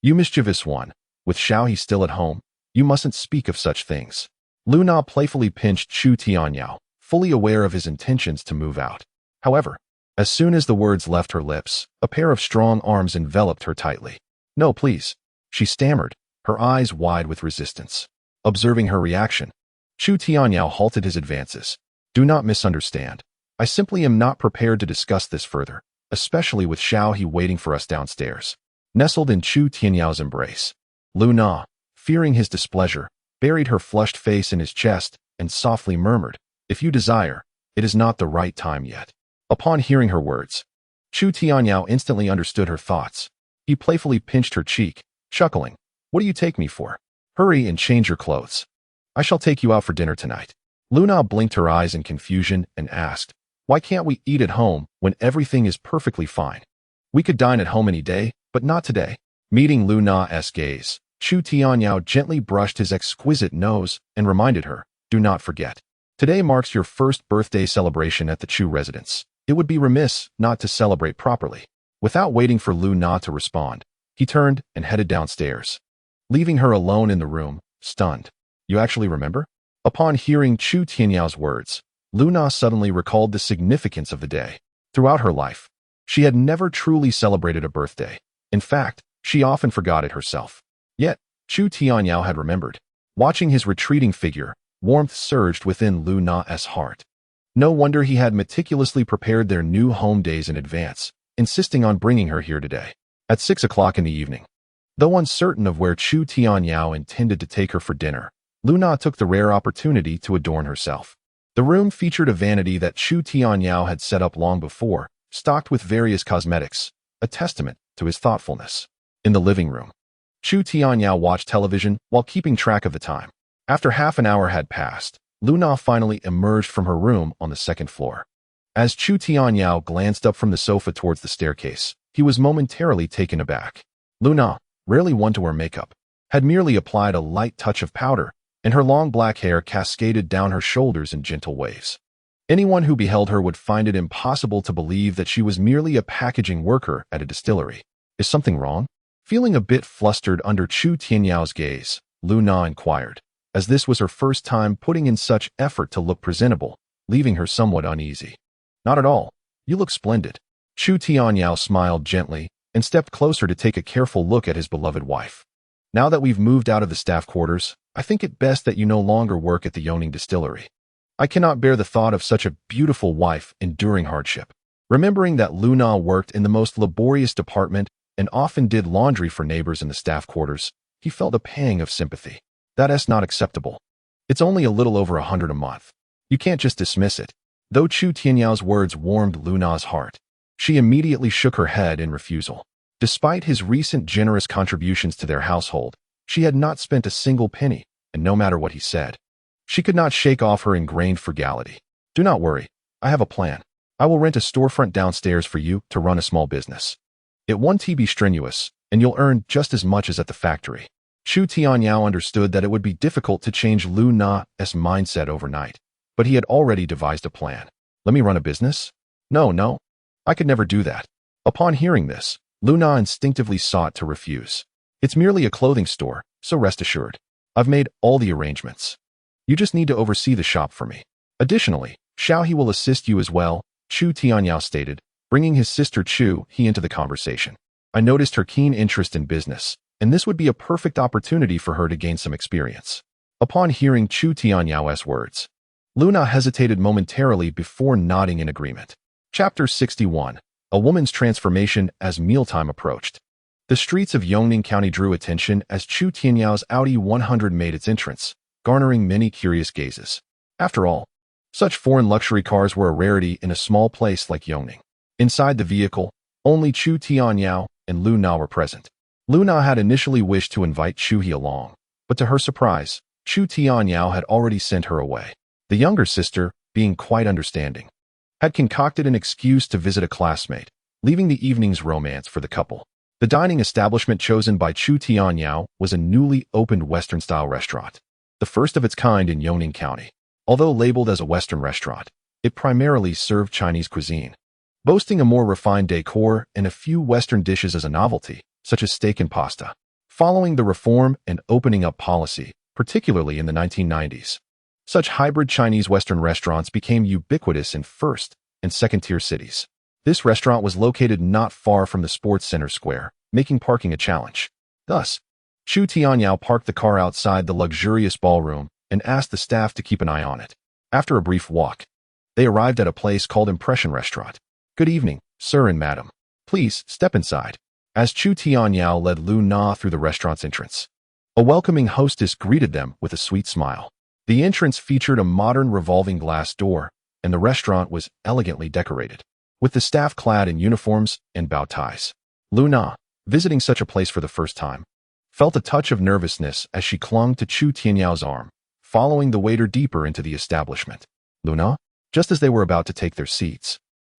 You mischievous one. With Xiao He still at home, you mustn't speak of such things. Lu Na playfully pinched Chu Tianyao, fully aware of his intentions to move out. However, as soon as the words left her lips, a pair of strong arms enveloped her tightly. No, please, she stammered, her eyes wide with resistance. Observing her reaction, Chu Tianyao halted his advances. Do not misunderstand. I simply am not prepared to discuss this further, especially with Xiao He waiting for us downstairs. Nestled in Chu Tianyao's embrace, Lu Na, fearing his displeasure, buried her flushed face in his chest and softly murmured, if you desire, it is not the right time yet. Upon hearing her words, Chu Tianyao instantly understood her thoughts. He playfully pinched her cheek, chuckling, what do you take me for? Hurry and change your clothes. I shall take you out for dinner tonight. Lu Na blinked her eyes in confusion and asked, why can't we eat at home when everything is perfectly fine? We could dine at home any day, but not today. Meeting Lu Na's gaze, Chu Tianyao gently brushed his exquisite nose and reminded her, do not forget. Today marks your first birthday celebration at the Chu residence. It would be remiss not to celebrate properly. Without waiting for Lu Na to respond, he turned and headed downstairs, leaving her alone in the room, stunned. You actually remember? Upon hearing Chu Tianyao's words, Lu Na suddenly recalled the significance of the day. Throughout her life, she had never truly celebrated a birthday. In fact, she often forgot it herself. Yet, Chu Tianyao had remembered. Watching his retreating figure, warmth surged within Lu Na's heart. No wonder he had meticulously prepared their new home days in advance, insisting on bringing her here today. At 6 o'clock in the evening, though uncertain of where Chu Tianyao intended to take her for dinner, Lu Na took the rare opportunity to adorn herself. The room featured a vanity that Chu Tianyao had set up long before, stocked with various cosmetics, a testament to his thoughtfulness. In the living room, Chu Tianyao watched television while keeping track of the time. After half an hour had passed, Lu Na finally emerged from her room on the second floor. As Chu Tianyao glanced up from the sofa towards the staircase, he was momentarily taken aback. Lu Na, rarely one to wear makeup, had merely applied a light touch of powder, and her long black hair cascaded down her shoulders in gentle waves. Anyone who beheld her would find it impossible to believe that she was merely a packaging worker at a distillery. Is something wrong? Feeling a bit flustered under Chu Tianyao's gaze, Lu Na inquired, as this was her first time putting in such effort to look presentable, leaving her somewhat uneasy. Not at all. You look splendid. Chu Tianyao smiled gently and stepped closer to take a careful look at his beloved wife. Now that we've moved out of the staff quarters, I think it best that you no longer work at the Yongning distillery. I cannot bear the thought of such a beautiful wife enduring hardship. Remembering that Lu Na worked in the most laborious department and often did laundry for neighbors in the staff quarters, he felt a pang of sympathy. That's not acceptable. It's only a little over 100 a month. You can't just dismiss it. Though Chu Tianyao's words warmed Lu Na's heart, she immediately shook her head in refusal. Despite his recent generous contributions to their household, she had not spent a single penny, and no matter what he said, she could not shake off her ingrained frugality. Do not worry, I have a plan. I will rent a storefront downstairs for you to run a small business. It won't be strenuous, and you'll earn just as much as at the factory. Chu Tianyao understood that it would be difficult to change Lu Na's mindset overnight, but he had already devised a plan. Let me run a business? No, I could never do that. Upon hearing this, Lu Na instinctively sought to refuse. It's merely a clothing store, so rest assured. I've made all the arrangements. You just need to oversee the shop for me. Additionally, Xiao He will assist you as well, Chu Tianyao stated, bringing his sister Chu He into the conversation. I noticed her keen interest in business, and this would be a perfect opportunity for her to gain some experience. Upon hearing Chu Tianyao's words, Lu Na hesitated momentarily before nodding in agreement. Chapter 61. A woman's transformation as mealtime approached. The streets of Yongning County drew attention as Chu Tianyao's Audi 100 made its entrance, garnering many curious gazes. After all, such foreign luxury cars were a rarity in a small place like Yongning. Inside the vehicle, only Chu Tianyao and Lu Na were present. Lu Na had initially wished to invite Chu He along, but to her surprise, Chu Tianyao had already sent her away. The younger sister, being quite understanding, had concocted an excuse to visit a classmate, leaving the evening's romance for the couple. The dining establishment chosen by Chu Tianyao was a newly opened Western-style restaurant, the first of its kind in Yongning County. Although labeled as a Western restaurant, it primarily served Chinese cuisine. boasting a more refined decor and a few Western dishes as a novelty, such as steak and pasta. Following the reform and opening up policy, particularly in the 1990s, such hybrid Chinese Western restaurants became ubiquitous in first and second-tier cities. This restaurant was located not far from the sports center square, making parking a challenge. Thus, Chu Tianyao parked the car outside the luxurious ballroom and asked the staff to keep an eye on it. After a brief walk, they arrived at a place called Impression Restaurant. "Good evening, sir and madam. Please step inside," as Chu Tianyao led Lu Na through the restaurant's entrance. A welcoming hostess greeted them with a sweet smile. The entrance featured a modern revolving glass door, and the restaurant was elegantly decorated, with the staff clad in uniforms and bow ties. Lu Na, visiting such a place for the first time, felt a touch of nervousness as she clung to Chu Tianyao's arm, following the waiter deeper into the establishment. "Lu Na?" Just as they were about to take their seats,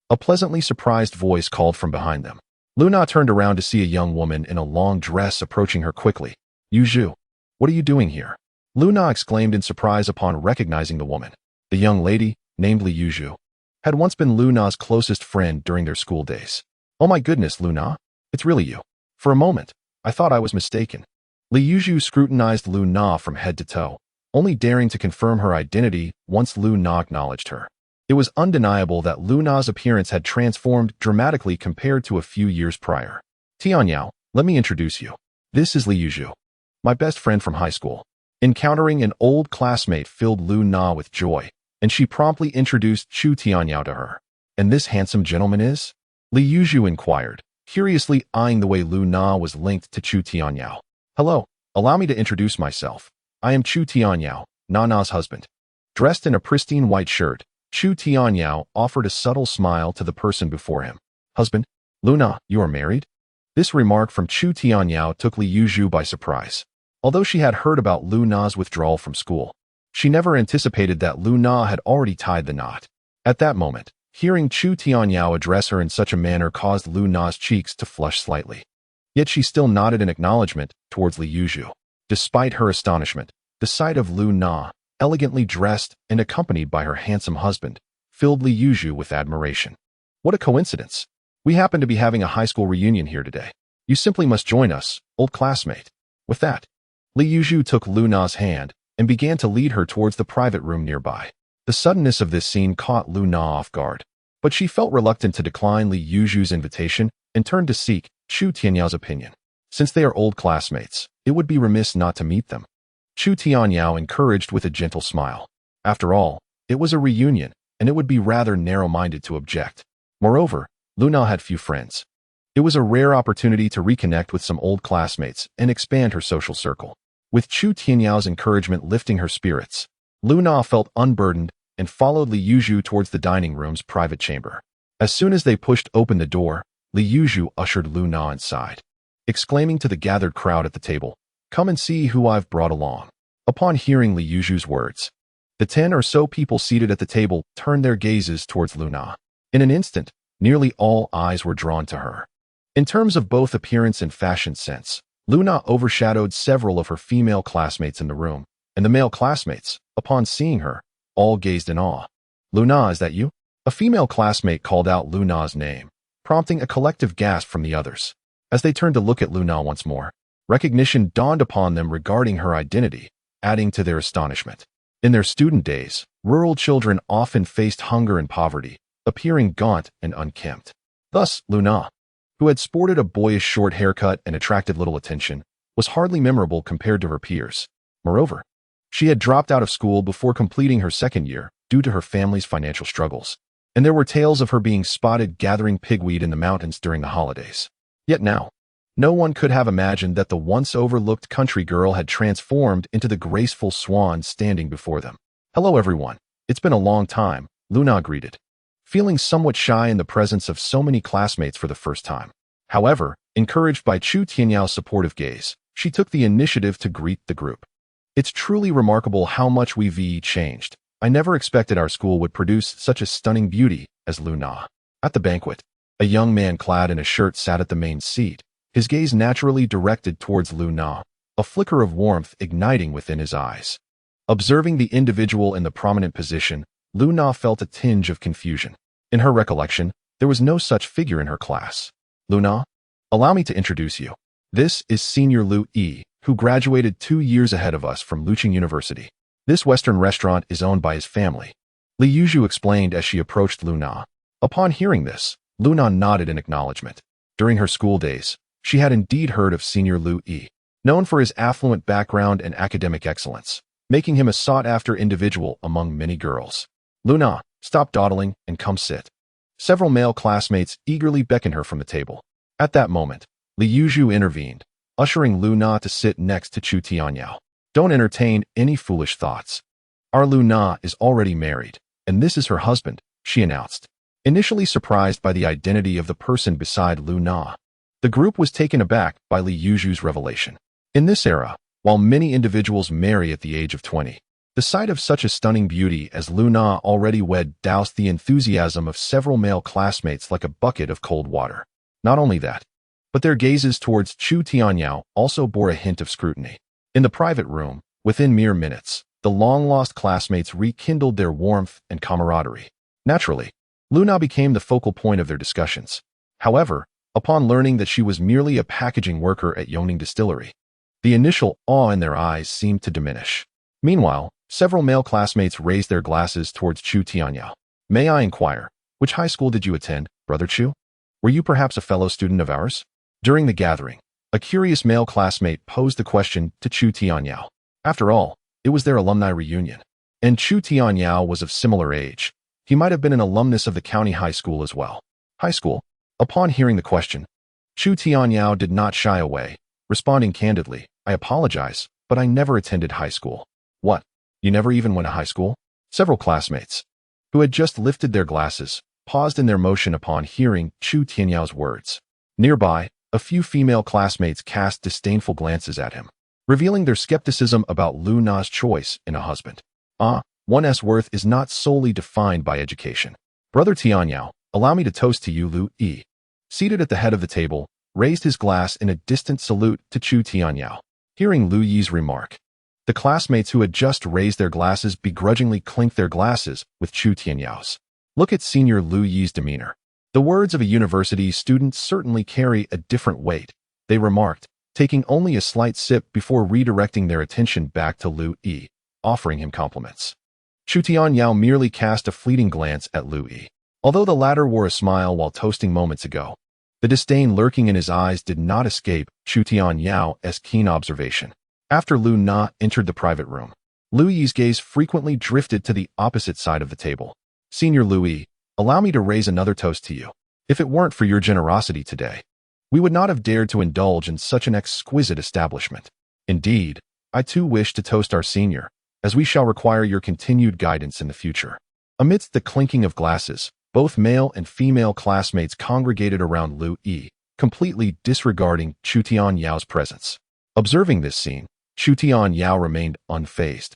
a pleasantly surprised voice called from behind them. Lu Na turned around to see a young woman in a long dress approaching her quickly. "Yu Zhu, what are you doing here?" Lu Na exclaimed in surprise upon recognizing the woman. The young lady, named Li Yuzhu, had once been Lu Na's closest friend during their school days. "Oh my goodness, Lu Na, it's really you. For a moment, I thought I was mistaken." Li Yuzhu scrutinized Lu Na from head to toe, only daring to confirm her identity once Lu Na acknowledged her. It was undeniable that Lu Na's appearance had transformed dramatically compared to a few years prior. "Tianyao, let me introduce you. This is Li Yuzhu, my best friend from high school." Encountering an old classmate filled Lu Na with joy, and she promptly introduced Chu Tianyao to her. "And this handsome gentleman is?" Li Yuzhu inquired, curiously eyeing the way Lu Na was linked to Chu Tianyao. "Hello, allow me to introduce myself. I am Chu Tianyao, Nana's husband." Dressed in a pristine white shirt, Chu Tianyao offered a subtle smile to the person before him. "Husband? Lu Na, you are married?" This remark from Chu Tianyao took Li Yuzhu by surprise. Although she had heard about Lu Na's withdrawal from school, she never anticipated that Lu Na had already tied the knot. At that moment, hearing Chu Tianyao address her in such a manner caused Lu Na's cheeks to flush slightly. Yet she still nodded in acknowledgement towards Li Yuzhu. Despite her astonishment, the sight of Lu Na, elegantly dressed and accompanied by her handsome husband, filled Li Yuzhu with admiration. "What a coincidence. We happen to be having a high school reunion here today. You simply must join us, old classmate." With that, Li Yuzhu took Lu Na's hand and began to lead her towards the private room nearby. The suddenness of this scene caught Lu Na off guard, but she felt reluctant to decline Li Yuzhu's invitation and turned to seek Chu Tianyao's opinion. Since they are old classmates, it would be remiss not to meet them. Chu Tianyao encouraged with a gentle smile. After all, it was a reunion, and it would be rather narrow-minded to object. Moreover, Lu Na had few friends. It was a rare opportunity to reconnect with some old classmates and expand her social circle. With Chu Tianyao's encouragement lifting her spirits, Lu Na felt unburdened and followed Li Yuzhu towards the dining room's private chamber. As soon as they pushed open the door, Li Yuzhu ushered Lu Na inside, exclaiming to the gathered crowd at the table, "Come and see who I've brought along." Upon hearing Li Yuzhu's words, the 10 or so people seated at the table turned their gazes towards Lu Na. In an instant, nearly all eyes were drawn to her. In terms of both appearance and fashion sense, Lu Na overshadowed several of her female classmates in the room, and the male classmates, upon seeing her, all gazed in awe. "Lu Na, is that you?" A female classmate called out Lu Na's name, prompting a collective gasp from the others. As they turned to look at Lu Na once more, recognition dawned upon them regarding her identity, adding to their astonishment. In their student days, rural children often faced hunger and poverty, appearing gaunt and unkempt. Thus, Lu Na, who had sported a boyish short haircut and attracted little attention, was hardly memorable compared to her peers. Moreover, she had dropped out of school before completing her second year due to her family's financial struggles, and there were tales of her being spotted gathering pigweed in the mountains during the holidays. Yet now, no one could have imagined that the once overlooked country girl had transformed into the graceful swan standing before them. "Hello everyone, it's been a long time," Lu Na greeted, feeling somewhat shy in the presence of so many classmates for the first time. However, encouraged by Chu Tianyao's supportive gaze, she took the initiative to greet the group. "It's truly remarkable how much we've changed. I never expected our school would produce such a stunning beauty as Lu Na." At the banquet, a young man clad in a shirt sat at the main seat, his gaze naturally directed towards Lu Na, a flicker of warmth igniting within his eyes. Observing the individual in the prominent position, Lu Na felt a tinge of confusion. In her recollection, There was no such figure in her class. Luna, allow me to introduce you. This is Senior Lu Yi, who graduated 2 years ahead of us from Lucheng University. This Western restaurant is owned by his family. Li Yuzhu explained as she approached Luna. Upon hearing this, Luna nodded in acknowledgement. During her school days, she had indeed heard of Senior Lu Yi, known for his affluent background and academic excellence, making him a sought-after individual among many girls. Luna, stop dawdling and come sit. Several male classmates eagerly beckoned her from the table. At that moment, Li Yuzhu intervened, ushering Luna to sit next to Chu Tianyao. Don't entertain any foolish thoughts. Our Luna is already married, and this is her husband, she announced. Initially surprised by the identity of the person beside Luna, the group was taken aback by Li Yuzhu's revelation. In this era, while many individuals marry at the age of 20, the sight of such a stunning beauty as Luna already wed doused the enthusiasm of several male classmates like a bucket of cold water. Not only that, but their gazes towards Chu Tianyao also bore a hint of scrutiny. In the private room, within mere minutes, the long-lost classmates rekindled their warmth and camaraderie. Naturally, Luna became the focal point of their discussions. However, upon learning that she was merely a packaging worker at Yongning Distillery, the initial awe in their eyes seemed to diminish. Meanwhile, several male classmates raised their glasses towards Chu Tianyao. May I inquire, which high school did you attend, Brother Chu? Were you perhaps a fellow student of ours? During the gathering, a curious male classmate posed the question to Chu Tianyao. After all, it was their alumni reunion, and Chu Tianyao was of similar age. He might have been an alumnus of the county high school as well. High school? Upon hearing the question, Chu Tianyao did not shy away, responding candidly, I apologize, but I never attended high school. What? You never even went to high school? Several classmates, who had just lifted their glasses, paused in their motion upon hearing Chu Tianyao's words. Nearby, a few female classmates cast disdainful glances at him, revealing their skepticism about Luna's choice in a husband. One's worth is not solely defined by education. Brother Tianyao, allow me to toast to you. Lu Yi, seated at the head of the table, raised his glass in a distant salute to Chu Tianyao. Hearing Lu Yi's remark, the classmates who had just raised their glasses begrudgingly clinked their glasses with Chu Tianyao's. Look at Senior Lu Yi's demeanor. The words of a university student certainly carry a different weight, they remarked, taking only a slight sip before redirecting their attention back to Lu Yi, offering him compliments. Chu Tianyao merely cast a fleeting glance at Lu Yi. Although the latter wore a smile while toasting moments ago, the disdain lurking in his eyes did not escape Chu Tianyao's keen observation. After Lu Na entered the private room, Lu Yi's gaze frequently drifted to the opposite side of the table. Senior Lu Yi, allow me to raise another toast to you. If it weren't for your generosity today, we would not have dared to indulge in such an exquisite establishment. Indeed, I too wish to toast our senior, as we shall require your continued guidance in the future. Amidst the clinking of glasses, both male and female classmates congregated around Lu Yi, completely disregarding Chu Tianyao's presence. Observing this scene, Chu Tianyao remained unfazed,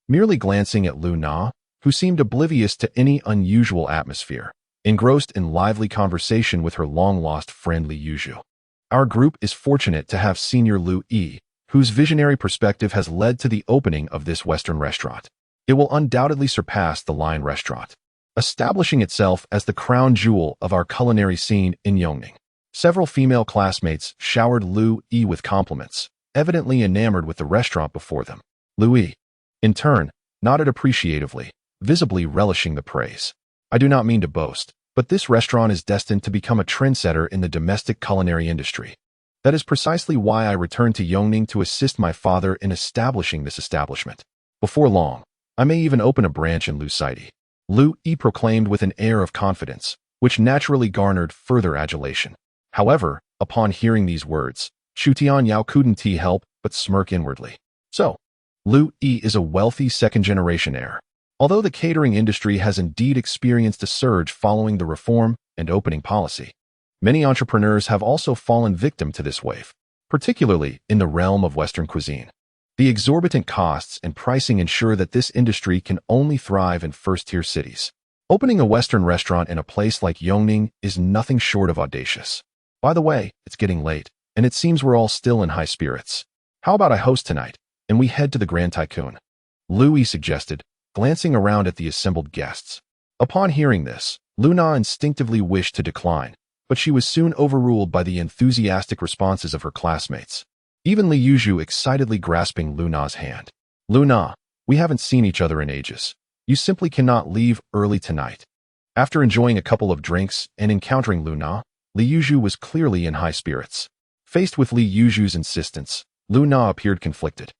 merely glancing at Lu Na, who seemed oblivious to any unusual atmosphere, engrossed in lively conversation with her long-lost friend Li Yuzhu. Our group is fortunate to have Senior Lu Yi, whose visionary perspective has led to the opening of this Western restaurant. It will undoubtedly surpass the Lion Restaurant, establishing itself as the crown jewel of our culinary scene in Yongning. Several female classmates showered Lu Yi with compliments, evidently enamored with the restaurant before them. Lu Yi, in turn, nodded appreciatively, visibly relishing the praise. I do not mean to boast, but this restaurant is destined to become a trendsetter in the domestic culinary industry. That is precisely why I returned to Yongning to assist my father in establishing this establishment. Before long, I may even open a branch in Lucite. Lu Yi proclaimed with an air of confidence, which naturally garnered further adulation. However, upon hearing these words, Chu Tianyao couldn't help but smirk inwardly. So, Lu Yi is a wealthy second-generation heir. Although the catering industry has indeed experienced a surge following the reform and opening policy, many entrepreneurs have also fallen victim to this wave, particularly in the realm of Western cuisine. The exorbitant costs and pricing ensure that this industry can only thrive in first-tier cities. Opening a Western restaurant in a place like Yongning is nothing short of audacious. By the way, it's getting late, and it seems we're all still in high spirits. How about I host tonight, and we head to the Grand Tycoon? Lu Yi suggested, glancing around at the assembled guests. Upon hearing this, Luna instinctively wished to decline, but she was soon overruled by the enthusiastic responses of her classmates. Even Li Yuzhu excitedly grasping Luna's hand. Luna, we haven't seen each other in ages. You simply cannot leave early tonight. After enjoying a couple of drinks and encountering Luna, Li Yuzhu was clearly in high spirits. Faced with Li Yuzhu's insistence, Luna appeared conflicted,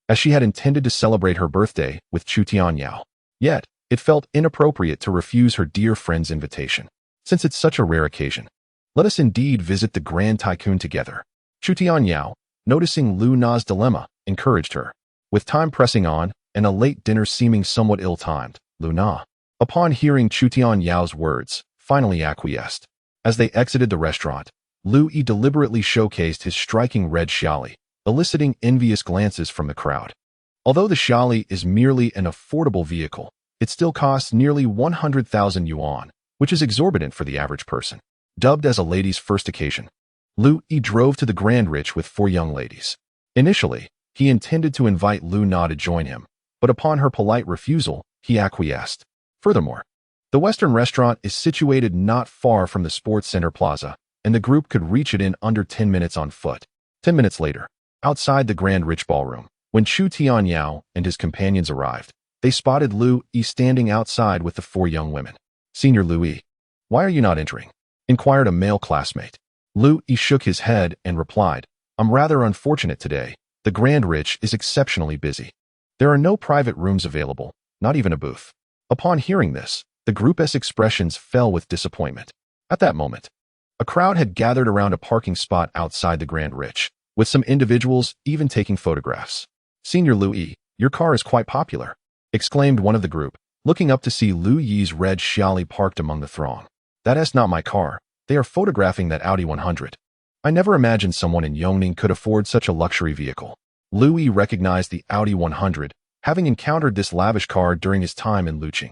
as she had intended to celebrate her birthday with Chu Tianyao. Yet, it felt inappropriate to refuse her dear friend's invitation. Since it's such a rare occasion, let us indeed visit the Grand Tycoon together. Chu Tianyao, noticing Luna's dilemma, encouraged her. With time pressing on, and a late dinner seeming somewhat ill-timed, Luna, upon hearing Chu Tianyao's words, finally acquiesced. As they exited the restaurant, Lu Yi deliberately showcased his striking red xiaoli, eliciting envious glances from the crowd. Although the xiaoli is merely an affordable vehicle, it still costs nearly 100,000 yuan, which is exorbitant for the average person. Dubbed as a lady's first occasion, Lu Yi drove to the Grand Rich with 4 young ladies. Initially, he intended to invite Lu Na to join him, but upon her polite refusal, he acquiesced. Furthermore, the Western restaurant is situated not far from the Sports Center Plaza, and the group could reach it in under 10 minutes on foot. 10 minutes later, outside the Grand Rich Ballroom, when Chu Tianyao and his companions arrived, they spotted Lu Yi standing outside with the 4 young women. Senior Lu Yi, why are you not entering? Inquired a male classmate. Lu Yi shook his head and replied, I'm rather unfortunate today. The Grand Rich is exceptionally busy. There are no private rooms available, not even a booth. Upon hearing this, the group's expressions fell with disappointment. At that moment, a crowd had gathered around a parking spot outside the Grand Rich, with some individuals even taking photographs. Senior Lu Yi, your car is quite popular, exclaimed one of the group, looking up to see Lu Yi's red xiaoli parked among the throng. That is not my car. They are photographing that Audi 100. I never imagined someone in Yongning could afford such a luxury vehicle. Lu Yi recognized the Audi 100, having encountered this lavish car during his time in Luqing.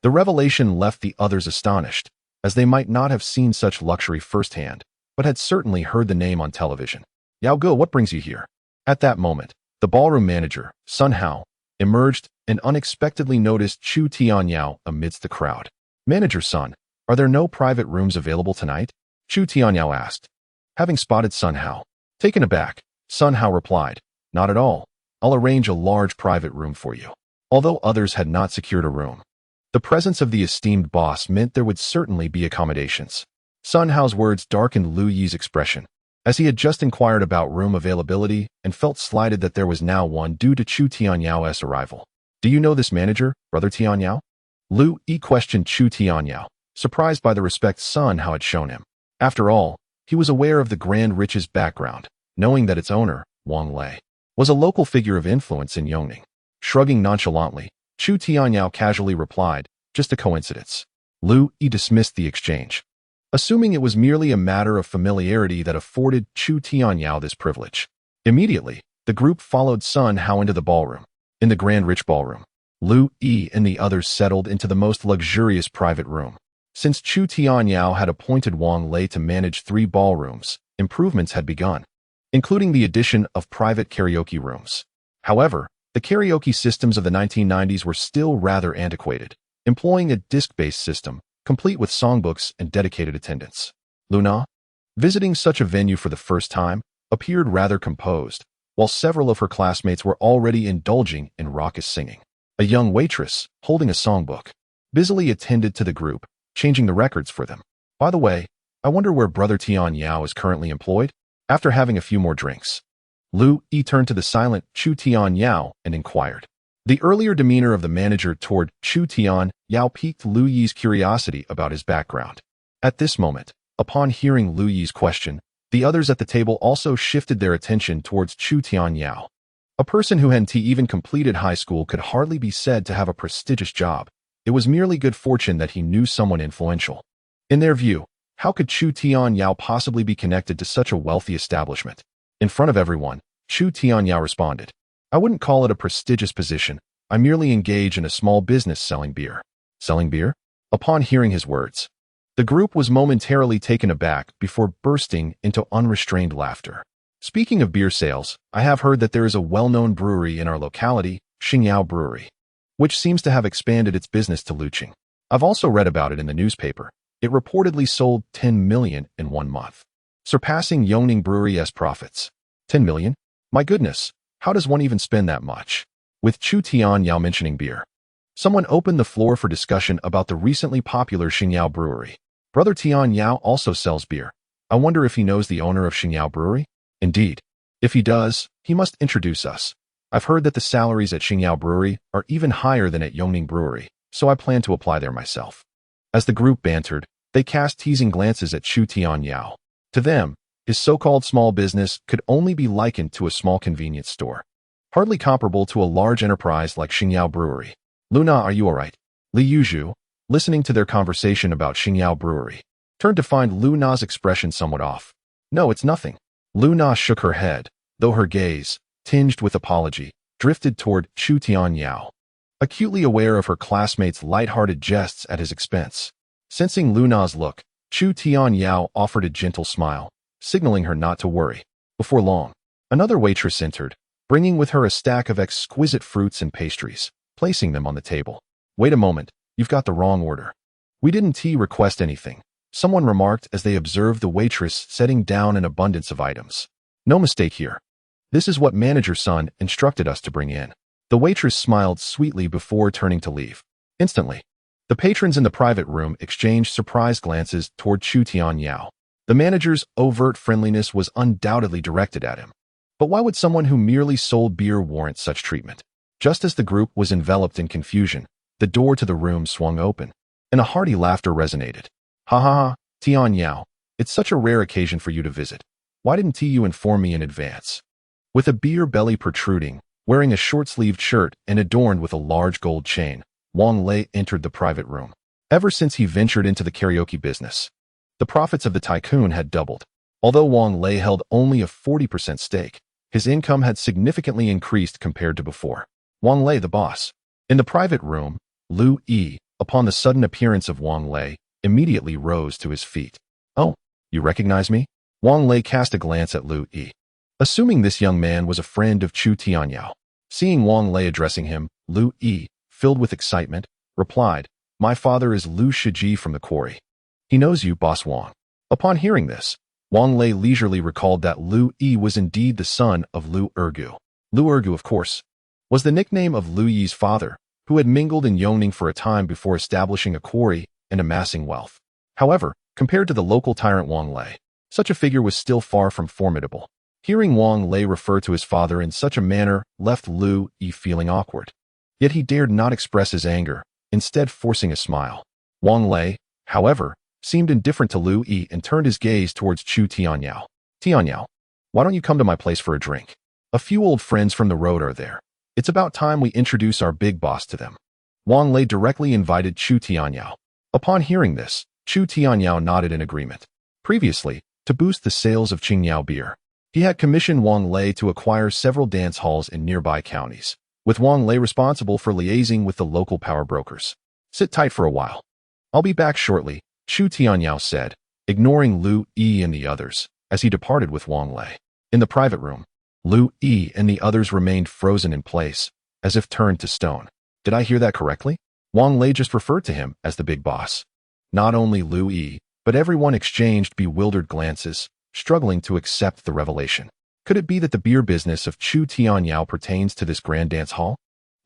The revelation left the others astonished, as they might not have seen such luxury firsthand, but had certainly heard the name on television. Yao Ge, what brings you here? At that moment, the ballroom manager, Sun Hao, emerged and unexpectedly noticed Chu Tianyao amidst the crowd. Manager Sun, are there no private rooms available tonight? Chu Tianyao asked. Having spotted Sun Hao, taken aback, Sun Hao replied, not at all. I'll arrange a large private room for you. Although others had not secured a room, the presence of the esteemed boss meant there would certainly be accommodations. Sun Hao's words darkened Lu Yi's expression, as he had just inquired about room availability and felt slighted that there was now one due to Chu Tianyao's arrival. Do you know this manager, Brother Tianyao? Lu Yi questioned Chu Tianyao, surprised by the respect Sun Hao had shown him. After all, he was aware of the Grand Rich's background, knowing that its owner, Wang Lei, was a local figure of influence in Yongning. Shrugging nonchalantly, Chu Tianyao casually replied, just a coincidence. Lu Yi dismissed the exchange, assuming it was merely a matter of familiarity that afforded Chu Tianyao this privilege. Immediately, the group followed Sun Hao into the ballroom. In the Grand Rich Ballroom, Lu Yi and the others settled into the most luxurious private room. Since Chu Tianyao had appointed Wang Lei to manage 3 ballrooms, improvements had begun, including the addition of private karaoke rooms. However, the karaoke systems of the 1990s were still rather antiquated, employing a disc-based system, complete with songbooks and dedicated attendants. Luna, visiting such a venue for the first time, appeared rather composed, while several of her classmates were already indulging in raucous singing. A young waitress, holding a songbook, busily attended to the group, changing the records for them. By the way, I wonder where Brother Tianyao is currently employed? After having a few more drinks, Lu Yi turned to the silent Chu Tianyao and inquired. The earlier demeanor of the manager toward Chu Tianyao piqued Lu Yi's curiosity about his background. At this moment, upon hearing Lu Yi's question, the others at the table also shifted their attention towards Chu Tianyao. A person who hadn't even completed high school could hardly be said to have a prestigious job. It was merely good fortune that he knew someone influential. In their view, how could Chu Tianyao possibly be connected to such a wealthy establishment? In front of everyone, Chu Tianyao responded, I wouldn't call it a prestigious position. I merely engage in a small business selling beer. Selling beer? Upon hearing his words, the group was momentarily taken aback before bursting into unrestrained laughter. Speaking of beer sales, I have heard that there is a well-known brewery in our locality, Xingyao Brewery, which seems to have expanded its business to Luqing. I've also read about it in the newspaper. It reportedly sold 10 million in 1 month, surpassing Yongning Brewery's profits. 10 million? My goodness, how does one even spend that much? With Chu Tianyao mentioning beer, someone opened the floor for discussion about the recently popular Xingyao Brewery. Brother Tianyao also sells beer. I wonder if he knows the owner of Xingyao Brewery? Indeed. If he does, he must introduce us. I've heard that the salaries at Xingyao Brewery are even higher than at Yongning Brewery, so I plan to apply there myself. As the group bantered, they cast teasing glances at Chu Tianyao. To them, his so-called small business could only be likened to a small convenience store, hardly comparable to a large enterprise like Xingyao Brewery. Luna, are you alright? Li Yuzhu, listening to their conversation about Xingyao Brewery, turned to find Lu Na's expression somewhat off. No, it's nothing. Lu Na shook her head, though her gaze, tinged with apology, drifted toward Chu Tianyao, acutely aware of her classmates' light-hearted jests at his expense. Sensing Lu Na's look, Chu Tianyao offered a gentle smile, signaling her not to worry. Before long, another waitress entered, bringing with her a stack of exquisite fruits and pastries, placing them on the table. Wait a moment, you've got the wrong order. We didn't request anything, someone remarked as they observed the waitress setting down an abundance of items. No mistake here. This is what manager's son instructed us to bring in. The waitress smiled sweetly before turning to leave. Instantly, the patrons in the private room exchanged surprised glances toward Chu Tianyao. The manager's overt friendliness was undoubtedly directed at him. But why would someone who merely sold beer warrant such treatment? Just as the group was enveloped in confusion, the door to the room swung open, and a hearty laughter resonated. Ha ha ha, Tianyao, it's such a rare occasion for you to visit. Why didn't you inform me in advance? With a beer belly protruding, wearing a short-sleeved shirt and adorned with a large gold chain, Wang Lei entered the private room. Ever since he ventured into the karaoke business, the profits of the tycoon had doubled. Although Wang Lei held only a 40% stake, his income had significantly increased compared to before. Wang Lei, the boss. In the private room, Lu Yi, upon the sudden appearance of Wang Lei, immediately rose to his feet. Oh, you recognize me? Wang Lei cast a glance at Lu Yi, assuming this young man was a friend of Chu Tianyao. Seeing Wang Lei addressing him, Lu Yi, filled with excitement, replied, My father is Lu Shiji from the quarry. He knows you, Boss Wang. Upon hearing this, Wang Lei leisurely recalled that Lu Yi was indeed the son of Lu Ergu. Lu Ergu, of course, was the nickname of Lu Yi's father, who had mingled in Yongning for a time before establishing a quarry and amassing wealth. However, compared to the local tyrant Wang Lei, such a figure was still far from formidable. Hearing Wang Lei refer to his father in such a manner left Lu Yi feeling awkward. Yet he dared not express his anger, instead forcing a smile. Wang Lei, however, seemed indifferent to Lu Yi and turned his gaze towards Chu Tianyao. Tianyao, why don't you come to my place for a drink? A few old friends from the road are there. It's about time we introduce our big boss to them. Wang Lei directly invited Chu Tianyao. Upon hearing this, Chu Tianyao nodded in agreement. Previously, to boost the sales of Qingyao beer, he had commissioned Wang Lei to acquire several dance halls in nearby counties, with Wang Lei responsible for liaising with the local power brokers. Sit tight for a while. I'll be back shortly, Chu Tianyao said, ignoring Lu Yi and the others, as he departed with Wang Lei. In the private room, Lu Yi and the others remained frozen in place, as if turned to stone. Did I hear that correctly? Wang Lei just referred to him as the big boss. Not only Lu Yi, but everyone exchanged bewildered glances, struggling to accept the revelation. Could it be that the beer business of Chu Tianyao pertains to this grand dance hall?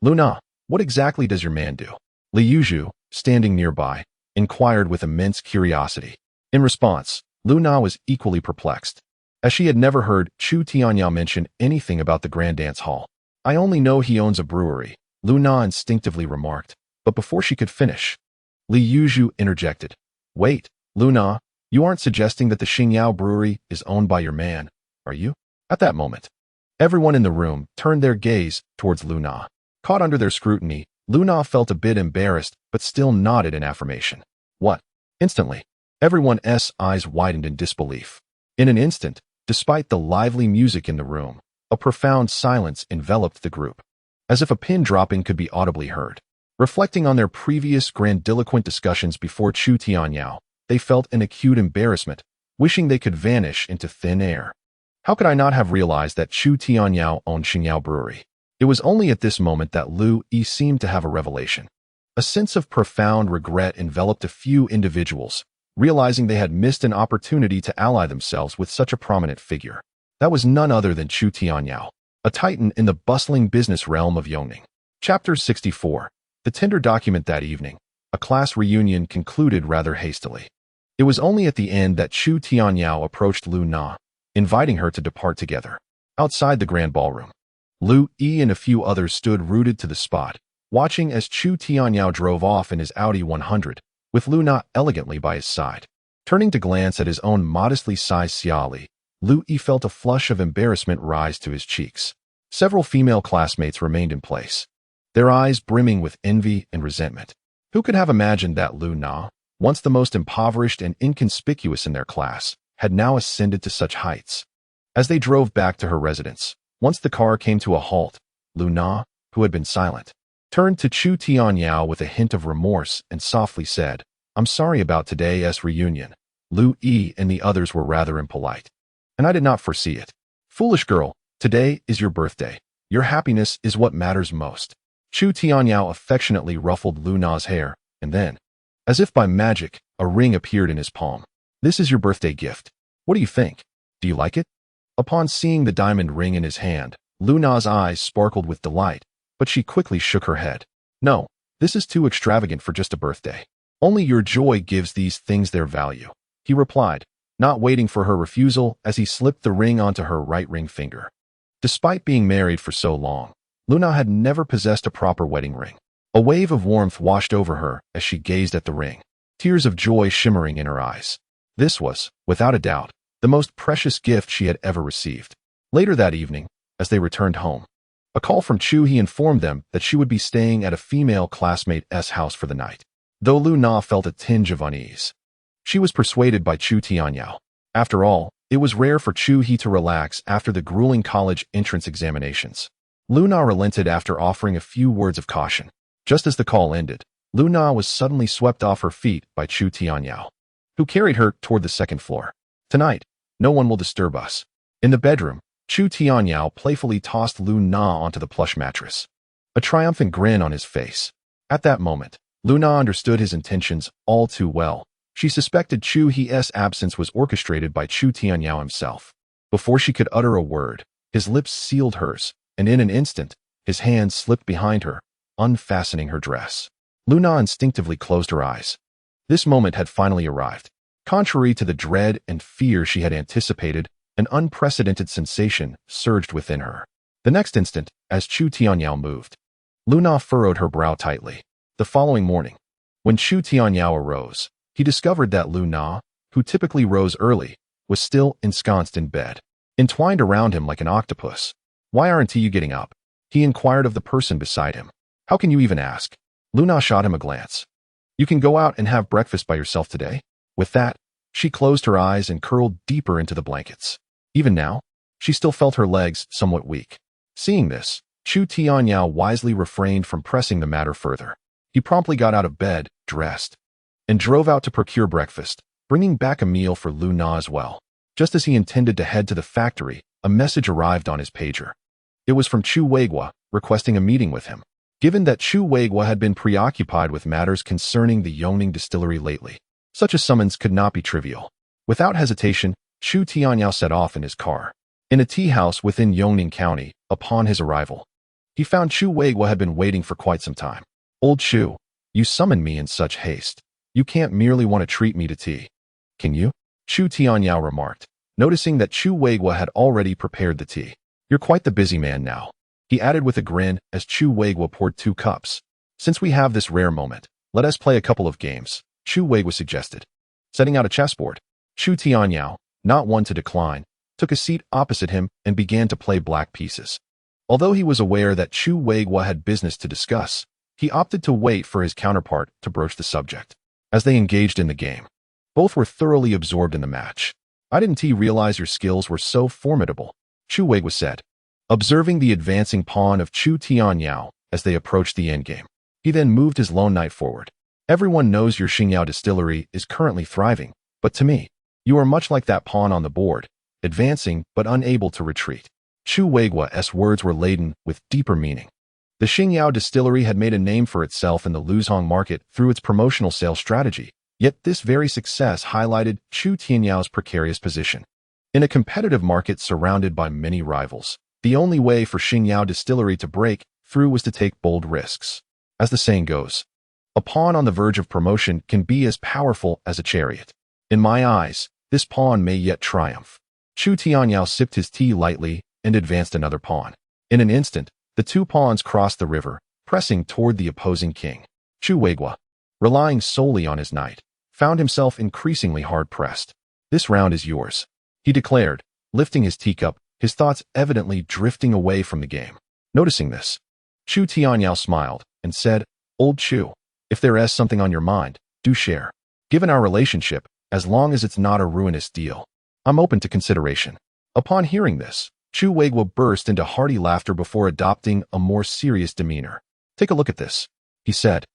Luna, what exactly does your man do? Li Yuzhu, standing nearby, inquired with immense curiosity. In response, Luna was equally perplexed, as she had never heard Chu Tianyao mention anything about the grand dance hall. I only know he owns a brewery, Luna instinctively remarked, but before she could finish, Li Yuzhu interjected. Wait, Luna, you aren't suggesting that the Xingyao Brewery is owned by your man, are you? At that moment, everyone in the room turned their gaze towards Luna. Caught under their scrutiny, Luna felt a bit embarrassed but still nodded in affirmation. What? Instantly, everyone's eyes widened in disbelief. In an instant, despite the lively music in the room, a profound silence enveloped the group, as if a pin dropping could be audibly heard. Reflecting on their previous grandiloquent discussions before Chu Tianyao, they felt an acute embarrassment, wishing they could vanish into thin air. How could I not have realized that Chu Tianyao owned Xingyao Brewery? It was only at this moment that Lu Yi seemed to have a revelation. A sense of profound regret enveloped a few individuals, realizing they had missed an opportunity to ally themselves with such a prominent figure. That was none other than Chu Tianyao, a titan in the bustling business realm of Yongning. Chapter 64. The tender document. That evening, a class reunion concluded rather hastily. It was only at the end that Chu Tianyao approached Lu Na, inviting her to depart together. Outside the grand ballroom, Lu Yi and a few others stood rooted to the spot, watching as Chu Tianyao drove off in his Audi 100, with Lu Na elegantly by his side. Turning to glance at his own modestly sized Xiaoli, Lu Yi felt a flush of embarrassment rise to his cheeks. Several female classmates remained in place, their eyes brimming with envy and resentment. Who could have imagined that Lu Na, once the most impoverished and inconspicuous in their class, had now ascended to such heights? As they drove back to her residence, once the car came to a halt, Lu Na, who had been silent, turned to Chu Tianyao with a hint of remorse and softly said, "I'm sorry about today's reunion." Lu Yi and the others were rather impolite. "And I did not foresee it. Foolish girl, today is your birthday. Your happiness is what matters most." Chu Tianyao affectionately ruffled Lu Na's hair, and then, as if by magic, a ring appeared in his palm. "This is your birthday gift. What do you think? Do you like it?" Upon seeing the diamond ring in his hand, Lu Na's eyes sparkled with delight, but she quickly shook her head. "No, this is too extravagant for just a birthday. Only your joy gives these things their value," he replied, not waiting for her refusal as he slipped the ring onto her right ring finger. Despite being married for so long, Lu Na had never possessed a proper wedding ring. A wave of warmth washed over her as she gazed at the ring, tears of joy shimmering in her eyes. This was, without a doubt, the most precious gift she had ever received. Later that evening, as they returned home, a call from Chu He informed them that she would be staying at a female classmate's house for the night. Though Lu Na felt a tinge of unease, she was persuaded by Chu Tianyao. After all, it was rare for Chu He to relax after the grueling college entrance examinations. Lu Na relented after offering a few words of caution. Just as the call ended, Lu Na was suddenly swept off her feet by Chu Tianyao, who carried her toward the second floor. "Tonight, no one will disturb us." In the bedroom, Chu Tianyao playfully tossed Lu Na onto the plush mattress, a triumphant grin on his face. At that moment, Lu Na understood his intentions all too well. She suspected Chu He's absence was orchestrated by Chu Tianyao himself. Before she could utter a word, his lips sealed hers, and in an instant, his hands slipped behind her, unfastening her dress. Lu Na instinctively closed her eyes. This moment had finally arrived. Contrary to the dread and fear she had anticipated, an unprecedented sensation surged within her. The next instant, as Chu Tianyao moved, Lu Na furrowed her brow tightly. The following morning, when Chu Tianyao arose, he discovered that Lu Na, who typically rose early, was still ensconced in bed, entwined around him like an octopus. "Why aren't you getting up?" he inquired of the person beside him. "How can you even ask?" Lu Na shot him a glance. "You can go out and have breakfast by yourself today." With that, she closed her eyes and curled deeper into the blankets. Even now, she still felt her legs somewhat weak. Seeing this, Chu Tianyao wisely refrained from pressing the matter further. He promptly got out of bed, dressed, and drove out to procure breakfast, bringing back a meal for Lu Na as well. Just as he intended to head to the factory, a message arrived on his pager. It was from Chu Weigua, requesting a meeting with him. Given that Chu Weigua had been preoccupied with matters concerning the Yongning distillery lately, such a summons could not be trivial. Without hesitation, Chu Tianyao set off in his car. In a tea house within Yongning County, upon his arrival, he found Chu Weigua had been waiting for quite some time. "Old Chu, you summoned me in such haste. You can't merely want to treat me to tea, can you?" Chu Tianyao remarked, noticing that Chu Weigua had already prepared the tea. "You're quite the busy man now," he added with a grin as Chu Weigua poured 2 cups. "Since we have this rare moment, let us play a couple of games," Chu Weigua suggested. Setting out a chessboard, Chu Tianyao, not one to decline, took a seat opposite him and began to play black pieces. Although he was aware that Chu Weigua had business to discuss, he opted to wait for his counterpart to broach the subject. As they engaged in the game, both were thoroughly absorbed in the match. "I didn't realize your skills were so formidable," Chu Weigua said, observing the advancing pawn of Chu Tianyao as they approached the endgame. He then moved his lone knight forward. "Everyone knows your Xingyao distillery is currently thriving, but to me, you are much like that pawn on the board, advancing but unable to retreat." Chu Weigua's words were laden with deeper meaning. The Xingyao distillery had made a name for itself in the Luzhong market through its promotional sales strategy, yet this very success highlighted Chu Tianyao's precarious position. In a competitive market surrounded by many rivals, the only way for Xingyao distillery to break through was to take bold risks. As the saying goes, a pawn on the verge of promotion can be as powerful as a chariot. In my eyes, this pawn may yet triumph. Chu Tianyao sipped his tea lightly and advanced another pawn. In an instant, the two pawns crossed the river, pressing toward the opposing king. Chu Weigua, relying solely on his knight, found himself increasingly hard-pressed. "This round is yours," he declared, lifting his teacup, his thoughts evidently drifting away from the game. Noticing this, Chu Tianyao smiled and said, "Old Chu, if there is something on your mind, do share. Given our relationship, as long as it's not a ruinous deal, I'm open to consideration." Upon hearing this, Chu Weigua burst into hearty laughter before adopting a more serious demeanor. "Take a look at this," he said,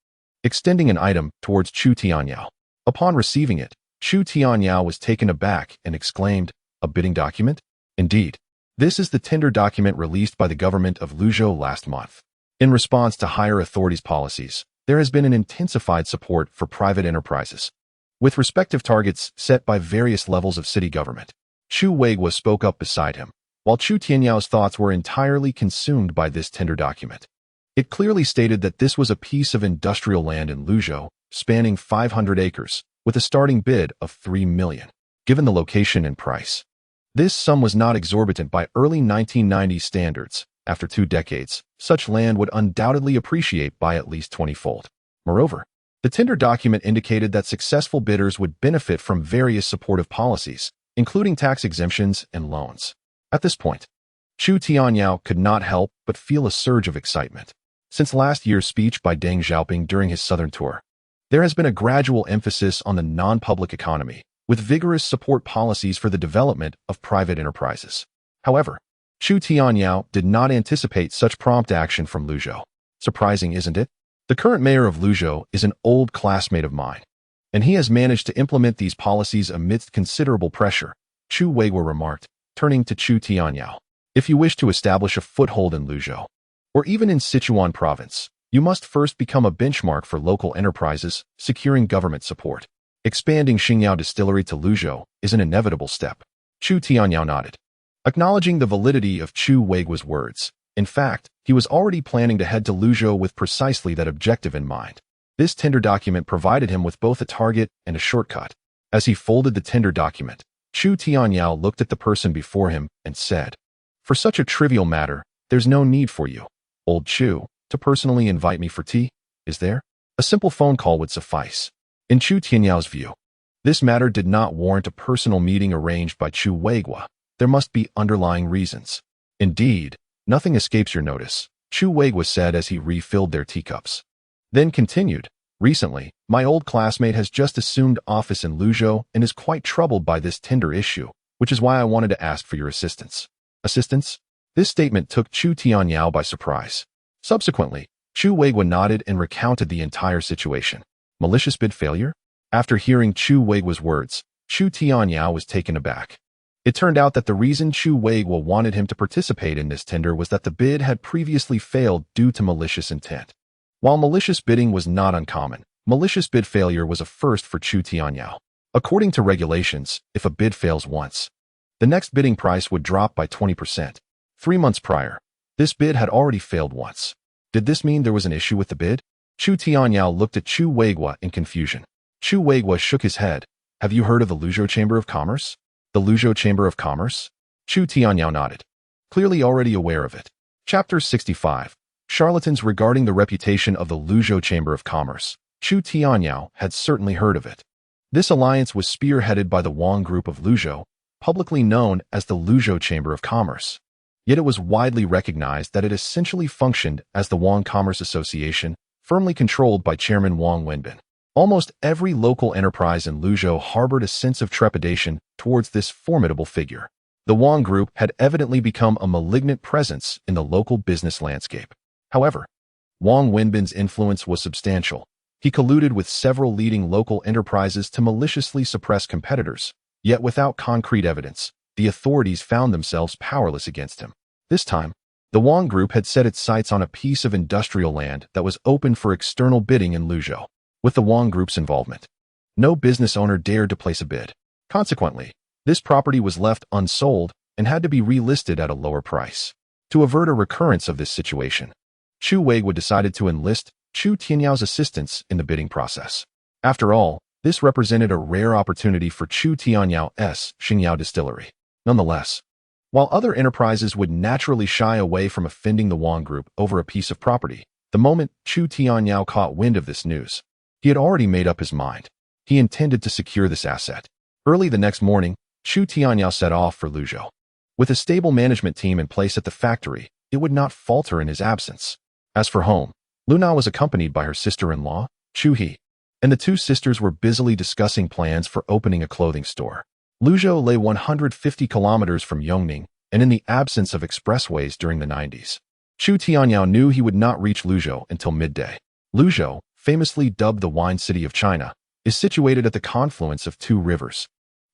extending an item towards Chu Tianyao. Upon receiving it, Chu Tianyao was taken aback and exclaimed, "A bidding document?" "Indeed. This is the tender document released by the government of Luzhou last month. In response to higher authorities' policies, there has been an intensified support for private enterprises, with respective targets set by various levels of city government." Chu Weigua spoke up beside him, while Chu Tianyao's thoughts were entirely consumed by this tender document. It clearly stated that this was a piece of industrial land in Luzhou, spanning 500 acres, with a starting bid of 3 million. Given the location and price, this sum was not exorbitant by early 1990s standards. After 2 decades, such land would undoubtedly appreciate by at least 20-fold. Moreover, the tender document indicated that successful bidders would benefit from various supportive policies, including tax exemptions and loans. At this point, Chu Tianyao could not help but feel a surge of excitement. Since last year's speech by Deng Xiaoping during his southern tour, there has been a gradual emphasis on the non-public economy, with vigorous support policies for the development of private enterprises. However, Chu Tianyao did not anticipate such prompt action from Luzhou. Surprising, isn't it? The current mayor of Luzhou is an old classmate of mine, and he has managed to implement these policies amidst considerable pressure, Chu Weigua remarked, turning to Chu Tianyao. "If you wish to establish a foothold in Luzhou, or even in Sichuan province, you must first become a benchmark for local enterprises, securing government support. Expanding Xingyao distillery to Luzhou is an inevitable step." Chu Tianyao nodded, acknowledging the validity of Chu Weigua's words. In fact, he was already planning to head to Luzhou with precisely that objective in mind. This tender document provided him with both a target and a shortcut. As he folded the tender document, Chu Tianyao looked at the person before him and said, "For such a trivial matter, there's no need for you, old Chu, to personally invite me for tea, is there? A simple phone call would suffice." In Chu Tianyao's view, this matter did not warrant a personal meeting arranged by Chu Weigua. There must be underlying reasons. "Indeed, nothing escapes your notice," Chu Weigua said as he refilled their teacups. Then continued, "Recently, my old classmate has just assumed office in Luzhou and is quite troubled by this tender issue, which is why I wanted to ask for your assistance." "Assistance?" This statement took Chu Tianyao by surprise. Subsequently, Chu Weigua nodded and recounted the entire situation. Malicious bid failure? After hearing Chu Weigua's words, Chu Tianyao was taken aback. It turned out that the reason Chu Weigua wanted him to participate in this tender was that the bid had previously failed due to malicious intent. While malicious bidding was not uncommon, malicious bid failure was a first for Chu Tianyao. According to regulations, if a bid fails once, the next bidding price would drop by 20%. 3 months prior, this bid had already failed once. Did this mean there was an issue with the bid? Chu Tianyao looked at Chu Weigua in confusion. Chu Weigua shook his head. "Have you heard of the Luzhou Chamber of Commerce?" "The Luzhou Chamber of Commerce?" Chu Tianyao nodded, clearly already aware of it. Chapter 65. Charlatans regarding the reputation of the Luzhou Chamber of Commerce. Chu Tianyao had certainly heard of it. This alliance was spearheaded by the Wang Group of Luzhou, publicly known as the Luzhou Chamber of Commerce. Yet it was widely recognized that it essentially functioned as the Wang Commerce Association, firmly controlled by Chairman Wang Wenbin. Almost every local enterprise in Luzhou harbored a sense of trepidation towards this formidable figure. The Wang Group had evidently become a malignant presence in the local business landscape. However, Wang Wenbin's influence was substantial. He colluded with several leading local enterprises to maliciously suppress competitors, yet without concrete evidence, the authorities found themselves powerless against him. This time, The Wang Group had set its sights on a piece of industrial land that was open for external bidding in Luzhou. With the Wang Group's involvement, no business owner dared to place a bid. Consequently, this property was left unsold and had to be relisted at a lower price. To avert a recurrence of this situation, Chu Weigu decided to enlist Chu Tianyao assistance in the bidding process. After all, this represented a rare opportunity for Chu Tianyao's Xingyao distillery. Nonetheless, while other enterprises would naturally shy away from offending the Wang Group over a piece of property, the moment Chu Tianyao caught wind of this news, he had already made up his mind. He intended to secure this asset. Early the next morning, Chu Tianyao set off for Luzhou. With a stable management team in place at the factory, it would not falter in his absence. As for home, Luna was accompanied by her sister-in-law, Chu He, and the two sisters were busily discussing plans for opening a clothing store. Luzhou lay 150 kilometers from Yongning, and in the absence of expressways during the 90s, Chu Tianyao knew he would not reach Luzhou until midday. Luzhou, famously dubbed the wine city of China, is situated at the confluence of two rivers,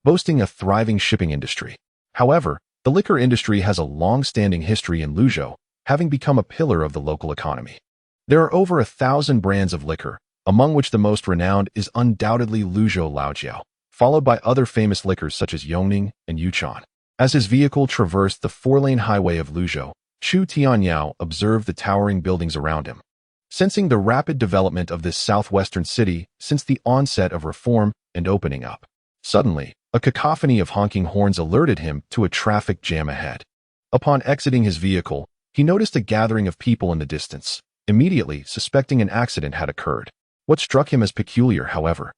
boasting a thriving shipping industry. However, the liquor industry has a long-standing history in Luzhou, having become a pillar of the local economy. There are over 1,000 brands of liquor, among which the most renowned is undoubtedly Luzhou Laojiao, followed by other famous liquors such as Yongning and Yuchan. As his vehicle traversed the four-lane highway of Luzhou, Chu Tianyao observed the towering buildings around him. Sensing the rapid development of this southwestern city since the onset of reform and opening up, suddenly, a cacophony of honking horns alerted him to a traffic jam ahead. Upon exiting his vehicle, he noticed a gathering of people in the distance, immediately suspecting an accident had occurred. What struck him as peculiar, however,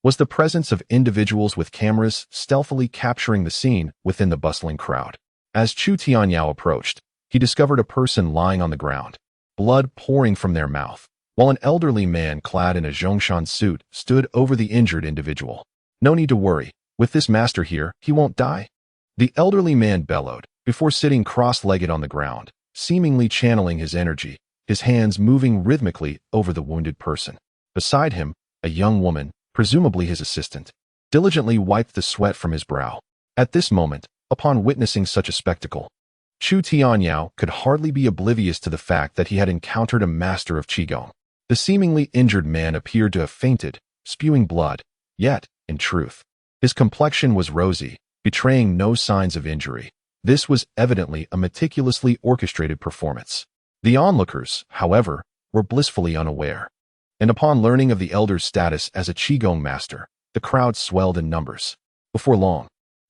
was the presence of individuals with cameras stealthily capturing the scene within the bustling crowd. As Chu Tianyao approached, he discovered a person lying on the ground, blood pouring from their mouth, while an elderly man clad in a Zhongshan suit stood over the injured individual. "No need to worry. With this master here, he won't die," the elderly man bellowed, before sitting cross-legged on the ground, seemingly channeling his energy, his hands moving rhythmically over the wounded person. Beside him, a young woman, presumably his assistant, diligently wiped the sweat from his brow. At this moment, upon witnessing such a spectacle, Chu Tianyao could hardly be oblivious to the fact that he had encountered a master of Qigong. The seemingly injured man appeared to have fainted, spewing blood, yet, in truth, his complexion was rosy, betraying no signs of injury. This was evidently a meticulously orchestrated performance. The onlookers, however, were blissfully unaware. And upon learning of the elder's status as a Qigong master, the crowd swelled in numbers. Before long,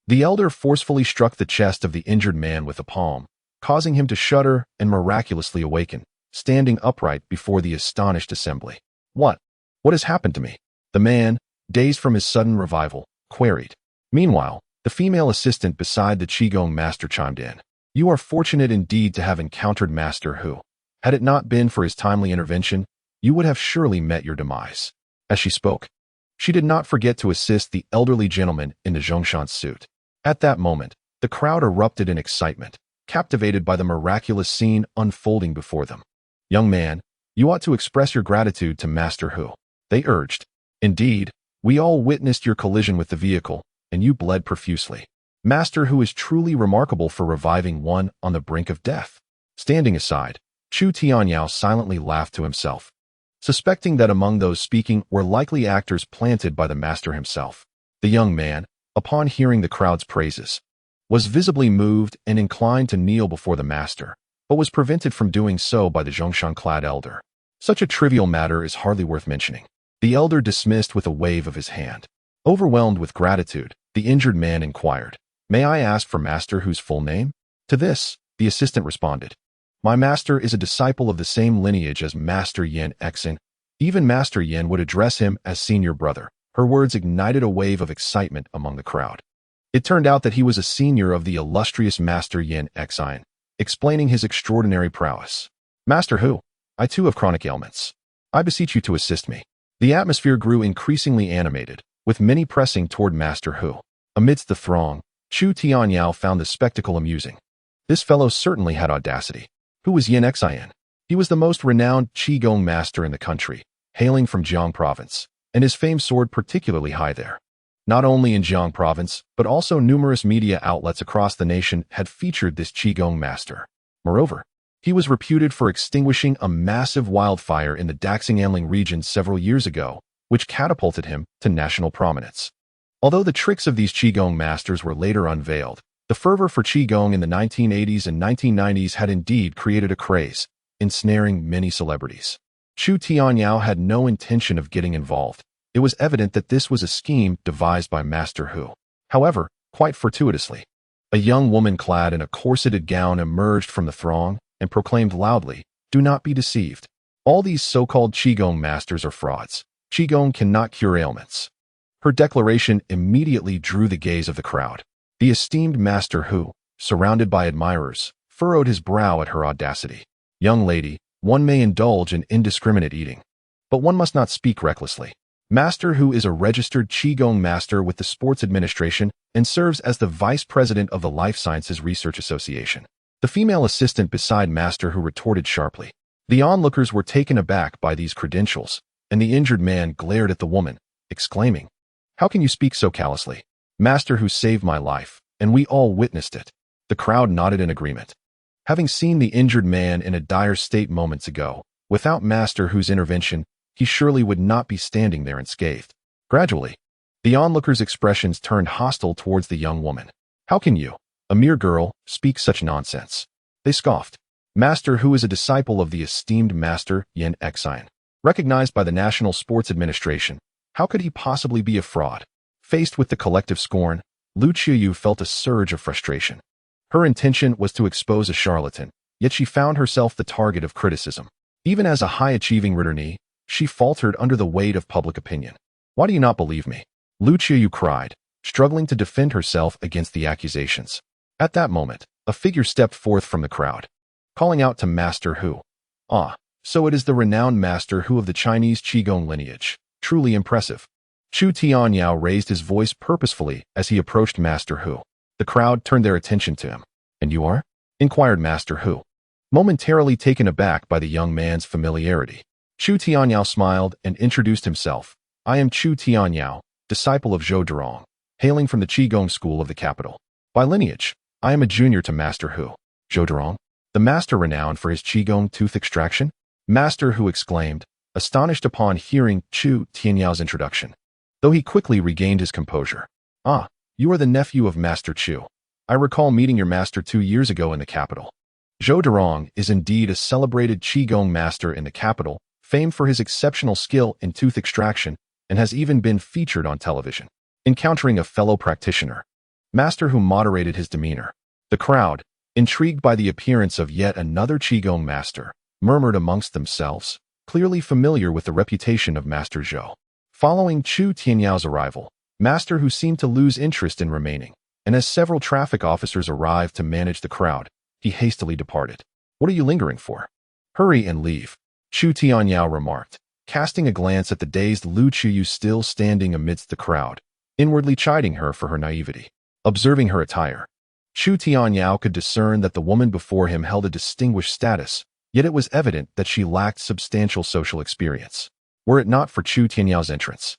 the elder forcefully struck the chest of the injured man with a palm, causing him to shudder and miraculously awaken, standing upright before the astonished assembly. What has happened to me?" the man, dazed from his sudden revival, queried. Meanwhile, the female assistant beside the Qigong master chimed in. "You are fortunate indeed to have encountered Master Hu. Had it not been for his timely intervention, you would have surely met your demise." As she spoke, she did not forget to assist the elderly gentleman in the Zhongshan suit. At that moment, the crowd erupted in excitement, captivated by the miraculous scene unfolding before them. "Young man, you ought to express your gratitude to Master Hu," they urged. "Indeed, we all witnessed your collision with the vehicle, and you bled profusely. Master Hu is truly remarkable for reviving one on the brink of death." Standing aside, Chu Tianyao silently laughed to himself, suspecting that among those speaking were likely actors planted by the master himself. The young man, upon hearing the crowd's praises, was visibly moved and inclined to kneel before the master, but was prevented from doing so by the Zhongshan-clad elder. Such a trivial matter is hardly worth mentioning. The elder dismissed with a wave of his hand. Overwhelmed with gratitude, the injured man inquired, "May I ask for Master Hu's full name?" To this, the assistant responded, "My master is a disciple of the same lineage as Master Yan Exin. Even Master Yan would address him as senior brother." Her words ignited a wave of excitement among the crowd. It turned out that he was a senior of the illustrious Master Yan Exin, explaining his extraordinary prowess. "Master Hu, I too have chronic ailments. I beseech you to assist me." The atmosphere grew increasingly animated, with many pressing toward Master Hu. Amidst the throng, Chu Tianyao found the spectacle amusing. This fellow certainly had audacity. Who was Yan Exin? He was the most renowned Qigong master in the country, hailing from Jiang province, and his fame soared particularly high there. Not only in Jiang province, but also numerous media outlets across the nation had featured this Qigong master. Moreover, He was reputed for extinguishing a massive wildfire in the Daxing-Anling region several years ago, which catapulted him to national prominence. Although the tricks of these Qigong masters were later unveiled, the fervor for Qigong in the 1980s and 1990s had indeed created a craze, ensnaring many celebrities. Chu Tianyao had no intention of getting involved. It was evident that this was a scheme devised by Master Hu. However, quite fortuitously, a young woman clad in a corseted gown emerged from the throng and proclaimed loudly, "Do not be deceived. All these so-called Qigong masters are frauds. Qigong cannot cure ailments." Her declaration immediately drew the gaze of the crowd. The esteemed Master Hu, surrounded by admirers, furrowed his brow at her audacity. "Young lady, one may indulge in indiscriminate eating, but one must not speak recklessly. Master Hu is a registered Qigong master with the Sports Administration and serves as the vice president of the Life Sciences Research Association." The female assistant beside Master Hu retorted sharply. The onlookers were taken aback by these credentials, and the injured man glared at the woman, exclaiming, "How can you speak so callously? Master Hu saved my life, and we all witnessed it." The crowd nodded in agreement. Having seen the injured man in a dire state moments ago, without Master Hu's intervention, he surely would not be standing there unscathed. Gradually, the onlookers' expressions turned hostile towards the young woman. "How can you, a mere girl, speak such nonsense?" They scoffed. Master Hu is a disciple of the esteemed Master Yan Xian, recognized by the National Sports Administration. How could he possibly be a fraud? Faced with the collective scorn, Lu Qiyu felt a surge of frustration. Her intention was to expose a charlatan, yet she found herself the target of criticism. Even as a high-achieving returnee, she faltered under the weight of public opinion. "Why do you not believe me?" Lu Qiyu cried, struggling to defend herself against the accusations. At that moment, a figure stepped forth from the crowd, calling out to Master Hu. "Ah, so it is the renowned Master Hu of the Chinese Qigong lineage. Truly impressive." Chu Tianyao raised his voice purposefully as he approached Master Hu. The crowd turned their attention to him. "And you are?" inquired Master Hu, momentarily taken aback by the young man's familiarity. Chu Tianyao smiled and introduced himself. "I am Chu Tianyao, disciple of Zhou Durong, hailing from the Qigong school of the capital. By lineage, I am a junior to Master Hu." "Zhou Durong? The master renowned for his Qigong tooth extraction?" Master Hu exclaimed, astonished upon hearing Chu Tianyao's introduction, though he quickly regained his composure. "Ah, you are the nephew of Master Chu. I recall meeting your master 2 years ago in the capital." Zhou Durong is indeed a celebrated Qigong master in the capital, famed for his exceptional skill in tooth extraction, and has even been featured on television. Encountering a fellow practitioner, Master Hu moderated his demeanor. The crowd, intrigued by the appearance of yet another Qigong master, murmured amongst themselves, clearly familiar with the reputation of Master Zhou. Following Chu Tianyao's arrival, Master Hu seemed to lose interest in remaining, and as several traffic officers arrived to manage the crowd, he hastily departed. "What are you lingering for? Hurry and leave," Chu Tianyao remarked, casting a glance at the dazed Lu Qiyu still standing amidst the crowd, inwardly chiding her for her naivety. Observing her attire, Chu Tianyao could discern that the woman before him held a distinguished status, yet it was evident that she lacked substantial social experience. Were it not for Chu Tianyao's entrance,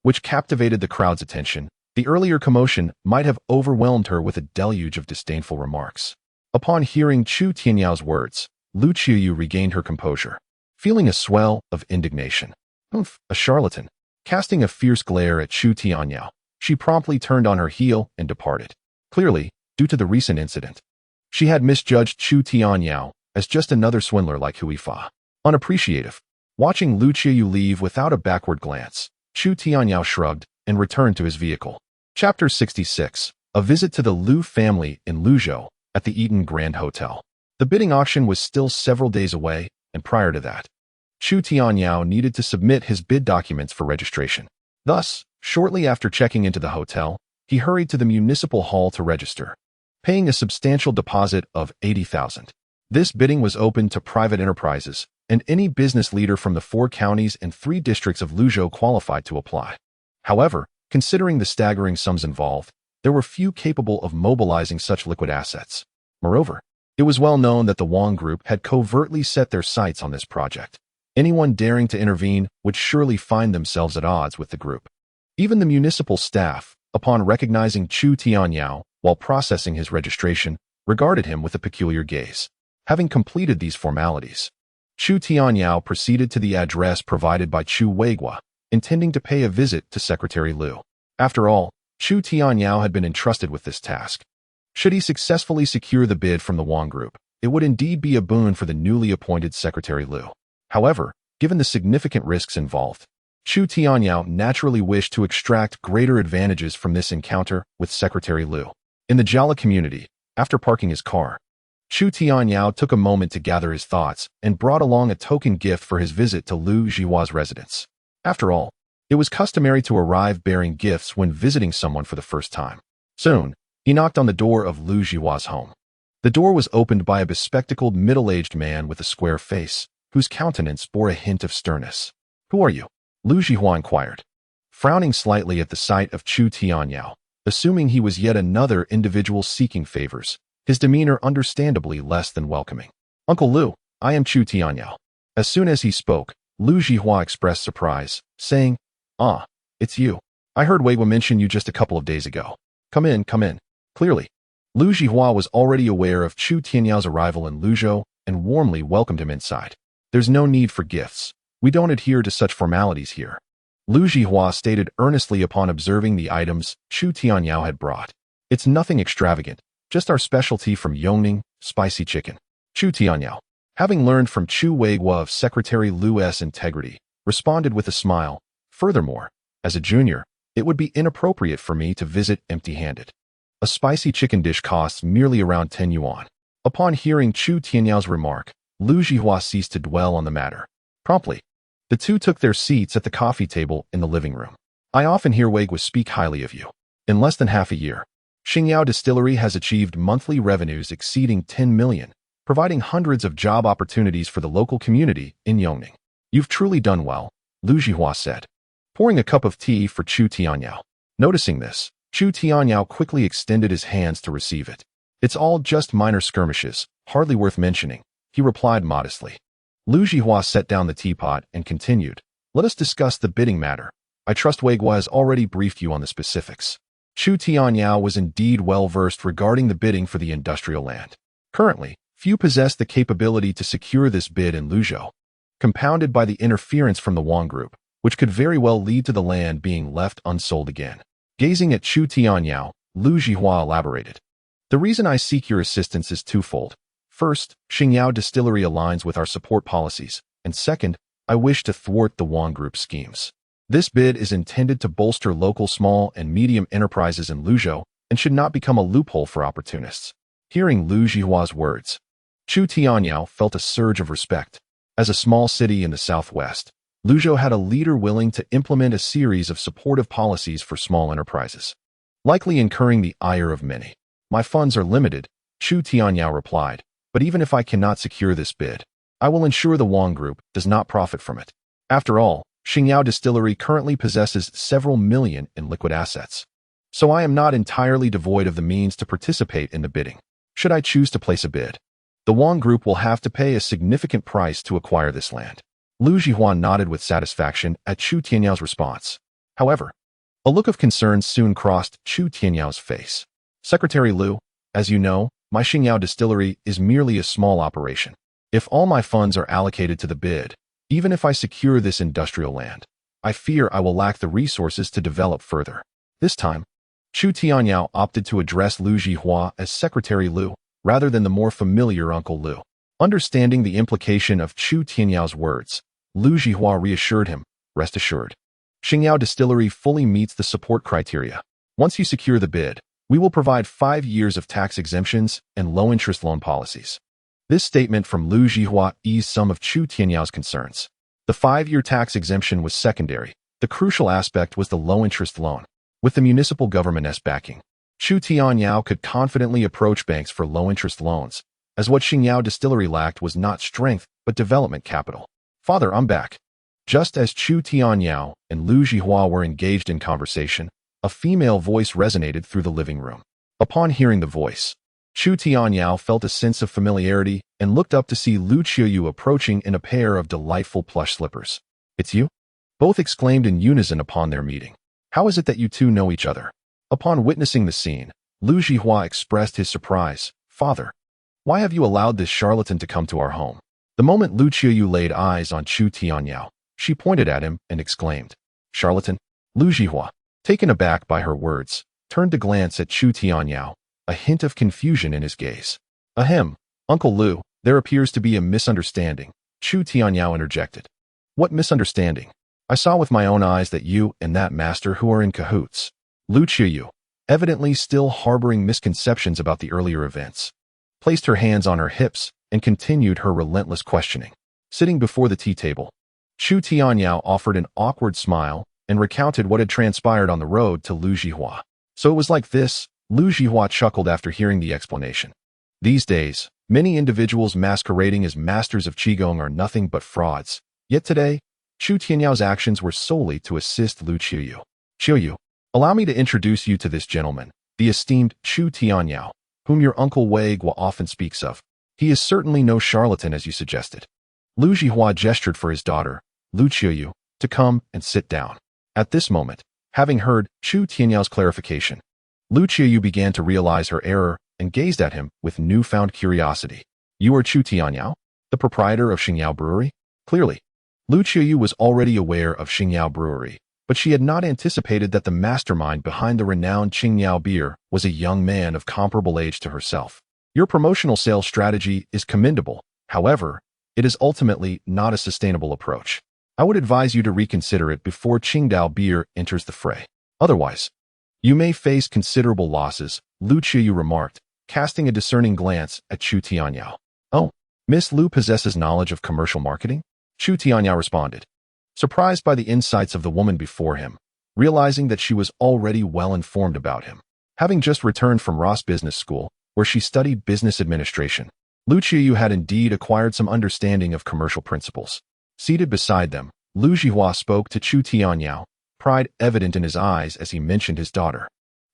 which captivated the crowd's attention, the earlier commotion might have overwhelmed her with a deluge of disdainful remarks. Upon hearing Chu Tianyao's words, Lu Qiyu regained her composure, feeling a swell of indignation. "Humph, a charlatan." Casting a fierce glare at Chu Tianyao, she promptly turned on her heel and departed. Clearly, due to the recent incident, she had misjudged Chu Tianyao as just another swindler like Huifa. Unappreciative. Watching Lu Qiyu leave without a backward glance, Chu Tianyao shrugged and returned to his vehicle. Chapter 66. A visit to the Lu family in Luzhou at the Eaton Grand Hotel. The bidding auction was still several days away, and prior to that, Chu Tianyao needed to submit his bid documents for registration. Thus, shortly after checking into the hotel, he hurried to the municipal hall to register, paying a substantial deposit of 80,000. This bidding was open to private enterprises, and any business leader from the 4 counties and 3 districts of Luzhou qualified to apply. However, considering the staggering sums involved, there were few capable of mobilizing such liquid assets. Moreover, it was well known that the Wang Group had covertly set their sights on this project. Anyone daring to intervene would surely find themselves at odds with the group. Even the municipal staff, upon recognizing Chu Tianyao while processing his registration, regarded him with a peculiar gaze. Having completed these formalities, Chu Tianyao proceeded to the address provided by Chu Weigua, intending to pay a visit to Secretary Liu. After all, Chu Tianyao had been entrusted with this task. Should he successfully secure the bid from the Wang Group, it would indeed be a boon for the newly appointed Secretary Liu. However, given the significant risks involved, Chu Tianyao naturally wished to extract greater advantages from this encounter with Secretary Liu. In the Jala community, after parking his car, Chu Tianyao took a moment to gather his thoughts and brought along a token gift for his visit to Liu Jihua's residence. After all, it was customary to arrive bearing gifts when visiting someone for the first time. Soon, he knocked on the door of Liu Jihua's home. The door was opened by a bespectacled middle-aged man with a square face, whose countenance bore a hint of sternness. "Who are you?" Liu Jihua inquired, frowning slightly at the sight of Chu Tianyao. Assuming he was yet another individual seeking favors, his demeanor understandably less than welcoming. "Uncle Liu, I am Chu Tianyao." As soon as he spoke, Liu Jihua expressed surprise, saying, "Ah, it's you. I heard Weigua mention you just a couple of days ago. Come in, come in." Clearly, Liu Jihua was already aware of Chu Tianyao's arrival in Luzhou and warmly welcomed him inside. "There's no need for gifts. We don't adhere to such formalities here," Liu Jihua stated earnestly upon observing the items Chu Tianyao had brought. "It's nothing extravagant, just our specialty from Yongning, spicy chicken." Chu Tianyao, having learned from Chu Weigua of Secretary Liu's integrity, responded with a smile, "Furthermore, as a junior, it would be inappropriate for me to visit empty-handed. A spicy chicken dish costs merely around 10 yuan. Upon hearing Chu Tianyao's remark, Liu Jihua ceased to dwell on the matter. Promptly, the two took their seats at the coffee table in the living room. "I often hear Weigua speak highly of you. In less than half a year, Xingyao Distillery has achieved monthly revenues exceeding 10 million, providing hundreds of job opportunities for the local community in Yongning. You've truly done well," Liu Jihua said, pouring a cup of tea for Chu Tianyao. Noticing this, Chu Tianyao quickly extended his hands to receive it. "It's all just minor skirmishes, hardly worth mentioning," he replied modestly. Liu Jihua set down the teapot and continued, "Let us discuss the bidding matter. I trust Weigua has already briefed you on the specifics." Chu Tianyao was indeed well-versed regarding the bidding for the industrial land. Currently, few possessed the capability to secure this bid in Luzhou, compounded by the interference from the Wang Group, which could very well lead to the land being left unsold again. Gazing at Chu Tianyao, Liu Jihua elaborated, "The reason I seek your assistance is twofold. First, Xingyao Distillery aligns with our support policies, and second, I wish to thwart the Wang Group schemes. This bid is intended to bolster local small and medium enterprises in Luzhou and should not become a loophole for opportunists." Hearing Liu Jihua's words, Chu Tianyao felt a surge of respect. As a small city in the southwest, Luzhou had a leader willing to implement a series of supportive policies for small enterprises, likely incurring the ire of many. "My funds are limited," Chu Tianyao replied, "but even if I cannot secure this bid, I will ensure the Wang Group does not profit from it. After all, Xingyao Distillery currently possesses several million in liquid assets, so I am not entirely devoid of the means to participate in the bidding. Should I choose to place a bid, the Wang Group will have to pay a significant price to acquire this land." Liu Jihua nodded with satisfaction at Chu Tianyao's response. However, a look of concern soon crossed Chu Tianyao's face. "Secretary Liu, as you know, my Xingyao Distillery is merely a small operation. If all my funds are allocated to the bid, even if I secure this industrial land, I fear I will lack the resources to develop further." This time, Chu Tianyao opted to address Liu Jihua as Secretary Liu, rather than the more familiar Uncle Liu. Understanding the implication of Chu Tianyao's words, Liu Jihua reassured him, "Rest assured, Xingyao Distillery fully meets the support criteria. Once you secure the bid, we will provide 5 years of tax exemptions and low-interest loan policies." This statement from Liu Jihua eased some of Chu Tianyao's concerns. The 5-year tax exemption was secondary. The crucial aspect was the low-interest loan. With the municipal government's backing, Chu Tianyao could confidently approach banks for low-interest loans, as what Xingyao Distillery lacked was not strength but development capital. "Father, I'm back." Just as Chu Tianyao and Liu Jihua were engaged in conversation, a female voice resonated through the living room. Upon hearing the voice, Chu Tianyao felt a sense of familiarity and looked up to see Lu Qiuyu approaching in a pair of delightful plush slippers. "It's you?" Both exclaimed in unison upon their meeting. "How is it that you two know each other?" Upon witnessing the scene, Liu Jihua expressed his surprise. "Father, Why have you allowed this charlatan to come to our home? The moment Lu Qiuyu laid eyes on Chu Tianyao, she pointed at him and exclaimed, "Charlatan!" Lu Zhihua, taken aback by her words, turned to glance at Chu Tianyao, a hint of confusion in his gaze. "Ahem, Uncle Lu, there appears to be a misunderstanding," Chu Tianyao interjected. "What misunderstanding? I saw with my own eyes that you and that master who are in cahoots." Lu Qiuyu, evidently still harboring misconceptions about the earlier events, placed her hands on her hips and continued her relentless questioning. Sitting before the tea table, Chu Tianyao offered an awkward smile and recounted what had transpired on the road to Lu Zhihua. "So it was like this," Lu Zhihua chuckled after hearing the explanation. "These days, many individuals masquerading as masters of Qigong are nothing but frauds. Yet today, Chu Tianyao's actions were solely to assist Lu Qiuyu. Qiuyu, allow me to introduce you to this gentleman, the esteemed Chu Tianyao, whom your uncle Wei Guo often speaks of. He is certainly no charlatan as you suggested." Lu Zhihua gestured for his daughter, Lu Qiuyu, to come and sit down. At this moment, having heard Chu Tianyao's clarification, Lu Qiuyu began to realize her error and gazed at him with newfound curiosity. "You are Chu Tianyao, the proprietor of Xingyao Brewery?" Clearly, Lu Qiuyu was already aware of Xingyao Brewery, but she had not anticipated that the mastermind behind the renowned Qingyao beer was a young man of comparable age to herself. "Your promotional sales strategy is commendable. However, it is ultimately not a sustainable approach. I would advise you to reconsider it before Qingdao beer enters the fray. Otherwise, you may face considerable losses," Lu Qiuyu remarked, casting a discerning glance at Chu Tianyao. "Oh, Miss Lu possesses knowledge of commercial marketing?" Chu Tianyao responded, surprised by the insights of the woman before him, realizing that she was already well informed about him. Having just returned from Ross Business School, where she studied business administration, Lu Qiuyu had indeed acquired some understanding of commercial principles. Seated beside them, Lu Zhihua spoke to Chu Tianyao, pride evident in his eyes as he mentioned his daughter.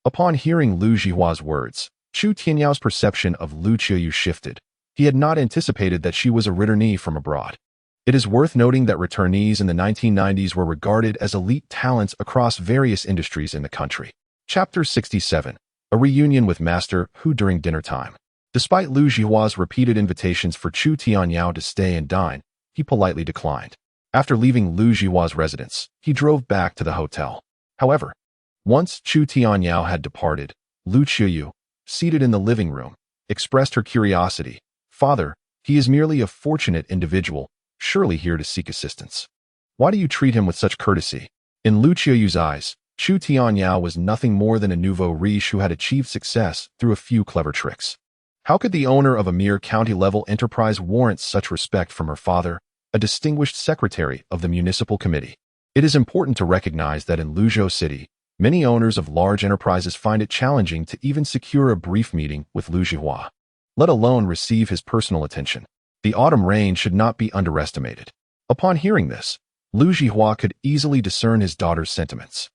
Upon hearing Lu Zhihua's words, Chu Tianyao's perception of Lu Qiuyu shifted. He had not anticipated that she was a returnee from abroad. It is worth noting that returnees in the 1990s were regarded as elite talents across various industries in the country. Chapter 67. A reunion with Master Hu during dinner time. Despite Lu Zhihua's repeated invitations for Chu Tianyao to stay and dine, he politely declined. After leaving Lu Zhihua's residence, he drove back to the hotel. However, once Chu Tianyao had departed, Lu Qiuyu, seated in the living room, expressed her curiosity. "Father, he is merely a fortunate individual, surely here to seek assistance. Why do you treat him with such courtesy?" In Lu Qiuyu's eyes, Chu Tianyao was nothing more than a nouveau riche who had achieved success through a few clever tricks. How could the owner of a mere county-level enterprise warrant such respect from her father, a distinguished secretary of the municipal committee? It is important to recognize that in Luzhou City, many owners of large enterprises find it challenging to even secure a brief meeting with Lu Zhihua, let alone receive his personal attention. The autumn rain should not be underestimated. Upon hearing this, Lu Zhihua could easily discern his daughter's sentiments.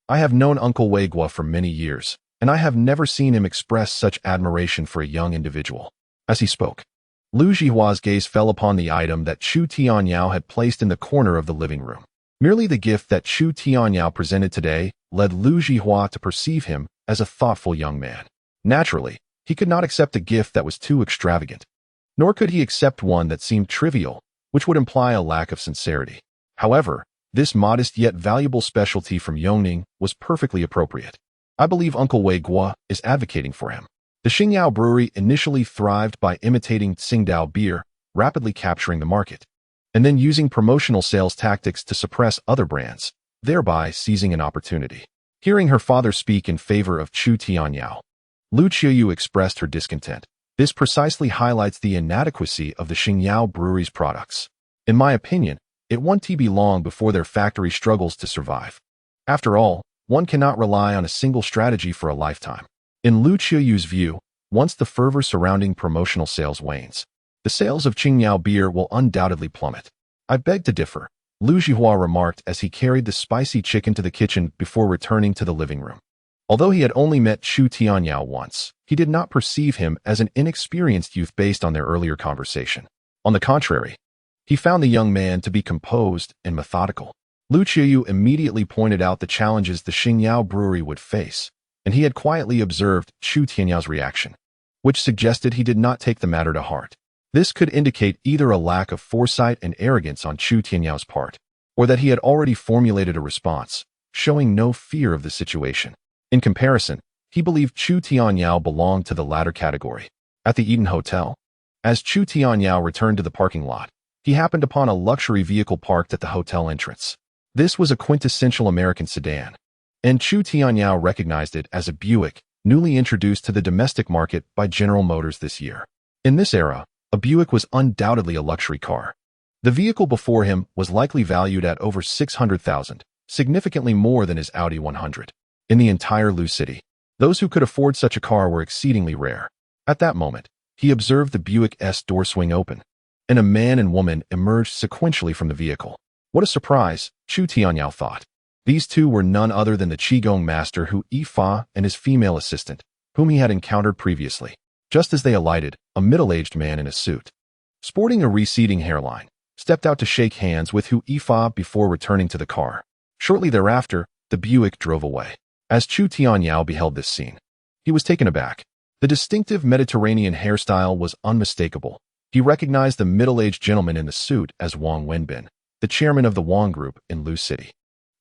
"I have known Uncle Wei Guo for many years, and I have never seen him express such admiration for a young individual." As he spoke, Lu Zhihua's gaze fell upon the item that Chu Tianyao had placed in the corner of the living room. Merely the gift that Chu Tianyao presented today led Lu Zhihua to perceive him as a thoughtful young man. Naturally, he could not accept a gift that was too extravagant, nor could he accept one that seemed trivial, which would imply a lack of sincerity. However, this modest yet valuable specialty from Yongning was perfectly appropriate. "I believe Uncle Wei Guo is advocating for him." The Xingyao Brewery initially thrived by imitating Tsingtao beer, rapidly capturing the market, and then using promotional sales tactics to suppress other brands, thereby seizing an opportunity. Hearing her father speak in favor of Chu Tianyao, Lu Qiuyu expressed her discontent. This precisely highlights the inadequacy of the Xingyao Brewery's products. In my opinion, it won't be long before their factory struggles to survive. After all, one cannot rely on a single strategy for a lifetime. In Lu Qiuyu's view, once the fervor surrounding promotional sales wanes, the sales of Qingyao beer will undoubtedly plummet. "I beg to differ," Lu Zhihua remarked as he carried the spicy chicken to the kitchen before returning to the living room. Although he had only met Chu Tianyao once, he did not perceive him as an inexperienced youth based on their earlier conversation. On the contrary, he found the young man to be composed and methodical. Lu Qiuyu immediately pointed out the challenges the Xingyao Brewery would face, and he had quietly observed Chu Tianyao's reaction. which suggested he did not take the matter to heart. This could indicate either a lack of foresight and arrogance on Chu Tianyao part, or that he had already formulated a response, showing no fear of the situation. In comparison, he believed Chu Tianyao belonged to the latter category. At the Eden Hotel, as Chu Tianyao returned to the parking lot, he happened upon a luxury vehicle parked at the hotel entrance. This was a quintessential American sedan, and Chu Tianyao recognized it as a Buick, newly introduced to the domestic market by General Motors this year. In this era, a Buick was undoubtedly a luxury car. The vehicle before him was likely valued at over $600,000, significantly more than his Audi 100. In the entire Lu City, those who could afford such a car were exceedingly rare. At that moment, he observed the Buick's door swing open, and a man and woman emerged sequentially from the vehicle. What a surprise, Chu Tianyao thought. These two were none other than the Qigong master Hu Yifa and his female assistant, whom he had encountered previously. Just as they alighted, a middle-aged man in a suit, sporting a receding hairline, stepped out to shake hands with Hu Yifa before returning to the car. Shortly thereafter, the Buick drove away. As Chu Tianyao beheld this scene, he was taken aback. The distinctive Mediterranean hairstyle was unmistakable. He recognized the middle-aged gentleman in the suit as Wang Wenbin, the chairman of the Wang Group in Lu City.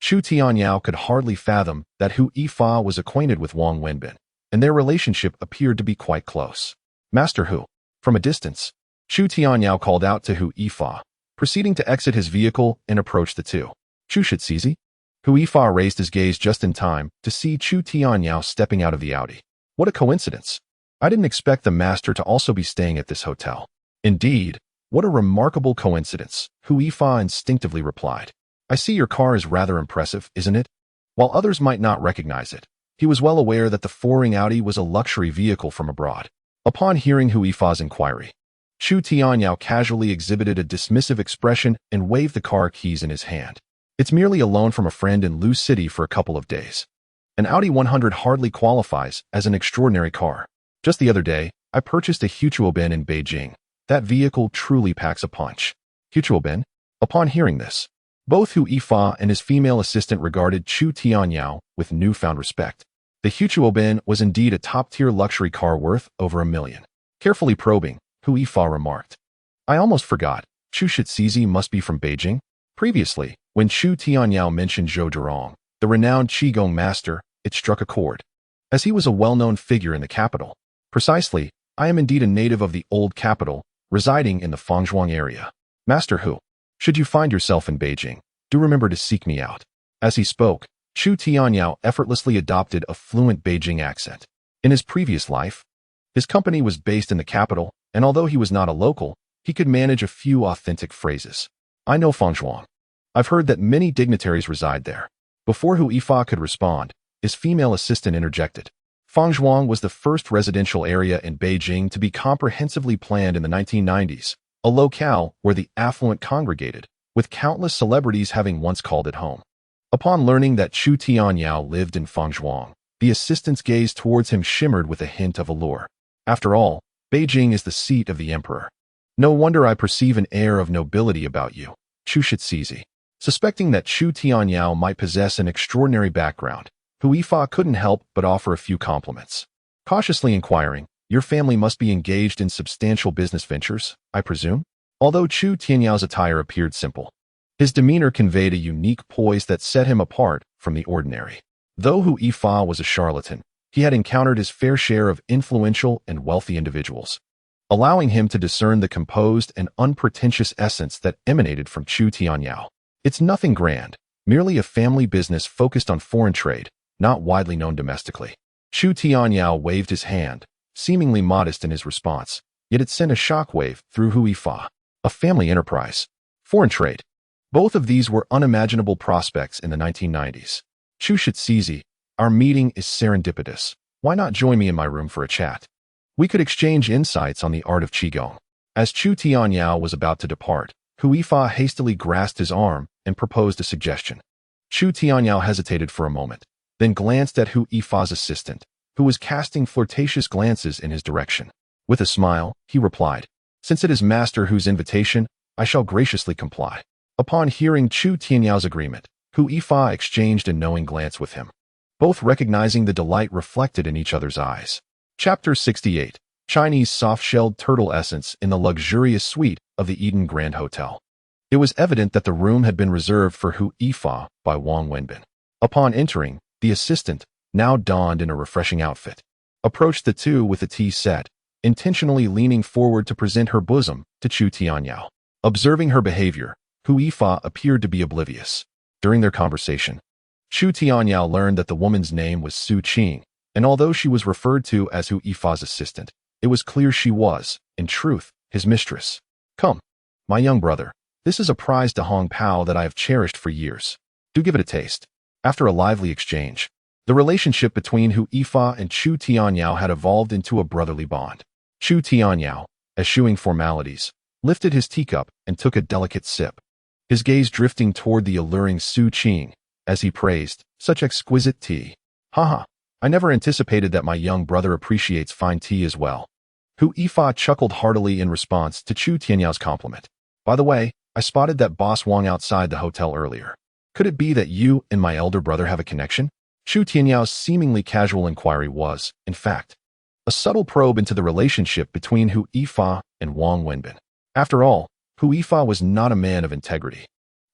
Chu Tianyao could hardly fathom that Hu Yifa was acquainted with Wang Wenbin, and their relationship appeared to be quite close. Master Hu. From a distance, Chu Tianyao called out to Hu Yifa, proceeding to exit his vehicle and approach the two. Chu Shizizi? Hu Yifa raised his gaze just in time to see Chu Tianyao stepping out of the Audi. What a coincidence. I didn't expect the master to also be staying at this hotel. Indeed, what a remarkable coincidence, Hu Yifa instinctively replied. I see your car is rather impressive, isn't it? While others might not recognize it, he was well aware that the four-ring Audi was a luxury vehicle from abroad. Upon hearing Hu Yifa's inquiry, Chu Tianyao casually exhibited a dismissive expression and waved the car keys in his hand. It's merely a loan from a friend in Lu City for a couple of days. An Audi 100 hardly qualifies as an extraordinary car. Just the other day, I purchased a Hutuoben in Beijing. That vehicle truly packs a punch. Hutuoben? Upon hearing this, both Hu Yifa and his female assistant regarded Chu Tianyao with newfound respect. The Hutuoben was indeed a top-tier luxury car worth over $1 million. Carefully probing, Hu Yifa remarked, I almost forgot, Chu Shizizi must be from Beijing? Previously, when Chu Tianyao mentioned Zhou Durong, the renowned Qigong master, it struck a chord, as he was a well-known figure in the capital. Precisely, I am indeed a native of the old capital, residing in the Fangzhuang area. Master Hu, should you find yourself in Beijing, do remember to seek me out. As he spoke, Chu Tianyao effortlessly adopted a fluent Beijing accent. In his previous life, his company was based in the capital, and although he was not a local, he could manage a few authentic phrases. I know Fangzhuang. I've heard that many dignitaries reside there. Before Hu Yifa could respond, his female assistant interjected. Fangzhuang was the first residential area in Beijing to be comprehensively planned in the 1990s, a locale where the affluent congregated, with countless celebrities having once called it home. Upon learning that Chu Tianyao lived in Fangzhuang, the assistant's gaze towards him shimmered with a hint of allure. After all, Beijing is the seat of the emperor. No wonder I perceive an air of nobility about you, Chu Shizizi. Suspecting that Chu Tianyao might possess an extraordinary background, Hu Yifa couldn't help but offer a few compliments. Cautiously inquiring, your family must be engaged in substantial business ventures, I presume? Although Chu Tianyao's attire appeared simple, his demeanor conveyed a unique poise that set him apart from the ordinary. Though Hu Yifa was a charlatan, he had encountered his fair share of influential and wealthy individuals, allowing him to discern the composed and unpretentious essence that emanated from Chu Tianyao. It's nothing grand, merely a family business focused on foreign trade, not widely known domestically. Chu Tianyao waved his hand, seemingly modest in his response, yet it sent a shockwave through Hu Yifa. A family enterprise. Foreign trade. Both of these were unimaginable prospects in the 1990s. Chu Shizizi, our meeting is serendipitous. Why not join me in my room for a chat? We could exchange insights on the art of Qigong. As Chu Tianyao was about to depart, Hu Yifa hastily grasped his arm and proposed a suggestion. Chu Tianyao hesitated for a moment, then glanced at Hu Yifa's assistant, who was casting flirtatious glances in his direction. With a smile, he replied, Since it is Master Hu's invitation, I shall graciously comply. Upon hearing Chu Tianyao's agreement, Hu Yifa exchanged a knowing glance with him, both recognizing the delight reflected in each other's eyes. Chapter 68. Chinese soft-shelled turtle essence in the luxurious suite of the Eden Grand Hotel. It was evident that the room had been reserved for Hu Yifa by Wang Wenbin. Upon entering, the assistant, now donned in a refreshing outfit, approached the two with a tea set, intentionally leaning forward to present her bosom to Chu Tianyao. Observing her behavior, Hu Yifa appeared to be oblivious. During their conversation, Chu Tianyao learned that the woman's name was Su Qing, and although she was referred to as Hu Yifa's assistant, it was clear she was, in truth, his mistress. Come, my young brother, this is a prized Hong Pao that I have cherished for years. Do give it a taste. After a lively exchange, the relationship between Hu Yifa and Chu Tianyao had evolved into a brotherly bond. Chu Tianyao, eschewing formalities, lifted his teacup and took a delicate sip, his gaze drifting toward the alluring Su Qing as he praised, "Such exquisite tea. Haha, I never anticipated that my young brother appreciates fine tea as well." Hu Yifa chuckled heartily in response to Chu Tianyao's compliment. "By the way, I spotted that boss Wang outside the hotel earlier. Could it be that you and my elder brother have a connection?" Chu Tianyao's seemingly casual inquiry was, in fact, a subtle probe into the relationship between Hu Yifa and Wang Wenbin. After all, Hu Yifa was not a man of integrity.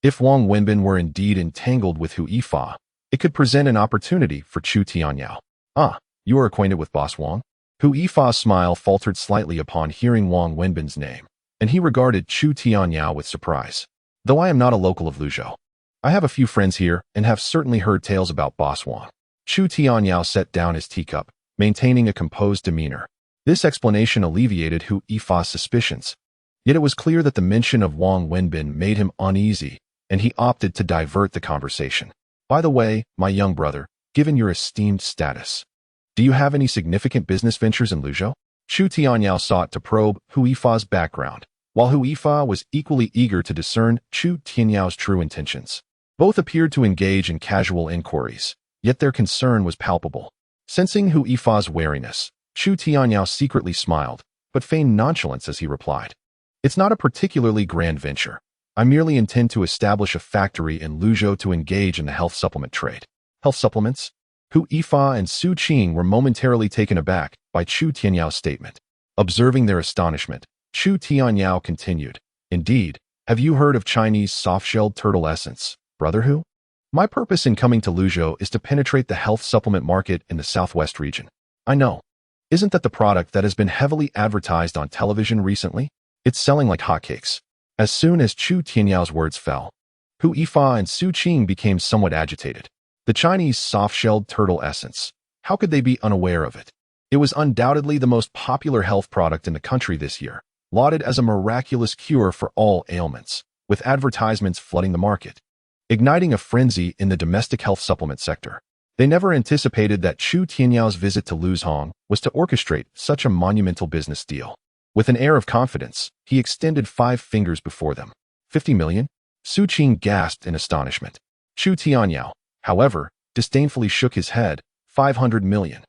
If Wang Wenbin were indeed entangled with Hu Yifa, it could present an opportunity for Chu Tianyao. "Ah, you are acquainted with Boss Wang?" Hu Yifa's smile faltered slightly upon hearing Wang Wenbin's name, and he regarded Chu Tianyao with surprise. "Though I am not a local of Luzhou, I have a few friends here and have certainly heard tales about Boss Wang." Chu Tianyao set down his teacup, maintaining a composed demeanor. This explanation alleviated Hu Yifa's suspicions. Yet it was clear that the mention of Wang Wenbin made him uneasy, and he opted to divert the conversation. "By the way, my young brother, given your esteemed status, do you have any significant business ventures in Luzhou?" Chu Tianyao sought to probe Hu Yifa's background, while Hu Yifa was equally eager to discern Chu Tianyao's true intentions. Both appeared to engage in casual inquiries, yet their concern was palpable. Sensing Hu Yifa's wariness, Chu Tianyao secretly smiled, but feigned nonchalance as he replied, "It's not a particularly grand venture. I merely intend to establish a factory in Luzhou to engage in the health supplement trade." "Health supplements?" Hu Yifa and Su Qing were momentarily taken aback by Chu Tianyao's statement. Observing their astonishment, Chu Tianyao continued, "Indeed, have you heard of Chinese soft-shelled turtle essence, brother Hu? My purpose in coming to Luzhou is to penetrate the health supplement market in the southwest region. I know. Isn't that the product that has been heavily advertised on television recently? It's selling like hotcakes." As soon as Chu Tianyao's words fell, Hu Yifa and Su Qing became somewhat agitated. The Chinese soft-shelled turtle essence. How could they be unaware of it? It was undoubtedly the most popular health product in the country this year, lauded as a miraculous cure for all ailments, with advertisements flooding the market, igniting a frenzy in the domestic health supplement sector. They never anticipated that Chu Tianyao's visit to Luzhong was to orchestrate such a monumental business deal. With an air of confidence, he extended 5 fingers before them. 50 million? Su Qing gasped in astonishment. Chu Tianyao, however, disdainfully shook his head. 500 million.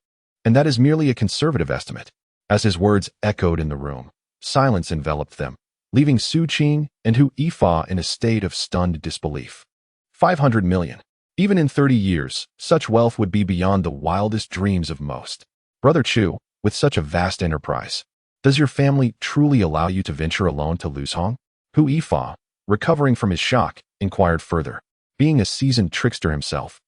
And that is merely a conservative estimate. As his words echoed in the room, silence enveloped them, leaving Su Qing and Hu Yifa in a state of stunned disbelief. 500 million. Even in 30 years, such wealth would be beyond the wildest dreams of most. Brother Chu, with such a vast enterprise, does your family truly allow you to venture alone to Luzhong? Hu Yifa, recovering from his shock, inquired further. Being a seasoned trickster himself,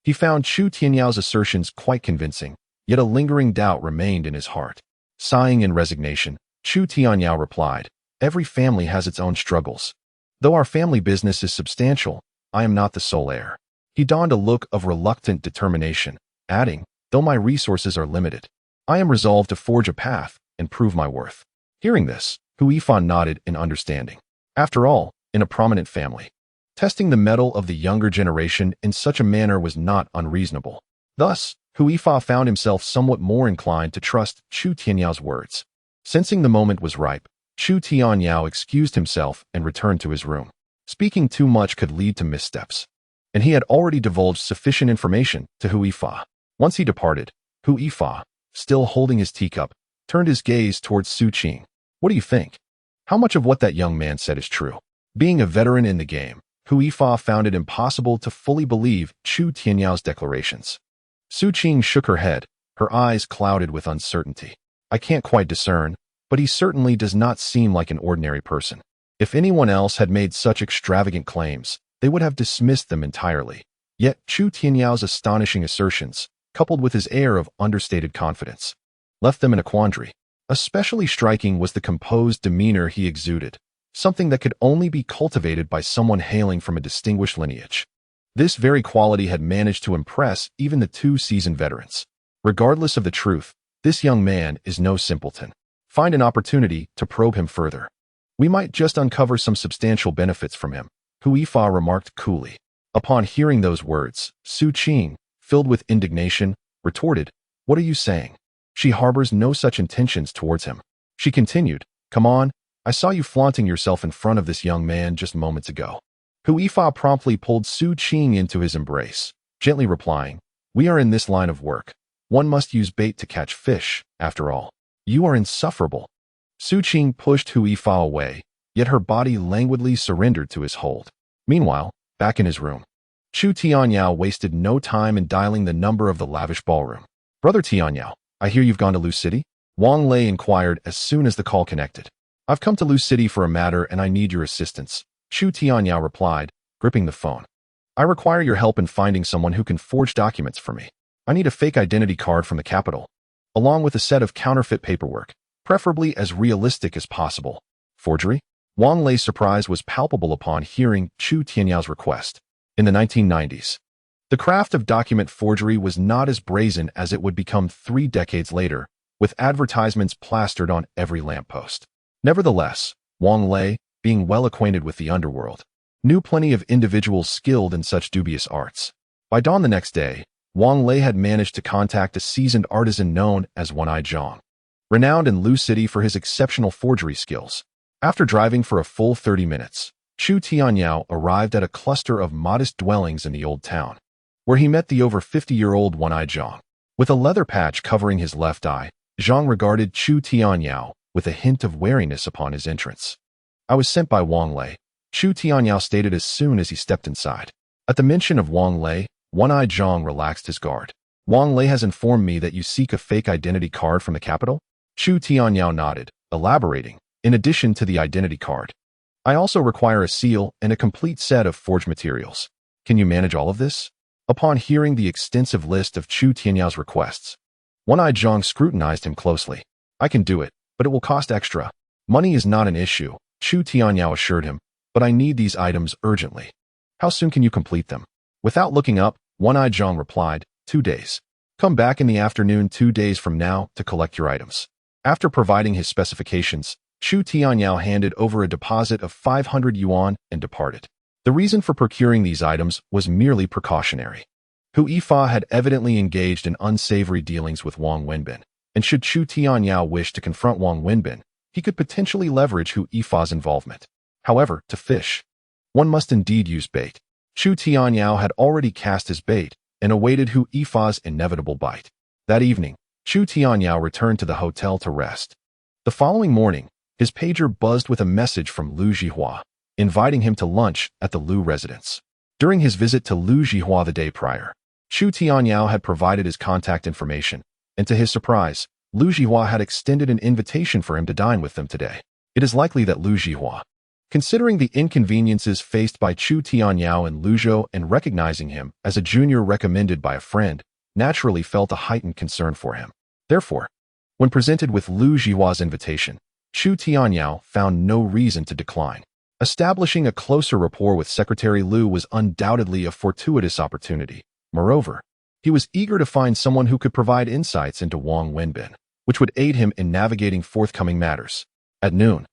he found Chu Tianyao's assertions quite convincing, yet a lingering doubt remained in his heart. Sighing in resignation, Chu Tianyao replied, "Every family has its own struggles. Though our family business is substantial, I am not the sole heir." He donned a look of reluctant determination, adding, "Though my resources are limited, I am resolved to forge a path and prove my worth." Hearing this, Hu Yifa nodded in understanding. After all, in a prominent family, testing the mettle of the younger generation in such a manner was not unreasonable. Thus, Hu Yifa found himself somewhat more inclined to trust Chu Tianyao's words. Sensing the moment was ripe, Chu Tianyao excused himself and returned to his room. Speaking too much could lead to missteps, and he had already divulged sufficient information to Hu Yifa. Once he departed, Hu Yifa, still holding his teacup, turned his gaze towards Su Qing. "What do you think? How much of what that young man said is true?" Being a veteran in the game, Hu Yifa found it impossible to fully believe Chu Tianyao's declarations. Su Qing shook her head, her eyes clouded with uncertainty. I can't quite discern, but he certainly does not seem like an ordinary person. If anyone else had made such extravagant claims, they would have dismissed them entirely. Yet Chu Tianyao astonishing assertions, coupled with his air of understated confidence, left them in a quandary. Especially striking was the composed demeanor he exuded, something that could only be cultivated by someone hailing from a distinguished lineage. This very quality had managed to impress even the two seasoned veterans. Regardless of the truth, this young man is no simpleton. Find an opportunity to probe him further. We might just uncover some substantial benefits from him, Hu Yifa remarked coolly. Upon hearing those words, Su Qing, filled with indignation, retorted, "What are you saying? She harbors no such intentions towards him." She continued, "Come on, I saw you flaunting yourself in front of this young man just moments ago." Hu Yifa promptly pulled Su Qing into his embrace, gently replying, "We are in this line of work. One must use bait to catch fish, after all. You are insufferable." Su Qing pushed Hu Yifa away, yet her body languidly surrendered to his hold. Meanwhile, back in his room, Chu Tianyao wasted no time in dialing the number of the lavish ballroom. "Brother Tianyao, I hear you've gone to Lu City?" Wang Lei inquired as soon as the call connected. "I've come to Lu City for a matter and I need your assistance," Chu Tianyao replied, gripping the phone. "I require your help in finding someone who can forge documents for me. I need a fake identity card from the capital, along with a set of counterfeit paperwork, preferably as realistic as possible." Forgery? Wang Lei's surprise was palpable upon hearing Chu Tianyao's request. In the 1990s, the craft of document forgery was not as brazen as it would become 3 decades later, with advertisements plastered on every lamppost. Nevertheless, Wang Lei, being well acquainted with the underworld, knew plenty of individuals skilled in such dubious arts. By dawn the next day, Wang Lei had managed to contact a seasoned artisan known as One-Eyed Zhang, renowned in Lu City for his exceptional forgery skills. After driving for a full 30 minutes, Chu Tianyao arrived at a cluster of modest dwellings in the old town, where he met the over 50-year-old One-Eyed Zhang. With a leather patch covering his left eye, Zhang regarded Chu Tianyao with a hint of wariness upon his entrance. "I was sent by Wang Lei," Chu Tianyao stated as soon as he stepped inside. At the mention of Wang Lei, One-Eyed Zhang relaxed his guard. "Wang Lei has informed me that you seek a fake identity card from the capital?" Chu Tianyao nodded, elaborating, "In addition to the identity card, I also require a seal and a complete set of forged materials. Can you manage all of this?" Upon hearing the extensive list of Chu Tianyao's requests, One-Eyed Zhang scrutinized him closely. "I can do it, but it will cost extra." "Money is not an issue," Chu Tianyao assured him, "but I need these items urgently." "How soon can you complete them?" Without looking up, One-Eyed Zhang replied, 2 days. "Come back in the afternoon 2 days from now to collect your items." After providing his specifications, Chu Tianyao handed over a deposit of 500 yuan and departed. The reason for procuring these items was merely precautionary. Hu Yifa had evidently engaged in unsavory dealings with Wang Wenbin, and should Chu Tianyao wish to confront Wang Wenbin, he could potentially leverage Hu Yifa's involvement. However, to fish, one must indeed use bait. Chu Tianyao had already cast his bait and awaited Hu Yifa's inevitable bite. That evening, Chu Tianyao returned to the hotel to rest. The following morning, his pager buzzed with a message from Lu Zhihua, inviting him to lunch at the Lu residence. During his visit to Lu Zhihua the day prior, Chu Tianyao had provided his contact information, and to his surprise, Lu Zhihua had extended an invitation for him to dine with them today. It is likely that Lu Zhihua, considering the inconveniences faced by Chu Tianyao and Lu Zhou and recognizing him as a junior recommended by a friend, naturally felt a heightened concern for him. Therefore, when presented with Lu Zhihua's invitation, Chu Tianyao found no reason to decline. Establishing a closer rapport with Secretary Lu was undoubtedly a fortuitous opportunity. Moreover, he was eager to find someone who could provide insights into Wang Wenbin, which would aid him in navigating forthcoming matters. At noon,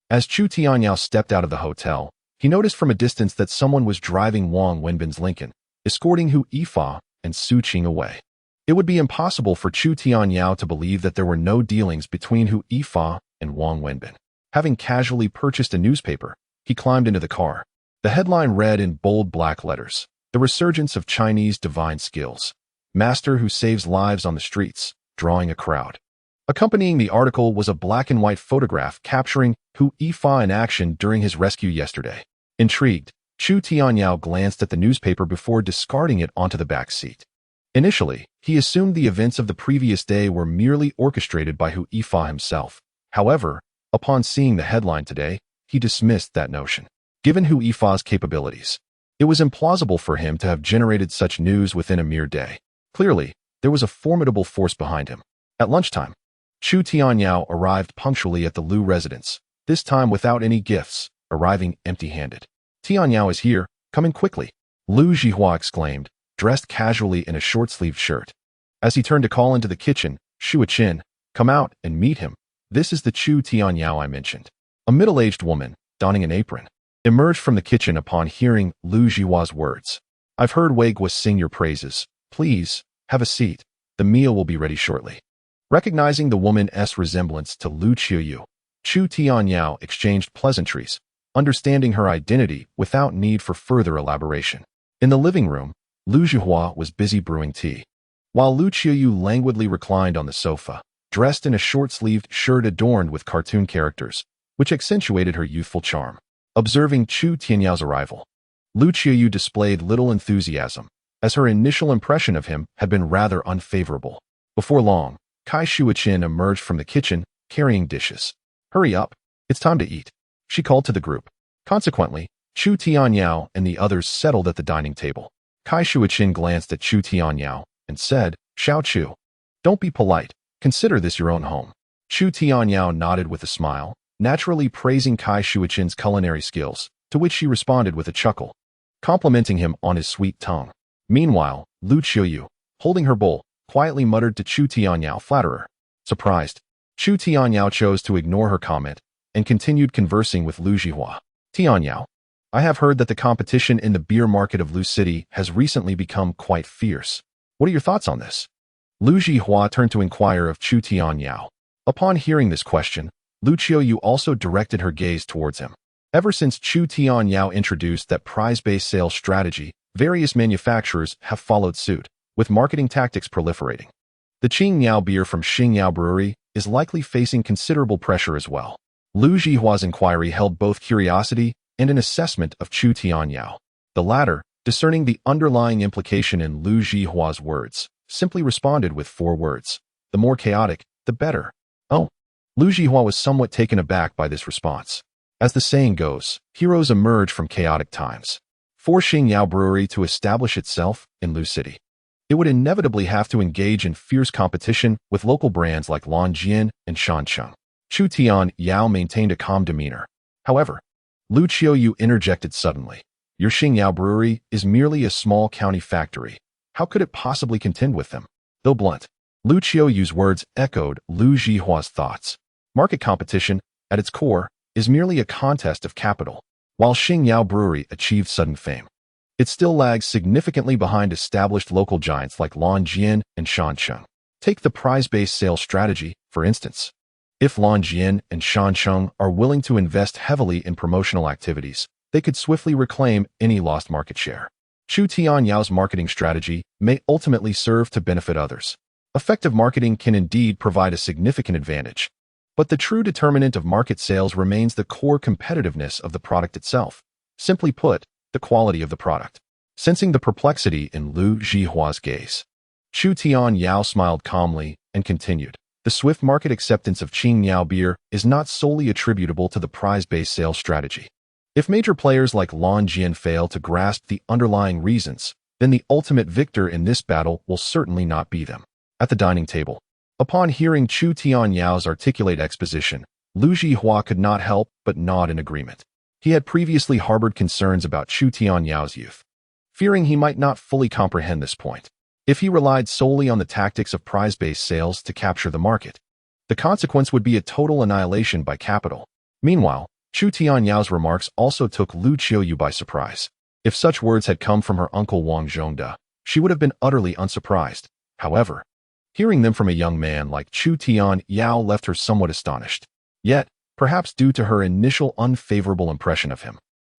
as Chu Tianyao stepped out of the hotel, he noticed from a distance that someone was driving Wang Wenbin's Lincoln, escorting Hu Yifa and Su Qing away. It would be impossible for Chu Tianyao to believe that there were no dealings between Hu Yifa and Wang Wenbin. Having casually purchased a newspaper, he climbed into the car. The headline read in bold black letters, "The Resurgence of Chinese Divine Skills. Master who saves lives on the streets, drawing a crowd." Accompanying the article was a black and white photograph capturing Hu Yifa in action during his rescue yesterday. Intrigued, Chu Tianyao glanced at the newspaper before discarding it onto the back seat. Initially, he assumed the events of the previous day were merely orchestrated by Hu Yifa himself. However, upon seeing the headline today, he dismissed that notion. Given Hu Yifa's capabilities, it was implausible for him to have generated such news within a mere day. Clearly, there was a formidable force behind him. At lunchtime, Chu Tianyao arrived punctually at the Lu residence, this time without any gifts, arriving empty-handed. "Tianyao is here, come in quickly," Lu Zhihua exclaimed, dressed casually in a short-sleeved shirt. As he turned to call into the kitchen, Shu Qin, "Come out and meet him. This is the Chu Tianyao I mentioned." A middle-aged woman, donning an apron, emerged from the kitchen upon hearing Lu Zhihua's words. "I've heard Wei Guo sing your praises. Please, have a seat. The meal will be ready shortly." Recognizing the woman's resemblance to Lu Qiuyu, Chu Tianyao exchanged pleasantries, understanding her identity without need for further elaboration. In the living room, Lu Zhihua was busy brewing tea, while Lu Qiuyu languidly reclined on the sofa, dressed in a short-sleeved shirt adorned with cartoon characters, which accentuated her youthful charm. Observing Chu Tianyao's arrival, Lu Qiuyu displayed little enthusiasm, as her initial impression of him had been rather unfavorable. Before long, Kai Shuqin emerged from the kitchen, carrying dishes. "Hurry up, it's time to eat," she called to the group. Consequently, Chu Tianyao and the others settled at the dining table. Kai Shuqin glanced at Chu Tianyao and said, "Xiao Chu, don't be polite, consider this your own home." Chu Tianyao nodded with a smile, naturally praising Kai Shuqin's culinary skills, to which she responded with a chuckle, complimenting him on his sweet tongue. Meanwhile, Lu Qiuyu, holding her bowl, quietly muttered to Chu Tianyao, "Flatterer." Surprised, Chu Tianyao chose to ignore her comment and continued conversing with Lu Zhihua. "Tianyao, I have heard that the competition in the beer market of Lu City has recently become quite fierce. What are your thoughts on this?" Lu Zhihua turned to inquire of Chu Tianyao. Upon hearing this question, Lu Qiuyu also directed her gaze towards him. Ever since Chu Tianyao introduced that prize-based sales strategy, various manufacturers have followed suit, with marketing tactics proliferating. The Qingyao beer from Xingyao Brewery is likely facing considerable pressure as well. Lu Zhihua's inquiry held both curiosity and an assessment of Chu Tianyao. The latter, discerning the underlying implication in Lu Zhihua's words, simply responded with 4 words. "The more chaotic, the better." "Oh." Lu Zhihua was somewhat taken aback by this response. As the saying goes, heroes emerge from chaotic times. For Xingyao Brewery to establish itself in Lu City, it would inevitably have to engage in fierce competition with local brands like Longjin and Shancheng. Chu Tianyao maintained a calm demeanor. However, Lu Qiuyu interjected suddenly. "Your Xingyao Brewery is merely a small county factory. How could it possibly contend with them?" Though blunt, Lu Qiuyu's words echoed Lu Zhihua's thoughts. Market competition, at its core, is merely a contest of capital. While Xingyao Brewery achieved sudden fame, it still lags significantly behind established local giants like Longjin and Shancheng. Take the prize-based sales strategy, for instance. If Longjin and Shancheng are willing to invest heavily in promotional activities, they could swiftly reclaim any lost market share. Chu Tianyao's marketing strategy may ultimately serve to benefit others. Effective marketing can indeed provide a significant advantage, but the true determinant of market sales remains the core competitiveness of the product itself. Simply put, the quality of the product. Sensing the perplexity in Lu Zhihua's gaze, Chu Tianyao smiled calmly and continued. "The swift market acceptance of Qingyao beer is not solely attributable to the prize-based sales strategy. If major players like Longjin fail to grasp the underlying reasons, then the ultimate victor in this battle will certainly not be them." At the dining table, upon hearing Chu Tianyao's articulate exposition, Lu Zhihua could not help but nod in agreement. He had previously harbored concerns about Chu Tianyao's youth, fearing he might not fully comprehend this point. If he relied solely on the tactics of prize-based sales to capture the market, the consequence would be a total annihilation by capital. Meanwhile, Chu Tianyao's remarks also took Lu Qiuyu by surprise. If such words had come from her uncle Wang Zhongda, she would have been utterly unsurprised. However, hearing them from a young man like Chu Tianyao left her somewhat astonished. Yet, perhaps due to her initial unfavorable impression of him,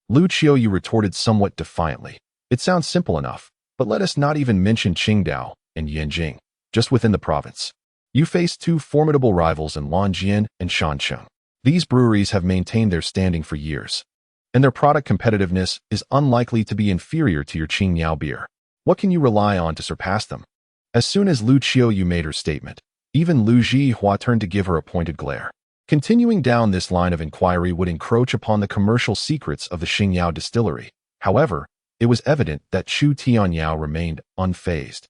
Lu Qiuyu retorted somewhat defiantly. "It sounds simple enough, but let us not even mention Qingdao and Yanjing, just within the province. You face 2 formidable rivals in Longjin and Shancheng. These breweries have maintained their standing for years, and their product competitiveness is unlikely to be inferior to your Qingyao beer. What can you rely on to surpass them?" As soon as Lu Qiuyu made her statement, even Lu Zhihua turned to give her a pointed glare. Continuing down this line of inquiry would encroach upon the commercial secrets of the Xingyao distillery. However, it was evident that Chu Tianyao remained unfazed.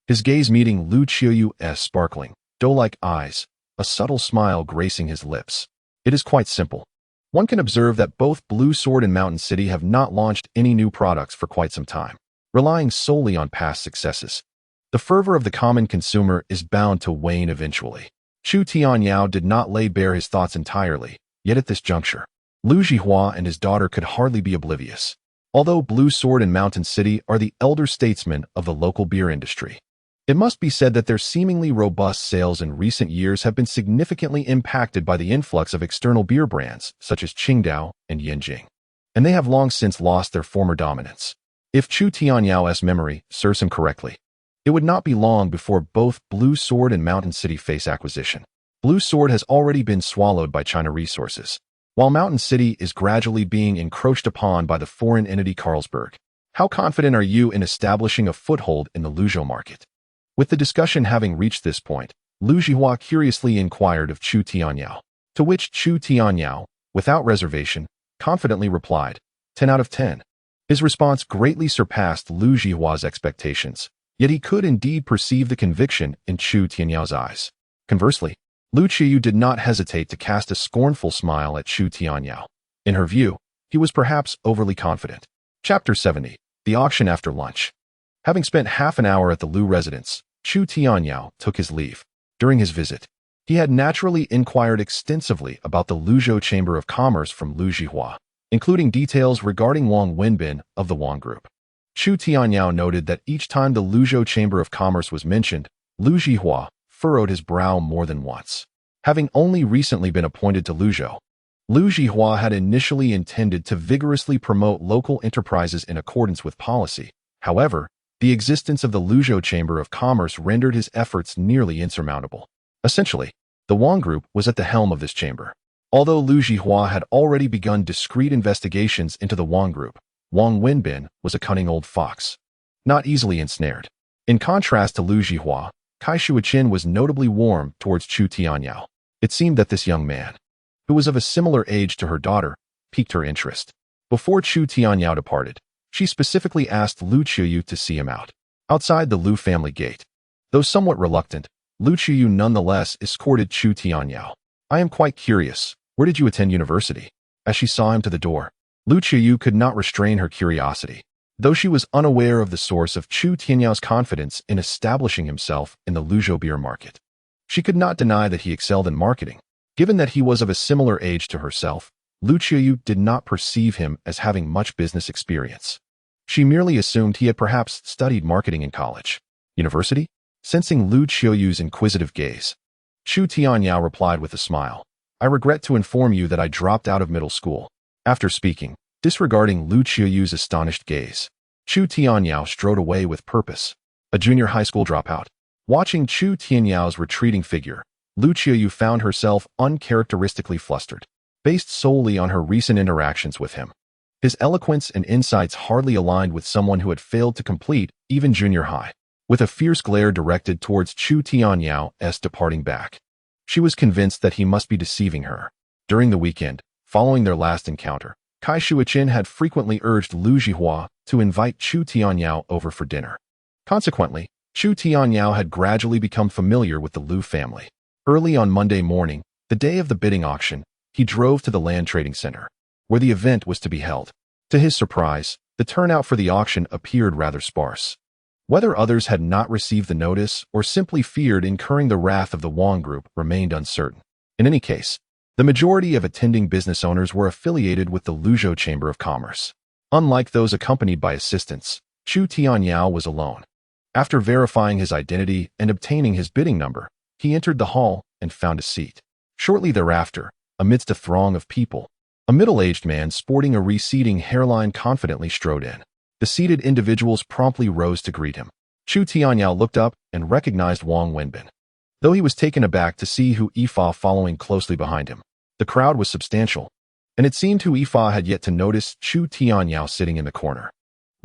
His gaze meeting Lu Qiuyu's sparkling, doe-like eyes, a subtle smile gracing his lips. It is quite simple. One can observe that both Blue Sword and Mountain City have not launched any new products for quite some time, relying solely on past successes. The fervor of the common consumer is bound to wane eventually. Chu Tianyao did not lay bare his thoughts entirely, yet at this juncture, Lu Zhihua and his daughter could hardly be oblivious. Although Blue Sword and Mountain City are the elder statesmen of the local beer industry, it must be said that their seemingly robust sales in recent years have been significantly impacted by the influx of external beer brands such as Qingdao and Yanjing, and they have long since lost their former dominance. If Chu Tianyao's memory serves him correctly, it would not be long before both Blue Sword and Mountain City face acquisition. Blue Sword has already been swallowed by China Resources, while Mountain City is gradually being encroached upon by the foreign entity Carlsberg. How confident are you in establishing a foothold in the Luzhou market? With the discussion having reached this point, Lu Zhihua curiously inquired of Chu Tianyao, to which Chu Tianyao, without reservation, confidently replied, 10 out of 10. His response greatly surpassed Lu Zhihua's expectations, yet he could indeed perceive the conviction in Chu Tianyao's eyes. Conversely, Lu Qiuyu did not hesitate to cast a scornful smile at Chu Tianyao. In her view, he was perhaps overly confident. Chapter 70. The Auction After Lunch. Having spent half an hour at the Lu residence, Chu Tianyao took his leave. During his visit, he had naturally inquired extensively about the Luzhou Chamber of Commerce from Lu Zhihua, including details regarding Wang Wenbin of the Wang Group. Chu Tianyao noted that each time the Luzhou Chamber of Commerce was mentioned, Lu Zhihua furrowed his brow more than once. Having only recently been appointed to Luzhou, Lu Zhihua had initially intended to vigorously promote local enterprises in accordance with policy. However, the existence of the Luzhou Chamber of Commerce rendered his efforts nearly insurmountable. Essentially, the Wang Group was at the helm of this chamber. Although Lu Zhihua had already begun discreet investigations into the Wang Group, Wang Wenbin was a cunning old fox, not easily ensnared. In contrast to Lu Zhihua, Kai Shuiqin was notably warm towards Chu Tianyao. It seemed that this young man, who was of a similar age to her daughter, piqued her interest. Before Chu Tianyao departed, she specifically asked Lu Qiuyu to see him out. Outside the Lu family gate, though somewhat reluctant, Lu Qiuyu nonetheless escorted Chu Tianyao. I am quite curious, where did you attend university? As she saw him to the door, Lu Qiuyu could not restrain her curiosity. Though she was unaware of the source of Chu Tianyao's confidence in establishing himself in the Luzhou beer market, she could not deny that he excelled in marketing. Given that he was of a similar age to herself, Lu Qiuyu did not perceive him as having much business experience. She merely assumed he had perhaps studied marketing in college. University? Sensing Lu Qiuyu's inquisitive gaze, Chu Tianyao replied with a smile, I regret to inform you that I dropped out of middle school. After speaking, disregarding Lu Qiuyu's astonished gaze, Chu Tianyao strode away with purpose. A junior high school dropout. Watching Chu Tianyao's retreating figure, Lu Qiuyu found herself uncharacteristically flustered, based solely on her recent interactions with him. His eloquence and insights hardly aligned with someone who had failed to complete even junior high. With a fierce glare directed towards Chu Tianyao's departing back, she was convinced that he must be deceiving her. During the weekend, following their last encounter, Kai Shuiqin had frequently urged Lu Zhihua to invite Chu Tianyao over for dinner. Consequently, Chu Tianyao had gradually become familiar with the Lu family. Early on Monday morning, the day of the bidding auction, he drove to the land trading center, where the event was to be held. To his surprise, the turnout for the auction appeared rather sparse. Whether others had not received the notice or simply feared incurring the wrath of the Wang Group remained uncertain. In any case, the majority of attending business owners were affiliated with the Luzhou Chamber of Commerce. Unlike those accompanied by assistants, Chu Tianyao was alone. After verifying his identity and obtaining his bidding number, he entered the hall and found a seat. Shortly thereafter, amidst a throng of people, a middle-aged man sporting a receding hairline confidently strode in. The seated individuals promptly rose to greet him. Chu Tianyao looked up and recognized Wang Wenbin, though he was taken aback to see Hu Yifei following closely behind him. The crowd was substantial, and it seemed Hu Yifei had yet to notice Chu Tianyao sitting in the corner.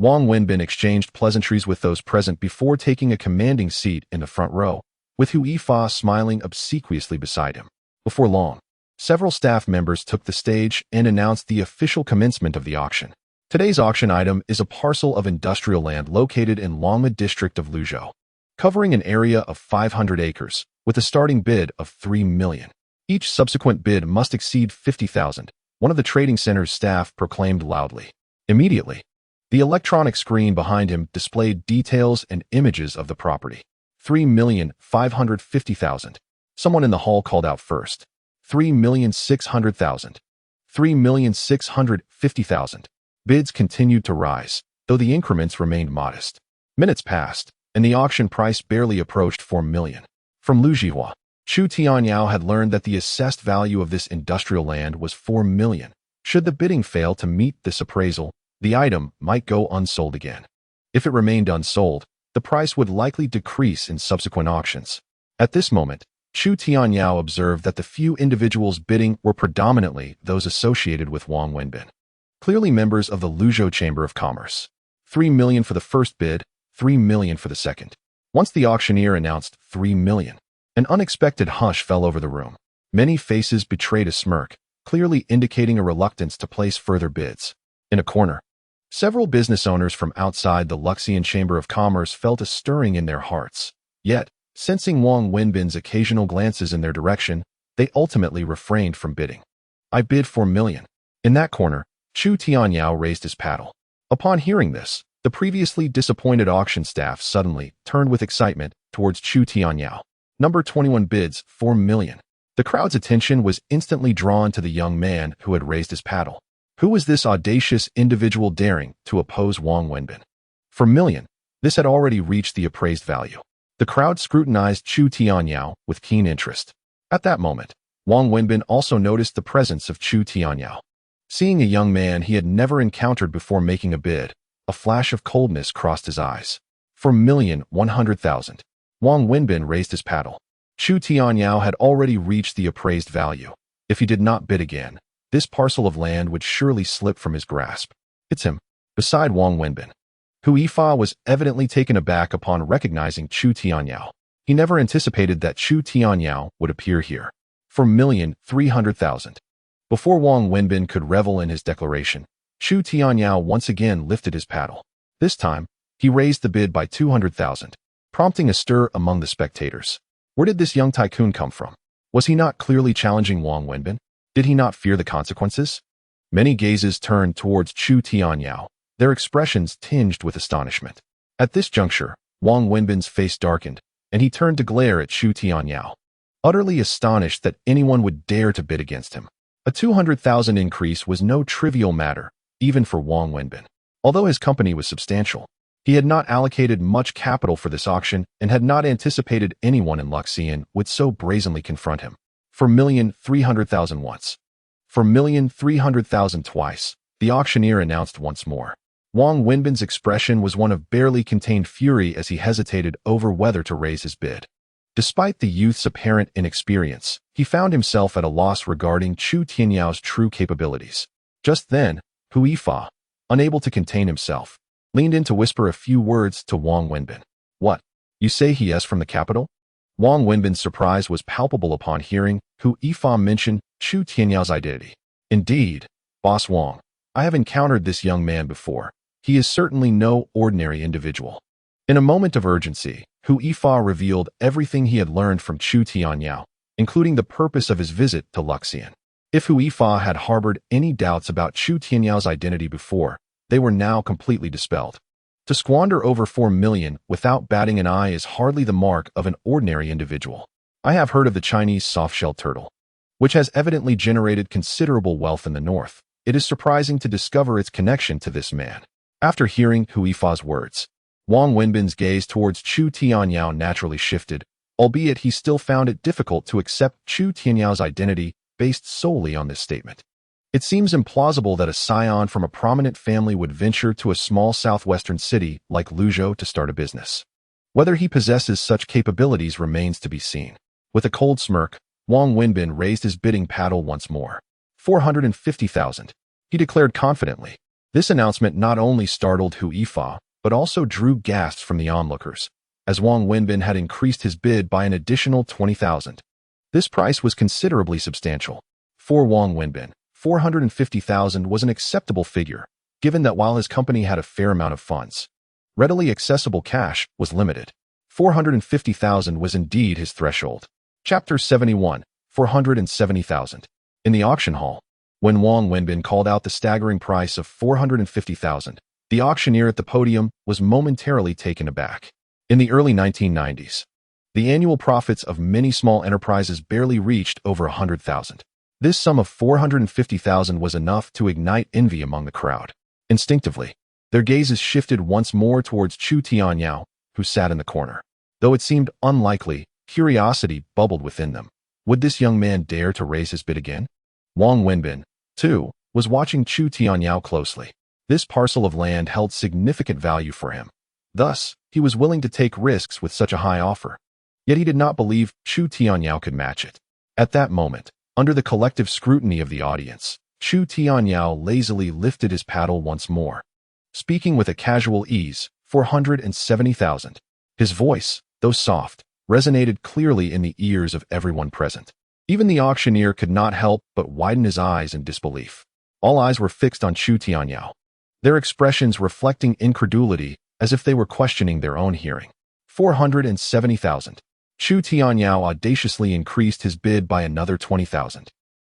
Wang Wenbin exchanged pleasantries with those present before taking a commanding seat in the front row, with Hu Yifa smiling obsequiously beside him. Before long, several staff members took the stage and announced the official commencement of the auction. Today's auction item is a parcel of industrial land located in Longma district of Luzhou, covering an area of 500 acres, with a starting bid of 3 million. Each subsequent bid must exceed 50,000, one of the trading center's staff proclaimed loudly. Immediately, the electronic screen behind him displayed details and images of the property. 3,550,000. Someone in the hall called out first. 3,600,000. 3,650,000. Bids continued to rise, though the increments remained modest. Minutes passed, and the auction price barely approached 4 million. From Lu Jihua, Chu Tianyao had learned that the assessed value of this industrial land was 4 million. Should the bidding fail to meet this appraisal, the item might go unsold again. If it remained unsold, the price would likely decrease in subsequent auctions. At this moment, Chu Tianyao observed that the few individuals bidding were predominantly those associated with Wang Wenbin, clearly members of the Luzhou Chamber of Commerce. 3 million for the first bid, 3 million for the second. Once the auctioneer announced 3 million, an unexpected hush fell over the room. Many faces betrayed a smirk, clearly indicating a reluctance to place further bids. In a corner, several business owners from outside the Luxian Chamber of Commerce felt a stirring in their hearts. Yet, sensing Wang Wenbin's occasional glances in their direction, they ultimately refrained from bidding. I bid 4 million. In that corner, Chu Tianyao raised his paddle. Upon hearing this, the previously disappointed auction staff suddenly turned with excitement towards Chu Tianyao. Number 21 bids 4 million. The crowd's attention was instantly drawn to the young man who had raised his paddle. Who was this audacious individual daring to oppose Wang Wenbin? For million, this had already reached the appraised value. The crowd scrutinized Chu Tianyao with keen interest. At that moment, Wang Wenbin also noticed the presence of Chu Tianyao. Seeing a young man he had never encountered before making a bid, a flash of coldness crossed his eyes. For 1,100,000. Wang Wenbin raised his paddle. Chu Tianyao had already reached the appraised value. If he did not bid again, this parcel of land would surely slip from his grasp. It's him, beside Wang Wenbin. Hu Yifa was evidently taken aback upon recognizing Chu Tianyao. He never anticipated that Chu Tianyao would appear here. For 1,300,000. Before Wang Wenbin could revel in his declaration, Chu Tianyao once again lifted his paddle. This time, he raised the bid by 200,000, prompting a stir among the spectators. Where did this young tycoon come from? Was he not clearly challenging Wang Wenbin? Did he not fear the consequences? Many gazes turned towards Chu Tianyao, their expressions tinged with astonishment. At this juncture, Wang Wenbin's face darkened, and he turned to glare at Chu Tianyao, utterly astonished that anyone would dare to bid against him. A 200,000 increase was no trivial matter, even for Wang Wenbin. Although his company was substantial, he had not allocated much capital for this auction and had not anticipated anyone in Luxian would so brazenly confront him. For 1,300,000 once. For 1,300,000 twice, the auctioneer announced once more. Wang Wenbin's expression was one of barely contained fury as he hesitated over whether to raise his bid. Despite the youth's apparent inexperience, he found himself at a loss regarding Chu Tianyao's true capabilities. Just then, Hu Yifa, unable to contain himself, leaned in to whisper a few words to Wang Wenbin. What? You say he is from the capital? Wang Wenbin's surprise was palpable upon hearing Hu Yifa mention Chu Tianyao's identity. Indeed, Boss Wang, I have encountered this young man before. He is certainly no ordinary individual. In a moment of urgency, Hu Yifa revealed everything he had learned from Chu Tianyao, including the purpose of his visit to Luxian. If Hu Yifa had harbored any doubts about Chu Tianyao's identity before, they were now completely dispelled. To squander over 4 million without batting an eye is hardly the mark of an ordinary individual. I have heard of the Chinese soft-shell turtle, which has evidently generated considerable wealth in the north. It is surprising to discover its connection to this man. After hearing Hu Yifa's words, Wang Wenbin's gaze towards Chu Tianyao naturally shifted, albeit he still found it difficult to accept Chu Tianyao's identity based solely on this statement. It seems implausible that a scion from a prominent family would venture to a small southwestern city like Luzhou to start a business. Whether he possesses such capabilities remains to be seen. With a cold smirk, Wang Wenbin raised his bidding paddle once more. 450,000. He declared confidently. This announcement not only startled Hu Yifa, but also drew gasps from the onlookers, as Wang Wenbin had increased his bid by an additional 20,000. This price was considerably substantial. For Wang Wenbin, 450,000 was an acceptable figure, given that while his company had a fair amount of funds, readily accessible cash was limited. 450,000 was indeed his threshold. Chapter 71, 470,000. In the auction hall, when Wang Wenbin called out the staggering price of 450,000, the auctioneer at the podium was momentarily taken aback. In the early 1990s, the annual profits of many small enterprises barely reached over 100,000. This sum of 450,000 was enough to ignite envy among the crowd. Instinctively, their gazes shifted once more towards Chu Tianyao, who sat in the corner. Though it seemed unlikely, curiosity bubbled within them. Would this young man dare to raise his bid again? Wang Wenbin, too, was watching Chu Tianyao closely. This parcel of land held significant value for him. Thus, he was willing to take risks with such a high offer. Yet he did not believe Chu Tianyao could match it. At that moment, under the collective scrutiny of the audience, Chu Tianyao lazily lifted his paddle once more, speaking with a casual ease, 470,000. His voice, though soft, resonated clearly in the ears of everyone present. Even the auctioneer could not help but widen his eyes in disbelief. All eyes were fixed on Chu Tianyao, their expressions reflecting incredulity as if they were questioning their own hearing. 470,000. Chu Tianyao audaciously increased his bid by another 20,000.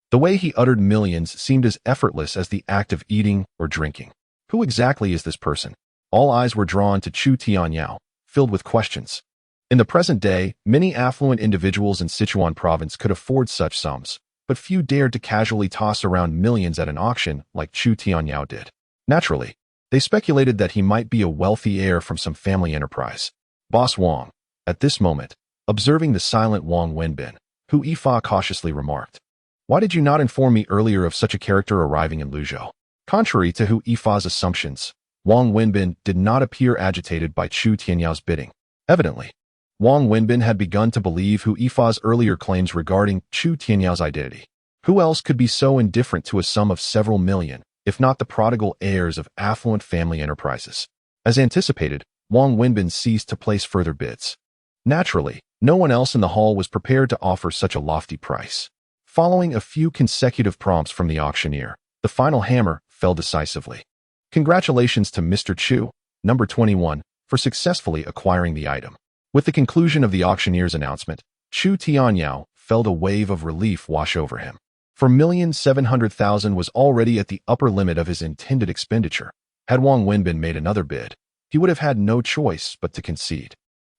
The way he uttered millions seemed as effortless as the act of eating or drinking. Who exactly is this person? All eyes were drawn to Chu Tianyao, filled with questions. In the present day, many affluent individuals in Sichuan province could afford such sums, but few dared to casually toss around millions at an auction like Chu Tianyao did. Naturally, they speculated that he might be a wealthy heir from some family enterprise. Boss Wang, at this moment, observing the silent Wang Wenbin, Hu Yifa cautiously remarked, "Why did you not inform me earlier of such a character arriving in Luzhou?" Contrary to Hu Yifa's assumptions, Wang Wenbin did not appear agitated by Chu Tianyao's bidding. Evidently, Wang Wenbin had begun to believe Hu Yifa's earlier claims regarding Chu Tianyao's identity. Who else could be so indifferent to a sum of several million, if not the prodigal heirs of affluent family enterprises? As anticipated, Wang Wenbin ceased to place further bids. Naturally, no one else in the hall was prepared to offer such a lofty price. Following a few consecutive prompts from the auctioneer, the final hammer fell decisively. Congratulations to Mr. Chu, number 21, for successfully acquiring the item. With the conclusion of the auctioneer's announcement, Chu Tianyao felt a wave of relief wash over him. 4,700,000 was already at the upper limit of his intended expenditure. Had Wang Wenbin made another bid, he would have had no choice but to concede.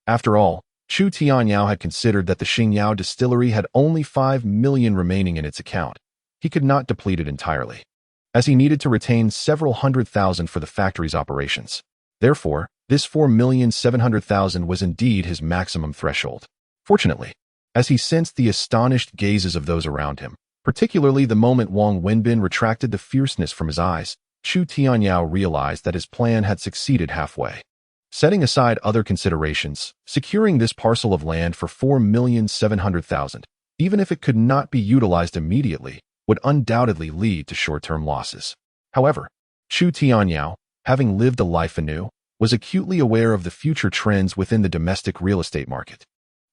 After all, Chu Tianyao had considered that the Xingyao distillery had only 5 million remaining in its account. He could not deplete it entirely, as he needed to retain several 100,000 for the factory's operations. Therefore, this 4,700,000 was indeed his maximum threshold. Fortunately, as he sensed the astonished gazes of those around him, particularly the moment Wang Wenbin retracted the fierceness from his eyes, Chu Tianyao realized that his plan had succeeded halfway. Setting aside other considerations, securing this parcel of land for 4,700,000, even if it could not be utilized immediately, would undoubtedly lead to short-term losses. However, Chu Tianyao, having lived a life anew, was acutely aware of the future trends within the domestic real estate market.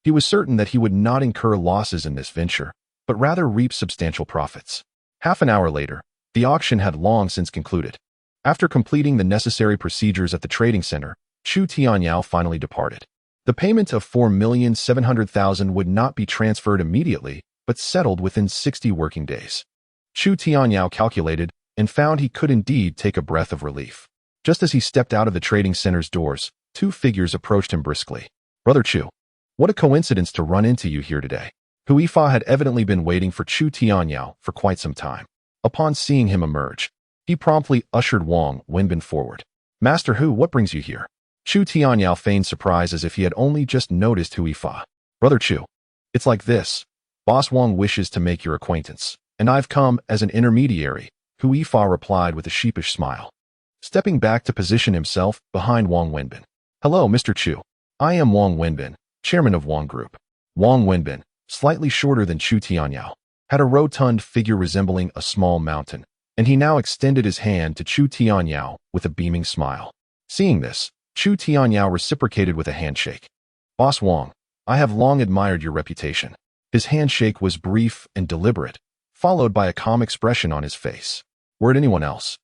He was certain that he would not incur losses in this venture, but rather reap substantial profits. Half an hour later, the auction had long since concluded. After completing the necessary procedures at the trading center, Chu Tianyao finally departed. The payment of 4,700,000 would not be transferred immediately, but settled within 60 working days. Chu Tianyao calculated and found he could indeed take a breath of relief. Just as he stepped out of the trading center's doors, two figures approached him briskly. "Brother Chu, what a coincidence to run into you here today." Hu Yifa had evidently been waiting for Chu Tianyao for quite some time. Upon seeing him emerge, he promptly ushered Wang Wenbin forward. "Master Hu, what brings you here?" Chu Tianyao feigned surprise as if he had only just noticed Hu Yifa. "Brother Chu, it's like this. Boss Wang wishes to make your acquaintance, and I've come as an intermediary," Hu Yifa replied with a sheepish smile, stepping back to position himself behind Wang Wenbin. "Hello, Mr. Chu. I am Wang Wenbin, chairman of Wang Group." Wang Wenbin, slightly shorter than Chu Tianyao, had a rotund figure resembling a small mountain, and he now extended his hand to Chu Tianyao with a beaming smile. Seeing this, Chu Tianyao reciprocated with a handshake. Boss Wang, I have long admired your reputation. His handshake was brief and deliberate, followed by a calm expression on his face. Were it anyone else,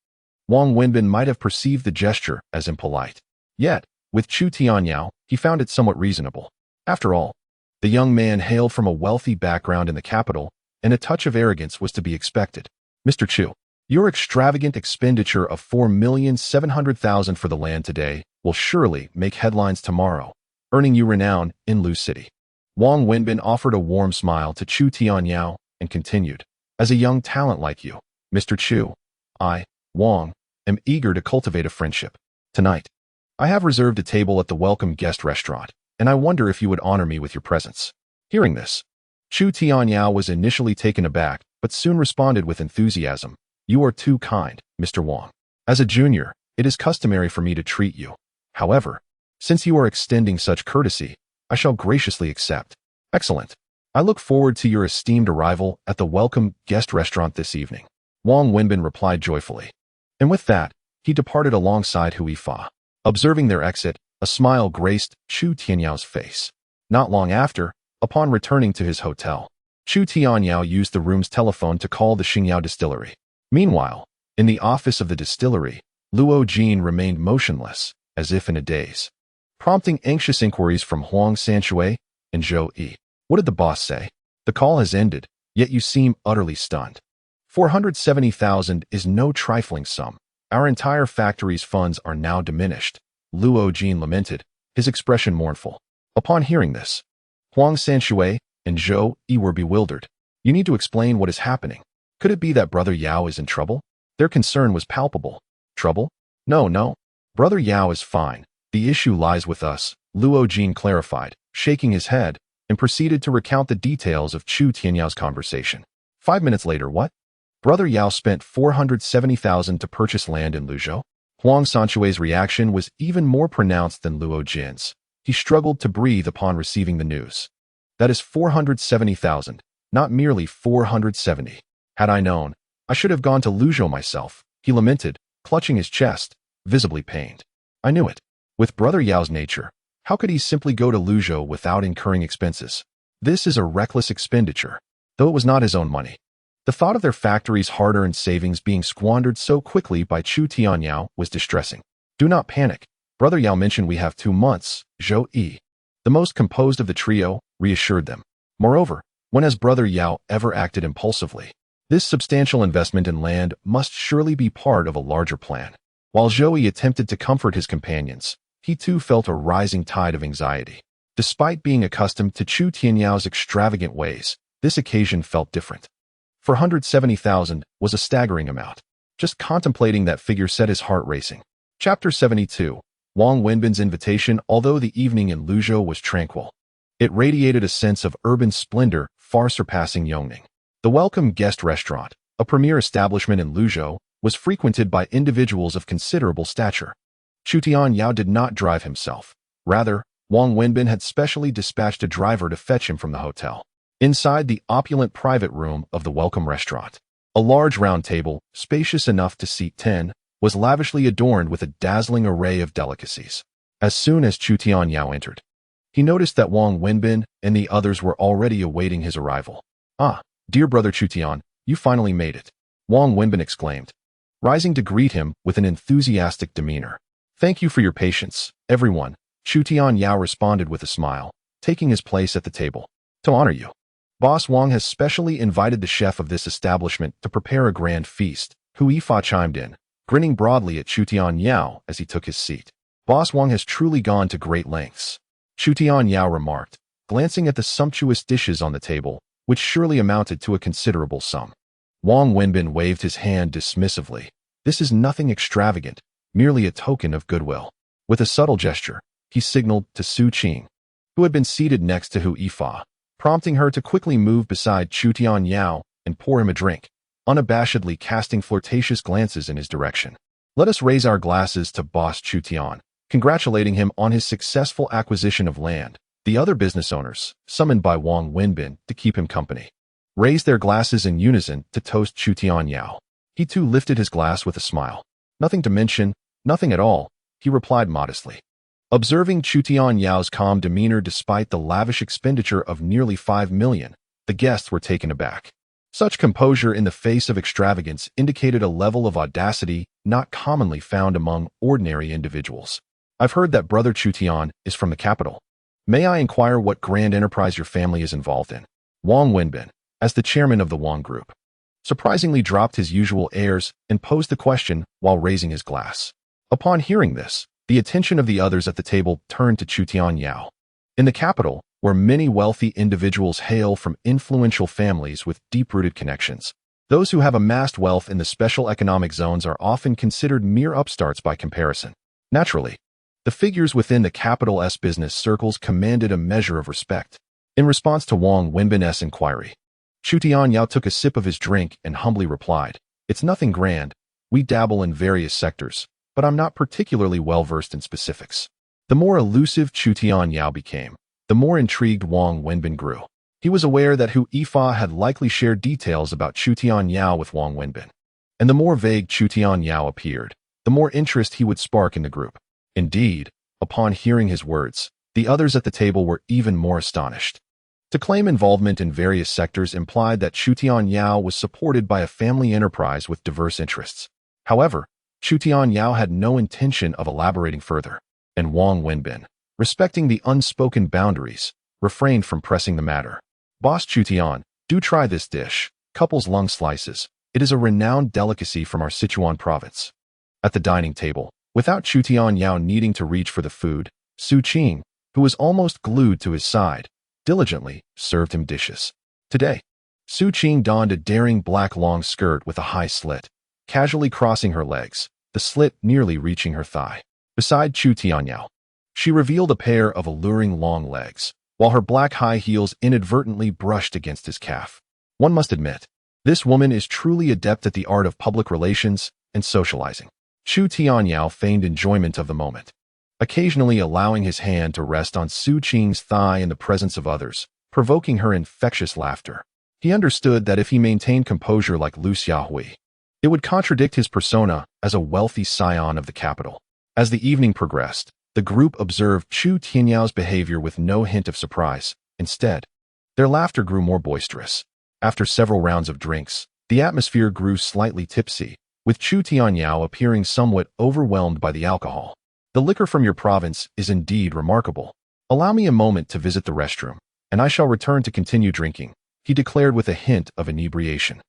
Wang Wenbin might have perceived the gesture as impolite. Yet, with Chu Tianyao, he found it somewhat reasonable. After all, the young man hailed from a wealthy background in the capital, and a touch of arrogance was to be expected. Mr. Chu, your extravagant expenditure of 4,700,000 for the land today will surely make headlines tomorrow, earning you renown in Lu City. Wang Wenbin offered a warm smile to Chu Tianyao and continued, as a young talent like you, Mr. Chu, I, Wang, am eager to cultivate a friendship. Tonight, I have reserved a table at the welcome guest restaurant, and I wonder if you would honor me with your presence. Hearing this, Chu Tianyao was initially taken aback, but soon responded with enthusiasm. You are too kind, Mr. Wang. As a junior, it is customary for me to treat you. However, since you are extending such courtesy, I shall graciously accept. Excellent. I look forward to your esteemed arrival at the welcome guest restaurant this evening. Wang Wenbin replied joyfully. And with that, he departed alongside Hui Fa. Observing their exit, a smile graced Chu Tianyao's face. Not long after, upon returning to his hotel, Chu Tianyao used the room's telephone to call the Xingyao distillery. Meanwhile, in the office of the distillery, Luo Jin remained motionless, as if in a daze, prompting anxious inquiries from Huang Sanshui and Zhou Yi. What did the boss say? The call has ended, yet you seem utterly stunned. 470,000 is no trifling sum. Our entire factory's funds are now diminished, Luo Jin lamented, his expression mournful. Upon hearing this, Huang Sanshui and Zhou Yi were bewildered. You need to explain what is happening. Could it be that Brother Yao is in trouble? Their concern was palpable. Trouble? No. Brother Yao is fine. The issue lies with us, Luo Jin clarified, shaking his head, and proceeded to recount the details of Chu Tianyao's conversation. 5 minutes later, what? Brother Yao spent 470,000 to purchase land in Luzhou? Huang Sanshui's reaction was even more pronounced than Luo Jin's. He struggled to breathe upon receiving the news. That is 470,000, not merely 470. Had I known, I should have gone to Luzhou myself, he lamented, clutching his chest, visibly pained. I knew it. With Brother Yao's nature, how could he simply go to Luzhou without incurring expenses? This is a reckless expenditure, though it was not his own money. The thought of their factory's hard-earned savings being squandered so quickly by Chu Tianyao was distressing. Do not panic. Brother Yao mentioned we have 2 months, Zhou Yi, the most composed of the trio, reassured them. Moreover, when has Brother Yao ever acted impulsively? This substantial investment in land must surely be part of a larger plan. While Zhou Yi attempted to comfort his companions, he too felt a rising tide of anxiety. Despite being accustomed to Chu Tianyao's extravagant ways, this occasion felt different. 470,000 was a staggering amount. Just contemplating that figure set his heart racing. Chapter 72. Wang Wenbin's invitation. Although the evening in Luzhou was tranquil, it radiated a sense of urban splendor far surpassing Yongning. The welcome guest restaurant, a premier establishment in Luzhou, was frequented by individuals of considerable stature. Chu Tianyao did not drive himself. Rather, Wang Wenbin had specially dispatched a driver to fetch him from the hotel. Inside the opulent private room of the welcome restaurant, a large round table, spacious enough to seat 10, was lavishly adorned with a dazzling array of delicacies. As soon as Chu Tianyao entered, he noticed that Wang Wenbin and the others were already awaiting his arrival. Ah, dear brother Chu Tian, you finally made it, Wang Wenbin exclaimed, rising to greet him with an enthusiastic demeanor. Thank you for your patience, everyone, Chu Tianyao responded with a smile, taking his place at the table. To honor you, Boss Wang has specially invited the chef of this establishment to prepare a grand feast, Hui Fa chimed in, grinning broadly at Chu Tianyao as he took his seat. Boss Wang has truly gone to great lengths, Chu Tianyao remarked, glancing at the sumptuous dishes on the table, which surely amounted to a considerable sum. Wang Wenbin waved his hand dismissively. This is nothing extravagant, merely a token of goodwill. With a subtle gesture, he signaled to Su Qing, who had been seated next to Hui Fa, prompting her to quickly move beside Chu Tianyao and pour him a drink, unabashedly casting flirtatious glances in his direction. Let us raise our glasses to Boss Chu Tian, congratulating him on his successful acquisition of land. The other business owners, summoned by Wang Wenbin to keep him company, raised their glasses in unison to toast Chu Tianyao. He too lifted his glass with a smile. Nothing to mention, nothing at all, he replied modestly. Observing Chu Tianyao's calm demeanor despite the lavish expenditure of nearly 5 million, the guests were taken aback. Such composure in the face of extravagance indicated a level of audacity not commonly found among ordinary individuals. I've heard that Brother Chu Tian is from the capital. May I inquire what grand enterprise your family is involved in? Wang Wenbin, as the chairman of the Wang Group, surprisingly dropped his usual airs and posed the question while raising his glass. Upon hearing this, the attention of the others at the table turned to Chu Tianyao. In the capital, where many wealthy individuals hail from influential families with deep-rooted connections, those who have amassed wealth in the special economic zones are often considered mere upstarts by comparison. Naturally, the figures within the capital's business circles commanded a measure of respect. In response to Wang Wenbin's inquiry, Chu Tianyao took a sip of his drink and humbly replied, "It's nothing grand. We dabble in various sectors, but I'm not particularly well-versed in specifics." The more elusive Chu Tianyao became, the more intrigued Wang Wenbin grew. He was aware that Hu Yifa had likely shared details about Chu Tianyao with Wang Wenbin, and the more vague Chu Tianyao appeared, the more interest he would spark in the group. Indeed, upon hearing his words, the others at the table were even more astonished. To claim involvement in various sectors implied that Chu Tianyao was supported by a family enterprise with diverse interests. However, Chu Tianyao had no intention of elaborating further, and Wang Wenbin, respecting the unspoken boundaries, refrained from pressing the matter. "Boss Chu Tian, do try this dish, couple's lung slices. It is a renowned delicacy from our Sichuan province." At the dining table, without Chu Tianyao needing to reach for the food, Su Qing, who was almost glued to his side, diligently served him dishes. Today, Su Qing donned a daring black long skirt with a high slit, casually crossing her legs, the slit nearly reaching her thigh. Beside Chu Tianyao, she revealed a pair of alluring long legs, while her black high heels inadvertently brushed against his calf. One must admit, this woman is truly adept at the art of public relations and socializing. Chu Tianyao feigned enjoyment of the moment, occasionally allowing his hand to rest on Su Qing's thigh in the presence of others, provoking her infectious laughter. He understood that if he maintained composure like Lu Xiaohui, it would contradict his persona as a wealthy scion of the capital. As the evening progressed, the group observed Chu Tianyao's behavior with no hint of surprise. Instead, their laughter grew more boisterous. After several rounds of drinks, the atmosphere grew slightly tipsy, with Chu Tianyao appearing somewhat overwhelmed by the alcohol. "The liquor from your province is indeed remarkable. Allow me a moment to visit the restroom, and I shall return to continue drinking," he declared with a hint of inebriation.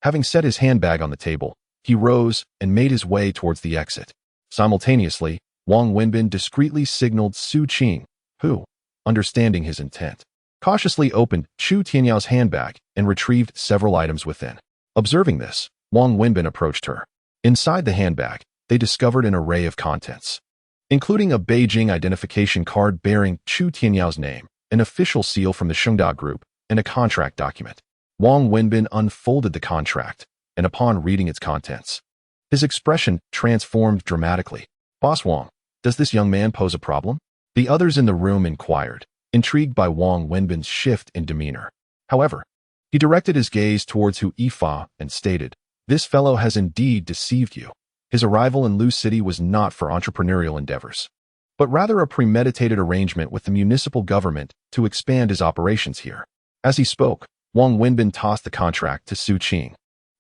Having set his handbag on the table, he rose and made his way towards the exit. Simultaneously, Wang Wenbin discreetly signaled Su Qing, who, understanding his intent, cautiously opened Chu Tianyao's handbag and retrieved several items within. Observing this, Wang Wenbin approached her. Inside the handbag, they discovered an array of contents, including a Beijing identification card bearing Chu Tianyao's name, an official seal from the Shengda Group, and a contract document. Wang Wenbin unfolded the contract, and upon reading its contents, his expression transformed dramatically. "Boss Wang, does this young man pose a problem?" The others in the room inquired, intrigued by Wang Wenbin's shift in demeanor. However, he directed his gaze towards Hu Yifa and stated, "This fellow has indeed deceived you. His arrival in Lu City was not for entrepreneurial endeavors, but rather a premeditated arrangement with the municipal government to expand his operations here." As he spoke, Wang Wenbin tossed the contract to Su Qing,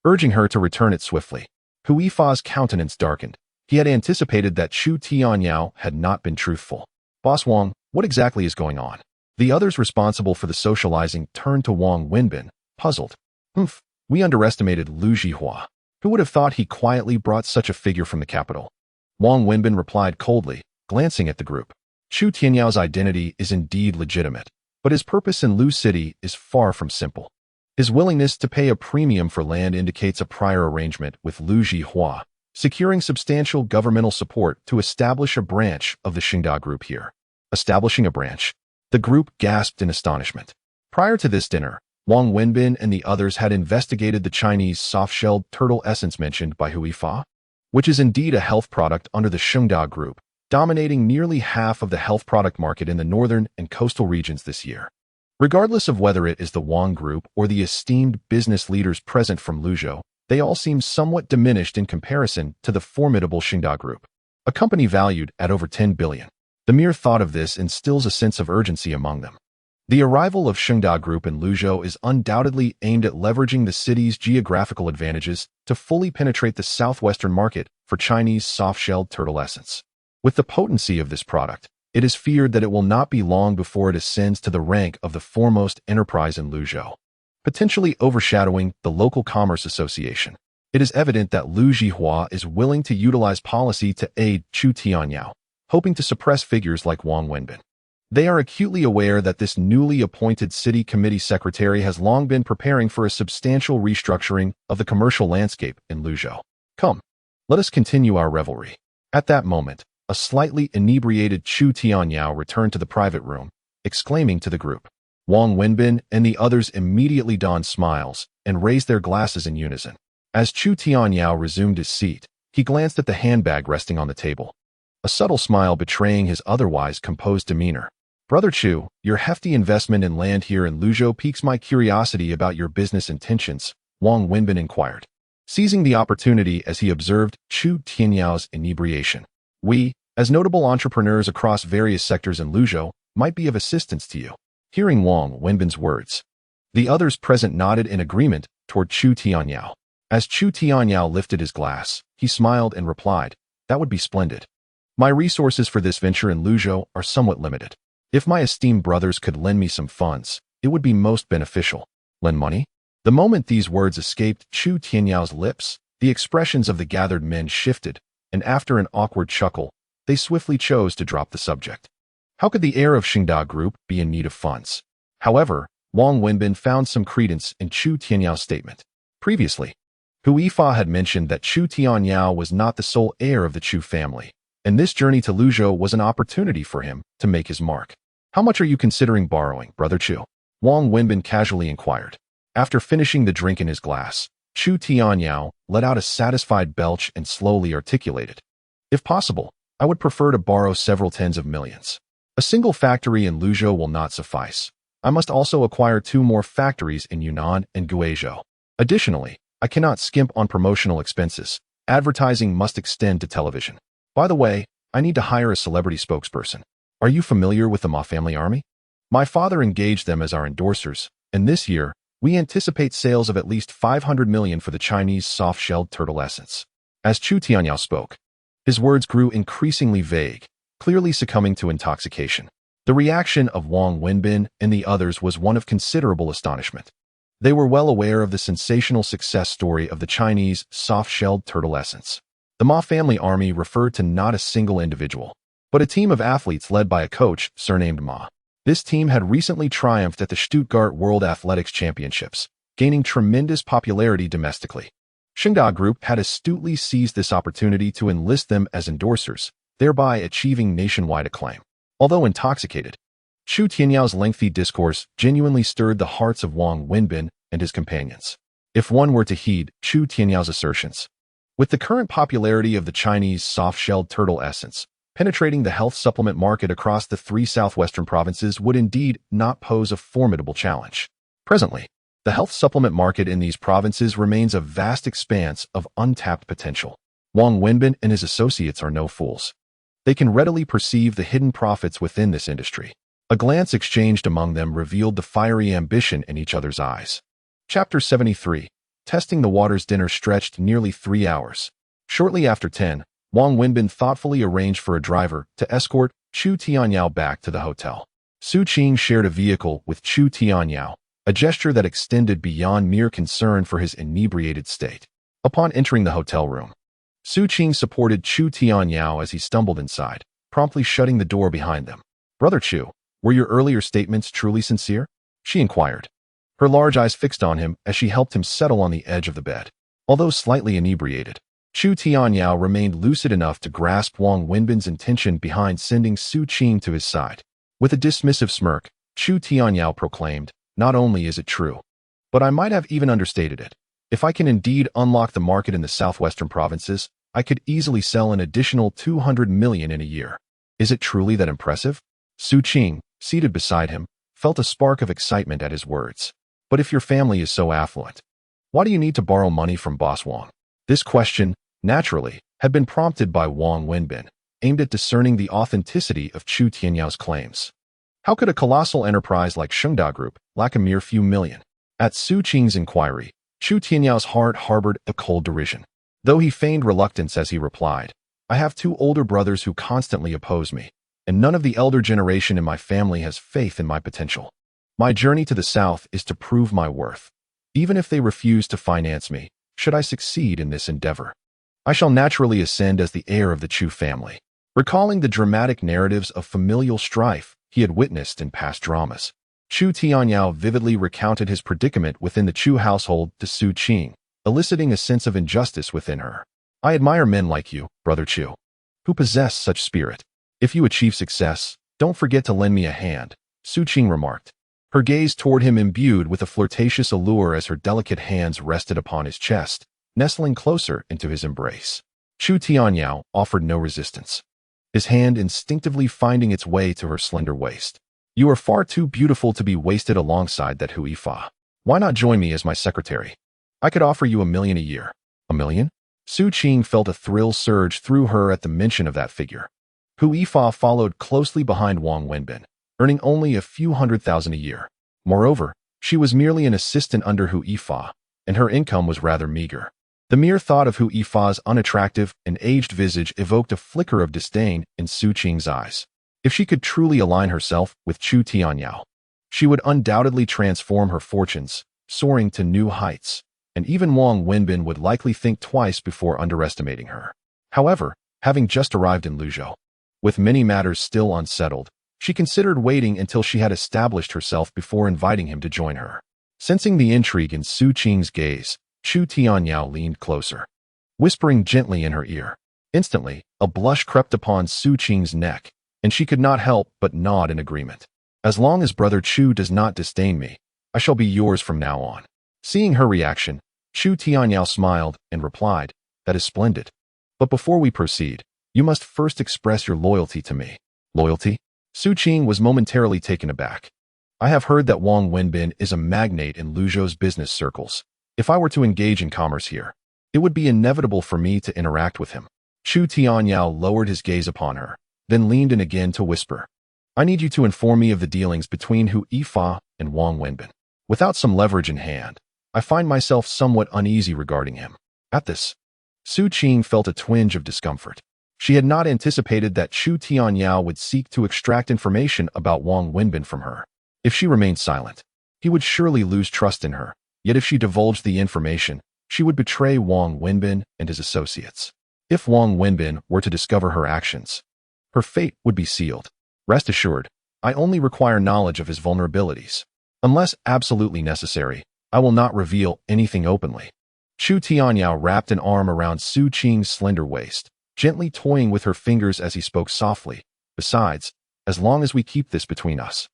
urging her to return it swiftly. Hu Yifa's countenance darkened. He had anticipated that Chu Tianyao had not been truthful. "Boss Wang, what exactly is going on?" The others responsible for the socializing turned to Wang Wenbin, puzzled. We underestimated Lu Jihua. Who would have thought he quietly brought such a figure from the capital?" Wang Wenbin replied coldly, glancing at the group. "Chu Tianyao's identity is indeed legitimate, but his purpose in Lu City is far from simple. His willingness to pay a premium for land indicates a prior arrangement with Lu Jihua, securing substantial governmental support to establish a branch of the Shengda Group here." Establishing a branch? The group gasped in astonishment. Prior to this dinner, Wang Wenbin and the others had investigated the Chinese soft-shelled turtle essence mentioned by Hu Yifa, which is indeed a health product under the Shengda Group, dominating nearly half of the health product market in the northern and coastal regions this year. Regardless of whether it is the Wang Group or the esteemed business leaders present from Luzhou, they all seem somewhat diminished in comparison to the formidable Xingda Group, a company valued at over 10 billion. The mere thought of this instills a sense of urgency among them. The arrival of Xingda Group in Luzhou is undoubtedly aimed at leveraging the city's geographical advantages to fully penetrate the southwestern market for Chinese soft-shelled turtle essence. With the potency of this product, it is feared that it will not be long before it ascends to the rank of the foremost enterprise in Luzhou, potentially overshadowing the local commerce association. It is evident that Liu Zhihua is willing to utilize policy to aid Chu Tianyao, hoping to suppress figures like Wang Wenbin. They are acutely aware that this newly appointed city committee secretary has long been preparing for a substantial restructuring of the commercial landscape in Luzhou. Come, let us continue our revelry. At that moment, a slightly inebriated Chu Tianyao returned to the private room, exclaiming to the group. Wang Wenbin and the others immediately donned smiles and raised their glasses in unison. As Chu Tianyao resumed his seat, he glanced at the handbag resting on the table, a subtle smile betraying his otherwise composed demeanor. Brother Chu, your hefty investment in land here in Luzhou piques my curiosity about your business intentions, Wang Wenbin inquired, seizing the opportunity as he observed Chu Tianyao's inebriation. We, as notable entrepreneurs across various sectors in Luzhou, might be of assistance to you. Hearing Wang Wenbin's words, the others present nodded in agreement toward Chu Tianyao. As Chu Tianyao lifted his glass, he smiled and replied, that would be splendid. My resources for this venture in Luzhou are somewhat limited. If my esteemed brothers could lend me some funds, it would be most beneficial. Lend money? The moment these words escaped Chu Tianyao's lips, the expressions of the gathered men shifted, and after an awkward chuckle, they swiftly chose to drop the subject. How could the heir of Xingda Group be in need of funds? However, Wang Wenbin found some credence in Chu Tianyao's statement. Previously, Hu Yifa had mentioned that Chu Tianyao was not the sole heir of the Chu family, and this journey to Luzhou was an opportunity for him to make his mark. How much are you considering borrowing, Brother Chu? Wang Wenbin casually inquired. After finishing the drink in his glass, Chu Tianyao let out a satisfied belch and slowly articulated. If possible, I would prefer to borrow several tens of millions. A single factory in Luzhou will not suffice. I must also acquire 2 more factories in Yunnan and Guizhou. Additionally, I cannot skimp on promotional expenses. Advertising must extend to television. By the way, I need to hire a celebrity spokesperson. Are you familiar with the Ma family army? My father engaged them as our endorsers, and this year, we anticipate sales of at least 500 million for the Chinese soft-shelled turtle essence. As Chu Tianyao spoke, his words grew increasingly vague, clearly succumbing to intoxication. The reaction of Wang Wenbin and the others was one of considerable astonishment. They were well aware of the sensational success story of the Chinese soft-shelled turtle essence. The Ma family army referred to not a single individual, but a team of athletes led by a coach surnamed Ma. This team had recently triumphed at the Stuttgart World Athletics Championships, gaining tremendous popularity domestically. Xingda Group had astutely seized this opportunity to enlist them as endorsers, thereby achieving nationwide acclaim. Although intoxicated, Chu Tianyao's lengthy discourse genuinely stirred the hearts of Wang Wenbin and his companions. If one were to heed Chu Tianyao's assertions, with the current popularity of the Chinese soft-shelled turtle essence, penetrating the health supplement market across the 3 southwestern provinces would indeed not pose a formidable challenge. Presently, the health supplement market in these provinces remains a vast expanse of untapped potential. Wang Wenbin and his associates are no fools. They can readily perceive the hidden profits within this industry. A glance exchanged among them revealed the fiery ambition in each other's eyes. Chapter 73. Testing the waters. Dinner stretched nearly 3 hours. Shortly after 10, Wang Wenbin thoughtfully arranged for a driver to escort Chu Tianyao back to the hotel. Su Qing shared a vehicle with Chu Tianyao, a gesture that extended beyond mere concern for his inebriated state. Upon entering the hotel room, Su Qing supported Chu Tianyao as he stumbled inside, promptly shutting the door behind them. Brother Chu, were your earlier statements truly sincere? She inquired, her large eyes fixed on him as she helped him settle on the edge of the bed. Although slightly inebriated, Chu Tianyao remained lucid enough to grasp Wang Wenbin's intention behind sending Su Qing to his side. With a dismissive smirk, Chu Tianyao proclaimed, not only is it true, but I might have even understated it. If I can indeed unlock the market in the southwestern provinces, I could easily sell an additional 200 million in a year. Is it truly that impressive? Su Qing, seated beside him, felt a spark of excitement at his words. But if your family is so affluent, Why do you need to borrow money from Boss Wang? This question, naturally, had been prompted by Wang Wenbin, aimed at discerning the authenticity of Chu Tianyao's claims. How could a colossal enterprise like Shengda Group lack a mere few million? At Su Qing's inquiry, Chu Tianyao's heart harbored a cold derision. Though he feigned reluctance as he replied, I have 2 older brothers who constantly oppose me, and none of the elder generation in my family has faith in my potential. My journey to the south is to prove my worth. Even if they refuse to finance me, should I succeed in this endeavor, I shall naturally ascend as the heir of the Chu family. Recalling the dramatic narratives of familial strife he had witnessed in past dramas, Chu Tianyao vividly recounted his predicament within the Chu household to Su Qing, eliciting a sense of injustice within her. I admire men like you, Brother Chu, who possess such spirit. If you achieve success, don't forget to lend me a hand, Su Qing remarked, her gaze toward him imbued with a flirtatious allure as her delicate hands rested upon his chest, nestling closer into his embrace. Chu Tianyao offered no resistance, his hand instinctively finding its way to her slender waist. You are far too beautiful to be wasted alongside that Hu Yifa. Why not join me as my secretary? I could offer you $1 million a year. $1 million? Su Qing felt a thrill surge through her at the mention of that figure. Hu Yifa followed closely behind Wang Wenbin, earning only a few $100,000 a year. Moreover, she was merely an assistant under Hu Yifa, and her income was rather meager. The mere thought of Hu Yifa's unattractive and aged visage evoked a flicker of disdain in Su Qing's eyes. If she could truly align herself with Chu Tianyao, she would undoubtedly transform her fortunes, soaring to new heights, and even Wang Wenbin would likely think twice before underestimating her. However, having just arrived in Luzhou, with many matters still unsettled, she considered waiting until she had established herself before inviting him to join her. Sensing the intrigue in Su Qing's gaze, Chu Tianyao leaned closer, whispering gently in her ear. Instantly, a blush crept upon Su Qing's neck, and she could not help but nod in agreement. As long as Brother Chu does not disdain me, I shall be yours from now on. Seeing her reaction, Chu Tianyao smiled and replied, That is splendid. But before we proceed, you must first express your loyalty to me. Loyalty? Su Qing was momentarily taken aback. I have heard that Wang Wenbin is a magnate in Luzhou's business circles. If I were to engage in commerce here, it would be inevitable for me to interact with him. Chu Tianyao lowered his gaze upon her, then leaned in again to whisper, I need you to inform me of the dealings between Hu Yifa and Wang Wenbin. Without some leverage in hand, I find myself somewhat uneasy regarding him. At this, Su Qing felt a twinge of discomfort. She had not anticipated that Chu Tianyao would seek to extract information about Wang Wenbin from her. If she remained silent, he would surely lose trust in her. Yet if she divulged the information, she would betray Wang Wenbin and his associates. If Wang Wenbin were to discover her actions, her fate would be sealed. Rest assured, I only require knowledge of his vulnerabilities. Unless absolutely necessary, I will not reveal anything openly. Chu Tianyao wrapped an arm around Su Qing's slender waist, gently toying with her fingers as he spoke softly. Besides, as long as we keep this between us,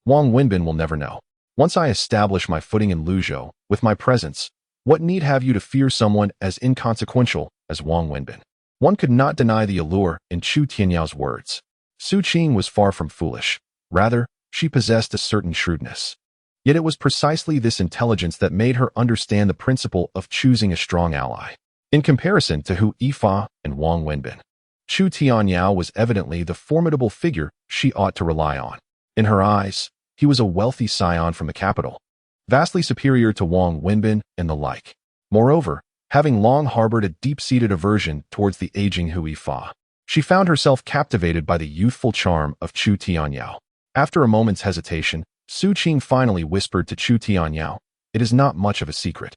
Wang Wenbin will never know. Once I establish my footing in Luzhou, with my presence, what need have you to fear someone as inconsequential as Wang Wenbin? One could not deny the allure in Chu Tianyao's words. Su Qing was far from foolish. Rather, she possessed a certain shrewdness. Yet it was precisely this intelligence that made her understand the principle of choosing a strong ally. In comparison to Hu Yifa and Wang Wenbin, Chu Tianyao was evidently the formidable figure she ought to rely on. In her eyes, he was a wealthy scion from the capital, vastly superior to Wang Wenbin and the like. Moreover, having long harbored a deep-seated aversion towards the aging Hu Yifa, she found herself captivated by the youthful charm of Chu Tianyao. After a moment's hesitation, Su Qing finally whispered to Chu Tianyao, It is not much of a secret.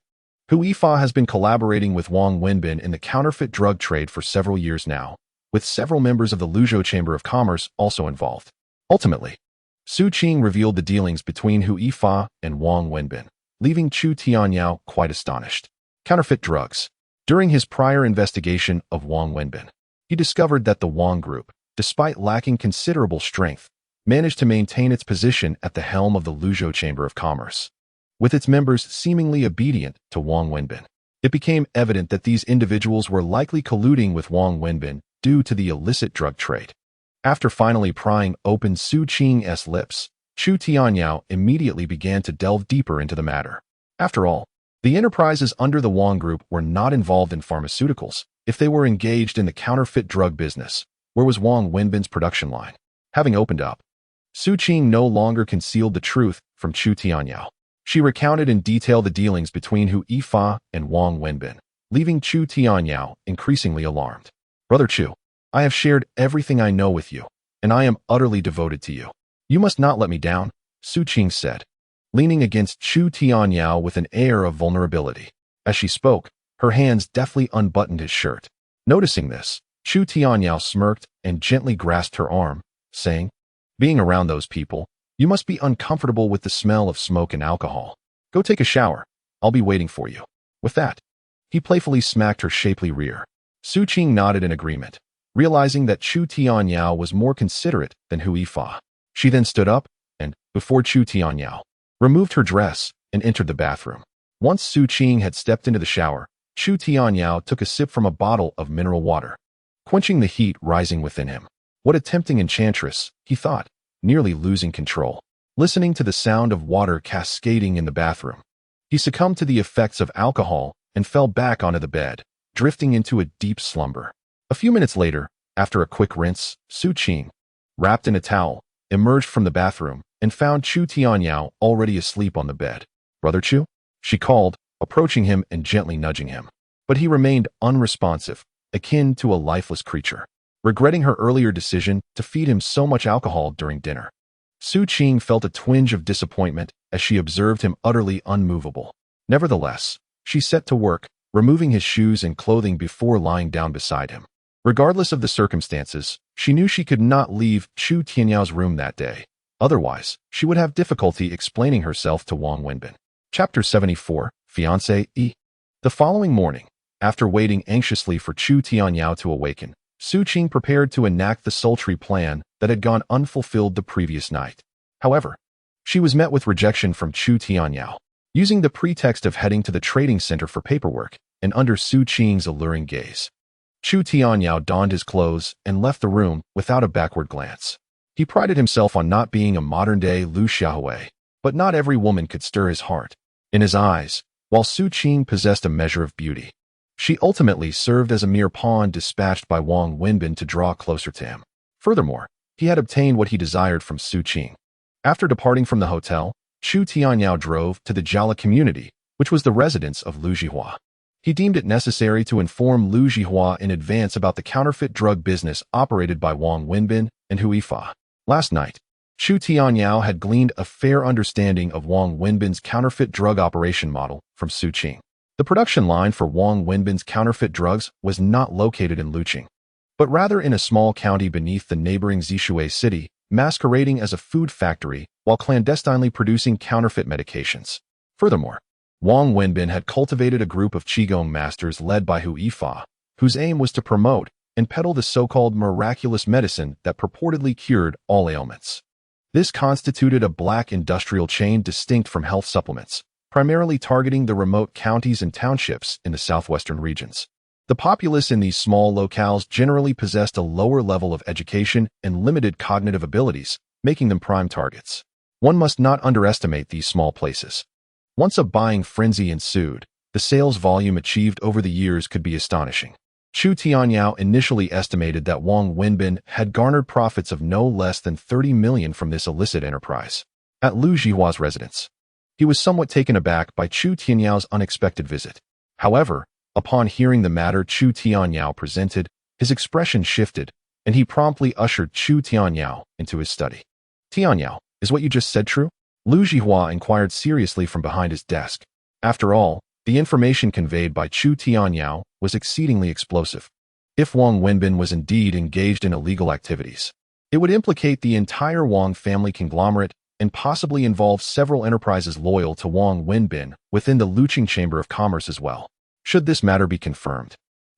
Hu Yifa has been collaborating with Wang Wenbin in the counterfeit drug trade for several years now, with several members of the Luzhou Chamber of Commerce also involved. Ultimately, Su Qing revealed the dealings between Hu Yifa and Wang Wenbin, leaving Chu Tianyao quite astonished. Counterfeit drugs. During his prior investigation of Wang Wenbin, he discovered that the Wang Group, despite lacking considerable strength, managed to maintain its position at the helm of the Luzhou Chamber of Commerce, with its members seemingly obedient to Wang Wenbin. It became evident that these individuals were likely colluding with Wang Wenbin due to the illicit drug trade. After finally prying open Su Qing's lips, Chu Tianyao immediately began to delve deeper into the matter. After all, The enterprises under the Wang Group were not involved in pharmaceuticals. If they were engaged in the counterfeit drug business, where was Wang Wenbin's production line? Having opened up, Su Qing no longer concealed the truth from Chu Tianyao. She recounted in detail the dealings between Hu Yifa and Wang Wenbin, leaving Chu Tianyao increasingly alarmed. Brother Chu, I have shared everything I know with you, and I am utterly devoted to you. You must not let me down, Su Qing said, leaning against Chu Tianyao with an air of vulnerability. As she spoke, her hands deftly unbuttoned his shirt. Noticing this, Chu Tianyao smirked and gently grasped her arm, saying, being around those people, you must be uncomfortable with the smell of smoke and alcohol. Go take a shower. I'll be waiting for you. With that, he playfully smacked her shapely rear. Su Qing nodded in agreement, realizing that Chu Tianyao was more considerate than Hu Yifa. She then stood up and, before Chu Tianyao, removed her dress and entered the bathroom. Once Su Qing had stepped into the shower, Chu Tianyao took a sip from a bottle of mineral water, quenching the heat rising within him. What a tempting enchantress, he thought, nearly losing control. Listening to the sound of water cascading in the bathroom, he succumbed to the effects of alcohol and fell back onto the bed, drifting into a deep slumber. A few minutes later, after a quick rinse, Su Qing, wrapped in a towel, emerged from the bathroom and found Chu Tianyao already asleep on the bed. Brother Chu? She called, approaching him and gently nudging him. But he remained unresponsive, akin to a lifeless creature, regretting her earlier decision to feed him so much alcohol during dinner. Su Qing felt a twinge of disappointment as she observed him utterly unmovable. Nevertheless, she set to work, removing his shoes and clothing before lying down beside him. Regardless of the circumstances, she knew she could not leave Chu Tianyao's room that day. Otherwise, she would have difficulty explaining herself to Wang Wenbin. Chapter 74, Fiancé E. The following morning, after waiting anxiously for Chu Tianyao to awaken, Su Qing prepared to enact the sultry plan that had gone unfulfilled the previous night. However, she was met with rejection from Chu Tianyao. Using the pretext of heading to the trading center for paperwork, and under Su Qing's alluring gaze, Chu Tianyao donned his clothes and left the room without a backward glance. He prided himself on not being a modern-day Lu Xiaohui, but not every woman could stir his heart. In his eyes, while Su Qing possessed a measure of beauty, she ultimately served as a mere pawn dispatched by Wang Wenbin to draw closer to him. Furthermore, he had obtained what he desired from Su Qing. After departing from the hotel, Chu Tianyao drove to the Jiala community, which was the residence of Lu Jihua. He deemed it necessary to inform Lu Jihua in advance about the counterfeit drug business operated by Wang Wenbin and Hu Yifa. Last night, Chu Tianyao had gleaned a fair understanding of Wang Wenbin's counterfeit drug operation model from Su Qing. The production line for Wang Wenbin's counterfeit drugs was not located in Luqing, but rather in a small county beneath the neighboring Zishui city, masquerading as a food factory while clandestinely producing counterfeit medications. Furthermore, Wang Wenbin had cultivated a group of Qigong masters led by Hu Yifa, whose aim was to promote and peddle the so-called miraculous medicine that purportedly cured all ailments. This constituted a black industrial chain distinct from health supplements, primarily targeting the remote counties and townships in the southwestern regions. The populace in these small locales generally possessed a lower level of education and limited cognitive abilities, making them prime targets. One must not underestimate these small places. Once a buying frenzy ensued, the sales volume achieved over the years could be astonishing. Chu Tianyao initially estimated that Wang Wenbin had garnered profits of no less than 30 million from this illicit enterprise. At Lu Jihua's residence, he was somewhat taken aback by Chu Tianyao's unexpected visit. However, upon hearing the matter Chu Tianyao presented, his expression shifted, and he promptly ushered Chu Tianyao into his study. Tianyao, is what you just said true? Lu Jihua inquired seriously from behind his desk. After all, the information conveyed by Chu Tianyao was exceedingly explosive. If Wang Wenbin was indeed engaged in illegal activities, it would implicate the entire Wang family conglomerate and possibly involve several enterprises loyal to Wang Wenbin within the Luqing Chamber of Commerce as well. Should this matter be confirmed,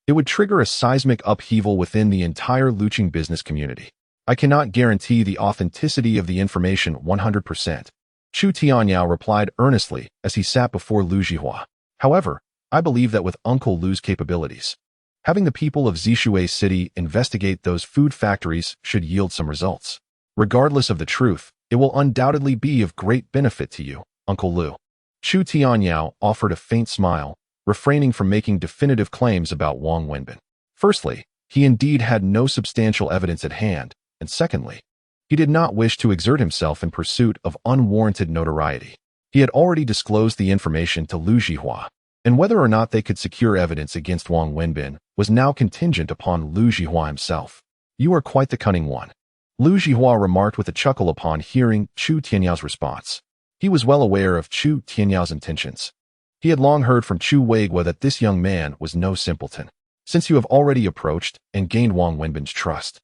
it would trigger a seismic upheaval within the entire Luqing business community. I cannot guarantee the authenticity of the information 100%. Chu Tianyao replied earnestly as he sat before Lu Jihua. However, I believe that with Uncle Lu's capabilities, having the people of Zishui City investigate those food factories should yield some results. Regardless of the truth, it will undoubtedly be of great benefit to you, Uncle Lu. Chu Tianyao offered a faint smile, refraining from making definitive claims about Wang Wenbin. Firstly, he indeed had no substantial evidence at hand, and secondly, he did not wish to exert himself in pursuit of unwarranted notoriety. He had already disclosed the information to Lu Jihua, and whether or not they could secure evidence against Wang Wenbin was now contingent upon Lu Jihua himself. "You are quite the cunning one," Lu Jihua remarked with a chuckle upon hearing Chu Tianyao's response. He was well aware of Chu Tianyao's intentions. He had long heard from Chu Weigua that this young man was no simpleton. "Since you have already approached and gained Wang Wenbin's trust,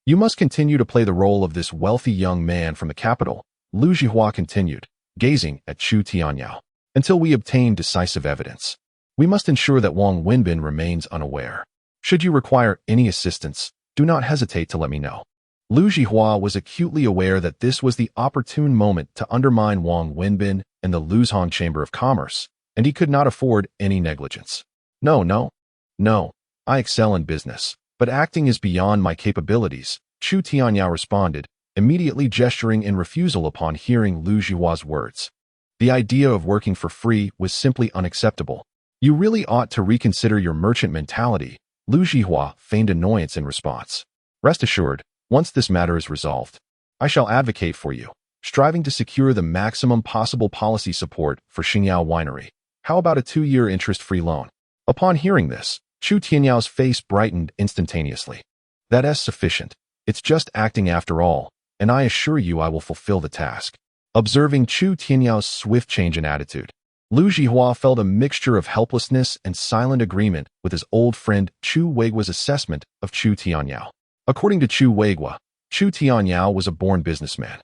you must continue to play the role of this wealthy young man from the capital," Lu Jihua continued, gazing at Chu Tianyao. "Until we obtain decisive evidence, we must ensure that Wang Wenbin remains unaware. Should you require any assistance, do not hesitate to let me know." Lu Jihua was acutely aware that this was the opportune moment to undermine Wang Wenbin and the Luzhong Chamber of Commerce, and he could not afford any negligence. No, I excel in business, but acting is beyond my capabilities," Chu Tianyao responded, immediately gesturing in refusal upon hearing Lu Jihua's words. The idea of working for free was simply unacceptable. "You really ought to reconsider your merchant mentality," Lu Jihua feigned annoyance in response. "Rest assured, once this matter is resolved, I shall advocate for you, striving to secure the maximum possible policy support for Xingyao Winery. How about a 2-year interest-free loan?" Upon hearing this, Chu Tianyao's face brightened instantaneously. "That's sufficient. It's just acting after all, and I assure you I will fulfill the task." Observing Chu Tianyao's swift change in attitude, Lu Jihua felt a mixture of helplessness and silent agreement with his old friend Chu Weigua's assessment of Chu Tianyao. According to Chu Weigua, Chu Tianyao was a born businessman.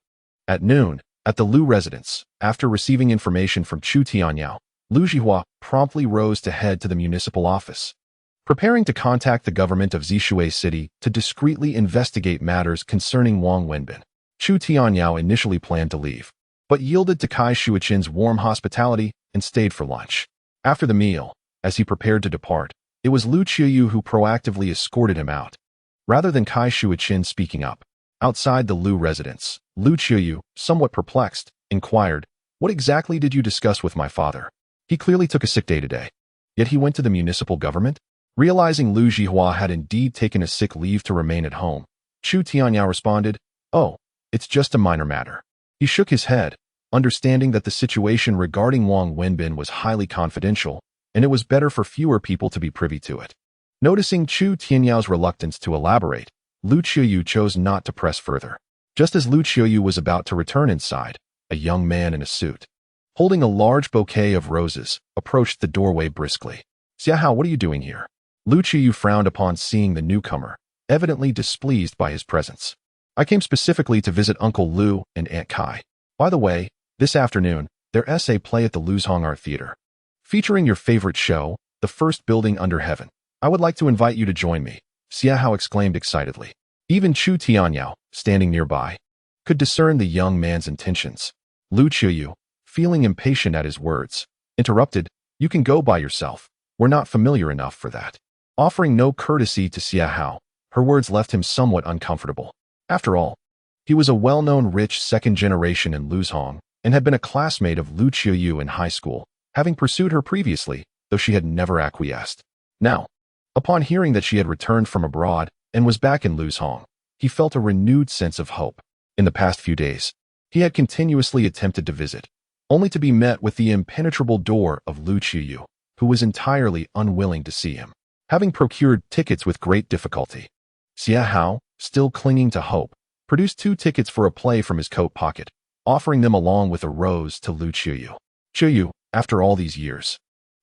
At noon, at the Lu residence, after receiving information from Chu Tianyao, Lu Jihua promptly rose to head to the municipal office. Preparing to contact the government of Zishui City to discreetly investigate matters concerning Wang Wenbin, Chu Tianyao initially planned to leave, but yielded to Kai Shuichin's warm hospitality and stayed for lunch. After the meal, as he prepared to depart, it was Lu Qiuyu who proactively escorted him out. Rather than Kai Shuichin speaking up, outside the Lu residence, Lu Qiuyu, somewhat perplexed, inquired, "What exactly did you discuss with my father? He clearly took a sick day today. Yet he went to the municipal government?" Realizing Lu Jihua had indeed taken a sick leave to remain at home, Chu Tianyao responded, "Oh, it's just a minor matter." He shook his head, understanding that the situation regarding Wang Wenbin was highly confidential, and it was better for fewer people to be privy to it. Noticing Chu Tianyao's reluctance to elaborate, Lu Qiuyu chose not to press further. Just as Lu Qiuyu was about to return inside, a young man in a suit, holding a large bouquet of roses, approached the doorway briskly. "Xiahao, what are you doing here?" Lu Qiuyu frowned upon seeing the newcomer, evidently displeased by his presence. "I came specifically to visit Uncle Lu and Aunt Kai. By the way, this afternoon, there's a play at the Luzhong Art Theater, featuring your favorite show, The First Building Under Heaven. I would like to invite you to join me," Xiahao exclaimed excitedly. Even Chu Tianyao, standing nearby, could discern the young man's intentions. Lu Qiuyu, feeling impatient at his words, interrupted, "You can go by yourself. We're not familiar enough for that." Offering no courtesy to Xiahao, her words left him somewhat uncomfortable. After all, he was a well-known rich second generation in Luzhong and had been a classmate of Lu Qiuyu in high school, having pursued her previously, though she had never acquiesced. Now, upon hearing that she had returned from abroad and was back in Luzhong, he felt a renewed sense of hope. In the past few days, he had continuously attempted to visit, only to be met with the impenetrable door of Lu Qiuyu, who was entirely unwilling to see him. Having procured tickets with great difficulty, Xiahao, still clinging to hope, produced 2 tickets for a play from his coat pocket, offering them along with a rose to Lu Qiuyu. "Qiuyu, after all these years,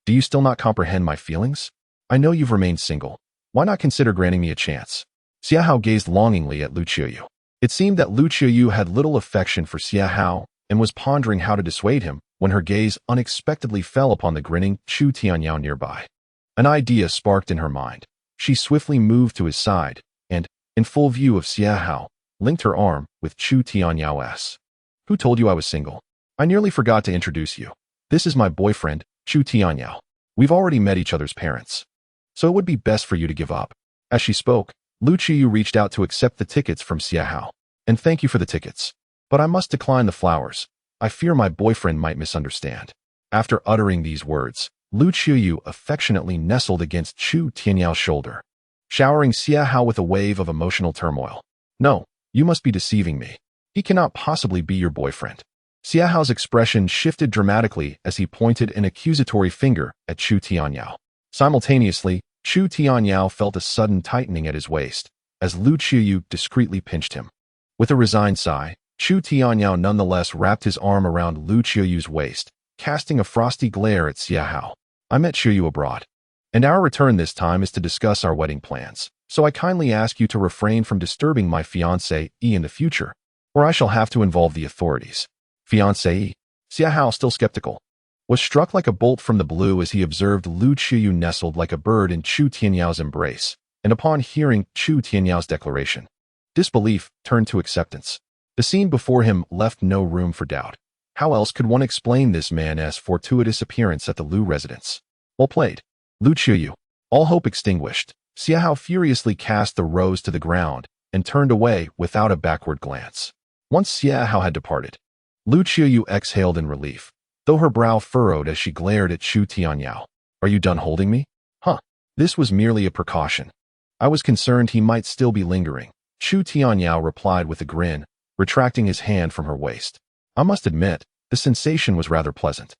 do you still not comprehend my feelings? I know you've remained single. Why not consider granting me a chance?" Xiahao gazed longingly at Lu Qiuyu. It seemed that Lu Qiuyu had little affection for Xiahao and was pondering how to dissuade him when her gaze unexpectedly fell upon the grinning Chu Tianyao nearby. An idea sparked in her mind. She swiftly moved to his side and, in full view of Xiahao, linked her arm with Chu Tianyao's. "Who told you I was single? I nearly forgot to introduce you. This is my boyfriend, Chu Tianyao. We've already met each other's parents, so it would be best for you to give up." As she spoke, Lu Qiuyu reached out to accept the tickets from Xiahao. "And thank you for the tickets, but I must decline the flowers. I fear my boyfriend might misunderstand." After uttering these words, Lu Qiuyu affectionately nestled against Chu Tianyao's shoulder, showering Xia Hao with a wave of emotional turmoil. No, you must be deceiving me. He cannot possibly be your boyfriend. Xia Hao's expression shifted dramatically as he pointed an accusatory finger at Chu Tianyao. Simultaneously, Chu Tianyao felt a sudden tightening at his waist, as Lu Qiuyu discreetly pinched him. With a resigned sigh, Chu Tianyao nonetheless wrapped his arm around Lu Qiuyu's waist, casting a frosty glare at Xia Hao. I met Qiuyu abroad, and our return this time is to discuss our wedding plans, so I kindly ask you to refrain from disturbing my fiancée in the future, or I shall have to involve the authorities. Fiancée? Xia Hao, still skeptical, was struck like a bolt from the blue as he observed Lu Qiuyu nestled like a bird in Chu Tianyao's embrace, and upon hearing Chu Tianyao's declaration, disbelief turned to acceptance. The scene before him left no room for doubt. How else could one explain this man's fortuitous appearance at the Lu residence? Well played, Lu Qiuyu. All hope extinguished, Xia Hao furiously cast the rose to the ground and turned away without a backward glance. Once Xia Hao had departed, Lu Qiuyu exhaled in relief, though her brow furrowed as she glared at Chu Tianyao. Are you done holding me? Huh. This was merely a precaution. I was concerned he might still be lingering, Chu Tianyao replied with a grin, retracting his hand from her waist. I must admit, the sensation was rather pleasant.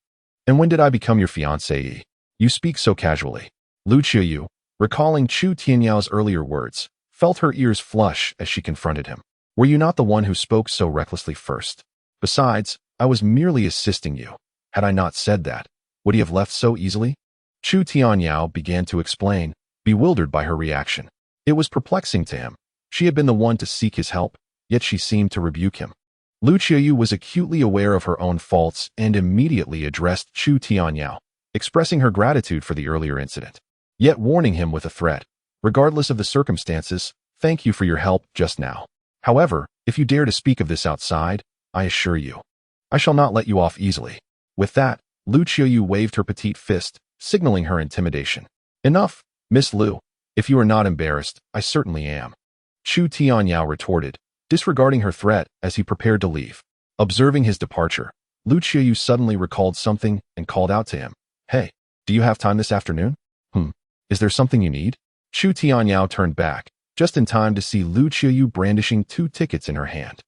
And when did I become your fiancée? You speak so casually. Lu Qiuyu, recalling Chu Tianyao's earlier words, felt her ears flush as she confronted him. Were you not the one who spoke so recklessly first? Besides, I was merely assisting you. Had I not said that, would he have left so easily? Chu Tianyao began to explain, bewildered by her reaction. It was perplexing to him. She had been the one to seek his help, yet she seemed to rebuke him. Lu Qiuyu was acutely aware of her own faults and immediately addressed Chu Tianyao, expressing her gratitude for the earlier incident, yet warning him with a threat. Regardless of the circumstances, thank you for your help just now. However, if you dare to speak of this outside, I assure you, I shall not let you off easily. With that, Lu Qiuyu waved her petite fist, signaling her intimidation. Enough, Miss Lu. If you are not embarrassed, I certainly am. Chu Tianyao retorted, disregarding her threat as he prepared to leave. Observing his departure, Lu Qiuyu suddenly recalled something and called out to him. Hey, do you have time this afternoon? Is there something you need? Chu Tianyao turned back, just in time to see Lu Qiuyu brandishing 2 tickets in her hand.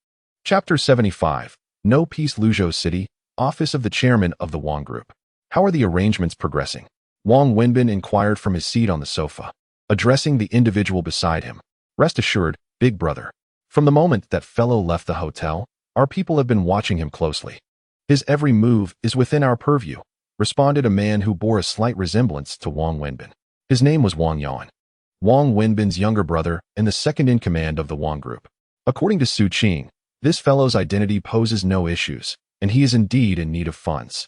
Chapter 75. No Peace. Luzhou City, Office of the Chairman of the Wang Group. How are the arrangements progressing? Wang Wenbin inquired from his seat on the sofa, addressing the individual beside him. Rest assured, big brother. From the moment that fellow left the hotel, our people have been watching him closely. His every move is within our purview, responded a man who bore a slight resemblance to Wang Wenbin. His name was Wang Yan, Wang Wenbin's younger brother and the second in command of the Wang Group. According to Su Qing, this fellow's identity poses no issues, and he is indeed in need of funds.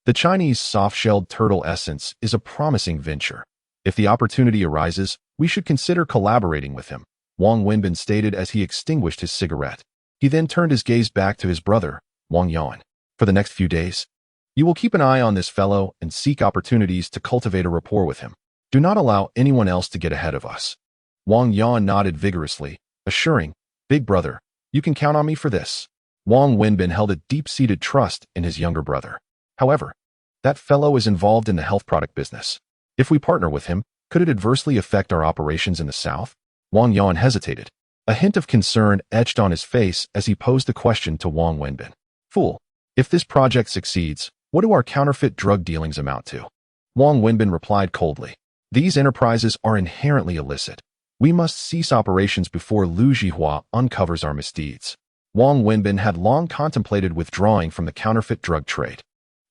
The Chinese soft-shelled turtle essence is a promising venture. If the opportunity arises, we should consider collaborating with him, Wang Wenbin stated as he extinguished his cigarette. He then turned his gaze back to his brother, Wang Yan. For the next few days, you will keep an eye on this fellow and seek opportunities to cultivate a rapport with him. Do not allow anyone else to get ahead of us. Wang Yan nodded vigorously, assuring, big brother, you can count on me for this. Wang Wenbin held a deep-seated trust in his younger brother. However, that fellow is involved in the health product business. If we partner with him, could it adversely affect our operations in the south? Wang Yan hesitated. A hint of concern etched on his face as he posed the question to Wang Wenbin. Fool, if this project succeeds, what do our counterfeit drug dealings amount to? Wang Wenbin replied coldly. These enterprises are inherently illicit. We must cease operations before Lu Zhihua uncovers our misdeeds. Wang Wenbin had long contemplated withdrawing from the counterfeit drug trade.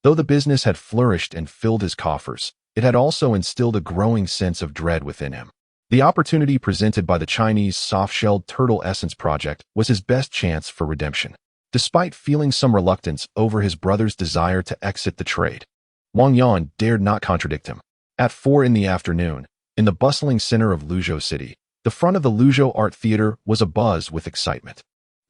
Though the business had flourished and filled his coffers, it had also instilled a growing sense of dread within him. The opportunity presented by the Chinese soft-shelled turtle essence project was his best chance for redemption. Despite feeling some reluctance over his brother's desire to exit the trade, Wang Yan dared not contradict him. At 4 in the afternoon, in the bustling center of Luzhou City, the front of the Luzhou Art Theater was abuzz with excitement.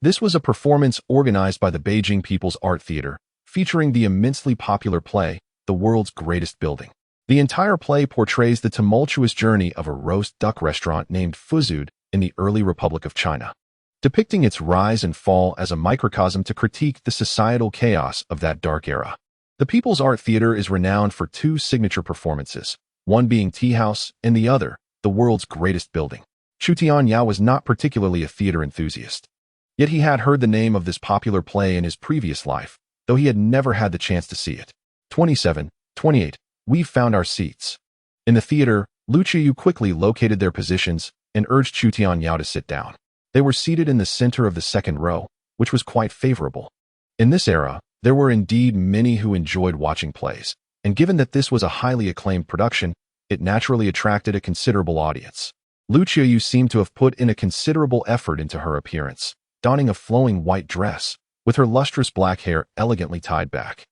This was a performance organized by the Beijing People's Art Theater, featuring the immensely popular play, The World's Greatest Building. The entire play portrays the tumultuous journey of a roast duck restaurant named Fuzud in the early Republic of China, depicting its rise and fall as a microcosm to critique the societal chaos of that dark era. The People's Art Theater is renowned for two signature performances, one being Tea House and the other, the world's greatest building. Chu Tianyao was not particularly a theater enthusiast. Yet he had heard the name of this popular play in his previous life, though he had never had the chance to see it. 27, 28. We've found our seats. In the theater, Lu Qiyu quickly located their positions and urged Chu Tianyao to sit down. They were seated in the center of the second row, which was quite favorable. In this era, there were indeed many who enjoyed watching plays, and given that this was a highly acclaimed production, it naturally attracted a considerable audience. Lu Qiyu seemed to have put in a considerable effort into her appearance, donning a flowing white dress, with her lustrous black hair elegantly tied back,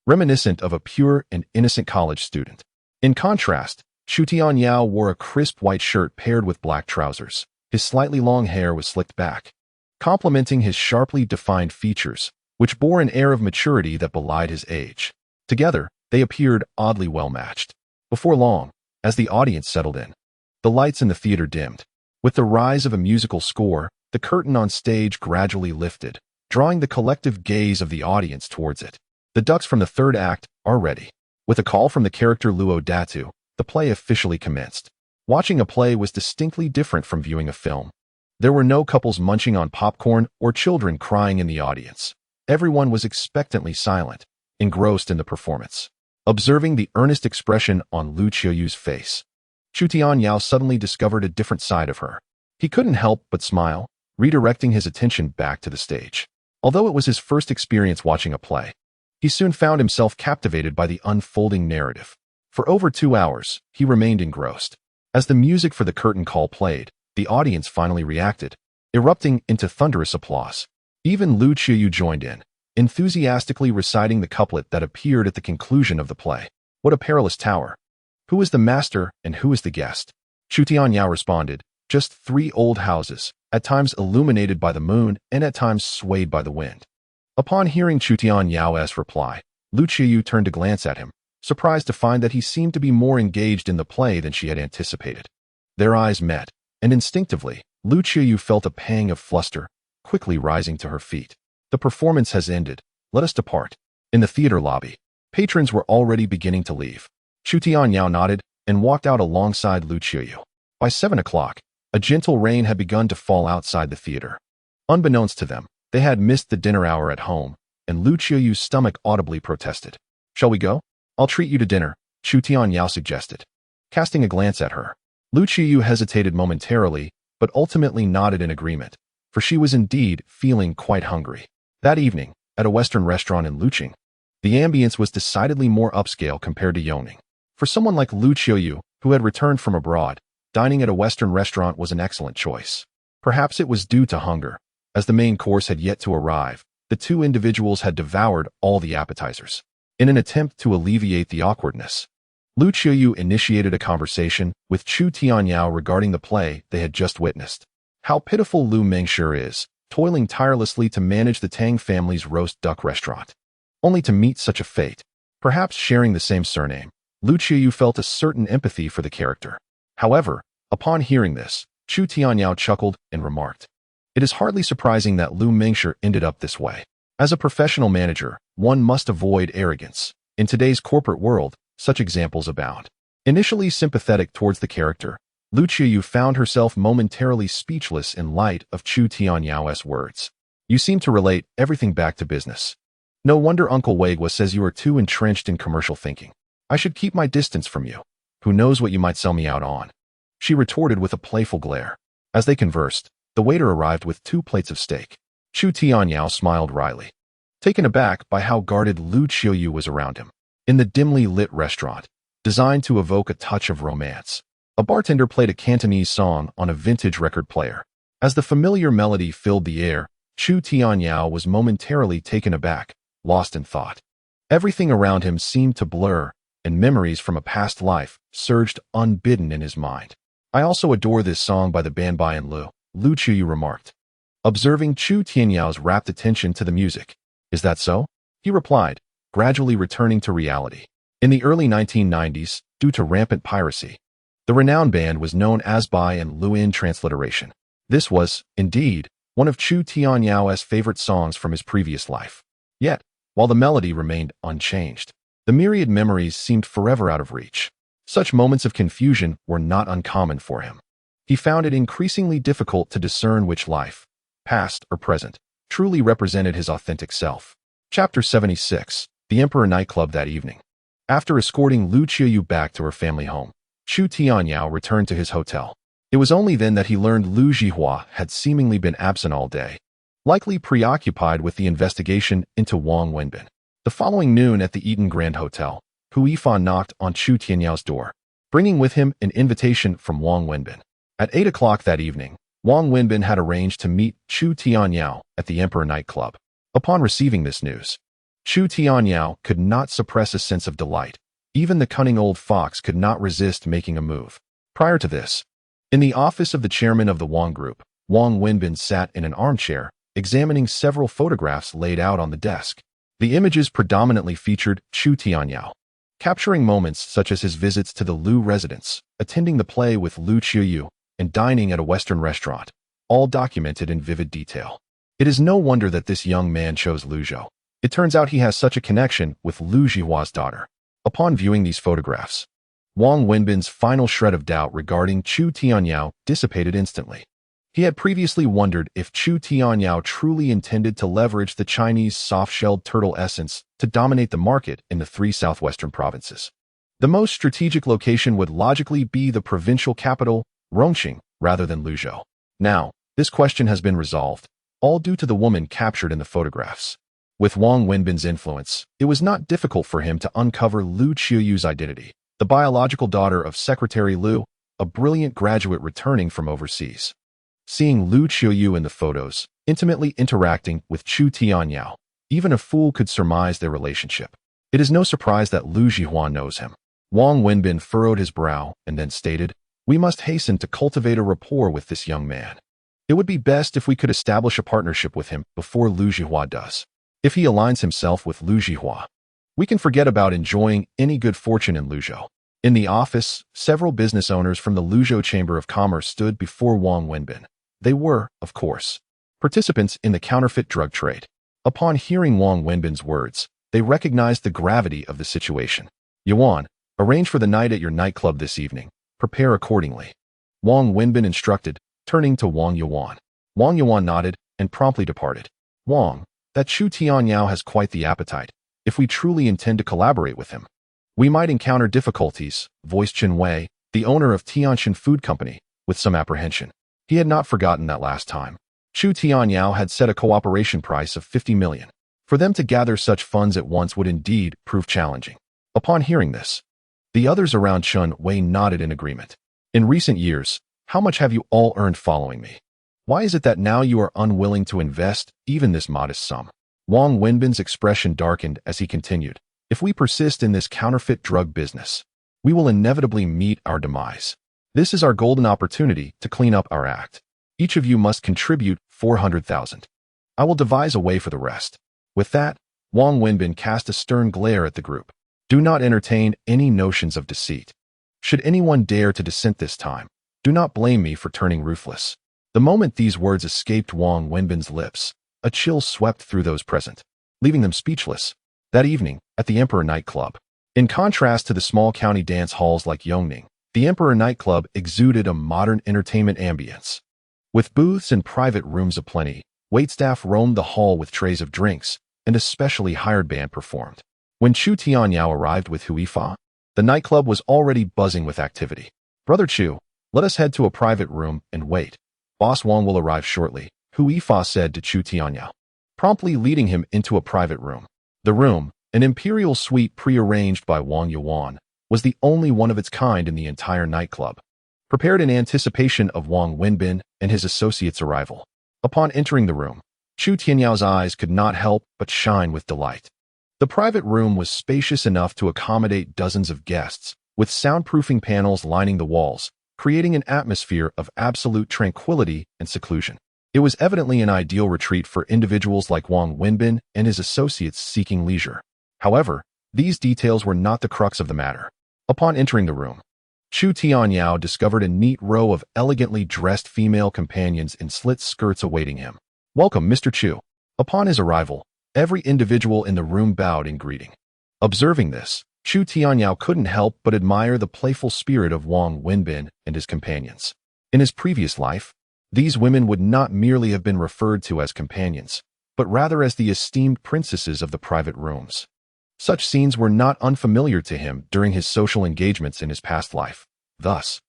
reminiscent of a pure and innocent college student. In contrast, Chu Tianyao wore a crisp white shirt paired with black trousers. His slightly long hair was slicked back, complementing his sharply defined features, which bore an air of maturity that belied his age. Together, they appeared oddly well-matched. Before long, as the audience settled in, the lights in the theater dimmed. With the rise of a musical score, the curtain on stage gradually lifted, drawing the collective gaze of the audience towards it. The ducks from the third act are ready. With a call from the character Luo Datu, the play officially commenced. Watching a play was distinctly different from viewing a film. There were no couples munching on popcorn or children crying in the audience. Everyone was expectantly silent, engrossed in the performance. Observing the earnest expression on Lu Qiu's face, Chu Tianyao suddenly discovered a different side of her. He couldn't help but smile, redirecting his attention back to the stage. Although it was his first experience watching a play, he soon found himself captivated by the unfolding narrative. For over 2 hours, he remained engrossed. As the music for the curtain call played, the audience finally reacted, erupting into thunderous applause. Even Lu Qiu joined in, enthusiastically reciting the couplet that appeared at the conclusion of the play. What a perilous tower! Who is the master and who is the guest? Chu Tianyao responded, just 3 old houses, at times illuminated by the moon and at times swayed by the wind. Upon hearing Chu Tianyao's reply, Lu Qiu turned to glance at him, surprised to find that he seemed to be more engaged in the play than she had anticipated. Their eyes met, and instinctively, Lu Qiu felt a pang of fluster, quickly rising to her feet. The performance has ended. Let us depart. In the theater lobby, patrons were already beginning to leave. Chu Tianyao nodded and walked out alongside Lu Qiu. By 7 o'clock, a gentle rain had begun to fall outside the theater. Unbeknownst to them, they had missed the dinner hour at home, and Lu Qiu's stomach audibly protested. Shall we go? I'll treat you to dinner, Chu Tianyao suggested. Casting a glance at her, Lu Qiu hesitated momentarily, but ultimately nodded in agreement, for she was indeed feeling quite hungry. That evening, at a Western restaurant in Luqing, the ambience was decidedly more upscale compared to Yongning. For someone like Lu Qiu, who had returned from abroad, dining at a Western restaurant was an excellent choice. Perhaps it was due to hunger. As the main course had yet to arrive, the two individuals had devoured all the appetizers. In an attempt to alleviate the awkwardness, Lu Qiu initiated a conversation with Chu Tianyao regarding the play they had just witnessed. How pitiful Lu Mengshi is, toiling tirelessly to manage the Tang family's roast duck restaurant, only to meet such a fate. Perhaps sharing the same surname, Lu Qiu felt a certain empathy for the character. However, upon hearing this, Chu Tianyao chuckled and remarked, "It is hardly surprising that Lu Mengshi ended up this way. As a professional manager, one must avoid arrogance. In today's corporate world, such examples abound." Initially sympathetic towards the character, Lu Qiu found herself momentarily speechless in light of Chu Tianyao's words. "You seem to relate everything back to business. No wonder Uncle Weigua says you are too entrenched in commercial thinking. I should keep my distance from you. Who knows what you might sell me out on?" She retorted with a playful glare. As they conversed, the waiter arrived with 2 plates of steak. Chu Tianyao smiled wryly, taken aback by how guarded Lu Qiu was around him. In the dimly lit restaurant, designed to evoke a touch of romance, a bartender played a Cantonese song on a vintage record player. As the familiar melody filled the air, Chu Tianyao was momentarily taken aback, lost in thought. Everything around him seemed to blur, and memories from a past life surged unbidden in his mind. "I also adore this song by the band Bai and Lu Qiu remarked, observing Chu Tianyao's rapt attention to the music. "Is that so?" he replied, gradually returning to reality. In the early 1990s, due to rampant piracy, the renowned band was known as Bai and Lu in transliteration. This was, indeed, one of Chu Tianyao's favorite songs from his previous life. Yet, while the melody remained unchanged. The myriad memories seemed forever out of reach. Such moments of confusion were not uncommon for him. He found it increasingly difficult to discern which life, past or present, truly represented his authentic self. Chapter 76. The Emperor Nightclub that evening. After escorting Lu Qiuyu back to her family home, Chu Tianyao returned to his hotel. It was only then that he learned Lu Zhihua had seemingly been absent all day, likely preoccupied with the investigation into Wang Wenbin. The following noon at the Eaton Grand Hotel, Hu Yifan knocked on Chu Tianyao's door, bringing with him an invitation from Wang Wenbin. At 8 o'clock that evening, Wang Wenbin had arranged to meet Chu Tianyao at the Emperor Nightclub. Upon receiving this news, Chu Tianyao could not suppress a sense of delight. Even the cunning old fox could not resist making a move. Prior to this, in the office of the chairman of the Wang Group, Wang Wenbin sat in an armchair, examining several photographs laid out on the desk. The images predominantly featured Chu Tianyao, capturing moments such as his visits to the Lu residence, attending the play with Lu Qiuyu, and dining at a Western restaurant, all documented in vivid detail. It is no wonder that this young man chose Lu Zhou. It turns out he has such a connection with Lu Zhihua's daughter. Upon viewing these photographs, Wang Wenbin's final shred of doubt regarding Chu Tianyao dissipated instantly. He had previously wondered if Chu Tianyao truly intended to leverage the Chinese soft-shelled turtle essence to dominate the market in the 3 southwestern provinces. The most strategic location would logically be the provincial capital, Rongqing, rather than Luzhou. Now, this question has been resolved, all due to the woman captured in the photographs. With Wang Wenbin's influence, it was not difficult for him to uncover Lu Qiuyu's identity, the biological daughter of Secretary Lu, a brilliant graduate returning from overseas. Seeing Lu Qiuyu in the photos, intimately interacting with Chu Tianyao, even a fool could surmise their relationship. It is no surprise that Lu Zhihua knows him. Wang Wenbin furrowed his brow and then stated, "We must hasten to cultivate a rapport with this young man. It would be best if we could establish a partnership with him before Lu Zhihua does. If he aligns himself with Lu Zhihua, we can forget about enjoying any good fortune in Luzhou." In the office, several business owners from the Luzhou Chamber of Commerce stood before Wang Wenbin. They were, of course, participants in the counterfeit drug trade. Upon hearing Wang Wenbin's words, they recognized the gravity of the situation. "Yuan, arrange for the night at your nightclub this evening. Prepare accordingly," Wang Wenbin instructed, turning to Wang Yuan. Wang Yuan nodded and promptly departed. "Wang, that Chu Tianyao has quite the appetite. If we truly intend to collaborate with him, we might encounter difficulties," voiced Chen Wei, the owner of Tianshan Food Company, with some apprehension. He had not forgotten that last time Chu Tianyao had set a cooperation price of 50 million. For them to gather such funds at once would indeed prove challenging. Upon hearing this, the others around Chen Wei nodded in agreement. "In recent years, how much have you all earned following me? Why is it that now you are unwilling to invest even this modest sum?" Wang Wenbin's expression darkened as he continued, "If we persist in this counterfeit drug business, we will inevitably meet our demise. This is our golden opportunity to clean up our act. Each of you must contribute 400,000. I will devise a way for the rest." With that, Wang Wenbin cast a stern glare at the group. "Do not entertain any notions of deceit. Should anyone dare to dissent this time, do not blame me for turning ruthless." The moment these words escaped Wang Wenbin's lips, a chill swept through those present, leaving them speechless. That evening, at the Emperor Nightclub, in contrast to the small county dance halls like Yongning, the Emperor Nightclub exuded a modern entertainment ambience. With booths and private rooms aplenty, waitstaff roamed the hall with trays of drinks, and a specially hired band performed. When Chu Tianyao arrived with Hu Yifan, the nightclub was already buzzing with activity. "Brother Chu, let us head to a private room and wait. Boss Wang will arrive shortly," Hu Yifan said to Chu Tianyao, promptly leading him into a private room. The room, an imperial suite prearranged by Wang Yuan, was the only one of its kind in the entire nightclub, prepared in anticipation of Wang Wenbin and his associates' arrival. Upon entering the room, Chu Tianyao's eyes could not help but shine with delight. The private room was spacious enough to accommodate dozens of guests, with soundproofing panels lining the walls, creating an atmosphere of absolute tranquility and seclusion. It was evidently an ideal retreat for individuals like Wang Wenbin and his associates seeking leisure. However, these details were not the crux of the matter. Upon entering the room, Chu Tianyao discovered a neat row of elegantly dressed female companions in slit skirts awaiting him. "Welcome, Mr. Chu." Upon his arrival, Every individual in the room bowed in greeting. Observing this, Chu Tianyao couldn't help but admire the playful spirit of Wang Wenbin and his companions. In his previous life, these women would not merely have been referred to as companions, but rather as the esteemed princesses of the private rooms. Such scenes were not unfamiliar to him during his social engagements in his past life. Thus,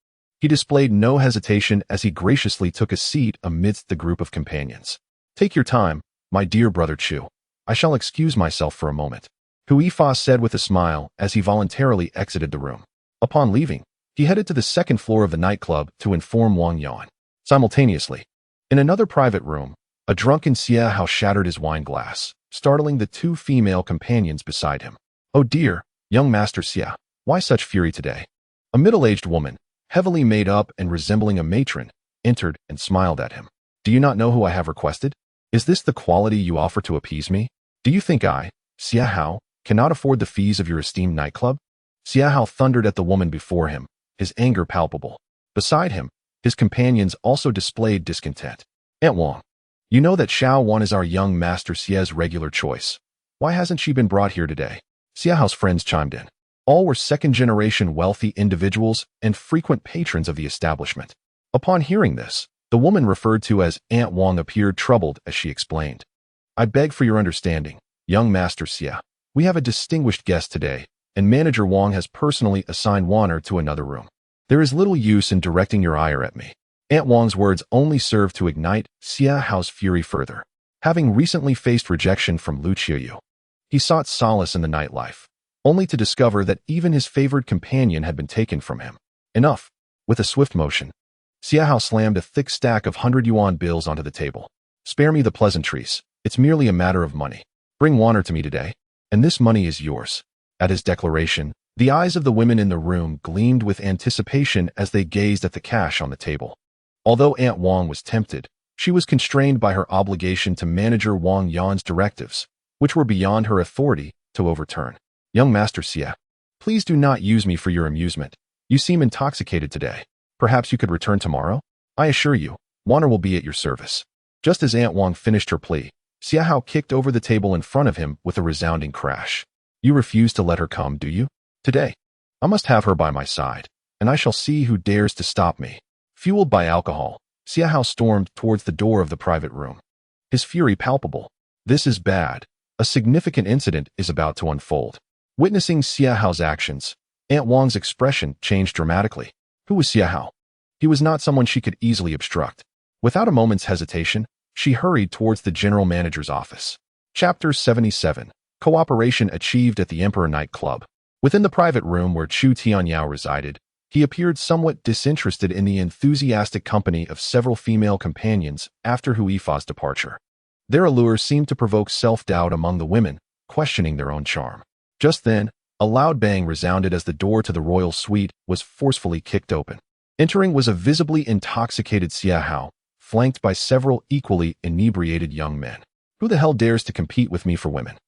he displayed no hesitation as he graciously took a seat amidst the group of companions. "Take your time, my dear brother Chu. I shall excuse myself for a moment," Hu Yifei said with a smile as he voluntarily exited the room. Upon leaving, he headed to the second floor of the nightclub to inform Wang Yan. Simultaneously, in another private room, a drunken Xia Hao shattered his wine glass, startling the two female companions beside him. "Oh dear, young Master Xia, why such fury today?" A middle-aged woman, heavily made up and resembling a matron, entered and smiled at him. "Do you not know who I have requested? Is this the quality you offer to appease me? Do you think I, Xia Hao, cannot afford the fees of your esteemed nightclub?" Xia Hao thundered at the woman before him, his anger palpable. Beside him, his companions also displayed discontent. "Aunt Wang, you know that Xiao Wan is our young Master Xia's regular choice. Why hasn't she been brought here today?" Xia Hao's friends chimed in. All were second-generation wealthy individuals and frequent patrons of the establishment. Upon hearing this, the woman referred to as Aunt Wang appeared troubled as she explained. "I beg for your understanding, young Master Xia. We have a distinguished guest today, and Manager Wang has personally assigned Wanner to another room. There is little use in directing your ire at me." Aunt Wang's words only served to ignite Xia Hao's fury further. Having recently faced rejection from Lu Qiuyu, he sought solace in the nightlife, only to discover that even his favored companion had been taken from him. Enough. With a swift motion, Xia Hao slammed a thick stack of 100 yuan bills onto the table. "Spare me the pleasantries. It's merely a matter of money. Bring Wanner to me today, and this money is yours." At his declaration, the eyes of the women in the room gleamed with anticipation as they gazed at the cash on the table. Although Aunt Wang was tempted, she was constrained by her obligation to Manager Wang Yan's directives, which were beyond her authority to overturn. "Young Master Xia, please do not use me for your amusement. You seem intoxicated today. Perhaps you could return tomorrow? I assure you, Wanner will be at your service." Just as Aunt Wang finished her plea, Xia Hao kicked over the table in front of him with a resounding crash. "You refuse to let her come, do you? Today, I must have her by my side, and I shall see who dares to stop me." Fueled by alcohol, Xia Hao stormed towards the door of the private room. His fury palpable. This is bad. A significant incident is about to unfold. Witnessing Xia Hao's actions, Aunt Wang's expression changed dramatically. Who was Xia Hao? He was not someone she could easily obstruct. Without a moment's hesitation, she hurried towards the general manager's office. Chapter 77. Cooperation achieved at the Emperor Night Club. Within the private room where Chu Tianyao resided, he appeared somewhat disinterested in the enthusiastic company of several female companions after Hu Yifei's departure. Their allure seemed to provoke self-doubt among the women, questioning their own charm. Just then, a loud bang resounded as the door to the royal suite was forcefully kicked open. Entering was a visibly intoxicated Xia Hao, flanked by several equally inebriated young men. "Who the hell dares to compete with me for women?"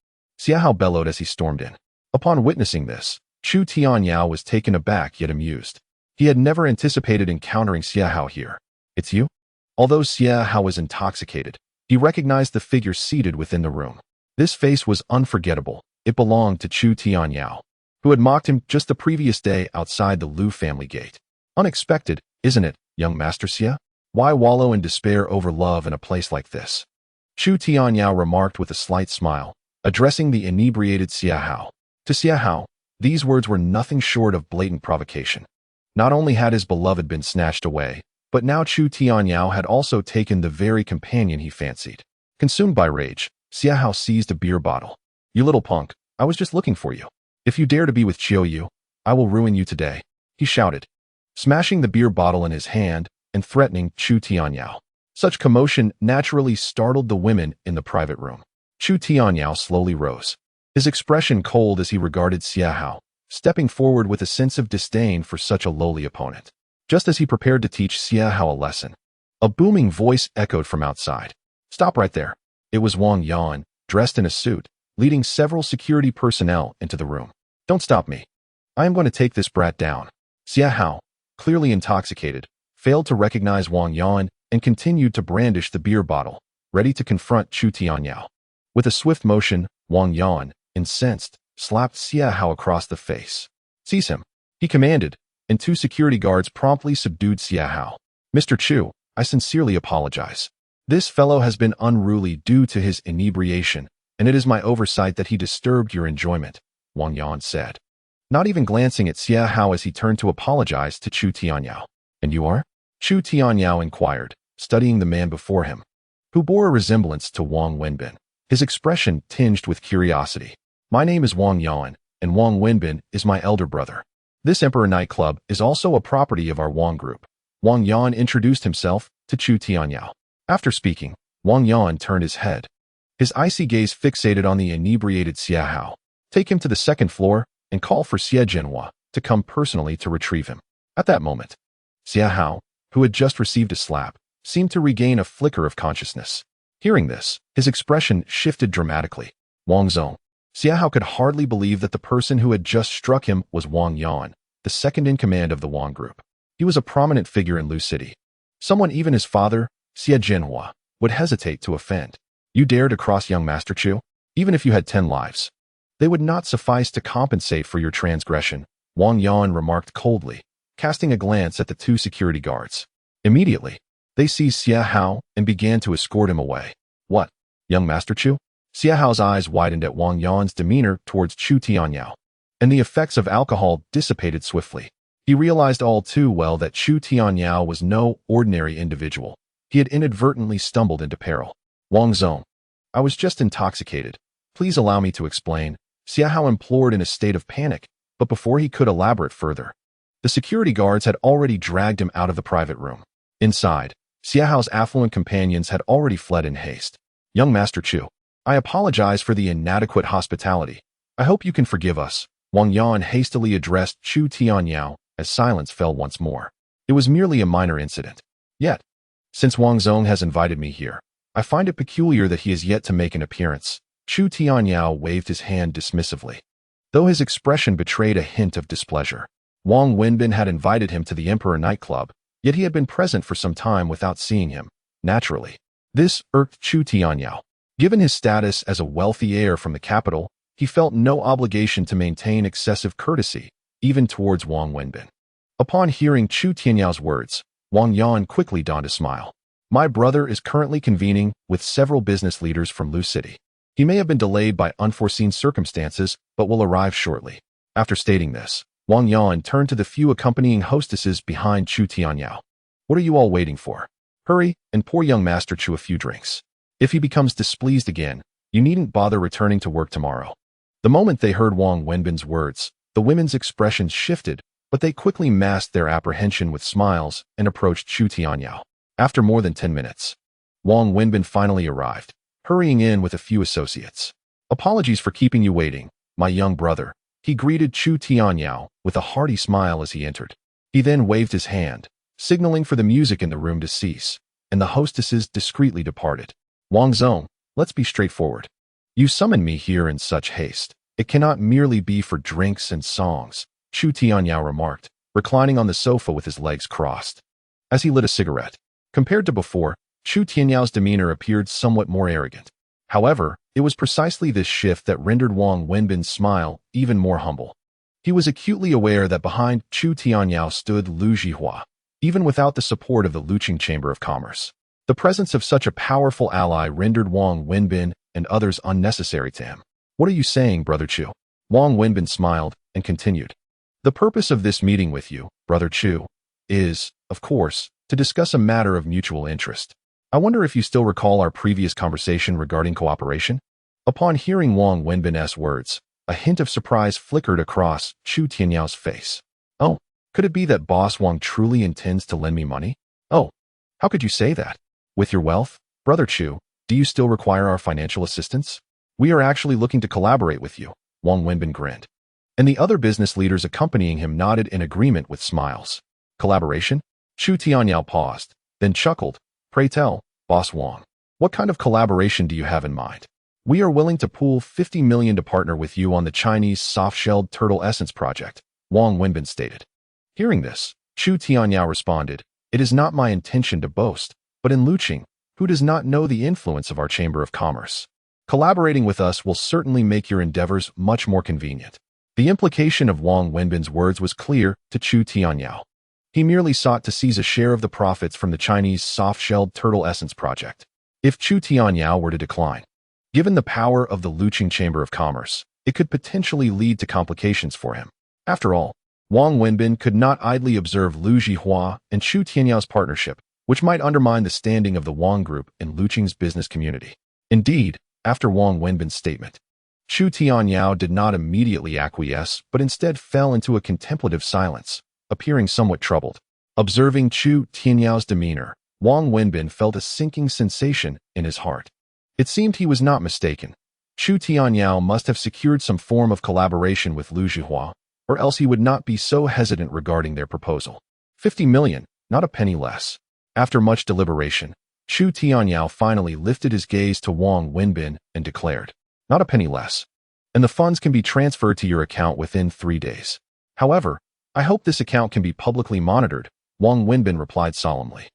Xia Hao bellowed as he stormed in. Upon witnessing this, Chu Tianyao was taken aback yet amused. He had never anticipated encountering Xia Hao here. "It's you?" Although Xia Hao was intoxicated, he recognized the figure seated within the room. This face was unforgettable. It belonged to Chu Tianyao, who had mocked him just the previous day outside the Lu family gate. "Unexpected, isn't it, young Master Xia? Why wallow in despair over love in a place like this?" Chu Tianyao remarked with a slight smile, addressing the inebriated Xia Hao. To Xia Hao, these words were nothing short of blatant provocation. Not only had his beloved been snatched away, but now Chu Tianyao had also taken the very companion he fancied. Consumed by rage, Xia Hao seized a beer bottle. "You little punk, I was just looking for you. If you dare to be with Qiuyu, I will ruin you today," he shouted, smashing the beer bottle in his hand and threatening Chu Tianyao. Such commotion naturally startled the women in the private room. Chu Tianyao slowly rose, his expression cold as he regarded Xia Hao, stepping forward with a sense of disdain for such a lowly opponent. Just as he prepared to teach Xia Hao a lesson, a booming voice echoed from outside. "Stop right there." It was Wang Yan, dressed in a suit, leading several security personnel into the room. "Don't stop me. I am going to take this brat down." Xia Hao, clearly intoxicated, failed to recognize Wang Yan and continued to brandish the beer bottle, ready to confront Chu Tianyao. With a swift motion, Wang Yan, incensed, slapped Xia Hao across the face. "Seize him," he commanded, and 2 security guards promptly subdued Xia Hao. "Mr. Chu, I sincerely apologize. This fellow has been unruly due to his inebriation, and it is my oversight that he disturbed your enjoyment," Wang Yan said, not even glancing at Xia Hao as he turned to apologize to Chu Tianyao. "And you are?" Chu Tianyao inquired, studying the man before him, who bore a resemblance to Wang Wenbin, his expression tinged with curiosity. "My name is Wang Yan, and Wang Wenbin is my elder brother. This Emperor nightclub is also a property of our Wang group." Wang Yan introduced himself to Chu Tianyao. After speaking, Wang Yan turned his head, his icy gaze fixated on the inebriated Xia Hao. "Take him to the 2nd floor and call for Xie Zhenhua to come personally to retrieve him." At that moment, Xia Hao, who had just received a slap, seemed to regain a flicker of consciousness. Hearing this, his expression shifted dramatically. "Wang Zong." Xia Hao could hardly believe that the person who had just struck him was Wang Yan, the second in command of the Wang group. He was a prominent figure in Lu City. Someone even his father, Xie Zhenhua, would hesitate to offend. "You dare to cross young Master Chu? Even if you had 10 lives, they would not suffice to compensate for your transgression," Wang Yan remarked coldly, casting a glance at the 2 security guards. Immediately, they seized Xia Hao and began to escort him away. "What? Young Master Chu?" Xia Hao's eyes widened at Wang Yan's demeanor towards Chu Tianyao, and the effects of alcohol dissipated swiftly. He realized all too well that Chu Tianyao was no ordinary individual. He had inadvertently stumbled into peril. "Wang Zong, I was just intoxicated. Please allow me to explain," Xia Hao implored in a state of panic, but before he could elaborate further, the security guards had already dragged him out of the private room. Inside, Xia Hao's affluent companions had already fled in haste. "Young Master Chu, I apologize for the inadequate hospitality. I hope you can forgive us," Wang Yan hastily addressed Chu Tianyao as silence fell once more. "It was merely a minor incident. Yet, since Wang Zong has invited me here, I find it peculiar that he is yet to make an appearance." Chu Tianyao waved his hand dismissively, though his expression betrayed a hint of displeasure. Wang Wenbin had invited him to the Emperor nightclub, yet he had been present for some time without seeing him. Naturally, this irked Chu Tianyao. Given his status as a wealthy heir from the capital, he felt no obligation to maintain excessive courtesy, even towards Wang Wenbin. Upon hearing Chu Tianyao's words, Wang Yan quickly donned a smile. "My brother is currently convening with several business leaders from Lu City. He may have been delayed by unforeseen circumstances, but will arrive shortly." After stating this, Wang Yan turned to the few accompanying hostesses behind Chu Tianyao. "What are you all waiting for? Hurry and pour young Master Chu a few drinks. If he becomes displeased again, you needn't bother returning to work tomorrow." The moment they heard Wang Wenbin's words, the women's expressions shifted, but they quickly masked their apprehension with smiles and approached Chu Tianyao. After more than 10 minutes, Wang Wenbin finally arrived, hurrying in with a few associates. "Apologies for keeping you waiting, my young brother," he greeted Chu Tianyao with a hearty smile as he entered. He then waved his hand, signaling for the music in the room to cease, and the hostesses discreetly departed. "Wang Zong, let's be straightforward. You summoned me here in such haste. It cannot merely be for drinks and songs," Chu Tianyao remarked, reclining on the sofa with his legs crossed. As he lit a cigarette, compared to before, Chu Tianyao's demeanor appeared somewhat more arrogant. However, it was precisely this shift that rendered Wang Wenbin's smile even more humble. He was acutely aware that behind Chu Tianyao stood Lu Zhihua, even without the support of the Luqing Chamber of Commerce. The presence of such a powerful ally rendered Wang Wenbin and others unnecessary to him. "What are you saying, Brother Chu?" Wang Wenbin smiled and continued. "The purpose of this meeting with you, Brother Chu, is, of course, to discuss a matter of mutual interest. I wonder if you still recall our previous conversation regarding cooperation?" Upon hearing Wang Wenbin's words, a hint of surprise flickered across Chu Tianyao's face. "Oh, could it be that Boss Wang truly intends to lend me money? Oh, how could you say that? With your wealth, Brother Chu, do you still require our financial assistance? We are actually looking to collaborate with you," Wang Wenbin grinned. And the other business leaders accompanying him nodded in agreement with smiles. "Collaboration?" Chu Tianyao paused, then chuckled. "Pray tell, Boss Wang, what kind of collaboration do you have in mind?" "We are willing to pool 50 million to partner with you on the Chinese soft-shelled turtle essence project," Wang Wenbin stated. Hearing this, Chu Tianyao responded, "It is not my intention to boast, but in Luqing, who does not know the influence of our Chamber of Commerce? Collaborating with us will certainly make your endeavors much more convenient. The implication of Wang Wenbin's words was clear to Chu Tianyao. He merely sought to seize a share of the profits from the Chinese soft-shelled turtle essence project. If Chu Tianyao were to decline, given the power of the Luqing Chamber of Commerce, it could potentially lead to complications for him. After all, Wang Wenbin could not idly observe Lu Zhihua and Chu Tianyao's partnership, which might undermine the standing of the Wang Group in Luqing's business community. Indeed, after Wang Wenbin's statement, Chu Tianyao did not immediately acquiesce, but instead fell into a contemplative silence, appearing somewhat troubled. Observing Chu Tianyao's demeanor, Wang Wenbin felt a sinking sensation in his heart. It seemed he was not mistaken. Chu Tianyao must have secured some form of collaboration with Lu Zhihua, or else he would not be so hesitant regarding their proposal. 50 million, not a penny less. After much deliberation, Chu Tianyao finally lifted his gaze to Wang Wenbin and declared, "Not a penny less. And the funds can be transferred to your account within 3 days. However, I hope this account can be publicly monitored," Wang Wenbin replied solemnly.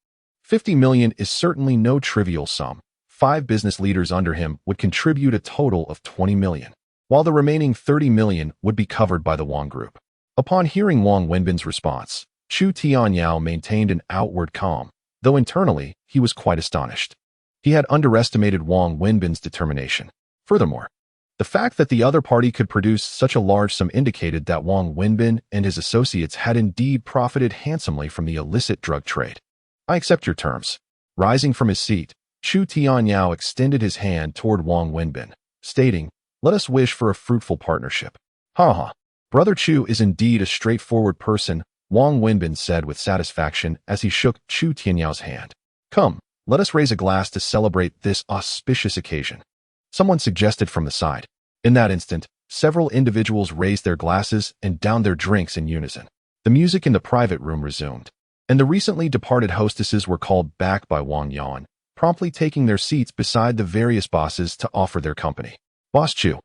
50 million is certainly no trivial sum. 5 business leaders under him would contribute a total of 20 million, while the remaining 30 million would be covered by the Wang Group. Upon hearing Wang Wenbin's response, Chu Tianyao maintained an outward calm, though internally he was quite astonished. He had underestimated Wang Wenbin's determination. Furthermore, the fact that the other party could produce such a large sum indicated that Wang Wenbin and his associates had indeed profited handsomely from the illicit drug trade. "I accept your terms." Rising from his seat, Chu Tianyao extended his hand toward Wang Wenbin, stating, "Let us wish for a fruitful partnership." "Ha ha. Brother Chu is indeed a straightforward person," Wang Wenbin said with satisfaction as he shook Chu Tianyao's hand. "Come, let us raise a glass to celebrate this auspicious occasion," someone suggested from the side. In that instant, several individuals raised their glasses and downed their drinks in unison. The music in the private room resumed, and the recently departed hostesses were called back by Wang Yan, promptly taking their seats beside the various bosses to offer their company. "Boss Chu,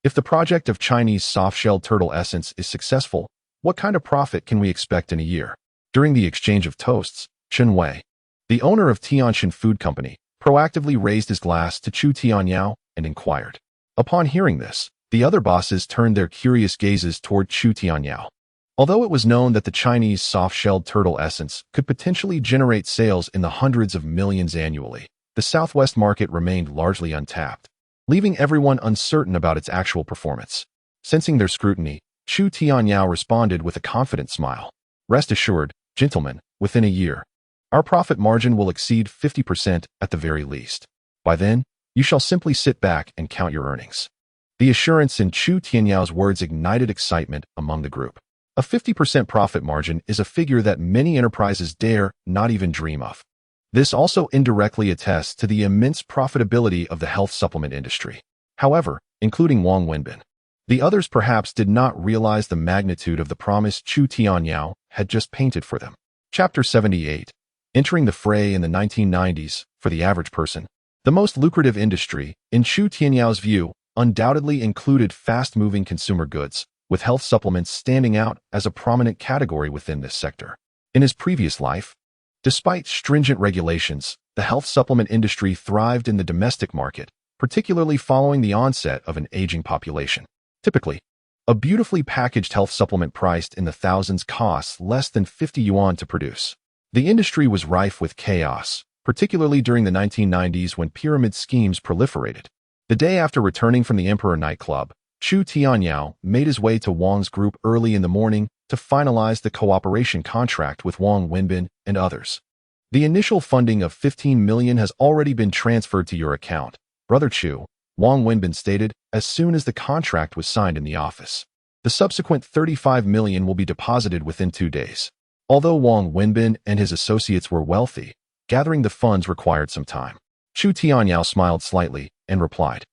if the project of Chinese soft-shelled turtle essence is successful, what kind of profit can we expect in a year?" During the exchange of toasts, Chen Wei, the owner of Tianshan Food Company, proactively raised his glass to Chu Tianyao and inquired. Upon hearing this, the other bosses turned their curious gazes toward Chu Tianyao. Although it was known that the Chinese soft-shelled turtle essence could potentially generate sales in the hundreds of millions annually, the Southwest market remained largely untapped, leaving everyone uncertain about its actual performance. Sensing their scrutiny, Chu Tianyao responded with a confident smile. "Rest assured, gentlemen, within a year, our profit margin will exceed 50% at the very least. By then, you shall simply sit back and count your earnings." The assurance in Chu Tianyao's words ignited excitement among the group. A 50% profit margin is a figure that many enterprises dare not even dream of. This also indirectly attests to the immense profitability of the health supplement industry. However, including Wang Wenbin, the others perhaps did not realize the magnitude of the promise Chu Tianyao had just painted for them. Chapter 78. Entering the fray in the 1990s, for the average person, the most lucrative industry, in Chu Tianyao's view, undoubtedly included fast-moving consumer goods, with health supplements standing out as a prominent category within this sector. In his previous life, despite stringent regulations, the health supplement industry thrived in the domestic market, particularly following the onset of an aging population. Typically, a beautifully packaged health supplement priced in the thousands costs less than 50 yuan to produce. The industry was rife with chaos, particularly during the 1990s when pyramid schemes proliferated. The day after returning from the Emperor nightclub, Chu Tianyao made his way to Wang's group early in the morning to finalize the cooperation contract with Wang Wenbin and others. "The initial funding of 15 million has already been transferred to your account, Brother Chu," Wang Wenbin stated as soon as the contract was signed in the office. "The subsequent 35 million will be deposited within 2 days." Although Wang Wenbin and his associates were wealthy, gathering the funds required some time. Chu Tianyao smiled slightly and replied,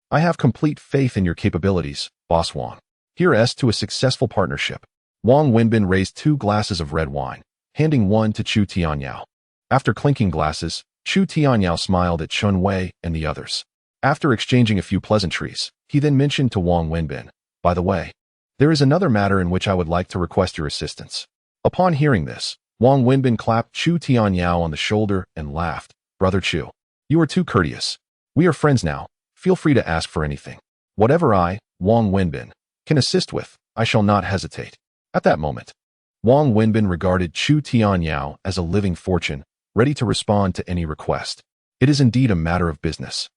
"I have complete faith in your capabilities, Boss Wang. Here's to a successful partnership." Wang Wenbin raised 2 glasses of red wine, handing one to Chu Tianyao. After clinking glasses, Chu Tianyao smiled at Chen Wei and the others. After exchanging a few pleasantries, he then mentioned to Wang Wenbin, "By the way, there is another matter in which I would like to request your assistance." Upon hearing this, Wang Wenbin clapped Chu Tianyao on the shoulder and laughed. "Brother Chu, you are too courteous. We are friends now. Feel free to ask for anything. Whatever I, Wang Wenbin, can assist with, I shall not hesitate. At that moment, Wang Wenbin regarded Chu Tianyao as a living fortune, ready to respond to any request. It is indeed a matter of business.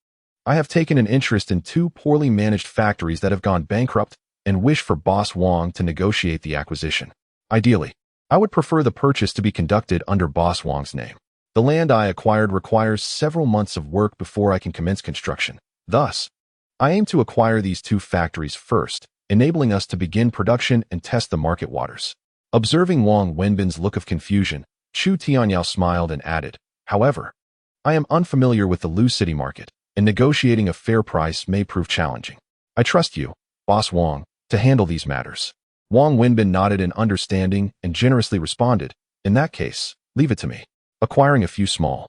I have taken an interest in 2 poorly managed factories that have gone bankrupt and wish for Boss Wang to negotiate the acquisition. Ideally, I would prefer the purchase to be conducted under Boss Wang's name. The land I acquired requires several months of work before I can commence construction. Thus, I aim to acquire these 2 factories first, enabling us to begin production and test the market waters. Observing Wang Wenbin's look of confusion, Chu Tianyao smiled and added, however, I am unfamiliar with the Lu City market, and negotiating a fair price may prove challenging. I trust you, Boss Wang, to handle these matters. Wang Wenbin nodded in understanding and generously responded, in that case, leave it to me. Acquiring a few small,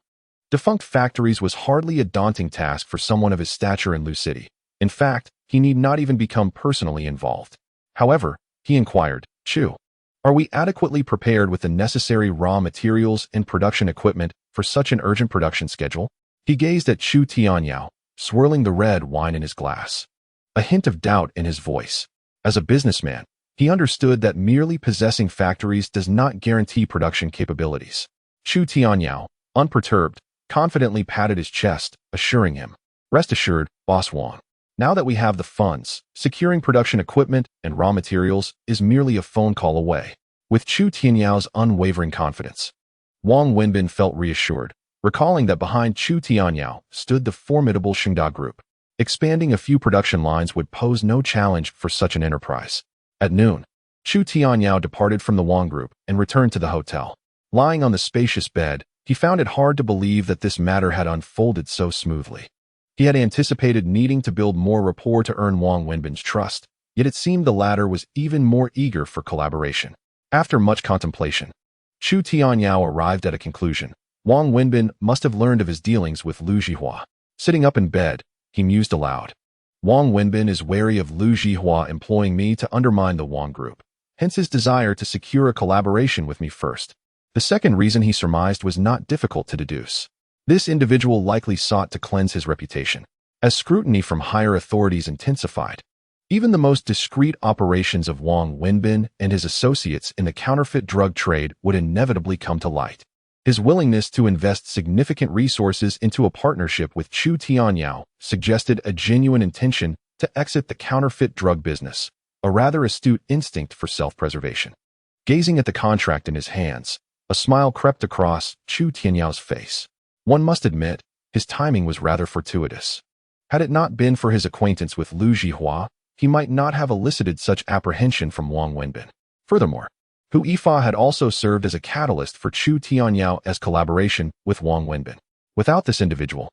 defunct factories was hardly a daunting task for someone of his stature in Lu City. In fact, he need not even become personally involved. However, he inquired, Chu, are we adequately prepared with the necessary raw materials and production equipment for such an urgent production schedule? He gazed at Chu Tianyao, swirling the red wine in his glass, a hint of doubt in his voice. As a businessman, he understood that merely possessing factories does not guarantee production capabilities. Chu Tianyao, unperturbed, confidently patted his chest, assuring him, rest assured, Boss Wang. Now that we have the funds, securing production equipment and raw materials is merely a phone call away. With Chu Tianyao's unwavering confidence, Wang Wenbin felt reassured, recalling that behind Chu Tianyao stood the formidable Shengda Group. Expanding a few production lines would pose no challenge for such an enterprise. At noon, Chu Tianyao departed from the Wang Group and returned to the hotel. Lying on the spacious bed, he found it hard to believe that this matter had unfolded so smoothly. He had anticipated needing to build more rapport to earn Wang Wenbin's trust, yet it seemed the latter was even more eager for collaboration. After much contemplation, Chu Tianyao arrived at a conclusion. Wang Wenbin must have learned of his dealings with Lu Zhihua. Sitting up in bed, he mused aloud. Wang Wenbin is wary of Lu Zhihua employing me to undermine the Wang Group, hence his desire to secure a collaboration with me first. The second reason he surmised was not difficult to deduce. This individual likely sought to cleanse his reputation. As scrutiny from higher authorities intensified, even the most discreet operations of Wang Wenbin and his associates in the counterfeit drug trade would inevitably come to light. His willingness to invest significant resources into a partnership with Chu Tianyao suggested a genuine intention to exit the counterfeit drug business, a rather astute instinct for self-preservation. Gazing at the contract in his hands, a smile crept across Chu Tianyao's face. One must admit, his timing was rather fortuitous. Had it not been for his acquaintance with Lu Zhihua, he might not have elicited such apprehension from Wang Wenbin. Furthermore, Hu Yifa had also served as a catalyst for Chu Tianyao's collaboration with Wang Wenbin. Without this individual,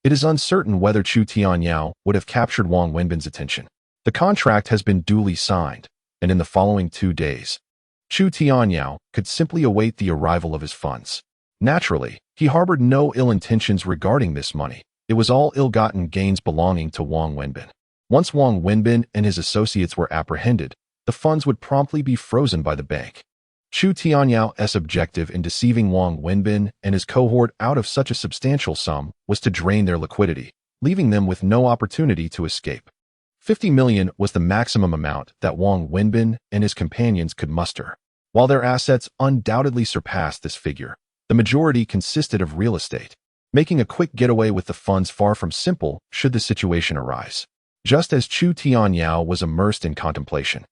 it is uncertain whether Chu Tianyao would have captured Wang Wenbin's attention. The contract has been duly signed, and in the following 2 days, Chu Tianyao could simply await the arrival of his funds. Naturally, he harbored no ill intentions regarding this money. It was all ill-gotten gains belonging to Wang Wenbin. Once Wang Wenbin and his associates were apprehended, the funds would promptly be frozen by the bank. Chu Tianyao's objective in deceiving Wang Wenbin and his cohort out of such a substantial sum was to drain their liquidity, leaving them with no opportunity to escape. 50 million was the maximum amount that Wang Wenbin and his companions could muster. While their assets undoubtedly surpassed this figure, the majority consisted of real estate, making a quick getaway with the funds far from simple should the situation arise. Just as Chu Tianyao was immersed in contemplation,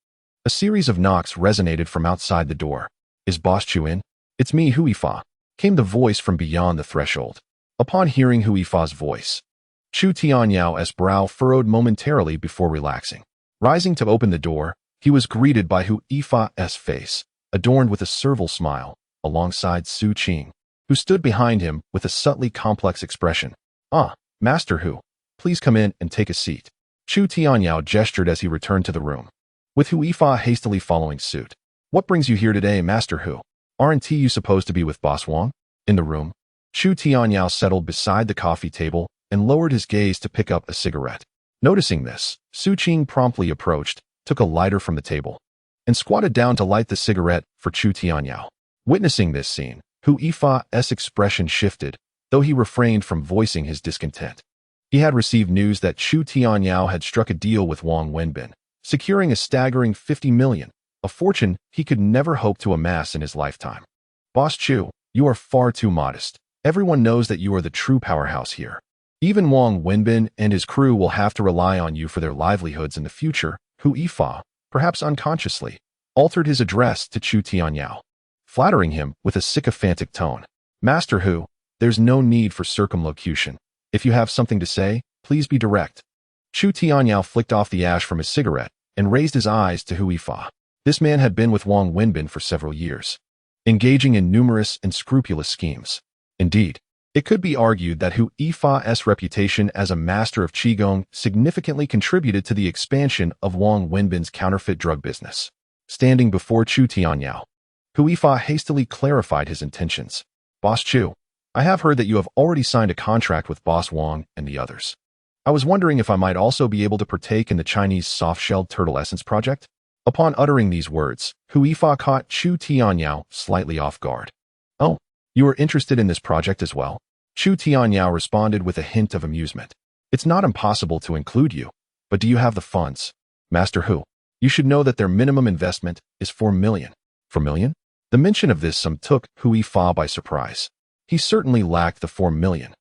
a series of knocks resonated from outside the door. Is Boss Chu in? It's me, Hu Yifa, came the voice from beyond the threshold. Upon hearing Hu Yifa's voice, Chu Tianyao's brow furrowed momentarily before relaxing. Rising to open the door, he was greeted by Hu Yifa's face, adorned with a servile smile, alongside Su Qing, who stood behind him with a subtly complex expression. Ah, Master Hu, please come in and take a seat. Chu Tianyao gestured as he returned to the room, with Hu Yifa hastily following suit. What brings you here today, Master Hu? Aren't you supposed to be with Boss Wang? In the room, Chu Tianyao settled beside the coffee table and lowered his gaze to pick up a cigarette. Noticing this, Su Qing promptly approached, took a lighter from the table, and squatted down to light the cigarette for Chu Tianyao. Witnessing this scene, Hu Yifa's expression shifted, though he refrained from voicing his discontent. He had received news that Chu Tianyao had struck a deal with Wang Wenbin, securing a staggering 50 million, a fortune he could never hope to amass in his lifetime. Boss Chu, you are far too modest. Everyone knows that you are the true powerhouse here. Even Wang Wenbin and his crew will have to rely on you for their livelihoods in the future. Hu Yifa, perhaps unconsciously, altered his address to Chu Tianyao, flattering him with a sycophantic tone. Master Hu, there's no need for circumlocution. If you have something to say, please be direct. Chu Tianyao flicked off the ash from his cigarette and raised his eyes to Hu Yifa. This man had been with Wang Wenbin for several years, engaging in numerous and scrupulous schemes. Indeed, it could be argued that Hu Yifa's reputation as a master of Qigong significantly contributed to the expansion of Wang Wenbin's counterfeit drug business. Standing before Chu Tianyao, Hu Yifa hastily clarified his intentions. Boss Chu, I have heard that you have already signed a contract with Boss Wang and the others. I was wondering if I might also be able to partake in the Chinese soft-shelled turtle essence project? Upon uttering these words, Hu Yifa caught Chu Tianyao slightly off guard. Oh, you are interested in this project as well? Chu Tianyao responded with a hint of amusement. It's not impossible to include you, but do you have the funds? Master Hu, you should know that their minimum investment is 4 million. 4 million? The mention of this sum took Hu Yifa by surprise. He certainly lacked the 4 million.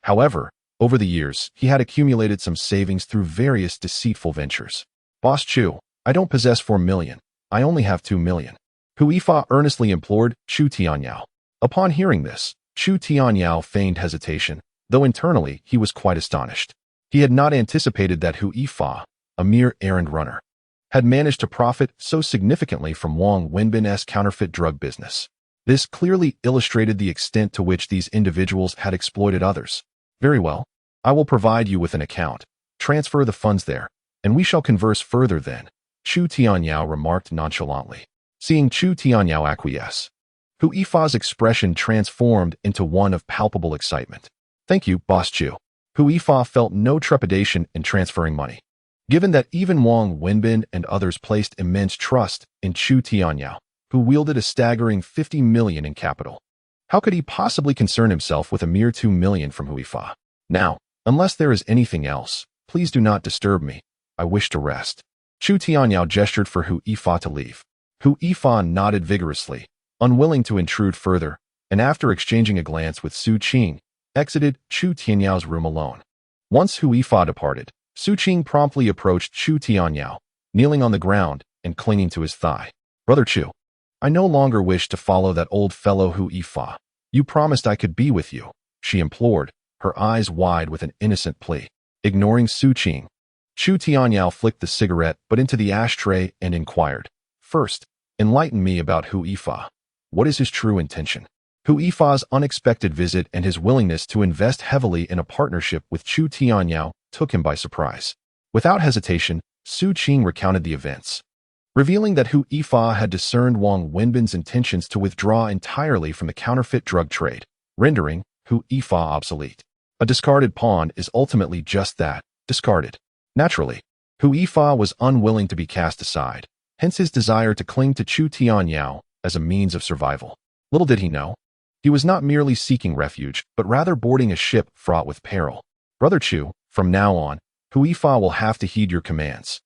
However, over the years, he had accumulated some savings through various deceitful ventures. Boss Chu, I don't possess 4 million. I only have 2 million. Hu Yifa earnestly implored Chu Tianyao. Upon hearing this, Chu Tianyao feigned hesitation, though internally he was quite astonished. He had not anticipated that Hu Yifa, a mere errand runner, had managed to profit so significantly from Wang Wenbin's counterfeit drug business. This clearly illustrated the extent to which these individuals had exploited others. Very well, I will provide you with an account. Transfer the funds there, and we shall converse further then, Chu Tianyao remarked nonchalantly. Seeing Chu Tianyao acquiesce, Hu Yifa's expression transformed into one of palpable excitement. Thank you, Boss Chu. Hu Yifa felt no trepidation in transferring money. Given that even Wang Wenbin and others placed immense trust in Chu Tianyao, who wielded a staggering 50 million in capital, how could he possibly concern himself with a mere 2 million from Hu Yifa? Now, unless there is anything else, please do not disturb me. I wish to rest. Chu Tianyao gestured for Hu Yifa to leave. Hu Yifa nodded vigorously, unwilling to intrude further, and after exchanging a glance with Su Qing, exited Chu Tianyao's room alone. Once Hu Yifa departed, Su Qing promptly approached Chu Tianyao, kneeling on the ground and clinging to his thigh. Brother Chu, I no longer wish to follow that old fellow Hu Yifa. You promised I could be with you, she implored, her eyes wide with an innocent plea. Ignoring Su Qing, Chu Tianyao flicked the cigarette but into the ashtray and inquired, First, enlighten me about Hu Yifa. What is his true intention? Hu Yifa's unexpected visit and his willingness to invest heavily in a partnership with Chu Tianyao took him by surprise. Without hesitation, Su Qing recounted the events, revealing that Hu Yifa had discerned Wang Wenbin's intentions to withdraw entirely from the counterfeit drug trade, rendering Hu Yifa obsolete. A discarded pawn is ultimately just that, discarded. Naturally, Hu Yifa was unwilling to be cast aside, hence his desire to cling to Chu Tianyao as a means of survival. Little did he know, he was not merely seeking refuge, but rather boarding a ship fraught with peril. Brother Chu, from now on, Hu Yifa will have to heed your commands.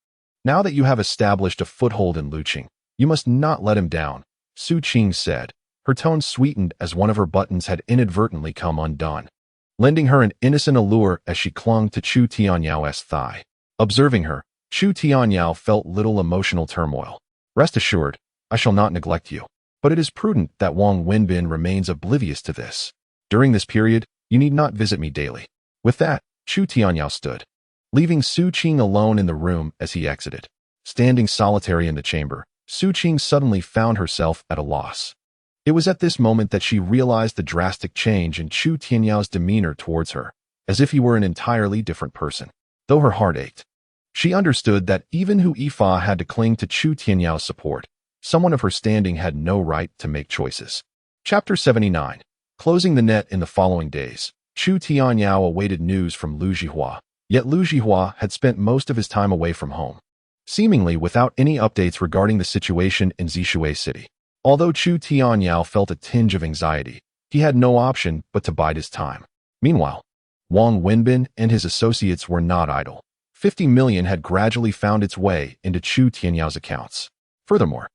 Now that you have established a foothold in Luqing, you must not let him down, Su Qing said, her tone sweetened as one of her buttons had inadvertently come undone, lending her an innocent allure as she clung to Chu Tianyao's thigh. Observing her, Chu Tianyao felt little emotional turmoil. Rest assured, I shall not neglect you. But it is prudent that Wang Wenbin remains oblivious to this. During this period, you need not visit me daily. With that, Chu Tianyao stood, leaving Su Qing alone in the room as he exited. Standing solitary in the chamber, Su Qing suddenly found herself at a loss. It was at this moment that she realized the drastic change in Chu Tianyao's demeanor towards her, as if he were an entirely different person. Though her heart ached, she understood that even Hu Yifa had to cling to Chu Tianyao's support. Someone of her standing had no right to make choices. Chapter 79. Closing the net in the following days, Chu Tianyao awaited news from Lu Zhihua, yet Lu Zhihua had spent most of his time away from home, seemingly without any updates regarding the situation in Zishui City. Although Chu Tianyao felt a tinge of anxiety, he had no option but to bide his time. Meanwhile, Wang Wenbin and his associates were not idle. 50 million had gradually found its way into Chu Tianyao accounts. Furthermore,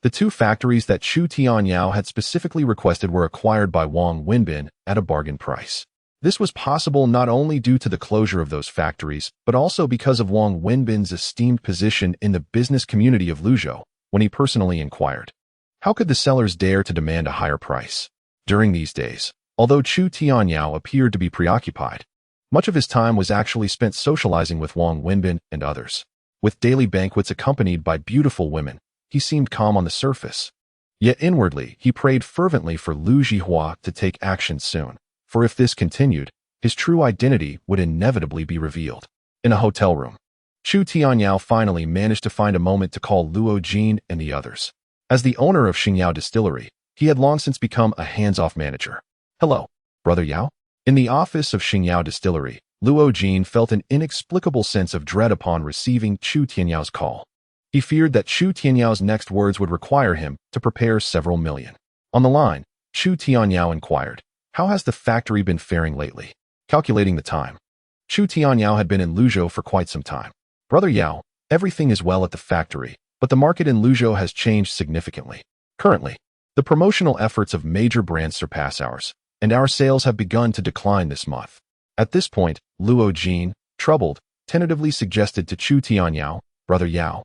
the two factories that Chu Tianyao had specifically requested were acquired by Wang Wenbin at a bargain price. This was possible not only due to the closure of those factories, but also because of Wang Wenbin's esteemed position in the business community of Luzhou when he personally inquired. How could the sellers dare to demand a higher price? During these days, although Chu Tianyao appeared to be preoccupied, much of his time was actually spent socializing with Wang Wenbin and others. With daily banquets accompanied by beautiful women, he seemed calm on the surface. Yet inwardly, he prayed fervently for Lu Zhihua to take action soon, for if this continued, his true identity would inevitably be revealed. In a hotel room, Chu Tianyao finally managed to find a moment to call Luo Jin and the others. As the owner of Xingyao Distillery, he had long since become a hands-off manager. "Hello, Brother Yao?" In the office of Xingyao Distillery, Luo Jin felt an inexplicable sense of dread upon receiving Chu Tianyao's call. He feared that Chu Tianyao's next words would require him to prepare several million. On the line, Chu Tianyao inquired, "How has the factory been faring lately?" Calculating the time, Chu Tianyao had been in Luzhou for quite some time. "Brother Yao, everything is well at the factory, but the market in Luzhou has changed significantly. Currently, the promotional efforts of major brands surpass ours, and our sales have begun to decline this month." At this point, Luo Jin, troubled, tentatively suggested to Chu Tianyao, "Brother Yao,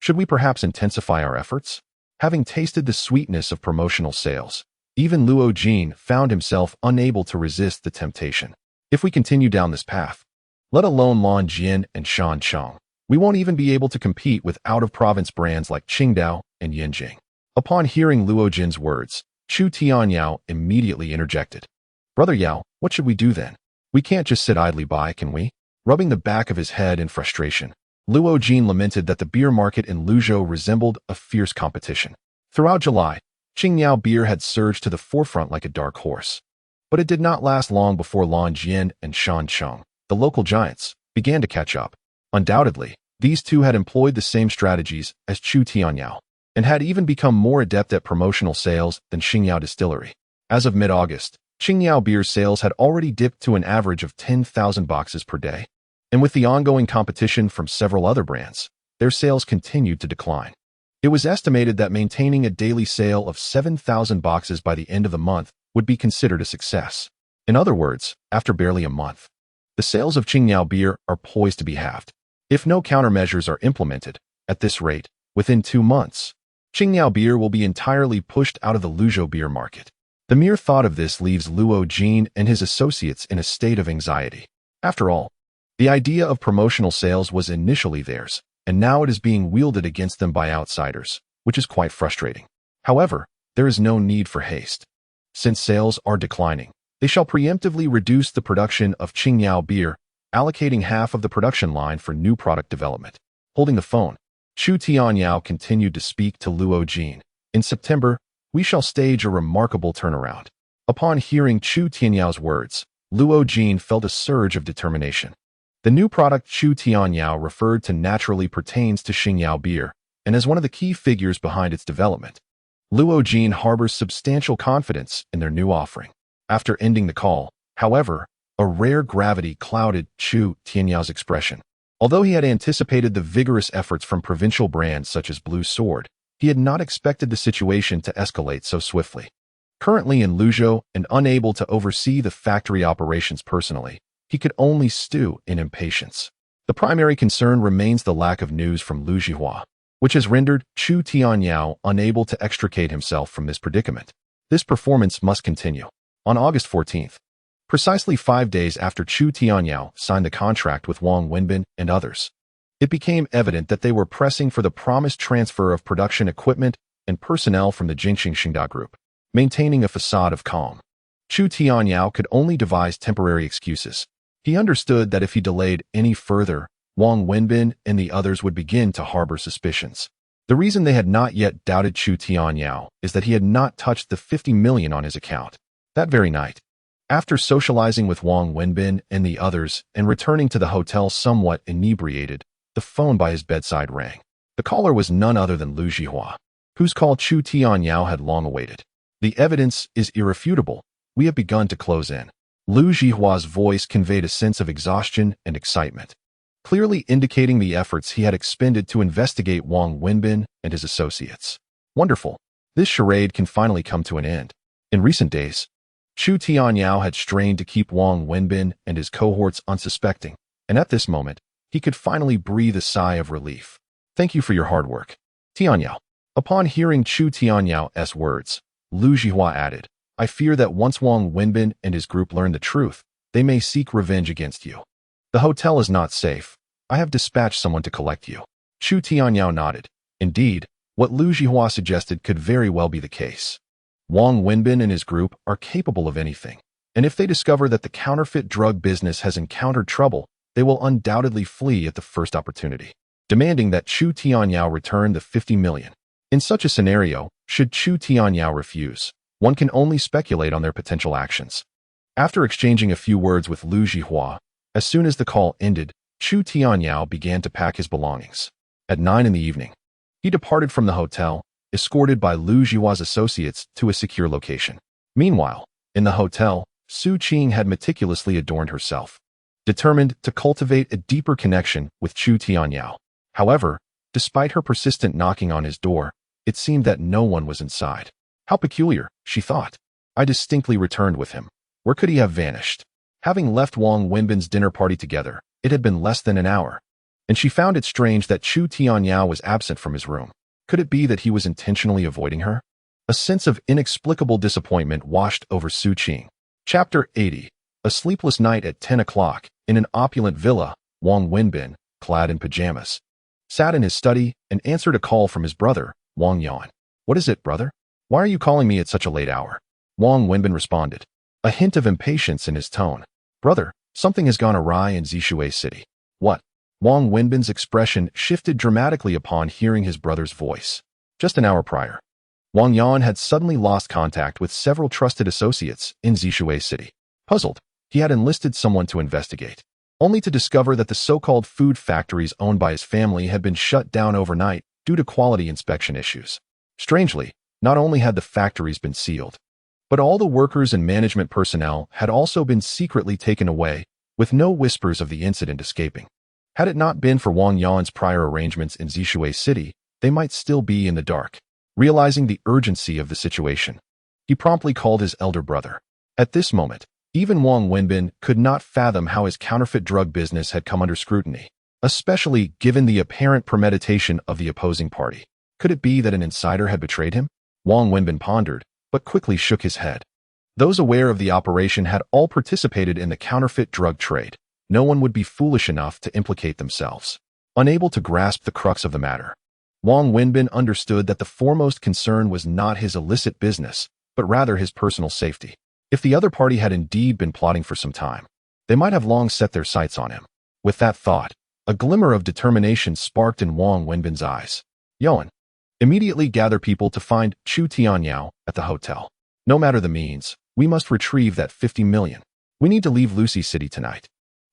should we perhaps intensify our efforts?" Having tasted the sweetness of promotional sales, even Luo Jin found himself unable to resist the temptation. "If we continue down this path, let alone Lan Jian and Shan Cheng, we won't even be able to compete with out-of-province brands like Qingdao and Yanjing." Upon hearing Luo Jin's words, Chu Tianyao immediately interjected, "Brother Yao, what should we do then? We can't just sit idly by, can we?" Rubbing the back of his head in frustration, Luo Jin lamented that the beer market in Luzhou resembled a fierce competition. Throughout July, Qingyao beer had surged to the forefront like a dark horse. But it did not last long before Lan Jian and Shan Cheng, the local giants, began to catch up. Undoubtedly, these two had employed the same strategies as Chu Tianyao, and had even become more adept at promotional sales than Xingyao Distillery. As of mid-August, Qingyao beer sales had already dipped to an average of 10,000 boxes per day. And with the ongoing competition from several other brands, their sales continued to decline. It was estimated that maintaining a daily sale of 7,000 boxes by the end of the month would be considered a success. In other words, after barely a month, the sales of Qingyao beer are poised to be halved. If no countermeasures are implemented, at this rate, within 2 months, Qingyao beer will be entirely pushed out of the Luzhou beer market. The mere thought of this leaves Luo Jin and his associates in a state of anxiety. After all, the idea of promotional sales was initially theirs, and now it is being wielded against them by outsiders, which is quite frustrating. However, there is no need for haste. Since sales are declining, they shall preemptively reduce the production of Qingyao beer, allocating half of the production line for new product development. Holding the phone, Chu Tianyao continued to speak to Luo Jin. "In September, we shall stage a remarkable turnaround." Upon hearing Chu Tianyao's words, Luo Jin felt a surge of determination. The new product Chu Tianyao referred to naturally pertains to Xingyao beer, and as one of the key figures behind its development, Luo Jin harbors substantial confidence in their new offering. After ending the call, however, a rare gravity clouded Chu Tianyao's expression. Although he had anticipated the vigorous efforts from provincial brands such as Blue Sword, he had not expected the situation to escalate so swiftly. Currently in Luzhou and unable to oversee the factory operations personally, he could only stew in impatience. The primary concern remains the lack of news from Lu Zhihua, which has rendered Chu Tianyao unable to extricate himself from this predicament. This performance must continue. On August 14th, precisely 5 days after Chu Tianyao signed the contract with Wang Wenbin and others, it became evident that they were pressing for the promised transfer of production equipment and personnel from the Jingxing Xingda Group. Maintaining a facade of calm, Chu Tianyao could only devise temporary excuses. He understood that if he delayed any further, Wang Wenbin and the others would begin to harbor suspicions. The reason they had not yet doubted Chu Tianyao is that he had not touched the 50 million on his account. That very night, after socializing with Wang Wenbin and the others and returning to the hotel somewhat inebriated, the phone by his bedside rang. The caller was none other than Lu Zhihua, whose call Chu Tianyao had long awaited. "The evidence is irrefutable. We have begun to close in." Lu Jihua's voice conveyed a sense of exhaustion and excitement, clearly indicating the efforts he had expended to investigate Wang Wenbin and his associates. Wonderful. This charade can finally come to an end. In recent days, Chu Tianyao had strained to keep Wang Wenbin and his cohorts unsuspecting, and at this moment, he could finally breathe a sigh of relief. Thank you for your hard work, Tianyao. Upon hearing Chu Tianyao's words, Lu Jihua added, I fear that once Wang Wenbin and his group learn the truth, they may seek revenge against you. The hotel is not safe. I have dispatched someone to collect you. Chu Tianyao nodded. Indeed, what Lu Jihua suggested could very well be the case. Wang Wenbin and his group are capable of anything, and if they discover that the counterfeit drug business has encountered trouble, they will undoubtedly flee at the first opportunity, demanding that Chu Tianyao return the 50 million. In such a scenario, should Chu Tianyao refuse, one can only speculate on their potential actions. After exchanging a few words with Lu Jihua, as soon as the call ended, Chu Tianyao began to pack his belongings. At 9 in the evening, he departed from the hotel, escorted by Lu Jihua's associates to a secure location. Meanwhile, in the hotel, Su Qing had meticulously adorned herself, determined to cultivate a deeper connection with Chu Tianyao. However, despite her persistent knocking on his door, it seemed that no one was inside. How peculiar, she thought. I distinctly returned with him. Where could he have vanished? Having left Wang Wenbin's dinner party together, it had been less than an hour, and she found it strange that Chu Tianyao was absent from his room. Could it be that he was intentionally avoiding her? A sense of inexplicable disappointment washed over Su Qing. Chapter 80. A sleepless night at 10 o'clock, in an opulent villa, Wang Wenbin, clad in pajamas, sat in his study and answered a call from his brother, Wang Yan. What is it, brother? Why are you calling me at such a late hour? Wang Wenbin responded, a hint of impatience in his tone. Brother, something has gone awry in Zishui City. What? Wang Wenbin's expression shifted dramatically upon hearing his brother's voice. Just an hour prior, Wang Yan had suddenly lost contact with several trusted associates in Zishui City. Puzzled, he had enlisted someone to investigate, only to discover that the so-called food factories owned by his family had been shut down overnight due to quality inspection issues. Strangely, not only had the factories been sealed, but all the workers and management personnel had also been secretly taken away, with no whispers of the incident escaping. Had it not been for Wang Yan's prior arrangements in Zishui City, they might still be in the dark. Realizing the urgency of the situation, he promptly called his elder brother. At this moment, even Wang Wenbin could not fathom how his counterfeit drug business had come under scrutiny, especially given the apparent premeditation of the opposing party. Could it be that an insider had betrayed him? Wang Wenbin pondered, but quickly shook his head. Those aware of the operation had all participated in the counterfeit drug trade. No one would be foolish enough to implicate themselves. Unable to grasp the crux of the matter, Wang Wenbin understood that the foremost concern was not his illicit business, but rather his personal safety. If the other party had indeed been plotting for some time, they might have long set their sights on him. With that thought, a glimmer of determination sparked in Wang Wenbin's eyes. Yoan, immediately gather people to find Chu Tianyao at the hotel. No matter the means, we must retrieve that 50 million. We need to leave Lucy City tonight.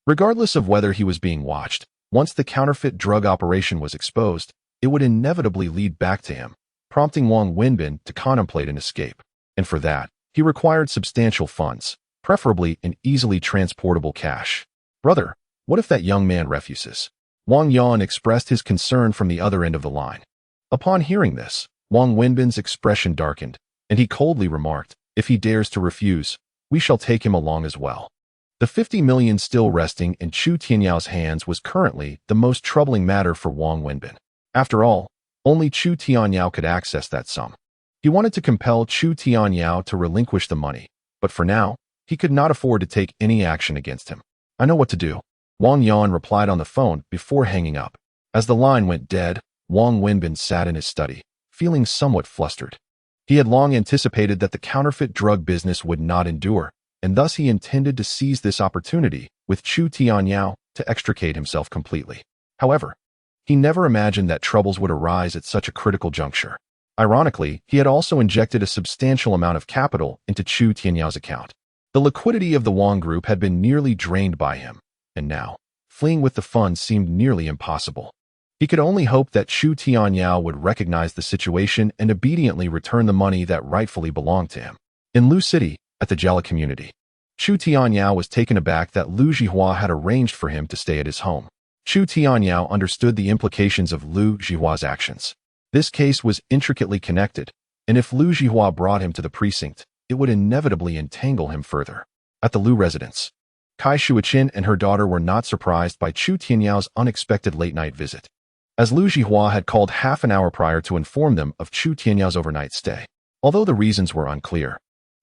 Regardless of whether he was being watched, once the counterfeit drug operation was exposed, it would inevitably lead back to him, prompting Wang Wenbin to contemplate an escape. And for that, he required substantial funds, preferably in easily transportable cash. Brother, what if that young man refuses? Wang Yan expressed his concern from the other end of the line. Upon hearing this, Wang Wenbin's expression darkened, and he coldly remarked, if he dares to refuse, we shall take him along as well. The 50 million still resting in Chu Tianyao's hands was currently the most troubling matter for Wang Wenbin. After all, only Chu Tianyao could access that sum. He wanted to compel Chu Tianyao to relinquish the money, but for now, he could not afford to take any action against him. I know what to do, Wang Yan replied on the phone before hanging up. As the line went dead, Wang Wenbin sat in his study, feeling somewhat flustered. He had long anticipated that the counterfeit drug business would not endure, and thus he intended to seize this opportunity with Chu Tianyao to extricate himself completely. However, he never imagined that troubles would arise at such a critical juncture. Ironically, he had also injected a substantial amount of capital into Chu Tianyao's account. The liquidity of the Wang Group had been nearly drained by him, and now, fleeing with the funds seemed nearly impossible. He could only hope that Chu Tianyao would recognize the situation and obediently return the money that rightfully belonged to him. In Lu City, at the Jela community, Chu Tianyao was taken aback that Lu Jihua had arranged for him to stay at his home. Chu Tianyao understood the implications of Lu Jihua's actions. This case was intricately connected, and if Lu Jihua brought him to the precinct, it would inevitably entangle him further. At the Lu residence, Kai Shuiqin and her daughter were not surprised by Chu Tianyao's unexpected late-night visit, as Lu Jihua had called half an hour prior to inform them of Chu Tianyao's overnight stay. Although the reasons were unclear,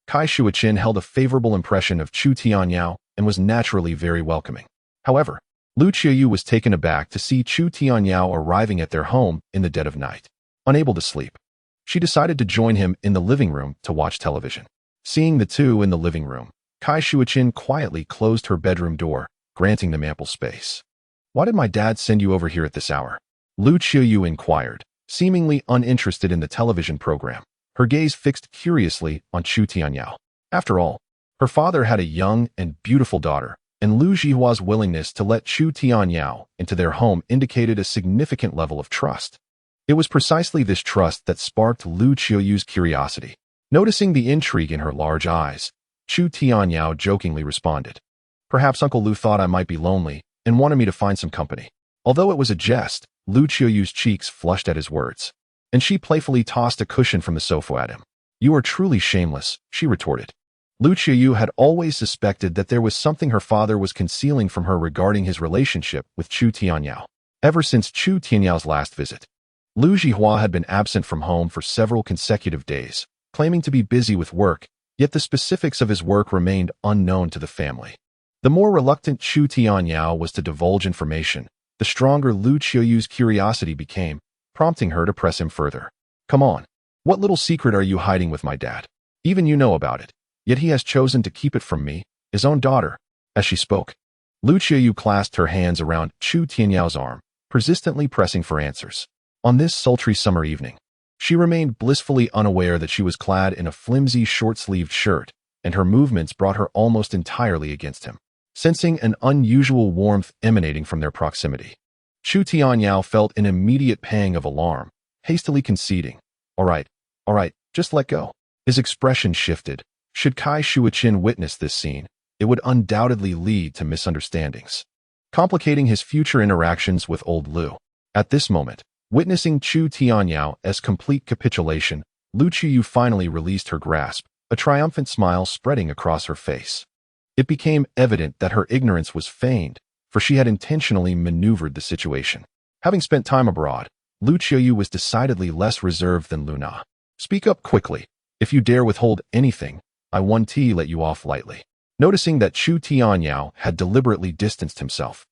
Kai Shuiqin held a favorable impression of Chu Tianyao and was naturally very welcoming. However, Lu Qiuyu was taken aback to see Chu Tianyao arriving at their home in the dead of night. Unable to sleep, she decided to join him in the living room to watch television. Seeing the two in the living room, Kai Shuiqin quietly closed her bedroom door, granting them ample space. "Why did my dad send you over here at this hour?" Lu Qiuyu inquired, seemingly uninterested in the television program, her gaze fixed curiously on Chu Tianyao. After all, her father had a young and beautiful daughter, and Lu Jihua's willingness to let Chu Tianyao into their home indicated a significant level of trust. It was precisely this trust that sparked Lu Qiuyu's curiosity. Noticing the intrigue in her large eyes, Chu Tianyao jokingly responded, "Perhaps Uncle Lu thought I might be lonely and wanted me to find some company." Although it was a jest, Lu Qiuyu's cheeks flushed at his words, and she playfully tossed a cushion from the sofa at him. "You are truly shameless," she retorted. Lu Qiuyu had always suspected that there was something her father was concealing from her regarding his relationship with Chu Tianyao. Ever since Chu Tianyao's last visit, Lu Jihua had been absent from home for several consecutive days, claiming to be busy with work, yet the specifics of his work remained unknown to the family. The more reluctant Chu Tianyao was to divulge information, the stronger Lu Qiuyu's curiosity became, prompting her to press him further. "Come on, what little secret are you hiding with my dad? Even you know about it, yet he has chosen to keep it from me, his own daughter." As she spoke, Lu Qiuyu clasped her hands around Chu Tianyao's arm, persistently pressing for answers. On this sultry summer evening, she remained blissfully unaware that she was clad in a flimsy short-sleeved shirt, and her movements brought her almost entirely against him. Sensing an unusual warmth emanating from their proximity, Chu Tianyao felt an immediate pang of alarm, hastily conceding, all right, just let go." His expression shifted. Should Kai Shuiqin witness this scene, it would undoubtedly lead to misunderstandings, complicating his future interactions with old Lu. At this moment, witnessing Chu Tianyao's complete capitulation, Lu Qiuyu finally released her grasp, a triumphant smile spreading across her face. It became evident that her ignorance was feigned, for she had intentionally maneuvered the situation. Having spent time abroad, Lu Qiuyu was decidedly less reserved than Lu Na. "Speak up quickly. If you dare withhold anything, I won't let you off lightly." Noticing that Chu Tianyao had deliberately distanced himself,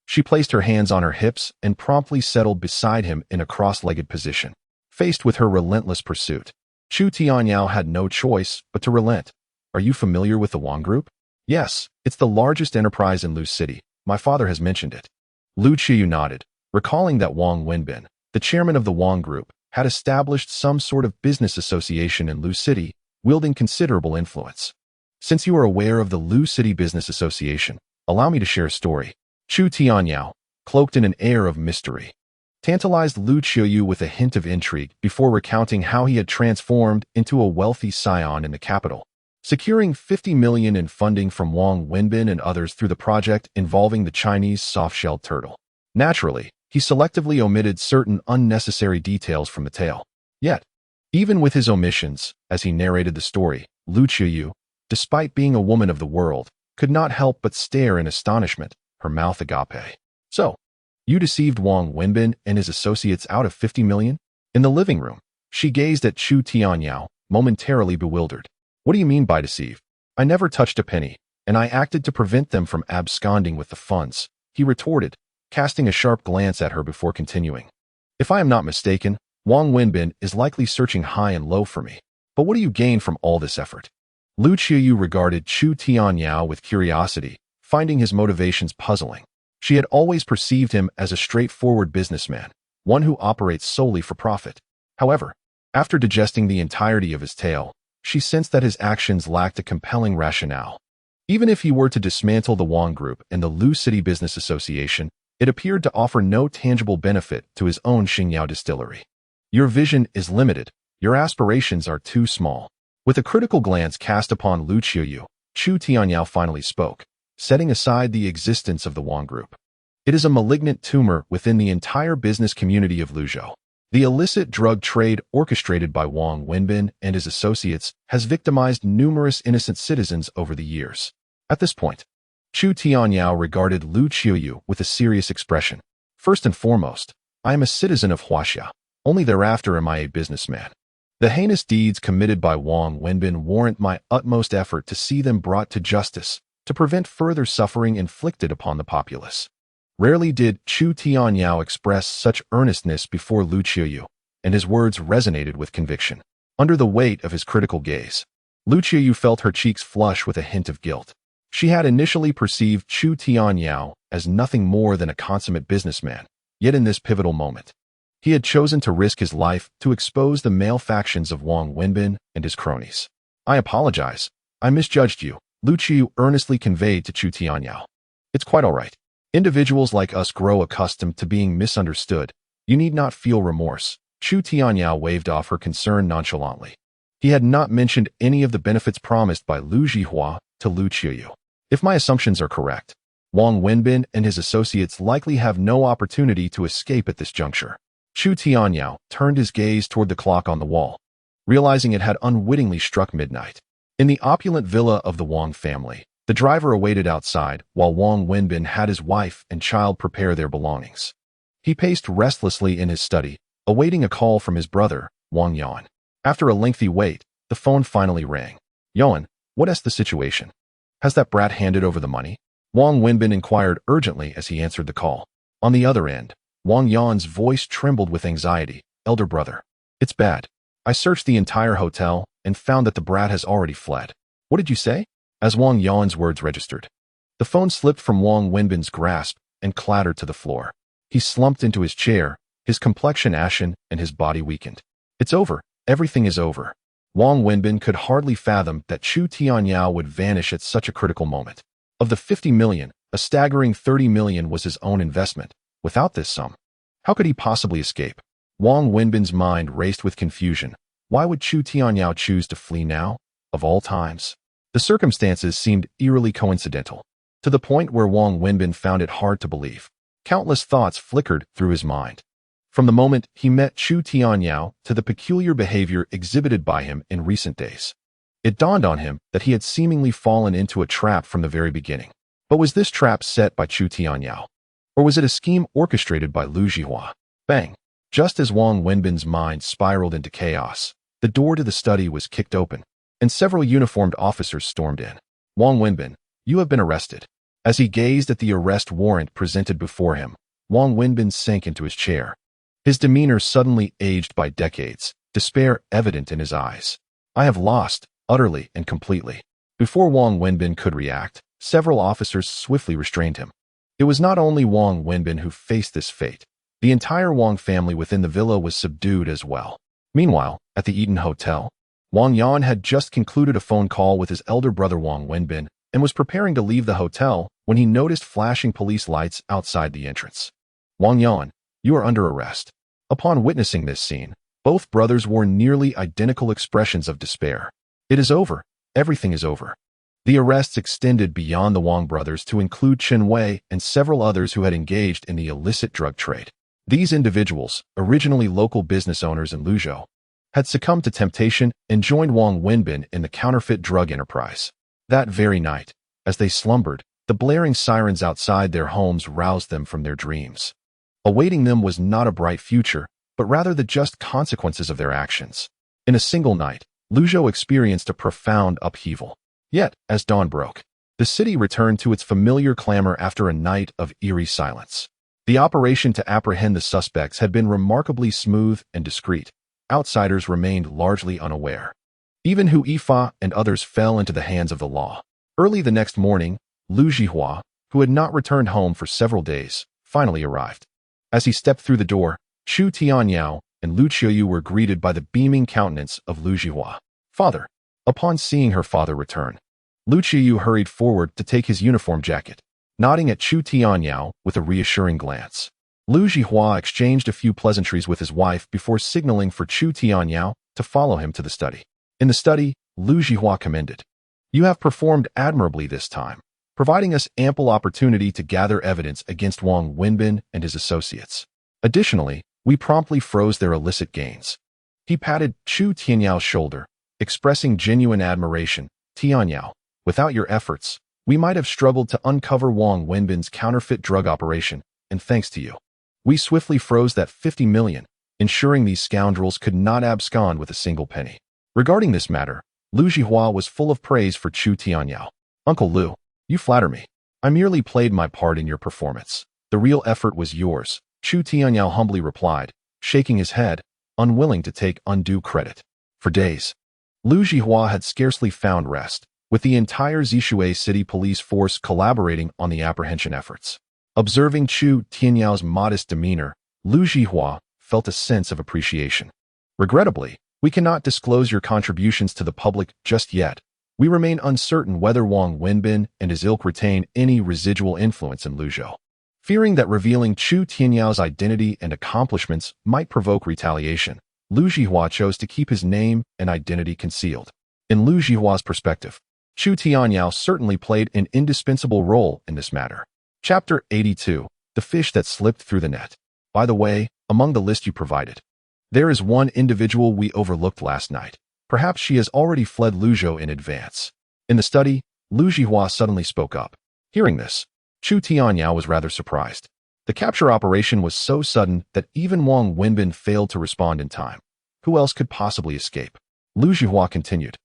she placed her hands on her hips and promptly settled beside him in a cross-legged position. Faced with her relentless pursuit, Chu Tianyao had no choice but to relent. "Are you familiar with the Wang Group?" "Yes, it's the largest enterprise in Lu City. My father has mentioned it." Lu Qiuyu nodded, recalling that Wang Wenbin, the chairman of the Wang Group, had established some sort of business association in Lu City, wielding considerable influence. "Since you are aware of the Lu City Business Association, allow me to share a story." Chu Tianyao, cloaked in an air of mystery, tantalized Lu Qiuyu with a hint of intrigue before recounting how he had transformed into a wealthy scion in the capital, securing 50 million in funding from Wang Wenbin and others through the project involving the Chinese soft-shelled turtle. Naturally, he selectively omitted certain unnecessary details from the tale. Yet, even with his omissions, as he narrated the story, Lu Qiuyu, despite being a woman of the world, could not help but stare in astonishment, her mouth agape. "So, you deceived Wang Wenbin and his associates out of 50 million? In the living room, she gazed at Chu Tianyao, momentarily bewildered. "What do you mean by deceive? I never touched a penny, and I acted to prevent them from absconding with the funds," he retorted, casting a sharp glance at her before continuing. "If I am not mistaken, Wang Wenbin is likely searching high and low for me. But what do you gain from all this effort?" Lu Qiuyu regarded Chu Tianyao with curiosity, finding his motivations puzzling. She had always perceived him as a straightforward businessman, one who operates solely for profit. However, after digesting the entirety of his tale, she sensed that his actions lacked a compelling rationale. Even if he were to dismantle the Wang Group and the Lu City Business Association, it appeared to offer no tangible benefit to his own Xingyao distillery. "Your vision is limited. Your aspirations are too small." With a critical glance cast upon Lu Qiuyu, Chu Tianyao finally spoke, setting aside the existence of the Wang Group. It is a malignant tumor within the entire business community of Luzhou. The illicit drug trade orchestrated by Wang Wenbin and his associates has victimized numerous innocent citizens over the years. At this point, Chu Tianyao regarded Lu Qiuyu with a serious expression. First and foremost, I am a citizen of Huaxia. Only thereafter am I a businessman. The heinous deeds committed by Wang Wenbin warrant my utmost effort to see them brought to justice, to prevent further suffering inflicted upon the populace. Rarely did Chu Tianyao express such earnestness before Lu Qiuyu, and his words resonated with conviction. Under the weight of his critical gaze, Lu Qiuyu felt her cheeks flush with a hint of guilt. She had initially perceived Chu Tianyao as nothing more than a consummate businessman, yet in this pivotal moment, he had chosen to risk his life to expose the malefactions of Wang Wenbin and his cronies. I apologize. I misjudged you, Lu Qiuyu earnestly conveyed to Chu Tianyao. It's quite all right. Individuals like us grow accustomed to being misunderstood. You need not feel remorse. Chu Tianyao waved off her concern nonchalantly. He had not mentioned any of the benefits promised by Lu Zhihua to Lu Qiuyu. If my assumptions are correct, Wang Wenbin and his associates likely have no opportunity to escape at this juncture. Chu Tianyao turned his gaze toward the clock on the wall, realizing it had unwittingly struck midnight. In the opulent villa of the Wang family, the driver awaited outside while Wang Wenbin had his wife and child prepare their belongings. He paced restlessly in his study, awaiting a call from his brother, Wang Yan. After a lengthy wait, the phone finally rang. Yan, what is the situation? Has that brat handed over the money? Wang Wenbin inquired urgently as he answered the call. On the other end, Wang Yan's voice trembled with anxiety. Elder brother. It's bad. I searched the entire hotel and found that the brat has already fled. What did you say? As Wang Yan's words registered, the phone slipped from Wang Wenbin's grasp and clattered to the floor. He slumped into his chair, his complexion ashen and his body weakened. It's over. Everything is over. Wang Wenbin could hardly fathom that Chu Tianyao would vanish at such a critical moment. Of the 50 million, a staggering 30 million was his own investment. Without this sum, how could he possibly escape? Wang Wenbin's mind raced with confusion. Why would Chu Tianyao choose to flee now, of all times? The circumstances seemed eerily coincidental, to the point where Wang Wenbin found it hard to believe. Countless thoughts flickered through his mind. From the moment he met Chu Tianyao to the peculiar behavior exhibited by him in recent days, it dawned on him that he had seemingly fallen into a trap from the very beginning. But was this trap set by Chu Tianyao? Or was it a scheme orchestrated by Lu Zhihua? Bang! Just as Wang Wenbin's mind spiraled into chaos, the door to the study was kicked open, and several uniformed officers stormed in. Wang Wenbin, you have been arrested. As he gazed at the arrest warrant presented before him, Wang Wenbin sank into his chair. His demeanor suddenly aged by decades, despair evident in his eyes. I have lost, utterly and completely. Before Wang Wenbin could react, several officers swiftly restrained him. It was not only Wang Wenbin who faced this fate. The entire Wang family within the villa was subdued as well. Meanwhile, at the Eaton Hotel, Wang Yan had just concluded a phone call with his elder brother Wang Wenbin and was preparing to leave the hotel when he noticed flashing police lights outside the entrance. Wang Yan, you are under arrest. Upon witnessing this scene, both brothers wore nearly identical expressions of despair. It is over. Everything is over. The arrests extended beyond the Wang brothers to include Chen Wei and several others who had engaged in the illicit drug trade. These individuals, originally local business owners in Luzhou, had succumbed to temptation and joined Wang Wenbin in the counterfeit drug enterprise. That very night, as they slumbered, the blaring sirens outside their homes roused them from their dreams. Awaiting them was not a bright future, but rather the just consequences of their actions. In a single night, Luzhou experienced a profound upheaval. Yet, as dawn broke, the city returned to its familiar clamor after a night of eerie silence. The operation to apprehend the suspects had been remarkably smooth and discreet. Outsiders remained largely unaware. Even Hu Yifei and others fell into the hands of the law. Early the next morning, Lu Zhihua, who had not returned home for several days, finally arrived. As he stepped through the door, Chu Tianyao and Lu Qiuyu were greeted by the beaming countenance of Lu Zhihua. Father. Upon seeing her father return, Lu Qiuyu hurried forward to take his uniform jacket, nodding at Chu Tianyao with a reassuring glance. Lu Zhihua exchanged a few pleasantries with his wife before signaling for Chu Tianyao to follow him to the study. In the study, Lu Zhihua commended. You have performed admirably this time, providing us ample opportunity to gather evidence against Wang Wenbin and his associates. Additionally, we promptly froze their illicit gains. He patted Chu Tianyao shoulder, expressing genuine admiration. Tianyao, without your efforts, we might have struggled to uncover Wang Wenbin's counterfeit drug operation, and thanks to you, we swiftly froze that 50 million, ensuring these scoundrels could not abscond with a single penny. Regarding this matter, Lu Zhihua was full of praise for Chu Tianyao. Uncle Lu, you flatter me. I merely played my part in your performance. The real effort was yours, Chu Tianyao humbly replied, shaking his head, unwilling to take undue credit. For days, Lu Zhihua had scarcely found rest, with the entire Zishui city police force collaborating on the apprehension efforts. Observing Chu Tianyao's modest demeanor, Lu Zhihua felt a sense of appreciation. Regrettably, we cannot disclose your contributions to the public just yet. We remain uncertain whether Wang Wenbin and his ilk retain any residual influence in Luzhou. Fearing that revealing Chu Tianyao's identity and accomplishments might provoke retaliation, Lu Zhihua chose to keep his name and identity concealed. In Lu Zhihua's perspective, Chu Tianyao certainly played an indispensable role in this matter. Chapter 82. The Fish That Slipped Through the Net. By the way, among the list you provided, there is one individual we overlooked last night. Perhaps she has already fled Luzhou in advance. In the study, Lu Zhihua suddenly spoke up. Hearing this, Chu Tianyao was rather surprised. The capture operation was so sudden that even Wang Wenbin failed to respond in time. Who else could possibly escape? Lu Zhihua continued.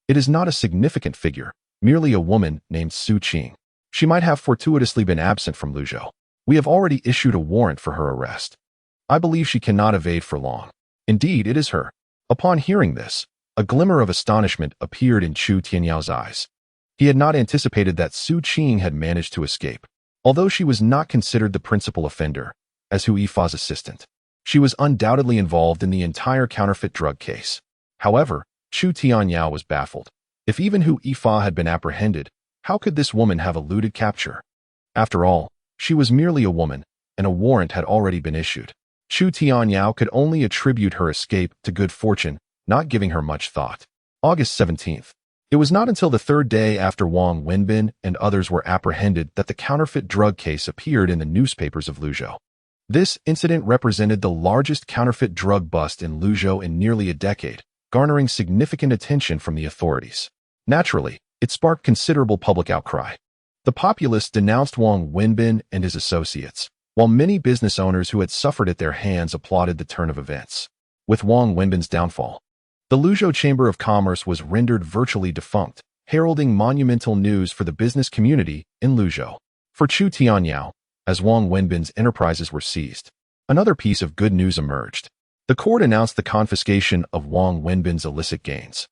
It is not a significant figure, merely a woman named Su Qing. She might have fortuitously been absent from Luzhou. We have already issued a warrant for her arrest. I believe she cannot evade for long. Indeed, it is her. Upon hearing this, a glimmer of astonishment appeared in Chu Tianyao's eyes. He had not anticipated that Su Qing had managed to escape. Although she was not considered the principal offender, as Hu Yifa's assistant, she was undoubtedly involved in the entire counterfeit drug case. However, Chu Tianyao was baffled. If even Hu Yifa had been apprehended, how could this woman have eluded capture? After all, she was merely a woman, and a warrant had already been issued. Chu Tianyao could only attribute her escape to good fortune, not giving her much thought. August 17th. It was not until the third day after Wang Wenbin and others were apprehended that the counterfeit drug case appeared in the newspapers of Luzhou. This incident represented the largest counterfeit drug bust in Luzhou in nearly a decade, garnering significant attention from the authorities. Naturally, it sparked considerable public outcry. The populace denounced Wang Wenbin and his associates, while many business owners who had suffered at their hands applauded the turn of events. With Wang Wenbin's downfall, the Luzhou Chamber of Commerce was rendered virtually defunct, heralding monumental news for the business community in Luzhou. For Chu Tianyao, as Wang Wenbin's enterprises were seized, another piece of good news emerged. The court announced the confiscation of Wang Wenbin's illicit gains,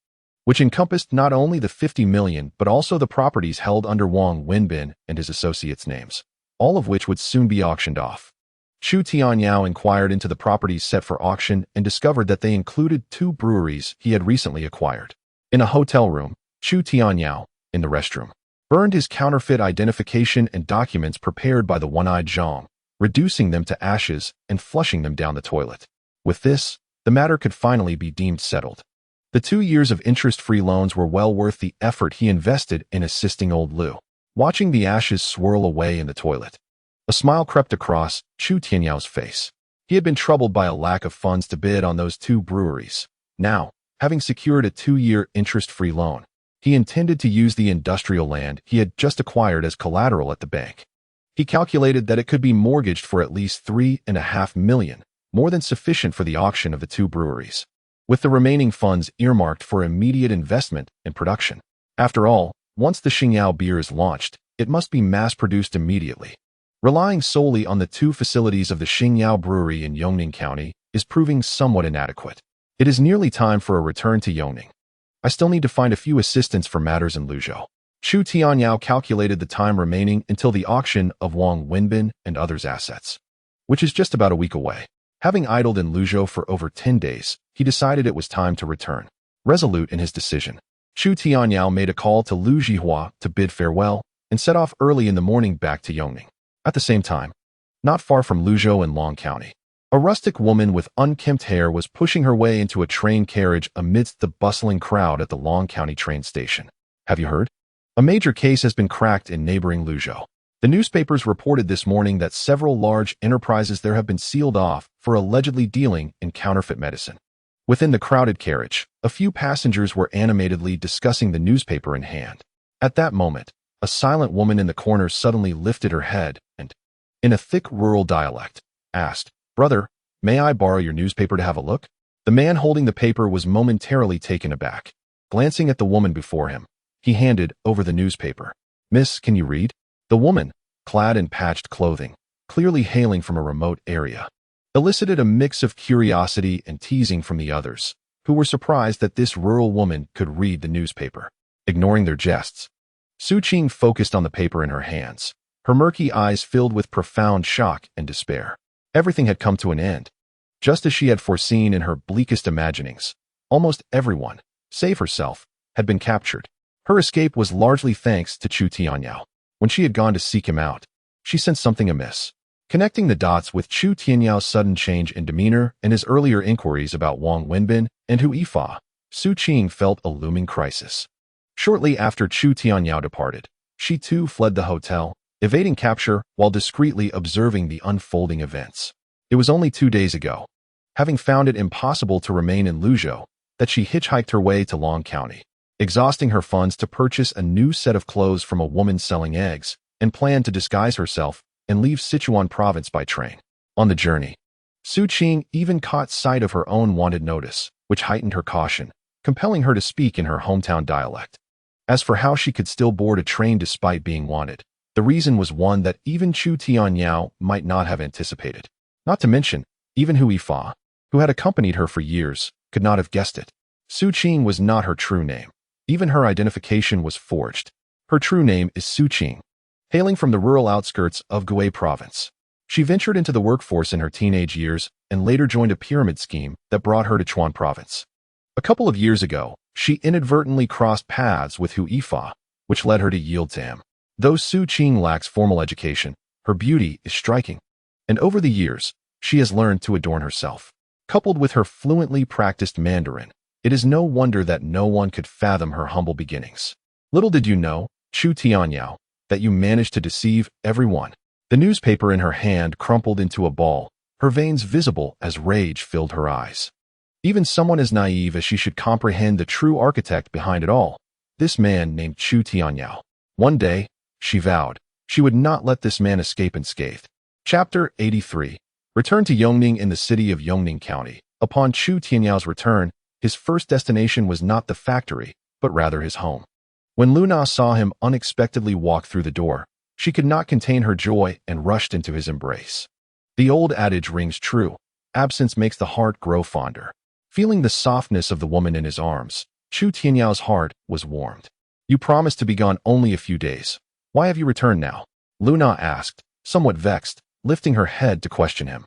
which encompassed not only the 50 million but also the properties held under Wang Wenbin and his associates' names, all of which would soon be auctioned off. Chu Tianyao inquired into the properties set for auction and discovered that they included 2 breweries he had recently acquired. In a hotel room, Chu Tianyao, in the restroom, burned his counterfeit identification and documents prepared by the one-eyed Zhang, reducing them to ashes and flushing them down the toilet. With this, the matter could finally be deemed settled. The 2 years of interest-free loans were well worth the effort he invested in assisting old Lu. Watching the ashes swirl away in the toilet, a smile crept across Chu Tianyao's face. He had been troubled by a lack of funds to bid on those 2 breweries. Now, having secured a 2-year interest-free loan, he intended to use the industrial land he had just acquired as collateral at the bank. He calculated that it could be mortgaged for at least 3.5 million, more than sufficient for the auction of the 2 breweries, with the remaining funds earmarked for immediate investment and production. After all, once the Xingyao beer is launched, it must be mass-produced immediately. Relying solely on the 2 facilities of the Xingyao Brewery in Yongning County is proving somewhat inadequate. It is nearly time for a return to Yongning. I still need to find a few assistants for matters in Luzhou. Chu Tianyao calculated the time remaining until the auction of Wang Wenbin and others' assets, which is just about a week away. Having idled in Luzhou for over 10 days, he decided it was time to return. Resolute in his decision, Chu Tianyao made a call to Lu Zhihua to bid farewell and set off early in the morning back to Yongning. At the same time, not far from Luzhou in Long County, a rustic woman with unkempt hair was pushing her way into a train carriage amidst the bustling crowd at the Long County train station. Have you heard? A major case has been cracked in neighboring Luzhou. The newspapers reported this morning that several large enterprises there have been sealed off for allegedly dealing in counterfeit medicine. Within the crowded carriage, a few passengers were animatedly discussing the newspaper in hand. At that moment, a silent woman in the corner suddenly lifted her head and, in a thick rural dialect, asked, "Brother, may I borrow your newspaper to have a look?" The man holding the paper was momentarily taken aback. Glancing at the woman before him, he handed over the newspaper. "Miss, can you read?" The woman, clad in patched clothing, clearly hailing from a remote area, elicited a mix of curiosity and teasing from the others, who were surprised that this rural woman could read the newspaper. Ignoring their jests, Su Qing focused on the paper in her hands, her murky eyes filled with profound shock and despair. Everything had come to an end. Just as she had foreseen in her bleakest imaginings, almost everyone, save herself, had been captured. Her escape was largely thanks to Chu Tianyao. When she had gone to seek him out, she sensed something amiss. Connecting the dots with Chu Tianyao's sudden change in demeanor and his earlier inquiries about Wang Wenbin and Hu Yifa, Su Qing felt a looming crisis. Shortly after Chu Tianyao departed, she too fled the hotel, evading capture while discreetly observing the unfolding events. It was only 2 days ago, having found it impossible to remain in Luzhou, that she hitchhiked her way to Long County, exhausting her funds to purchase a new set of clothes from a woman selling eggs, and planned to disguise herself and leave Sichuan province by train. On the journey, Su Qing even caught sight of her own wanted notice, which heightened her caution, compelling her to speak in her hometown dialect. As for how she could still board a train despite being wanted, the reason was one that even Chu Tianyao might not have anticipated. Not to mention, even Hu Yifa, who had accompanied her for years, could not have guessed it. Su Qing was not her true name. Even her identification was forged. Her true name is Su Qing. Hailing from the rural outskirts of Gui province, she ventured into the workforce in her teenage years and later joined a pyramid scheme that brought her to Chuan province. A couple of years ago, she inadvertently crossed paths with Hu Yifa, which led her to yield to him. Though Su Qing lacks formal education, her beauty is striking, and over the years, she has learned to adorn herself. Coupled with her fluently practiced Mandarin, it is no wonder that no one could fathom her humble beginnings. Little did you know, Chu Tianyao, that you managed to deceive everyone. The newspaper in her hand crumpled into a ball, her veins visible as rage filled her eyes. Even someone as naive as she should comprehend the true architect behind it all, this man named Chu Tianyao. One day, she vowed, she would not let this man escape unscathed. Chapter 83. Return to Yongning in the city of Yongning County. Upon Chu Tianyao's return, his first destination was not the factory, but rather his home. When Luna saw him unexpectedly walk through the door, she could not contain her joy and rushed into his embrace. The old adage rings true, absence makes the heart grow fonder. Feeling the softness of the woman in his arms, Chu Tianyao's heart was warmed. "You promised to be gone only a few days. Why have you returned now?" Luna asked, somewhat vexed, lifting her head to question him.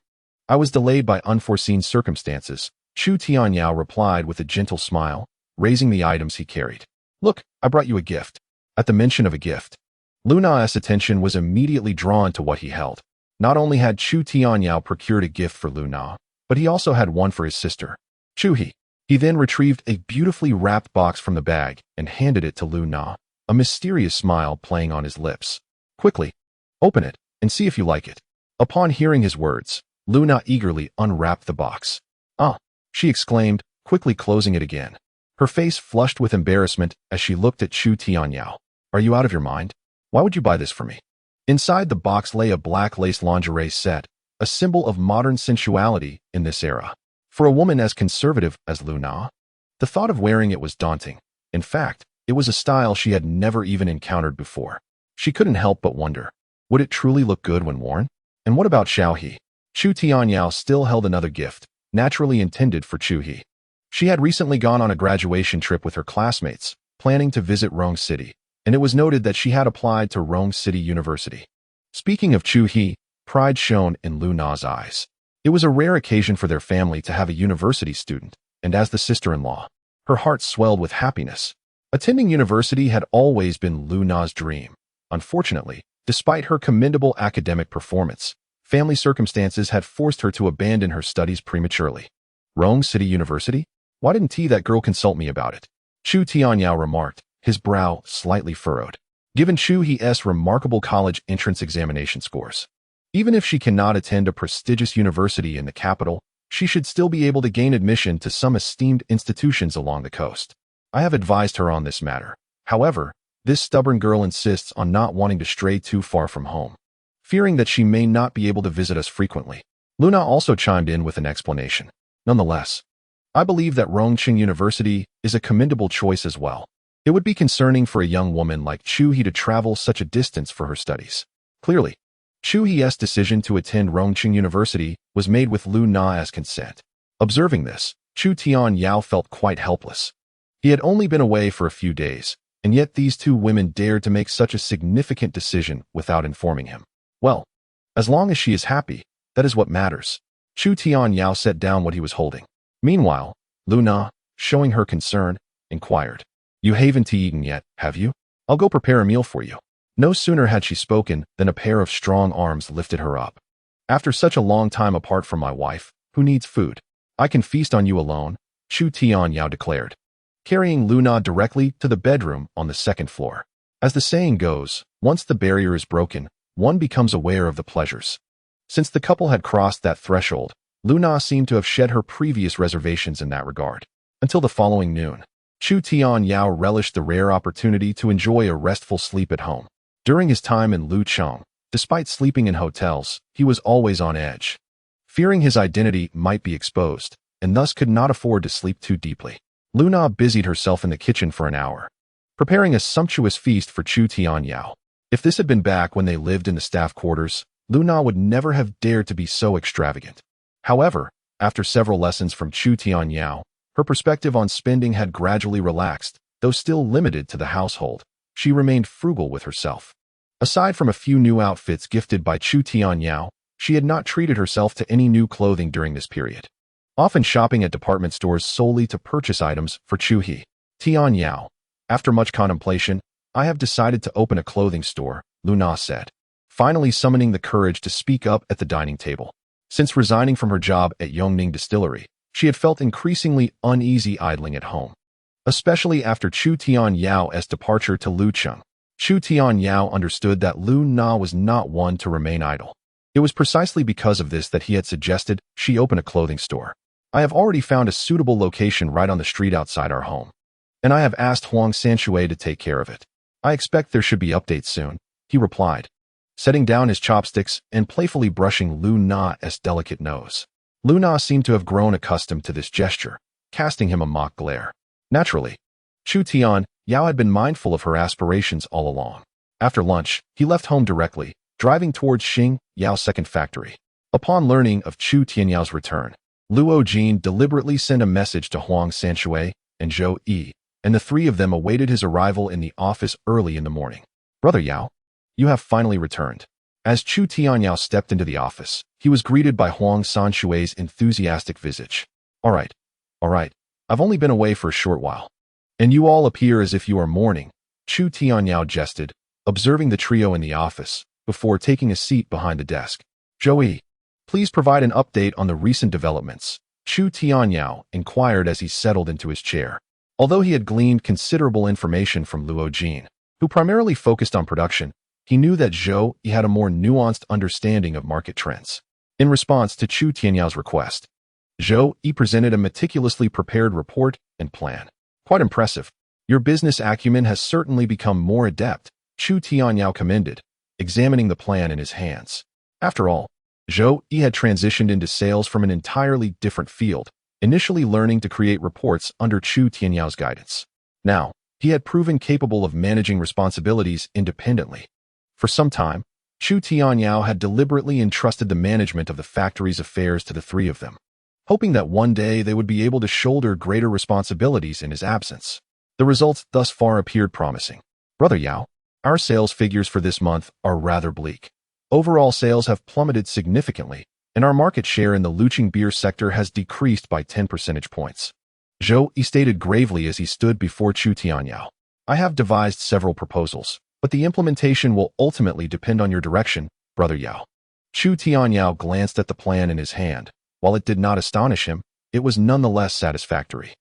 "I was delayed by unforeseen circumstances," Chu Tianyao replied with a gentle smile, raising the items he carried. "Look, I brought you a gift." At the mention of a gift, Luna's attention was immediately drawn to what he held. Not only had Chu Tianyao procured a gift for Luna, but he also had one for his sister, Chuhi. He then retrieved a beautifully wrapped box from the bag and handed it to Luna, a mysterious smile playing on his lips. "Quickly, open it and see if you like it." Upon hearing his words, Luna eagerly unwrapped the box. "Ah," she exclaimed, quickly closing it again. Her face flushed with embarrassment as she looked at Chu Tianyao. "Are you out of your mind? Why would you buy this for me?" Inside the box lay a black lace lingerie set, a symbol of modern sensuality in this era. For a woman as conservative as Luna, the thought of wearing it was daunting. In fact, it was a style she had never even encountered before. She couldn't help but wonder, would it truly look good when worn? And what about Xiaohe? Chu Tianyao still held another gift, naturally intended for Chuhi. She had recently gone on a graduation trip with her classmates, planning to visit Rong City, and it was noted that she had applied to Rong City University. Speaking of Chuhi, pride shone in Luna's eyes. It was a rare occasion for their family to have a university student, and as the sister-in-law, her heart swelled with happiness. Attending university had always been Luna's dream. Unfortunately, despite her commendable academic performance, family circumstances had forced her to abandon her studies prematurely. "Rong City University? Why didn't that girl consult me about it?" Chu Tianyao remarked, his brow slightly furrowed. Given Chu He's remarkable college entrance examination scores, even if she cannot attend a prestigious university in the capital, she should still be able to gain admission to some esteemed institutions along the coast. I have advised her on this matter. However, this stubborn girl insists on not wanting to stray too far from home, fearing that she may not be able to visit us frequently. Luna also chimed in with an explanation. Nonetheless, I believe that Rongqing University is a commendable choice as well. It would be concerning for a young woman like Chu He to travel such a distance for her studies. Clearly, Chu He's decision to attend Rongqing University was made with Lu Na's consent. Observing this, Chu Tianyao felt quite helpless. He had only been away for a few days, and yet these two women dared to make such a significant decision without informing him. Well, as long as she is happy, that is what matters. Chu Tianyao set down what he was holding. Meanwhile, Lu Na, showing her concern, inquired, "You haven't eaten yet, have you? I'll go prepare a meal for you." No sooner had she spoken than a pair of strong arms lifted her up. "After such a long time apart from my wife, who needs food? I can feast on you alone," Chu Tianyao declared, carrying Lu Na directly to the bedroom on the second floor. As the saying goes, once the barrier is broken, one becomes aware of the pleasures. Since the couple had crossed that threshold, Lu Na seemed to have shed her previous reservations in that regard. Until the following noon, Chu Tianyao relished the rare opportunity to enjoy a restful sleep at home. During his time in Lucheng, despite sleeping in hotels, he was always on edge, fearing his identity might be exposed, and thus could not afford to sleep too deeply. Lu Na busied herself in the kitchen for an hour, preparing a sumptuous feast for Chu Tianyao. If this had been back when they lived in the staff quarters, Lu Na would never have dared to be so extravagant. However, after several lessons from Chu Tianyao, her perspective on spending had gradually relaxed. Though still limited to the household, she remained frugal with herself. Aside from a few new outfits gifted by Chu Tianyao, she had not treated herself to any new clothing during this period, often shopping at department stores solely to purchase items for Chu He. "Tianyao, after much contemplation, I have decided to open a clothing store," Lu Na said, finally summoning the courage to speak up at the dining table. Since resigning from her job at Yongning Distillery, she had felt increasingly uneasy idling at home, especially after Chu Tianyao's departure to Lucheng. Chu Tianyao understood that Lu Na was not one to remain idle. It was precisely because of this that he had suggested she open a clothing store. "I have already found a suitable location right on the street outside our home, and I have asked Huang Sanshui to take care of it. I expect there should be updates soon," he replied, setting down his chopsticks and playfully brushing Lu Na's delicate nose. Lu Na seemed to have grown accustomed to this gesture, casting him a mock glare. Naturally, Chu Tianyao had been mindful of her aspirations all along. After lunch, he left home directly, driving towards Xing Yao's second factory. Upon learning of Chu Tianyao's return, Luo Jin deliberately sent a message to Huang Sanshui and Zhou Yi, and the three of them awaited his arrival in the office early in the morning. "Brother Yao, you have finally returned." As Chu Tianyao stepped into the office, he was greeted by Huang Sanshui's enthusiastic visage. All right. I've only been away for a short while, and you all appear as if you are mourning," Chu Tianyao jested, observing the trio in the office, before taking a seat behind the desk. "Zhou Yi, please provide an update on the recent developments," Chu Tianyao inquired as he settled into his chair. Although he had gleaned considerable information from Luo Jin, who primarily focused on production, he knew that Zhou Yi had a more nuanced understanding of market trends. In response to Chu Tianyao's request, Zhou Yi presented a meticulously prepared report and plan. "Quite impressive. Your business acumen has certainly become more adept," Chu Tianyao commended, examining the plan in his hands. After all, Zhou Yi had transitioned into sales from an entirely different field, initially learning to create reports under Chu Tianyao's guidance. Now, he had proven capable of managing responsibilities independently. For some time, Chu Tianyao had deliberately entrusted the management of the factory's affairs to the three of them, hoping that one day they would be able to shoulder greater responsibilities in his absence. The results thus far appeared promising. "Brother Yao, our sales figures for this month are rather bleak. Overall sales have plummeted significantly, and our market share in the Lucheng beer sector has decreased by 10 percentage points." Zhou Yi stated gravely as he stood before Chu Tianyao. "I have devised several proposals, but the implementation will ultimately depend on your direction, Brother Yao." Chu Tianyao glanced at the plan in his hand. While it did not astonish him, it was nonetheless satisfactory.